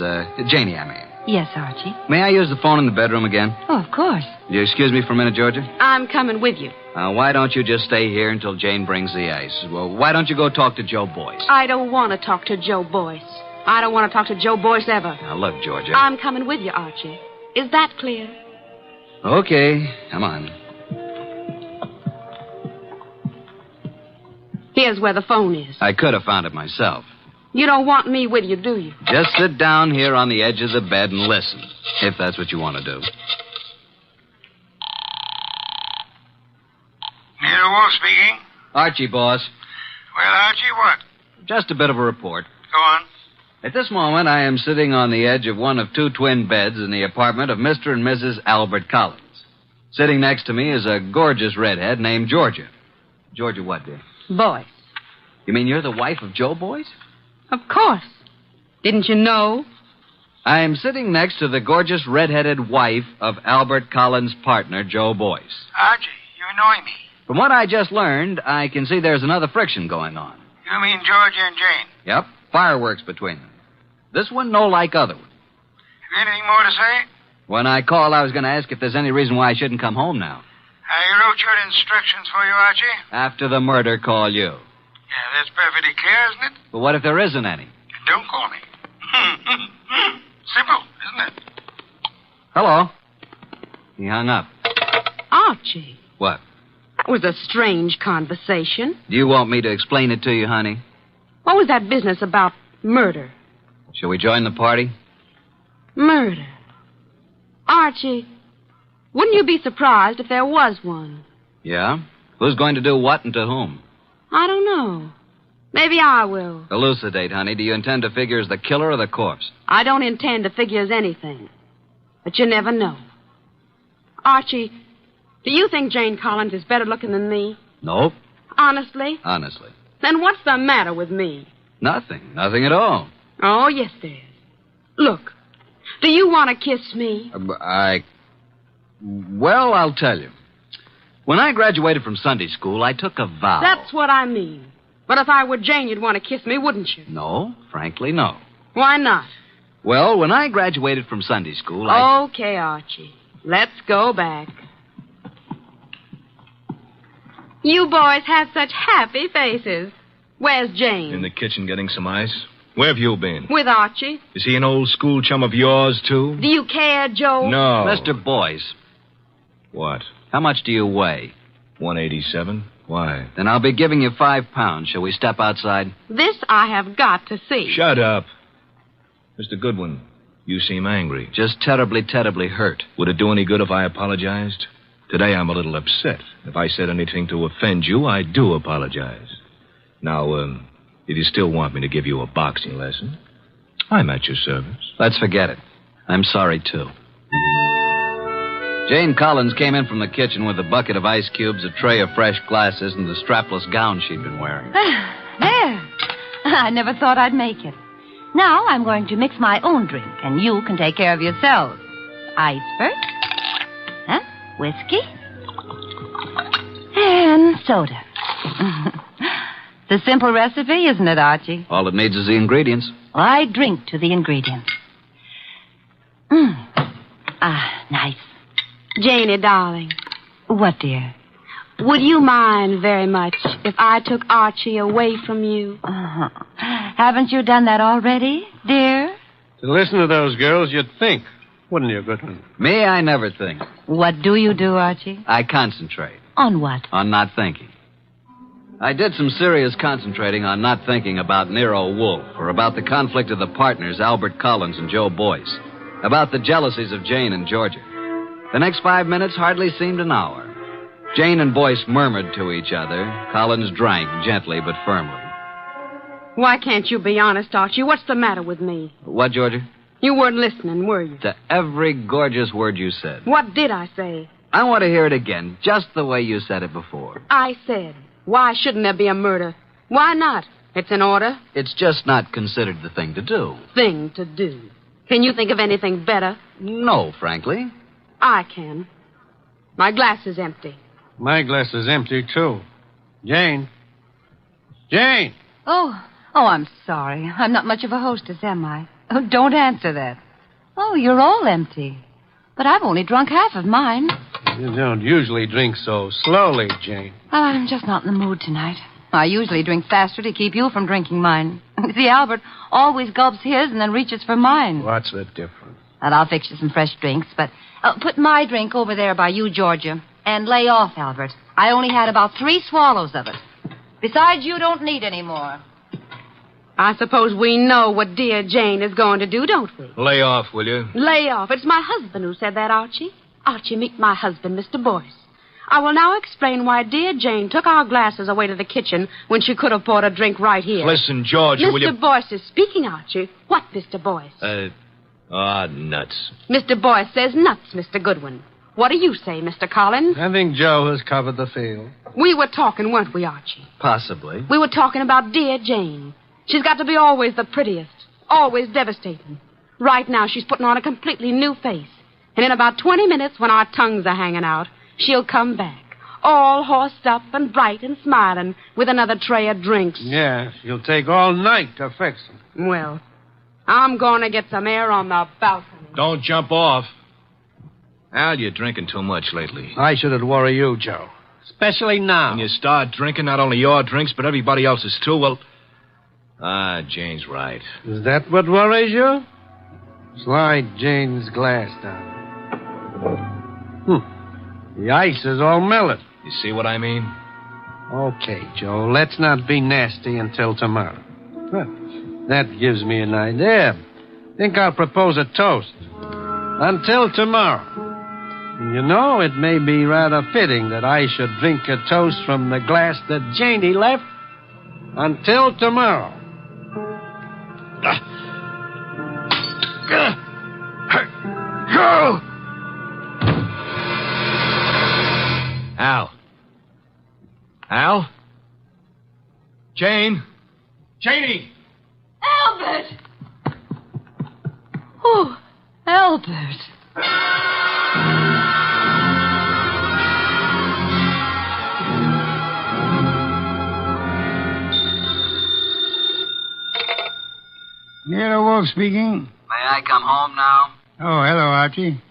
Janie, I mean. Yes, Archie. May I use the phone in the bedroom again? Oh, of course. Will you excuse me for a minute, Georgia? I'm coming with you. Why don't you just stay here until Jane brings the ice? Well, why don't you go talk to Joe Boyce? I don't want to talk to Joe Boyce. I don't want to talk to Joe Boyce ever. Now, look, Georgia. I'm coming with you, Archie. Is that clear? Okay, come on. Here's where the phone is. I could have found it myself. You don't want me with you, do you? Just sit down here on the edge of the bed and listen, if that's what you want to do. Nero Wolfe speaking. Archie, boss. Well, Archie, what? Just a bit of a report. Go on. At this moment, I am sitting on the edge of one of two twin beds in the apartment of Mr. and Mrs. Albert Collins. Sitting next to me is a gorgeous redhead named Georgia. Georgia what, dear? Boyce. You mean you're the wife of Joe Boyce? Of course. Didn't you know? I am sitting next to the gorgeous redheaded wife of Albert Collins' partner, Joe Boyce. Archie, you annoy me. From what I just learned, I can see there's another friction going on. You mean Georgia and Jane? Yep, fireworks between them. This one no like other one. Have you anything more to say? When I called, I was going to ask if there's any reason why I shouldn't come home now. I wrote your instructions for you, Archie. After the murder, call you. Yeah, that's perfectly clear, isn't it? But what if there isn't any? Don't call me. Simple, isn't it? Hello. He hung up. Archie. What? That was a strange conversation. Do you want me to explain it to you, honey? What was that business about murder? Shall we join the party? Murder. Archie, wouldn't you be surprised if there was one? Yeah? Who's going to do what and to whom? I don't know. Maybe I will. Elucidate, honey. Do you intend to figure as the killer or the corpse? I don't intend to figure as anything. But you never know. Archie, do you think Jane Collins is better looking than me? Nope. Honestly? Honestly. Then what's the matter with me? Nothing. Nothing at all. Oh, yes, there is. Look, do you want to kiss me? Well, I'll tell you. When I graduated from Sunday school, I took a vow. That's what I mean. But if I were Jane, you'd want to kiss me, wouldn't you? No, frankly, no. Why not? Well, when I graduated from Sunday school, Okay, Archie. Let's go back. You boys have such happy faces. Where's Jane? In the kitchen getting some ice. Where have you been? With Archie. Is he an old school chum of yours, too? Do you care, Joe? No. Mr. Boyce. What? How much do you weigh? 187. Why? Then I'll be giving you 5 pounds. Shall we step outside? This I have got to see. Shut up. Mr. Goodwin, you seem angry. Just terribly, terribly hurt. Would it do any good if I apologized? Today I'm a little upset. If I said anything to offend you, I do apologize. Now, if you still want me to give you a boxing lesson, I'm at your service. Let's forget it. I'm sorry, too. Jane Collins came in from the kitchen with a bucket of ice cubes, a tray of fresh glasses, and the strapless gown she'd been wearing. There. I never thought I'd make it. Now I'm going to mix my own drink, and you can take care of yourselves. Ice first. Huh? Whiskey. And soda. It's a simple recipe, isn't it, Archie? All it needs is the ingredients. I drink to the ingredients. Nice. Janie, darling. What, dear? Would you mind very much if I took Archie away from you? Haven't you done that already, dear? To listen to those girls, you'd think, wouldn't you, Goodwin? Me, I never think. What do you do, Archie? I concentrate. On what? On not thinking. I did some serious concentrating on not thinking about Nero Wolfe, or about the conflict of the partners, Albert Collins and Joe Boyce, about the jealousies of Jane and Georgia. The next 5 minutes hardly seemed an hour. Jane and Boyce murmured to each other. Collins drank gently but firmly. Why can't you be honest, Archie? What's the matter with me? What, Georgia? You weren't listening, were you? To every gorgeous word you said. What did I say? I want to hear it again, just the way you said it before. I said, why shouldn't there be a murder? Why not? It's an order. It's just not considered the thing to do. Thing to do. Can you think of anything better? No, frankly. I can. My glass is empty. My glass is empty, too. Jane. Jane! Oh, I'm sorry. I'm not much of a hostess, am I? Oh, don't answer that. Oh, you're all empty. But I've only drunk half of mine. You don't usually drink so slowly, Jane. I'm just not in the mood tonight. I usually drink faster to keep you from drinking mine. See, Albert always gulps his and then reaches for mine. What's the difference? And I'll fix you some fresh drinks, but put my drink over there by you, Georgia. And lay off, Albert. I only had about 3 swallows of it. Besides, you don't need any more. I suppose we know what dear Jane is going to do, don't we? Lay off, will you? Lay off. It's my husband who said that, Archie. Archie, meet my husband, Mr. Boyce. I will now explain why dear Jane took our glasses away to the kitchen when she could have bought a drink right here. Listen, Georgia, will you... Mr. Boyce is speaking, Archie. What, Mr. Boyce? Nuts. Mr. Boyce says nuts, Mr. Goodwin. What do you say, Mr. Collins? I think Joe has covered the field. We were talking, weren't we, Archie? Possibly. We were talking about dear Jane. She's got to be always the prettiest, always devastating. Right now, she's putting on a completely new face. And in about 20 minutes, when our tongues are hanging out, she'll come back, all horsed up and bright and smiling, with another tray of drinks. Yeah, she'll take all night to fix them. Well, I'm going to get some air on the balcony. Don't jump off. Al, you're drinking too much lately. I shouldn't worry you, Joe. Especially now. When you start drinking not only your drinks, but everybody else's too, well... Jane's right. Is that what worries you? Slide Jane's glass down. The ice is all melted. You see what I mean? Okay, Joe, let's not be nasty until tomorrow. That gives me an idea. Think I'll propose a toast. Until tomorrow. You know, it may be rather fitting that I should drink a toast from the glass that Janey left. Until tomorrow. Go! Al? Jane? Janey! Albert! Oh, Albert. Nero Wolfe speaking. May I come home now? Oh, hello, Archie.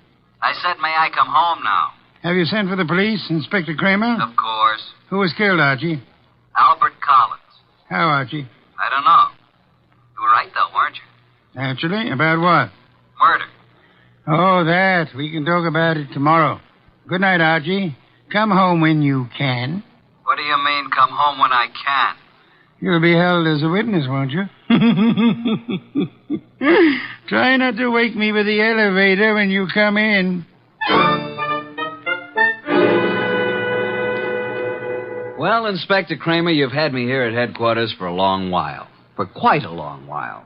I said, may I come home now? Have you sent for the police, Inspector Kramer? Of course. Who was killed, Archie? Albert Collins. How, Archie? I don't know. You were right, though, weren't you? Naturally. About what? Murder. Oh, that. We can talk about it tomorrow. Good night, Archie. Come home when you can. What do you mean, come home when I can? You'll be held as a witness, won't you? Try not to wake me with the elevator when you come in. Well, Inspector Kramer, you've had me here at headquarters for a long while. For quite a long while.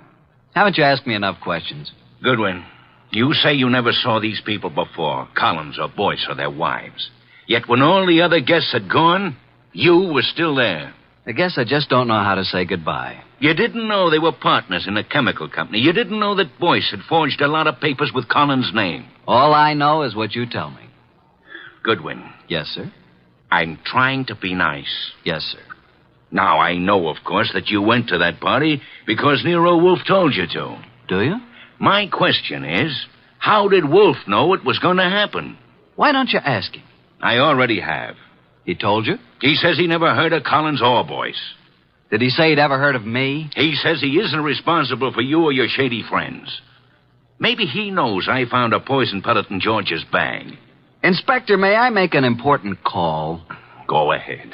Haven't you asked me enough questions? Goodwin, you say you never saw these people before, Collins or Boyce or their wives. Yet when all the other guests had gone, you were still there. I guess I just don't know how to say goodbye. You didn't know they were partners in a chemical company. You didn't know that Boyce had forged a lot of papers with Collins' name. All I know is what you tell me. Goodwin. Yes, sir? I'm trying to be nice. Yes, sir. Now, I know, of course, that you went to that party because Nero Wolfe told you to. Do you? My question is, how did Wolfe know it was going to happen? Why don't you ask him? I already have. He told you? He says he never heard of Collins or Boyce. Did he say he'd ever heard of me? He says he isn't responsible for you or your shady friends. Maybe he knows I found a poison pellet in George's bag. Inspector, may I make an important call? Go ahead.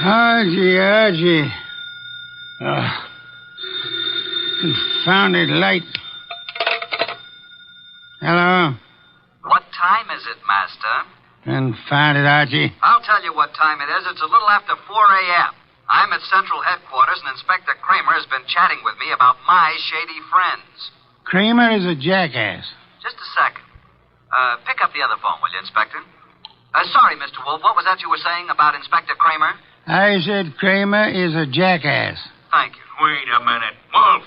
Archie. Confounded light. Hello? What time is it, Master? Confounded, Archie. I'll tell you what time it is. It's a little after 4 a.m. I'm at Central Headquarters, and Inspector Kramer has been chatting with me about my shady friends. Kramer is a jackass. Just a second. Pick up the other phone, will you, Inspector? Sorry, Mr. Wolfe. What was that you were saying about Inspector Kramer? I said Kramer is a jackass. Thank you. Wait a minute. Wolf,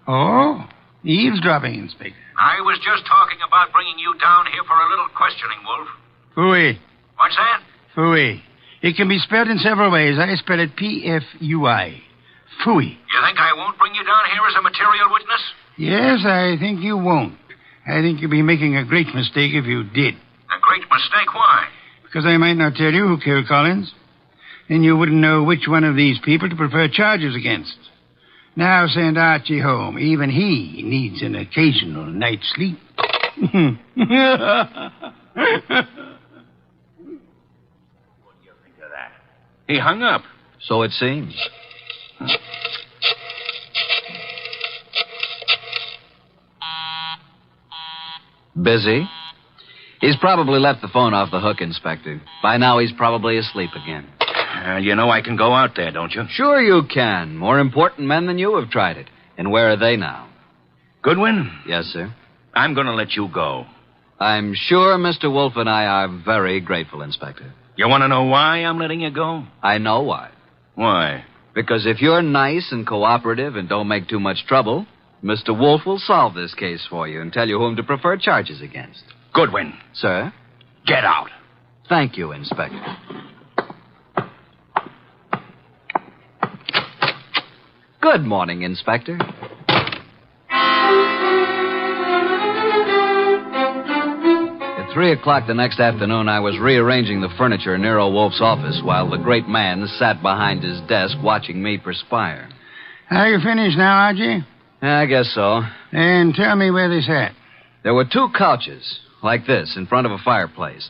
Oh? Eavesdropping, Inspector. I was just talking about bringing you down here for a little questioning, Wolf. Phooey. What's that? Phooey. It can be spelled in several ways. I spell it P-F-U-I. Phooey. You think I won't bring you down here as a material witness? Yes, I think you won't. I think you'd be making a great mistake if you did. A great mistake? Why? Because I might not tell you who killed Collins. Then you wouldn't know which one of these people to prefer charges against. Now send Archie home. Even he needs an occasional night's sleep. He hung up. So it seems. Busy? He's probably left the phone off the hook, Inspector. By now, he's probably asleep again. You know I can go out there, don't you? Sure you can. More important men than you have tried it. And where are they now? Goodwin? Yes, sir. I'm going to let you go. I'm sure Mr. Wolfe and I are very grateful, Inspector. You want to know why I'm letting you go? I know why. Why? Because if you're nice and cooperative and don't make too much trouble, Mr. Wolfe will solve this case for you and tell you whom to prefer charges against. Goodwin. Sir? Get out. Thank you, Inspector. Good morning, Inspector. At 3 o'clock the next afternoon, I was rearranging the furniture in Nero Wolfe's office while the great man sat behind his desk watching me perspire. Are you finished now, Archie? I guess so. And tell me where they sat. There were 2 couches, like this, in front of a fireplace.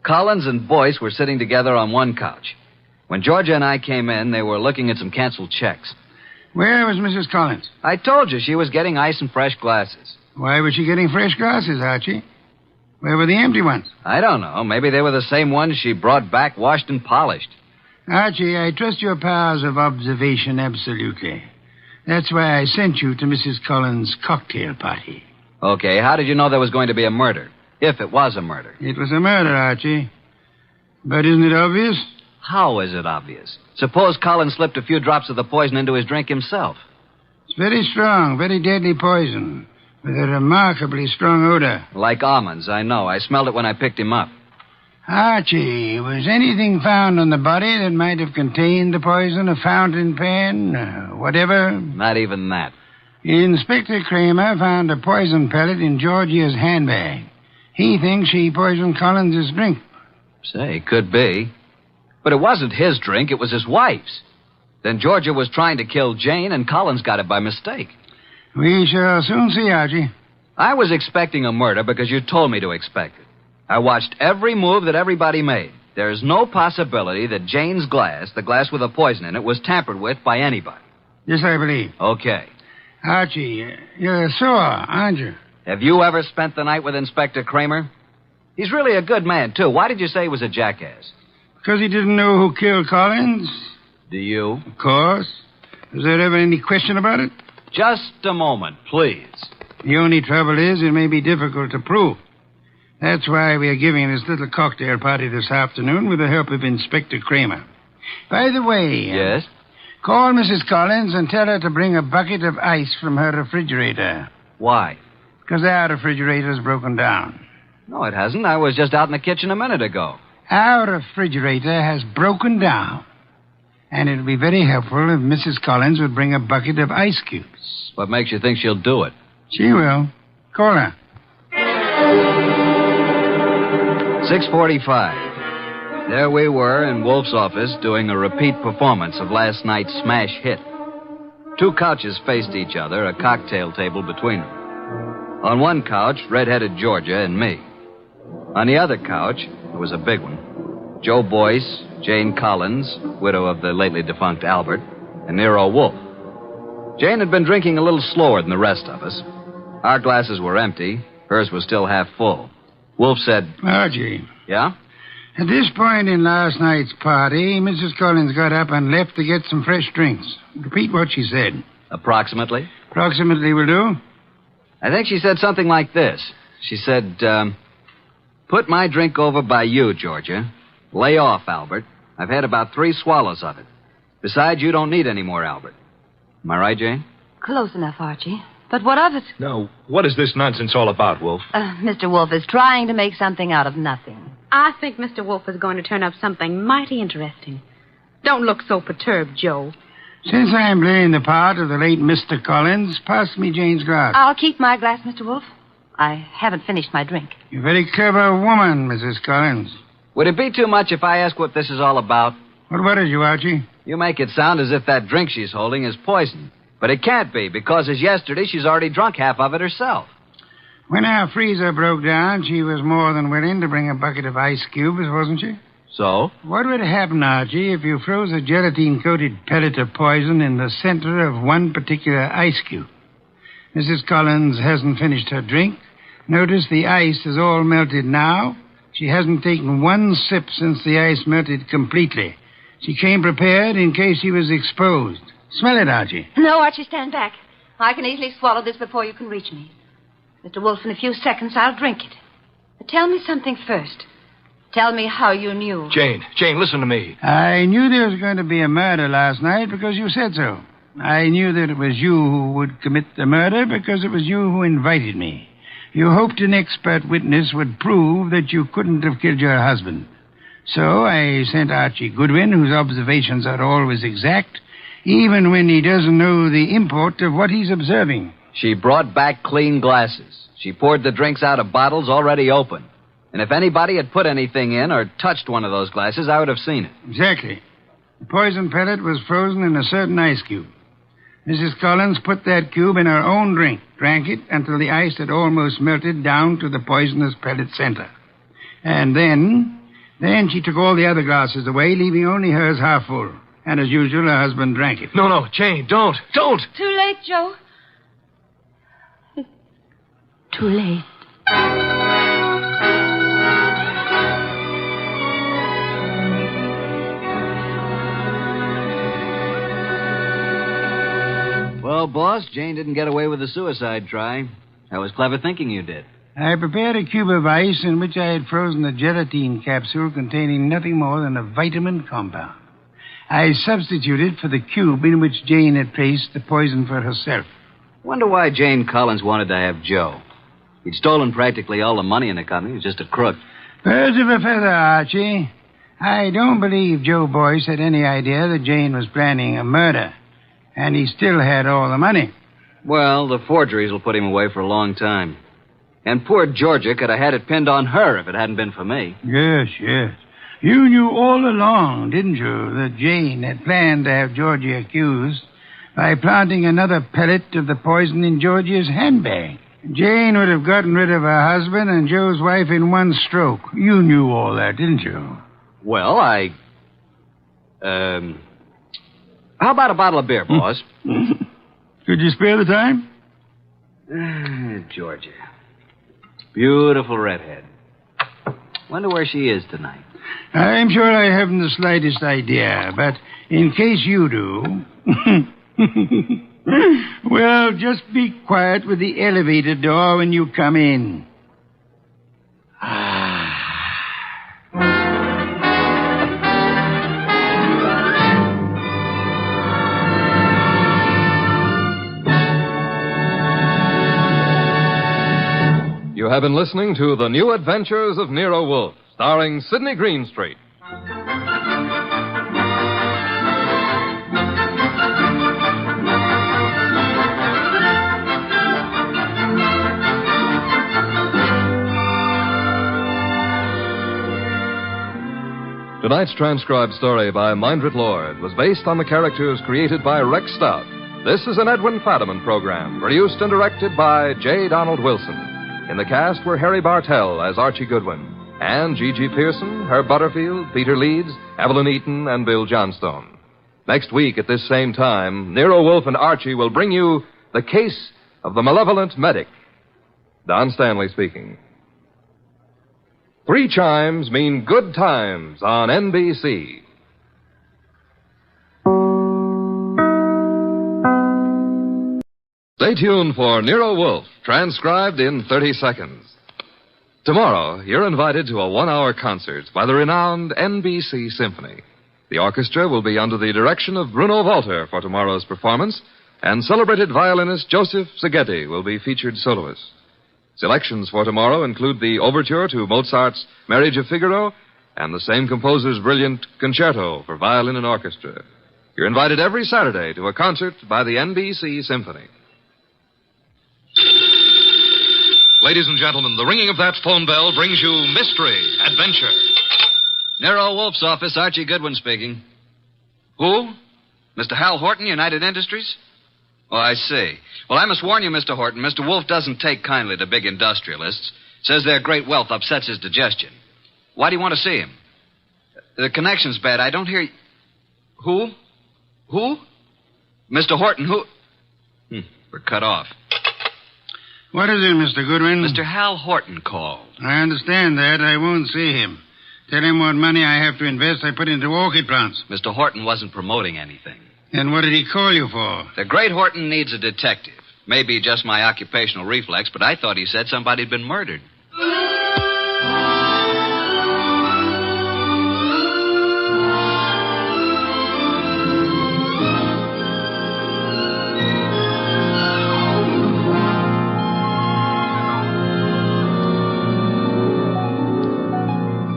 Collins and Boyce were sitting together on one couch. When Georgia and I came in, they were looking at some canceled checks. Where was Mrs. Collins? I told you she was getting ice and fresh glasses. Why was she getting fresh glasses, Archie? Where were the empty ones? I don't know. Maybe they were the same ones she brought back, washed and polished. Archie, I trust your powers of observation absolutely. That's why I sent you to Mrs. Collins' cocktail party. Okay, how did you know there was going to be a murder? If it was a murder. It was a murder, Archie. But isn't it obvious? How is it obvious? Suppose Collins slipped a few drops of the poison into his drink himself. It's very strong, very deadly poison, with a remarkably strong odor. Like almonds, I know. I smelled it when I picked him up. Archie, was anything found on the body that might have contained the poison? A fountain pen? Whatever? Not even that. Inspector Kramer found a poison pellet in Georgia's handbag. He thinks she poisoned Collins' drink. Say, could be. But it wasn't his drink, it was his wife's. Then Georgia was trying to kill Jane, and Collins got it by mistake. We shall soon see, Archie. I was expecting a murder because you told me to expect it. I watched every move that everybody made. There's no possibility that Jane's glass, the glass with the poison in it, was tampered with by anybody. Yes, I believe. Okay. Archie, you're sore, aren't you? Have you ever spent the night with Inspector Kramer? He's really a good man, too. Why did you say he was a jackass? Because he didn't know who killed Collins. Do you? Of course. Was there ever any question about it? Just a moment, please. The only trouble is it may be difficult to prove. That's why we are giving this little cocktail party this afternoon with the help of Inspector Kramer. By the way... Yes? Call Mrs. Collins and tell her to bring a bucket of ice from her refrigerator. Why? Because our refrigerator's broken down. No, it hasn't. I was just out in the kitchen a minute ago. Our refrigerator has broken down. And it'll be very helpful if Mrs. Collins would bring a bucket of ice cubes. What makes you think she'll do it? She will. Call her. 6:45. There we were in Wolfe's office doing a repeat performance of last night's smash hit. 2 couches faced each other, a cocktail table between them. On one couch, red-headed Georgia and me. On the other couch, there was a big one. Joe Boyce, Jane Collins, widow of the lately defunct Albert, and Nero Wolfe. Jane had been drinking a little slower than the rest of us. Our glasses were empty. Hers was still half full. Wolfe said... Archie. Yeah? At this point in last night's party, Mrs. Collins got up and left to get some fresh drinks. Repeat what she said. Approximately? Approximately will do. I think she said something like this. She said, put my drink over by you, Georgia. Lay off, Albert. I've had about 3 swallows of it. Besides, you don't need any more, Albert. Am I right, Jane? Close enough, Archie. But what of it? Now, what is this nonsense all about, Wolfe? Mr. Wolfe is trying to make something out of nothing. I think Mr. Wolfe is going to turn up something mighty interesting. Don't look so perturbed, Joe. Since I'm playing the part of the late Mr. Collins, pass me Jane's glass. I'll keep my glass, Mr. Wolfe. I haven't finished my drink. You're a very clever woman, Mrs. Collins. Would it be too much if I ask what this is all about? What worries you, Archie? You make it sound as if that drink she's holding is poison. But it can't be, because as yesterday, she's already drunk half of it herself. When our freezer broke down, she was more than willing to bring a bucket of ice cubes, wasn't she? So? What would happen, Archie, if you froze a gelatine-coated pellet of poison in the center of one particular ice cube? Mrs. Collins hasn't finished her drink. Notice the ice is all melted now. She hasn't taken one sip since the ice melted completely. She came prepared in case she was exposed. Smell it, Archie. No, Archie, stand back. I can easily swallow this before you can reach me. Mr. Wolfe, in a few seconds, I'll drink it. But tell me something first. Tell me how you knew. Jane, listen to me. I knew there was going to be a murder last night because you said so. I knew that it was you who would commit the murder because it was you who invited me. You hoped an expert witness would prove that you couldn't have killed your husband. So I sent Archie Goodwin, whose observations are always exact, even when he doesn't know the import of what he's observing. She brought back clean glasses. She poured the drinks out of bottles already open. And if anybody had put anything in or touched one of those glasses, I would have seen it. Exactly. The poison pellet was frozen in a certain ice cube. Mrs. Collins put that cube in her own drink, drank it until the ice had almost melted down to the poisonous pellet center. And then she took all the other glasses away, leaving only hers half full. And as usual, her husband drank it. No, Jane, don't. Too late, Joe. Too late. Well, boss, Jane didn't get away with the suicide try. That was clever thinking you did. I prepared a cube of ice in which I had frozen a gelatine capsule containing nothing more than a vitamin compound. I substituted for the cube in which Jane had placed the poison for herself. Wonder why Jane Collins wanted to have Joe. He'd stolen practically all the money in the company. He was just a crook. Birds of a feather, Archie. I don't believe Joe Boyce had any idea that Jane was planning a murder. And he still had all the money. Well, the forgeries will put him away for a long time. And poor Georgia could have had it pinned on her if it hadn't been for me. Yes. You knew all along, didn't you, that Jane had planned to have Georgia accused by planting another pellet of the poison in Georgia's handbag. Jane would have gotten rid of her husband and Joe's wife in one stroke. You knew all that, didn't you? Well, how about a bottle of beer, boss? Could you spare the time? Georgia. Beautiful redhead. Wonder where she is tonight. I'm sure I haven't the slightest idea, but in case you do... well, just be quiet with the elevator door when you come in. You have been listening to The New Adventures of Nero Wolfe, starring Sidney Greenstreet. Tonight's transcribed story by Mindred Lord was based on the characters created by Rex Stout. This is an Edwin Fadiman program, produced and directed by J. Donald Wilson. In the cast were Harry Bartell as Archie Goodwin, and G.G. Pearson, Herb Butterfield, Peter Leeds, Evelyn Eaton, and Bill Johnstone. Next week at this same time, Nero Wolfe and Archie will bring you The Case of the Malevolent Medic. Don Stanley speaking. 3 chimes mean good times on NBC. Stay tuned for Nero Wolfe, transcribed in 30 seconds. Tomorrow, you're invited to a 1-hour concert by the renowned NBC Symphony. The orchestra will be under the direction of Bruno Walter for tomorrow's performance, and celebrated violinist Joseph Szigeti will be featured soloist. Selections for tomorrow include the overture to Mozart's Marriage of Figaro and the same composer's brilliant concerto for violin and orchestra. You're invited every Saturday to a concert by the NBC Symphony. Ladies and gentlemen, the ringing of that phone bell brings you mystery, adventure. Nero Wolfe's office, Archie Goodwin speaking. Who? Mr. Hal Horton, United Industries? Oh, I see. Well, I must warn you, Mr. Horton, Mr. Wolfe doesn't take kindly to big industrialists. Says their great wealth upsets his digestion. Why do you want to see him? The connection's bad. I don't hear you. Who? Who? Mr. Horton, who? We're cut off. What is it, Mr. Goodwin? Mr. Hal Horton called. I understand that. I won't see him. Tell him what money I have to invest I put into orchid plants. Mr. Horton wasn't promoting anything. And what did he call you for? The great Horton needs a detective. Maybe just my occupational reflex, but I thought he said somebody'd been murdered.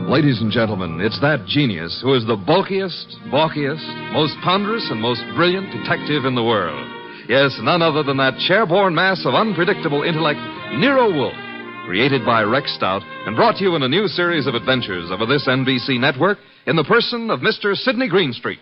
Ladies and gentlemen, it's that genius who is the bulkiest, balkiest, most ponderous, and most brilliant detective in the world. Yes, none other than that chair-borne mass of unpredictable intellect, Nero Wolfe, created by Rex Stout and brought to you in a new series of adventures over this NBC network in the person of Mr. Sidney Greenstreet.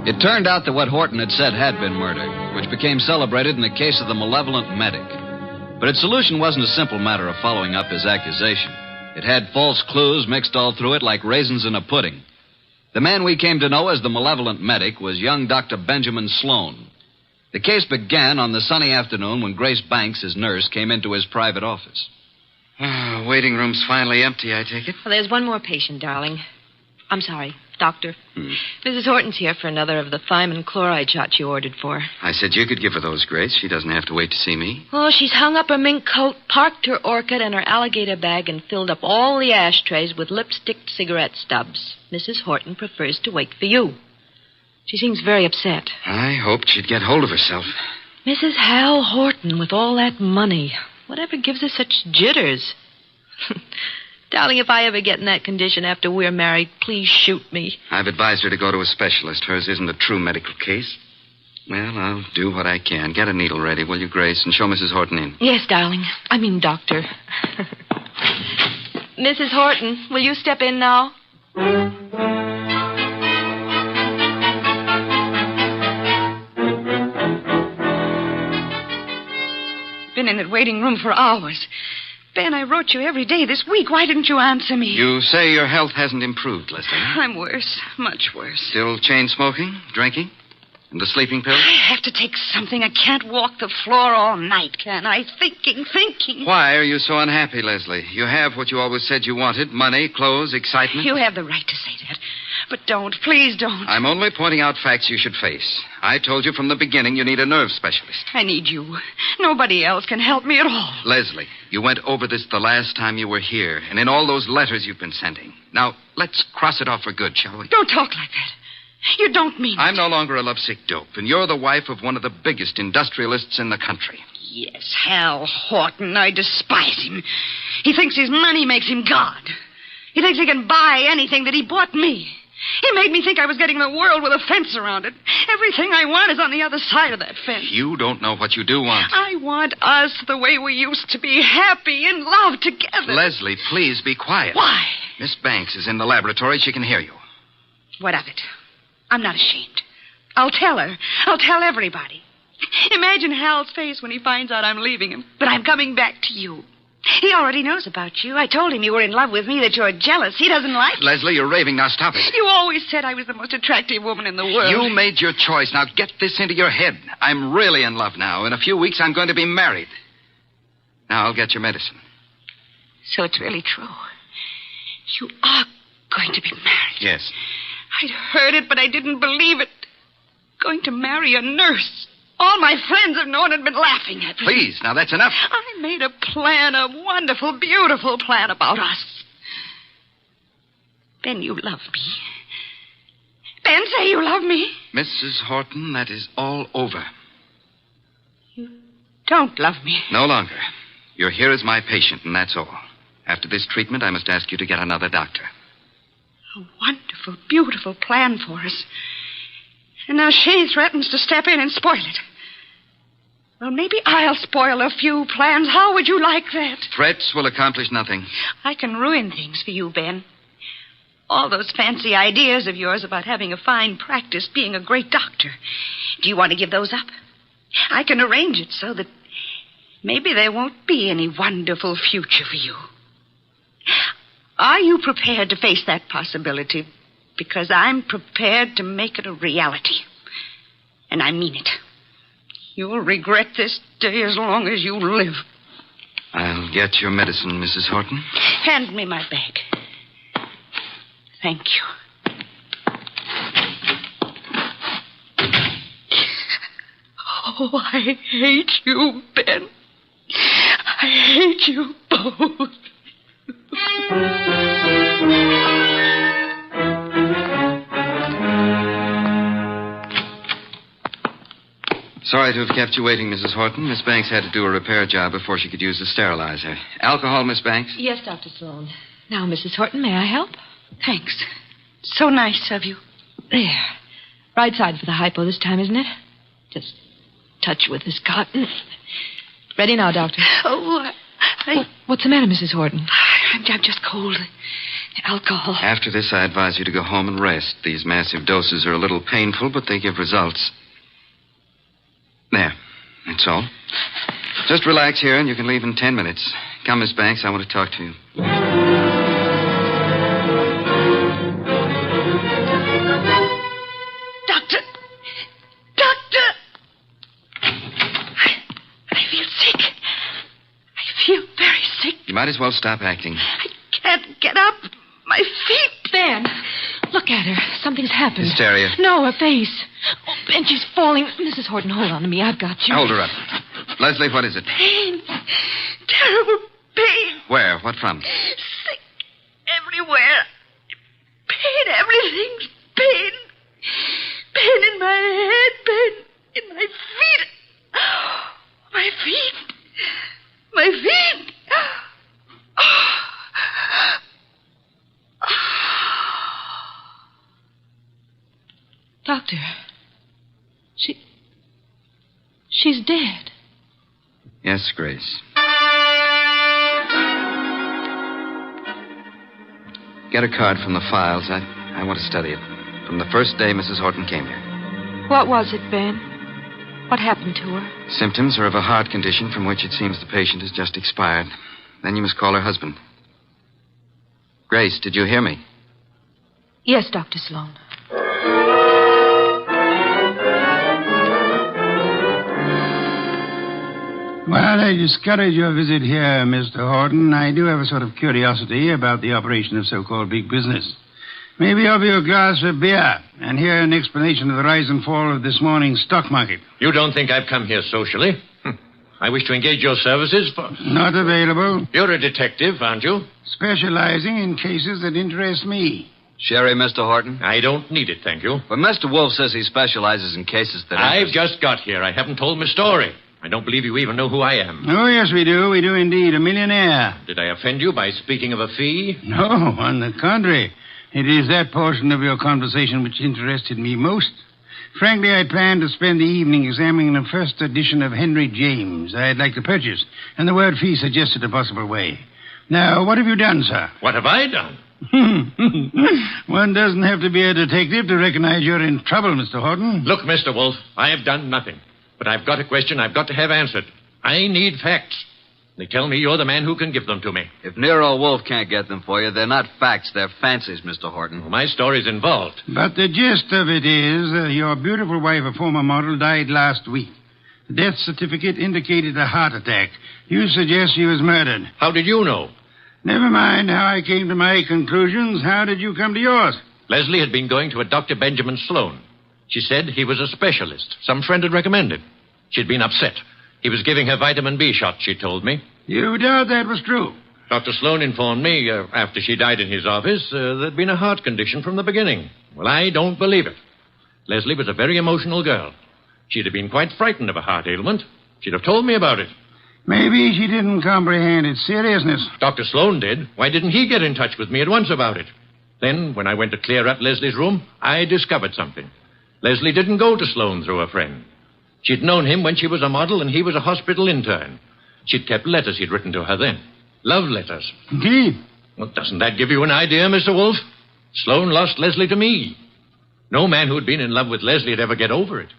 It turned out that what Horton had said had been murder, which became celebrated in the case of the malevolent medic. But its solution wasn't a simple matter of following up his accusation. It had false clues mixed all through it like raisins in a pudding. The man we came to know as the malevolent medic was young Dr. Benjamin Sloan. The case began on the sunny afternoon when Grace Banks, his nurse, came into his private office. Waiting room's finally empty, I take it? Well, there's one more patient, darling. I'm sorry, doctor. Mrs. Horton's here for another of the thiamine chloride shots you ordered for. I said you could give her those, Grace. She doesn't have to wait to see me. Oh, she's hung up her mink coat, parked her orchid and her alligator bag, and filled up all the ashtrays with lipsticked cigarette stubs. Mrs. Horton prefers to wait for you. She seems very upset. I hoped she'd get hold of herself. Mrs. Hal Horton with all that money. Whatever gives her such jitters? Darling, if I ever get in that condition after we're married, please shoot me. I've advised her to go to a specialist. Hers isn't a true medical case. Well, I'll do what I can. Get a needle ready, will you, Grace, and show Mrs. Horton in. Yes, darling. I mean, doctor. Mrs. Horton, will you step in now? Been in that waiting room for hours. Ben, I wrote you every day this week. Why didn't you answer me? You say your health hasn't improved, Leslie. I'm worse. Much worse. Still chain smoking, drinking, and the sleeping pills? I have to take something. I can't walk the floor all night, can I? Thinking. Why are you so unhappy, Leslie? You have what you always said you wanted. Money, clothes, excitement. You have the right to say that. But don't. Please don't. I'm only pointing out facts you should face. I told you from the beginning you need a nerve specialist. I need you. Nobody else can help me at all. Leslie, you went over this the last time you were here, and in all those letters you've been sending. Now, let's cross it off for good, shall we? Don't talk like that. You don't mean I'm no longer a lovesick dope, and you're the wife of one of the biggest industrialists in the country. Yes, Hal Horton. I despise him. He thinks his money makes him God. He thinks he can buy anything that he bought me. He made me think I was getting the world with a fence around it. Everything I want is on the other side of that fence. You don't know what you do want. I want us the way we used to be, happy in love together. Leslie, please be quiet. Why? Miss Banks is in the laboratory. She can hear you. What of it? I'm not ashamed. I'll tell her. I'll tell everybody. Imagine Hal's face when he finds out I'm leaving him, but I'm coming back to you. He already knows about you. I told him you were in love with me, that you're jealous. He doesn't like it. Leslie, you're raving. Now stop it. You always said I was the most attractive woman in the world. You made your choice. Now get this into your head. I'm really in love now. In a few weeks, I'm going to be married. Now I'll get your medicine. So it's really true. You are going to be married. Yes. I'd heard it, but I didn't believe it. going to marry a nurse. All my friends have known and been laughing at me. Please, now that's enough. I made a plan, a wonderful, beautiful plan about us. Ben, you love me. Ben, say you love me. Mrs. Horton, that is all over. Don't love me. No longer. You're here as my patient, and that's all. After this treatment, I must ask you to get another doctor. A wonderful, beautiful plan for us. And now she threatens to step in and spoil it. Well, maybe I'll spoil a few plans. How would you like that? Threats will accomplish nothing. I can ruin things for you, Ben. All those fancy ideas of yours about having a fine practice, being a great doctor. Do you want to give those up? I can arrange it so that maybe there won't be any wonderful future for you. Are you prepared to face that possibility? Because I'm prepared to make it a reality. And I mean it. You'll regret this day as long as you live. I'll get your medicine, Mrs. Horton. Hand me my bag. Thank you. Oh, I hate you, Ben. I hate you both. Sorry to have kept you waiting, Mrs. Horton. Miss Banks had to do a repair job before she could use the sterilizer. Alcohol, Miss Banks? Yes, Dr. Sloan. Now, Mrs. Horton, may I help? Thanks. So nice of you. There. Right side for the hypo this time, isn't it? Just touch with this cotton. Ready now, Doctor. Oh, what's the matter, Mrs. Horton? I'm just cold. Alcohol. After this, I advise you to go home and rest. These massive doses are a little painful, but they give results. There. That's all. Just relax here, and you can leave in 10 minutes. Come, Miss Banks. I want to talk to you. Doctor! I feel sick. I feel very sick. You might as well stop acting. I can't get up. My feet. Ben, look at her. Something's happened. Hysteria. No, her face. Oh, Ben, she's falling. Mrs. Horton, hold on to me. I've got you. Hold her up. Leslie, what is it? Pain. Terrible pain. Where? What from? Sick everywhere. Pain. Everything's pain. Pain in my head. Pain in my feet. My feet. My feet. Doctor, she's dead. Yes, Grace. Get a card from the files. I want to study it. From the first day Mrs. Horton came here. What was it, Ben? What happened to her? Symptoms are of a heart condition from which it seems the patient has just expired. Then you must call her husband. Grace, did you hear me? Yes, Dr. Sloan. Well, I discourage your visit here, Mr. Horton. I do have a sort of curiosity about the operation of so-called big business. Maybe offer you a glass of beer and hear an explanation of the rise and fall of this morning's stock market. You don't think I've come here socially? I wish to engage your services for... Not available. You're a detective, aren't you? Specializing in cases that interest me. Sherry, Mr. Horton? I don't need it, thank you. But Mr. Wolfe says he specializes in cases that I've just got here. I haven't told my story. I don't believe you even know who I am. Oh, yes, we do. We do indeed. A millionaire. Did I offend you by speaking of a fee? No, on the contrary. It is that portion of your conversation which interested me most. Frankly, I planned to spend the evening examining the first edition of Henry James I'd like to purchase, and the word fee suggested a possible way. Now, what have you done, sir? What have I done? One doesn't have to be a detective to recognize you're in trouble, Mr. Horton. Look, Mr. Wolfe, I have done nothing. But I've got a question I've got to have answered. I need facts. They tell me you're the man who can give them to me. If Nero Wolfe can't get them for you, they're not facts, they're fancies, Mr. Horton. Well, my story's involved. But the gist of it is, your beautiful wife, a former model, died last week. The death certificate indicated a heart attack. You suggest she was murdered. How did you know? Never mind how I came to my conclusions. How did you come to yours? Leslie had been going to a Dr. Benjamin Sloan. She said he was a specialist. Some friend had recommended. She'd been upset. He was giving her vitamin B shots, she told me. You doubt that was true? Dr. Sloan informed me, after she died in his office, there'd been a heart condition from the beginning. Well, I don't believe it. Leslie was a very emotional girl. She'd have been quite frightened of a heart ailment. She'd have told me about it. Maybe she didn't comprehend its seriousness. Dr. Sloan did. Why didn't he get in touch with me at once about it? Then, when I went to clear up Leslie's room, I discovered something. Leslie didn't go to Sloan through a friend. She'd known him when she was a model and he was a hospital intern. She'd kept letters he'd written to her then. Love letters. Indeed. Well, doesn't that give you an idea, Mr. Wolfe? Sloan lost Leslie to me. No man who'd been in love with Leslie would ever get over it.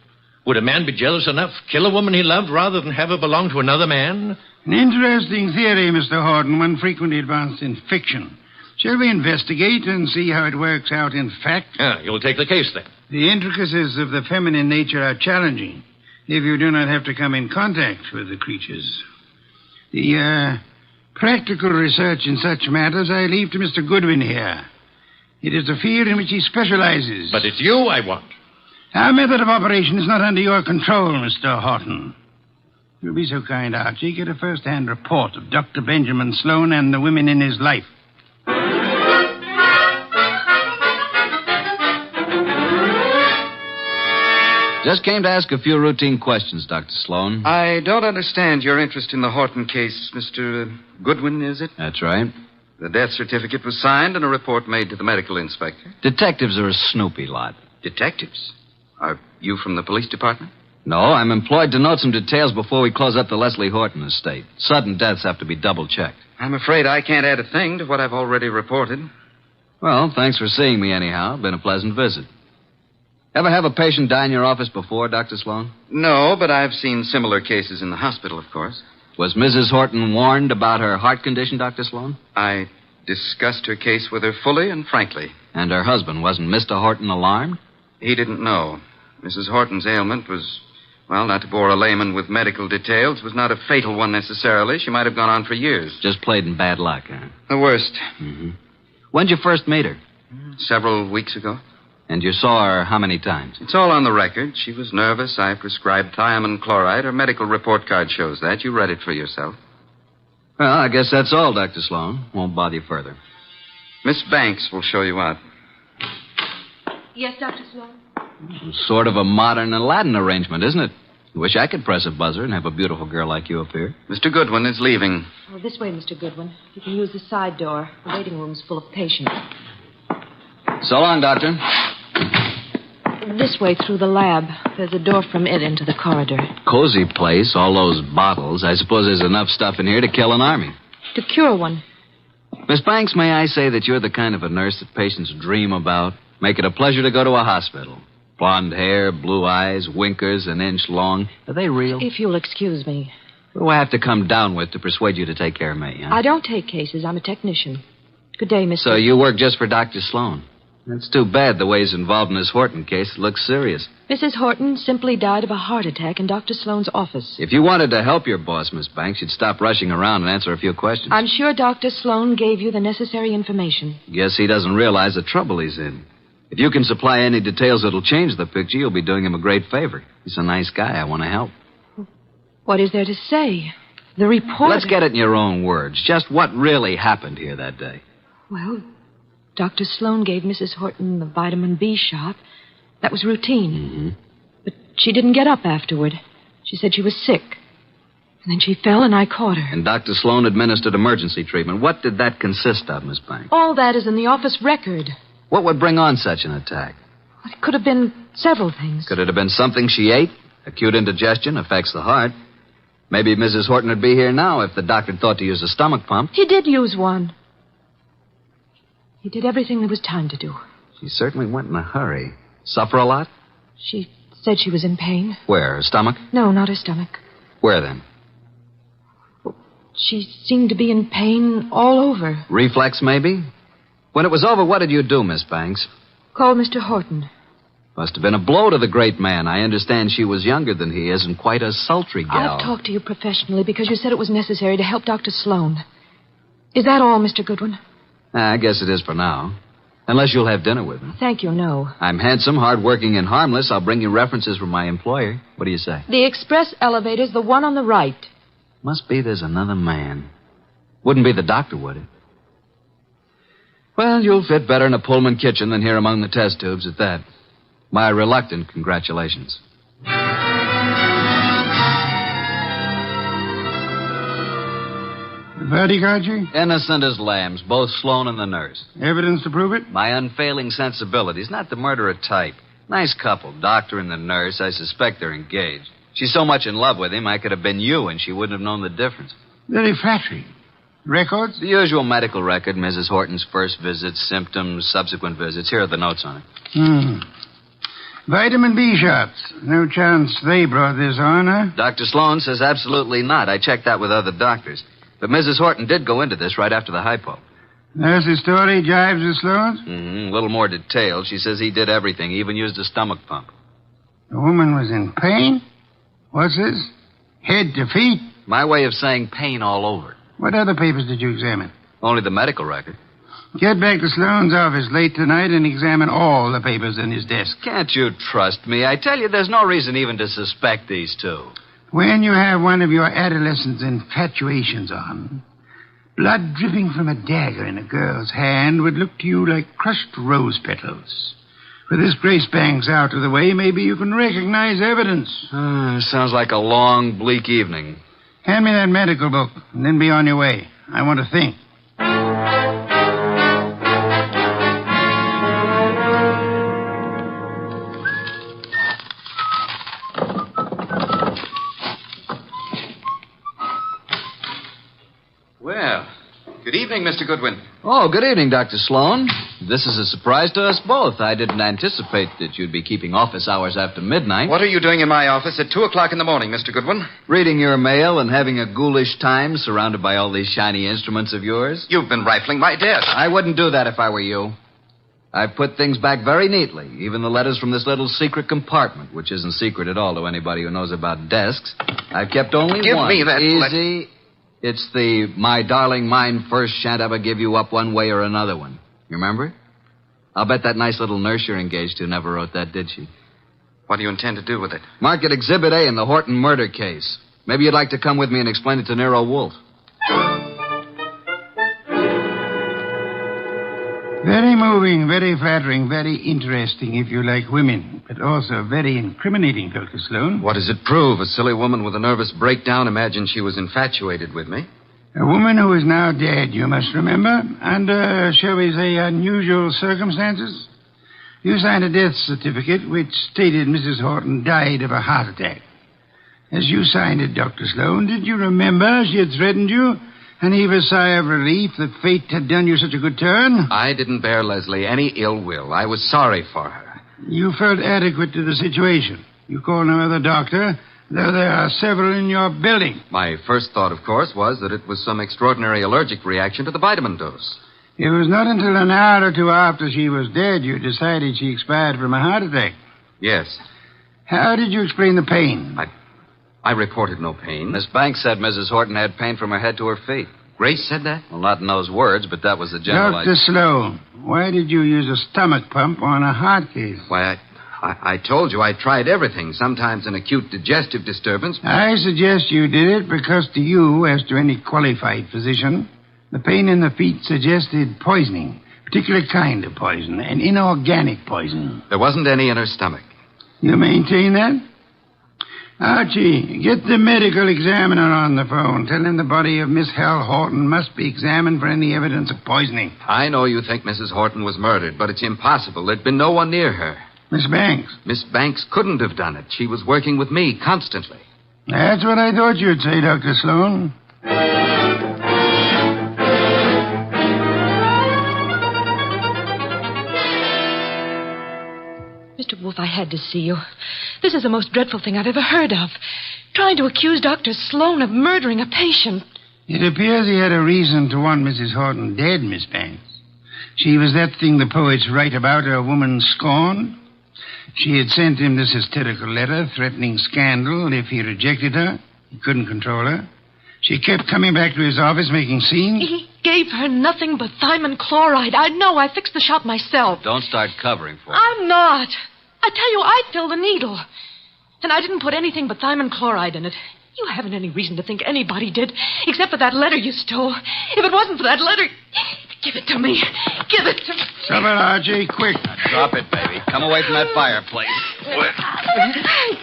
Would a man be jealous enough, kill a woman he loved, rather than have her belong to another man? An interesting theory, Mr. Horton, one frequently advanced in fiction. Shall we investigate and see how it works out in fact? You'll take the case, then. The intricacies of the feminine nature are challenging if you do not have to come in contact with the creatures. The practical research in such matters I leave to Mr. Goodwin here. It is the field in which he specializes. But it's you I want. Our method of operation is not under your control, Mr. Horton. If you'll be so kind, Archie, get a first-hand report of Dr. Benjamin Sloan and the women in his life. Just came to ask a few routine questions, Dr. Sloan. I don't understand your interest in the Horton case, Mr. Goodwin, is it? That's right. The death certificate was signed and a report made to the medical inspector. Detectives are a snoopy lot. Detectives? Are you from the police department? No, I'm employed to note some details before we close up the Leslie Horton estate. Sudden deaths have to be double-checked. I'm afraid I can't add a thing to what I've already reported. Well, thanks for seeing me anyhow. Been a pleasant visit. Ever have a patient die in your office before, Dr. Sloan? No, but I've seen similar cases in the hospital, of course. Was Mrs. Horton warned about her heart condition, Dr. Sloan? I discussed her case with her fully and frankly. And her husband, wasn't Mr. Horton alarmed? He didn't know. Mrs. Horton's ailment was, well, not to bore a layman with medical details, was not a fatal one necessarily. She might have gone on for years. Just played in bad luck, huh? The worst. Mm-hmm. When'd you first meet her? Several weeks ago. And you saw her how many times? It's all on the record. She was nervous. I prescribed thiamine chloride. Her medical report card shows that. You read it for yourself. Well, I guess that's all, Dr. Sloan. Won't bother you further. Miss Banks will show you out. Yes, Dr. Sloan? Sort of a modern Aladdin arrangement, isn't it? Wish I could press a buzzer and have a beautiful girl like you appear. Mr. Goodwin is leaving. Oh, this way, Mr. Goodwin. You can use the side door. The waiting room's full of patients. So long, Doctor. This way through the lab. There's a door from it into the corridor. Cozy place, all those bottles. I suppose there's enough stuff in here to kill an army. To cure one. Miss Banks, may I say that you're the kind of a nurse that patients dream about? Make it a pleasure to go to a hospital. Blonde hair, blue eyes, winkers an inch long. Are they real? If you'll excuse me. What do I have to come down with to persuade you to take care of me, huh? I don't take cases. I'm a technician. Good day, Mr. So you work just for Dr. Sloan? That's too bad the way he's involved in this Horton case. It looks serious. Mrs. Horton simply died of a heart attack in Dr. Sloan's office. If you wanted to help your boss, Miss Banks, you'd stop rushing around and answer a few questions. I'm sure Dr. Sloan gave you the necessary information. Guess he doesn't realize the trouble he's in. If you can supply any details that'll change the picture, you'll be doing him a great favor. He's a nice guy. I want to help. What is there to say? The report... Let's get it in your own words. Just what really happened here that day. Well, Dr. Sloan gave Mrs. Horton the vitamin B shot. That was routine. Mm-hmm. But she didn't get up afterward. She said she was sick. And then she fell and I caught her. And Dr. Sloan administered emergency treatment. What did that consist of, Miss Banks? All that is in the office record. What would bring on such an attack? It could have been several things. Could it have been something she ate? Acute indigestion affects the heart. Maybe Mrs. Horton would be here now if the doctor thought to use a stomach pump. He did use one. He did everything there was time to do. She certainly went in a hurry. Suffer a lot? She said she was in pain. Where? Her stomach? No, not her stomach. Where then? She seemed to be in pain all over. Reflex, maybe? When it was over, what did you do, Miss Banks? Called Mr. Horton. Must have been a blow to the great man. I understand she was younger than he is and quite a sultry gal. I've talked to you professionally because you said it was necessary to help Dr. Sloan. Is that all, Mr. Goodwin? I guess it is for now. Unless you'll have dinner with me. Thank you, no. I'm handsome, hardworking, and harmless. I'll bring you references from my employer. What do you say? The express elevator's the one on the right. Must be there's another man. Wouldn't be the doctor, would it? Well, you'll fit better in a Pullman kitchen than here among the test tubes at that. My reluctant congratulations. Verdict, Archie? Innocent as lambs, both Sloan and the nurse. Evidence to prove it? My unfailing sensibilities, not the murderer type. Nice couple, doctor and the nurse. I suspect they're engaged. She's so much in love with him, I could have been you, and she wouldn't have known the difference. Very flattering. Records? The usual medical record, Mrs. Horton's first visits, symptoms, subsequent visits. Here are the notes on it. Vitamin B shots. No chance they brought this on, huh? Dr. Sloan says absolutely not. I checked that with other doctors. But Mrs. Horton did go into this right after the hypo. Nurse's story jives with Sloan's? A little more detailed. She says he did everything. He even used a stomach pump. The woman was in pain? What's this? Head to feet? My way of saying pain all over. What other papers did you examine? Only the medical record. Get back to Sloan's office late tonight and examine all the papers in his desk. Can't you trust me? I tell you, there's no reason even to suspect these two. When you have one of your adolescent infatuations on, blood dripping from a dagger in a girl's hand would look to you like crushed rose petals. With this Grace Banks out of the way, maybe you can recognize evidence. Sounds like a long, bleak evening. Hand me that medical book, and then be on your way. I want to think. Well, good evening, Mr. Goodwin. Oh, good evening, Dr. Sloan. This is a surprise to us both. I didn't anticipate that you'd be keeping office hours after midnight. What are you doing in my office at 2 o'clock in the morning, Mr. Goodwin? Reading your mail and having a ghoulish time surrounded by all these shiny instruments of yours. You've been rifling my desk. I wouldn't do that if I were you. I've put things back very neatly, even the letters from this little secret compartment, which isn't secret at all to anybody who knows about desks. I've kept only Give one. me that Easy. It's the "My darling, mine first, shan't ever give you up one way or another" one. You remember it? I'll bet that nice little nurse you're engaged to never wrote that, did she? What do you intend to do with it? Mark it Exhibit A in the Horton murder case. Maybe you'd like to come with me and explain it to Nero Wolfe. Very moving, very flattering, very interesting if you like women, but also very incriminating, Dr. Sloan. What does it prove? A silly woman with a nervous breakdown imagined she was infatuated with me. A woman who is now dead, you must remember, under, shall we say, unusual circumstances. You signed a death certificate which stated Mrs. Horton died of a heart attack. As you signed it, Dr. Sloan, did you remember she had threatened you and heave a sigh of relief that fate had done you such a good turn? I didn't bear Leslie any ill will. I was sorry for her. You felt adequate to the situation. You called no other doctor, though there are several in your building. My first thought, of course, was that it was some extraordinary allergic reaction to the vitamin dose. It was not until an hour or two after she was dead you decided she expired from a heart attack. Yes. How did you explain the pain? I reported no pain. Miss Banks said Mrs. Horton had pain from her head to her feet. Grace said that? Well, not in those words, but that was the general Dr. Sloan, why did you use a stomach pump on a heart case? Why, I told you I tried everything, sometimes an acute digestive disturbance. I suggest you did it because to you, as to any qualified physician, the pain in the feet suggested poisoning, a particular kind of poison, an inorganic poison. There wasn't any in her stomach. You maintain that? Archie, get the medical examiner on the phone. Tell him the body of Miss Hal Horton must be examined for any evidence of poisoning. I know you think Mrs. Horton was murdered, but it's impossible. There'd been no one near her. Miss Banks? Miss Banks couldn't have done it. She was working with me constantly. That's what I thought you'd say, Dr. Sloan. Mr. Wolfe, I had to see you. This is the most dreadful thing I've ever heard of. Trying to accuse Dr. Sloan of murdering a patient. It appears he had a reason to want Mrs. Horton dead, Miss Banks. She was that thing the poets write about, a woman scorned. She had sent him this hysterical letter threatening scandal if he rejected her. He couldn't control her. She kept coming back to his office making scenes? He gave her nothing but thiamine chloride. I know. I fixed the shot myself. Don't start covering for her. I'm not. I tell you, I filled the needle. And I didn't put anything but thiamine chloride in it. You haven't any reason to think anybody did, except for that letter you stole. If it wasn't for that letter... Give it to me. Give it to me. Stop it, Archie, quick. Now, drop it, baby. Come away from that fireplace.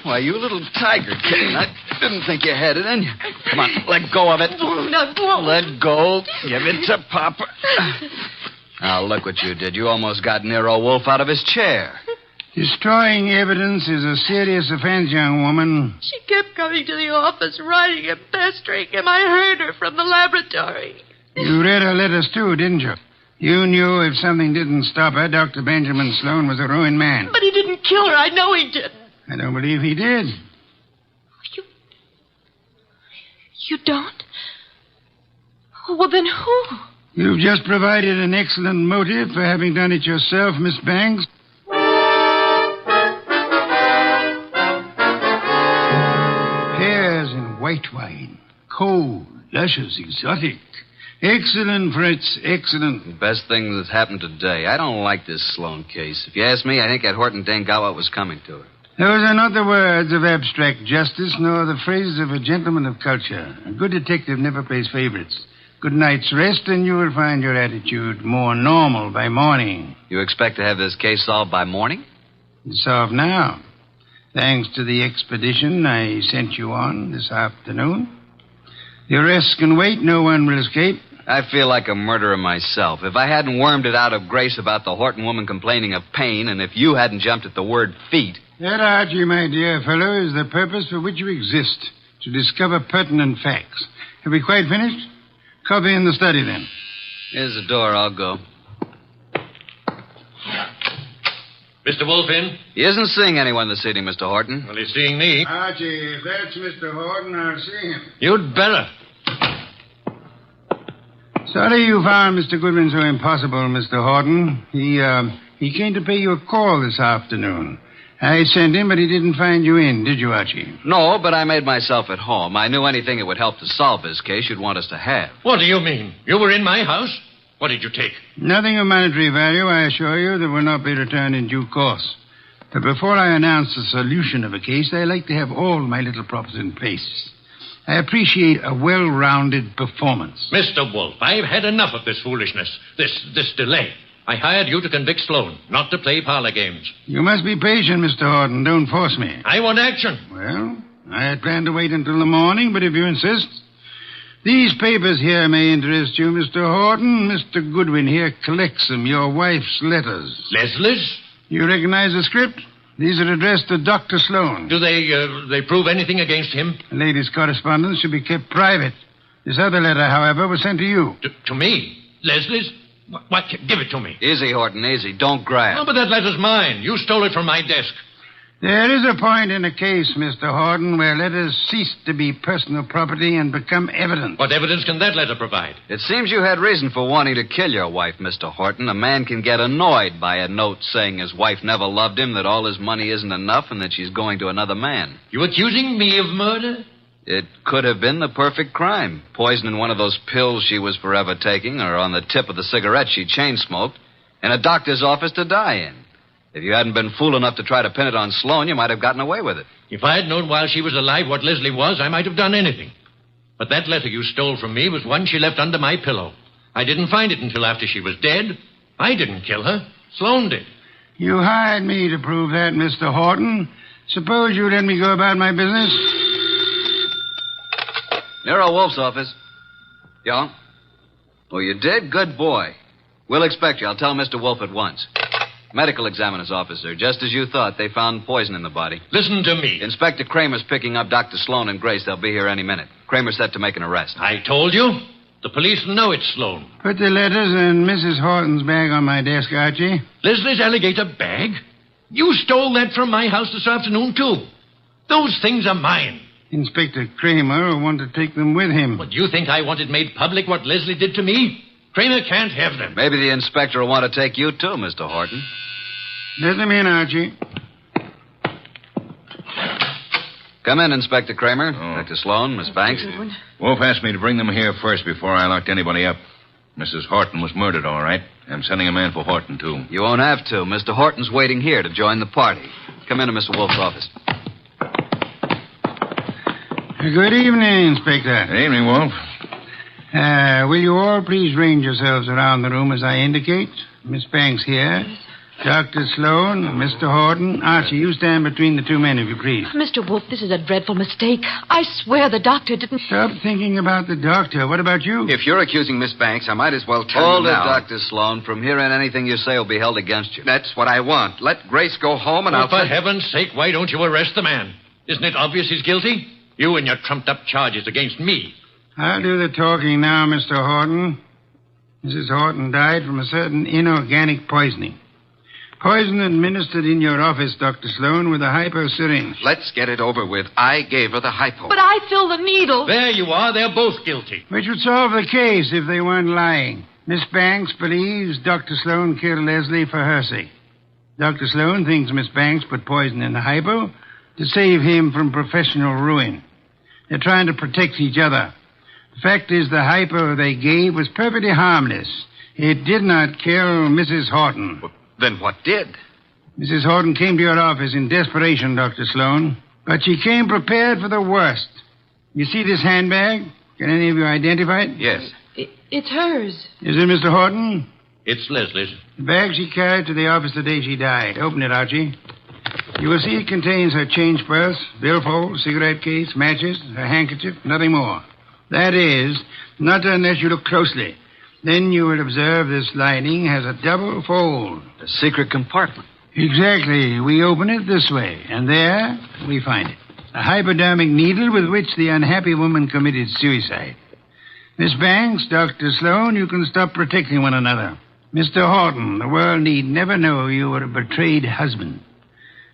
Why, you little tiger kitten. I didn't think you had it in you. Come on, let go of it. Let go. Give it to Papa. Now, look what you did. You almost got Nero Wolfe out of his chair. Destroying evidence is a serious offense, young woman. She kept coming to the office, writing and pestering him. I heard her from the laboratory. You read her letters, too, didn't you? You knew if something didn't stop her, Dr. Benjamin Sloan was a ruined man. But he didn't kill her. I know he didn't. I don't believe he did. You don't? Well, then who? You've just provided an excellent motive for having done it yourself, Miss Banks. Pears and white wine. Cold, luscious, exotic. Excellent, Fritz, excellent. The best thing that's happened today. I don't like this Sloan case. If you ask me, I think that Horton dame got what was coming to her. Those are not the words of abstract justice, nor the phrases of a gentleman of culture. A good detective never plays favorites. Good night's rest, and you will find your attitude more normal by morning. You expect to have this case solved by morning? It's solved now. Thanks to the expedition I sent you on this afternoon. The arrest can wait. No one will escape. I feel like a murderer myself. If I hadn't wormed it out of Grace about the Horton woman complaining of pain, and if you hadn't jumped at the word feet... That, Archie, my dear fellow, is the purpose for which you exist, to discover pertinent facts. Have we quite finished? Copy in the study, then. Here's the door. I'll go. Mr. Wolfe in? He isn't seeing anyone this evening, Mr. Horton. Well, he's seeing me. Archie, if that's Mr. Horton, I'll see him. You'd better. Sorry you found Mr. Goodwin so impossible, Mr. Horton. He came to pay you a call this afternoon. I sent him, but he didn't find you in, did you, Archie? No, but I made myself at home. I knew anything that would help to solve this case you'd want us to have. What do you mean? You were in my house? What did you take? Nothing of monetary value, I assure you, that will not be returned in due course. But before I announce the solution of a case, I like to have all my little props in place. I appreciate a well-rounded performance. Mr. Wolfe, I've had enough of this foolishness, this delay. I hired you to convict Sloan, not to play parlor games. You must be patient, Mr. Horton. Don't force me. I want action. Well, I had planned to wait until the morning, but if you insist... These papers here may interest you, Mr. Horton. Mr. Goodwin here collects them, your wife's letters. Leslie's? You recognize the script? These are addressed to Dr. Sloan. Do they prove anything against him? The lady's correspondence should be kept private. This other letter, however, was sent to you. To me? Leslie's? What? Give it to me. Easy, Horton, easy. Don't grab. No, but that letter's mine. You stole it from my desk. There is a point in a case, Mr. Horton, where letters cease to be personal property and become evidence. What evidence can that letter provide? It seems you had reason for wanting to kill your wife, Mr. Horton. A man can get annoyed by a note saying his wife never loved him, that all his money isn't enough, and that she's going to another man. You accusing me of murder? It could have been the perfect crime. Poison in one of those pills she was forever taking, or on the tip of the cigarette she chain-smoked, in a doctor's office to die in. If you hadn't been fool enough to try to pin it on Sloan, you might have gotten away with it. If I had known while she was alive what Leslie was, I might have done anything. But that letter you stole from me was one she left under my pillow. I didn't find it until after she was dead. I didn't kill her. Sloan did. You hired me to prove that, Mr. Horton. Suppose you let me go about my business. Nero Wolfe's office. Yeah? Oh, you did? Good boy. We'll expect you. I'll tell Mr. Wolfe at once. Medical examiner's officer. Just as you thought, they found poison in the body. Listen to me. Inspector Kramer's picking up Dr. Sloan and Grace. They'll be here any minute. Kramer's set to make an arrest. I told you. The police know it's Sloan. Put the letters in Mrs. Horton's bag on my desk, Archie. Leslie's alligator bag? You stole that from my house this afternoon, too. Those things are mine. Inspector Kramer will want to take them with him. What, do you think I wanted made public what Leslie did to me? Kramer can't have them. Maybe the inspector will want to take you, too, Mr. Horton. Let them in, Archie. Come in, Inspector Kramer. Dr. Sloan, Miss Banks. Wolf asked me to bring them here first before I locked anybody up. Mrs. Horton was murdered, all right. I'm sending a man for Horton, too. You won't have to. Mr. Horton's waiting here to join the party. Come into Mr. Wolf's office. Good evening, Inspector. Good evening, Wolf. Will you all please range yourselves around the room as I indicate? Miss Banks here. Dr. Sloan, Mr. Horton. Archie, you stand between the two men, if you please. Mr. Wolfe, this is a dreadful mistake. I swear the doctor didn't... Stop thinking about the doctor. What about you? If you're accusing Miss Banks, I might as well tell Hold you it, now. Dr. Sloan. From here on, anything you say will be held against you. That's what I want. Let Grace go home and I'll... For heaven's sake, why don't you arrest the man? Isn't it obvious he's guilty? You and your trumped-up charges against me. I'll do the talking now, Mr. Horton. Mrs. Horton died from a certain inorganic poisoning. Poison administered in your office, Dr. Sloan, with a hypo syringe. Let's get it over with. I gave her the hypo. But I filled the needle. There you are. They're both guilty. Which would solve the case if they weren't lying. Miss Banks believes Dr. Sloan killed Leslie for her sake. Dr. Sloan thinks Miss Banks put poison in the hypo to save him from professional ruin. They're trying to protect each other. The fact is the hypo they gave was perfectly harmless. It did not kill Mrs. Horton. Then what did? Mrs. Horton came to your office in desperation, Dr. Sloan. But she came prepared for the worst. You see this handbag? Can any of you identify it? Yes. It's hers. Is it Mr. Horton? It's Leslie's. The bag she carried to the office the day she died. Open it, Archie. You will see it contains her change purse, billfold, cigarette case, matches, her handkerchief, nothing more. That is, not unless you look closely. Then you will observe this lining has a double fold. A secret compartment. Exactly. We open it this way, and there we find it. A hypodermic needle with which the unhappy woman committed suicide. Miss Banks, Dr. Sloan, you can stop protecting one another. Mr. Horton, the world need never know you were a betrayed husband.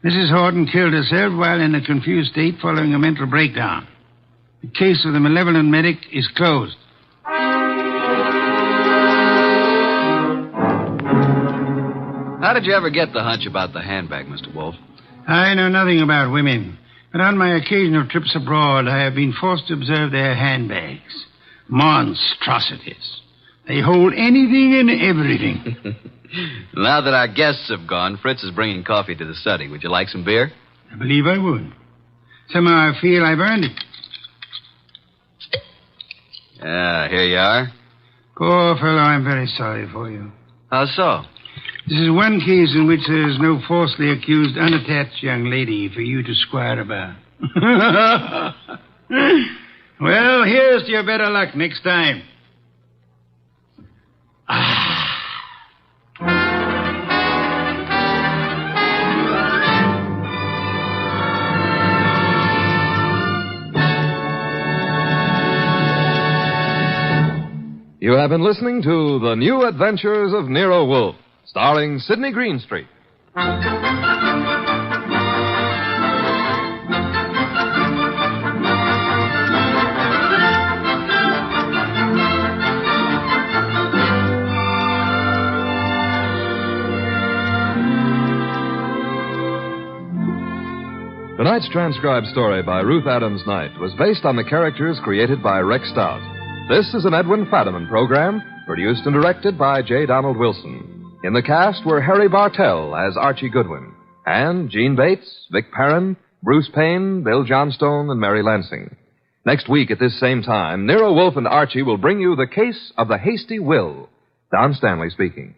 Mrs. Horton killed herself while in a confused state following a mental breakdown. The case of the malevolent medic is closed. How did you ever get the hunch about the handbag, Mr. Wolfe? I know nothing about women, but on my occasional trips abroad, I have been forced to observe their handbags. Monstrosities. They hold anything and everything. Now that our guests have gone, Fritz is bringing coffee to the study. Would you like some beer? I believe I would. Somehow I feel I've earned it. Here you are. Poor fellow, I'm very sorry for you. How so? This is one case in which there is no falsely accused, unattached young lady for you to squire about. Well, here's to your better luck next time. You have been listening to The New Adventures of Nero Wolfe, starring Sidney Greenstreet. Tonight's transcribed story by Ruth Adams Knight was based on the characters created by Rex Stout. This is an Edwin Fadiman program, produced and directed by J. Donald Wilson. In the cast were Harry Bartell as Archie Goodwin, and Gene Bates, Vic Perrin, Bruce Payne, Bill Johnstone, and Mary Lansing. Next week at this same time, Nero Wolfe and Archie will bring you the case of the Hasty Will. Don Stanley speaking.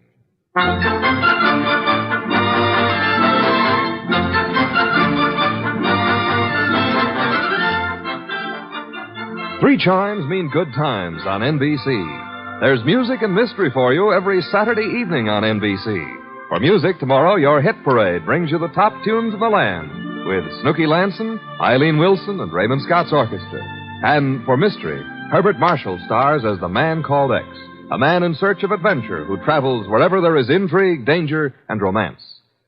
Three chimes mean good times on NBC. There's music and mystery for you every Saturday evening on NBC. For music, tomorrow, your hit parade brings you the top tunes of the land with Snooky Lanson, Eileen Wilson, and Raymond Scott's orchestra. And for mystery, Herbert Marshall stars as the Man Called X, a man in search of adventure who travels wherever there is intrigue, danger, and romance.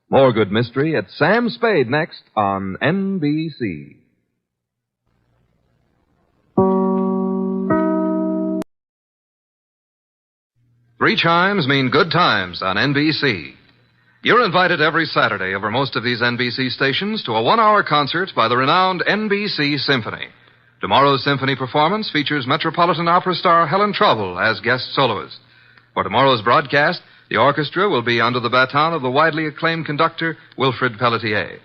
More good mystery at Sam Spade next on NBC. Three chimes mean good times on NBC. You're invited every Saturday over most of these NBC stations to a 1-hour concert by the renowned NBC Symphony. Tomorrow's symphony performance features Metropolitan Opera star Helen Trouble as guest soloist. For tomorrow's broadcast, the orchestra will be under the baton of the widely acclaimed conductor Wilfrid Pelletier.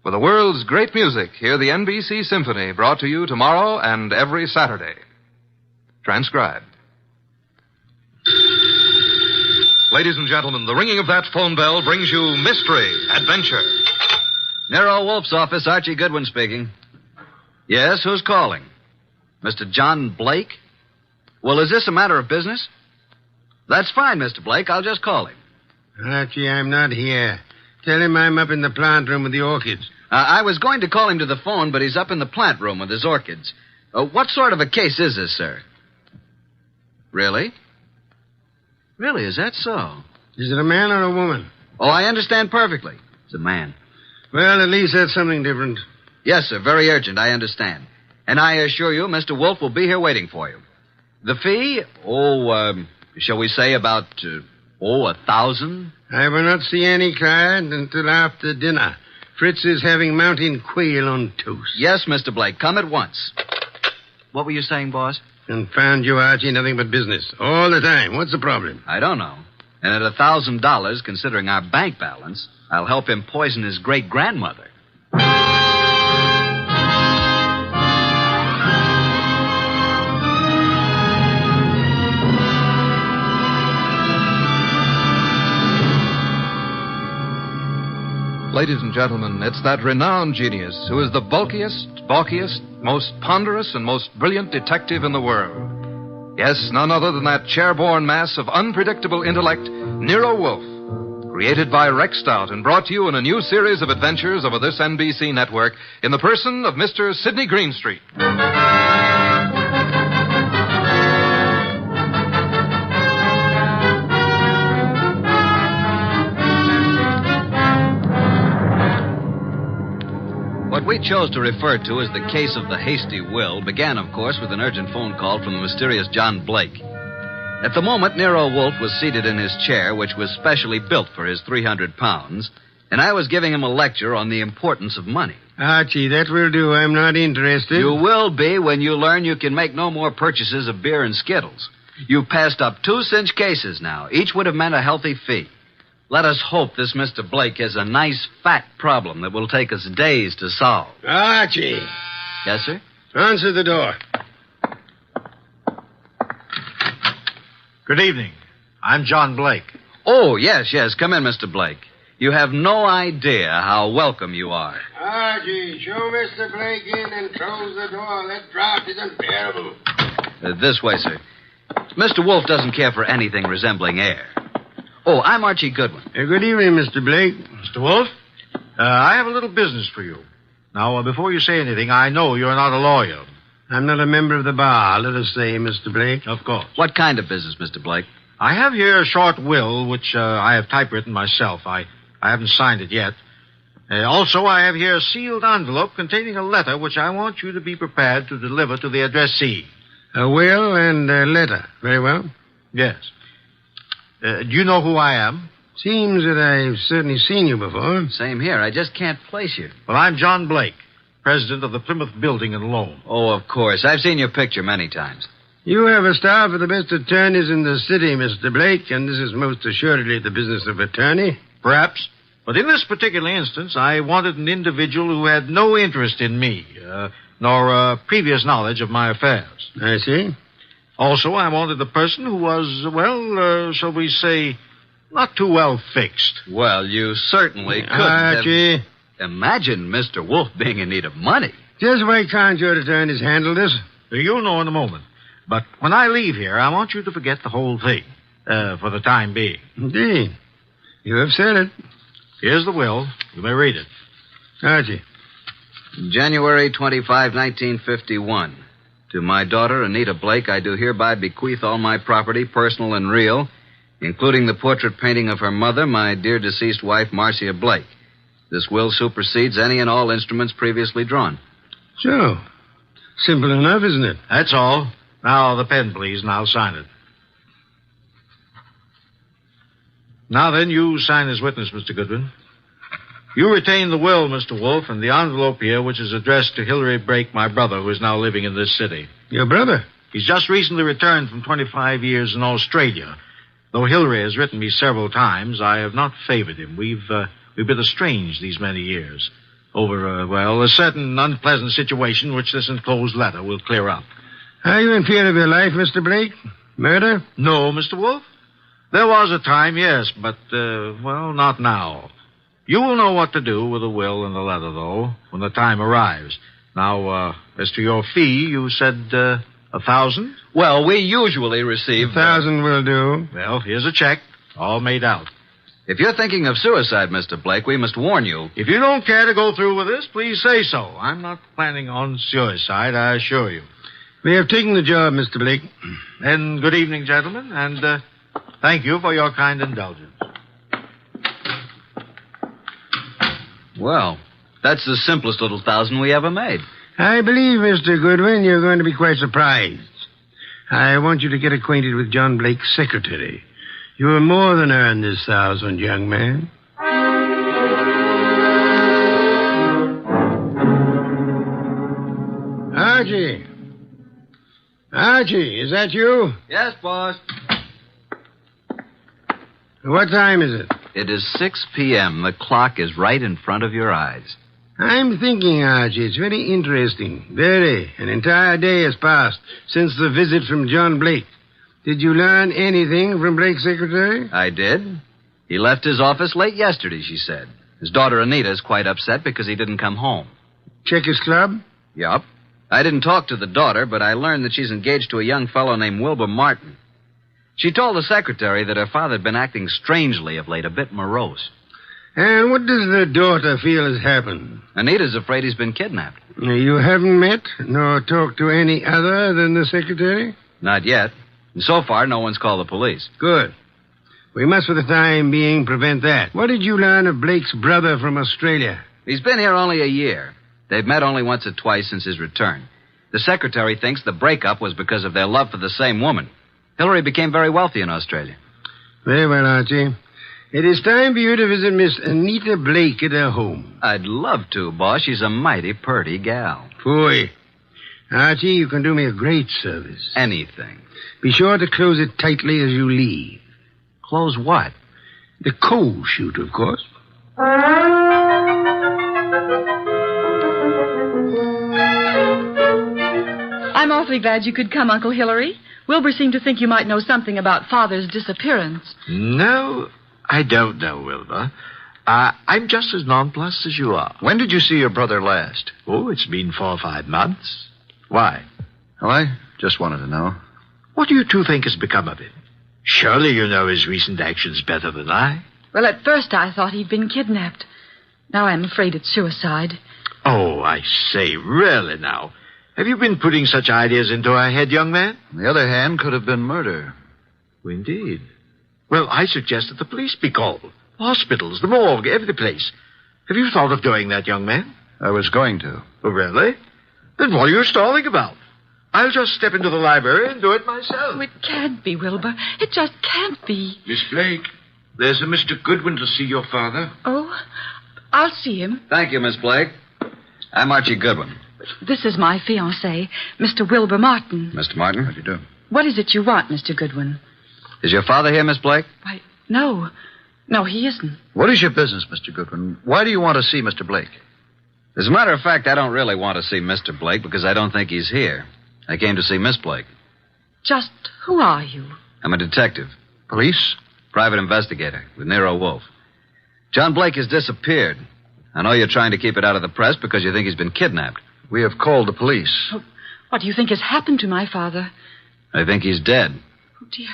For the world's great music, hear the NBC Symphony, brought to you tomorrow and every Saturday. Transcribed. Ladies and gentlemen, the ringing of that phone bell brings you mystery, adventure. Nero Wolfe's office, Archie Goodwin speaking. Yes, who's calling? Mr. John Blake? Well, is this a matter of business? That's fine, Mr. Blake. I'll just call him. Archie, I'm not here. Tell him I'm up in the plant room with the orchids. I was going to call him to the phone, but he's up in the plant room with his orchids. What sort of a case is this, sir? Really? Really, is that so? Is it a man or a woman? Oh, I understand perfectly. It's a man. Well, at least that's something different. Yes, sir. Very urgent. I understand. And I assure you, Mr. Wolfe will be here waiting for you. The fee? Shall we say about, 1,000? I will not see any client until after dinner. Fritz is having mountain quail on toast. Yes, Mr. Blake. Come at once. What were you saying, boss? Confound you, Archie. Nothing but business. All the time. What's the problem? I don't know. And at $1,000, considering our bank balance, I'll help him poison his great-grandmother. Ladies and gentlemen, it's that renowned genius who is the bulkiest, balkiest, most ponderous, and most brilliant detective in the world. Yes, none other than that chair-borne mass of unpredictable intellect, Nero Wolfe, created by Rex Stout and brought to you in a new series of adventures over this NBC network in the person of Mr. Sidney Greenstreet. What we chose to refer to as the case of the hasty will began, of course, with an urgent phone call from the mysterious John Blake. At the moment, Nero Wolfe was seated in his chair, which was specially built for his 300 pounds, and I was giving him a lecture on the importance of money. Archie, that will do. I'm not interested. You will be when you learn you can make no more purchases of beer and Skittles. You've passed up 2 cinch cases now. Each would have meant a healthy fee. Let us hope this Mr. Blake has a nice, fat problem that will take us days to solve. Archie. Yes, sir? Answer the door. Good evening. I'm John Blake. Oh, yes. Come in, Mr. Blake. You have no idea how welcome you are. Archie, show Mr. Blake in and close the door. That draft is unbearable. This way, sir. Mr. Wolfe doesn't care for anything resembling air. Oh, I'm Archie Goodwin. Good evening, Mr. Blake. Mr. Wolfe, I have a little business for you. Now, before you say anything, I know you're not a lawyer. I'm not a member of the bar, let us say, Mr. Blake. Of course. What kind of business, Mr. Blake? I have here a short will, which I have typewritten myself. I haven't signed it yet. Also, I have here a sealed envelope containing a letter which I want you to be prepared to deliver to the addressee. A will and a letter. Very well. Yes. Do you know who I am? Seems that I've certainly seen you before. Same here. I just can't place you. Well, I'm John Blake, president of the Plymouth Building and Loan. Oh, of course. I've seen your picture many times. You have a staff of the best attorneys in the city, Mr. Blake, and this is most assuredly the business of attorney. Perhaps. But in this particular instance, I wanted an individual who had no interest in me, nor previous knowledge of my affairs. I see. Also, I wanted a person who was, shall we say, not too well fixed. Well, you certainly couldn't Archie. Imagine Mr. Wolfe being in need of money. Just why can't your attorneys handle this? You'll know in a moment. But when I leave here, I want you to forget the whole thing, for the time being. Indeed. You have said it. Here's the will. You may read it. Archie. January 25, 1951. To my daughter, Anita Blake, I do hereby bequeath all my property, personal and real, including the portrait painting of her mother, my dear deceased wife, Marcia Blake. This will supersedes any and all instruments previously drawn. So, simple enough, isn't it? That's all. Now, the pen, please, and I'll sign it. Now then, you sign as witness, Mr. Goodwin. You retain the will, Mr. Wolfe, and the envelope here, which is addressed to Hilary Blake, my brother, who is now living in this city. Your brother? He's just recently returned from 25 years in Australia. Though Hilary has written me several times, I have not favored him. We've been estranged these many years over, a certain unpleasant situation which this enclosed letter will clear up. Are you in fear of your life, Mr. Blake? Murder? No, Mr. Wolfe. There was a time, yes, but, not now. You will know what to do with the will and the letter, though, when the time arrives. Now, as to your fee, you said, 1,000? Well, we usually receive... 1,000 will do. Well, here's a check, all made out. If you're thinking of suicide, Mr. Blake, we must warn you. If you don't care to go through with this, please say so. I'm not planning on suicide, I assure you. We have taken the job, Mr. Blake. Then good evening, gentlemen, and thank you for your kind indulgence. Well, that's the simplest little 1,000 we ever made. I believe, Mr. Goodwin, you're going to be quite surprised. I want you to get acquainted with John Blake's secretary. You will more than earn this 1,000, young man. Archie. Archie, is that you? Yes, boss. What time is it? It is 6 p.m. The clock is right in front of your eyes. I'm thinking, Archie, it's very interesting. Very. An entire day has passed since the visit from John Blake. Did you learn anything from Blake's secretary? I did. He left his office late yesterday, she said. His daughter Anita is quite upset because he didn't come home. Check his club? Yup. I didn't talk to the daughter, but I learned that she's engaged to a young fellow named Wilbur Martin. She told the secretary that her father had been acting strangely of late, a bit morose. And what does the daughter feel has happened? Anita's afraid he's been kidnapped. You haven't met nor talked to any other than the secretary? Not yet. And so far, no one's called the police. Good. We must, for the time being, prevent that. What did you learn of Blake's brother from Australia? He's been here only a year. They've met only once or twice since his return. The secretary thinks the breakup was because of their love for the same woman. Hilary became very wealthy in Australia. Very well, Archie. It is time for you to visit Miss Anita Blake at her home. I'd love to, boss. She's a mighty purty gal. Phooey. Archie, you can do me a great service. Anything. Be sure to close it tightly as you leave. Close what? The coal chute, of course. I'm awfully glad you could come, Uncle Hilary. Wilbur seemed to think you might know something about Father's disappearance. No, I don't know, Wilbur. I'm just as nonplussed as you are. When did you see your brother last? Oh, it's been 4 or 5 months. Why? Well, I just wanted to know. What do you two think has become of him? Surely you know his recent actions better than I. Well, at first I thought he'd been kidnapped. Now I'm afraid it's suicide. Oh, I say, really now. Have you been putting such ideas into our head, young man? On the other hand, could have been murder. Oh, indeed. Well, I suggest that the police be called. Hospitals, the morgue, every place. Have you thought of doing that, young man? I was going to. Oh, really? Then what are you stalling about? I'll just step into the library and do it myself. Oh, it can't be, Wilbur. It just can't be. Miss Blake, there's a Mr. Goodwin to see your father. Oh, I'll see him. Thank you, Miss Blake. I'm Archie Goodwin. This is my fiancé, Mr. Wilbur Martin. Mr. Martin? How do you do? What is it you want, Mr. Goodwin? Is your father here, Miss Blake? Why, no. No, he isn't. What is your business, Mr. Goodwin? Why do you want to see Mr. Blake? As a matter of fact, I don't really want to see Mr. Blake because I don't think he's here. I came to see Miss Blake. Just who are you? I'm a detective. Police? Private investigator with Nero Wolfe. John Blake has disappeared. I know you're trying to keep it out of the press because you think he's been kidnapped. We have called the police. Oh, what do you think has happened to my father? I think he's dead. Oh, dear.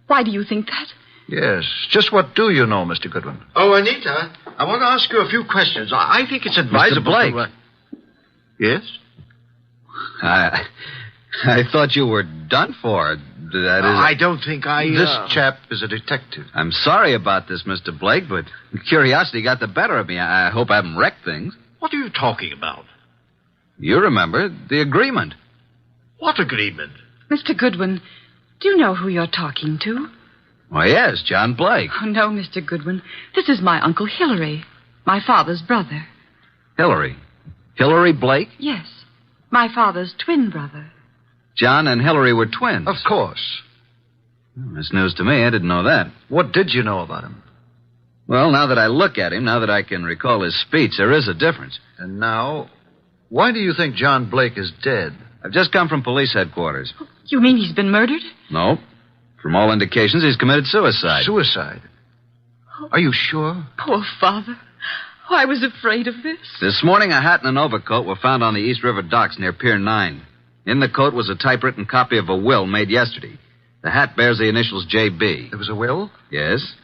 Why do you think that? Yes. Just what do you know, Mr. Goodwin? Oh, Anita, I want to ask you a few questions. I think it's advisable. Mr. Blake. Yes? I thought you were done for. That is... I don't think I... This chap is a detective. I'm sorry about this, Mr. Blake, but curiosity got the better of me. I hope I haven't wrecked things. What are you talking about? You remember the agreement. What agreement? Mr. Goodwin, do you know who you're talking to? Why, yes, John Blake. Oh, no, Mr. Goodwin. This is my Uncle Hillary, my father's brother. Hillary? Hillary Blake? Yes, my father's twin brother. John and Hillary were twins. Of course. That's news to me. I didn't know that. What did you know about him? Well, now that I look at him, now that I can recall his speech, there is a difference. And now, why do you think John Blake is dead? I've just come from police headquarters. You mean he's been murdered? No. From all indications, he's committed suicide. Suicide? Are you sure? Poor father. Oh, I was afraid of this. This morning, a hat and an overcoat were found on the East River docks near Pier 9. In the coat was a typewritten copy of a will made yesterday. The hat bears the initials J.B. There was a will? Yes.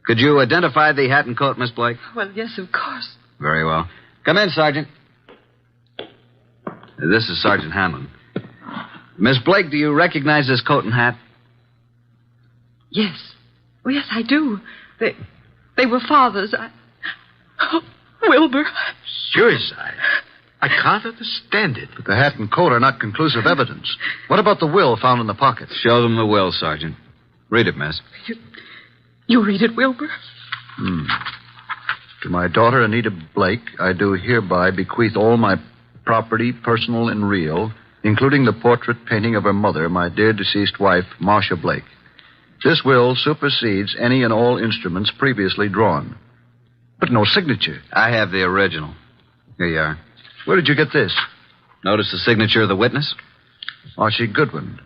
Could you identify the hat and coat, Miss Blake? Well, yes, of course. Very well. Come in, Sergeant. This is Sergeant Hanlon. Miss Blake, do you recognize this coat and hat? Yes. Oh, yes, I do. They were father's. Oh, Wilbur. Suicide? I can't understand it. But the hat and coat are not conclusive evidence. What about the will found in the pocket? Show them the will, Sergeant. Read it, miss. You read it, Wilbur? To my daughter, Anita Blake, I do hereby bequeath all my property, personal and real, including the portrait painting of her mother, my dear deceased wife, Marcia Blake. This will supersedes any and all instruments previously drawn. But no signature. I have the original. Here you are. Where did you get this? Notice the signature of the witness? Archie Goodwin.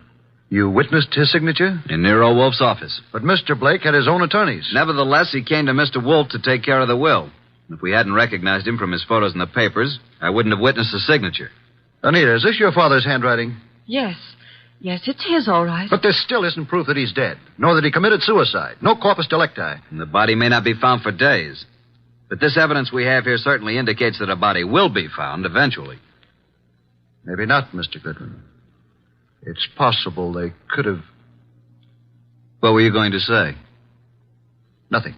You witnessed his signature? In Nero Wolfe's office. But Mr. Blake had his own attorneys. Nevertheless, he came to Mr. Wolfe to take care of the will. If we hadn't recognized him from his photos in the papers, I wouldn't have witnessed the signature. Anita, is this your father's handwriting? Yes. Yes, it's his, all right. But there still isn't proof that he's dead, nor that he committed suicide. No corpus delicti. And the body may not be found for days. But this evidence we have here certainly indicates that a body will be found eventually. Maybe not, Mr. Goodwin. It's possible they could have... What were you going to say? Nothing.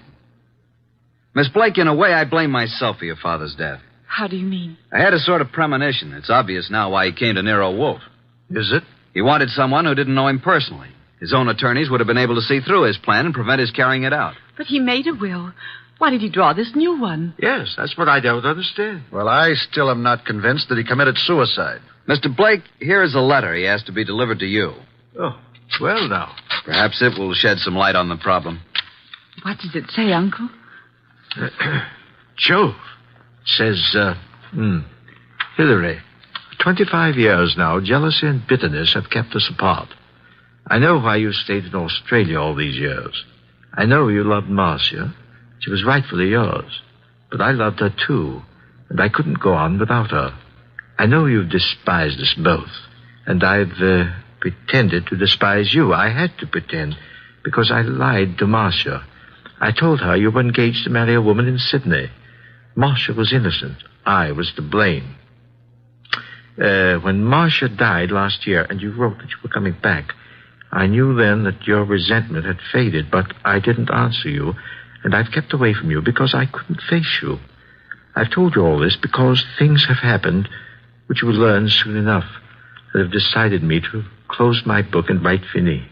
Miss Blake, in a way, I blame myself for your father's death. How do you mean? I had a sort of premonition. It's obvious now why he came to Nero Wolfe. Is it? He wanted someone who didn't know him personally. His own attorneys would have been able to see through his plan and prevent his carrying it out. But he made a will. Why did he draw this new one? Yes, that's what I don't understand. Well, I still am not convinced that he committed suicide. Mr. Blake, here is a letter he asked to be delivered to you. Oh, well now. Perhaps it will shed some light on the problem. What does it say, Uncle? Jove. It says, Hillary, 25 years now, jealousy and bitterness have kept us apart. I know why you stayed in Australia all these years. I know you loved Marcia. She was rightfully yours. But I loved her, too, and I couldn't go on without her. I know you've despised us both, and I've pretended to despise you. I had to pretend, because I lied to Marcia. I told her you were engaged to marry a woman in Sydney. Marcia was innocent. I was to blame. When Marcia died last year, and you wrote that you were coming back, I knew then that your resentment had faded, but I didn't answer you, and I've kept away from you because I couldn't face you. I've told you all this because things have happened which you will learn soon enough that have decided me to close my book and write fini.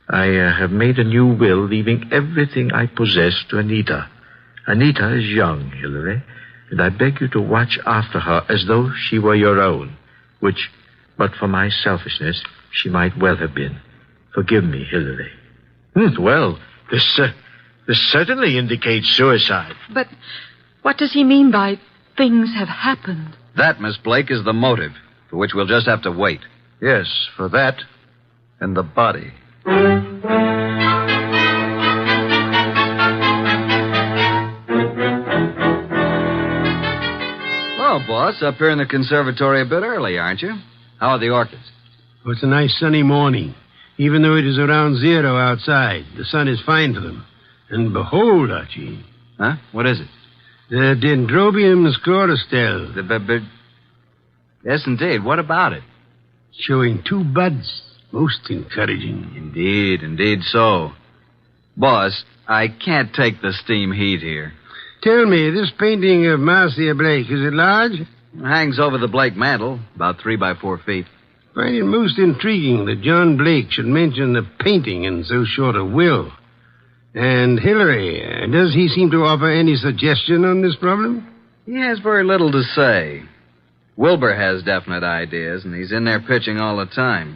I have made a new will, leaving everything I possess to Anita. Anita is young, Hillary, and I beg you to watch after her as though she were your own, which, but for my selfishness, she might well have been. Forgive me, Hillary. Well, this certainly indicates suicide. But what does he mean by things have happened? That, Miss Blake, is the motive, for which we'll just have to wait. Yes, for that and the body. Well, boss, up here in the conservatory a bit early, aren't you? How are the orchids? Oh, it's a nice sunny morning. Even though it is around 0 outside, the sun is fine for them. And behold, Archie. Huh? What is it? The Dendrobium sclerostel. Yes, indeed. What about it? Showing 2 buds. Most encouraging. Indeed so. Boss, I can't take the steam heat here. Tell me, this painting of Marcia Blake, is it large? It hangs over the Blake mantle, about 3 by 4 feet. find it most intriguing that John Blake should mention the painting in so short a will. And Hillary, does he seem to offer any suggestion on this problem? He has very little to say. Wilbur has definite ideas, and he's in there pitching all the time.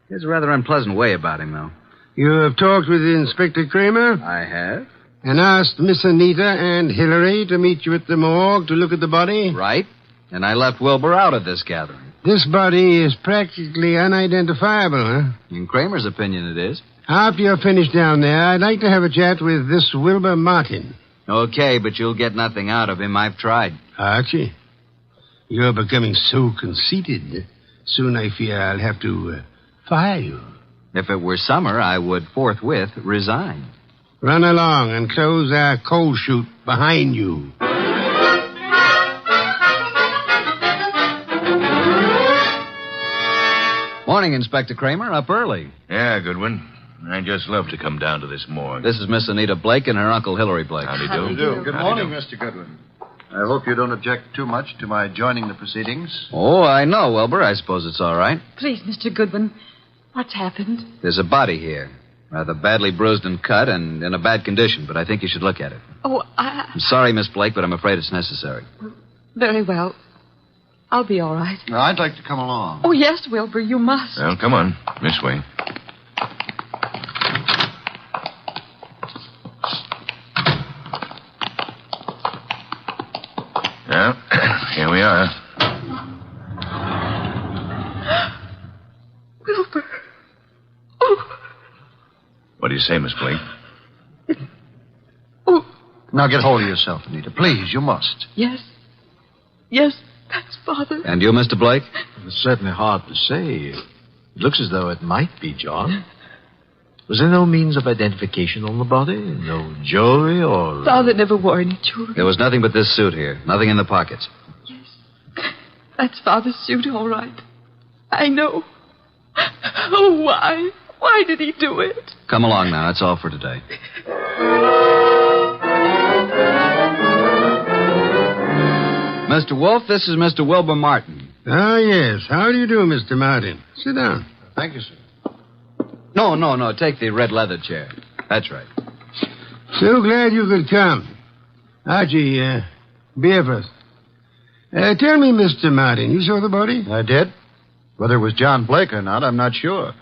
He has a rather unpleasant way about him, though. You have talked with Inspector Kramer? I have. And asked Miss Anita and Hillary to meet you at the morgue to look at the body? Right. And I left Wilbur out of this gathering. This body is practically unidentifiable, huh? In Kramer's opinion, it is. After you're finished down there, I'd like to have a chat with this Wilbur Martin. Okay, but you'll get nothing out of him. I've tried. Archie, you're becoming so conceited. Soon I fear I'll have to fire you. If it were summer, I would forthwith resign. Run along and close our coal chute behind you. Morning, Inspector Kramer. Up early. Yeah, Goodwin. I just love to come down to this morgue. This is Miss Anita Blake and her Uncle Hillary Blake. Howdy do. Good morning, Mr. Goodwin. I hope you don't object too much to my joining the proceedings. Oh, I know, Wilbur. I suppose it's all right. Please, Mr. Goodwin, what's happened? There's a body here. Rather badly bruised and cut and in a bad condition, but I think you should look at it. Oh, I'm sorry, Miss Blake, but I'm afraid it's necessary. Very well. I'll be all right. Now, I'd like to come along. Oh, yes, Wilbur, you must. Well, come on. This way. Well, here we are. Wilbur. What do you say, Miss Blake? Now get hold of yourself, Anita. Please, you must. Yes. Yes, that's Father. And you, Mr. Blake? It's certainly hard to say. It looks as though it might be John. Was there no means of identification on the body? No jewelry or... Father never wore any jewelry. There was nothing but this suit here. Nothing in the pockets. That's Father's suit, all right. I know. Oh, why? Why did he do it? Come along now. That's all for today. Mr. Wolfe, this is Mr. Wilbur Martin. Ah, yes. How do you do, Mr. Martin? Sit down. Thank you, sir. No. Take the red leather chair. That's right. So glad you could come. Archie, beer first. Tell me, Mr. Martin, you saw the body? I did. Whether it was John Blake or not, I'm not sure.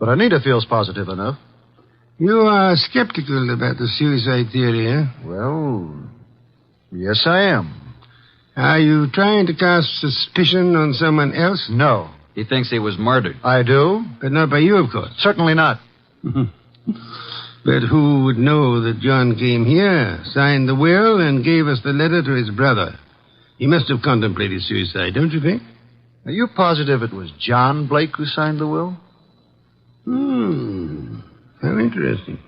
But Anita feels positive enough. You are skeptical about the suicide theory, huh? Well, yes, I am. Are you trying to cast suspicion on someone else? No. He thinks he was murdered. I do. But not by you, of course. Certainly not. But who would know that John came here, signed the will, and gave us the letter to his brother? He must have contemplated suicide, don't you think? Are you positive it was John Blake who signed the will? How interesting.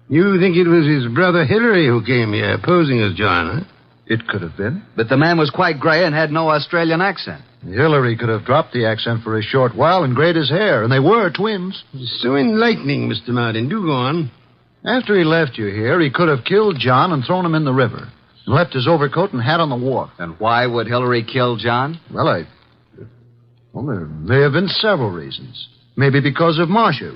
You think it was his brother Hillary who came here, posing as John, huh? It could have been. But the man was quite gray and had no Australian accent. Hillary could have dropped the accent for a short while and grayed his hair, and they were twins. So enlightening, Mr. Martin. Do go on. After he left you here, he could have killed John and thrown him in the river, and left his overcoat and hat on the wharf. And why would Hillary kill John? Well, there may have been several reasons. Maybe because of Marcia.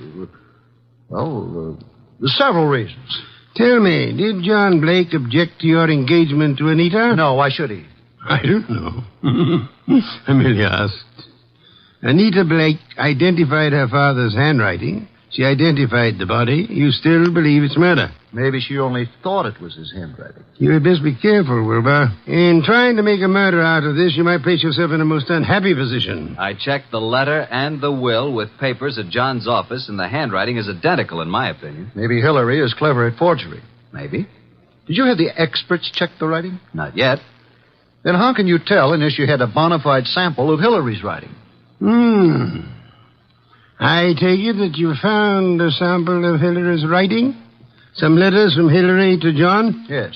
Well, there's several reasons. Tell me, did John Blake object to your engagement to Anita? No, why should he? I don't know. I merely asked. Anita Blake identified her father's handwriting. She identified the body. You still believe it's murder? Maybe she only thought it was his handwriting. You had best be careful, Wilbur. In trying to make a murder out of this, you might place yourself in a most unhappy position. I checked the letter and the will with papers at John's office, and the handwriting is identical, in my opinion. Maybe Hillary is clever at forgery. Maybe. Did you have the experts check the writing? Not yet. Then how can you tell unless you had a bona fide sample of Hillary's writing? I take it that you found a sample of Hillary's writing? Some letters from Hillary to John? Yes.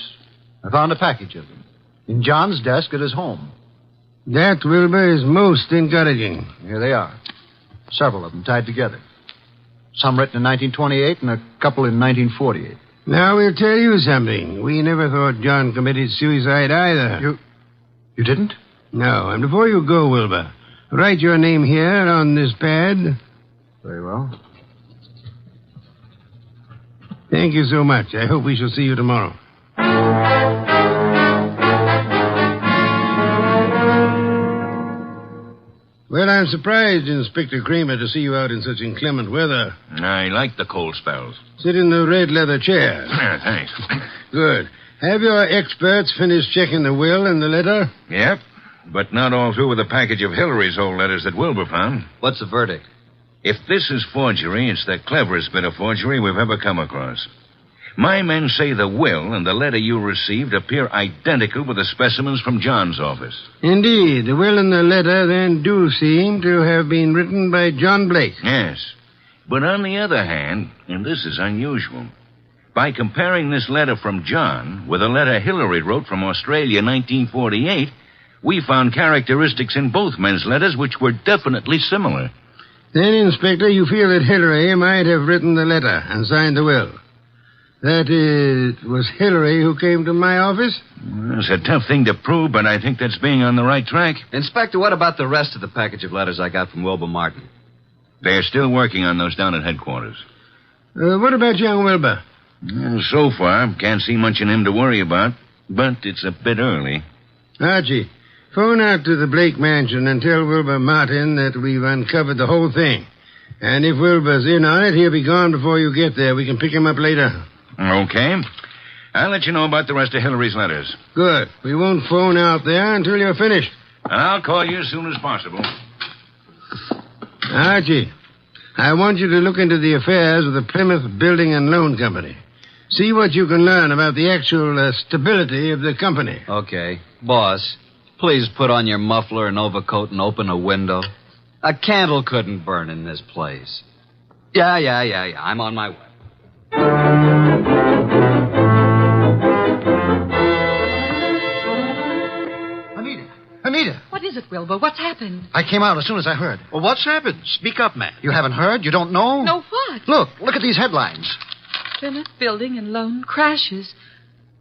I found a package of them. In John's desk at his home. That, Wilbur, is most encouraging. Here they are. Several of them tied together. Some written in 1928 and a couple in 1948. Now, we'll tell you something. We never thought John committed suicide either. You didn't? No. And before you go, Wilbur, Write your name here on this pad. Very well. Thank you so much. I hope we shall see you tomorrow. Well, I'm surprised, Inspector Kramer, to see you out in such inclement weather. I like the cold spells. Sit in the red leather chair. Yeah, thanks. Good. Have your experts finished checking the will and the letter? Yep, but not all through with a package of Hillary's old letters that Wilbur found. What's the verdict? If this is forgery, it's the cleverest bit of forgery we've ever come across. My men say the will and the letter you received appear identical with the specimens from John's office. Indeed. The will and the letter then do seem to have been written by John Blake. Yes. But on the other hand, and this is unusual, by comparing this letter from John with a letter Hillary wrote from Australia in 1948, we found characteristics in both men's letters which were definitely similar. Then, Inspector, you feel that Hillary might have written the letter and signed the will. That it was Hillary who came to my office? Well, it's a tough thing to prove, but I think that's being on the right track. Inspector, what about the rest of the package of letters I got from Wilbur Martin? They're still working on those down at headquarters. What about young Wilbur? Well, so far, can't see much in him to worry about, but it's a bit early. Archie, phone out to the Blake mansion and tell Wilbur Martin that we've uncovered the whole thing. And if Wilbur's in on it, he'll be gone before you get there. We can pick him up later. Okay. I'll let you know about the rest of Hillary's letters. Good. We won't phone out there until you're finished. I'll call you as soon as possible. Archie, I want you to look into the affairs of the Plymouth Building and Loan Company. See what you can learn about the actual stability of the company. Okay. Boss, please put on your muffler and overcoat and open a window. A candle couldn't burn in this place. Yeah. I'm on my way. Anita. What is it, Wilbur? What's happened? I came out as soon as I heard. Well, what's happened? Speak up, man. You haven't heard? You don't know? No, what? Look at these headlines. Plymouth Building and Loan crashes.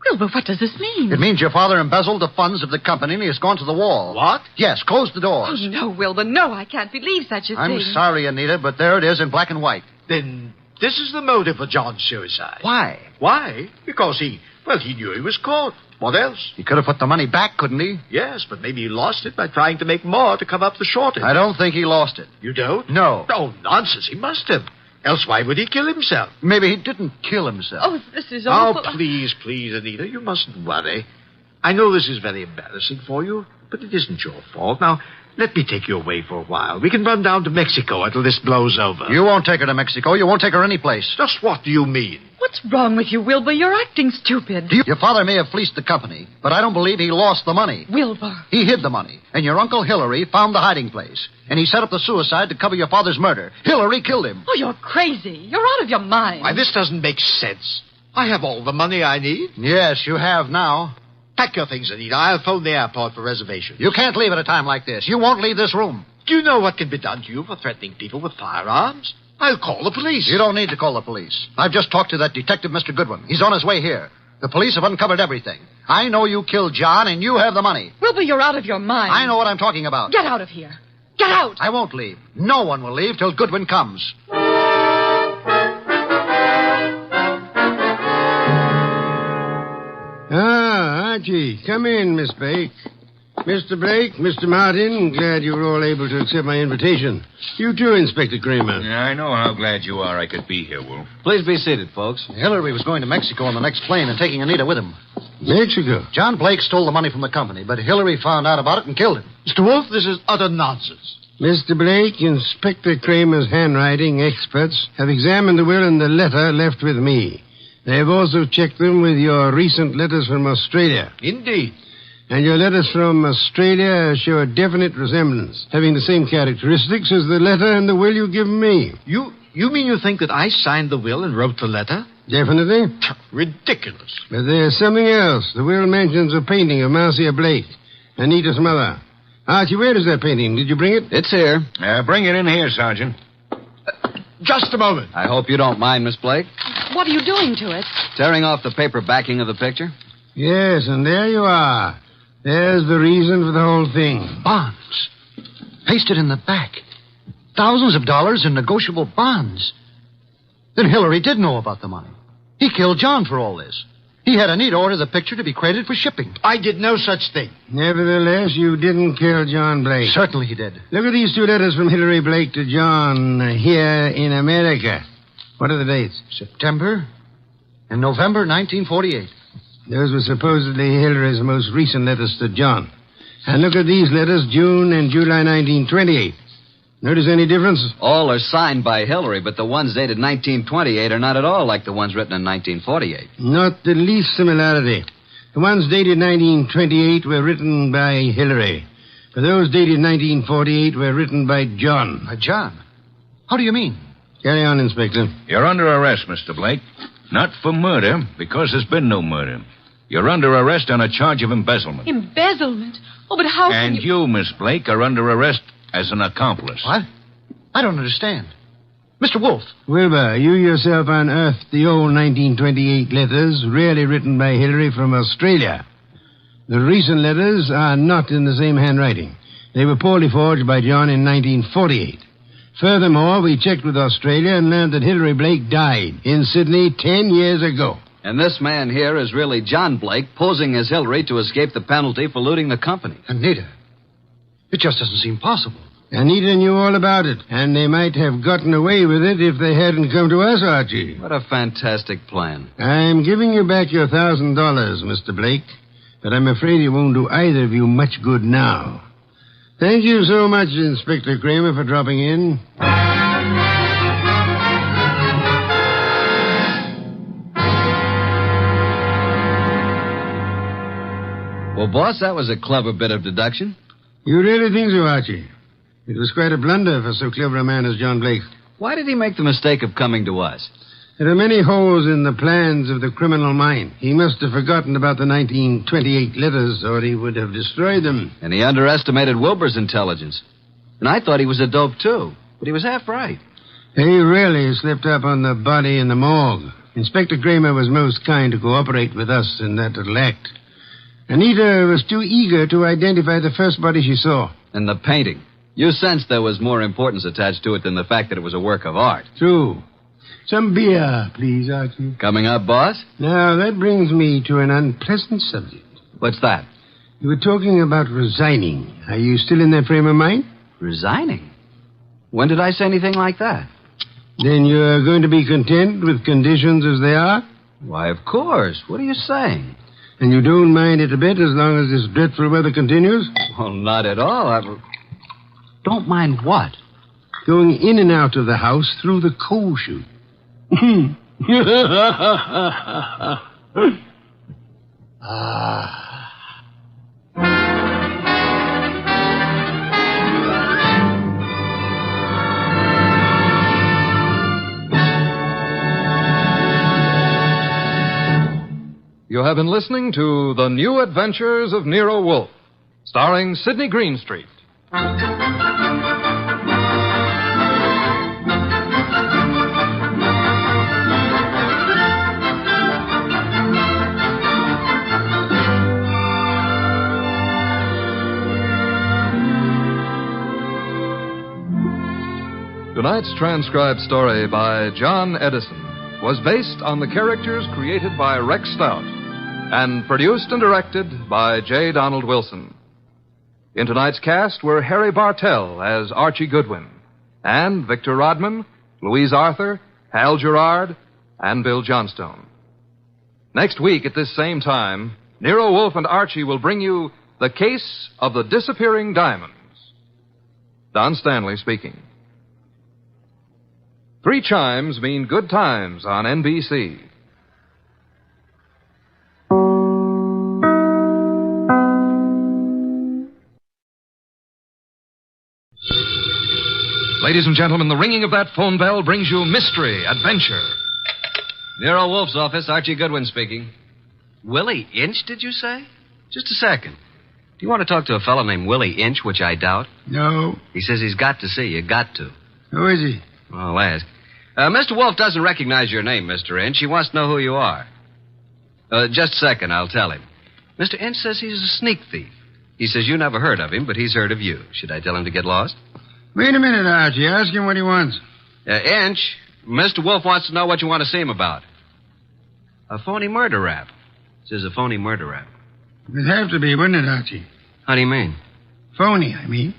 Wilbur, what does this mean? It means your father embezzled the funds of the company and he has gone to the wall. What? Yes, close the doors. Oh, no, Wilbur, no, I can't believe such a thing. I'm sorry, Anita, but there it is in black and white. Then this is the motive for John's suicide. Why? Why? Because he knew he was caught. What else? He could have put the money back, couldn't he? Yes, but maybe he lost it by trying to make more to cover up the shortage. I don't think he lost it. You don't? No. Oh, nonsense. He must have. Else why would he kill himself? Maybe he didn't kill himself. Oh, this is awful. Oh, please, Anita, you mustn't worry. I know this is very embarrassing for you, but it isn't your fault. Now, let me take you away for a while. We can run down to Mexico until this blows over. You won't take her to Mexico. You won't take her any place. Just what do you mean? What's wrong with you, Wilbur? You're acting stupid. Your father may have fleeced the company, but I don't believe he lost the money. Wilbur. He hid the money, and your Uncle Hillary found the hiding place. And he set up the suicide to cover your father's murder. Hillary killed him. Oh, you're crazy. You're out of your mind. Why, this doesn't make sense. I have all the money I need. Yes, you have now. Pack your things, Anita. I'll phone the airport for reservations. You can't leave at a time like this. You won't leave this room. Do you know what can be done to you for threatening people with firearms? I'll call the police. You don't need to call the police. I've just talked to that detective, Mr. Goodwin. He's on his way here. The police have uncovered everything. I know you killed John, and you have the money. Wilbur, you're out of your mind. I know what I'm talking about. Get out of here. Get out. I won't leave. No one will leave till Goodwin comes. Archie, come in, Miss Blake. Mr. Blake, Mr. Martin, glad you were all able to accept my invitation. You too, Inspector Kramer. Yeah, I know how glad you are I could be here, Wolf. Please be seated, folks. Hillary was going to Mexico on the next plane and taking Anita with him. Mexico? John Blake stole the money from the company, but Hillary found out about it and killed him. Mr. Wolfe, this is utter nonsense. Mr. Blake, Inspector Kramer's handwriting experts have examined the will and the letter left with me. They have also checked them with your recent letters from Australia. Indeed. And your letters from Australia show a definite resemblance, having the same characteristics as the letter and the will you've given me. You mean you think that I signed the will and wrote the letter? Definitely. Ridiculous. But there's something else. The will mentions a painting of Marcia Blake, Anita's mother. Archie, where is that painting? Did you bring it? It's here. Bring it in here, Sergeant. Just a moment. I hope you don't mind, Miss Blake. What are you doing to it? Tearing off the paper backing of the picture? Yes, and there you are. There's the reason for the whole thing. Bonds. Pasted in the back. Thousands of dollars in negotiable bonds. Then Hillary did know about the money. He killed John for all this. He had Anita order the picture to be credited for shipping. I did no such thing. Nevertheless, you didn't kill John Blake. Certainly he did. Look at these 2 letters from Hillary Blake to John here in America. What are the dates? September and November 1948. Those were supposedly Hillary's most recent letters to John. And look at these letters, June and July 1928. Notice any difference? All are signed by Hillary, but the ones dated 1928 are not at all like the ones written in 1948. Not the least similarity. The ones dated 1928 were written by Hillary. But those dated 1948 were written by John. By John? How do you mean? Carry on, Inspector. You're under arrest, Mr. Blake. Not for murder, because there's been no murder. You're under arrest on a charge of embezzlement. Embezzlement? Oh, but how can And you, Miss Blake, are under arrest as an accomplice. What? I don't understand. Mr. Wolfe. Wilbur, you yourself unearthed the old 1928 letters, really written by Hillary from Australia. The recent letters are not in the same handwriting. They were poorly forged by John in 1948. Furthermore, we checked with Australia and learned that Hillary Blake died in Sydney 10 years ago. And this man here is really John Blake, posing as Hillary to escape the penalty for looting the company. Anita. It just doesn't seem possible. Anita knew all about it, and they might have gotten away with it if they hadn't come to us, Archie. What a fantastic plan. I'm giving you back your $1,000, Mr. Blake, but I'm afraid it won't do either of you much good now. Thank you so much, Inspector Kramer, for dropping in. Well, boss, that was a clever bit of deduction. You really think so, Archie? It was quite a blunder for so clever a man as John Blake. Why did he make the mistake of coming to us? There are many holes in the plans of the criminal mind. He must have forgotten about the 1928 letters, or he would have destroyed them. And he underestimated Wilbur's intelligence. And I thought he was a dope, too. But he was half right. He really slipped up on the body in the morgue. Inspector Kramer was most kind to cooperate with us in that little act. Anita was too eager to identify the first body she saw. And the painting. You sensed there was more importance attached to it than the fact that it was a work of art. True. Some beer, please, Archie. Coming up, boss? Now, that brings me to an unpleasant subject. What's that? You were talking about resigning. Are you still in that frame of mind? Resigning? When did I say anything like that? Then you're going to be content with conditions as they are? Why, of course. What are you saying? And you don't mind it a bit as long as this dreadful weather continues? Well, not at all. Don't mind what? Going in and out of the house through the coal chute. You have been listening to The New Adventures of Nero Wolfe, starring Sidney Greenstreet. Tonight's transcribed story by John Edison was based on the characters created by Rex Stout and produced and directed by J. Donald Wilson. In tonight's cast were Harry Bartell as Archie Goodwin, and Victor Rodman, Louise Arthur, Hal Gerard, and Bill Johnstone. Next week at this same time, Nero Wolfe and Archie will bring you The Case of the Disappearing Diamonds. Don Stanley speaking. 3 chimes mean good times on NBC. Ladies and gentlemen, the ringing of that phone bell brings you mystery, adventure. Nero Wolfe's office, Archie Goodwin speaking. Willie Inch, did you say? Just a second. Do you want to talk to a fellow named Willie Inch, which I doubt? No. He says he's got to see you. Got to. Who is he? I'll ask. Mr. Wolfe doesn't recognize your name, Mr. Inch. He wants to know who you are. Just a second, I'll tell him. Mr. Inch says he's a sneak thief. He says you never heard of him, but he's heard of you. Should I tell him to get lost? Wait a minute, Archie. Ask him what he wants. Inch, Mr. Wolfe wants to know what you want to see him about. A phony murder rap. This is a phony murder rap. It'd have to be, wouldn't it, Archie? How do you mean? Phony, I mean.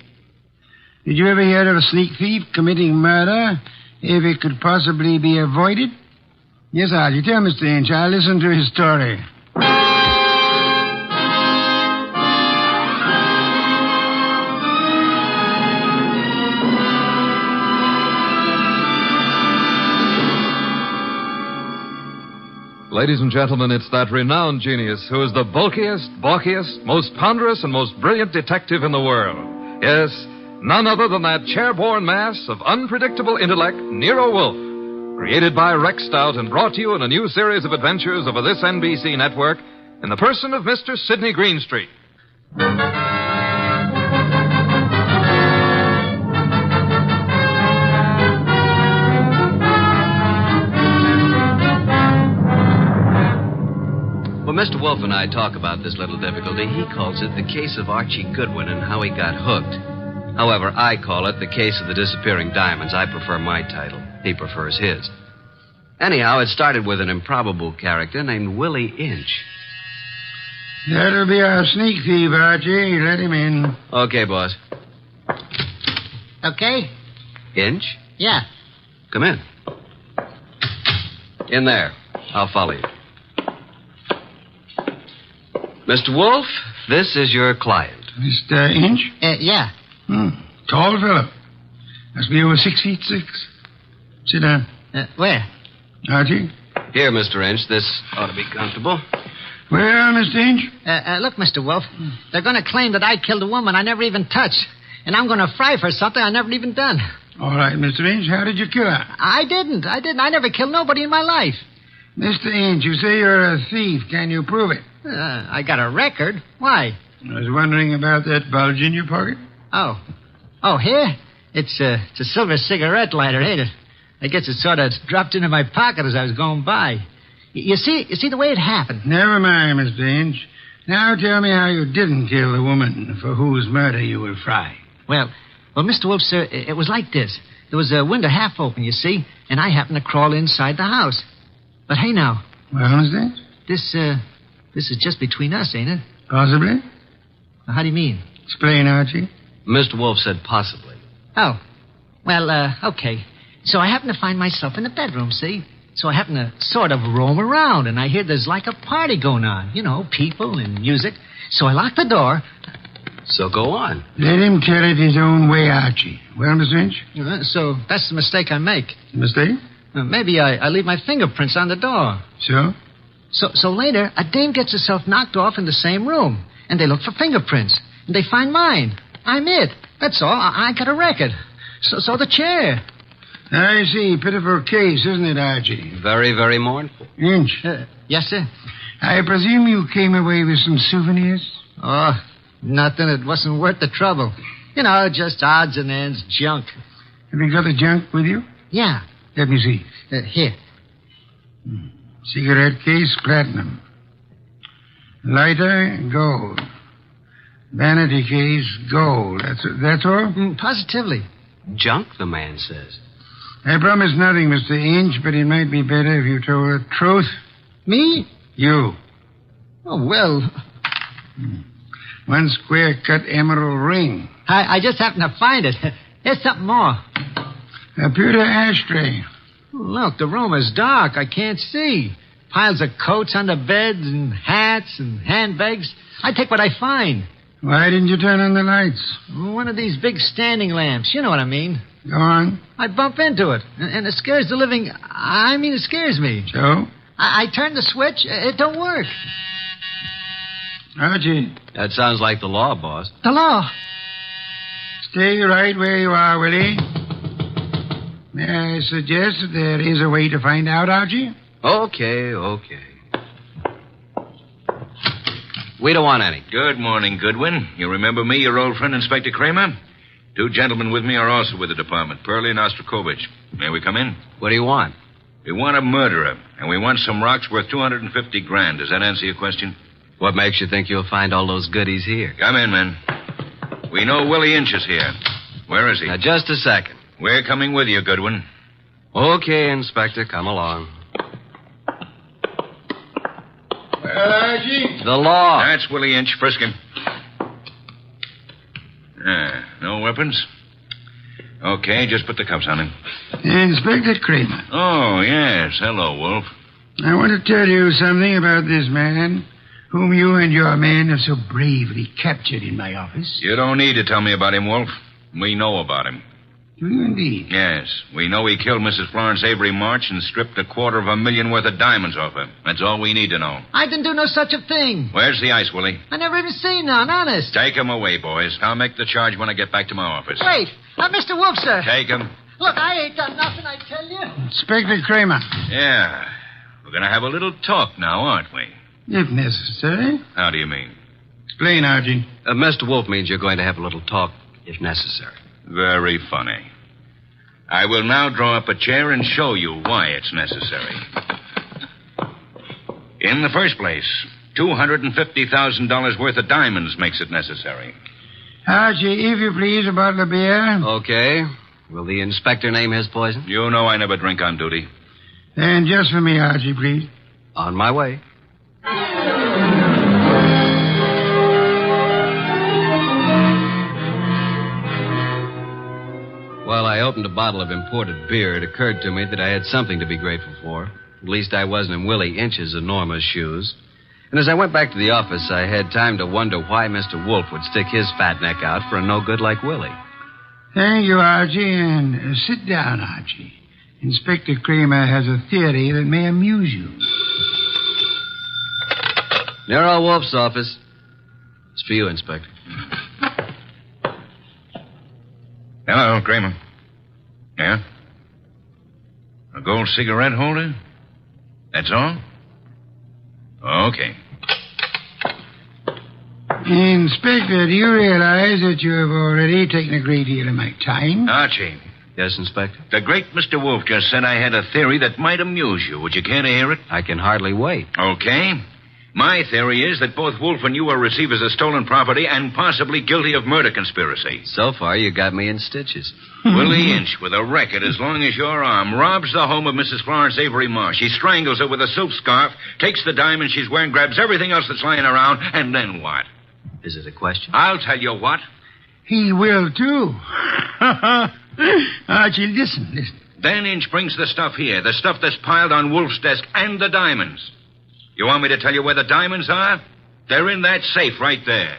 Did you ever hear of a sneak thief committing murder if it could possibly be avoided? Yes, Archie. Tell Mr. Inch. I'll listen to his story. Ladies and gentlemen, it's that renowned genius who is the bulkiest, balkiest, most ponderous, and most brilliant detective in the world. Yes, none other than that chair-borne mass of unpredictable intellect, Nero Wolfe, created by Rex Stout and brought to you in a new series of adventures over this NBC network in the person of Mr. Sidney Greenstreet. When Mr. Wolfe and I talk about this little difficulty, he calls it the case of Archie Goodwin and how he got hooked. However, I call it the case of the disappearing diamonds. I prefer my title. He prefers his. Anyhow, it started with an improbable character named Willie Inch. That'll be our sneak thief, Archie. Let him in. Okay, boss. Okay? Inch? Yeah. Come in. In there. I'll follow you. Mr. Wolfe, this is your client. Mr. Inch? Yeah. Tall fellow. Must be over 6'6". Sit down. Where? Archie? Here, Mr. Inch. This ought to be comfortable. Well, Mr. Inch? Look, Mr. Wolfe, they're going to claim that I killed a woman I never even touched. And I'm going to fry for something I never even done. All right, Mr. Inch. How did you kill her? I didn't. I never killed nobody in my life. Mr. Inch, you say you're a thief. Can you prove it? I got a record. Why? I was wondering about that bulge in your pocket. Oh, here? It's a silver cigarette lighter, ain't it? I guess it sort of dropped into my pocket as I was going by. You see the way it happened? Never mind, Mr. Inch. Now tell me how you didn't kill the woman for whose murder you will fry. Well, Mr. Wolfe, sir, it was like this. There was a window half open, you see, and I happened to crawl inside the house. But hey, now. Well, Mr. Inch? This is just between us, ain't it? Possibly. How do you mean? Explain, Archie. Mr. Wolfe said possibly. Oh. Well, okay. So I happen to find myself in the bedroom, see? So I happen to sort of roam around, and I hear there's like a party going on. You know, people and music. So I lock the door. So go on. Let him tell it his own way, Archie. Well, Mr. Inch? So that's the mistake I make. Mistake? Maybe I leave my fingerprints on the door. So? So later, a dame gets herself knocked off in the same room, and they look for fingerprints, and they find mine. I'm it. That's all. I got a record. So the chair. I see. Pitiful case, isn't it, Archie? Very, very mournful. Inch. Yes, sir? I presume you came away with some souvenirs? Oh, nothing. It wasn't worth the trouble. You know, just odds and ends, junk. Have you got the junk with you? Yeah. Let me see. Here. Cigarette case, platinum. Lighter, gold. Vanity case, gold. That's all? Positively. Junk, the man says. I promise nothing, Mr. Inch, but it might be better if you told the truth. Me? You. Oh, well. One square-cut emerald ring. I just happened to find it. Here's something more. A pewter ashtray. Look, the room is dark. I can't see. Piles of coats under beds and hats and handbags. I take what I find. Why didn't you turn on the lights? One of these big standing lamps. You know what I mean. Go on. I bump into it, and it scares the living... it scares me. So? I turn the switch. It don't work. Archie. That sounds like the law, boss. The law? Stay right where you are, Willie. May I suggest that there is a way to find out, Archie? Okay. We don't want any. Good morning, Goodwin. You remember me, your old friend, Inspector Kramer? 2 gentlemen with me are also with the department, Pearlie and Ostrakovich. May we come in? What do you want? We want a murderer, and we want some rocks worth $250,000. Does that answer your question? What makes you think you'll find all those goodies here? Come in, men. We know Willie Inch is here. Where is he? Now, just a second. We're coming with you, Goodwin. Okay, Inspector, come along. Well, Archie? The law. That's Willie Inch. Frisk him. No weapons? Okay, just put the cuffs on him. Inspector Kramer. Oh, yes. Hello, Wolf. I want to tell you something about this man whom you and your men have so bravely captured in my office. You don't need to tell me about him, Wolf. We know about him. Do you indeed? Yes. We know he killed Mrs. Florence Avery March and stripped $250,000 worth of diamonds off her. That's all we need to know. I didn't do no such a thing. Where's the ice, Willie? I never even seen none, honest. Take him away, boys. I'll make the charge when I get back to my office. Wait. Mr. Wolf, sir. Take him. Look, I ain't done nothing, I tell you. Inspector Kramer. Yeah. We're going to have a little talk now, aren't we? If necessary. How do you mean? Explain, Archie. Mr. Wolf means you're going to have a little talk, if necessary. Very funny. I will now draw up a chair and show you why it's necessary. In the first place, $250,000 worth of diamonds makes it necessary. Archie, if you please, a bottle of beer. Okay. Will the inspector name his poison? You know I never drink on duty. And just for me, Archie, please. On my way. While I opened a bottle of imported beer, it occurred to me that I had something to be grateful for. At least I wasn't in Willie Inch's enormous shoes. And as I went back to the office, I had time to wonder why Mr. Wolfe would stick his fat neck out for a no-good like Willie. Thank you, Archie, and sit down, Archie. Inspector Kramer has a theory that may amuse you. Nero Wolfe's office. It's for you, Inspector. Hello, Kramer. Yeah? A gold cigarette holder? That's all? Okay. Inspector, do you realize that you have already taken a great deal of my time? Archie. Yes, Inspector? The great Mr. Wolfe just said I had a theory that might amuse you. Would you care to hear it? I can hardly wait. Okay. My theory is that both Wolfe and you are receivers of stolen property and possibly guilty of murder conspiracy. So far, you got me in stitches. Willie Inch, with a record as long as your arm, robs the home of Mrs. Florence Avery Marsh. He strangles her with a silk scarf, takes the diamond she's wearing, grabs everything else that's lying around, and then what? Is it a question? I'll tell you what. He will, too. Archie, listen. Then Inch brings the stuff here, the stuff that's piled on Wolfe's desk, and the diamonds. You want me to tell you where the diamonds are? They're in that safe right there.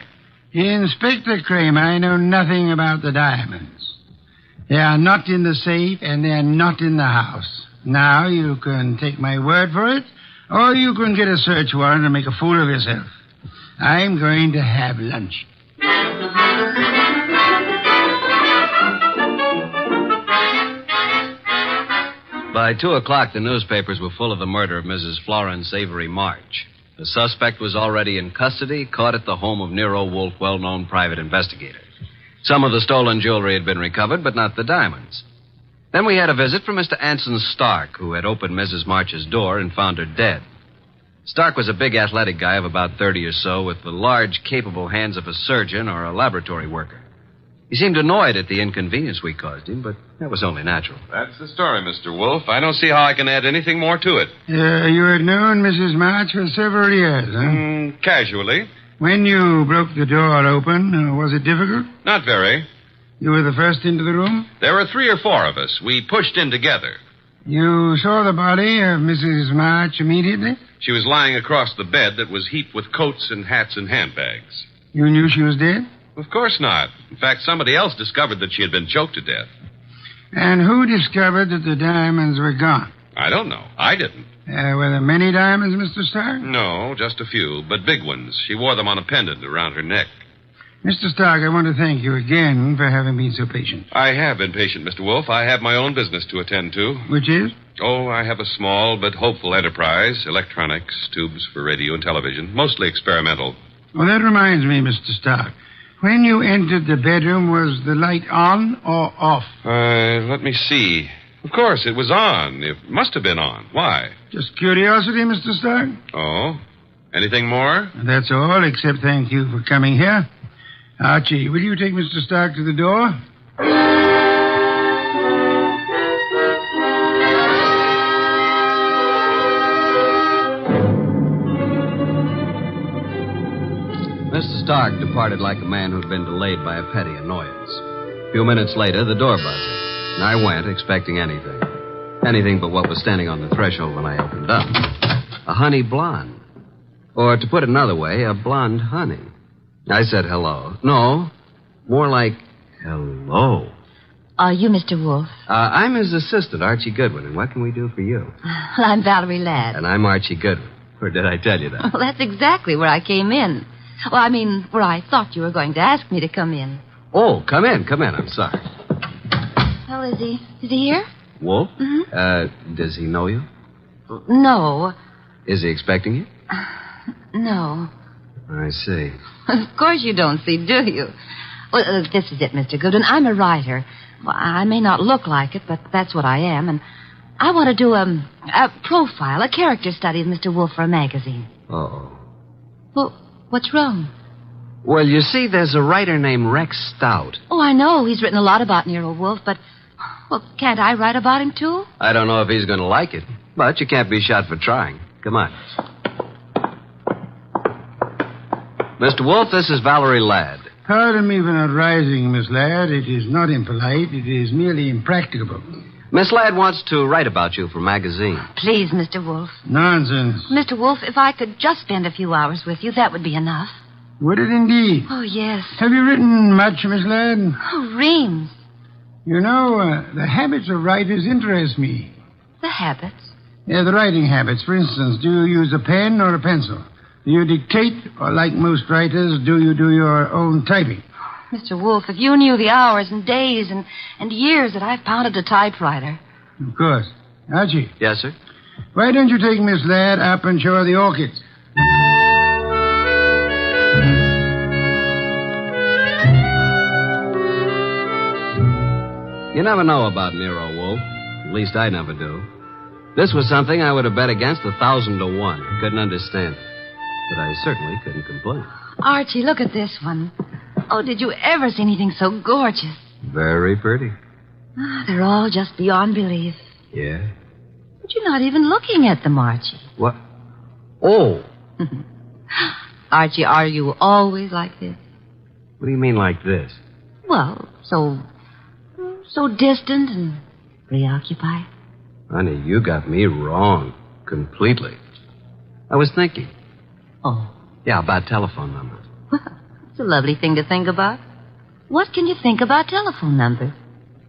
Inspector Kramer, I know nothing about the diamonds. They are not in the safe, and they're not in the house. Now, you can take my word for it, or you can get a search warrant and make a fool of yourself. I'm going to have lunch. By 2 o'clock, the newspapers were full of the murder of Mrs. Florence Avery March. The suspect was already in custody, caught at the home of Nero Wolfe, well-known private investigator. Some of the stolen jewelry had been recovered, but not the diamonds. Then we had a visit from Mr. Anson Stark, who had opened Mrs. March's door and found her dead. Stark was a big athletic guy of about 30 or so, with the large, capable hands of a surgeon or a laboratory worker. He seemed annoyed at the inconvenience we caused him, but that was only natural. That's the story, Mr. Wolfe. I don't see how I can add anything more to it. You had known Mrs. March for several years, huh? Casually. When you broke the door open, was it difficult? Not very. You were the first into the room? There were 3 or 4 of us. We pushed in together. You saw the body of Mrs. March immediately? She was lying across the bed that was heaped with coats and hats and handbags. You knew she was dead? Of course not. In fact, somebody else discovered that she had been choked to death. And who discovered that the diamonds were gone? I don't know. I didn't. Were there many diamonds, Mr. Stark? No, just a few, but big ones. She wore them on a pendant around her neck. Mr. Stark, I want to thank you again for having been so patient. I have been patient, Mr. Wolfe. I have my own business to attend to. Which is? Oh, I have a small but hopeful enterprise. Electronics, tubes for radio and television, mostly experimental. Well, that reminds me, Mr. Stark. When you entered the bedroom, was the light on or off? Let me see. Of course, it was on. It must have been on. Why? Just curiosity, Mr. Stark. Oh? Anything more? That's all, except thank you for coming here. Archie, will you take Mr. Stark to the door? Mr. Stark departed like a man who'd been delayed by a petty annoyance. A few minutes later, the door buzzed, and I went expecting anything. Anything but what was standing on the threshold when I opened up. A honey blonde. Or, to put it another way, a blonde honey. I said hello. No, more like hello. Are you Mr. Wolfe? I'm his assistant, Archie Goodwin, and what can we do for you? Well, I'm Valerie Ladd. And I'm Archie Goodwin. Or did I tell you that? Well, that's exactly where I came in. Well, I mean, where I thought you were going to ask me to come in. Oh, come in. I'm sorry. Well, is he here? Wolf? Mm-hmm. Does he know you? No. Is he expecting you? No. I see. Of course you don't see, do you? Well, this is it, Mr. Goodwin. I'm a writer. Well, I may not look like it, but that's what I am. And I want to do a profile, a character study of Mr. Wolfe for a magazine. Uh-oh. Well, what's wrong? Well, you see, there's a writer named Rex Stout. Oh, I know. He's written a lot about Nero Wolfe, but... Well, can't I write about him, too? I don't know if he's going to like it, but you can't be shot for trying. Come on. Mr. Wolfe, this is Valerie Ladd. Pardon me for not rising, Miss Ladd. It is not impolite. It is merely impracticable. Miss Ladd wants to write about you for a magazine. Please, Mr. Wolfe. Nonsense. Mr. Wolfe, if I could just spend a few hours with you, that would be enough. Would it indeed? Oh, yes. Have you written much, Miss Ladd? Oh, reams. You know, the habits of writers interest me. The habits? Yeah, the writing habits. For instance, do you use a pen or a pencil? Do you dictate, or like most writers, do you do your own typing? Mr. Wolfe, if you knew the hours and days and years that I've pounded a typewriter. Of course. Archie. Yes, sir? Why don't you take Miss Ladd up and show her the orchids? You never know about Nero Wolfe. At least I never do. This was something I would have bet against 1,000 to 1. Couldn't understand it. But I certainly couldn't complain. Archie, look at this one. Oh, did you ever see anything so gorgeous? Very pretty. They're all just beyond belief. Yeah? But you're not even looking at them, Archie. What? Oh. Archie, are you always like this? What do you mean like this? Well, so distant and preoccupied. Honey, you got me wrong. Completely. I was thinking. Oh. Yeah, about telephone numbers. It's a lovely thing to think about. What can you think about telephone numbers?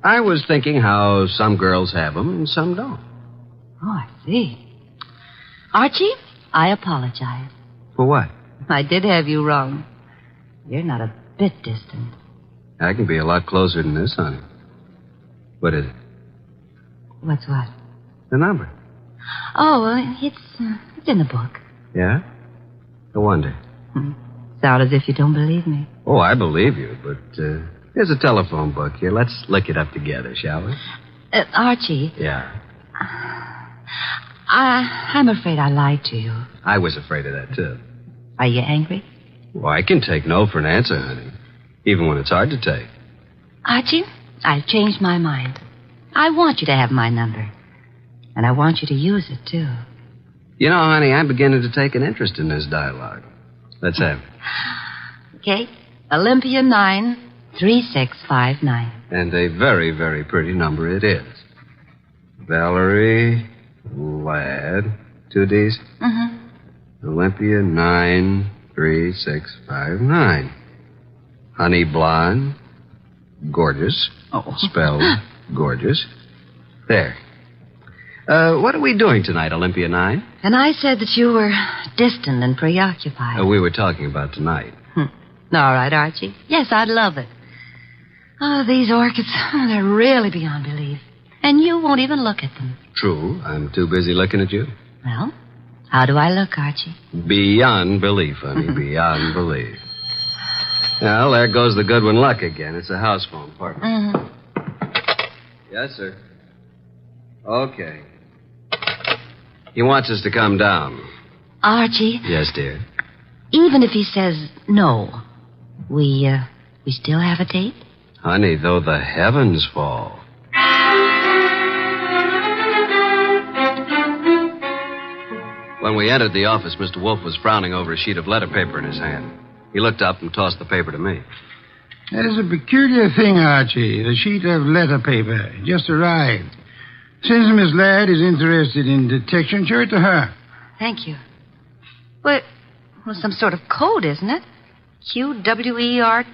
I was thinking how some girls have them and some don't. Oh, I see. Archie, I apologize. For what? I did have you wrong. You're not a bit distant. I can be a lot closer than this, honey. What is it? What's what? The number. Oh, well, it's in the book. Yeah? No wonder. Sound as if you don't believe me. Oh, I believe you, but here's a telephone book here. Let's look it up together, shall we? Archie. Yeah. I'm afraid I lied to you. I was afraid of that, too. Are you angry? Well, I can take no for an answer, honey. Even when it's hard to take. Archie, I've changed my mind. I want you to have my number. And I want you to use it, too. You know, honey, I'm beginning to take an interest in this dialogue. Let's have it. Okay. Olympia 93659. And a very, very pretty number it is. Valerie Ladd. 2 D's? Mm-hmm. Olympia 93659. Honey blonde. Gorgeous. Oh. Spelled gorgeous. There. What are we doing tonight, Olympia 9? And I said that you were distant and preoccupied. We were talking about tonight. All right, Archie. Yes, I'd love it. Oh, these orchids, they're really beyond belief. And you won't even look at them. True. I'm too busy looking at you. Well, how do I look, Archie? Beyond belief, honey. Beyond belief. Well, there goes the Goodwin luck again. It's a house phone, partner. Mm-hmm. Yes, sir. Okay. He wants us to come down. Archie, Yes, dear. even if he says no, we still have a date? Honey, though the heavens fall. When we entered the office, Mr. Wolfe was frowning over a sheet of letter paper in his hand. He looked up and tossed the paper to me. That is a peculiar thing, Archie. The sheet of letter paper. It just arrived. Since Miss Ladd is interested in detection, show it to her. Thank you. Well, some sort of code, isn't it? QWERTYUIOP.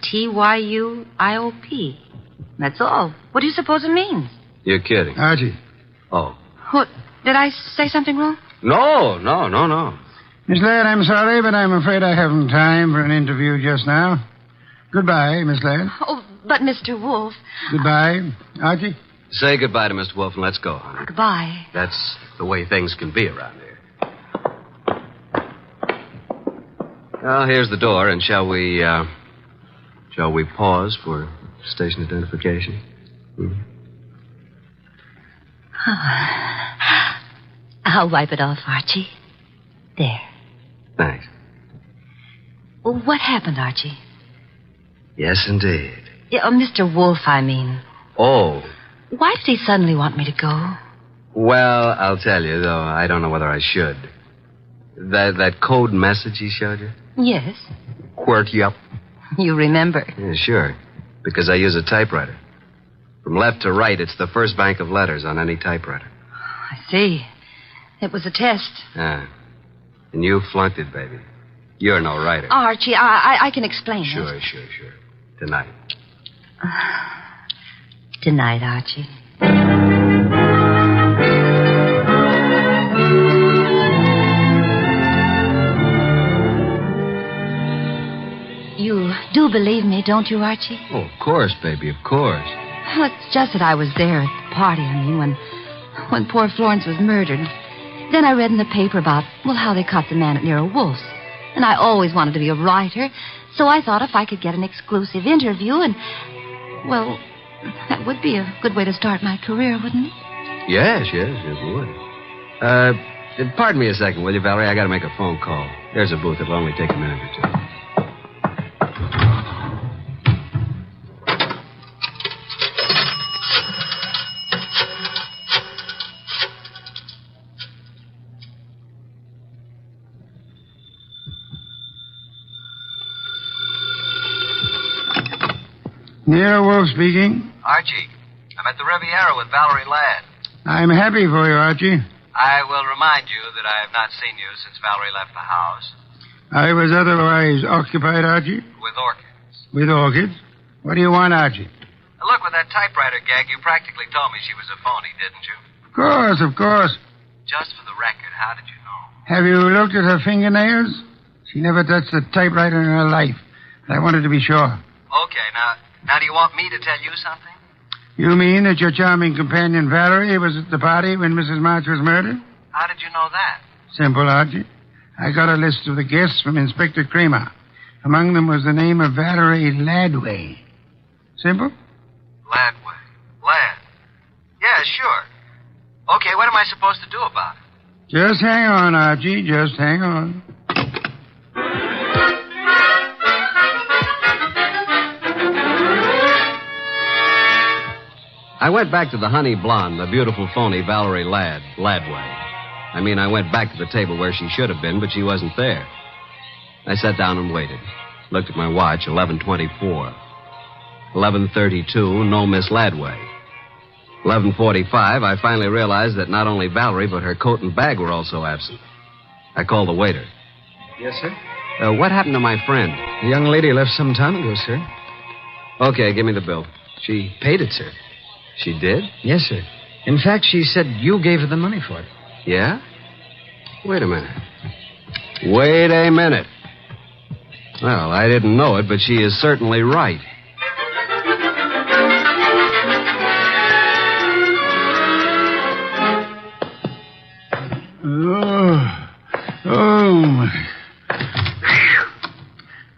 That's all. What do you suppose it means? You're kidding. Archie. Oh. What? Did I say something wrong? No. Miss Ladd, I'm sorry, but I'm afraid I haven't time for an interview just now. Goodbye, Miss Ladd. Oh, but Mr. Wolfe. Goodbye. Archie? Say goodbye to Mr. Wolfe and let's go, honey. Goodbye. That's the way things can be around here. Well, here's the door, and shall we pause for station identification? I'll wipe it off, Archie. There. Thanks. Well, what happened, Archie? Yes, indeed. Yeah, Mr. Wolfe, I mean. Oh. Why did he suddenly want me to go? Well, I'll tell you, though I don't know whether I should. That code message he showed you? Yes. QWERTY up. You remember. Yeah, sure. Because I use a typewriter. From left to right, it's the first bank of letters on any typewriter. I see. It was a test. Ah. And you flunked it, baby. You're no writer. Archie, I can explain Sure. Tonight. Tonight, Archie. You do believe me, don't you, Archie? Oh, of course, baby, of course. Well, it's just that I was there at the party, when poor Florence was murdered. Then I read in the paper about, how they caught the man at Nero Wolfe's. And I always wanted to be a writer, so I thought if I could get an exclusive interview that would be a good way to start my career, wouldn't it? Yes, it would. Pardon me a second, will you, Valerie? I got to make a phone call. There's a booth. It'll only take a minute or two. Nero Wolfe speaking. Archie, I'm at the Riviera with Valerie Ladd. I'm happy for you, Archie. I will remind you that I have not seen you since Valerie left the house. I was otherwise occupied, Archie. With orchids. With orchids? What do you want, Archie? Now, look, with that typewriter gag, you practically told me she was a phony, didn't you? Of course. Just for the record, how did you know? Have you looked at her fingernails? She never touched a typewriter in her life. I wanted to be sure. Okay, now do you want me to tell you something? You mean that your charming companion Valerie was at the party when Mrs. March was murdered? How did you know that? Simple, Archie. I got a list of the guests from Inspector Kramer. Among them was the name of Valerie Laddway. Simple? Laddway. Ladd. Yeah, sure. Okay, what am I supposed to do about it? Just hang on, Archie. Just hang on. I went back to the honey blonde, the beautiful phony Valerie Laddway. I went back to the table where she should have been, but she wasn't there. I sat down and waited. Looked at my watch, 11:24. 11:32, no Miss Laddway. 11:45, I finally realized that not only Valerie, but her coat and bag were also absent. I called the waiter. Yes, sir? What happened to my friend? The young lady left some time ago, sir. Okay, give me the bill. She paid it, sir. She did? Yes, sir. In fact, she said you gave her the money for it. Yeah? Wait a minute. Wait a minute. Well, I didn't know it, but she is certainly right. Oh, my.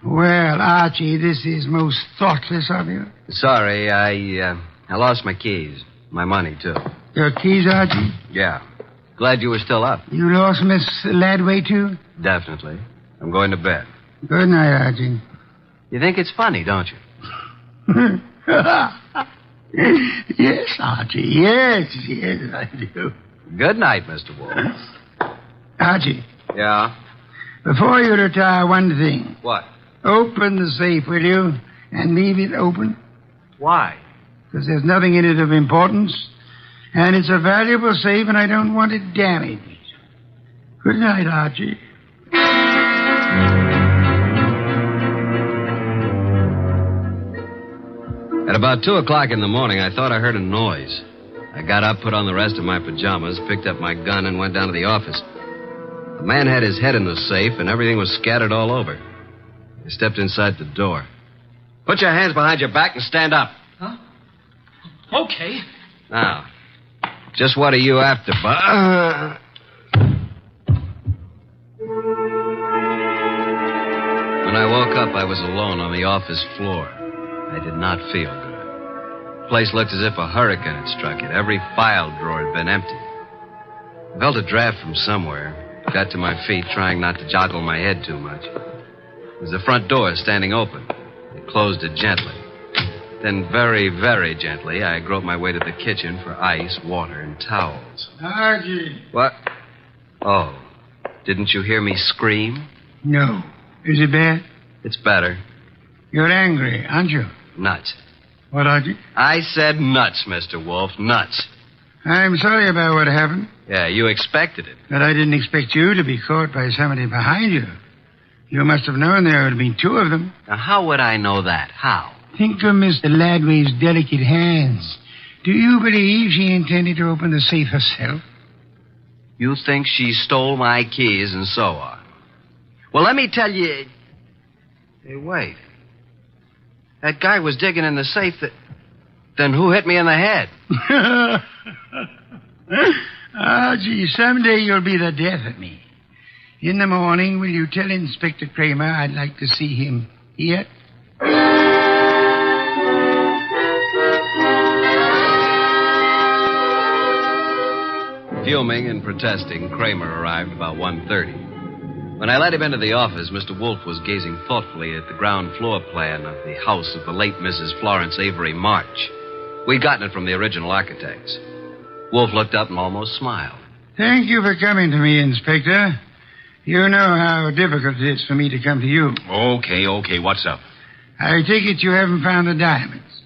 Well, Archie, this is most thoughtless of you. Sorry, I lost my keys. My money, too. Your keys, Archie? Yeah. Glad you were still up. You lost Miss Ladway, too? Definitely. I'm going to bed. Good night, Archie. You think it's funny, don't you? Yes, Archie. Yes, I do. Good night, Mr. Wolfe. Archie. Yeah? Before you retire, one thing. What? Open the safe, will you? And leave it open. Why? Because there's nothing in it of importance. And it's a valuable safe, and I don't want it damaged. Good night, Archie. At about 2 o'clock in the morning, I thought I heard a noise. I got up, put on the rest of my pajamas, picked up my gun, and went down to the office. The man had his head in the safe, and everything was scattered all over. I stepped inside the door. Put your hands behind your back and stand up. Huh? Okay. Now, just what are you after, Bud? When I woke up, I was alone on the office floor. I did not feel good. The place looked as if a hurricane had struck it. Every file drawer had been empty. I felt a draft from somewhere. Got to my feet, trying not to joggle my head too much. There was the front door standing open. I closed it gently. Then very, very gently, I groped my way to the kitchen for ice, water, and towels. Archie. What? Oh, didn't you hear me scream? No. Is it bad? It's better. You're angry, aren't you? Nuts. What, Archie? I said nuts, Mr. Wolfe, nuts. I'm sorry about what happened. Yeah, you expected it. But I didn't expect you to be caught by somebody behind you. You must have known there would have been two of them. Now, how would I know that? How? Think of Mr. Ladway's delicate hands. Do you believe she intended to open the safe herself? You think she stole my keys and so on? Well, let me tell you... Hey, wait. That guy was digging in the safe that... Then who hit me in the head? Gee, someday you'll be the death of me. In the morning, will you tell Inspector Kramer I'd like to see him here? Fuming and protesting, Kramer arrived about 1:30. When I let him into the office, Mr. Wolfe was gazing thoughtfully at the ground floor plan of the house of the late Mrs. Florence Avery March. We'd gotten it from the original architects. Wolfe looked up and almost smiled. Thank you for coming to me, Inspector. You know how difficult it is for me to come to you. Okay, what's up? I take it you haven't found the diamonds.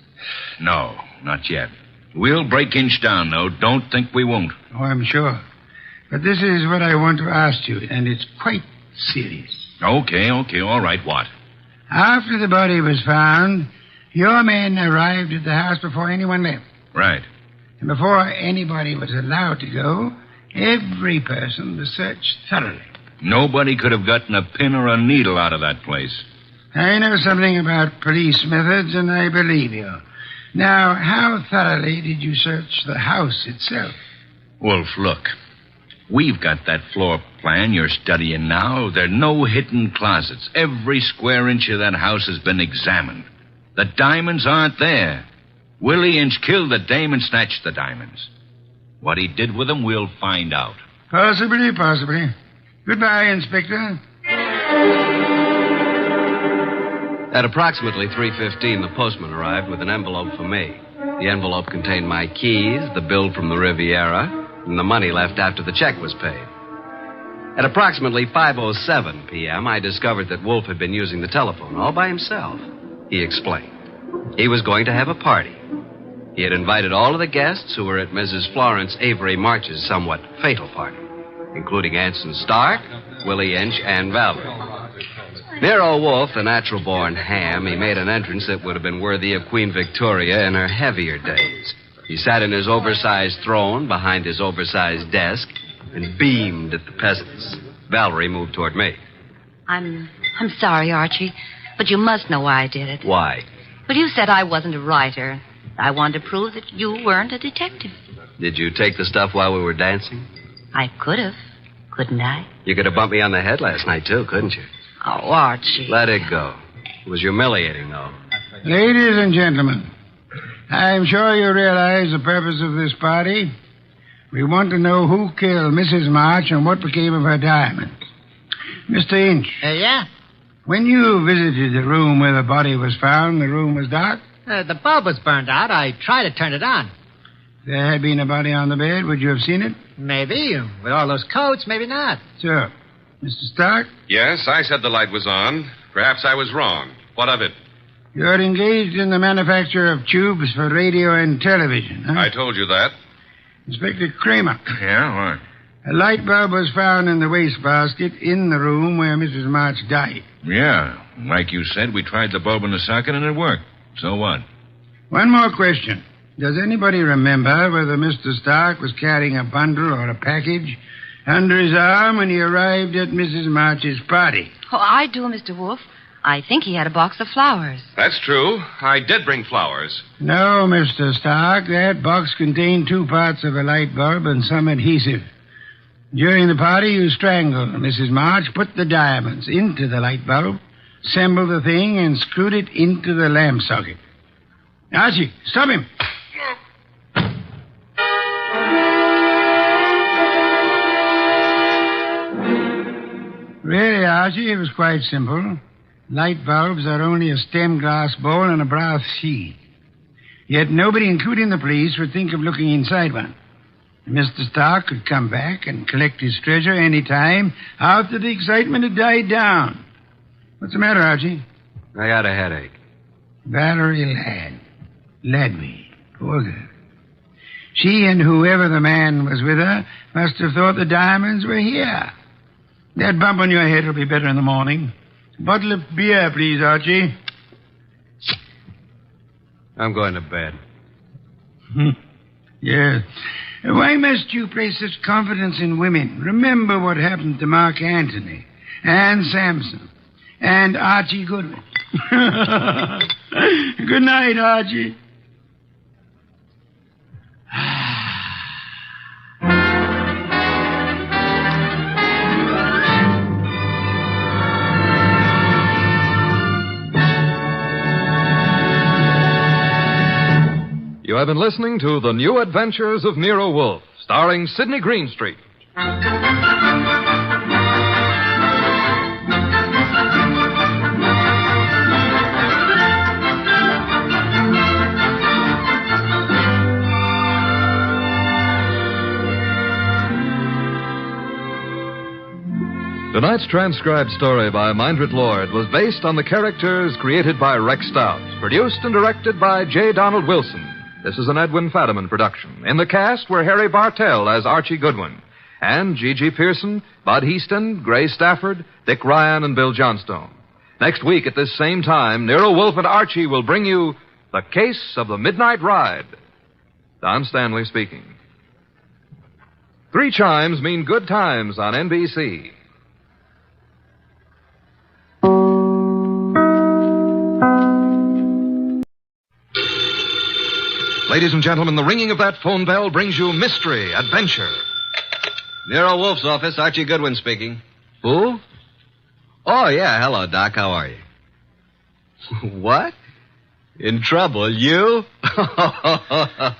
No, not yet. We'll break inch down, though. Don't think we won't. Oh, I'm sure. But this is what I want to ask you, and it's quite serious. Okay, all right, what? After the body was found, your men arrived at the house before anyone left. Right. And before anybody was allowed to go, every person was searched thoroughly. Nobody could have gotten a pin or a needle out of that place. I know something about police methods, and I believe you. Now, how thoroughly did you search the house itself? Wolf, look. We've got that floor plan you're studying now. There are no hidden closets. Every square inch of that house has been examined. The diamonds aren't there. Willie Inch killed the dame and snatched the diamonds. What he did with them, we'll find out. Possibly. Goodbye, Inspector. At approximately 3:15, the postman arrived with an envelope for me. The envelope contained my keys, the bill from the Riviera, and the money left after the check was paid. At approximately 5:07 p.m., I discovered that Wolfe had been using the telephone all by himself. He explained. He was going to have a party. He had invited all of the guests who were at Mrs. Florence Avery March's somewhat fatal party, including Anson Stark, Willie Inch, and Valerie. Nero Wolfe, the natural-born ham, he made an entrance that would have been worthy of Queen Victoria in her heavier days. He sat in his oversized throne behind his oversized desk and beamed at the peasants. Valerie moved toward me. I'm sorry, Archie, but you must know why I did it. Why? Well, you said I wasn't a writer. I wanted to prove that you weren't a detective. Did you take the stuff while we were dancing? I could have, couldn't I? You could have bumped me on the head last night, too, couldn't you? Oh, Archie. Let it go. It was humiliating, though. Ladies and gentlemen, I'm sure you realize the purpose of this party. We want to know who killed Mrs. March and what became of her diamonds. Mr. Inch. Yeah? When you visited the room where the body was found, the room was dark? The bulb was burned out. I tried to turn it on. If there had been a body on the bed, would you have seen it? Maybe. With all those coats, maybe not. Sure. Mr. Stark? Yes, I said the light was on. Perhaps I was wrong. What of it? You're engaged in the manufacture of tubes for radio and television, huh? I told you that. Inspector Kramer. Yeah, what? A light bulb was found in the wastebasket in the room where Mrs. March died. Yeah. Like you said, we tried the bulb in the socket and it worked. So what? One more question. Does anybody remember whether Mr. Stark was carrying a bundle or a package under his arm when he arrived at Mrs. March's party? Oh, I do, Mr. Wolfe. I think he had a box of flowers. That's true. I did bring flowers. No, Mr. Stark. That box contained 2 parts of a light bulb and some adhesive. During the party, you strangled Mrs. March, put the diamonds into the light bulb, assembled the thing, and screwed it into the lamp socket. Archie, stop him. Really, Archie, it was quite simple. Light bulbs are only a stem glass bowl and a brass sheet. Yet nobody, including the police, would think of looking inside one. Mr. Stark could come back and collect his treasure any time after the excitement had died down. What's the matter, Archie? I got a headache. Valerie Ladby. Poor girl. She and whoever the man was with her must have thought the diamonds were here. That bump on your head will be better in the morning. A bottle of beer, please, Archie. I'm going to bed. Yes. Why must you place such confidence in women? Remember what happened to Mark Antony and Samson and Archie Goodwin. Good night, Archie. You have been listening to The New Adventures of Nero Wolfe, starring Sidney Greenstreet. Tonight's transcribed story by Mindred Lord was based on the characters created by Rex Stout, produced and directed by J. Donald Wilson. This is an Edwin Fadiman production. In the cast were Harry Bartell as Archie Goodwin, and G.G. Pearson, Bud Heaston, Gray Stafford, Dick Ryan, and Bill Johnstone. Next week at this same time, Nero Wolfe and Archie will bring you The Case of the Midnight Ride. Don Stanley speaking. 3 chimes mean good times on NBC. Ladies and gentlemen, the ringing of that phone bell brings you mystery, adventure. Nero Wolfe's office, Archie Goodwin speaking. Who? Oh, yeah. Hello, Doc. How are you? What? In trouble? You?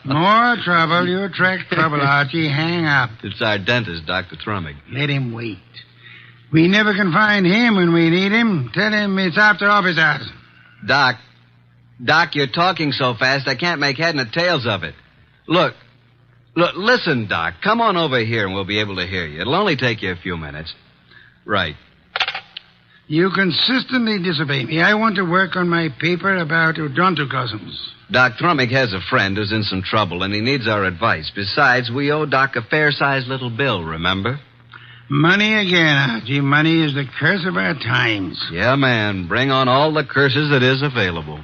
More trouble. You attract trouble, Archie. Hang up. It's our dentist, Dr. Thrumming. Let him wait. We never can find him when we need him. Tell him it's after office hours. Doc, you're talking so fast I can't make head and tails of it. Look, listen, Doc. Come on over here and we'll be able to hear you. It'll only take you a few minutes. Right. You consistently disobey me. I want to work on my paper about odontocosms. Doc Thrumming has a friend who's in some trouble and he needs our advice. Besides, we owe Doc a fair-sized little bill, remember? Money again, Archie. Money is the curse of our times. Yeah, man. Bring on all the curses that is available.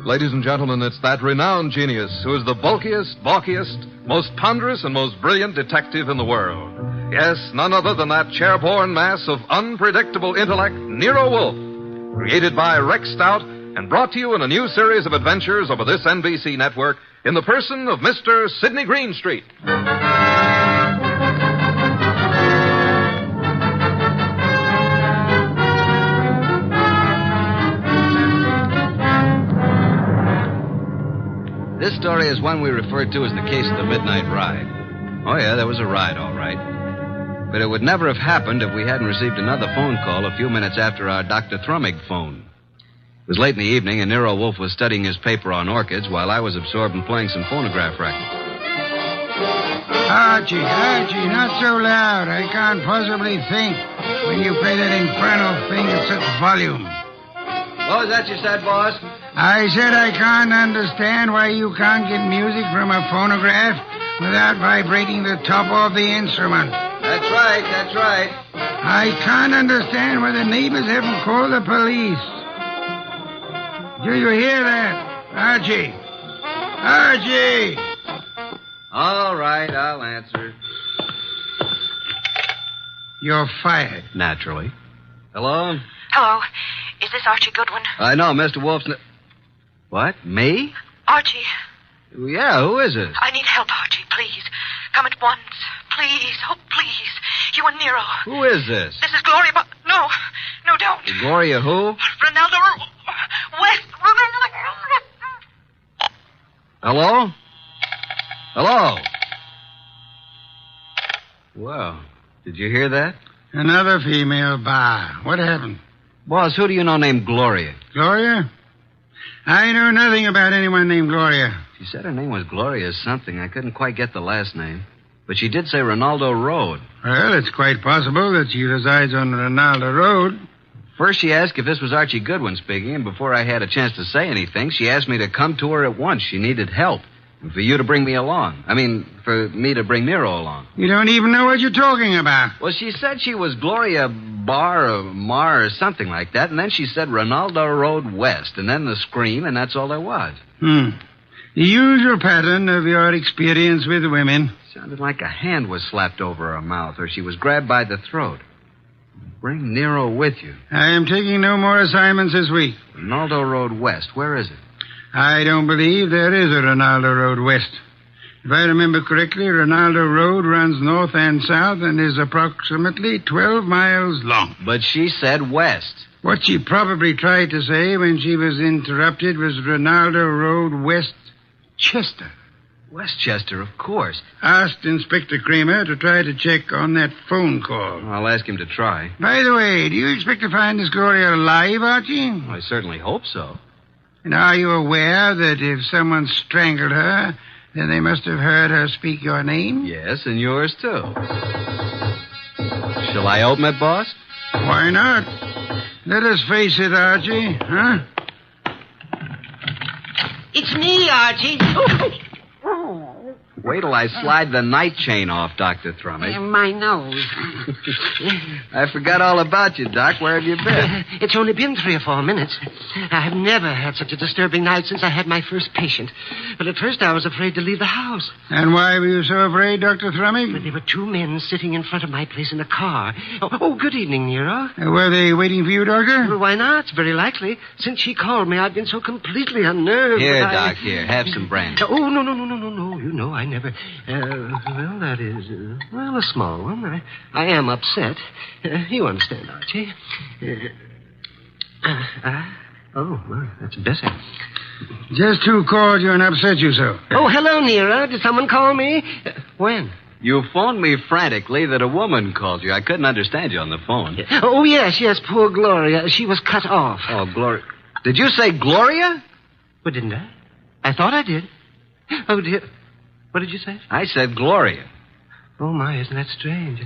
Ladies and gentlemen, it's that renowned genius who is the bulkiest, balkiest, most ponderous, and most brilliant detective in the world. Yes, none other than that chair-borne mass of unpredictable intellect, Nero Wolfe, created by Rex Stout and brought to you in a new series of adventures over this NBC network in the person of Mr. Sidney Greenstreet. story is one we referred to as the case of the midnight ride. Oh, yeah, there was a ride, all right. But it would never have happened if we hadn't received another phone call a few minutes after our Dr. Thrummig phone. It was late in the evening, and Nero Wolfe was studying his paper on orchids while I was absorbed in playing some phonograph records. Archie, not so loud. I can't possibly think when you play that infernal thing at such volume. What was that you said, boss? I said I can't understand why you can't get music from a phonograph without vibrating the top of the instrument. That's right. I can't understand why the neighbors haven't called the police. Do you hear that? Archie! All right, I'll answer. You're fired. Naturally. Hello? Hello. Is this Archie Goodwin? I know, Mr. Wolf's... What? Me? Archie. Yeah, who is it? I need help, Archie, please. Come at once. Please. Oh, please. You and Nero. Who is this? This is Gloria, but... No, don't. Gloria who? Ronaldo West. Hello? Well, did you hear that? Another female bar. What happened? Boss, who do you know named Gloria? Gloria? I know nothing about anyone named Gloria. She said her name was Gloria something. I couldn't quite get the last name. But she did say Ronaldo Road. Well, it's quite possible that she resides on Ronaldo Road. First, she asked if this was Archie Goodwin speaking, and before I had a chance to say anything, she asked me to come to her at once. She needed help. And for you to bring me along. For me to bring Nero along. You don't even know what you're talking about. Well, she said she was Gloria Bar or Mar or something like that, and then she said Ronaldo Road West, and then the scream, and that's all there was. The usual pattern of your experience with women. Sounded like a hand was slapped over her mouth, or she was grabbed by the throat. Bring Nero with you. I am taking no more assignments this week. Ronaldo Road West, where is it? I don't believe there is a Ronaldo Road West. If I remember correctly, Ronaldo Road runs north and south and is approximately 12 miles long. But she said west. What she probably tried to say when she was interrupted was Ronaldo Road Westchester. Westchester, of course. Asked Inspector Kramer to try to check on that phone call. I'll ask him to try. By the way, do you expect to find this Gloria alive, Archie? I certainly hope so. And are you aware that if someone strangled her, then they must have heard her speak your name? Yes, and yours, too. Shall I open it, boss? Why not? Let us face it, Archie, huh? It's me, Archie. Wait till I slide the night chain off, Dr. Thrummig. My nose. I forgot all about you, Doc. Where have you been? It's only been 3 or 4 minutes. I have never had such a disturbing night since I had my first patient. But at first I was afraid to leave the house. And why were you so afraid, Dr. Thrummig? There were 2 men sitting in front of my place in a car. Oh, good evening, Nero. Were they waiting for you, Doctor? Well, why not? Very likely. Since she called me, I've been so completely unnerved. Here, Doc, here. Have some brandy. Oh, no. You know, I never... well, that is... a small one. I am upset. You understand, Archie. Well, that's better. Just who called you and upset you so? Oh, hello, Nero. Did someone call me? When? You phoned me frantically that a woman called you. I couldn't understand you on the phone. Oh, yes, poor Gloria. She was cut off. Oh, Gloria. Did you say Gloria? Well, didn't I? I thought I did. Oh, dear. What did you say? I said Gloria. Oh, my, isn't that strange?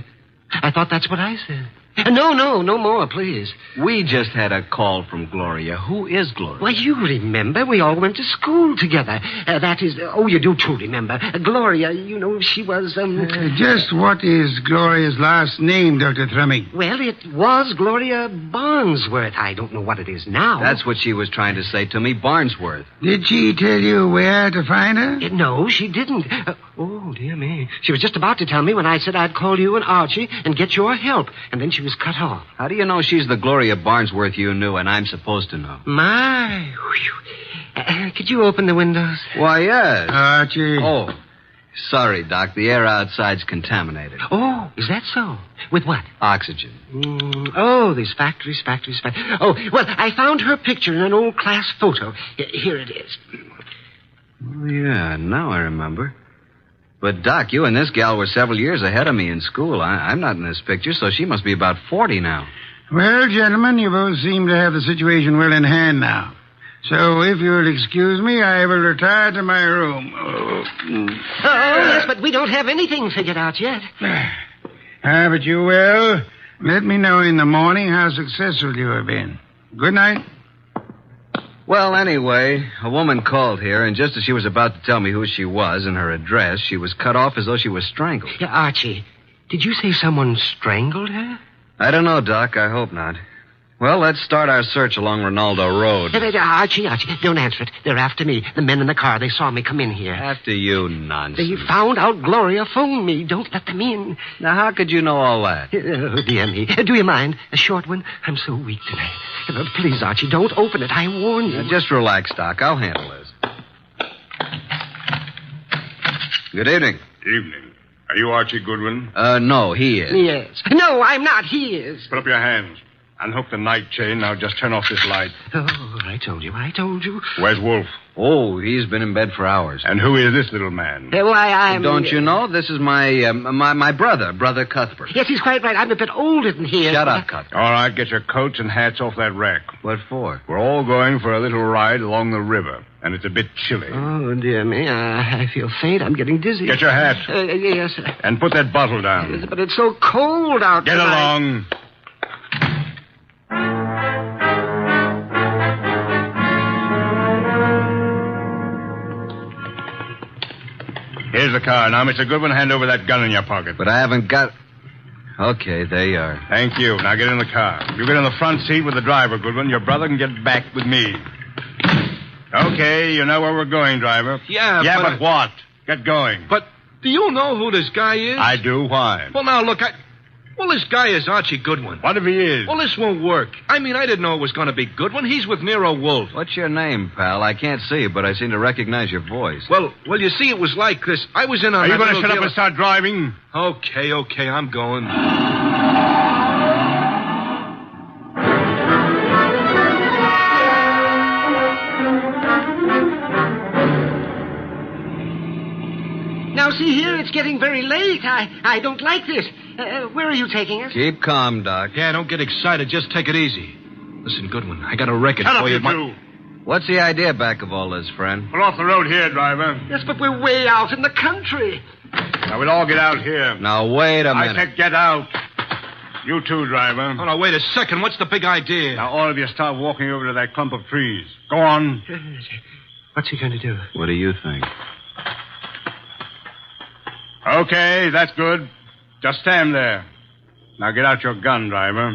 I thought that's what I said. No more, please. We just had a call from Gloria. Who is Gloria? Why, you remember. We all went to school together. That is... you do too remember. Gloria, you know, she was... just what is Gloria's last name, Dr. Thrummig? Well, it was Gloria Barnsworth. I don't know what it is now. That's what she was trying to say to me, Barnsworth. Did she tell you where to find her? No, she didn't. Oh, dear me. She was just about to tell me when I said I'd call you and Archie and get your help. And then she was cut off. How do you know she's the Gloria Barnsworth you knew and I'm supposed to know? My. Could you open the windows? Why, yes. Archie. Oh, sorry, Doc. The air outside's contaminated. Oh, is that so? With what? Oxygen. These factories. Oh, well, I found her picture in an old class photo. Here it is. Oh, yeah, now I remember. But, Doc, you and this gal were several years ahead of me in school. I'm not in this picture, so she must be about 40 now. Well, gentlemen, you both seem to have the situation well in hand now. So, if you'll excuse me, I will retire to my room. Oh, yes, but we don't have anything figured out yet. But you will. Let me know in the morning how successful you have been. Good night. Well, anyway, a woman called here, and just as she was about to tell me who she was and her address, she was cut off as though she was strangled. Yeah, Archie, did you say someone strangled her? I don't know, Doc. I hope not. Well, let's start our search along Ronaldo Road. Archie, don't answer it. They're after me. The men in the car, they saw me come in here. After you, nonsense. They found out Gloria phoned me. Don't let them in. Now, how could you know all that? Oh, dear me. Do you mind? A short one? I'm so weak tonight. Please, Archie, don't open it. I warn you. Now, just relax, Doc. I'll handle this. Good evening. Evening. Are you Archie Goodwin? No, he is. Yes. No, I'm not. He is. Put up your hands. Unhook the night chain. Now just turn off this light. Oh, I told you. Where's Wolfe? Oh, he's been in bed for hours. And who is this little man? Why, I'm... Don't you know? This is my brother Cuthbert. Yes, he's quite right. I'm a bit older than he is. Shut up, Cuthbert. All right, get your coats and hats off that rack. What for? We're all going for a little ride along the river, and it's a bit chilly. Oh, dear me. I feel faint. I'm getting dizzy. Get your hat. Yes. And put that bottle down. But it's so cold out Get tonight. along. Here's the car. Now, Mr. Goodwin, hand over that gun in your pocket. But I haven't got... Okay, there you are. Thank you. Now get in the car. You get in the front seat with the driver, Goodwin. Your brother can get back with me. Okay, you know where we're going, driver. Yeah, but what? Get going. But do you know who this guy is? I do. Why? Well, now, look, Well, this guy is Archie Goodwin. What if he is? Well, this won't work. I mean, I didn't know it was going to be Goodwin. He's with Nero Wolfe. What's your name, pal? I can't see you, but I seem to recognize your voice. Well, you see, it was like this. I was in on Are you going to shut up and start driving? Okay, I'm going. Now, see here, it's getting very late. I don't like this. Where are you taking us? Keep calm, Doc. Yeah, don't get excited. Just take it easy. Listen, Goodwin, I got a record Shut for up, you. you two. What's the idea back of all this, friend? Pull off the road here, driver. Yes, but we're way out in the country. Now, we'll all get out here. Now, wait a minute. I said get out. You too, driver. Oh, now, wait a second. What's the big idea? Now, all of you start walking over to that clump of trees. Go on. What's he going to do? What do you think? Okay, that's good. Just stand there. Now get out your gun, driver.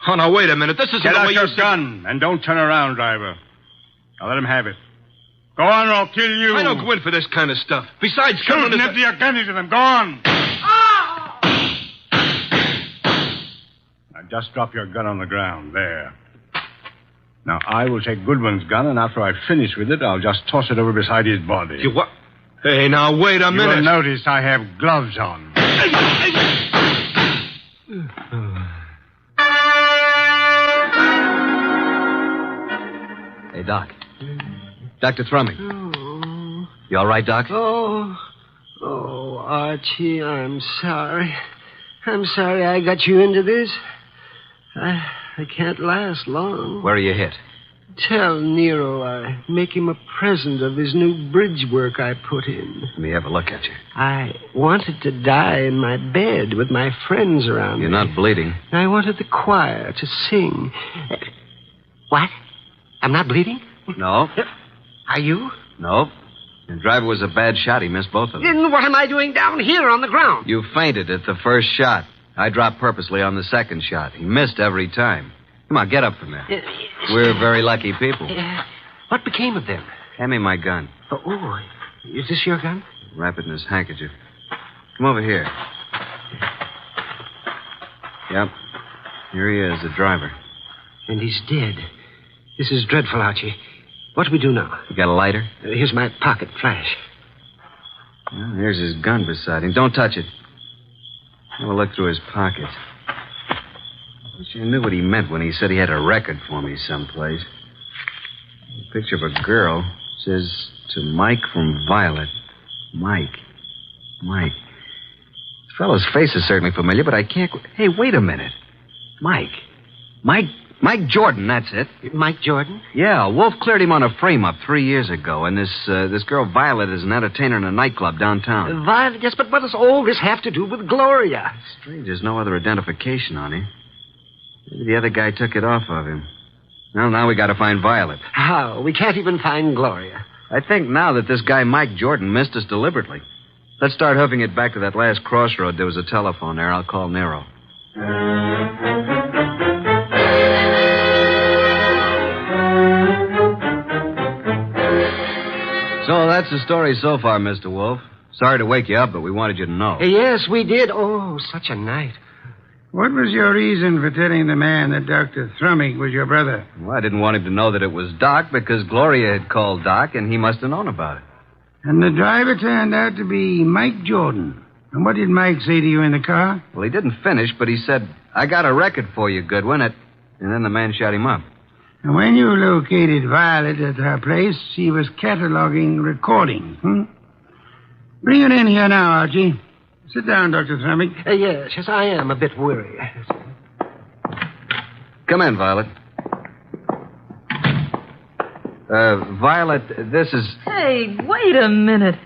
Oh, now, wait a minute. This isn't Get the out way your you gun, and don't turn around, driver. Now let him have it. Go on, or I'll kill you. I don't go in for this kind of stuff. Besides, shoot and empty your gun into them. Go on. Now just drop your gun on the ground. There. Now, I will take Goodwin's gun, and after I finish with it, I'll just toss it over beside his body. You what? Hey, now, wait a minute. You'll notice I have gloves on. Hey, Doc. Dr. Thrumming. Oh. You all right, Doc? Oh, Archie, I'm sorry. I'm sorry I got you into this. I can't last long. Where are you hit? Tell Nero I make him a present of his new bridge work I put in. Let me have a look at you. I wanted to die in my bed with my friends around You're me. not bleeding. I wanted the choir to sing. What? I'm not bleeding? No. Are you? No. The driver was a bad shot. He missed both of them. Then what am I doing down here on the ground? You fainted at the first shot. I dropped purposely on the second shot. He missed every time. Come on, get up from there. We're very lucky people. What became of them? Hand me my gun. Oh, is this your gun? Wrap it in his handkerchief. Come over here. Yep. Here he is, the driver. And he's dead. This is dreadful, Archie. What do we do now? You got a lighter? Here's my pocket flash. Well, here's his gun beside him. Don't touch it. Have a look through his pockets. I sure knew what he meant when he said he had a record for me someplace. A picture of a girl. Says To Mike from Violet. Mike. This fellow's face is certainly familiar, but I can't... Hey, wait a minute. Mike Jordan, that's it. Mike Jordan? Yeah, Wolf cleared him on a frame-up 3 years ago, and this girl Violet is an entertainer in a nightclub downtown. Violet, yes, but what does all this have to do with Gloria? Strange, there's no other identification on him. Maybe the other guy took it off of him. Well, now we gotta find Violet. How? We can't even find Gloria. I think now that this guy Mike Jordan missed us deliberately. Let's start hoofing it back to that last crossroad. There was a telephone there. I'll call Nero. So that's the story so far, Mr. Wolf. Sorry to wake you up, but we wanted you to know. Yes, we did. Oh, such a night. What was your reason for telling the man that Dr. Thrumming was your brother? Well, I didn't want him to know that it was Doc because Gloria had called Doc, and he must have known about it. And the driver turned out to be Mike Jordan. And what did Mike say to you in the car? Well, he didn't finish, but he said, I got a record for you, Goodwin. And then the man shot him up. And when you located Violet at her place, she was cataloging recordings, Bring it in here now, Archie. Sit down, Dr. Thrumming. Yes, I am a bit worried. Come in, Violet. Violet, this is... Hey, wait a minute.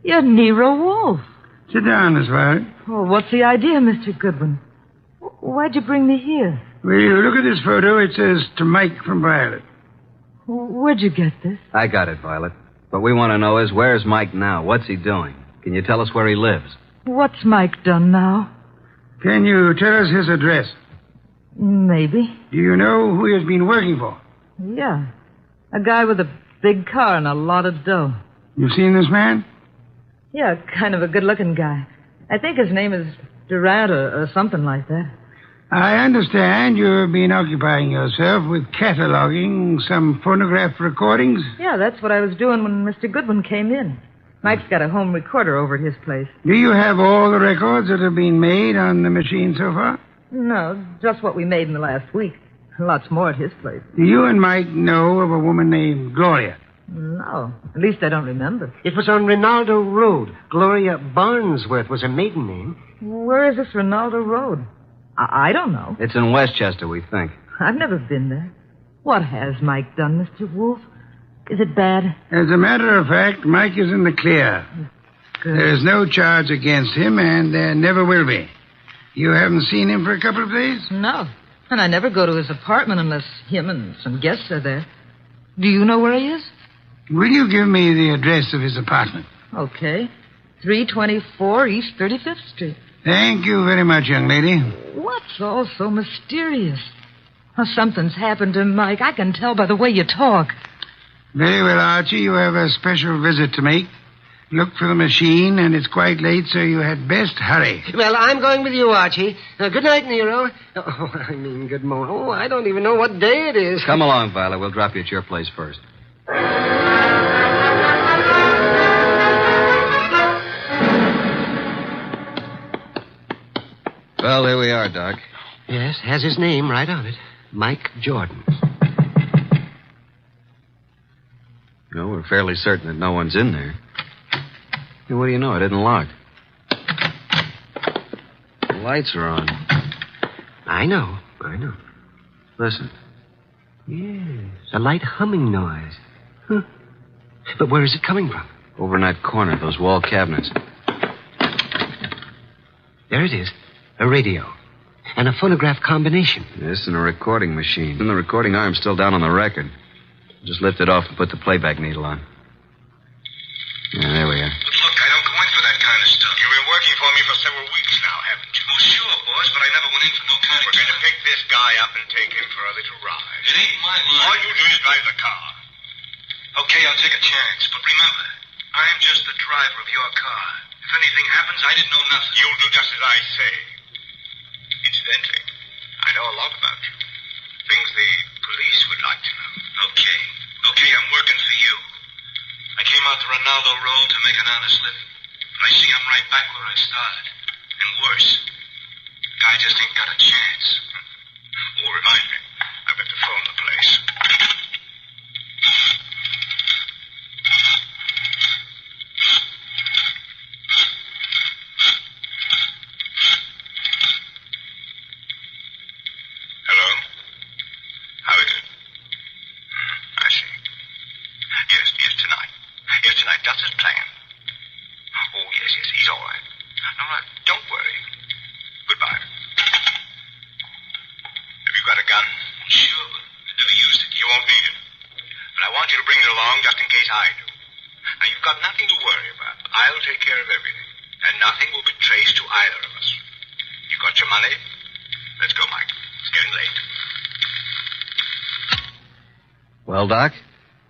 You're Nero Wolfe. Sit down, Miss Violet. Oh, what's the idea, Mr. Goodwin? Why'd you bring me here? Well, look at this photo. It says to Mike from Violet. Where'd you get this? I got it, Violet. What we want to know is, where's Mike now? What's he doing? Can you tell us where he lives? What's Mike done now? Can you tell us his address? Maybe. Do you know who he has been working for? Yeah. A guy with a big car and a lot of dough. You've seen this man? Yeah, kind of a good-looking guy. I think his name is Durant or something like that. I understand you've been occupying yourself with cataloging some phonograph recordings. Yeah, that's what I was doing when Mr. Goodwin came in. Mike's got a home recorder over at his place. Do you have all the records that have been made on the machine so far? No, just what we made in the last week. Lots more at his place. Do you and Mike know of a woman named Gloria? No, at least I don't remember. It was on Rinaldo Road. Gloria Barnsworth was her maiden name. Where is this Rinaldo Road? I don't know. It's in Westchester, we think. I've never been there. What has Mike done, Mr. Wolfe? Is it bad? As a matter of fact, Mike is in the clear. Good. There's no charge against him, and there never will be. You haven't seen him for a couple of days? No. And I never go to his apartment unless him and some guests are there. Do you know where he is? Will you give me the address of his apartment? Okay. 324 East 35th Street. Thank you very much, young lady. What's all so mysterious? Oh, something's happened to Mike. I can tell by the way you talk. Very well, Archie. You have a special visit to make. Look for the machine, and it's quite late, so you had best hurry. Well, I'm going with you, Archie. Good night, Nero. Good morning. Oh, I don't even know what day it is. Come along, Violet. We'll drop you at your place first. Well, here we are, Doc. Yes, has his name right on it. Mike Jordan. No, we're fairly certain that no one's in there. Hey, what do you know? It isn't locked. The lights are on. I know. Listen. Yes, a light humming noise. Huh. But where is it coming from? Over in that corner, those wall cabinets. There it is. A radio. And a phonograph combination. Yes, and a recording machine. And the recording arm's still down on the record. Just lift it off and put the playback needle on. Yeah, there we are. But look, I don't go in for that kind of stuff. You've been working for me for several weeks now, haven't you? Well, sure, boss, but I never went in for no kind of... We're going to pick this guy up and take him for a little ride. It ain't my line. All you do is drive the car. Okay, I'll take a chance, but remember, I'm just the driver of your car. If anything happens, I didn't know nothing. You'll do just as I say. Incidentally, I know a lot about you. Things the police would like to know. Okay, I'm working for you. I came out to Rinaldo Road to make an honest living. But I see I'm right back where I started. And worse. The guy just ain't got a chance. Oh, remind me. I better phone the place. tonight, just as planned. Oh, yes, he's all right. No, don't worry. Goodbye. Have you got a gun? Sure, but I never used it. You won't need it. But I want you to bring it along just in case I do. Now, you've got nothing to worry about. I'll take care of everything. And nothing will be traced to either of us. You got your money? Let's go, Mike. It's getting late. Well, Doc?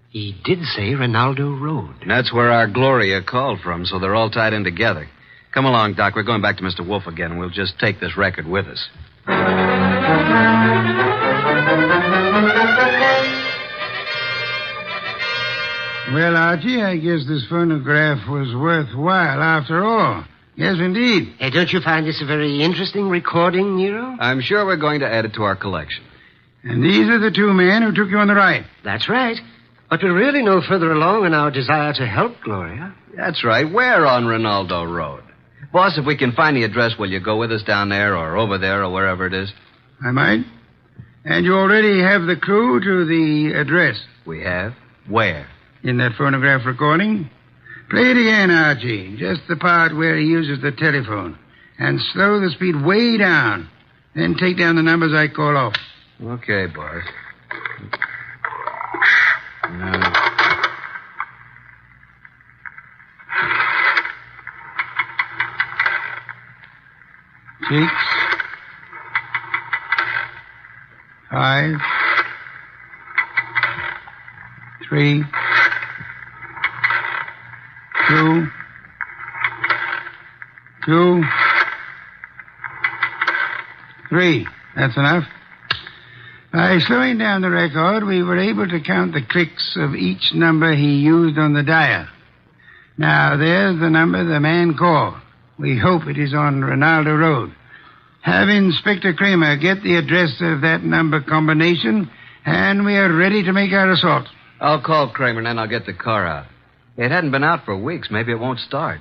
He did say Ronaldo Road. That's where our Gloria called from, so they're all tied in together. Come along, Doc. We're going back to Mr. Wolfe again, and we'll just take this record with us. Well, Archie, I guess this phonograph was worthwhile after all. Yes, indeed. Hey, don't you find this a very interesting recording, Nero? I'm sure we're going to add it to our collection. And these are the two men who took you on the ride. That's right. But we're really no further along in our desire to help Gloria. That's right. We're on Ronaldo Road. Boss, if we can find the address, will you go with us down there or over there or wherever it is? I might. And you already have the clue to the address. We have? Where? In that phonograph recording. Play it again, Archie. Just the part where he uses the telephone. And slow the speed way down. Then take down the numbers I call off. Okay, boss. Six. 5. 3. 2. 2. 3. That's enough. By slowing down the record, we were able to count the clicks of each number he used on the dial. Now, there's the number the man called. We hope it is on Ronaldo Road. Have Inspector Kramer get the address of that number combination, and we are ready to make our assault. I'll call Kramer, and then I'll get the car out. It hadn't been out for weeks. Maybe it won't start.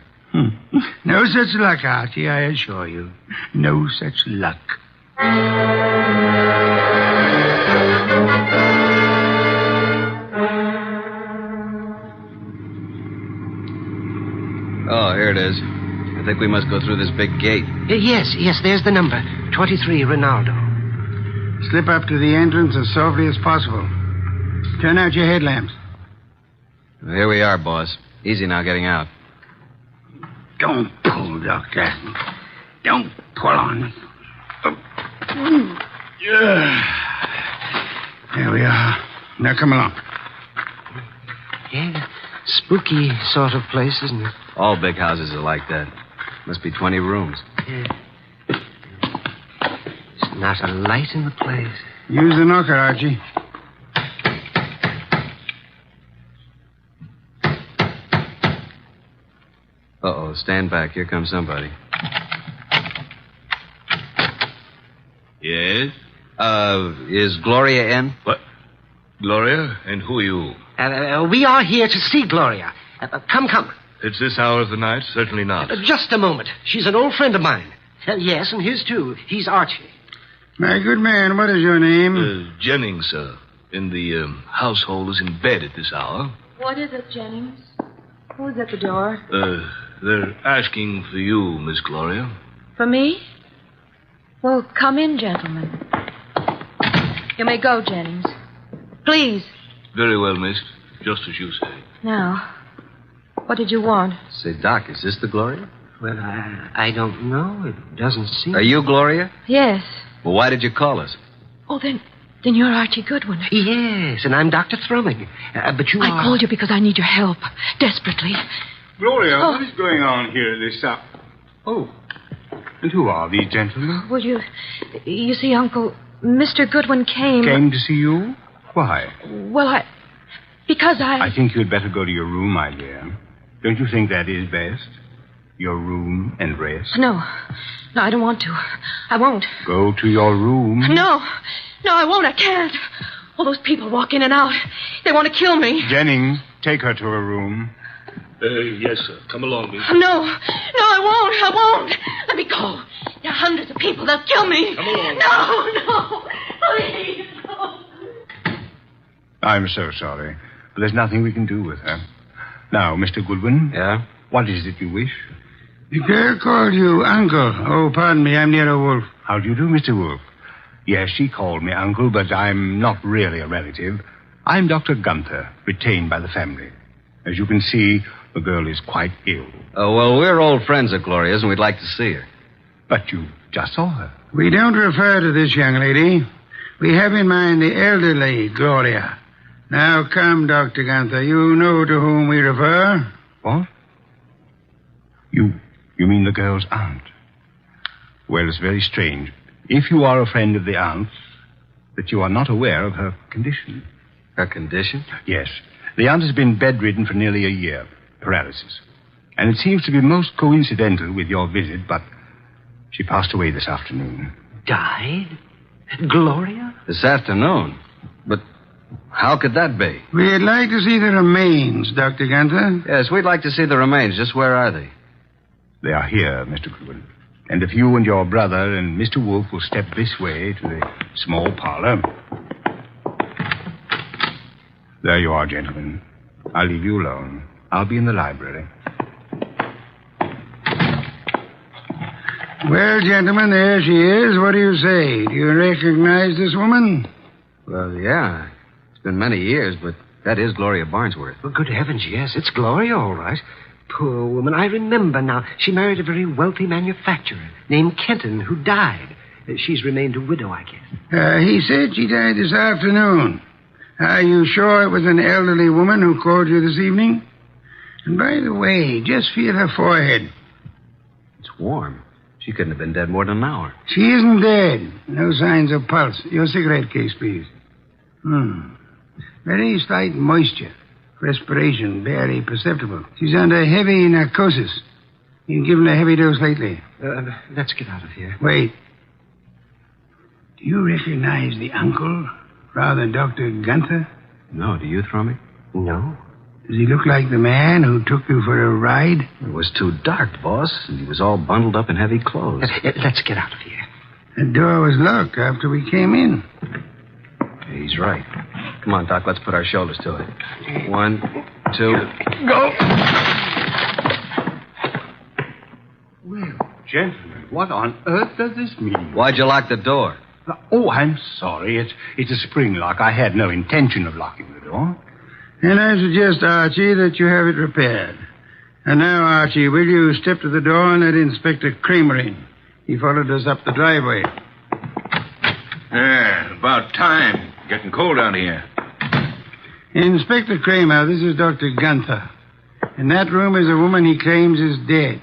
No such luck, Archie, I assure you. No such luck. Oh, here it is. I think we must go through this big gate. Yes, there's the number. 23 Ronaldo. Slip up to the entrance as softly as possible. Turn out your headlamps. Well, here we are, boss. Easy now getting out. Don't pull, Doctor. Don't pull on me. There we are. Now come along. Yeah, spooky sort of place, isn't it? All big houses are like that. Must be 20 rooms. Yeah. There's not a light in the place. Use the knocker, Archie. Uh-oh, stand back. Here comes somebody. Yes? Is Gloria in? What? Gloria? And who are you? We are here to see Gloria. Come. It's this hour of the night? Certainly not. Just a moment. She's an old friend of mine. Yes, and his too. He's Archie. My good man, what is your name? Jennings, sir. And the household is in bed at this hour. What is it, Jennings? Who's at the door? They're asking for you, Miss Gloria. For me? Well, come in, gentlemen. You may go, Jennings. Please. Very well, miss. Just as you say. Now, what did you want? Say, Doc, is this the Gloria? Well, I don't know. It doesn't seem... Are you Gloria? Yes. Well, why did you call us? Oh, then you're Archie Goodwin. Yes, and I'm Dr. Thrumming. But you are... I called you because I need your help. Desperately. Gloria, what is going on here this hour? Oh. And who are these gentlemen? Well, you see, Uncle, Mr. Goodwin came... Came to see you? Why? Well, because I think you'd better go to your room, my dear. Don't you think that is best? Your room and rest? No, I don't want to. I won't. Go to your room. No, I won't. I can't. All those people walk in and out. They want to kill me. Jennings, take her to her room. Yes, sir. Come along, miss. No, I won't. Let me go. There are hundreds of people. They'll kill me. Come along. No, please, no. I'm so sorry, but there's nothing we can do with her. Now, Mr. Goodwin. Yeah? What is it you wish? The girl called you Uncle. Oh, pardon me, I'm Nero Wolfe. How do you do, Mr. Wolfe? Yes, she called me Uncle, but I'm not really a relative. I'm Dr. Gunther, retained by the family. As you can see, the girl is quite ill. Oh, well, we're old friends of Gloria's, and we'd like to see her. But you just saw her. We don't refer to this young lady. We have in mind the elderly Gloria. Now, come, Dr. Gunther. You know to whom we refer. What? You mean the girl's aunt? Well, it's very strange. If you are a friend of the aunt's, that you are not aware of her condition. Her condition? Yes. The aunt has been bedridden for nearly a year. Paralysis. And it seems to be most coincidental with your visit, but she passed away this afternoon. Died? Gloria? This afternoon? But how could that be? We'd like to see the remains, Dr. Gunther. Yes, we'd like to see the remains. Just where are they? They are here, Mr. Goodwin. And if you and your brother and Mr. Wolfe will step this way to the small parlor. There you are, gentlemen. I'll leave you alone. I'll be in the library. Well, gentlemen, there she is. What do you say? Do you recognize this woman? Well, yeah. It's been many years, but that is Gloria Barnsworth. Well, good heavens, yes. It's Gloria, all right. Poor woman. I remember now. She married a very wealthy manufacturer named Kenton, who died. She's remained a widow, I guess. He said she died this afternoon. Are you sure it was an elderly woman who called you this evening? And by the way, just feel her forehead. It's warm. She couldn't have been dead more than an hour. She isn't dead. No signs of pulse. Your cigarette case, please. Very slight moisture. Respiration barely perceptible. She's under heavy narcosis. You've given a heavy dose lately. Let's get out of here. Wait. Do you recognize the uncle, Father Dr. Gunther? No, do you, Thrummy? No. Does he look like the man who took you for a ride? It was too dark, boss, and he was all bundled up in heavy clothes. Let's get out of here. The door was locked after we came in. He's right. Come on, Doc, let's put our shoulders to it. 1, 2... Go! Well, gentlemen, what on earth does this mean? Why'd you lock the door? Oh, I'm sorry. It's a spring lock. I had no intention of locking the door. And I suggest, Archie, that you have it repaired. And now, Archie, will you step to the door and let Inspector Kramer in? He followed us up the driveway. Yeah, about time. Getting cold out here. Inspector Kramer, this is Dr. Gunther. In that room is a woman he claims is dead.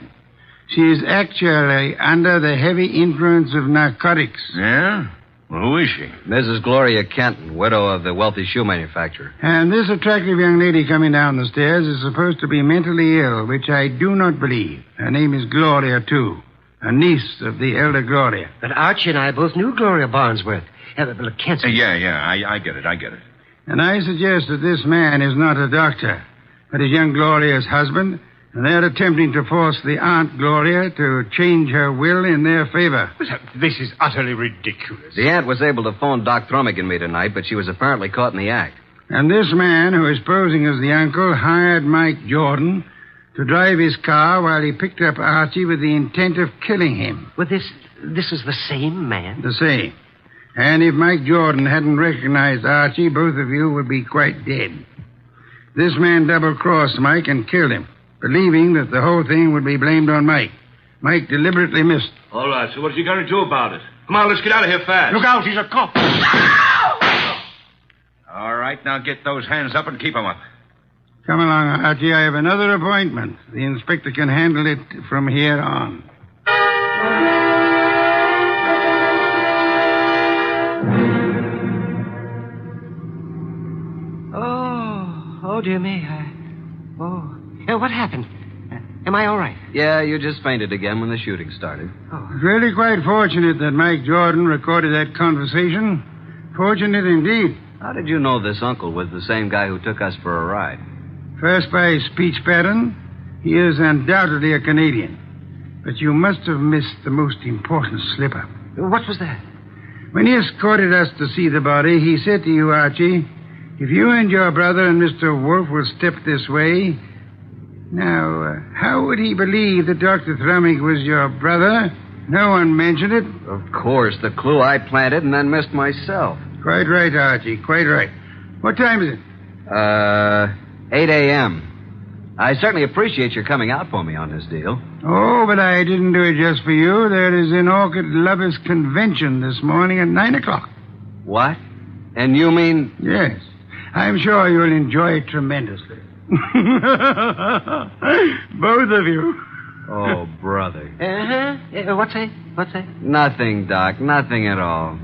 She is actually under the heavy influence of narcotics. Yeah? Well, who is she? Mrs. Gloria Kenton, widow of the wealthy shoe manufacturer. And this attractive young lady coming down the stairs is supposed to be mentally ill, which I do not believe. Her name is Gloria, too. A niece of the elder Gloria. But Archie and I both knew Gloria Barnsworth. Cancer. Yeah, I get it. And I suggest that this man is not a doctor, but is young Gloria's husband, and they're attempting to force the Aunt Gloria to change her will in their favor. This is utterly ridiculous. The aunt was able to phone Doc Thrumick and me tonight, but she was apparently caught in the act. And this man, who is posing as the uncle, hired Mike Jordan to drive his car while he picked up Archie with the intent of killing him. Well, this is the same man? The same. And if Mike Jordan hadn't recognized Archie, both of you would be quite dead. This man double-crossed Mike and killed him, believing that the whole thing would be blamed on Mike. Mike deliberately missed. All right, so what's he going to do about it? Come on, let's get out of here fast. Look out, he's a cop. All right, now get those hands up and keep them up. Come along, Archie. I have another appointment. The inspector can handle it from here on. Oh, dear me. What happened? Am I all right? Yeah, you just fainted again when the shooting started. It's really quite fortunate that Mike Jordan recorded that conversation. Fortunate indeed. How did you know this uncle was the same guy who took us for a ride? First, by speech pattern, he is undoubtedly a Canadian. But you must have missed the most important slip-up. What was that? When he escorted us to see the body, he said to you, Archie, if you and your brother and Mr. Wolfe will step this way, Now, how would he believe that Dr. Thrumming was your brother? No one mentioned it. Of course, the clue I planted and then missed myself. Quite right, Archie, quite right. What time is it? 8 a.m. I certainly appreciate your coming out for me on this deal. Oh, but I didn't do it just for you. There is an Orchid Lovers Convention this morning at 9 o'clock. What? And you mean... Yes. I'm sure you'll enjoy it tremendously. Both of you. Oh, brother. Uh-huh. What's that? What's that? Nothing, Doc. Nothing at all.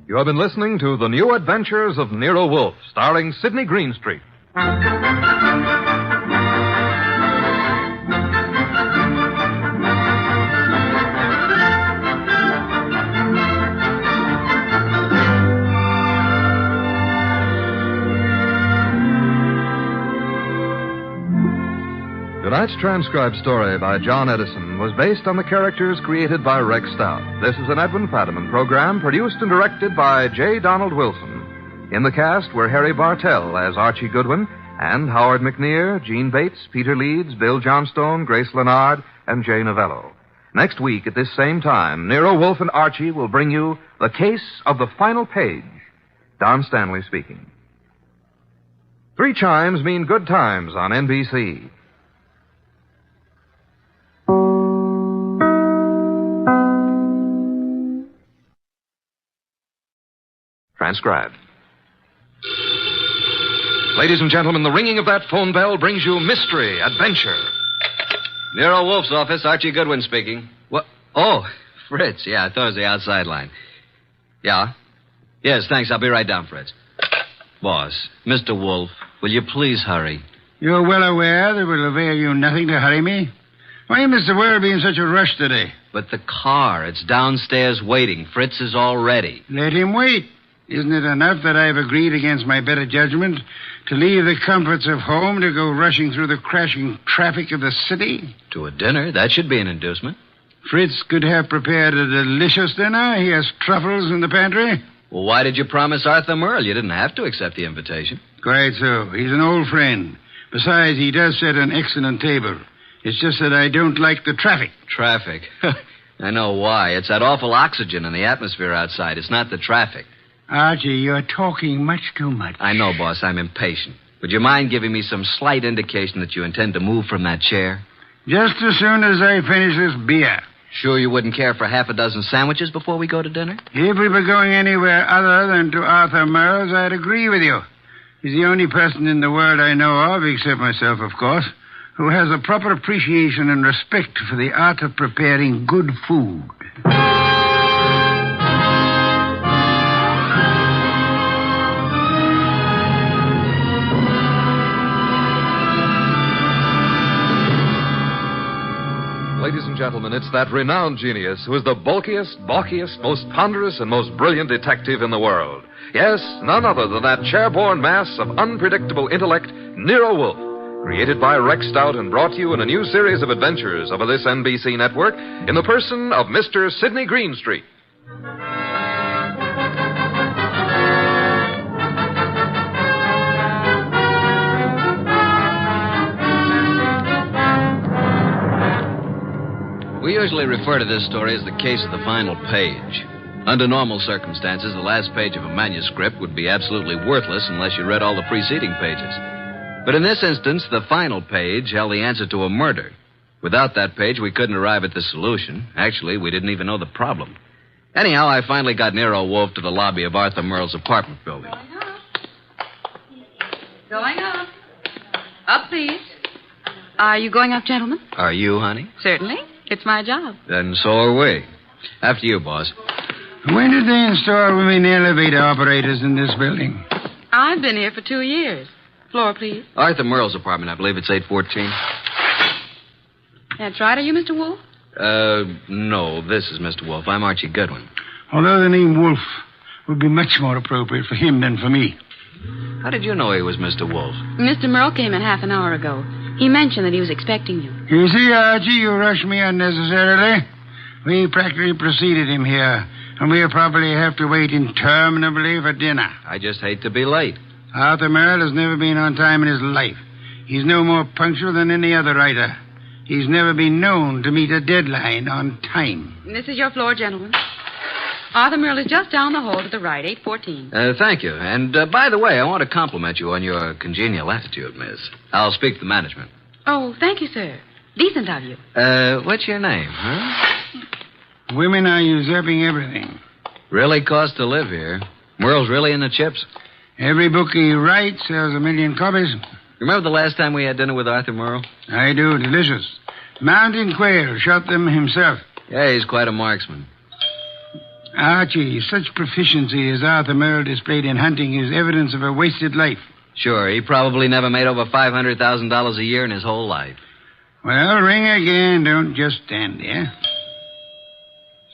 You have been listening to The New Adventures of Nero Wolfe, starring Sidney Greenstreet. Tonight's transcribed story by John Edison was based on the characters created by Rex Stout. This is an Edwin Fadiman program produced and directed by J. Donald Wilson. In the cast were Harry Bartell as Archie Goodwin and Howard McNear, Gene Bates, Peter Leeds, Bill Johnstone, Grace Leonard, and Jay Novello. Next week at this same time, Nero Wolfe and Archie will bring you The Case of the Final Page. Don Stanley speaking. 3 chimes mean good times on NBC. Transcribed. Ladies and gentlemen, the ringing of that phone bell brings you mystery, adventure. Nero Wolfe's office, Archie Goodwin speaking. What? Oh, Fritz. Yeah, I thought it was the outside line. Yeah? Yes, thanks. I'll be right down, Fritz. Boss, Mr. Wolfe, will you please hurry? You're well aware that it will avail you nothing to hurry me. Why, Mr. Werby, in such a rush today? But the car, it's downstairs waiting. Fritz is all ready. Let him wait. Isn't it enough that I've agreed against my better judgment to leave the comforts of home to go rushing through the crashing traffic of the city? To a dinner? That should be an inducement. Fritz could have prepared a delicious dinner. He has truffles in the pantry. Well, why did you promise Arthur Merle? You didn't have to accept the invitation. Quite so. He's an old friend. Besides, he does set an excellent table. It's just that I don't like the traffic. Traffic? I know why. It's that awful oxygen in the atmosphere outside. It's not the traffic. Archie, you're talking much too much. I know, boss. I'm impatient. Would you mind giving me some slight indication that you intend to move from that chair? Just as soon as I finish this beer. Sure you wouldn't care for half a dozen sandwiches before we go to dinner? If we were going anywhere other than to Arthur Merle's, I'd agree with you. He's the only person in the world I know of, except myself, of course, who has a proper appreciation and respect for the art of preparing good food. Ladies and gentlemen, it's that renowned genius who is the bulkiest, balkiest, most ponderous, and most brilliant detective in the world. Yes, none other than that chair-borne mass of unpredictable intellect, Nero Wolfe, created by Rex Stout and brought to you in a new series of adventures over this NBC network in the person of Mr. Sidney Greenstreet. We usually refer to this story as the case of the final page. Under normal circumstances, the last page of a manuscript would be absolutely worthless unless you read all the preceding pages. But in this instance, the final page held the answer to a murder. Without that page, we couldn't arrive at the solution. Actually, we didn't even know the problem. Anyhow, I finally got Nero Wolfe to the lobby of Arthur Merle's apartment building. Going up. Up, please. Are you going up, gentlemen? Are you, honey? Certainly. It's my job. Then so are we. After you, boss. When did they install women elevator operators in this building? I've been here for 2 years. Floor, please. Arthur Merle's apartment, I believe it's 814. That's right. Are you Mr. Wolfe? No, this is Mr. Wolfe. I'm Archie Goodwin. Although the name Wolfe would be much more appropriate for him than for me. How did you know he was Mr. Wolfe? Mr. Merle came in half an hour ago. He mentioned that he was expecting you. You see, Archie, you rush me unnecessarily. We practically preceded him here, and we'll probably have to wait interminably for dinner. I just hate to be late. Arthur Merle has never been on time in his life. He's no more punctual than any other writer. He's never been known to meet a deadline on time. This is your floor, gentlemen. Arthur Merle is just down the hall to the right, 814. Thank you. And by the way, I want to compliment you on your congenial attitude, miss. I'll speak to the management. Oh, thank you, sir. Decent of you. What's your name, huh? Women are usurping everything. Really costs to live here. Merle's really in the chips. Every book he writes sells 1 million copies. Remember the last time we had dinner with Arthur Merle? I do. Delicious. Mountain quail. Shot them himself. Yeah, he's quite a marksman. Archie, such proficiency as Arthur Merle displayed in hunting is evidence of a wasted life. Sure, he probably never made over $500,000 a year in his whole life. Well, ring again. Don't just stand there.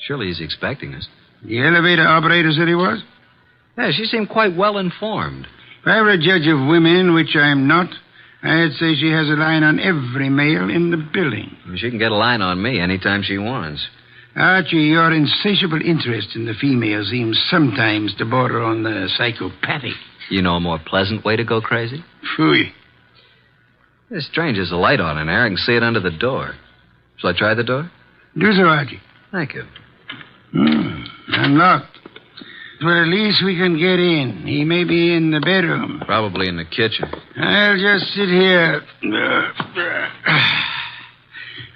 Surely he's expecting us. The elevator operator said he was? Yeah, she seemed quite well informed. If I were a judge of women, which I'm not, I'd say she has a line on every male in the building. She can get a line on me anytime she wants. Archie, your insatiable interest in the female seems sometimes to border on the psychopathic. You know a more pleasant way to go crazy? Phooey. It's strange, there's a light on in there. I can see it under the door. Shall I try the door? Do so, Archie. Thank you. Unlocked. Well, at least we can get in. He may be in the bedroom. Probably in the kitchen. I'll just sit here.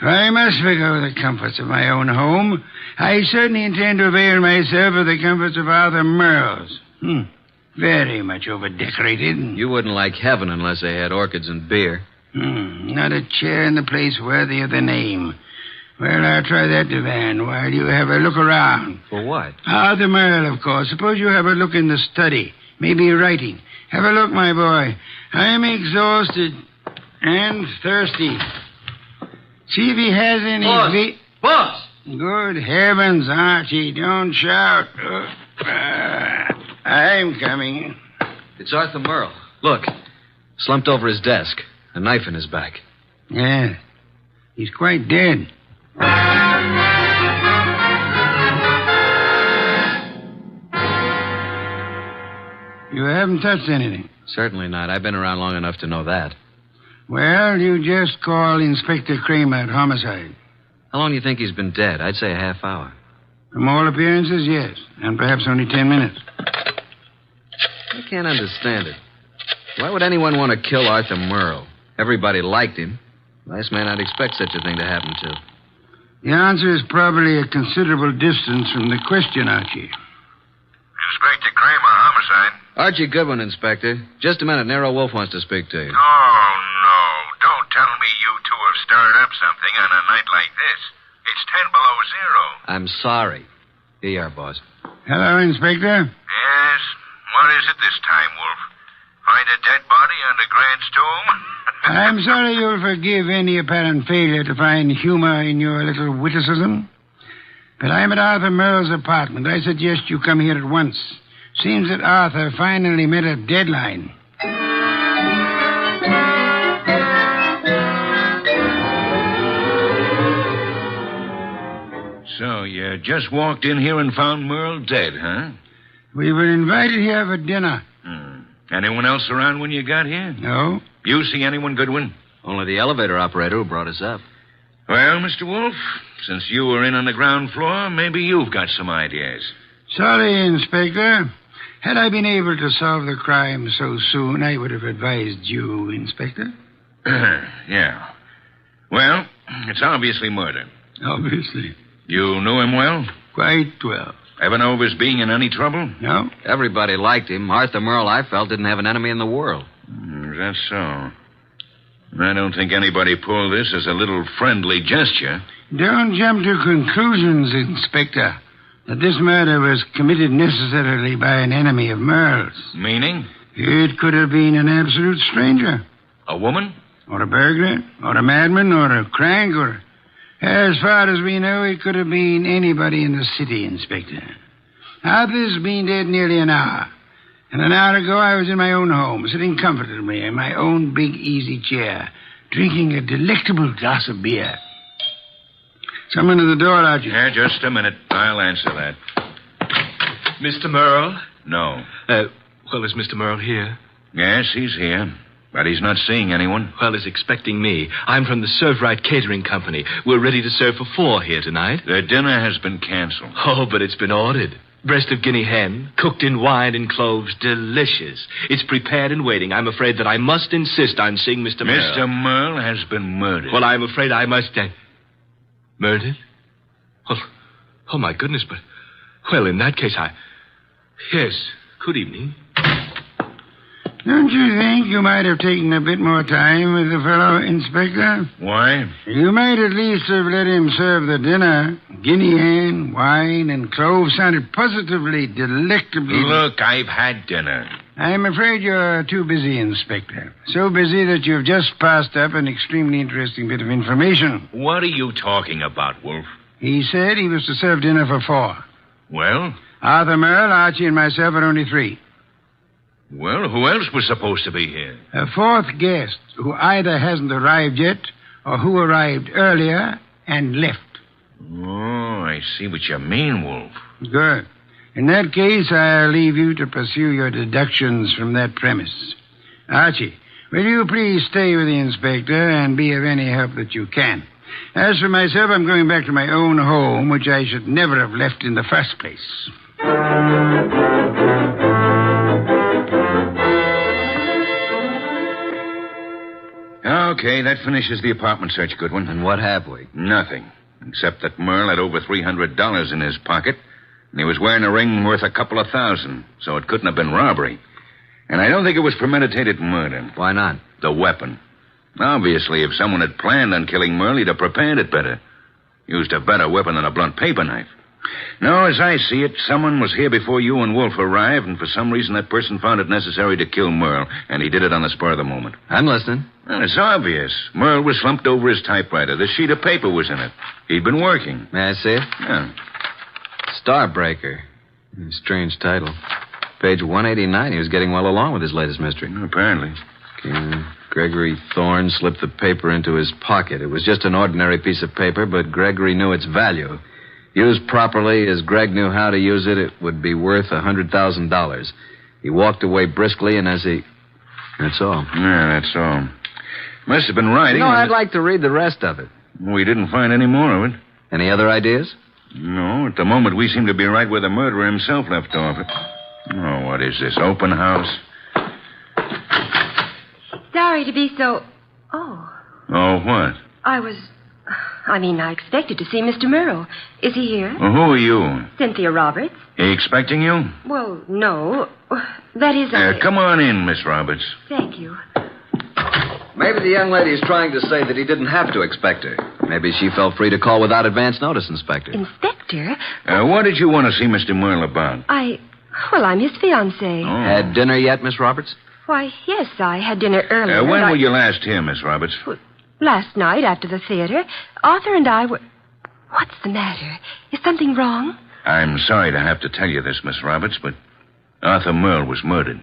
I must forgo the comforts of my own home. I certainly intend to avail myself of the comforts of Arthur Merle's. Very much overdecorated. You wouldn't like heaven unless they had orchids and beer. Not a chair in the place worthy of the name. Well, I'll try that divan while you have a look around. For what? Arthur Merle, of course. Suppose you have a look in the study. Maybe writing. Have a look, my boy. I'm exhausted and thirsty. See if he has any... Boss! Good heavens, Archie, don't shout. I'm coming. It's Arthur Merle. Look, slumped over his desk, a knife in his back. Yeah, he's quite dead. You haven't touched anything? Certainly not. I've been around long enough to know that. Well, you just call Inspector Kramer at homicide. How long do you think he's been dead? I'd say a half hour. From all appearances, yes. And perhaps only 10 minutes. I can't understand it. Why would anyone want to kill Arthur Merle? Everybody liked him. Last man I'd expect such a thing to happen to. The answer is probably a considerable distance from the question, Archie. Inspector Kramer, homicide. Archie Goodwin, Inspector. Just a minute. Nero Wolfe wants to speak to you. Oh, no. Don't tell me you two have stirred up something on a night like this. It's 10 below zero. I'm sorry. Here you are, boss. Hello, Inspector. Yes? What is it this time, Wolf? Find a dead body under Grant's tomb? I'm sorry you'll forgive any apparent failure to find humor in your little witticism. But I'm at Arthur Merle's apartment. I suggest you come here at once. Seems that Arthur finally met a deadline. So you just walked in here and found Merle dead, huh? We were invited here for dinner. Anyone else around when you got here? No. You see anyone, Goodwin? Only the elevator operator who brought us up. Well, Mr. Wolfe, since you were in on the ground floor, maybe you've got some ideas. Sorry, Inspector. Had I been able to solve the crime so soon, I would have advised you, Inspector. Yeah. Well, it's obviously murder. Obviously. You knew him well? Quite well. Ever know of his being in any trouble? No. Everybody liked him. Arthur Merle, I felt, didn't have an enemy in the world. Is that so? I don't think anybody pulled this as a little friendly gesture. Don't jump to conclusions, Inspector, that this murder was committed necessarily by an enemy of Merle's. Meaning? It could have been an absolute stranger. A woman? Or a burglar, or a madman, or a crank, or... As far as we know, it could have been anybody in the city, Inspector. Arthur's been dead nearly an hour. And an hour ago, I was in my own home, sitting comfortably in my own big easy chair, drinking a delectable glass of beer. Someone at the door, Archie. Yeah, just a minute. I'll answer that. Mr. Merle? No. Well, is Mr. Merle here? Yes, he's here. But he's not seeing anyone. Well, he's expecting me. I'm from the Serve Right Catering Company. We're ready to serve for 4 here tonight. The dinner has been canceled. Oh, but it's been ordered. Breast of guinea hen, cooked in wine and cloves, delicious. It's prepared and waiting. I'm afraid that I must insist on seeing Mr. Merle. Mr. Merle has been murdered. Well, I'm afraid I must... Murdered? Oh, my goodness, but... Well, in that case, Yes, good evening. Don't you think you might have taken a bit more time with the fellow, Inspector? Why? You might at least have let him serve the dinner. Guinea hen, wine, and cloves sounded positively delectably... Look, I've had dinner. I'm afraid you're too busy, Inspector. So busy that you've just passed up an extremely interesting bit of information. What are you talking about, Wolf? He said he was to serve dinner for 4. Well? Arthur Merle, Archie, and myself are only 3. Well, who else was supposed to be here? A 4th guest who either hasn't arrived yet or who arrived earlier and left. Oh, I see what you mean, Wolf. Good. In that case, I'll leave you to pursue your deductions from that premise. Archie, will you please stay with the inspector and be of any help that you can? As for myself, I'm going back to my own home, which I should never have left in the first place. Okay, that finishes the apartment search, Goodwin. And what have we? Nothing. Except that Merle had over $300 in his pocket, and he was wearing a ring worth a couple of $1,000, so it couldn't have been robbery. And I don't think it was premeditated murder. Why not? The weapon. Obviously, if someone had planned on killing Merle, he'd have prepared it better. Used a better weapon than a blunt paper knife. No, as I see it, someone was here before you and Wolf arrived, and for some reason that person found it necessary to kill Merle, and he did it on the spur of the moment. I'm listening. Well, it's obvious. Merle was slumped over his typewriter. The sheet of paper was in it. He'd been working. May I see it? Yeah. Starbreaker. Strange title. Page 189. He was getting well along with his latest mystery. Apparently. Gregory Thorne slipped the paper into his pocket. It was just an ordinary piece of paper, but Gregory knew its value. Used properly, as Greg knew how to use it, it would be worth $100,000. He walked away briskly, and as he... That's all. Yeah, that's all. Must have been writing. No, I'd like to read the rest of it. We didn't find any more of it. Any other ideas? No, at the moment we seem to be right where the murderer himself left off. Oh, what is this, open house? Sorry to be so... Oh. Oh, what? I expected to see Mr. Merle. Is he here? Well, who are you? Cynthia Roberts. He expecting you? Well, no. That is... Come on in, Miss Roberts. Thank you. Maybe the young lady is trying to say that he didn't have to expect her. Maybe she felt free to call without advance notice, Inspector. Inspector? What did you want to see Mr. Merle about? I'm his fiancée. Oh. Had dinner yet, Miss Roberts? Why, yes, I had dinner earlier. When were you last here, Miss Roberts? Last night, after the theater. Arthur and I were... What's the matter? Is something wrong? I'm sorry to have to tell you this, Miss Roberts, but Arthur Merle was murdered.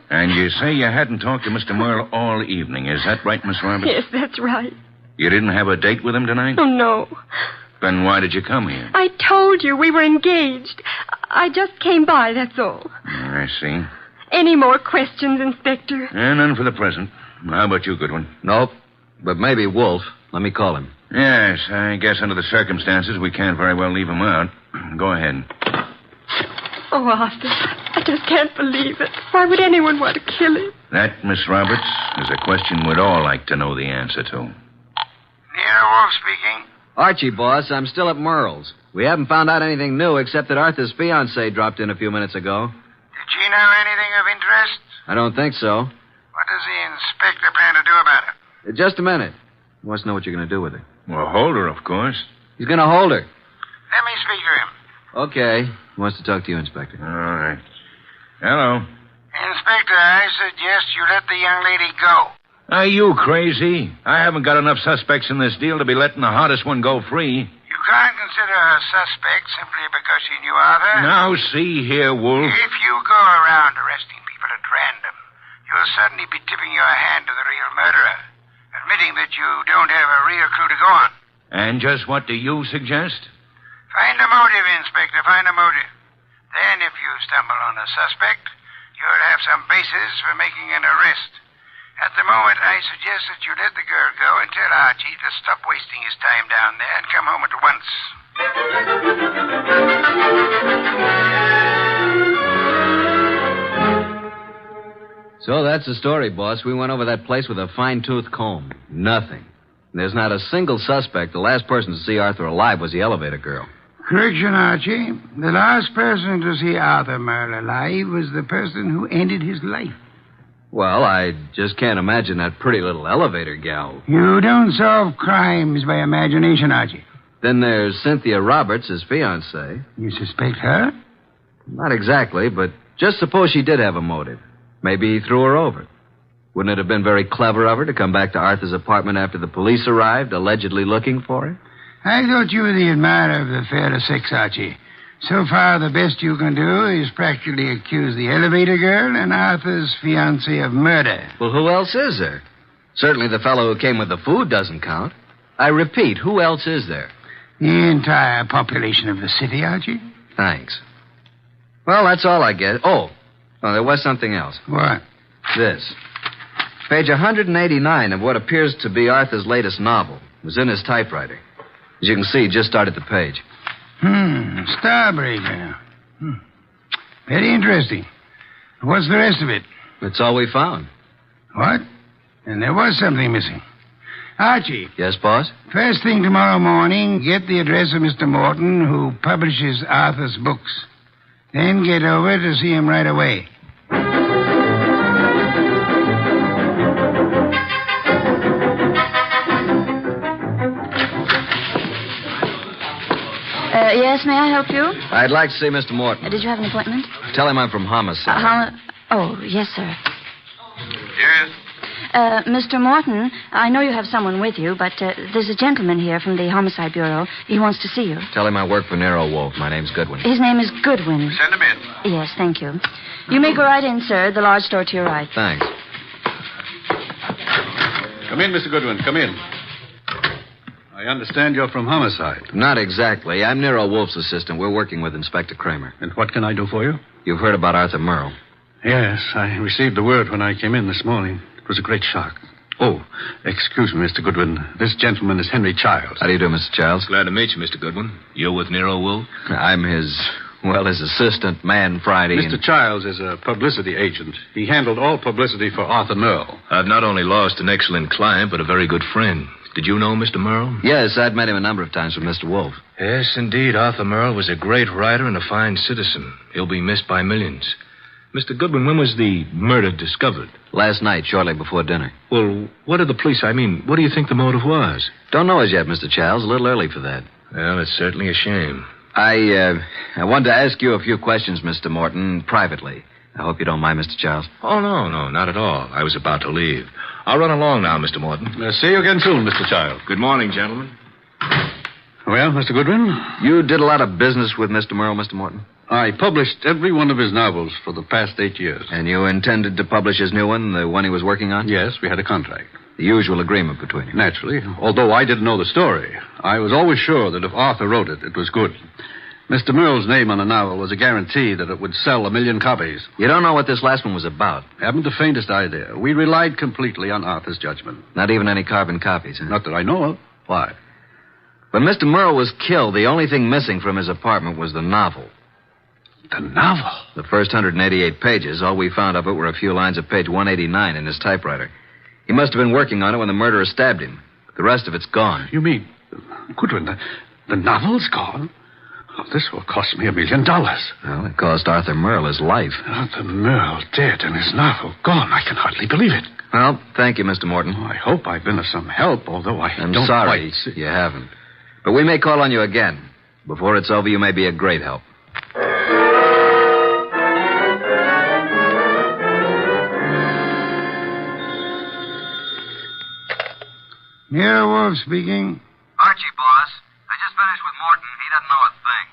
And you say you hadn't talked to Mr. Merle all evening. Is that right, Miss Roberts? Yes, that's right. You didn't have a date with him tonight? Oh, no. Then why did you come here? I told you we were engaged. I just came by, that's all. I see. Any more questions, Inspector? None for the present. How about you, Goodwin? Nope. But maybe Wolf. Let me call him. Yes, I guess under the circumstances, we can't very well leave him out. Go ahead. Oh, Arthur, I just can't believe it. Why would anyone want to kill him? That, Miss Roberts, is a question we'd all like to know the answer to. Nero Wolfe speaking. Archie, boss, I'm still at Merle's. We haven't found out anything new except that Arthur's fiancée dropped in a few minutes ago. Did she know anything of interest? I don't think so. What does the inspector plan to do about it? Just a minute. He wants to know what you're going to do with her. Well, hold her, of course. He's going to hold her. Let me speak to him. Okay. He wants to talk to you, Inspector. All right. Hello. Inspector, I suggest you let the young lady go. Are you crazy? I haven't got enough suspects in this deal to be letting the hottest one go free. You can't consider her suspect simply because she knew Arthur. Now, see here, Wolf. If you go around arresting people at random, you'll certainly be tipping your hand to the real murderer, admitting that you don't have a real clue to go on. And just what do you suggest? Find a motive, Inspector, find a motive. Then, if you stumble on a suspect, you'll have some basis for making an arrest. At the moment, I suggest that you let the girl go and tell Archie to stop wasting his time down there and come home at once. So that's the story, boss. We went over that place with a fine-tooth comb. Nothing. There's not a single suspect. The last person to see Arthur alive was the elevator girl. Correction, Archie. The last person to see Arthur Merle alive was the person who ended his life. Well, I just can't imagine that pretty little elevator gal. You don't solve crimes by imagination, Archie. Then there's Cynthia Roberts, his fiancée. You suspect her? Not exactly, but just suppose she did have a motive. Maybe he threw her over. Wouldn't it have been very clever of her to come back to Arthur's apartment after the police arrived, allegedly looking for her? I thought you were the admirer of the fairer sex, Archie. So far, the best you can do is practically accuse the elevator girl and Arthur's fiancé of murder. Well, who else is there? Certainly the fellow who came with the food doesn't count. I repeat, who else is there? The entire population of the city, Archie. Thanks. Well, that's all I get. Oh, there was something else. What? This. Page 189 of what appears to be Arthur's latest novel. It was in his typewriter. As you can see, just started the page. Starbreaker. Very interesting. What's the rest of it? That's all we found. What? And there was something missing. Archie. Yes, boss? First thing tomorrow morning, get the address of Mr. Morton, who publishes Arthur's books. Then get over to see him right away. Yes, may I help you? I'd like to see Mr. Morton. Did you have an appointment? Tell him I'm from Homicide. Oh, yes, sir. Yes? Mr. Morton, I know you have someone with you, but there's a gentleman here from the Homicide Bureau. He wants to see you. Tell him I work for Nero Wolfe. My name's Goodwin. His name is Goodwin. Send him in. Yes, thank you. You may go right in, sir. The large door to your right. Thanks. Come in, Mr. Goodwin. Come in. I understand you're from Homicide. Not exactly. I'm Nero Wolfe's assistant. We're working with Inspector Kramer. And what can I do for you? You've heard about Arthur Merle. Yes, I received the word when I came in this morning. It was a great shock. Oh, excuse me, Mr. Goodwin. This gentleman is Henry Childs. How do you do, Mr. Childs? Glad to meet you, Mr. Goodwin. You're with Nero Wolfe? I'm his assistant, man Friday. Mr. Childs is a publicity agent. He handled all publicity for Arthur Merle. I've not only lost an excellent client, but a very good friend. Did you know Mr. Merle? Yes, I'd met him a number of times with Mr. Wolfe. Yes, indeed. Arthur Merle was a great writer and a fine citizen. He'll be missed by millions. Mr. Goodwin, when was the murder discovered? Last night, shortly before dinner. Well, what did the police... what do you think the motive was? Don't know as yet, Mr. Childs. A little early for that. Well, it's certainly a shame. I wanted to ask you a few questions, Mr. Morton, privately. I hope you don't mind, Mr. Childs. Oh, no, not at all. I was about to leave. I'll run along now, Mr. Morton. See you again soon, Mr. Childs. Good morning, gentlemen. Well, Mr. Goodwin? You did a lot of business with Mr. Merle, Mr. Morton? I published every one of his novels for the past 8 years. And you intended to publish his new one, the one he was working on? Yes, we had a contract. The usual agreement between you. Naturally. Although I didn't know the story, I was always sure that if Arthur wrote it, it was good. Mr. Merle's name on a novel was a guarantee that it would sell 1 million copies. You don't know what this last one was about? Haven't the faintest idea. We relied completely on Arthur's judgment. Not even any carbon copies, huh? Not that I know of. Why? When Mr. Merle was killed, the only thing missing from his apartment was the novel. The novel? The first 188 pages. All we found of it were a few lines of page 189 in his typewriter. He must have been working on it when the murderer stabbed him. The rest of it's gone. You mean... Goodwin, the novel's gone? Oh, this will cost me $1 million. Well, it cost Arthur Merle his life. Arthur Merle dead and his novel gone. I can hardly believe it. Well, thank you, Mr. Morton. Oh, I hope I've been of some help, although I'm don't sorry quite see... you haven't. But we may call on you again. Before it's over, you may be a great help. Nero Wolfe speaking. Archie, boss. I just finished with Morton. He doesn't know a thing.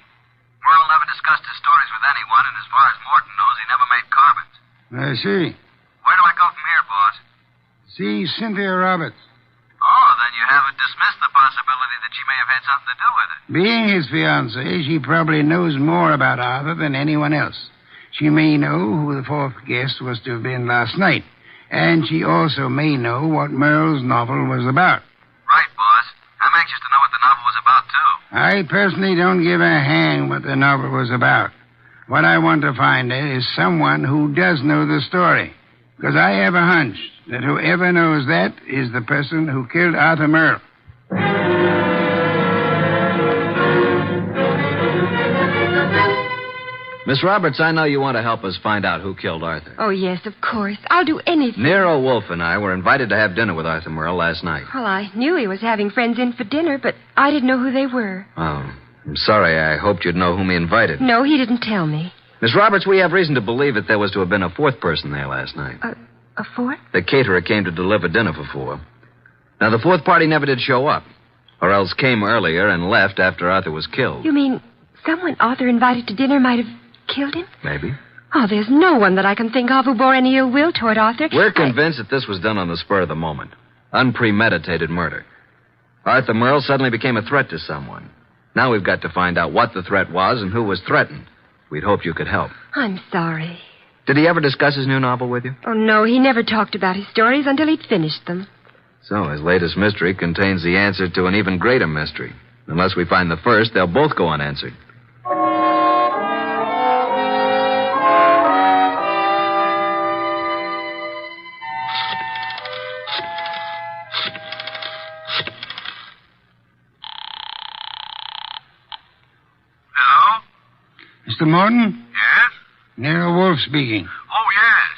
Merle never discussed his stories with anyone, and as far as Morton knows, he never made carbons. I see. Where do I go from See Cynthia Roberts. Oh, then you haven't dismissed the possibility that she may have had something to do with it. Being his fiancée, she probably knows more about Arthur than anyone else. She may know who the fourth guest was to have been last night. And she also may know what Merle's novel was about. Right, boss. I'm anxious to know what the novel was about, too. I personally don't give a hang what the novel was about. What I want to find is someone who does know the story. Because I have a hunch that whoever knows that is the person who killed Arthur Merle. Miss Roberts, I know you want to help us find out who killed Arthur. Oh, yes, of course. I'll do anything. Nero Wolfe and I were invited to have dinner with Arthur Merle last night. Well, I knew he was having friends in for dinner, but I didn't know who they were. Oh, I'm sorry. I hoped you'd know whom he invited. No, he didn't tell me. Miss Roberts, we have reason to believe that there was to have been a fourth person there last night. A fourth? The caterer came to deliver dinner for 4. Now, the fourth party never did show up, or else came earlier and left after Arthur was killed. You mean someone Arthur invited to dinner might have killed him? Maybe. Oh, there's no one that I can think of who bore any ill will toward Arthur. We're convinced that this was done on the spur of the moment. Unpremeditated murder. Arthur Merle suddenly became a threat to someone. Now we've got to find out what the threat was and who was threatened. We'd hoped you could help. I'm sorry. Did he ever discuss his new novel with you? Oh, no, he never talked about his stories until he'd finished them. So his latest mystery contains the answer to an even greater mystery. Unless we find the first, they'll both go unanswered. Mr. Morton? Yes? Nero Wolfe speaking. Oh, yes.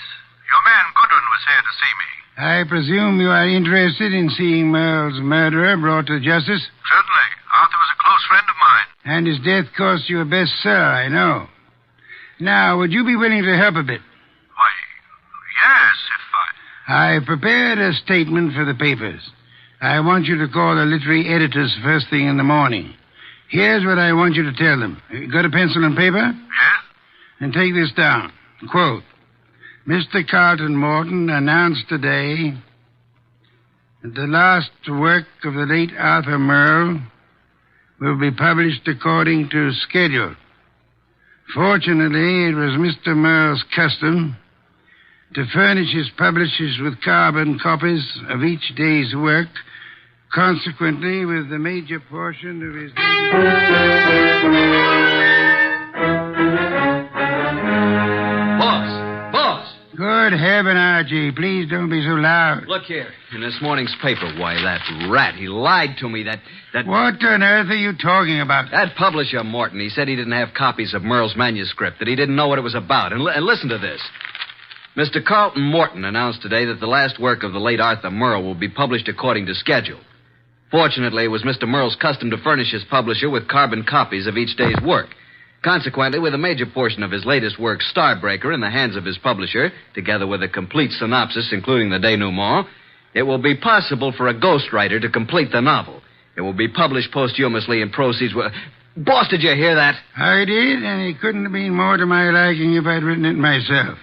Your man Goodwin was here to see me. I presume you are interested in seeing Merle's murderer brought to justice? Certainly. Arthur was a close friend of mine. And his death cost you a bestseller, I know. Now, would you be willing to help a bit? Why, yes, if I prepared a statement for the papers. I want you to call the literary editors first thing in the morning. Here's what I want you to tell them. You got a pencil and paper? Yes. And take this down. Quote, Mr. Carlton Morton announced today that the last work of the late Arthur Merle will be published according to schedule. Fortunately, it was Mr. Merle's custom to furnish his publishers with carbon copies of each day's work. Consequently, with the major portion of his... Boss! Good heaven, Archie. Please don't be so loud. Look here. In this morning's paper, why, that rat, he lied to me. That... What on earth are you talking about? That publisher, Morton, he said he didn't have copies of Merle's manuscript, that he didn't know what it was about. And listen to this. Mr. Carlton Morton announced today that the last work of the late Arthur Merle will be published according to schedule. Fortunately, it was Mr. Merle's custom to furnish his publisher with carbon copies of each day's work. Consequently, with a major portion of his latest work, Starbreaker, in the hands of his publisher, together with a complete synopsis, including the denouement, it will be possible for a ghostwriter to complete the novel. It will be published posthumously and proceeds with... Boss, did you hear that? I did, and it couldn't have been more to my liking if I'd written it myself.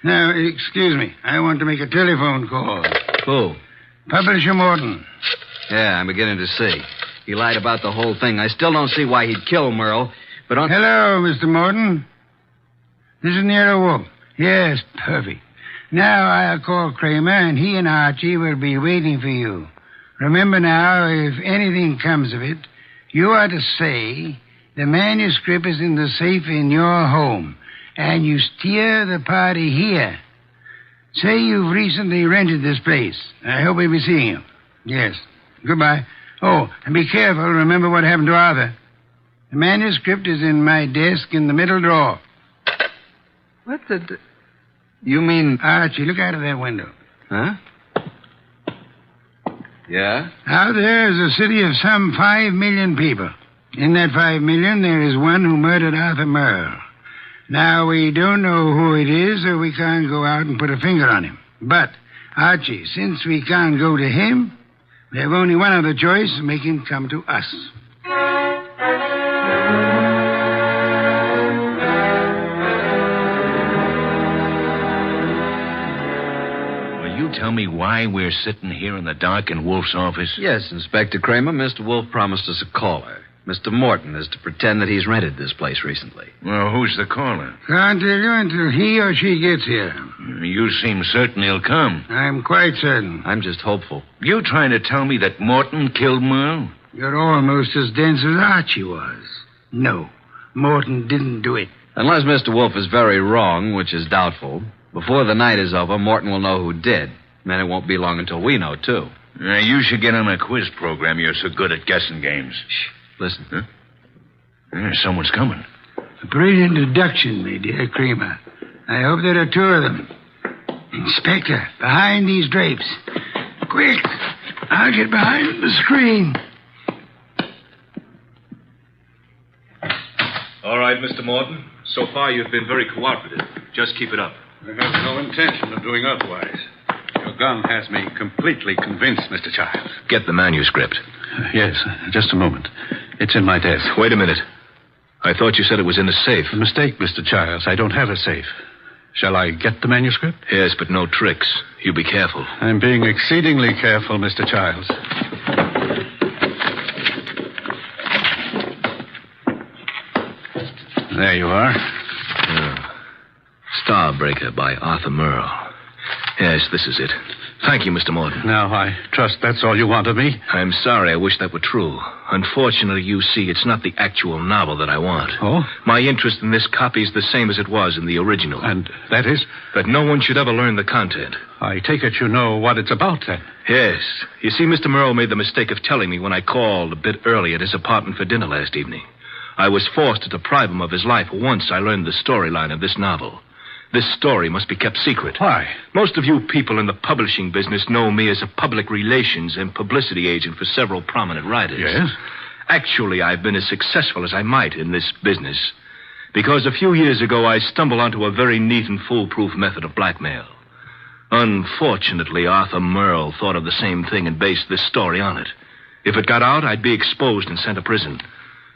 Now, excuse me. I want to make a telephone call. Who? Publisher Morton. Yeah, I'm beginning to see. He lied about the whole thing. I still don't see why he'd kill Merle, but... Hello, Mr. Morton. This is Nero Wolfe. Yes, perfect. Now I'll call Kramer, and he and Archie will be waiting for you. Remember now, if anything comes of it, you are to say the manuscript is in the safe in your home, and you steer the party here. Say you've recently rented this place. I hope we'll be seeing you. Yes. Goodbye. Oh, and be careful. Remember what happened to Arthur. The manuscript is in my desk in the middle drawer. What the... You mean... Archie, look out of that window. Huh? Yeah? Out there is a city of some 5 million people. In that 5 million, there is one who murdered Arthur Merle. Now, we don't know who it is, so we can't go out and put a finger on him. But, Archie, since we can't go to him, we have only one other choice: make him come to us. Will you tell me why we're sitting here in the dark in Wolfe's office? Yes, Inspector Kramer. Mr. Wolfe promised us a caller. Mr. Morton is to pretend that he's rented this place recently. Well, who's the caller? Can't tell you until he or she gets here. You seem certain he'll come. I'm quite certain. I'm just hopeful. You trying to tell me that Morton killed Merle? You're almost as dense as Archie was. No, Morton didn't do it. Unless Mr. Wolfe is very wrong, which is doubtful, before the night is over, Morton will know who did. And it won't be long until we know, too. You should get on a quiz program. You're so good at guessing games. Shh. Listen. Huh? Someone's coming. A brilliant deduction, my dear Kramer. I hope there are two of them. Inspector, behind these drapes. Quick! I'll get behind the screen. All right, Mr. Morton. So far, you've been very cooperative. Just keep it up. I have no intention of doing otherwise. Your gun has me completely convinced, Mr. Childs. Get the manuscript. Yes, just a moment. It's in my desk. Wait a minute. I thought you said it was in the safe. A mistake, Mr. Childs. I don't have a safe. Shall I get the manuscript? Yes, but no tricks. You be careful. I'm being exceedingly careful, Mr. Childs. There you are. Starbreaker by Arthur Merle. Yes, this is it. Thank you, Mr. Morton. Now, I trust that's all you want of me. I'm sorry. I wish that were true. Unfortunately, you see, it's not the actual novel that I want. Oh? My interest in this copy is the same as it was in the original. And that is? That no one should ever learn the content. I take it you know what it's about, then. Yes. You see, Mr. Merle made the mistake of telling me when I called a bit early at his apartment for dinner last evening. I was forced to deprive him of his life once I learned the storyline of this novel. This story must be kept secret. Why? Most of you people in the publishing business know me as a public relations and publicity agent for several prominent writers. Yes? Actually, I've been as successful as I might in this business. Because a few years ago, I stumbled onto a very neat and foolproof method of blackmail. Unfortunately, Arthur Merle thought of the same thing and based this story on it. If it got out, I'd be exposed and sent to prison.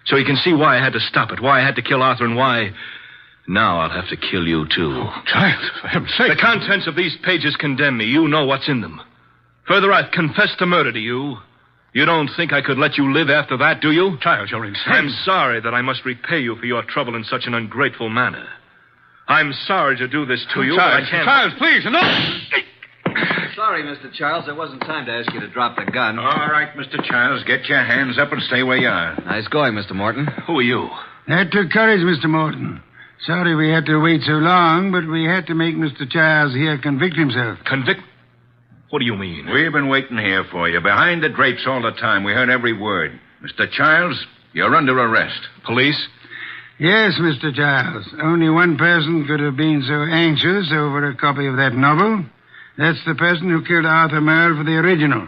So you can see why I had to stop it, why I had to kill Arthur, and why... Now I'll have to kill you, too. Oh, child, for heaven's sake. The contents of these pages condemn me. You know what's in them. Further, I've confessed to murder to you. You don't think I could let you live after that, do you? Child, you're insane. I'm sorry that I must repay you for your trouble in such an ungrateful manner. I'm sorry to do this to you, Child, but I can't... Child, please, no! Sorry, Mr. Childs. There wasn't time to ask you to drop the gun. All right, Mr. Childs, get your hands up and stay where you are. Nice going, Mr. Morton. Who are you? That took courage, Mr. Morton. Sorry we had to wait so long, but we had to make Mr. Childs here convict himself. Convict? What do you mean? We've been waiting here for you, behind the drapes all the time. We heard every word. Mr. Childs, you're under arrest. Police? Yes, Mr. Childs. Only one person could have been so anxious over a copy of that novel. That's the person who killed Arthur Merle for the original.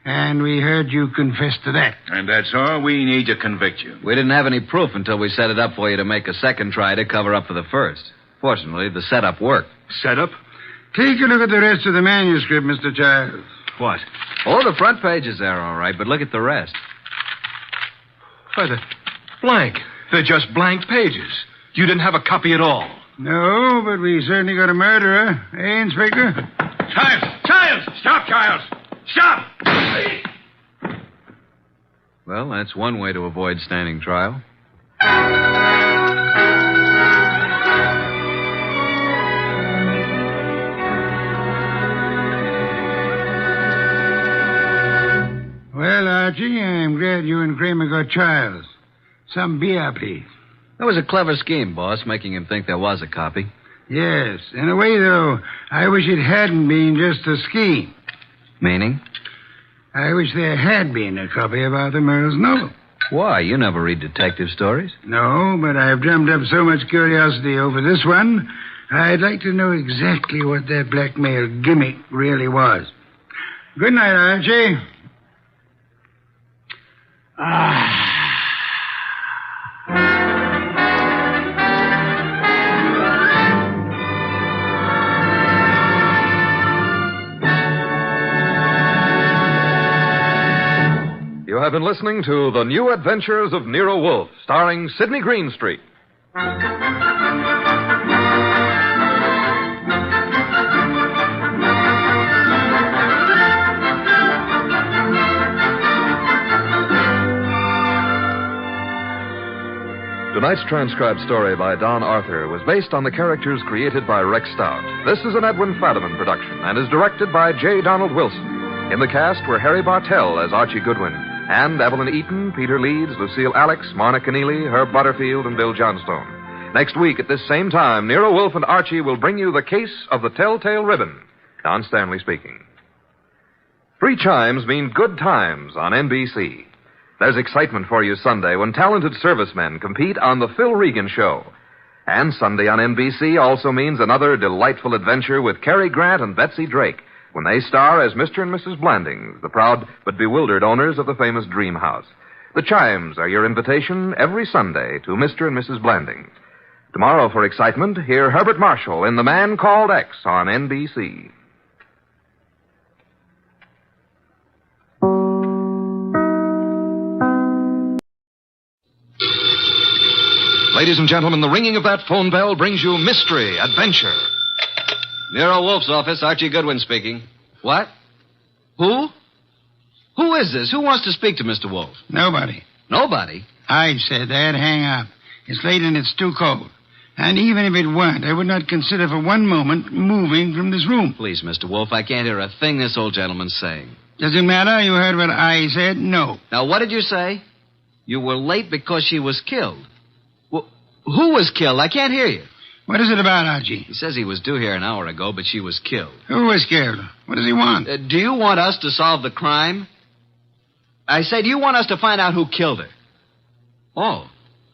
And we heard you confess to that. And that's all we need to convict you. We didn't have any proof until we set it up for you to make a second try to cover up for the first. Fortunately, the setup worked. Setup? Take a look at the rest of the manuscript, Mr. Childs. What? Oh, the front page is there, all right, but look at the rest. Why, they're blank. They're just blank pages. You didn't have a copy at all. No, but we certainly got a murderer. Eh, Inspector? Childs! Childs! Stop, Childs! Stop! Well, that's one way to avoid standing trial. Well, Archie, I'm glad you and Kramer got Childs. Some beer, please. That was a clever scheme, boss, making him think there was a copy. Yes. In a way, though, I wish it hadn't been just a scheme. Meaning? I wish there had been a copy of Arthur Merle's novel. Why? You never read detective stories. No, but I've drummed up so much curiosity over this one, I'd like to know exactly what that blackmail gimmick really was. Good night, Archie. You have been listening to The New Adventures of Nero Wolfe, starring Sidney Greenstreet. Tonight's transcribed story by Don Arthur was based on the characters created by Rex Stout. This is an Edwin Fadiman production and is directed by J. Donald Wilson. In the cast were Harry Bartell as Archie Goodwin, and Evelyn Eaton, Peter Leeds, Lucille Alex, Marna Keneally, Herb Butterfield, and Bill Johnstone. Next week at this same time, Nero Wolfe and Archie will bring you The Case of the Telltale Ribbon. Don Stanley speaking. 3 chimes mean good times on NBC. There's excitement for you Sunday when talented servicemen compete on The Phil Regan Show. And Sunday on NBC also means another delightful adventure with Cary Grant and Betsy Drake when they star as Mr. and Mrs. Blandings, the proud but bewildered owners of the famous Dream House. The chimes are your invitation every Sunday to Mr. and Mrs. Blandings. Tomorrow for excitement, hear Herbert Marshall in The Man Called X on NBC. Ladies and gentlemen, the ringing of that phone bell brings you mystery, adventure. Nero Wolfe's office, Archie Goodwin speaking. What? Who? Who is this? Who wants to speak to Mr. Wolfe? Nobody. Nobody? I said that. Hang up. It's late and it's too cold. And even if it weren't, I would not consider for one moment moving from this room. Please, Mr. Wolfe, I can't hear a thing this old gentleman's saying. Does it matter? You heard what I said? No. Now, what did you say? You were late because she was killed. Well, who was killed? I can't hear you. What is it about, Archie? He says he was due here an hour ago, but she was killed. Who was killed? What does he want? Do you want us to solve the crime? I say, do you want us to find out who killed her? Oh.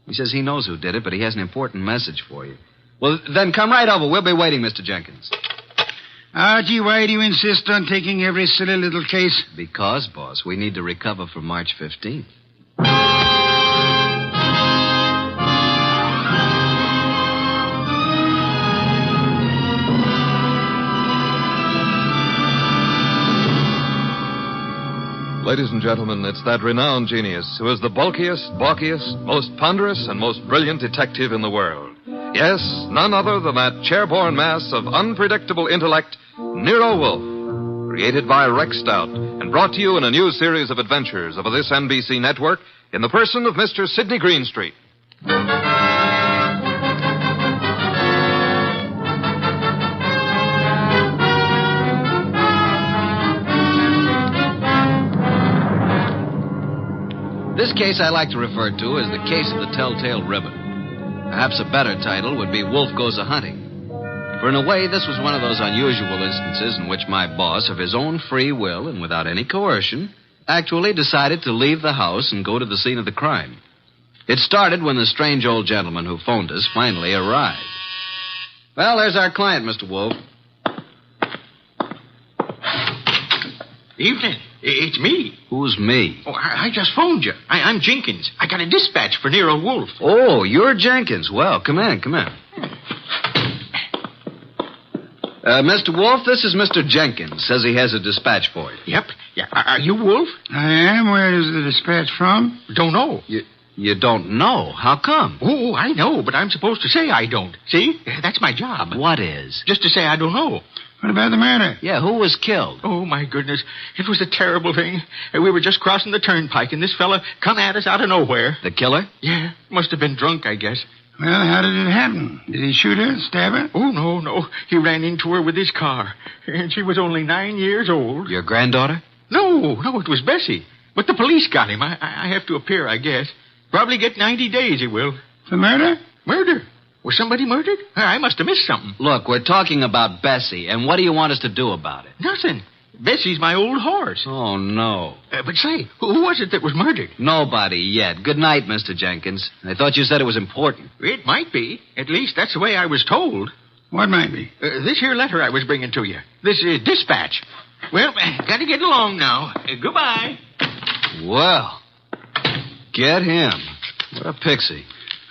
He says he knows who did it, but he has an important message for you. Well, then come right over. We'll be waiting, Mr. Jenkins. Archie, why do you insist on taking every silly little case? Because, boss, we need to recover for March 15th. Ladies and gentlemen, it's that renowned genius who is the bulkiest, balkiest, most ponderous, and most brilliant detective in the world. Yes, none other than that chairborne mass of unpredictable intellect, Nero Wolfe. Created by Rex Stout and brought to you in a new series of adventures over this NBC network in the person of Mr. Sidney Greenstreet. This case I like to refer to as the case of the Telltale Ribbon. Perhaps a better title would be Wolfe Goes A-Hunting. For in a way, this was one of those unusual instances in which my boss, of his own free will and without any coercion, actually decided to leave the house and go to the scene of the crime. It started when the strange old gentleman who phoned us finally arrived. Well, there's our client, Mr. Wolfe. Evening. It's me. Who's me? Oh, I just phoned you. I'm Jenkins. I got a dispatch for Nero Wolfe. Oh, you're Jenkins. Well, come in. Mr. Wolfe, this is Mr. Jenkins. Says he has a dispatch for you. Yep. Yeah. Are you Wolfe? I am. Where is the dispatch from? Don't know. You don't know? How come? Oh, I know, but I'm supposed to say I don't. See? That's my job. What is? Just to say I don't know. What about the murder? Yeah, who was killed? Oh, my goodness. It was a terrible thing. We were just crossing the turnpike, and this fella come at us out of nowhere. The killer? Yeah. Must have been drunk, I guess. Well, how did it happen? Did he shoot her, stab her? Oh, no. He ran into her with his car. And she was only 9 years old. Your granddaughter? No, it was Bessie. But the police got him. I have to appear, I guess. Probably get 90 days, he will. For murder? Murder? Was somebody murdered? I must have missed something. Look, we're talking about Bessie, and what do you want us to do about it? Nothing. Bessie's my old horse. Oh, no. But say, who was it that was murdered? Nobody yet. Good night, Mr. Jenkins. I thought you said it was important. It might be. At least that's the way I was told. What might be? This here letter I was bringing to you. This dispatch. Well, gotta get along now. Goodbye. Well, get him. What a pixie.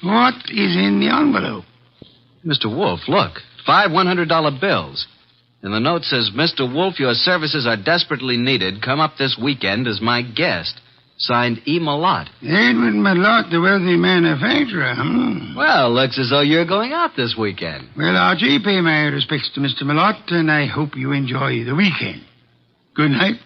What is in the envelope? Mr. Wolfe, look. 5 $100 bills. And the note says, Mr. Wolfe, your services are desperately needed. Come up this weekend as my guest. Signed E. Malott. Edward Malott, the wealthy manufacturer. Well, looks as though you're going out this weekend. Well, Archie, pay my respects to Mr. Malott, and I hope you enjoy the weekend. Good night.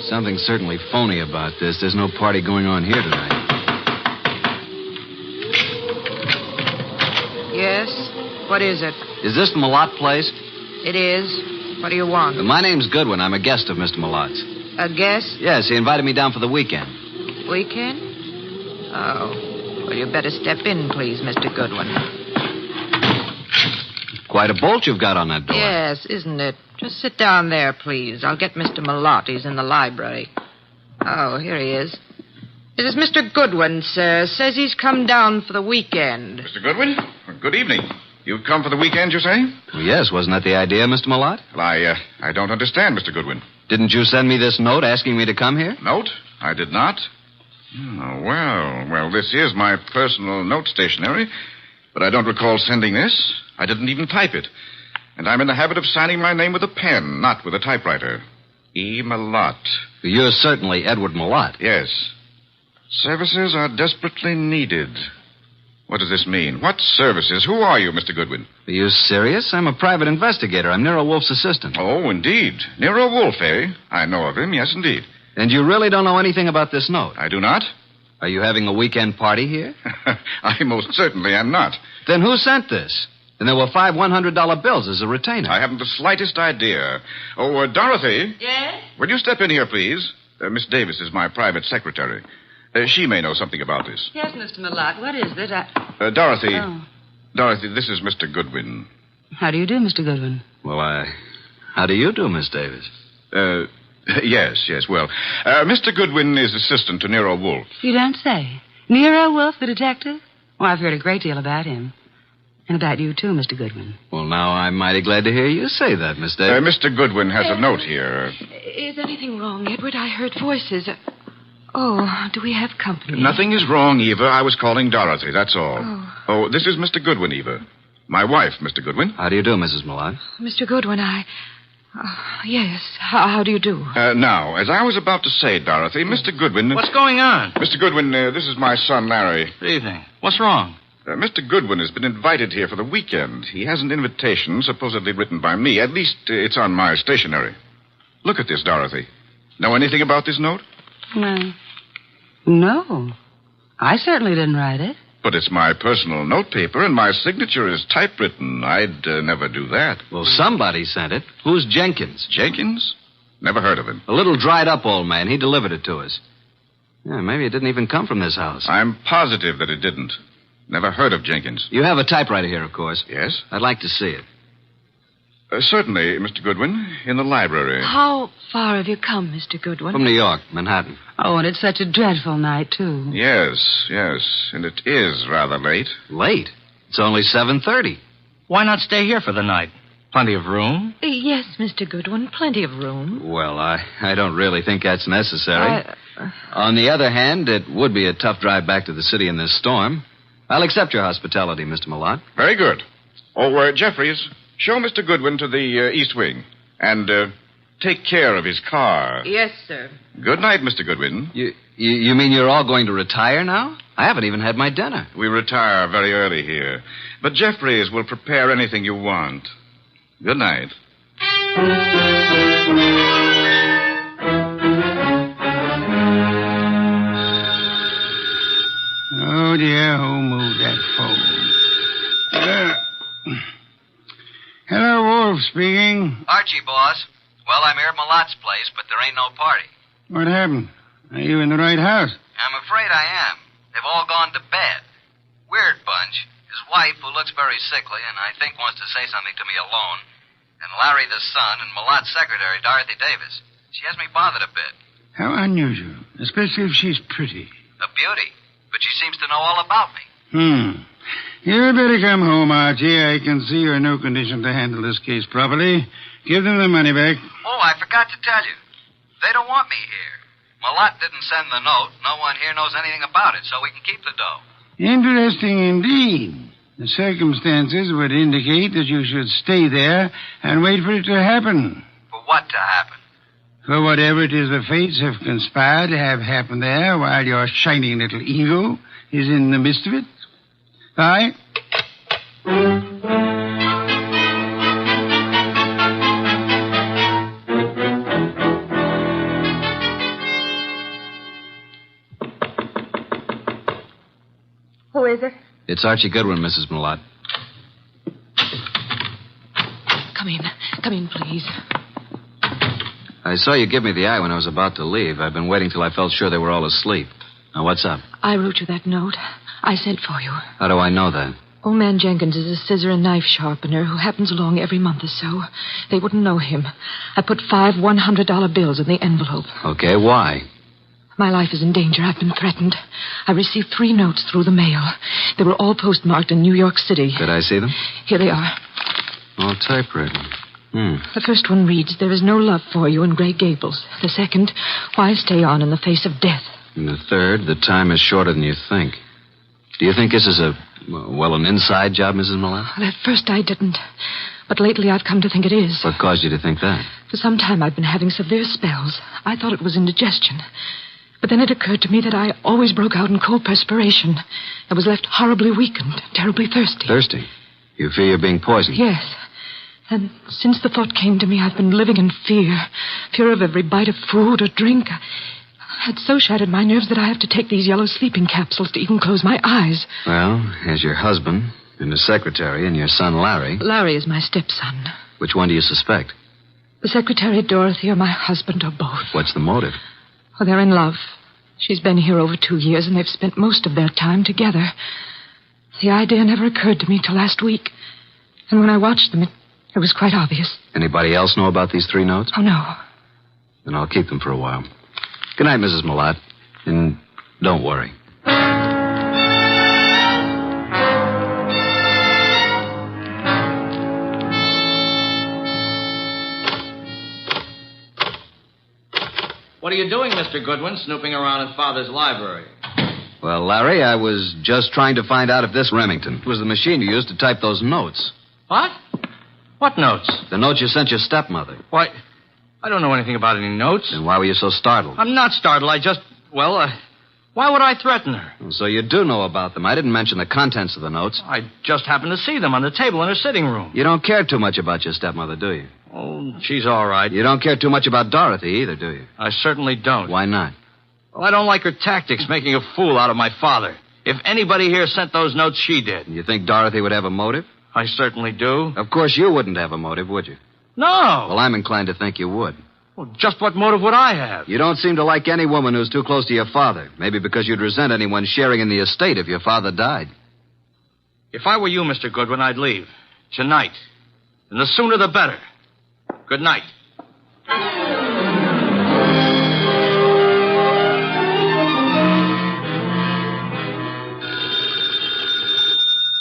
Something's certainly phony about this. There's no party going on here tonight. Yes? What is it? Is this the Malott place? It is. What do you want? My name's Goodwin. I'm a guest of Mr. Malott's. A guest? Yes, he invited me down for the weekend. Weekend? Oh. Well, you better step in, please, Mr. Goodwin. Quite a bolt you've got on that door. Yes, isn't it? Just sit down there, please. I'll get Mr. Malott. He's in the library. Oh, here he is. It is Mr. Goodwin, sir. Says he's come down for the weekend. Mr. Goodwin, good evening. You've come for the weekend, you say? Well, yes, wasn't that the idea, Mr. Malott? Well, I don't understand, Mr. Goodwin. Didn't you send me this note asking me to come here? Note? I did not. Oh, well, this is my personal note stationery, but I don't recall sending this. I didn't even type it. And I'm in the habit of signing my name with a pen, not with a typewriter. E. Malott. You're certainly Edward Malott. Yes. Services are desperately needed. What does this mean? What services? Who are you, Mr. Goodwin? Are you serious? I'm a private investigator. I'm Nero Wolfe's assistant. Oh, indeed. Nero Wolfe, eh? I know of him, yes, indeed. And you really don't know anything about this note? I do not. Are you having a weekend party here? I most certainly am not. Then who sent this? And there were 5 $100 bills as a retainer. I haven't the slightest idea. Oh, Dorothy. Yes? Will you step in here, please? Miss Davis is my private secretary. She may know something about this. Yes, Mr. Malott. What is it? Dorothy. Oh. Dorothy, this is Mr. Goodwin. How do you do, Mr. Goodwin? Well, how do you do, Miss Davis? Yes. Well, Mr. Goodwin is assistant to Nero Wolfe. You don't say. Nero Wolfe, the detective? Well, I've heard a great deal about him. And about you, too, Mr. Goodwin. Well, now I'm mighty glad to hear you say that, Miss Davis. Mr. Goodwin has a note here. Is anything wrong, Edward? I heard voices. Oh, do we have company? Nothing is wrong, Eva. I was calling Dorothy, that's all. Oh, this is Mr. Goodwin, Eva. My wife, Mr. Goodwin. How do you do, Mrs. Malott? Mr. Goodwin, yes. How do you do? Now, as I was about to say, Dorothy, Mr. Goodwin... What's going on? Mr. Goodwin, this is my son, Larry. Good evening. What's wrong? Mr. Goodwin has been invited here for the weekend. He has an invitation supposedly written by me. At least it's on my stationery. Look at this, Dorothy. Know anything about this note? No. I certainly didn't write it. But it's my personal notepaper, and my signature is typewritten. I'd never do that. Well, somebody sent it. Who's Jenkins? Jenkins? Never heard of him. A little dried-up old man. He delivered it to us. Yeah, maybe it didn't even come from this house. I'm positive that it didn't. Never heard of Jenkins. You have a typewriter here, of course. Yes? I'd like to see it. Certainly, Mr. Goodwin, in the library. How far have you come, Mr. Goodwin? From New York, Manhattan. Oh, and it's such a dreadful night, too. Yes. And it is rather late. Late? It's only 7:30. Why not stay here for the night? Plenty of room? Yes, Mr. Goodwin, plenty of room. Well, I don't really think that's necessary. On the other hand, it would be a tough drive back to the city in this storm. I'll accept your hospitality, Mr. Malott. Very good. Oh, Jeffries, show Mr. Goodwin to the East Wing. And take care of his car. Yes, sir. Good night, Mr. Goodwin. You mean you're all going to retire now? I haven't even had my dinner. We retire very early here. But Jeffries will prepare anything you want. Good night. Oh, dear, who moved that phone? Hello, Wolf speaking. Archie, boss. Well, I'm here at Malott's place, but there ain't no party. What happened? Are you in the right house? I'm afraid I am. They've all gone to bed. Weird bunch. His wife, who looks very sickly and I think wants to say something to me alone, and Larry the son, and Malott's secretary, Dorothy Davis. She has me bothered a bit. How unusual, especially if she's pretty. A beauty. But she seems to know all about me. You'd better come home, Archie. I can see you're in no condition to handle this case properly. Give them the money back. Oh, I forgot to tell you. They don't want me here. Malott didn't send the note. No one here knows anything about it, so we can keep the dough. Interesting indeed. The circumstances would indicate that you should stay there and wait for it to happen. For what to happen? For whatever it is the fates have conspired to have happen there while your shining little ego is in the midst of it. Bye. It's Archie Goodwin, Mrs. Millot. Come in. Come in, please. I saw you give me the eye when I was about to leave. I've been waiting till I felt sure they were all asleep. Now, what's up? I wrote you that note. I sent for you. How do I know that? Old man Jenkins is a scissor and knife sharpener who happens along every month or so. They wouldn't know him. I put 5 $100 bills in the envelope. Okay, why? My life is in danger. I've been threatened. I received 3 notes through the mail. They were all postmarked in New York City. Could I see them? Here they are. Oh, typewritten. The first one reads, "There is no love for you in Grey Gables." The second, "Why stay on in the face of death?" And the third, "The time is shorter than you think." Do you think this is an inside job, Mrs. Millot? Well, at first I didn't. But lately I've come to think it is. What caused you to think that? For some time I've been having severe spells. I thought it was indigestion. But then it occurred to me that I always broke out in cold perspiration. I was left horribly weakened, terribly thirsty. Thirsty? You fear you're being poisoned? Yes. And since the thought came to me, I've been living in fear. Fear of every bite of food or drink. I had so shattered my nerves that I have to take these yellow sleeping capsules to even close my eyes. Well, as your husband and his secretary and your son Larry... Larry is my stepson. Which one do you suspect? The secretary, Dorothy, or my husband, or both. What's the motive? Oh, they're in love. She's been here over 2 years, and they've spent most of their time together. The idea never occurred to me till last week. And when I watched them, it was quite obvious. Anybody else know about these 3 notes? Oh, no. Then I'll keep them for a while. Good night, Mrs. Millot. And don't worry. What are you doing, Mr. Goodwin, snooping around in Father's library? Well, Larry, I was just trying to find out if this Remington was the machine you used to type those notes. What? What notes? The notes you sent your stepmother. Why, I don't know anything about any notes. Then why were you so startled? I'm not startled. Why would I threaten her? So you do know about them. I didn't mention the contents of the notes. I just happened to see them on the table in her sitting room. You don't care too much about your stepmother, do you? Oh, she's all right. You don't care too much about Dorothy either, do you? I certainly don't. Why not? Well, I don't like her tactics, making a fool out of my father. If anybody here sent those notes, she did. You think Dorothy would have a motive? I certainly do. Of course you wouldn't have a motive, would you? No. Well, I'm inclined to think you would. Well, just what motive would I have? You don't seem to like any woman who's too close to your father. Maybe because you'd resent anyone sharing in the estate if your father died. If I were you, Mr. Goodwin, I'd leave. Tonight. And the sooner the better. Good night.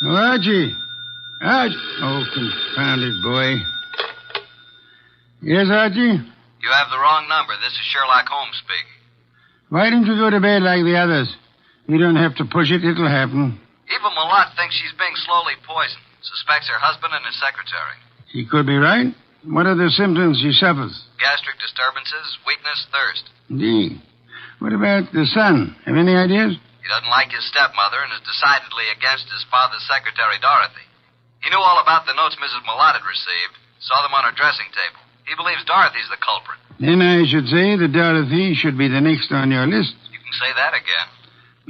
Oh, Archie. Oh, confounded boy. Yes, Archie? You have the wrong number. This is Sherlock Holmes speaking. Why don't you go to bed like the others? You don't have to push it. It'll happen. Eva Millot thinks she's being slowly poisoned. Suspects her husband and his secretary. She could be right. What are the symptoms she suffers? Gastric disturbances, weakness, thirst. Indeed. What about the son? Have any ideas? He doesn't like his stepmother and is decidedly against his father's secretary, Dorothy. He knew all about the notes Mrs. Millot had received, saw them on her dressing table. He believes Dorothy's the culprit. Then I should say that Dorothy should be the next on your list. You can say that again.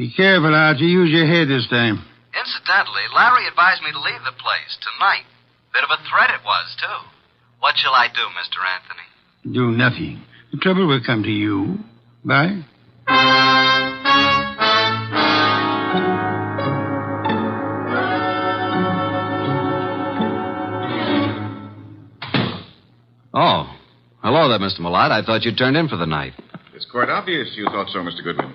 Be careful, Archie. Use your head this time. Incidentally, Larry advised me to leave the place tonight. Bit of a threat it was, too. What shall I do, Mr. Anthony? Do nothing. The trouble will come to you. Bye. Oh. Hello there, Mr. Millot. I thought you'd turned in for the night. It's quite obvious you thought so, Mr. Goodwin.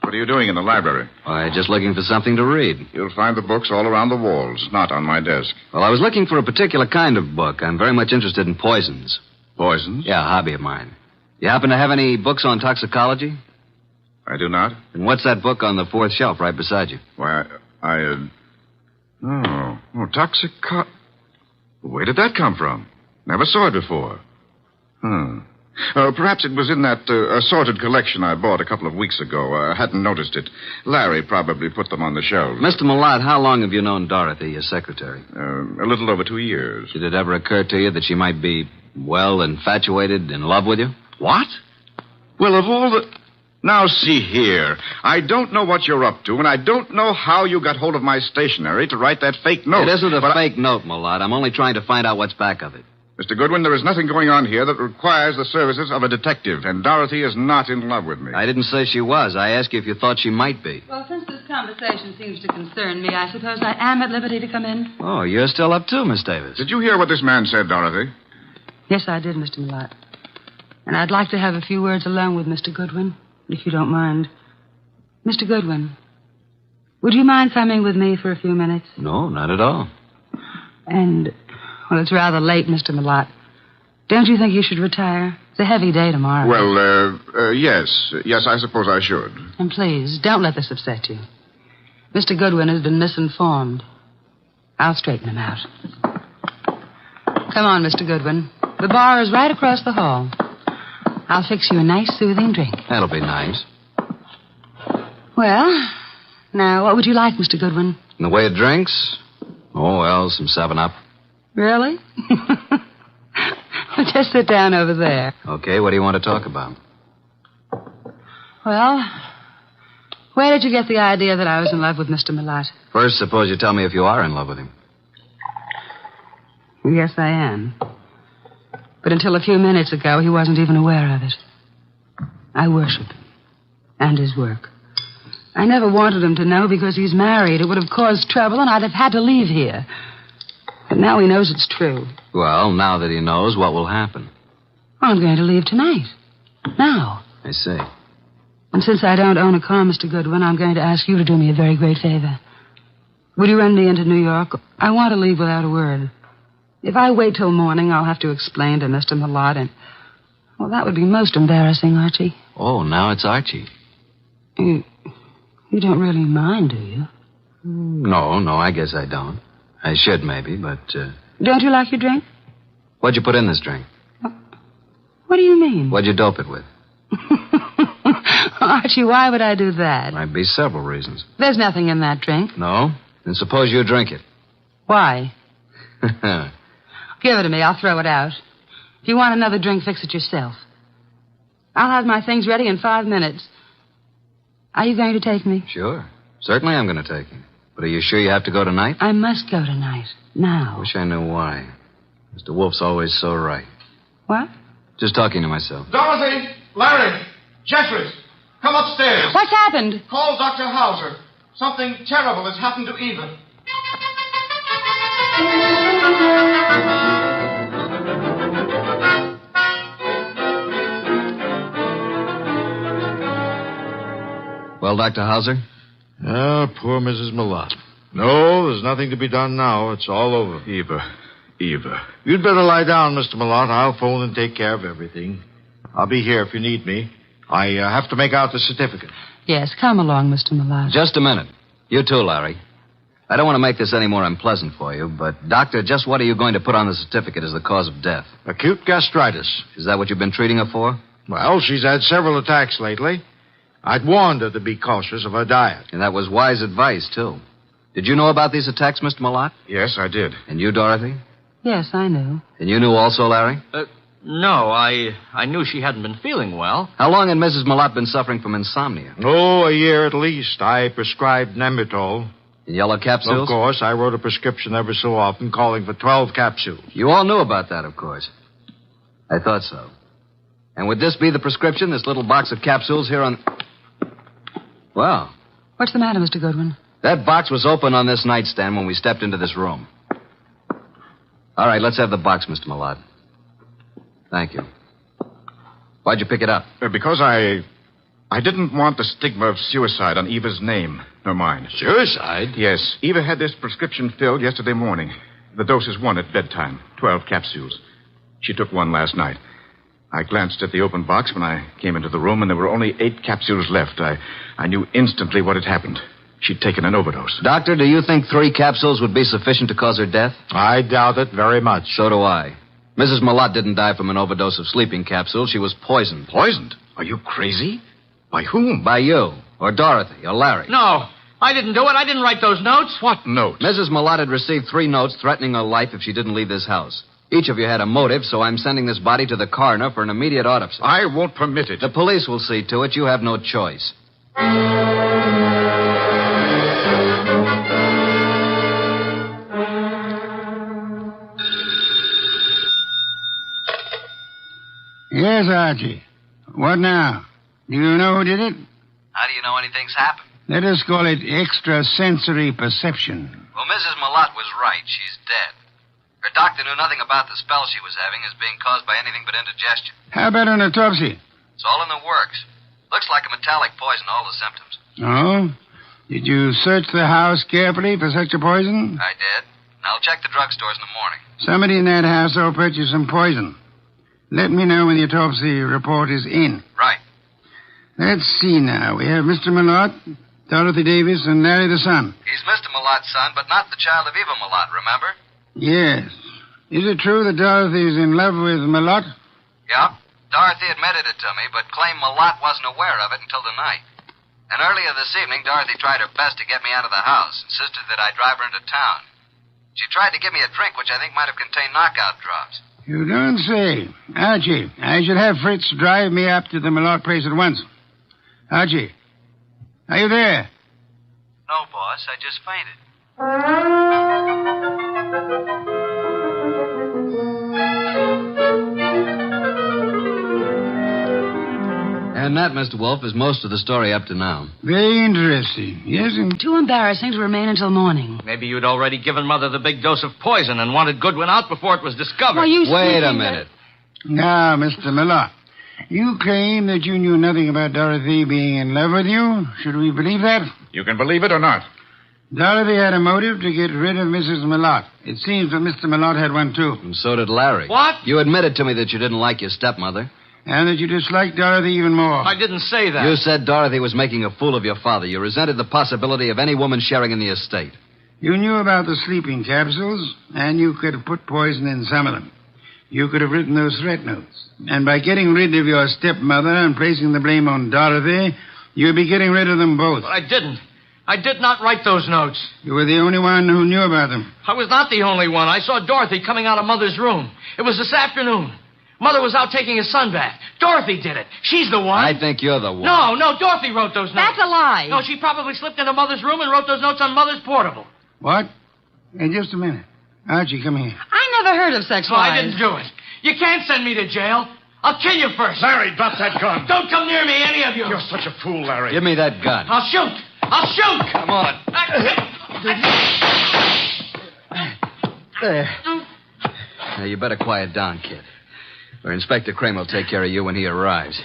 What are you doing in the library? Why, just looking for something to read. You'll find the books all around the walls, not on my desk. Well, I was looking for a particular kind of book. I'm very much interested in poisons. Poisons? Yeah, a hobby of mine. You happen to have any books on toxicology? I do not. And what's that book on the 4th shelf right beside you? Why, Where did that come from? Never saw it before. Perhaps it was in that assorted collection I bought a couple of weeks ago. I hadn't noticed it. Larry probably put them on the shelf. Mr. Millot, how long have you known Dorothy, your secretary? A little over 2 years. Did it ever occur to you that she might be, infatuated, in love with you? What? Well, of all the... Now, see here. I don't know what you're up to, and I don't know how you got hold of my stationery to write that fake note. It isn't a fake note, Mulat. I'm only trying to find out what's back of it. Mr. Goodwin, there is nothing going on here that requires the services of a detective, and Dorothy is not in love with me. I didn't say she was. I asked you if you thought she might be. Well, since this conversation seems to concern me, I suppose I am at liberty to come in. Oh, you're still up too, Miss Davis. Did you hear what this man said, Dorothy? Yes, I did, Mr. Mulat. And I'd like to have a few words alone with Mr. Goodwin, if you don't mind. Mr. Goodwin, would you mind coming with me for a few minutes? No, not at all. And, well, it's rather late, Mr. Mulat. Don't you think you should retire? It's a heavy day tomorrow. Well, yes. Yes, I suppose I should. And please, don't let this upset you. Mr. Goodwin has been misinformed. I'll straighten him out. Come on, Mr. Goodwin. The bar is right across the hall. I'll fix you a nice, soothing drink. That'll be nice. Well, now, what would you like, Mr. Goodwin? In the way of drinks? Oh, well, some 7-Up. Really? Just sit down over there. Okay, what do you want to talk about? Well, where did you get the idea that I was in love with Mr. Mulat? First, suppose you tell me if you are in love with him. Yes, I am. But until a few minutes ago, he wasn't even aware of it. I worship him and his work. I never wanted him to know because he's married. It would have caused trouble, and I'd have had to leave here. But now he knows it's true. Well, now that he knows, what will happen? I'm going to leave tonight. Now. I see. And since I don't own a car, Mr. Goodwin, I'm going to ask you to do me a very great favor. Would you run me into New York? I want to leave without a word. If I wait till morning, I'll have to explain to Mr. Mulat, and, well, that would be most embarrassing, Archie. Oh, now it's Archie. You don't really mind, do you? No, I guess I don't. I should, maybe, but, Don't you like your drink? What'd you put in this drink? What do you mean? What'd you dope it with? Archie, why would I do that? Might be several reasons. There's nothing in that drink. No? Then suppose you drink it. Why? Give it to me. I'll throw it out. If you want another drink, fix it yourself. I'll have my things ready in 5 minutes. Are you going to take me? Sure. Certainly I'm going to take you. But are you sure you have to go tonight? I must go tonight. Now. Wish I knew why. Mr. Wolfe's always so right. What? Just talking to myself. Dorothy! Larry! Jeffries! Come upstairs. What's happened? Call Dr. Hauser. Something terrible has happened to Eva. Well, Dr. Hauser? Oh, poor Mrs. Mulat. No, there's nothing to be done now. It's all over. Eva. You'd better lie down, Mr. Mulat. I'll phone and take care of everything. I'll be here if you need me. I have to make out the certificate. Yes, come along, Mr. Mulat. Just a minute. You too, Larry. I don't want to make this any more unpleasant for you, but, Doctor, just what are you going to put on the certificate as the cause of death? Acute gastritis. Is that what you've been treating her for? Well, she's had several attacks lately. I'd warned her to be cautious of her diet. And that was wise advice, too. Did you know about these attacks, Mr. Mulat? Yes, I did. And you, Dorothy? Yes, I knew. And you knew also, Larry? No, I knew she hadn't been feeling well. How long had Mrs. Mulat been suffering from insomnia? Oh, a year at least. I prescribed Nemitol. In yellow capsules? Of course. I wrote a prescription every so often calling for 12 capsules. You all knew about that, of course. I thought so. And would this be the prescription, this little box of capsules here on... Well. What's the matter, Mr. Goodwin? That box was open on this nightstand when we stepped into this room. All right, let's have the box, Mr. Mulat. Thank you. Why'd you pick it up? Because I didn't want the stigma of suicide on Eva's name, nor mine. Suicide? Yes. Eva had this prescription filled yesterday morning. The dose is 1 at bedtime, 12 capsules. She took 1 last night. I glanced at the open box when I came into the room, and there were only 8 capsules left. I knew instantly what had happened. She'd taken an overdose. Doctor, do you think 3 capsules would be sufficient to cause her death? I doubt it very much. So do I. Mrs. Mulat didn't die from an overdose of sleeping capsules. She was poisoned. Poisoned? Are you crazy? By whom? By you, or Dorothy, or Larry. No, I didn't do it. I didn't write those notes. What notes? Mrs. Mulat had received 3 notes threatening her life if she didn't leave this house. Each of you had a motive, so I'm sending this body to the coroner for an immediate autopsy. I won't permit it. The police will see to it. You have no choice. Yes, Archie. What now? Do you know who did it? How do you know anything's happened? Let us call it extrasensory perception. Well, Mrs. Malott was right. She's dead. Her doctor knew nothing about the spell she was having as being caused by anything but indigestion. How about an autopsy? It's all in the works. Looks like a metallic poison, all the symptoms. Oh? Did you search the house carefully for such a poison? I did. And I'll check the drugstores in the morning. Somebody in that house will purchase some poison. Let me know when the autopsy report is in. Right. Let's see now. We have Mr. Malott, Dorothy Davis, and Larry the son. He's Mr. Malott's son, but not the child of Eva Malott, remember? Yes. Is it true that Dorothy is in love with Malott? Yeah. Dorothy admitted it to me, but claimed Malott wasn't aware of it until tonight. And earlier this evening, Dorothy tried her best to get me out of the house, insisted that I drive her into town. She tried to give me a drink, which I think might have contained knockout drops. You don't say. Archie, I should have Fritz drive me up to the Malott place at once. Archie, are you there? No, boss. I just fainted. And that, Mr. Wolfe, is most of the story up to now. Very interesting. Yes, and... Too embarrassing to remain until morning. Maybe you'd already given Mother the big dose of poison and wanted Goodwin out before it was discovered. Wait a minute. Now, Mr. Malott, you claim that you knew nothing about Dorothy being in love with you. Should we believe that? You can believe it or not. Dorothy had a motive to get rid of Mrs. Malott. It seems that Mr. Malott had one, too. And so did Larry. What? You admitted to me that you didn't like your stepmother. And that you disliked Dorothy even more. I didn't say that. You said Dorothy was making a fool of your father. You resented the possibility of any woman sharing in the estate. You knew about the sleeping capsules, and you could have put poison in some of them. You could have written those threat notes. And by getting rid of your stepmother and placing the blame on Dorothy, you'd be getting rid of them both. But I didn't. I did not write those notes. You were the only one who knew about them. I was not the only one. I saw Dorothy coming out of Mother's room. It was this afternoon. Mother was out taking a sunbath. Dorothy did it. She's the one. I think you're the one. No, Dorothy wrote those notes. That's a lie. No, she probably slipped into Mother's room and wrote those notes on Mother's portable. What? Hey, just a minute. Archie, come here. I never heard of such lies. I didn't do it. You can't send me to jail. I'll kill you first. Larry, drop that gun. Don't come near me, any of you. You're such a fool, Larry. Give me that gun. I'll shoot. Come on. There. Now, you better quiet down, kid. Or Inspector Kramer will take care of you when he arrives.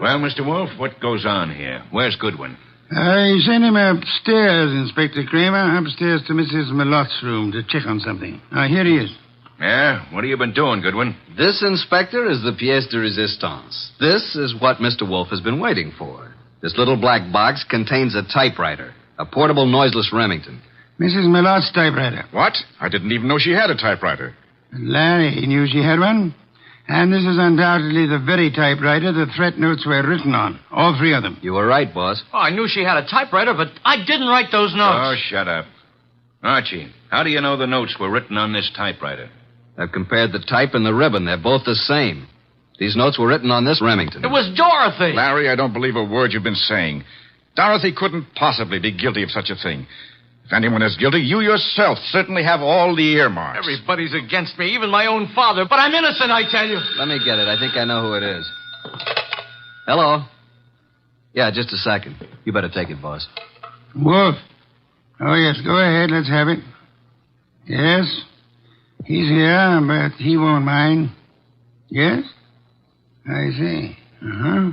Well, Mr. Wolfe, what goes on here? Where's Goodwin? I sent him upstairs, Inspector Kramer, upstairs to Mrs. Malott's room to check on something. Here he is. Yeah? What have you been doing, Goodwin? This, Inspector, is the pièce de résistance. This is what Mr. Wolfe has been waiting for. This little black box contains a typewriter, a portable noiseless Remington. Mrs. Malott's typewriter. What? I didn't even know she had a typewriter. Larry knew she had one. And this is undoubtedly the very typewriter the threat notes were written on. All three of them. You were right, boss. Oh, I knew she had a typewriter, but I didn't write those notes. Oh, shut up. Archie, how do you know the notes were written on this typewriter? I've compared the type and the ribbon. They're both the same. These notes were written on this Remington. It was Dorothy. Larry, I don't believe a word you've been saying. Dorothy couldn't possibly be guilty of such a thing. If anyone is guilty, you yourself certainly have all the earmarks. Everybody's against me, even my own father. But I'm innocent, I tell you. Let me get it. I think I know who it is. Hello? Yeah, just a second. You better take it, boss. Wolf. Oh, yes, go ahead. Let's have it. Yes? He's here, but he won't mind. Yes? I see. Uh-huh.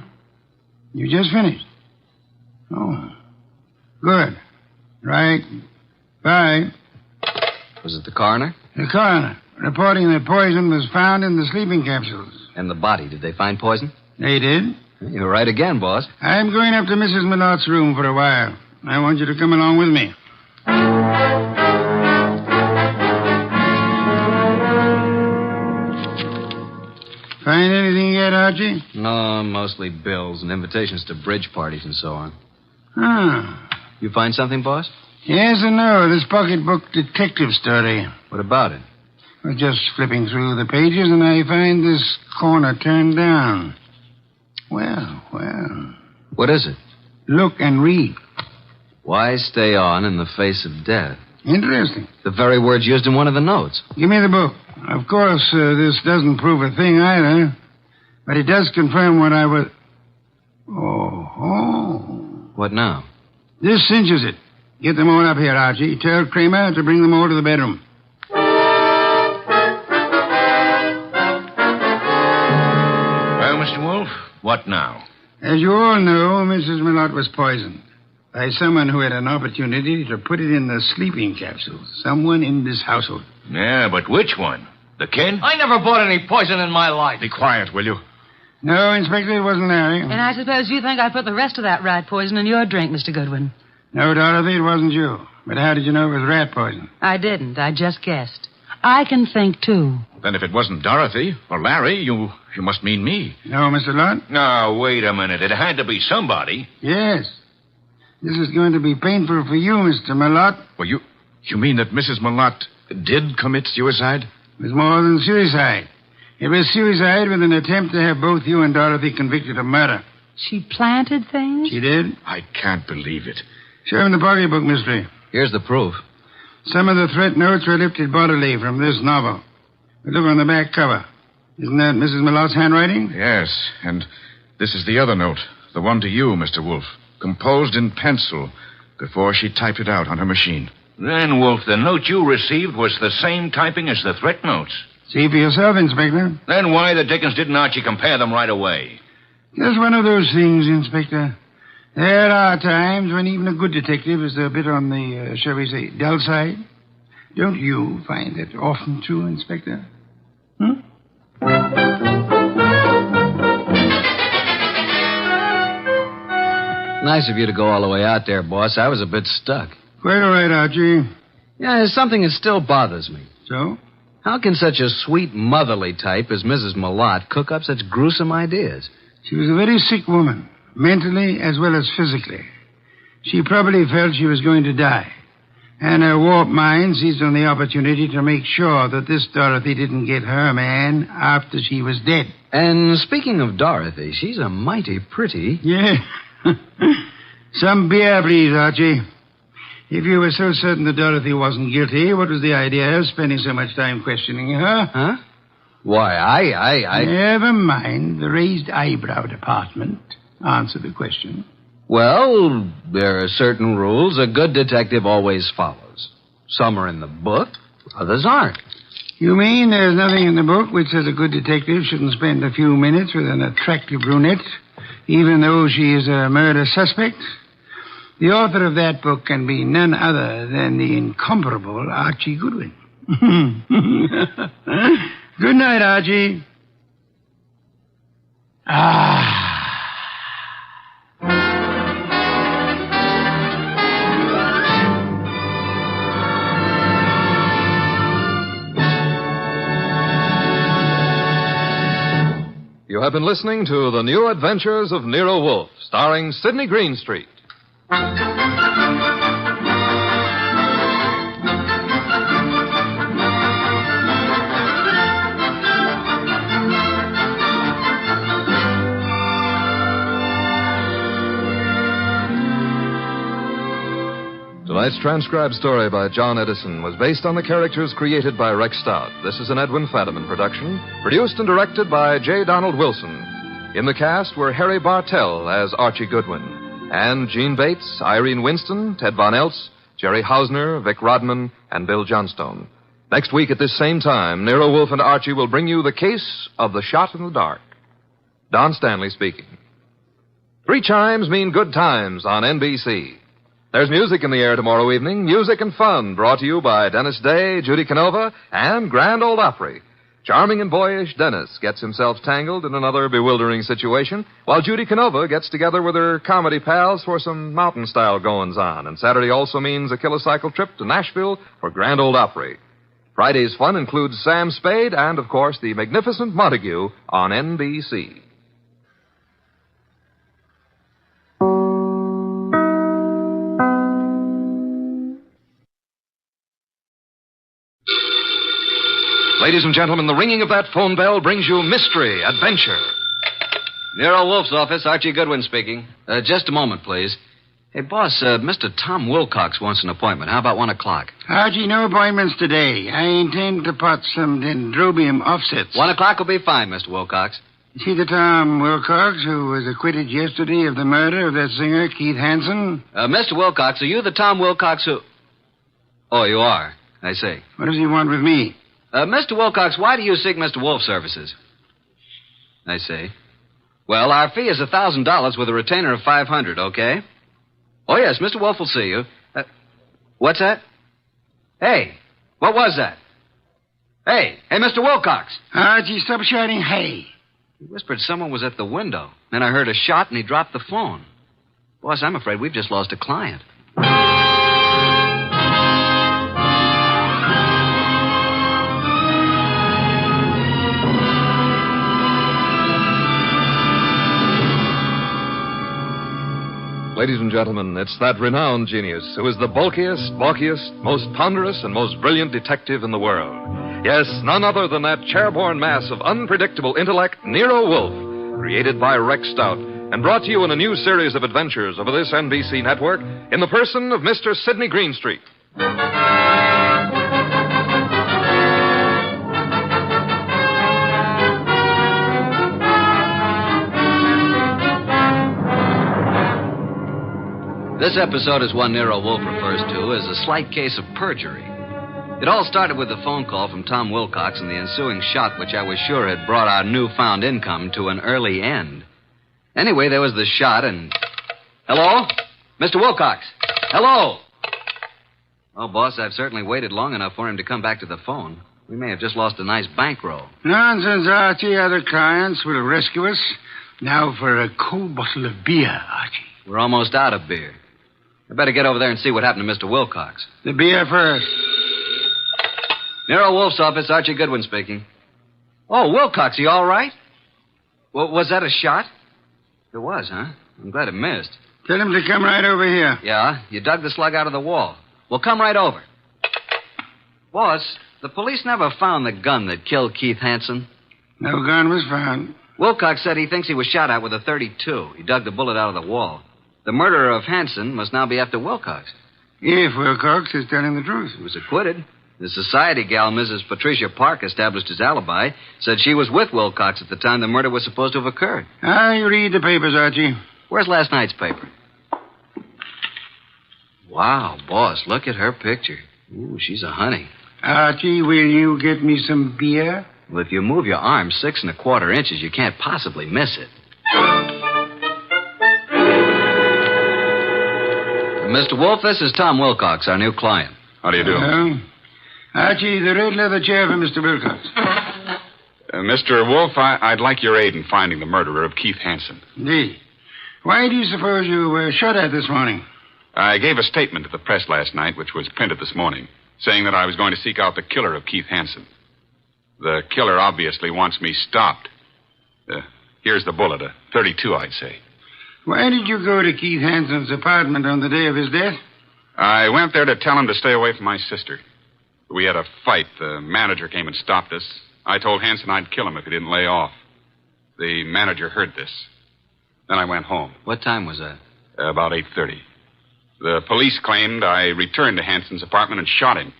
You just finished? Oh. Good. Right. Bye. Was it the coroner? The coroner, reporting that poison was found in the sleeping capsules. And the body. Did they find poison? They did. You were right again, boss. I'm going up to Mrs. Malott's room for a while. I want you to come along with me. Find anything yet, Archie? No, mostly bills and invitations to bridge parties and so on. Ah. You find something, boss? Yes and no. This pocketbook detective story. What about it? I was just flipping through the pages, and I find this corner turned down. Well. What is it? Look and read. Why stay on in the face of death? Interesting. The very words used in one of the notes. Give me the book. Of course, this doesn't prove a thing either, but it does confirm what I was... Oh. What now? This cinches it. Get them all up here, Archie. Tell Kramer to bring them all to the bedroom. Well, Mr. Wolfe, what now? As you all know, Mrs. Millot was poisoned by someone who had an opportunity to put it in the sleeping capsule. Someone in this household. Yeah, but which one? The kid? I never bought any poison in my life. Be quiet, will you? No, Inspector, it wasn't Larry. And I suppose you think I put the rest of that rat poison in your drink, Mr. Goodwin. No, Dorothy, it wasn't you. But how did you know it was rat poison? I didn't. I just guessed. I can think, too. Then if it wasn't Dorothy or Larry, you must mean me. No, Mr. Lott? No, wait a minute. It had to be somebody. Yes. This is going to be painful for you, Mr. Millot. Well, you mean that Mrs. Millot did commit suicide? It was more than suicide. It was suicide with an attempt to have both you and Dorothy convicted of murder. She planted things? She did. I can't believe it. Show him the pocketbook, mystery. Here's the proof. Some of the threat notes were lifted bodily from this novel. But look on the back cover. Isn't that Mrs. Millot's handwriting? Yes, and this is the other note. The one to you, Mr. Wolfe. Composed in pencil before she typed it out on her machine. Then, Wolfe, the note you received was the same typing as the threat notes. See for yourself, Inspector. Then why the dickens didn't Archie compare them right away? Just one of those things, Inspector. There are times when even a good detective is a bit on the, shall we say, dull side. Don't you find that often true, Inspector? Nice of you to go all the way out there, boss. I was a bit stuck. Quite all right, Archie. Yeah, there's something that still bothers me. So? How can such a sweet, motherly type as Mrs. Millot cook up such gruesome ideas? She was a very sick woman, mentally as well as physically. She probably felt she was going to die. And her warped mind seized on the opportunity to make sure that this Dorothy didn't get her man after she was dead. And speaking of Dorothy, she's a mighty pretty... Yeah. Some beer, please, Archie. If you were so certain that Dorothy wasn't guilty, what was the idea of spending so much time questioning her? Huh? Why, I... Never mind the raised eyebrow department. Answer the question. Well, there are certain rules a good detective always follows. Some are in the book, others aren't. You mean there's nothing in the book which says a good detective shouldn't spend a few minutes with an attractive brunette, even though she is a murder suspect? The author of that book can be none other than the incomparable Archie Goodwin. Good night, Archie. You have been listening to The New Adventures of Nero Wolfe, starring Sidney Greenstreet. Tonight's transcribed story by John Edison was based on the characters created by Rex Stout. This is an Edwin Fadiman production, produced and directed by J. Donald Wilson. In the cast were Harry Bartell as Archie Goodwin, and Gene Bates, Irene Winston, Ted Von Eltz, Jerry Hausner, Vic Rodman, and Bill Johnstone. Next week at this same time, Nero Wolfe and Archie will bring you the case of the shot in the dark. Don Stanley speaking. 3 chimes mean good times on NBC. There's music in the air tomorrow evening, music and fun, brought to you by Dennis Day, Judy Canova, and Grand Ole Opry. Charming and boyish Dennis gets himself tangled in another bewildering situation, while Judy Canova gets together with her comedy pals for some mountain-style goings-on. And Saturday also means a kilocycle trip to Nashville for Grand Ole Opry. Friday's fun includes Sam Spade and, of course, the magnificent Montague on NBC. Ladies and gentlemen, the ringing of that phone bell brings you mystery, adventure. Nero Wolfe's office, Archie Goodwin speaking. Just a moment, please. Hey, boss, Mr. Tom Wilcox wants an appointment. How about 1 o'clock? Archie, no appointments today. I intend to pot some dendrobium offsets. 1 o'clock will be fine, Mr. Wilcox. See the Tom Wilcox who was acquitted yesterday of the murder of that singer, Keith Hansen? Mr. Wilcox, are you the Tom Wilcox who... Oh, you are. I see. What does he want with me? Mr. Wilcox, why do you seek Mr. Wolfe's services? I see. Well, our fee is $1,000 with a retainer of $500, okay? Oh, yes, Mr. Wolfe will see you. What's that? Hey, what was that? Hey, Mr. Wilcox. Archie, stop shouting, hey. He whispered someone was at the window. Then I heard a shot and he dropped the phone. Boss, I'm afraid we've just lost a client. Ladies and gentlemen, it's that renowned genius who is the bulkiest, most ponderous, and most brilliant detective in the world. Yes, none other than that chairborne mass of unpredictable intellect, Nero Wolfe, created by Rex Stout, and brought to you in a new series of adventures over this NBC network in the person of Mr. Sidney Greenstreet. This episode is one Nero Wolfe refers to as a slight case of perjury. It all started with a phone call from Tom Wilcox and the ensuing shot, which I was sure had brought our newfound income to an early end. Anyway, there was the shot and... Hello? Mr. Wilcox? Hello? Oh, boss, I've certainly waited long enough for him to come back to the phone. We may have just lost a nice bankroll. Nonsense, Archie. Other clients will rescue us. Now for a cold bottle of beer, Archie. We're almost out of beer. I better get over there and see what happened to Mr. Wilcox. The beer first. Nero Wolfe's office, Archie Goodwin speaking. Oh, Wilcox, you all right? Well, was that a shot? It was, huh? I'm glad it missed. Tell him to come right over here. Yeah, you dug the slug out of the wall. Well, come right over. Boss, the police never found the gun that killed Keith Hansen. No gun was found. Wilcox said he thinks he was shot at with a .32. He dug the bullet out of the wall. The murderer of Hansen must now be after Wilcox. If Wilcox is telling the truth. He was acquitted. The society gal, Mrs. Patricia Park, established his alibi, said she was with Wilcox at the time the murder was supposed to have occurred. I read the papers, Archie. Where's last night's paper? Wow, boss, look at her picture. Ooh, she's a honey. Archie, will you get me some beer? Well, if you move your arm 6 1/4 inches, you can't possibly miss it. Mr. Wolfe, this is Tom Wilcox, our new client. How do you do? Archie, the red leather chair for Mr. Wilcox. Mr. Wolfe, I'd like your aid in finding the murderer of Keith Hansen. Indeed. Why do you suppose you were shot at this morning? I gave a statement to the press last night, which was printed this morning, saying that I was going to seek out the killer of Keith Hansen. The killer obviously wants me stopped. Here's the bullet, a .32, I'd say. Why did you go to Keith Hansen's apartment on the day of his death? I went there to tell him to stay away from my sister. We had a fight. The manager came and stopped us. I told Hansen I'd kill him if he didn't lay off. The manager heard this. Then I went home. What time was that? About 8:30. The police claimed I returned to Hansen's apartment and shot him.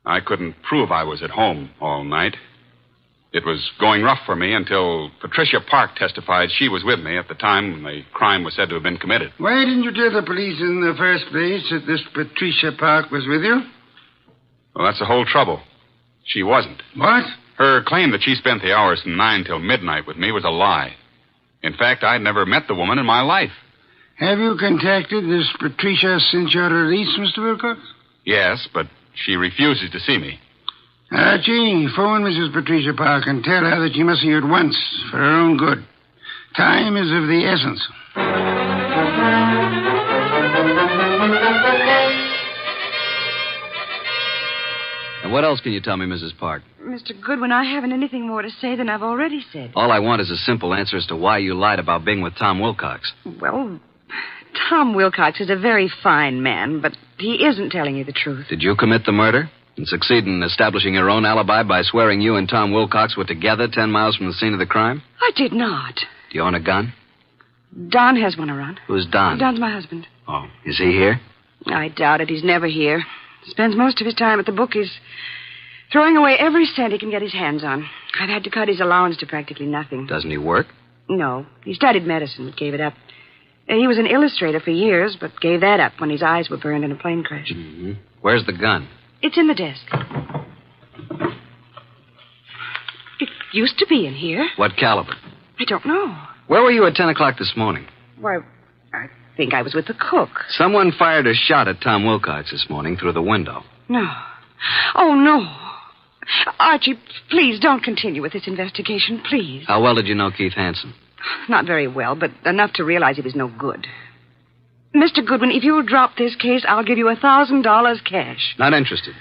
I couldn't prove I was at home all night. It was going rough for me until Patricia Park testified she was with me at the time when the crime was said to have been committed. Why didn't you tell the police in the first place that this Patricia Park was with you? Well, that's the whole trouble. She wasn't. What? Her claim that she spent the hours from 9 till midnight with me was a lie. In fact, I'd never met the woman in my life. Have you contacted this Patricia since your release, Mr. Wilcox? Yes, but she refuses to see me. Archie, phone Mrs. Patricia Park and tell her that she must see you at once for her own good. Time is of the essence. And what else else can you tell me, Mrs. Park? Mr. Goodwin, I haven't anything more to say than I've already said. All I want is a simple answer as to why you lied about being with Tom Wilcox. Well, Tom Wilcox is a very fine man, but he isn't telling you the truth. Did you commit the murder and succeed in establishing your own alibi by swearing you and Tom Wilcox were together 10 miles from the scene of the crime? I did not. Do you own a gun? Don has one around. Who's Don? Don's my husband. Oh, is he here? I doubt it. He's never here. Spends most of his time at the bookies, throwing away every cent he can get his hands on. I've had to cut his allowance to practically nothing. Doesn't he work? No. He studied medicine, but gave it up. He was an illustrator for years, but gave that up when his eyes were burned in a plane crash. Mm-hmm. Where's the gun? It's in the desk. It used to be in here. What caliber? I don't know. Where were you at 10 o'clock this morning? Why, I think I was with the cook. Someone fired a shot at Tom Wilcox this morning through the window. No. Oh, no. Archie, please don't continue with this investigation, please. How well did you know Keith Hansen? Not very well, but enough to realize he was no good. Mr. Goodwin, if you'll drop this case, I'll give you $1,000 cash. Not interested.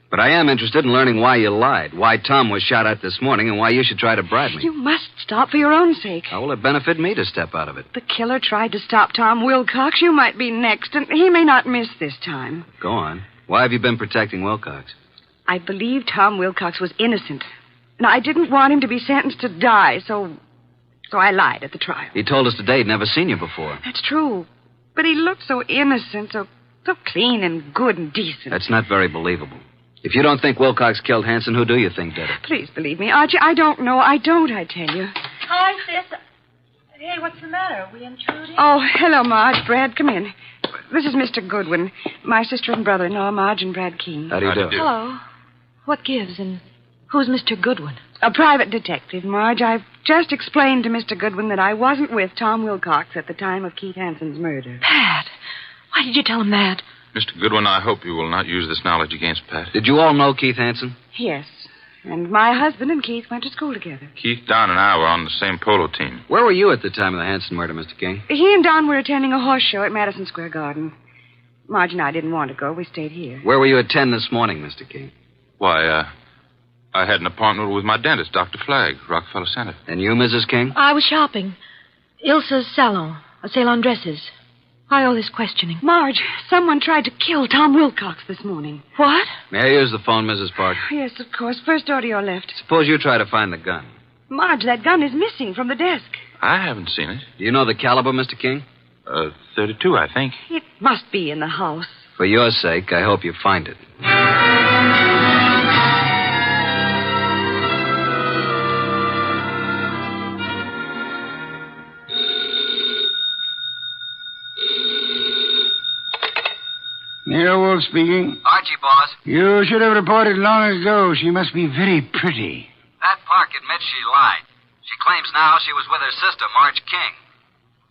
But I am interested in learning why you lied, why Tom was shot at this morning, and why you should try to bribe me. You must stop for your own sake. How will it benefit me to step out of it? The killer tried to stop Tom Wilcox. You might be next, and he may not miss this time. Go on. Why have you been protecting Wilcox? I believe Tom Wilcox was innocent. And I didn't want him to be sentenced to die, so I lied at the trial. He told us today he'd never seen you before. That's true. But he looked so innocent, so clean and good and decent. That's not very believable. If you don't think Wilcox killed Hansen, who do you think did it? Please believe me, Archie. I don't know. I tell you. Hi, sis. Hey, what's the matter? Are we intruding? Oh, hello, Marge. Brad, come in. This is Mr. Goodwin, my sister and brother-in-law, Marge and Brad Keene. How do you do? Hello. What gives, and who's Mr. Goodwin? A private detective, Marge. I've just explained to Mr. Goodwin that I wasn't with Tom Wilcox at the time of Keith Hansen's murder. Pat, why did you tell him that? Mr. Goodwin, I hope you will not use this knowledge against Pat. Did you all know Keith Hansen? Yes. And my husband and Keith went to school together. Keith, Don, and I were on the same polo team. Where were you at the time of the Hansen murder, Mr. King? He and Don were attending a horse show at Madison Square Garden. Marge and I didn't want to go. We stayed here. Where were you at 10 this morning, Mr. King? Why, I had an appointment with my dentist, Dr. Flagg, Rockefeller Center. And you, Mrs. King? I was shopping. Ilsa's salon. A sale on dresses. Why all this questioning? Marge, someone tried to kill Tom Wilcox this morning. What? May I use the phone, Mrs. Park? Yes, of course. First door to your left. Suppose you try to find the gun. Marge, that gun is missing from the desk. I haven't seen it. Do you know the caliber, Mr. King? 32, I think. It must be in the house. For your sake, I hope you find it. Nero Wolfe speaking. Archie, boss. You should have reported long ago. She must be very pretty. That Park admits she lied. She claims now she was with her sister, Marge King.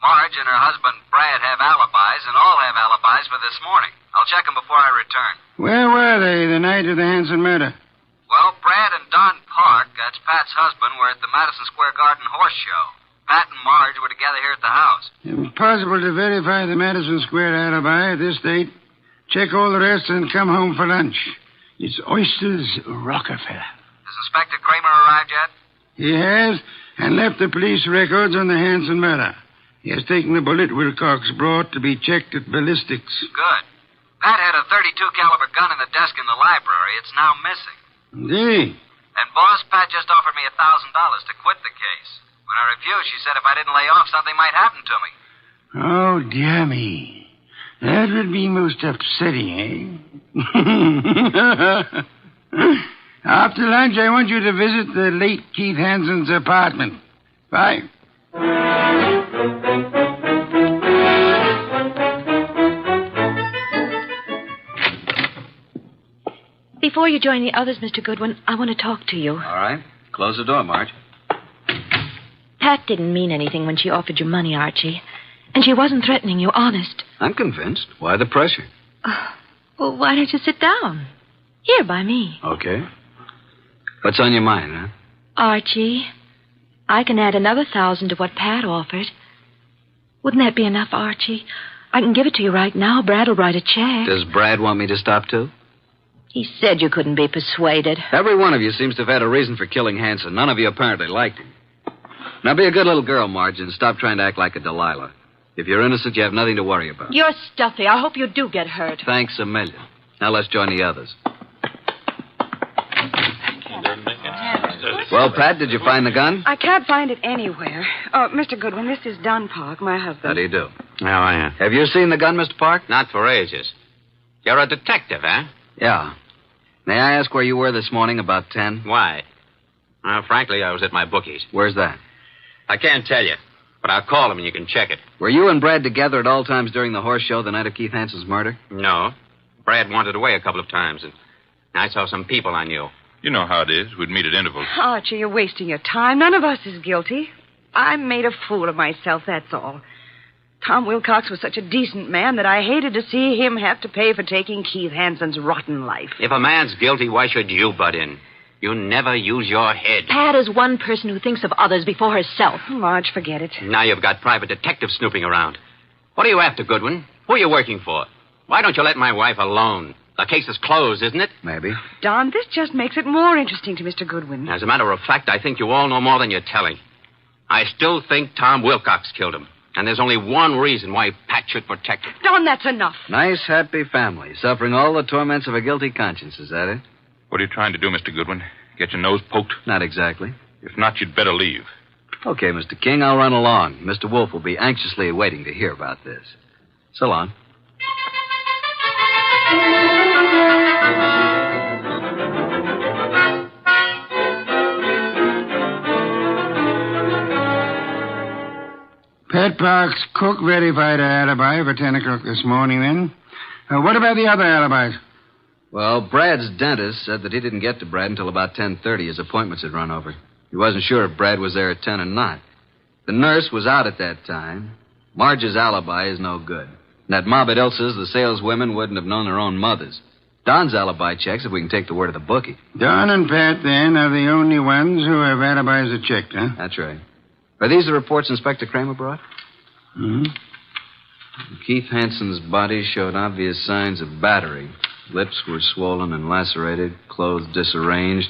Marge and her husband, Brad, have alibis, and all have alibis for this morning. I'll check them before I return. Where were they the night of the Hansen murder? Well, Brad and Don Park, that's Pat's husband, were at the Madison Square Garden horse show. Pat and Marge were together here at the house. Impossible to verify the Madison Square alibi at this date. Check all the rest and come home for lunch. It's Oysters Rockefeller. Has Inspector Kramer arrived yet? He has, and left the police records on the Hansen murder. He has taken the bullet Wilcox brought to be checked at ballistics. Good. Pat had a .32 caliber gun in the desk in the library. It's now missing. Did he? And, boss, Pat just offered me $1,000 to quit the case. When I refused, she said if I didn't lay off, something might happen to me. Oh, dear me. That would be most upsetting, eh? After lunch, I want you to visit the late Keith Hansen's apartment. Bye. Before you join the others, Mr. Goodwin, I want to talk to you. All right. Close the door, Marge. Pat didn't mean anything when she offered you money, Archie. And she wasn't threatening you, honest. I'm convinced. Why the pressure? Well, why don't you sit down? Here, by me. Okay. What's on your mind, huh? Archie, I can add another 1,000 to what Pat offered. Wouldn't that be enough, Archie? I can give it to you right now. Brad will write a check. Does Brad want me to stop, too? He said you couldn't be persuaded. Every one of you seems to have had a reason for killing Hanson. None of you apparently liked him. Now be a good little girl, Marge, and stop trying to act like a Delilah. If you're innocent, you have nothing to worry about. You're stuffy. I hope you do get hurt. Thanks a million. Now let's join the others. Well, Pat, did you find the gun? I can't find it anywhere. Oh, Mr. Goodwin, this is Don Park, my husband. How do you do? How are you? Have you seen the gun, Mr. Park? Not for ages. You're a detective, huh? Yeah. May I ask where you were this morning about 10? Why? Well, frankly, I was at my bookie's. Where's that? I can't tell you, but I'll call him and you can check it. Were you and Brad together at all times during the horse show the night of Keith Hanson's murder? No. Brad wandered away a couple of times, and I saw some people I knew. You know how it is. We'd meet at intervals. Archie, you're wasting your time. None of us is guilty. I made a fool of myself, that's all. Tom Wilcox was such a decent man that I hated to see him have to pay for taking Keith Hanson's rotten life. If a man's guilty, why should you butt in? You never use your head. Pat is one person who thinks of others before herself. Marge, forget it. Now you've got private detectives snooping around. What are you after, Goodwin? Who are you working for? Why don't you let my wife alone? The case is closed, isn't it? Maybe. Don, this just makes it more interesting to Mr. Goodwin. As a matter of fact, I think you all know more than you're telling. I still think Tom Wilcox killed him. And there's only one reason why Pat should protect him. Don, that's enough. Nice, happy family, suffering all the torments of a guilty conscience, is that it? What are you trying to do, Mr. Goodwin? Get your nose poked? Not exactly. If not, you'd better leave. Okay, Mr. King, I'll run along. Mr. Wolfe will be anxiously waiting to hear about this. So long. Pat Park's cook verified her alibi for 10 o'clock this morning, then. What about the other alibis? Well, Brad's dentist said that he didn't get to Brad until about 10:30. His appointments had run over. He wasn't sure if Brad was there at 10 or not. The nurse was out at that time. Marge's alibi is no good. And at mob at Ilsa's, the saleswomen wouldn't have known their own mothers. Don's alibi checks if we can take the word of the bookie. Don and Pat, then, are the only ones who have alibis that checked, huh? That's right. Are these the reports Inspector Kramer brought? Mm-hmm. Keith Hanson's body showed obvious signs of battery. Lips were swollen and lacerated, clothes disarranged.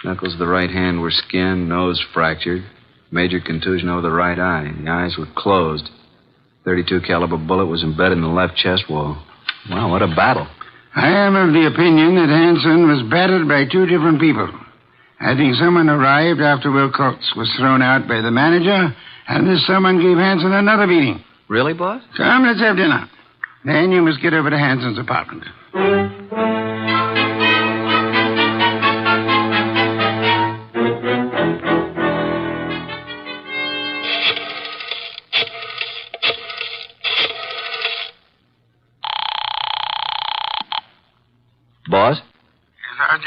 Knuckles of the right hand were skinned, nose fractured. Major contusion over the right eye. The eyes were closed. .32 caliber bullet was embedded in the left chest wall. Wow, what a battle. I am of the opinion that Hanson was battered by two different people. I think someone arrived after Wilcox was thrown out by the manager, and this someone gave Hanson another beating. Really, boss? Come, let's have dinner. Then you must get over to Hanson's apartment. Boss? Yes, Archie.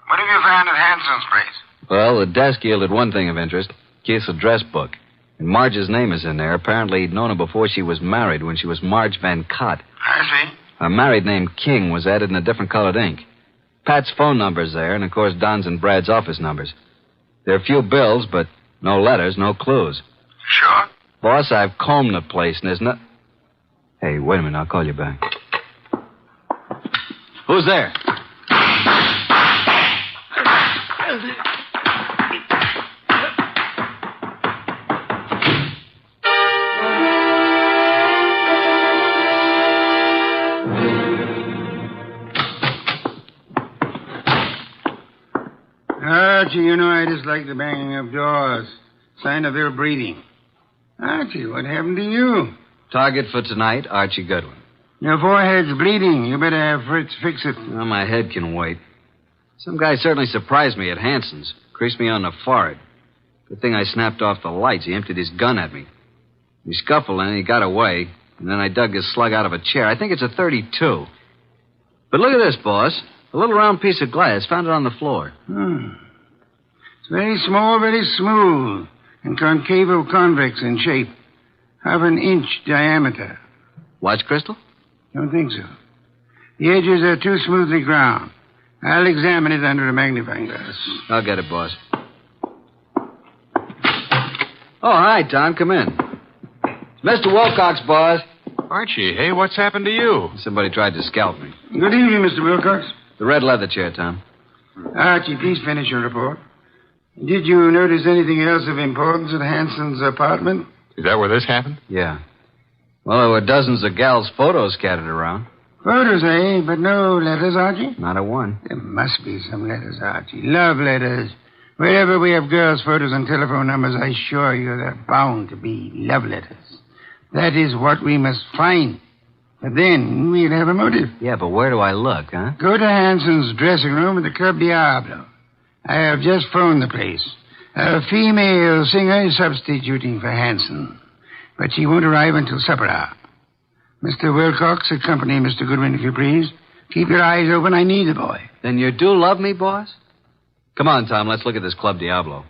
What have you found at Hanson's place? Well, the desk yielded one thing of interest. Keith's address book. And Marge's name is in there. Apparently, he'd known her before she was married, when she was Marge Van Cott. I see. A married name King was added in a different colored ink. Pat's phone number's there, and of course Don's and Brad's office numbers. There are a few bills, but no letters, no clues. Sure? Boss, I've combed the place, and there's no... Hey, wait a minute, I'll call you back. Who's there? Archie, you know I dislike the banging of doors. Sign of ill breeding. Archie, what happened to you? Target for tonight, Archie Goodwin. Your forehead's bleeding. You better have Fritz fix it. Well, my head can wait. Some guy certainly surprised me at Hanson's. Creased me on the forehead. Good thing I snapped off the lights. He emptied his gun at me. We scuffled and he got away. And then I dug his slug out of a chair. I think it's a .32. But look at this, boss. A little round piece of glass. Found it on the floor. It's very small, very smooth, and concavo-convex in shape. Half an inch diameter. Watch crystal? Don't think so. The edges are too smoothly ground. I'll examine it under a magnifying glass. I'll get it, boss. Oh, hi, Tom. Come in. Mr. Wilcox, boss. Archie, hey, what's happened to you? Somebody tried to scalp me. Good evening, Mr. Wilcox. The red leather chair, Tom. Archie, please finish your report. Did you notice anything else of importance at Hanson's apartment? Is that where this happened? Yeah. Well, there were dozens of gals' photos scattered around. Photos, eh? But no letters, Archie? Not a one. There must be some letters, Archie. Love letters. Wherever we have girls' photos and telephone numbers, I assure you there are bound to be love letters. That is what we must find. But then we'll have a motive. Yeah, but where do I look, huh? Go to Hanson's dressing room at the Club Diablo. I have just phoned the place. A female singer is substituting for Hanson, but she won't arrive until supper hour. Mr. Wilcox, accompany Mr. Goodwin, if you please. Keep your eyes open. I need the boy. Then you do love me, boss? Come on, Tom. Let's look at this Club Diablo.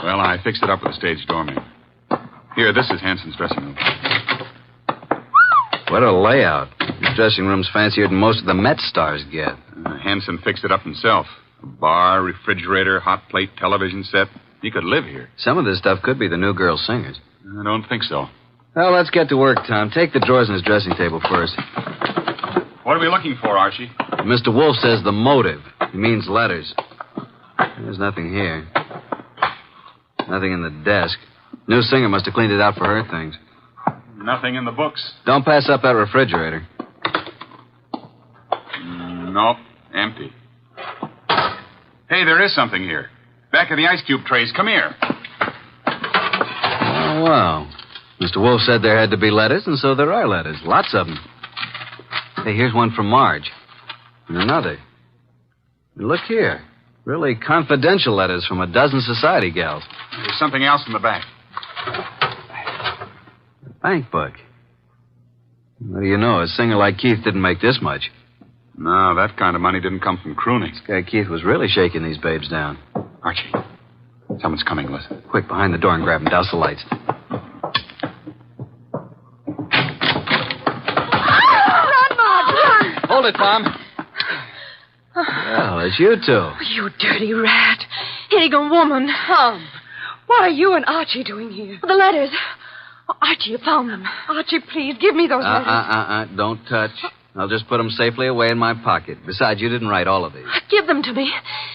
Well, I fixed it up with the stage doorman. Here, this is Hanson's dressing room. What a layout. This dressing room's fancier than most of the Met stars get. Hanson fixed it up himself. A bar, refrigerator, hot plate, television set. He could live here. Some of this stuff could be the new girl singers. I don't think so. Well, let's get to work, Tom. Take the drawers in his dressing table first. What are we looking for, Archie? Mr. Wolfe says the motive. He means letters. There's nothing here. Nothing in the desk. New singer must have cleaned it out for her things. Nothing in the books. Don't pass up that refrigerator. Nope, empty. Hey, there is something here. Back of the ice cube trays. Come here. Oh, well. Mr. Wolfe said there had to be letters, and so there are letters. Lots of them. Hey, here's one from Marge. And another. And look here. Really confidential letters from a dozen society gals. There's something else in the back. A bank book. What do you know? A singer like Keith didn't make this much. No, that kind of money didn't come from crooning. This guy Keith was really shaking these babes down. Archie, someone's coming, listen. Quick, behind the door and grab him. Douse the lights. Run, Marge, run! Hold it, Tom. Well, it's you two. You dirty rat. Higgin woman. What are you and Archie doing here? The letters. Oh, Archie, you found them. Archie, please, give me those letters. Don't touch. I'll just put them safely away in my pocket. Besides, you didn't write all of these. Give them to me.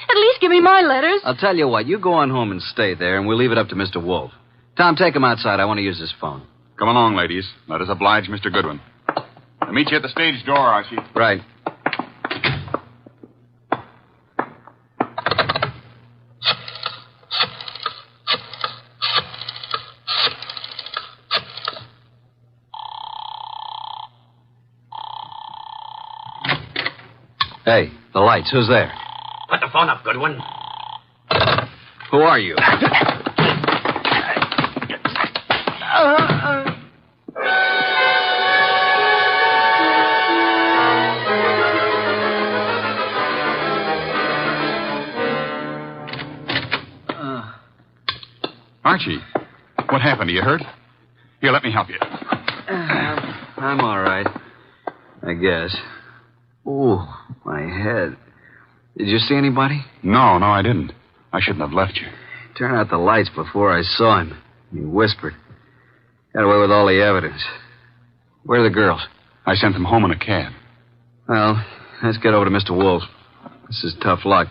At least give me my letters. I'll tell you what. You go on home and stay there, and we'll leave it up to Mr. Wolfe. Tom, take him outside. I want to use his phone. Come along, ladies. Let us oblige Mr. Goodwin. I'll meet you at the stage door, Archie. Right. Hey, the lights. Who's there? Put the phone up, Goodwin. Who are you? Archie, what happened? Are you hurt? Here, let me help you. I'm all right. I guess. Ooh, my head. Did you see anybody? No, I didn't. I shouldn't have left you. Turn out the lights before I saw him. He whispered. Got away with all the evidence. Where are the girls? I sent them home in a cab. Well, let's get over to Mr. Wolfe. This is tough luck.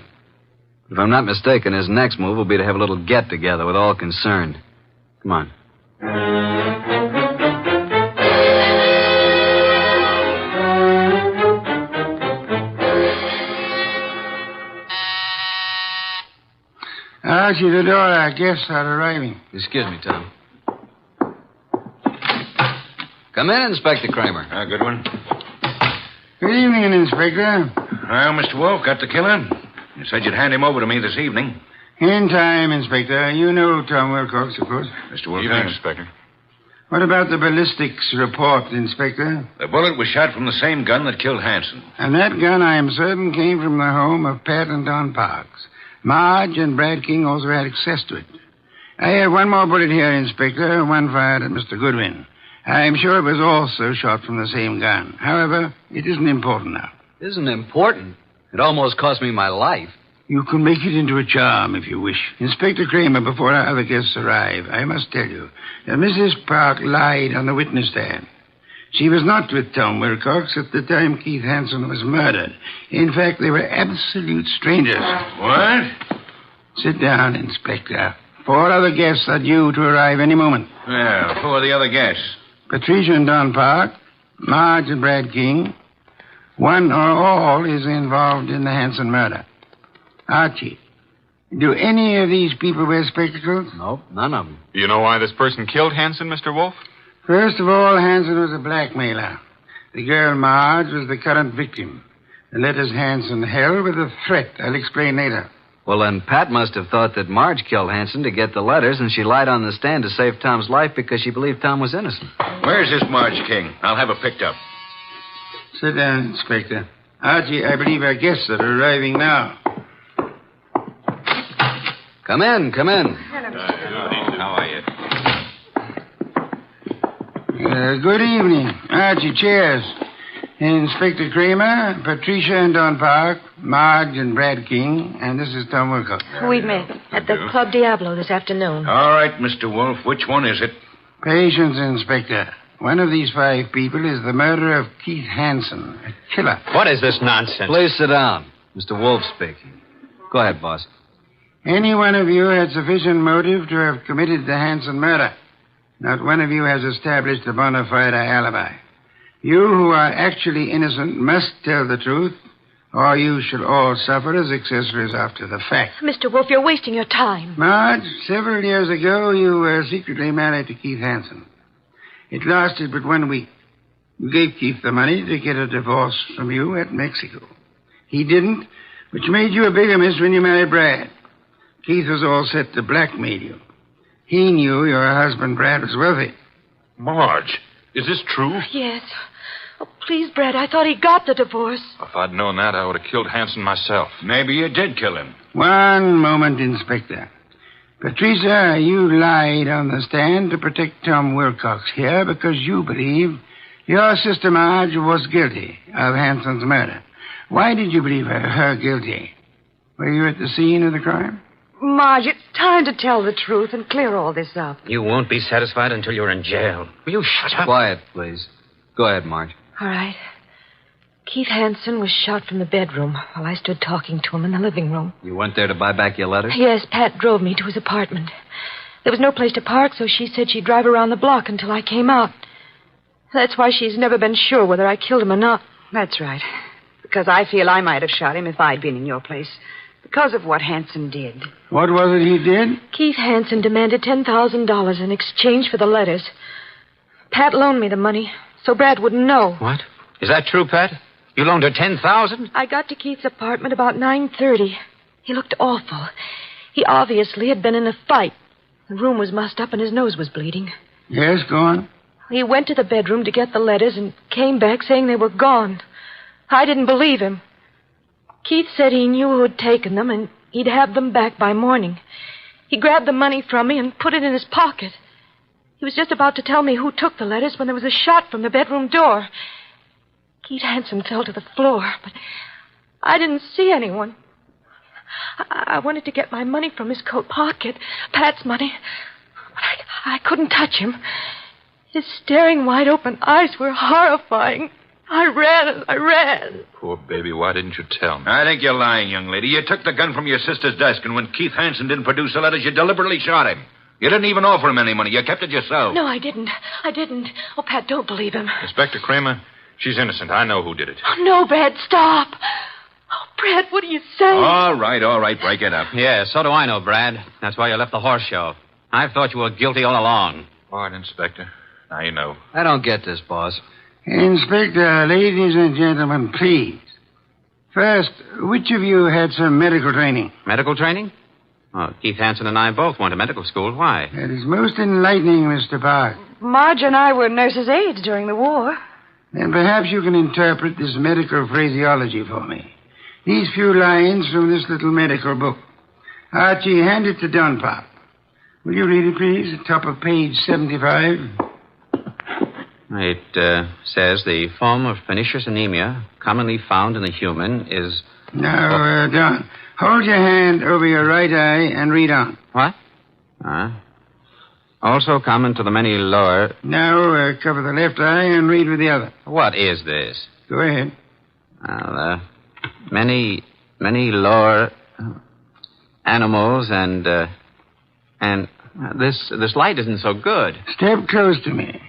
If I'm not mistaken, his next move will be to have a little get-together with all concerned. Come on. Archie, the door, our guests are arriving. Excuse me, Tom. Come in, Inspector Kramer. Goodwin. Good evening, Inspector. Well, Mr. Wolfe, got the killer? You said you'd hand him over to me this evening. In time, Inspector. You know Tom Wilcox, of course. Mr. Wolfe. Evening, Inspector. What about the ballistics report, Inspector? The bullet was shot from the same gun that killed Hanson. And that gun, I am certain, came from the home of Pat and Don Parks. Marge and Brad King also had access to it. I have one more bullet here, Inspector, one fired at Mr. Goodwin. I am sure it was also shot from the same gun. However, it isn't important now. Isn't important? It almost cost me my life. You can make it into a charm if you wish. Inspector Kramer, before our other guests arrive, I must tell you that Mrs. Park lied on the witness stand. She was not with Tom Wilcox at the time Keith Hansen was murdered. In fact, they were absolute strangers. What? Sit down, Inspector. 4 other guests are due to arrive any moment. Well, who are the other guests? Patricia and Don Park, Marge and Brad King. One or all is involved in the Hansen murder. Archie, do any of these people wear spectacles? Nope, none of them. Do you know why this person killed Hansen, Mr. Wolfe? First of all, Hansen was a blackmailer. The girl Marge was the current victim. The letters Hansen held were the threat. I'll explain later. Well, then Pat must have thought that Marge killed Hansen to get the letters, and she lied on the stand to save Tom's life because she believed Tom was innocent. Where's this Marge King? I'll have her picked up. Sit down, Inspector. Archie, I believe our guests are arriving now. Come in, come in. How are you? Good evening. Archie, cheers. Inspector Kramer, Patricia and Don Park, Marge and Brad King, and this is Tom Wilcox. We met at the Club Diablo this afternoon. All right, Mr. Wolfe. Which one is it? Patience, Inspector. One of these 5 people is the murderer of Keith Hansen, a killer. What is this nonsense? Please sit down. Mr. Wolfe speaking. Go ahead, boss. Any one of you had sufficient motive to have committed the Hansen murder. Not one of you has established a bona fide alibi. You who are actually innocent must tell the truth, or you shall all suffer as accessories after the fact. Mr. Wolfe, you're wasting your time. Marge, several years ago, you were secretly married to Keith Hansen. It lasted but 1 week. You gave Keith the money to get a divorce from you at Mexico. He didn't, which made you a bigamist when you married Brad. Keith was all set to blackmail you. He knew your husband, Brad, was wealthy. Marge, is this true? Yes. Oh, please, Brad, I thought he got the divorce. If I'd known that, I would have killed Hansen myself. Maybe you did kill him. One moment, Inspector. Patricia, you lied on the stand to protect Tom Wilcox here because you believed your sister Marge was guilty of Hansen's murder. Why did you believe her guilty? Were you at the scene of the crime? Marge, it's time to tell the truth and clear all this up. You won't be satisfied until you're in jail. Will you shut up? Quiet, please. Go ahead, Marge. All right. Keith Hansen was shot from the bedroom while I stood talking to him in the living room. You went there to buy back your letters? Yes, Pat drove me to his apartment. There was no place to park, so she said she'd drive around the block until I came out. That's why she's never been sure whether I killed him or not. That's right. Because I feel I might have shot him if I'd been in your place. Because of what Hansen did. What was it he did? Keith Hansen demanded $10,000 in exchange for the letters. Pat loaned me the money, so Brad wouldn't know. What? Is that true, Pat? You loaned her $10,000? I got to Keith's apartment about 9:30. He looked awful. He obviously had been in a fight. The room was mussed up and his nose was bleeding. Yes, go on. He went to the bedroom to get the letters and came back saying they were gone. I didn't believe him. Keith said he knew who had taken them and he'd have them back by morning. He grabbed the money from me and put it in his pocket. He was just about to tell me who took the letters when there was a shot from the bedroom door. Keith Hansen fell to the floor, but I didn't see anyone. I wanted to get my money from his coat pocket, Pat's money, but I couldn't touch him. His staring, wide-open eyes were horrifying. I ran. Poor baby, why didn't you tell me? I think you're lying, young lady. You took the gun from your sister's desk, and when Keith Hansen didn't produce the letters, you deliberately shot him. You didn't even offer him any money. You kept it yourself. No, I didn't. Oh, Pat, don't believe him. Inspector Kramer, she's innocent. I know who did it. Oh, no, Brad, stop. Oh, Brad, what are you saying? All right. Break it up. Yeah, so do I know, Brad. That's why you left the horse show. I've thought you were guilty all along. All right, Inspector. Now you know. I don't get this, boss. Inspector, ladies and gentlemen, please. First, which of you had some medical training? Medical training? Oh, Keith Hansen and I both went to medical school. Why? That is most enlightening, Mr. Park. Marge and I were nurses' aides during the war. Then perhaps you can interpret this medical phraseology for me. These few lines from this little medical book. Archie, hand it to Don Park. Will you read it, please? Top of page 75. It says the form of pernicious anemia commonly found in the human is... Now, Don, Hold your hand over your right eye and read on. What? Also common to the many lower... Now, cover the left eye and read with the other. What is this? Go ahead. Well, many lower animals and this light isn't so good. Step close to me.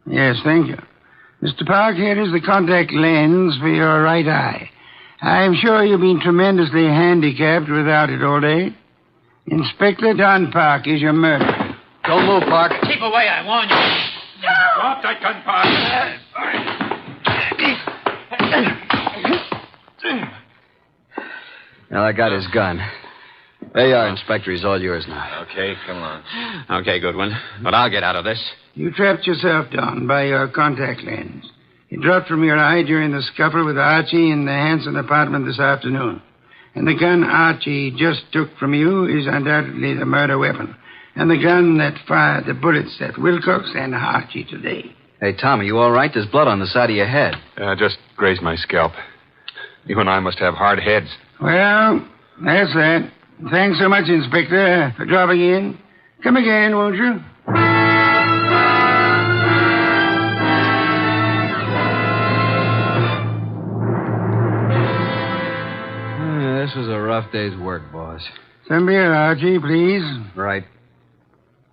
Yes, thank you. Mr. Park, here is the contact lens for your right eye. I'm sure you've been tremendously handicapped without it all day. Inspector Don Park is your murderer. Don't move, Park. Keep away, I warn you. Drop that gun, Park. Well, I got his gun. There you are, Inspector. He's all yours now. Okay, come on. Okay, Goodwin. But I'll get out of this. You trapped yourself, Don, by your contact lens. It dropped from your eye during the scuffle with Archie in the Hanson apartment this afternoon. And the gun Archie just took from you is undoubtedly the murder weapon. And the gun that fired the bullets at Wilcox and Archie today. Hey, Tom, are you all right? There's blood on the side of your head. Just grazed my scalp. You and I must have hard heads. Well, that's that. Thanks so much, Inspector, for dropping in. Come again, won't you? This was a rough day's work, boss. Some beer, Archie, please. Right.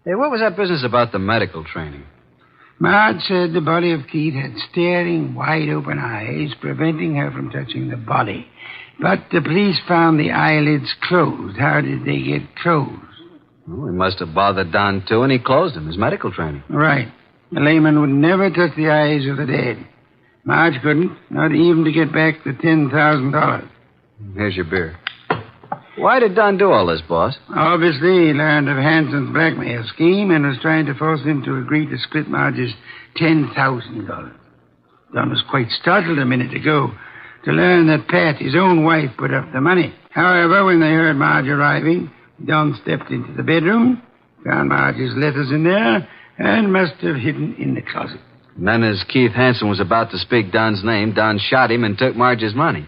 Hey, what was that business about the medical training? Maud said the body of Keith had staring, wide-open eyes, preventing her from touching the body. But the police found the eyelids closed. How did they get closed? Well, he must have bothered Don, too, and he closed him. His medical training. Right. A layman would never touch the eyes of the dead. Marge couldn't, not even to get back the $10,000. Here's your beer. Why did Don do all this, boss? Obviously, he learned of Hanson's blackmail scheme and was trying to force him to agree to split Marge's $10,000. Don was quite startled a minute ago to learn that Pat, his own wife, put up the money. However, when they heard Marge arriving, Don stepped into the bedroom, found Marge's letters in there, and must have hidden in the closet. And then as Keith Hanson was about to speak Don's name, Don shot him and took Marge's money.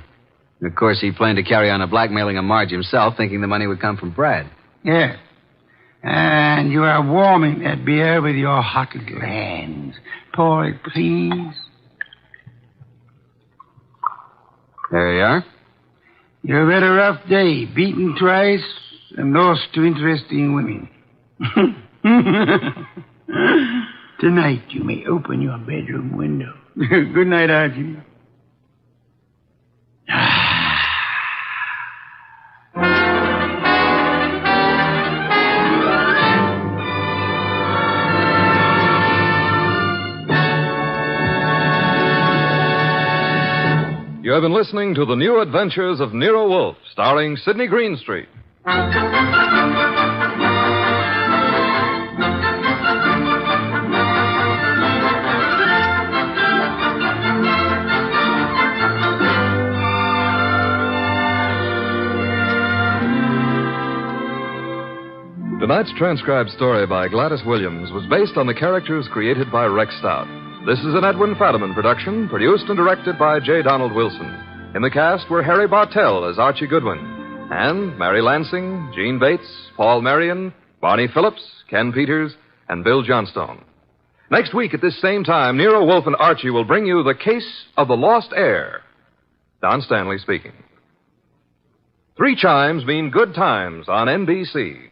And of course, he planned to carry on a blackmailing of Marge himself, thinking the money would come from Brad. Yeah. And you are warming that beer with your hot little hands. Pour it, please. There you are. You've had a rough day, beaten twice and lost to interesting women. Tonight you may open your bedroom window. Good night, Archie. You have been listening to The New Adventures of Nero Wolfe, starring Sidney Greenstreet. Tonight's transcribed story by Gladys Williams was based on the characters created by Rex Stout. This is an Edwin Fadiman production, produced and directed by J. Donald Wilson. In the cast were Harry Bartell as Archie Goodwin, and Mary Lansing, Gene Bates, Paul Marion, Barney Phillips, Ken Peters, and Bill Johnstone. Next week at this same time, Nero Wolfe and Archie will bring you The Case of the Lost Heir. Don Stanley speaking. 3 chimes mean good times on NBC.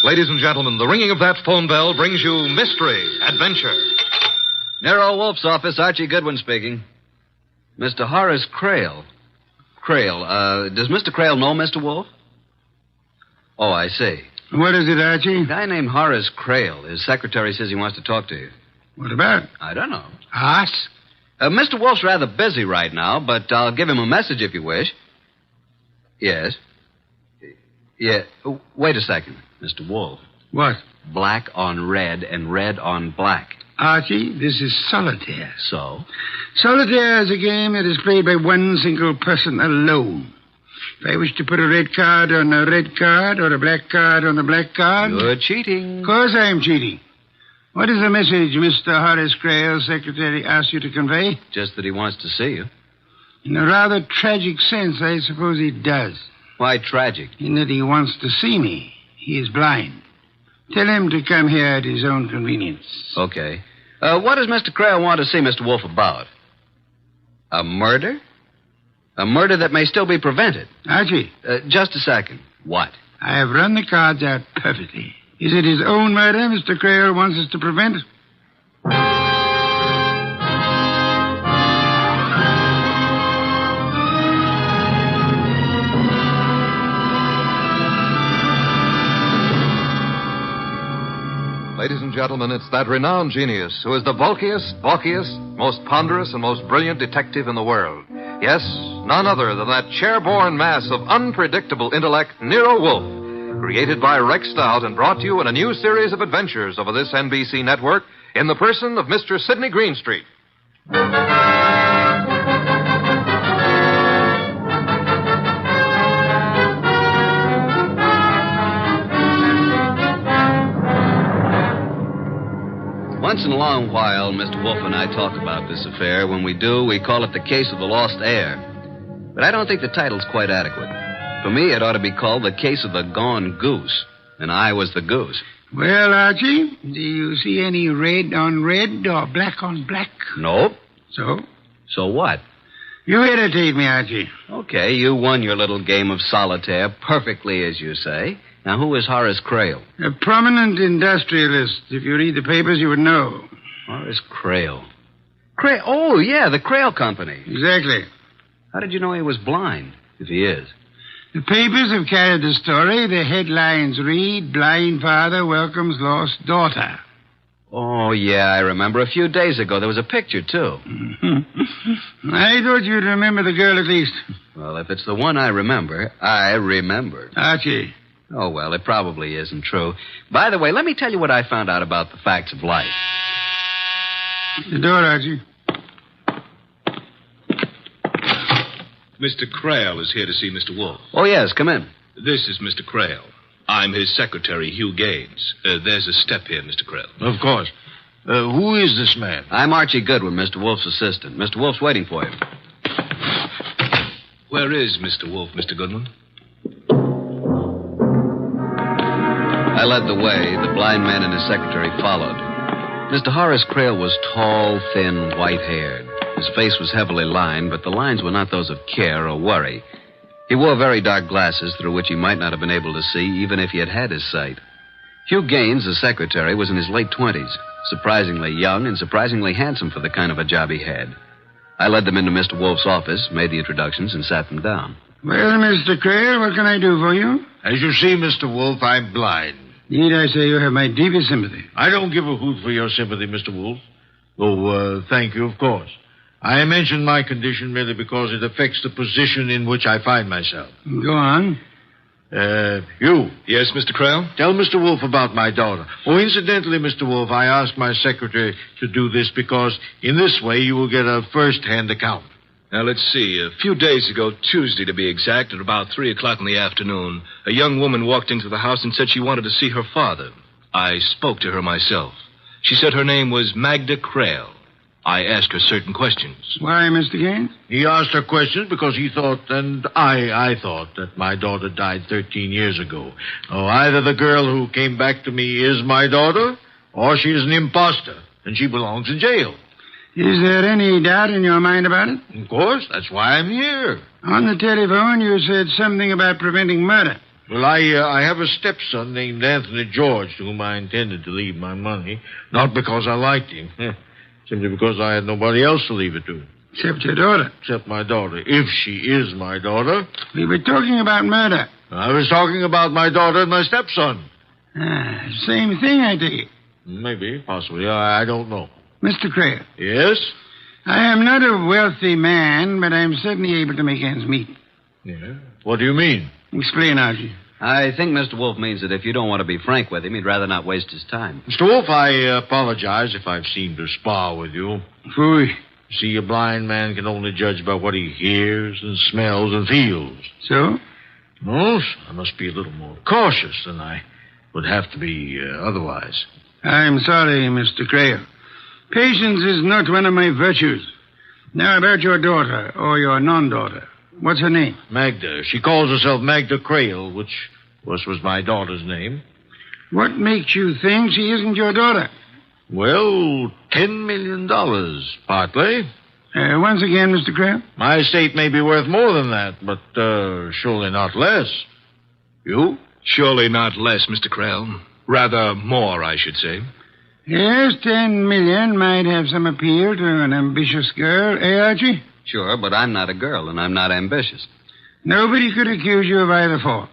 Ladies and gentlemen, the ringing of that phone bell brings you mystery, adventure. Nero Wolfe's office, Archie Goodwin speaking. Mr. Horace Crail. Does Mr. Crail know Mr. Wolfe? Oh, I see. What is it, Archie? A guy named Horace Crail. His secretary says he wants to talk to you. What about? I don't know. Us? Mr. Wolfe's rather busy right now, but I'll give him a message if you wish. Yes. Yeah. Wait a second, Mr. Wolfe. What? Black on red and red on black. Archie, this is solitaire. So? Solitaire is a game that is played by one single person alone. If I wish to put a red card on a red card or a black card on a black card... You're cheating. Of course I am cheating. What is the message Mr. Horace Crale, secretary, asked you to convey? Just that he wants to see you. In a rather tragic sense, I suppose he does. Why tragic? In that he wants to see me. He is blind. Tell him to come here at his own convenience. Okay. What does Mr. Crale want to see Mr. Wolfe about? A murder? A murder that may still be prevented. Archie. Just a second. What? I have run the cards out perfectly. Is it his own murder Mr. Crale wants us to prevent? Ladies and gentlemen, it's that renowned genius who is the bulkiest, most ponderous, and most brilliant detective in the world. Yes, none other than that chair-borne mass of unpredictable intellect, Nero Wolfe, created by Rex Stout and brought to you in a new series of adventures over this NBC network in the person of Mr. Sidney Greenstreet. Once in a long while, Mr. Wolfe and I talk about this affair. When we do, we call it the case of the lost heir. But I don't think the title's quite adequate. For me, it ought to be called the case of the gone goose. And I was the goose. Well, Archie, do you see any red on red or black on black? Nope. So? So what? You irritate me, Archie. Okay, you won your little game of solitaire perfectly, as you say. Now, who is Horace Crale? A prominent industrialist. If you read the papers, you would know. Horace Crale. Crale? Oh, yeah, the Crale Company. Exactly. How did you know he was blind, if he is? The papers have carried the story. The headlines read, Blind Father Welcomes Lost Daughter. Oh, yeah, I remember. A few days ago, there was a picture, too. I thought you'd remember the girl at least. Well, if it's the one I remember, I remember. Archie. Oh, well, it probably isn't true. By the way, let me tell you what I found out about the facts of life. The door, Archie. Mr. Crale is here to see Mr. Wolfe. Oh, yes, come in. This is Mr. Crale. I'm his secretary, Hugh Gaines. There's a step here, Mr. Crale. Of course. Who is this man? I'm Archie Goodwin, Mr. Wolfe's assistant. Mr. Wolfe's waiting for you. Where is Mr. Wolfe, Mr. Goodwin? I led the way. The blind man and his secretary followed. Mr. Horace Crale was tall, thin, white-haired. His face was heavily lined, but the lines were not those of care or worry. He wore very dark glasses through which he might not have been able to see, even if he had had his sight. Hugh Gaines, the secretary, was in his late 20s, surprisingly young and surprisingly handsome for the kind of a job he had. I led them into Mr. Wolfe's office, made the introductions, and sat them down. Well, Mr. Crale, what can I do for you? As you see, Mr. Wolfe, I'm blind. Need I say you have my deepest sympathy? I don't give a hoot for your sympathy, Mr. Wolfe. Oh, thank you, of course. I mention my condition merely because it affects the position in which I find myself. Go on. You. Yes, Mr. Crale? Tell Mr. Wolfe about my daughter. Oh, incidentally, Mr. Wolfe, I asked my secretary to do this because in this way you will get a first-hand account. Now, let's see. A few days ago, Tuesday to be exact, at about 3 o'clock in the afternoon, a young woman walked into the house and said she wanted to see her father. I spoke to her myself. She said her name was Magda Crale. I asked her certain questions. Why, Mr. Gaines? He asked her questions because he thought, and I thought, that my daughter died 13 years ago. Oh, either the girl who came back to me is my daughter, or she is an imposter, and she belongs in jail. Is there any doubt in your mind about it? Of course. That's why I'm here. On the telephone, you said something about preventing murder. Well, I have a stepson named Anthony George to whom I intended to leave my money, not because I liked him, simply because I had nobody else to leave it to. Except your daughter. Except my daughter, if she is my daughter. We were talking about murder. I was talking about my daughter and my stepson. Same thing, I take it. Maybe, possibly. I don't know. Mr. Crale. Yes? I am not a wealthy man, but I'm certainly able to make ends meet. Yeah? What do you mean? Explain, Archie. I think Mr. Wolfe means that if you don't want to be frank with him, he'd rather not waste his time. Mr. Wolfe, I apologize if I've seemed to spar with you. Phooey. See, a blind man can only judge by what he hears and smells and feels. So? No, I must be a little more cautious than I would have to be otherwise. I'm sorry, Mr. Creel. Patience is not one of my virtues. Now about your daughter, or your non-daughter. What's her name? Magda. She calls herself Magda Creel, which was my daughter's name. What makes you think she isn't your daughter? Well, $10 million, partly. Once again, Mr. Creel? My estate may be worth more than that, but surely not less. You? Surely not less, Mr. Creel. Rather more, I should say. Yes, 10 million might have some appeal to an ambitious girl, Archie? Sure, but I'm not a girl, and I'm not ambitious. Nobody could accuse you of either fault.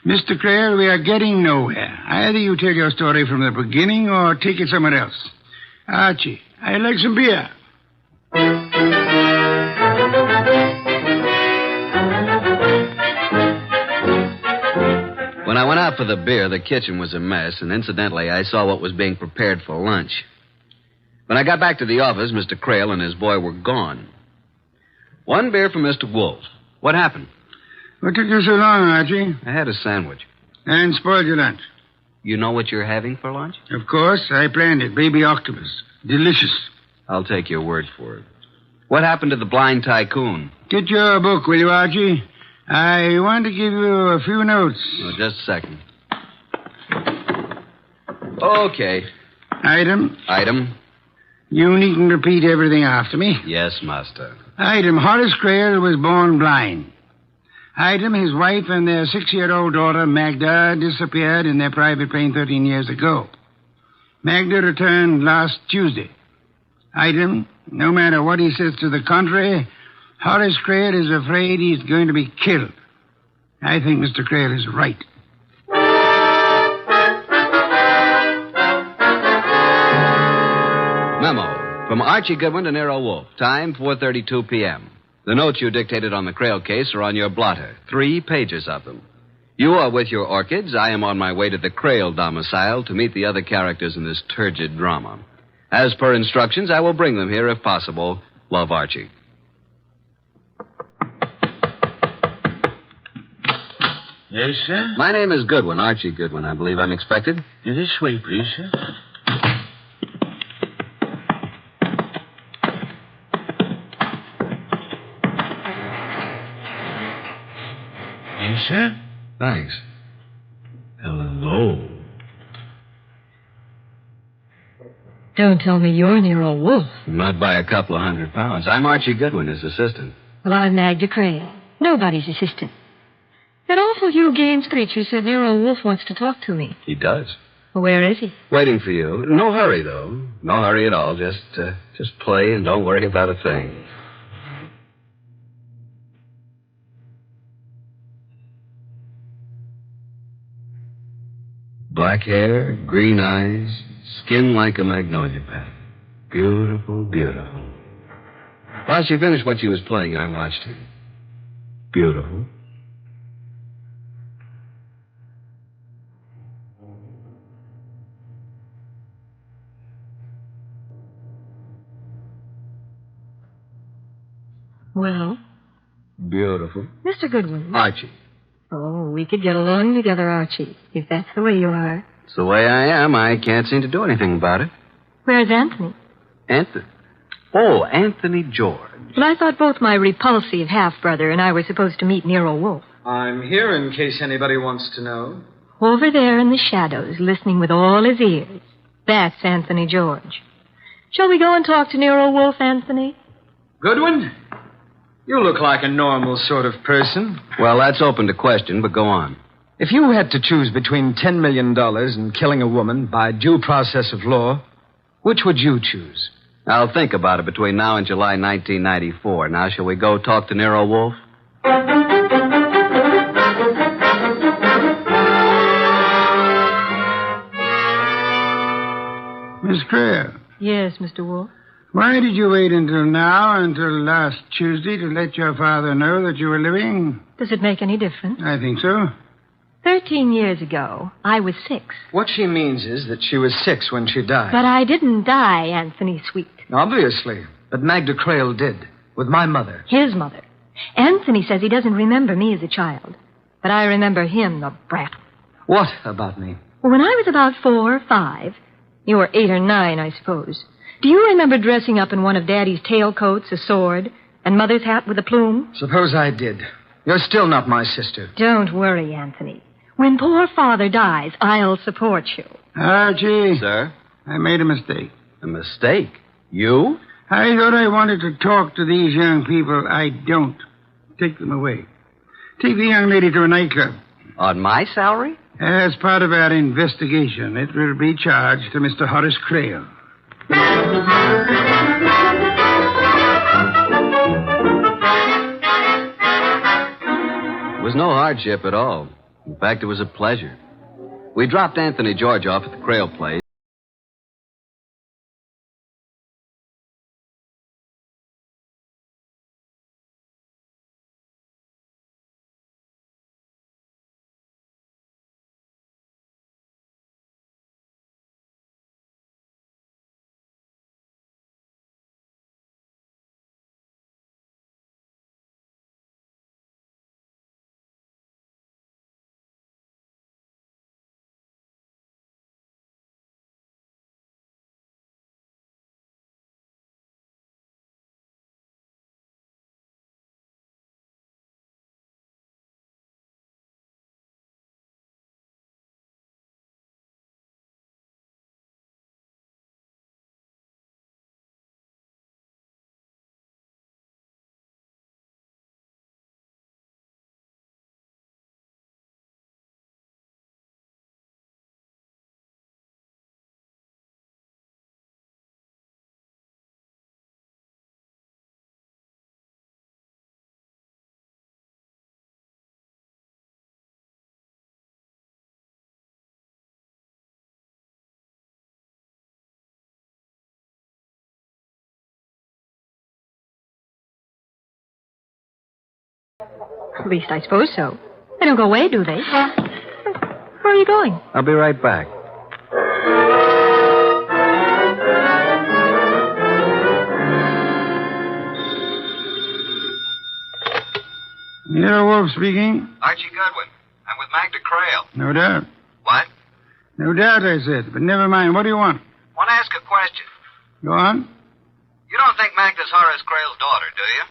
Mr. Creel, we are getting nowhere. Either you tell your story from the beginning or take it somewhere else. Archie, I'd like some beer. When I went out for the beer, the kitchen was a mess, and incidentally, I saw what was being prepared for lunch. When I got back to the office, Mr. Creel and his boy were gone. One beer for Mr. Wolfe. What happened? What took you so long, Archie? I had a sandwich. And spoiled your lunch. You know what you're having for lunch? Of course. I planned it. Baby octopus. Delicious. I'll take your word for it. What happened to the blind tycoon? Get your book, will you, Archie? I want to give you a few notes. Oh, just a second. Okay. Item. You needn't repeat everything after me. Yes, master. Item, Horace Creel was born blind. Item, his wife and their 6-year-old daughter, Magda, disappeared in their private plane 13 years ago. Magda returned last Tuesday. Item, no matter what he says to the contrary, Horace Creel is afraid he's going to be killed. I think Mr. Creel is right. Memo from Archie Goodwin to Nero Wolfe. Time 4:32 p.m. The notes you dictated on the Creel case are on your blotter. 3 pages of them. You are with your orchids. I am on my way to the Creel domicile to meet the other characters in this turgid drama. As per instructions, I will bring them here if possible. Love, Archie. Yes, sir? My name is Goodwin, Archie Goodwin. I believe I'm expected. This way, please, sir. Yes, sir? Thanks. Hello. Don't tell me you're Nero Wolfe. Not by a couple of £100. I'm Archie Goodwin, his assistant. Well, I'm Magda Creel. Nobody's assistant. That awful Hugh Gaines creature said Nero Wolfe wants to talk to me. He does. Well, where is he? Waiting for you. No hurry, though. No hurry at all. Just play and don't worry about a thing. Black hair, green eyes, skin like a magnolia plant. Beautiful, beautiful. While she finished what she was playing, I watched her. Beautiful. Well? Beautiful. Mr. Goodwin. Archie. Oh, we could get along together, Archie, if that's the way you are. It's the way I am. I can't seem to do anything about it. Where's Anthony? Anthony? Oh, Anthony George. Well, I thought both my repulsive half-brother and I were supposed to meet Nero Wolfe. I'm here in case anybody wants to know. Over there in the shadows, listening with all his ears. That's Anthony George. Shall we go and talk to Nero Wolfe, Anthony? Goodwin? You look like a normal sort of person. Well, that's open to question, but go on. If you had to choose between $10 million and killing a woman by due process of law, which would you choose? I'll think about it between now and July 1994. Now, shall we go talk to Nero Wolfe? Miss Creel. Yes, Mr. Wolfe. Why did you wait until last Tuesday to let your father know that you were living? Does it make any difference? I think so. 13 years ago, I was 6. What she means is that she was 6 when she died. But I didn't die, Anthony Sweet. Obviously. But Magda Creel did. With my mother. His mother. Anthony says he doesn't remember me as a child. But I remember him, the brat. What about me? Well, when I was about 4 or 5, You were 8 or 9, I suppose. Do you remember dressing up in one of Daddy's tailcoats, a sword, and Mother's hat with a plume? Suppose I did. You're still not my sister. Don't worry, Anthony. When poor Father dies, I'll support you. Archie. Sir? I made a mistake. A mistake? You? I thought I wanted to talk to these young people. I don't. Take them away. Take the young lady to a nightclub. On my salary? As part of our investigation, it will be charged to Mr. Horace Crail. It was no hardship at all. In fact, it was a pleasure. We dropped Anthony George off at the Crail place. At least I suppose so. They don't go away, do they? Where are you going? I'll be right back. Nero Wolfe speaking. Archie Goodwin. I'm with Magda Crail. No doubt. What? No doubt, I said. But never mind. What do you want? Want to ask a question. Go on. You don't think Magda's Horace Crail's daughter, do you?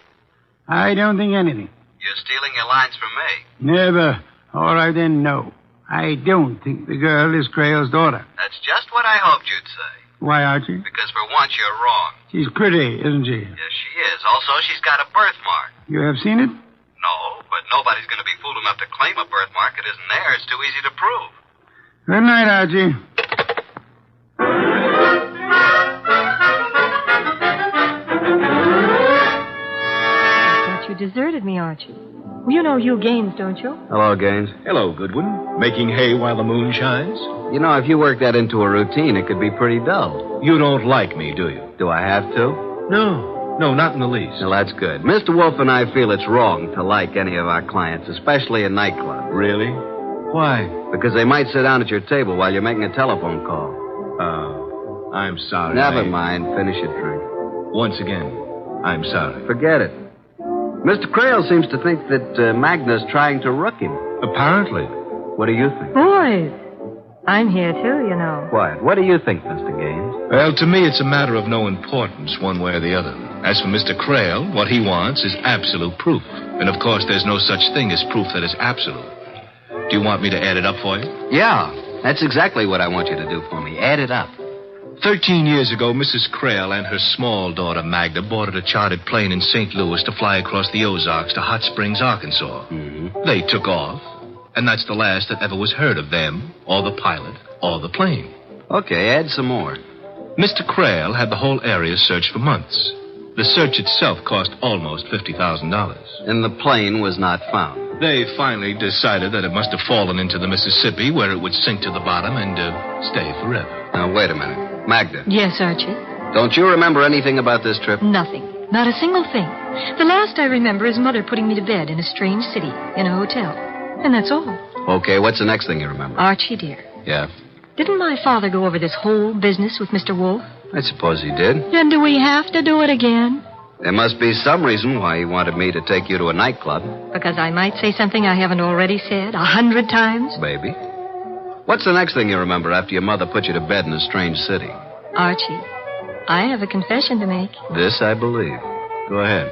I don't think anything. You're stealing your lines from me. Never. All right, then, no. I don't think the girl is Crail's daughter. That's just what I hoped you'd say. Why, Archie? Because for once you're wrong. She's pretty, isn't she? Yes, she is. Also, she's got a birthmark. You have seen it? No, but nobody's going to be fool enough to claim a birthmark that isn't there. It's too easy to prove. Good night, Archie. You deserted me, Archie. You know Hugh Gaines, don't you? Hello, Gaines. Hello, Goodwin. Making hay while the moon shines? You know, if you work that into a routine, it could be pretty dull. You don't like me, do you? Do I have to? No, not in the least. Well, that's good. Mr. Wolfe and I feel it's wrong to like any of our clients, especially a nightclub. Really? Why? Because they might sit down at your table while you're making a telephone call. Oh, I'm sorry. Never mind. Finish your drink. Once again, I'm sorry. Forget it. Mr. Crail seems to think that Magda's trying to rook him. Apparently. What do you think? Boys, I'm here too, you know. Quiet. What do you think, Mr. Gaines? Well, to me, it's a matter of no importance one way or the other. As for Mr. Crail, what he wants is absolute proof. And, of course, there's no such thing as proof that is absolute. Do you want me to add it up for you? Yeah, that's exactly what I want you to do for me. Add it up. 13 years ago, Mrs. Crail and her small daughter, Magda, boarded a chartered plane in St. Louis to fly across the Ozarks to Hot Springs, Arkansas. Mm-hmm. They took off, and that's the last that ever was heard of them, or the pilot, or the plane. Okay, add some more. Mr. Crail had the whole area searched for months. The search itself cost almost $50,000. And the plane was not found. They finally decided that it must have fallen into the Mississippi, where it would sink to the bottom and stay forever. Now, wait a minute. Magda. Yes, Archie? Don't you remember anything about this trip? Nothing. Not a single thing. The last I remember is Mother putting me to bed in a strange city, in a hotel. And that's all. Okay, what's the next thing you remember? Archie, dear. Yeah? Didn't my father go over this whole business with Mr. Wolfe? I suppose he did. Then do we have to do it again? There must be some reason why he wanted me to take you to a nightclub. Because I might say something I haven't already said 100 times? Maybe. What's the next thing you remember after your mother put you to bed in a strange city? Archie, I have a confession to make. This I believe. Go ahead.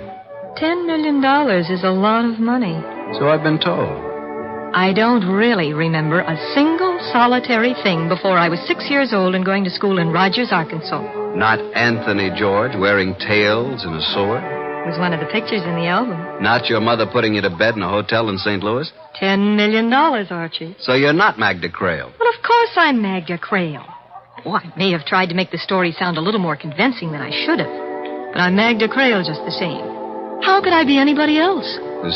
$10 million is a lot of money. So I've been told. I don't really remember a single solitary thing before I was 6 years old and going to school in Rogers, Arkansas. Not Anthony George wearing tails and a sword? It was one of the pictures in the album. Not your mother putting you to bed in a hotel in St. Louis? $10 million, Archie. So you're not Magda Crale? Well, of course I'm Magda Crale. Oh, I may have tried to make the story sound a little more convincing than I should have. But I'm Magda Crale just the same. How could I be anybody else?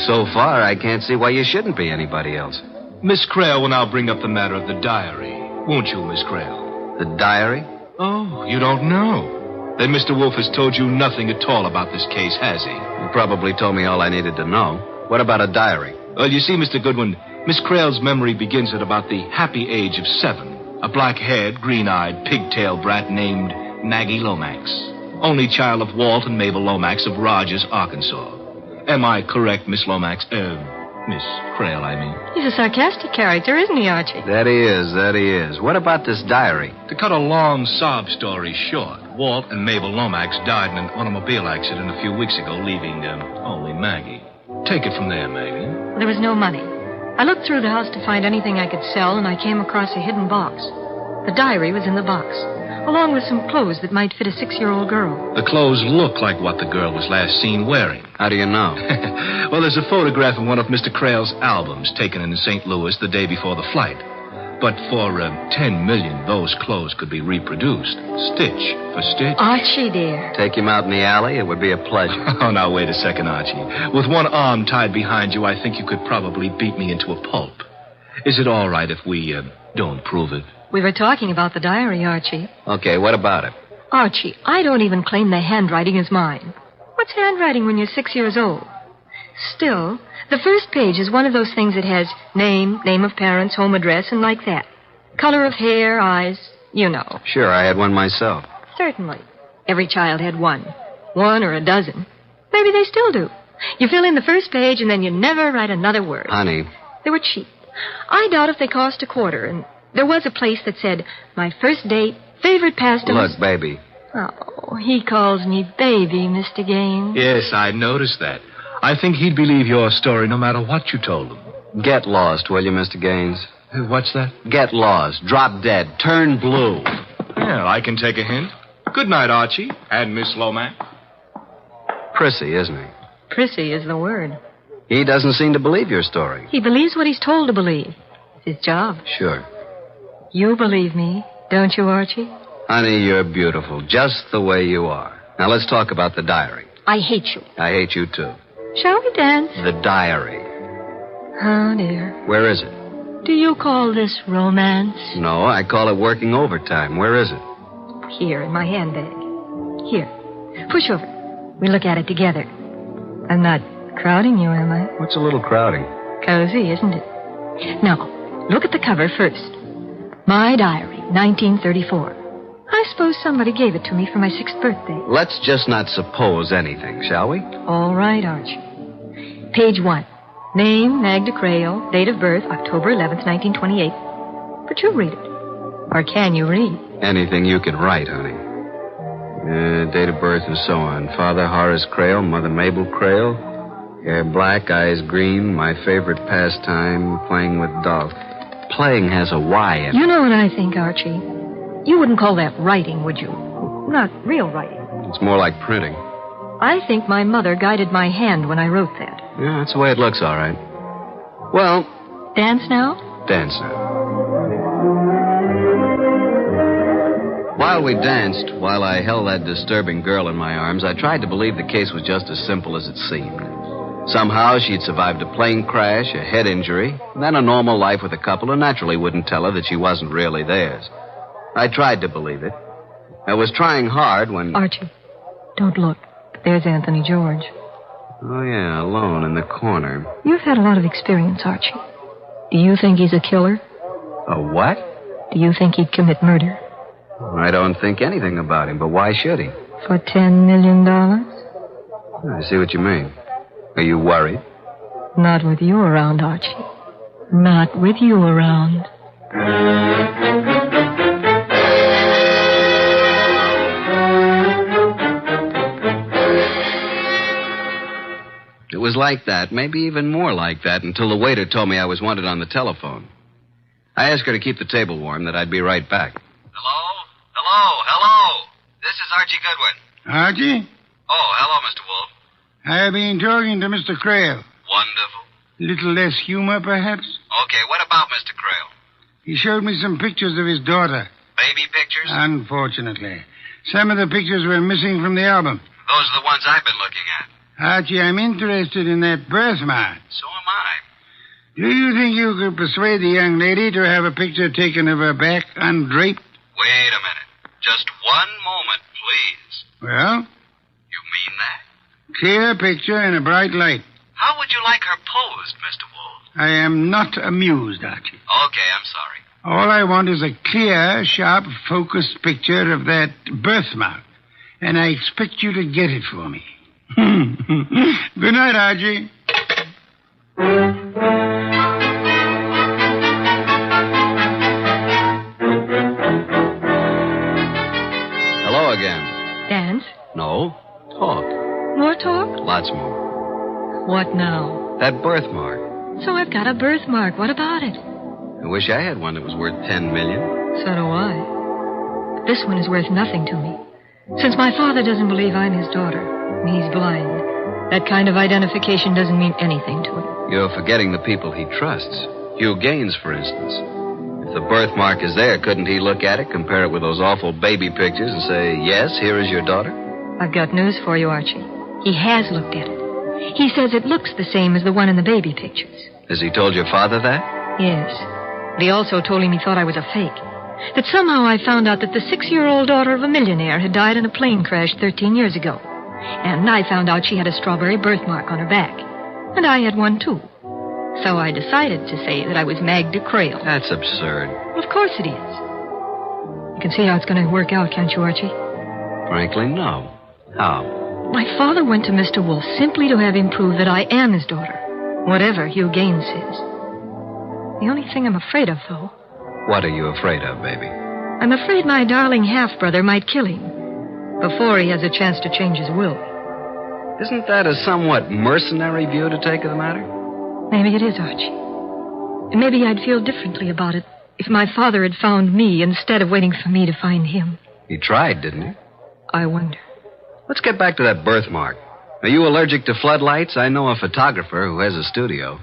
So far, I can't see why you shouldn't be anybody else. Miss Crale will now bring up the matter of the diary. Won't you, Miss Crale? The diary? Oh, you don't know. Then Mr. Wolfe has told you nothing at all about this case, has he? He probably told me all I needed to know. What about a diary? Well, you see, Mr. Goodwin, Miss Crale's memory begins at about the happy age of 7. A black-haired, green-eyed, pigtail brat named Maggie Lomax. Only child of Walt and Mabel Lomax of Rogers, Arkansas. Am I correct, Miss Lomax? Miss Crale, I mean. He's a sarcastic character, isn't he, Archie? That he is. What about this diary? To cut a long sob story short, Walt and Mabel Lomax died in an automobile accident a few weeks ago, leaving only Maggie. Take it from there, Maggie. There was no money. I looked through the house to find anything I could sell, and I came across a hidden box. The diary was in the box, along with some clothes that might fit a 6-year-old girl. The clothes look like what the girl was last seen wearing. How do you know? Well, there's a photograph in one of Mr. Crale's albums taken in St. Louis the day before the flight. But for $10 million, those clothes could be reproduced, stitch for stitch. Archie, dear. Take him out in the alley? It would be a pleasure. Oh, now, wait a second, Archie. With one arm tied behind you, I think you could probably beat me into a pulp. Is it all right if we don't prove it? We were talking about the diary, Archie. Okay, what about it? Archie, I don't even claim the handwriting is mine. What's handwriting when you're 6 years old? Still, the first page is one of those things that has name of parents, home address, and like that. Color of hair, eyes, you know. Sure, I had one myself. Certainly. Every child had one. One or a dozen. Maybe they still do. You fill in the first page and then you never write another word. Honey. They were cheap. I doubt if they cost $0.25, and there was a place that said, my first date, favorite pastime. Look, baby. Oh, he calls me baby, Mr. Gaines. Yes, I noticed that. I think he'd believe your story no matter what you told him. Get lost, will you, Mr. Gaines? What's that? Get lost. Drop dead. Turn blue. Well, I can take a hint. Good night, Archie. And Miss Lomax. Prissy, isn't he? Prissy is the word. He doesn't seem to believe your story. He believes what he's told to believe. It's his job. Sure. You believe me, don't you, Archie? Honey, you're beautiful, just the way you are. Now, let's talk about the diary. I hate you. I hate you, too. Shall we dance? The diary. Oh, dear. Where is it? Do you call this romance? No, I call it working overtime. Where is it? Here, in my handbag. Here. Push over. We look at it together. I'm not crowding you, am I? What's a little crowding? Cozy, isn't it? Now, look at the cover first. My diary, 1934. I suppose somebody gave it to me for my 6th birthday. Let's just not suppose anything, shall we? All right, Archie. Page 1. Name, Magda Crale. Date of birth, October 11th, 1928. But you read it. Or can you read? Anything you can write, honey. Date of birth and so on. Father Horace Crale, Mother Mabel Crale. Hair black, eyes green. My favorite pastime, playing with dolls. Playing has a Y in it. You know what I think, Archie? You wouldn't call that writing, would you? Not real writing. It's more like printing. I think my mother guided my hand when I wrote that. Yeah, that's the way it looks, all right. Well... Dance now? Dance now. While we danced, while I held that disturbing girl in my arms, I tried to believe the case was just as simple as it seemed. Somehow she'd survived a plane crash, a head injury, and then a normal life with a couple who naturally wouldn't tell her that she wasn't really theirs. I tried to believe it. I was trying hard when... Archie, don't look. There's Anthony George. Oh, yeah, alone in the corner. You've had a lot of experience, Archie. Do you think he's a killer? A what? Do you think he'd commit murder? I don't think anything about him, but why should he? For $10 million? I see what you mean. Are you worried? Not with you around, Archie. Not with you around. was like that, maybe even more like that, until the waiter told me I was wanted on the telephone. I asked her to keep the table warm, that I'd be right back. Hello. This is Archie Goodwin. Archie? Oh, hello, Mr. Wolfe. I've been talking to Mr. Creel. Wonderful. Little less humor, perhaps? Okay, what about Mr. Creel? He showed me some pictures of his daughter. Baby pictures? Unfortunately. Some of the pictures were missing from the album. Those are the ones I've been looking at. Archie, I'm interested in that birthmark. So am I. Do you think you could persuade the young lady to have a picture taken of her back undraped? Wait a minute. Just one moment, please. Well? You mean that? Clear picture in a bright light. How would you like her posed, Mr. Wolfe? I am not amused, Archie. Okay, I'm sorry. All I want is a clear, sharp, focused picture of that birthmark. And I expect you to get it for me. Good night, Archie. Hello again. Dance? No. Talk. More talk? Lots more. What now? That birthmark. So I've got a birthmark. What about it? I wish I had one that was worth $10 million. So do I. But this one is worth nothing to me. Since my father doesn't believe I'm his daughter, and he's blind, that kind of identification doesn't mean anything to him. You're forgetting the people he trusts. Hugh Gaines, for instance. If the birthmark is there, couldn't he look at it, compare it with those awful baby pictures, and say, yes, here is your daughter? I've got news for you, Archie. He has looked at it. He says it looks the same as the one in the baby pictures. Has he told your father that? Yes. But he also told him he thought I was a fake. That somehow I found out that the 6-year-old daughter of a millionaire had died in a plane crash 13 years ago. And I found out she had a strawberry birthmark on her back. And I had one, too. So I decided to say that I was Magda Creel. That's absurd. Of course it is. You can see how it's going to work out, can't you, Archie? Frankly, no. How? My father went to Mr. Wolfe simply to have him prove that I am his daughter, whatever Hugh Gaines says. The only thing I'm afraid of, though... What are you afraid of, baby? I'm afraid my darling half-brother might kill him before he has a chance to change his will. Isn't that a somewhat mercenary view to take of the matter? Maybe it is, Archie. And maybe I'd feel differently about it if my father had found me instead of waiting for me to find him. He tried, didn't he? I wonder. Let's get back to that birthmark. Are you allergic to floodlights? I know a photographer who has a studio.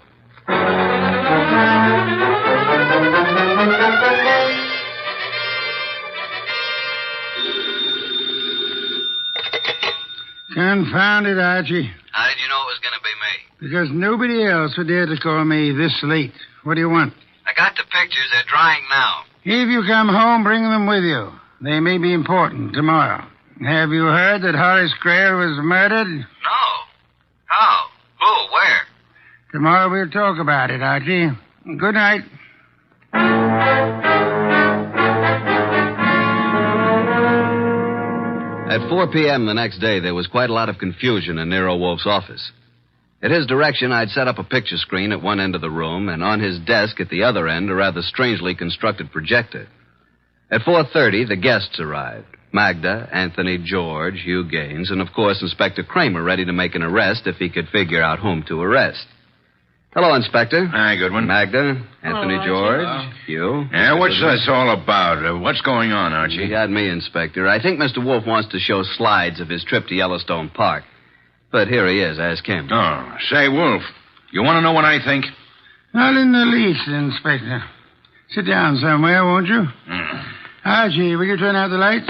Confound it, Archie. How did you know it was going to be me? Because nobody else would dare to call me this late. What do you want? I got the pictures. They're drying now. If you come home, bring them with you. They may be important tomorrow. Have you heard that Horace Creel was murdered? No. How? Who? Where? Tomorrow we'll talk about it, Archie. Good night. At 4 p.m. the next day, there was quite a lot of confusion in Nero Wolfe's office. At his direction, I'd set up a picture screen at one end of the room, and on his desk at the other end, a rather strangely constructed projector. At 4:30, the guests arrived. Magda, Anthony, George, Hugh Gaines, and, of course, Inspector Kramer, ready to make an arrest if he could figure out whom to arrest. Hello, Inspector. Hi, Goodwin. Magda, Anthony, Hello, George, Archie. Hugh. Yeah, what's this all about? What's going on, Archie? You got me, Inspector. I think Mr. Wolfe wants to show slides of his trip to Yellowstone Park. But here he is. Ask him. Oh, say, Wolf, you want to know what I think? Not in the least, Inspector. Sit down somewhere, won't you? Archie, will you turn out the lights?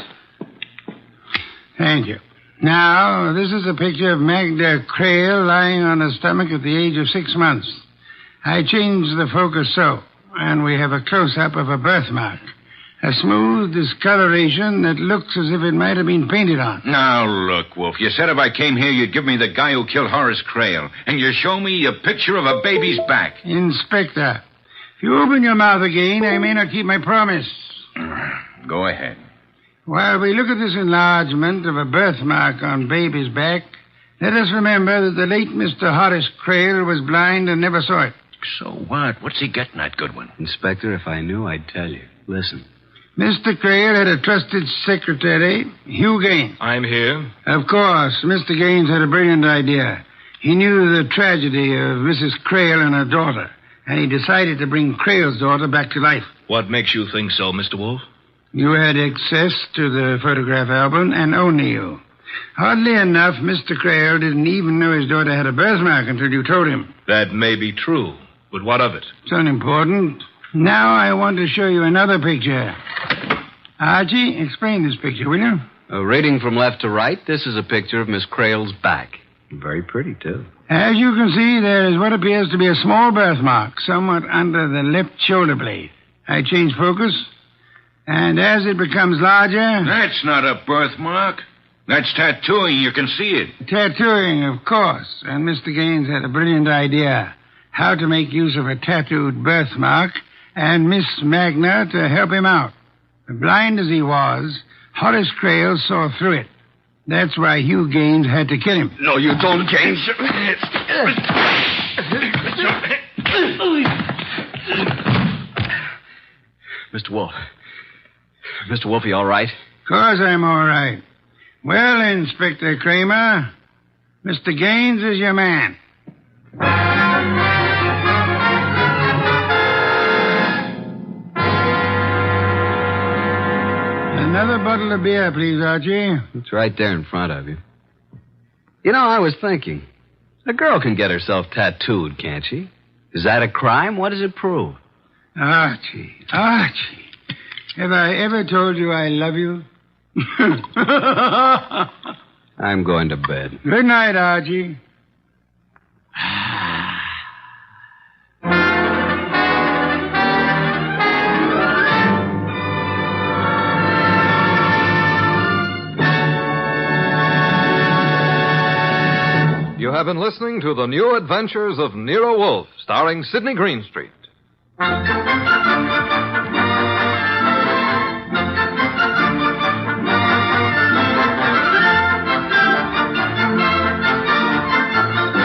Thank you. Now, this is a picture of Magda Creel lying on her stomach at the age of 6 months. I changed the focus so, and we have a close-up of a birthmark. A smooth discoloration that looks as if it might have been painted on. Now, look, Wolf, you said if I came here, you'd give me the guy who killed Horace Creel, and you show me a picture of a baby's back. Inspector, if you open your mouth again, I may not keep my promise. Go ahead. While we look at this enlargement of a birthmark on baby's back, let us remember that the late Mr. Horace Creel was blind and never saw it. So what? What's he getting at, Goodwin? Inspector, if I knew, I'd tell you. Listen. Mr. Creel had a trusted secretary, Hugh Gaines. I'm here. Of course, Mr. Gaines had a brilliant idea. He knew the tragedy of Mrs. Creel and her daughter, and he decided to bring Creel's daughter back to life. What makes you think so, Mr. Wolfe? You had access to the photograph album, and only you. Oddly enough, Mr. Creel didn't even know his daughter had a birthmark until you told him. That may be true, but what of it? It's unimportant. Now I want to show you another picture. Archie, explain this picture, will you? Reading from left to right, this is a picture of Miss Creel's back. Very pretty, too. As you can see, there is what appears to be a small birthmark somewhat under the left shoulder blade. I change focus, and as it becomes larger... That's not a birthmark. That's tattooing. You can see it. Tattooing, of course. And Mr. Gaines had a brilliant idea. How to make use of a tattooed birthmark, and Miss Magna to help him out. Blind as he was, Horace Creel saw through it. That's why Hugh Gaines had to kill him. No, you don't, Gaines. Mr. Wolfe. Mr. Wolfe, you all right? Of course I'm all right. Well, Inspector Kramer, Mr. Gaines is your man. Another bottle of beer, please, Archie. It's right there in front of you. You know, I was thinking. A girl can get herself tattooed, can't she? Is that a crime? What does it prove? Archie. Have I ever told you I love you? I'm going to bed. Good night, Archie. You have been listening to The New Adventures of Nero Wolfe, starring Sidney Greenstreet.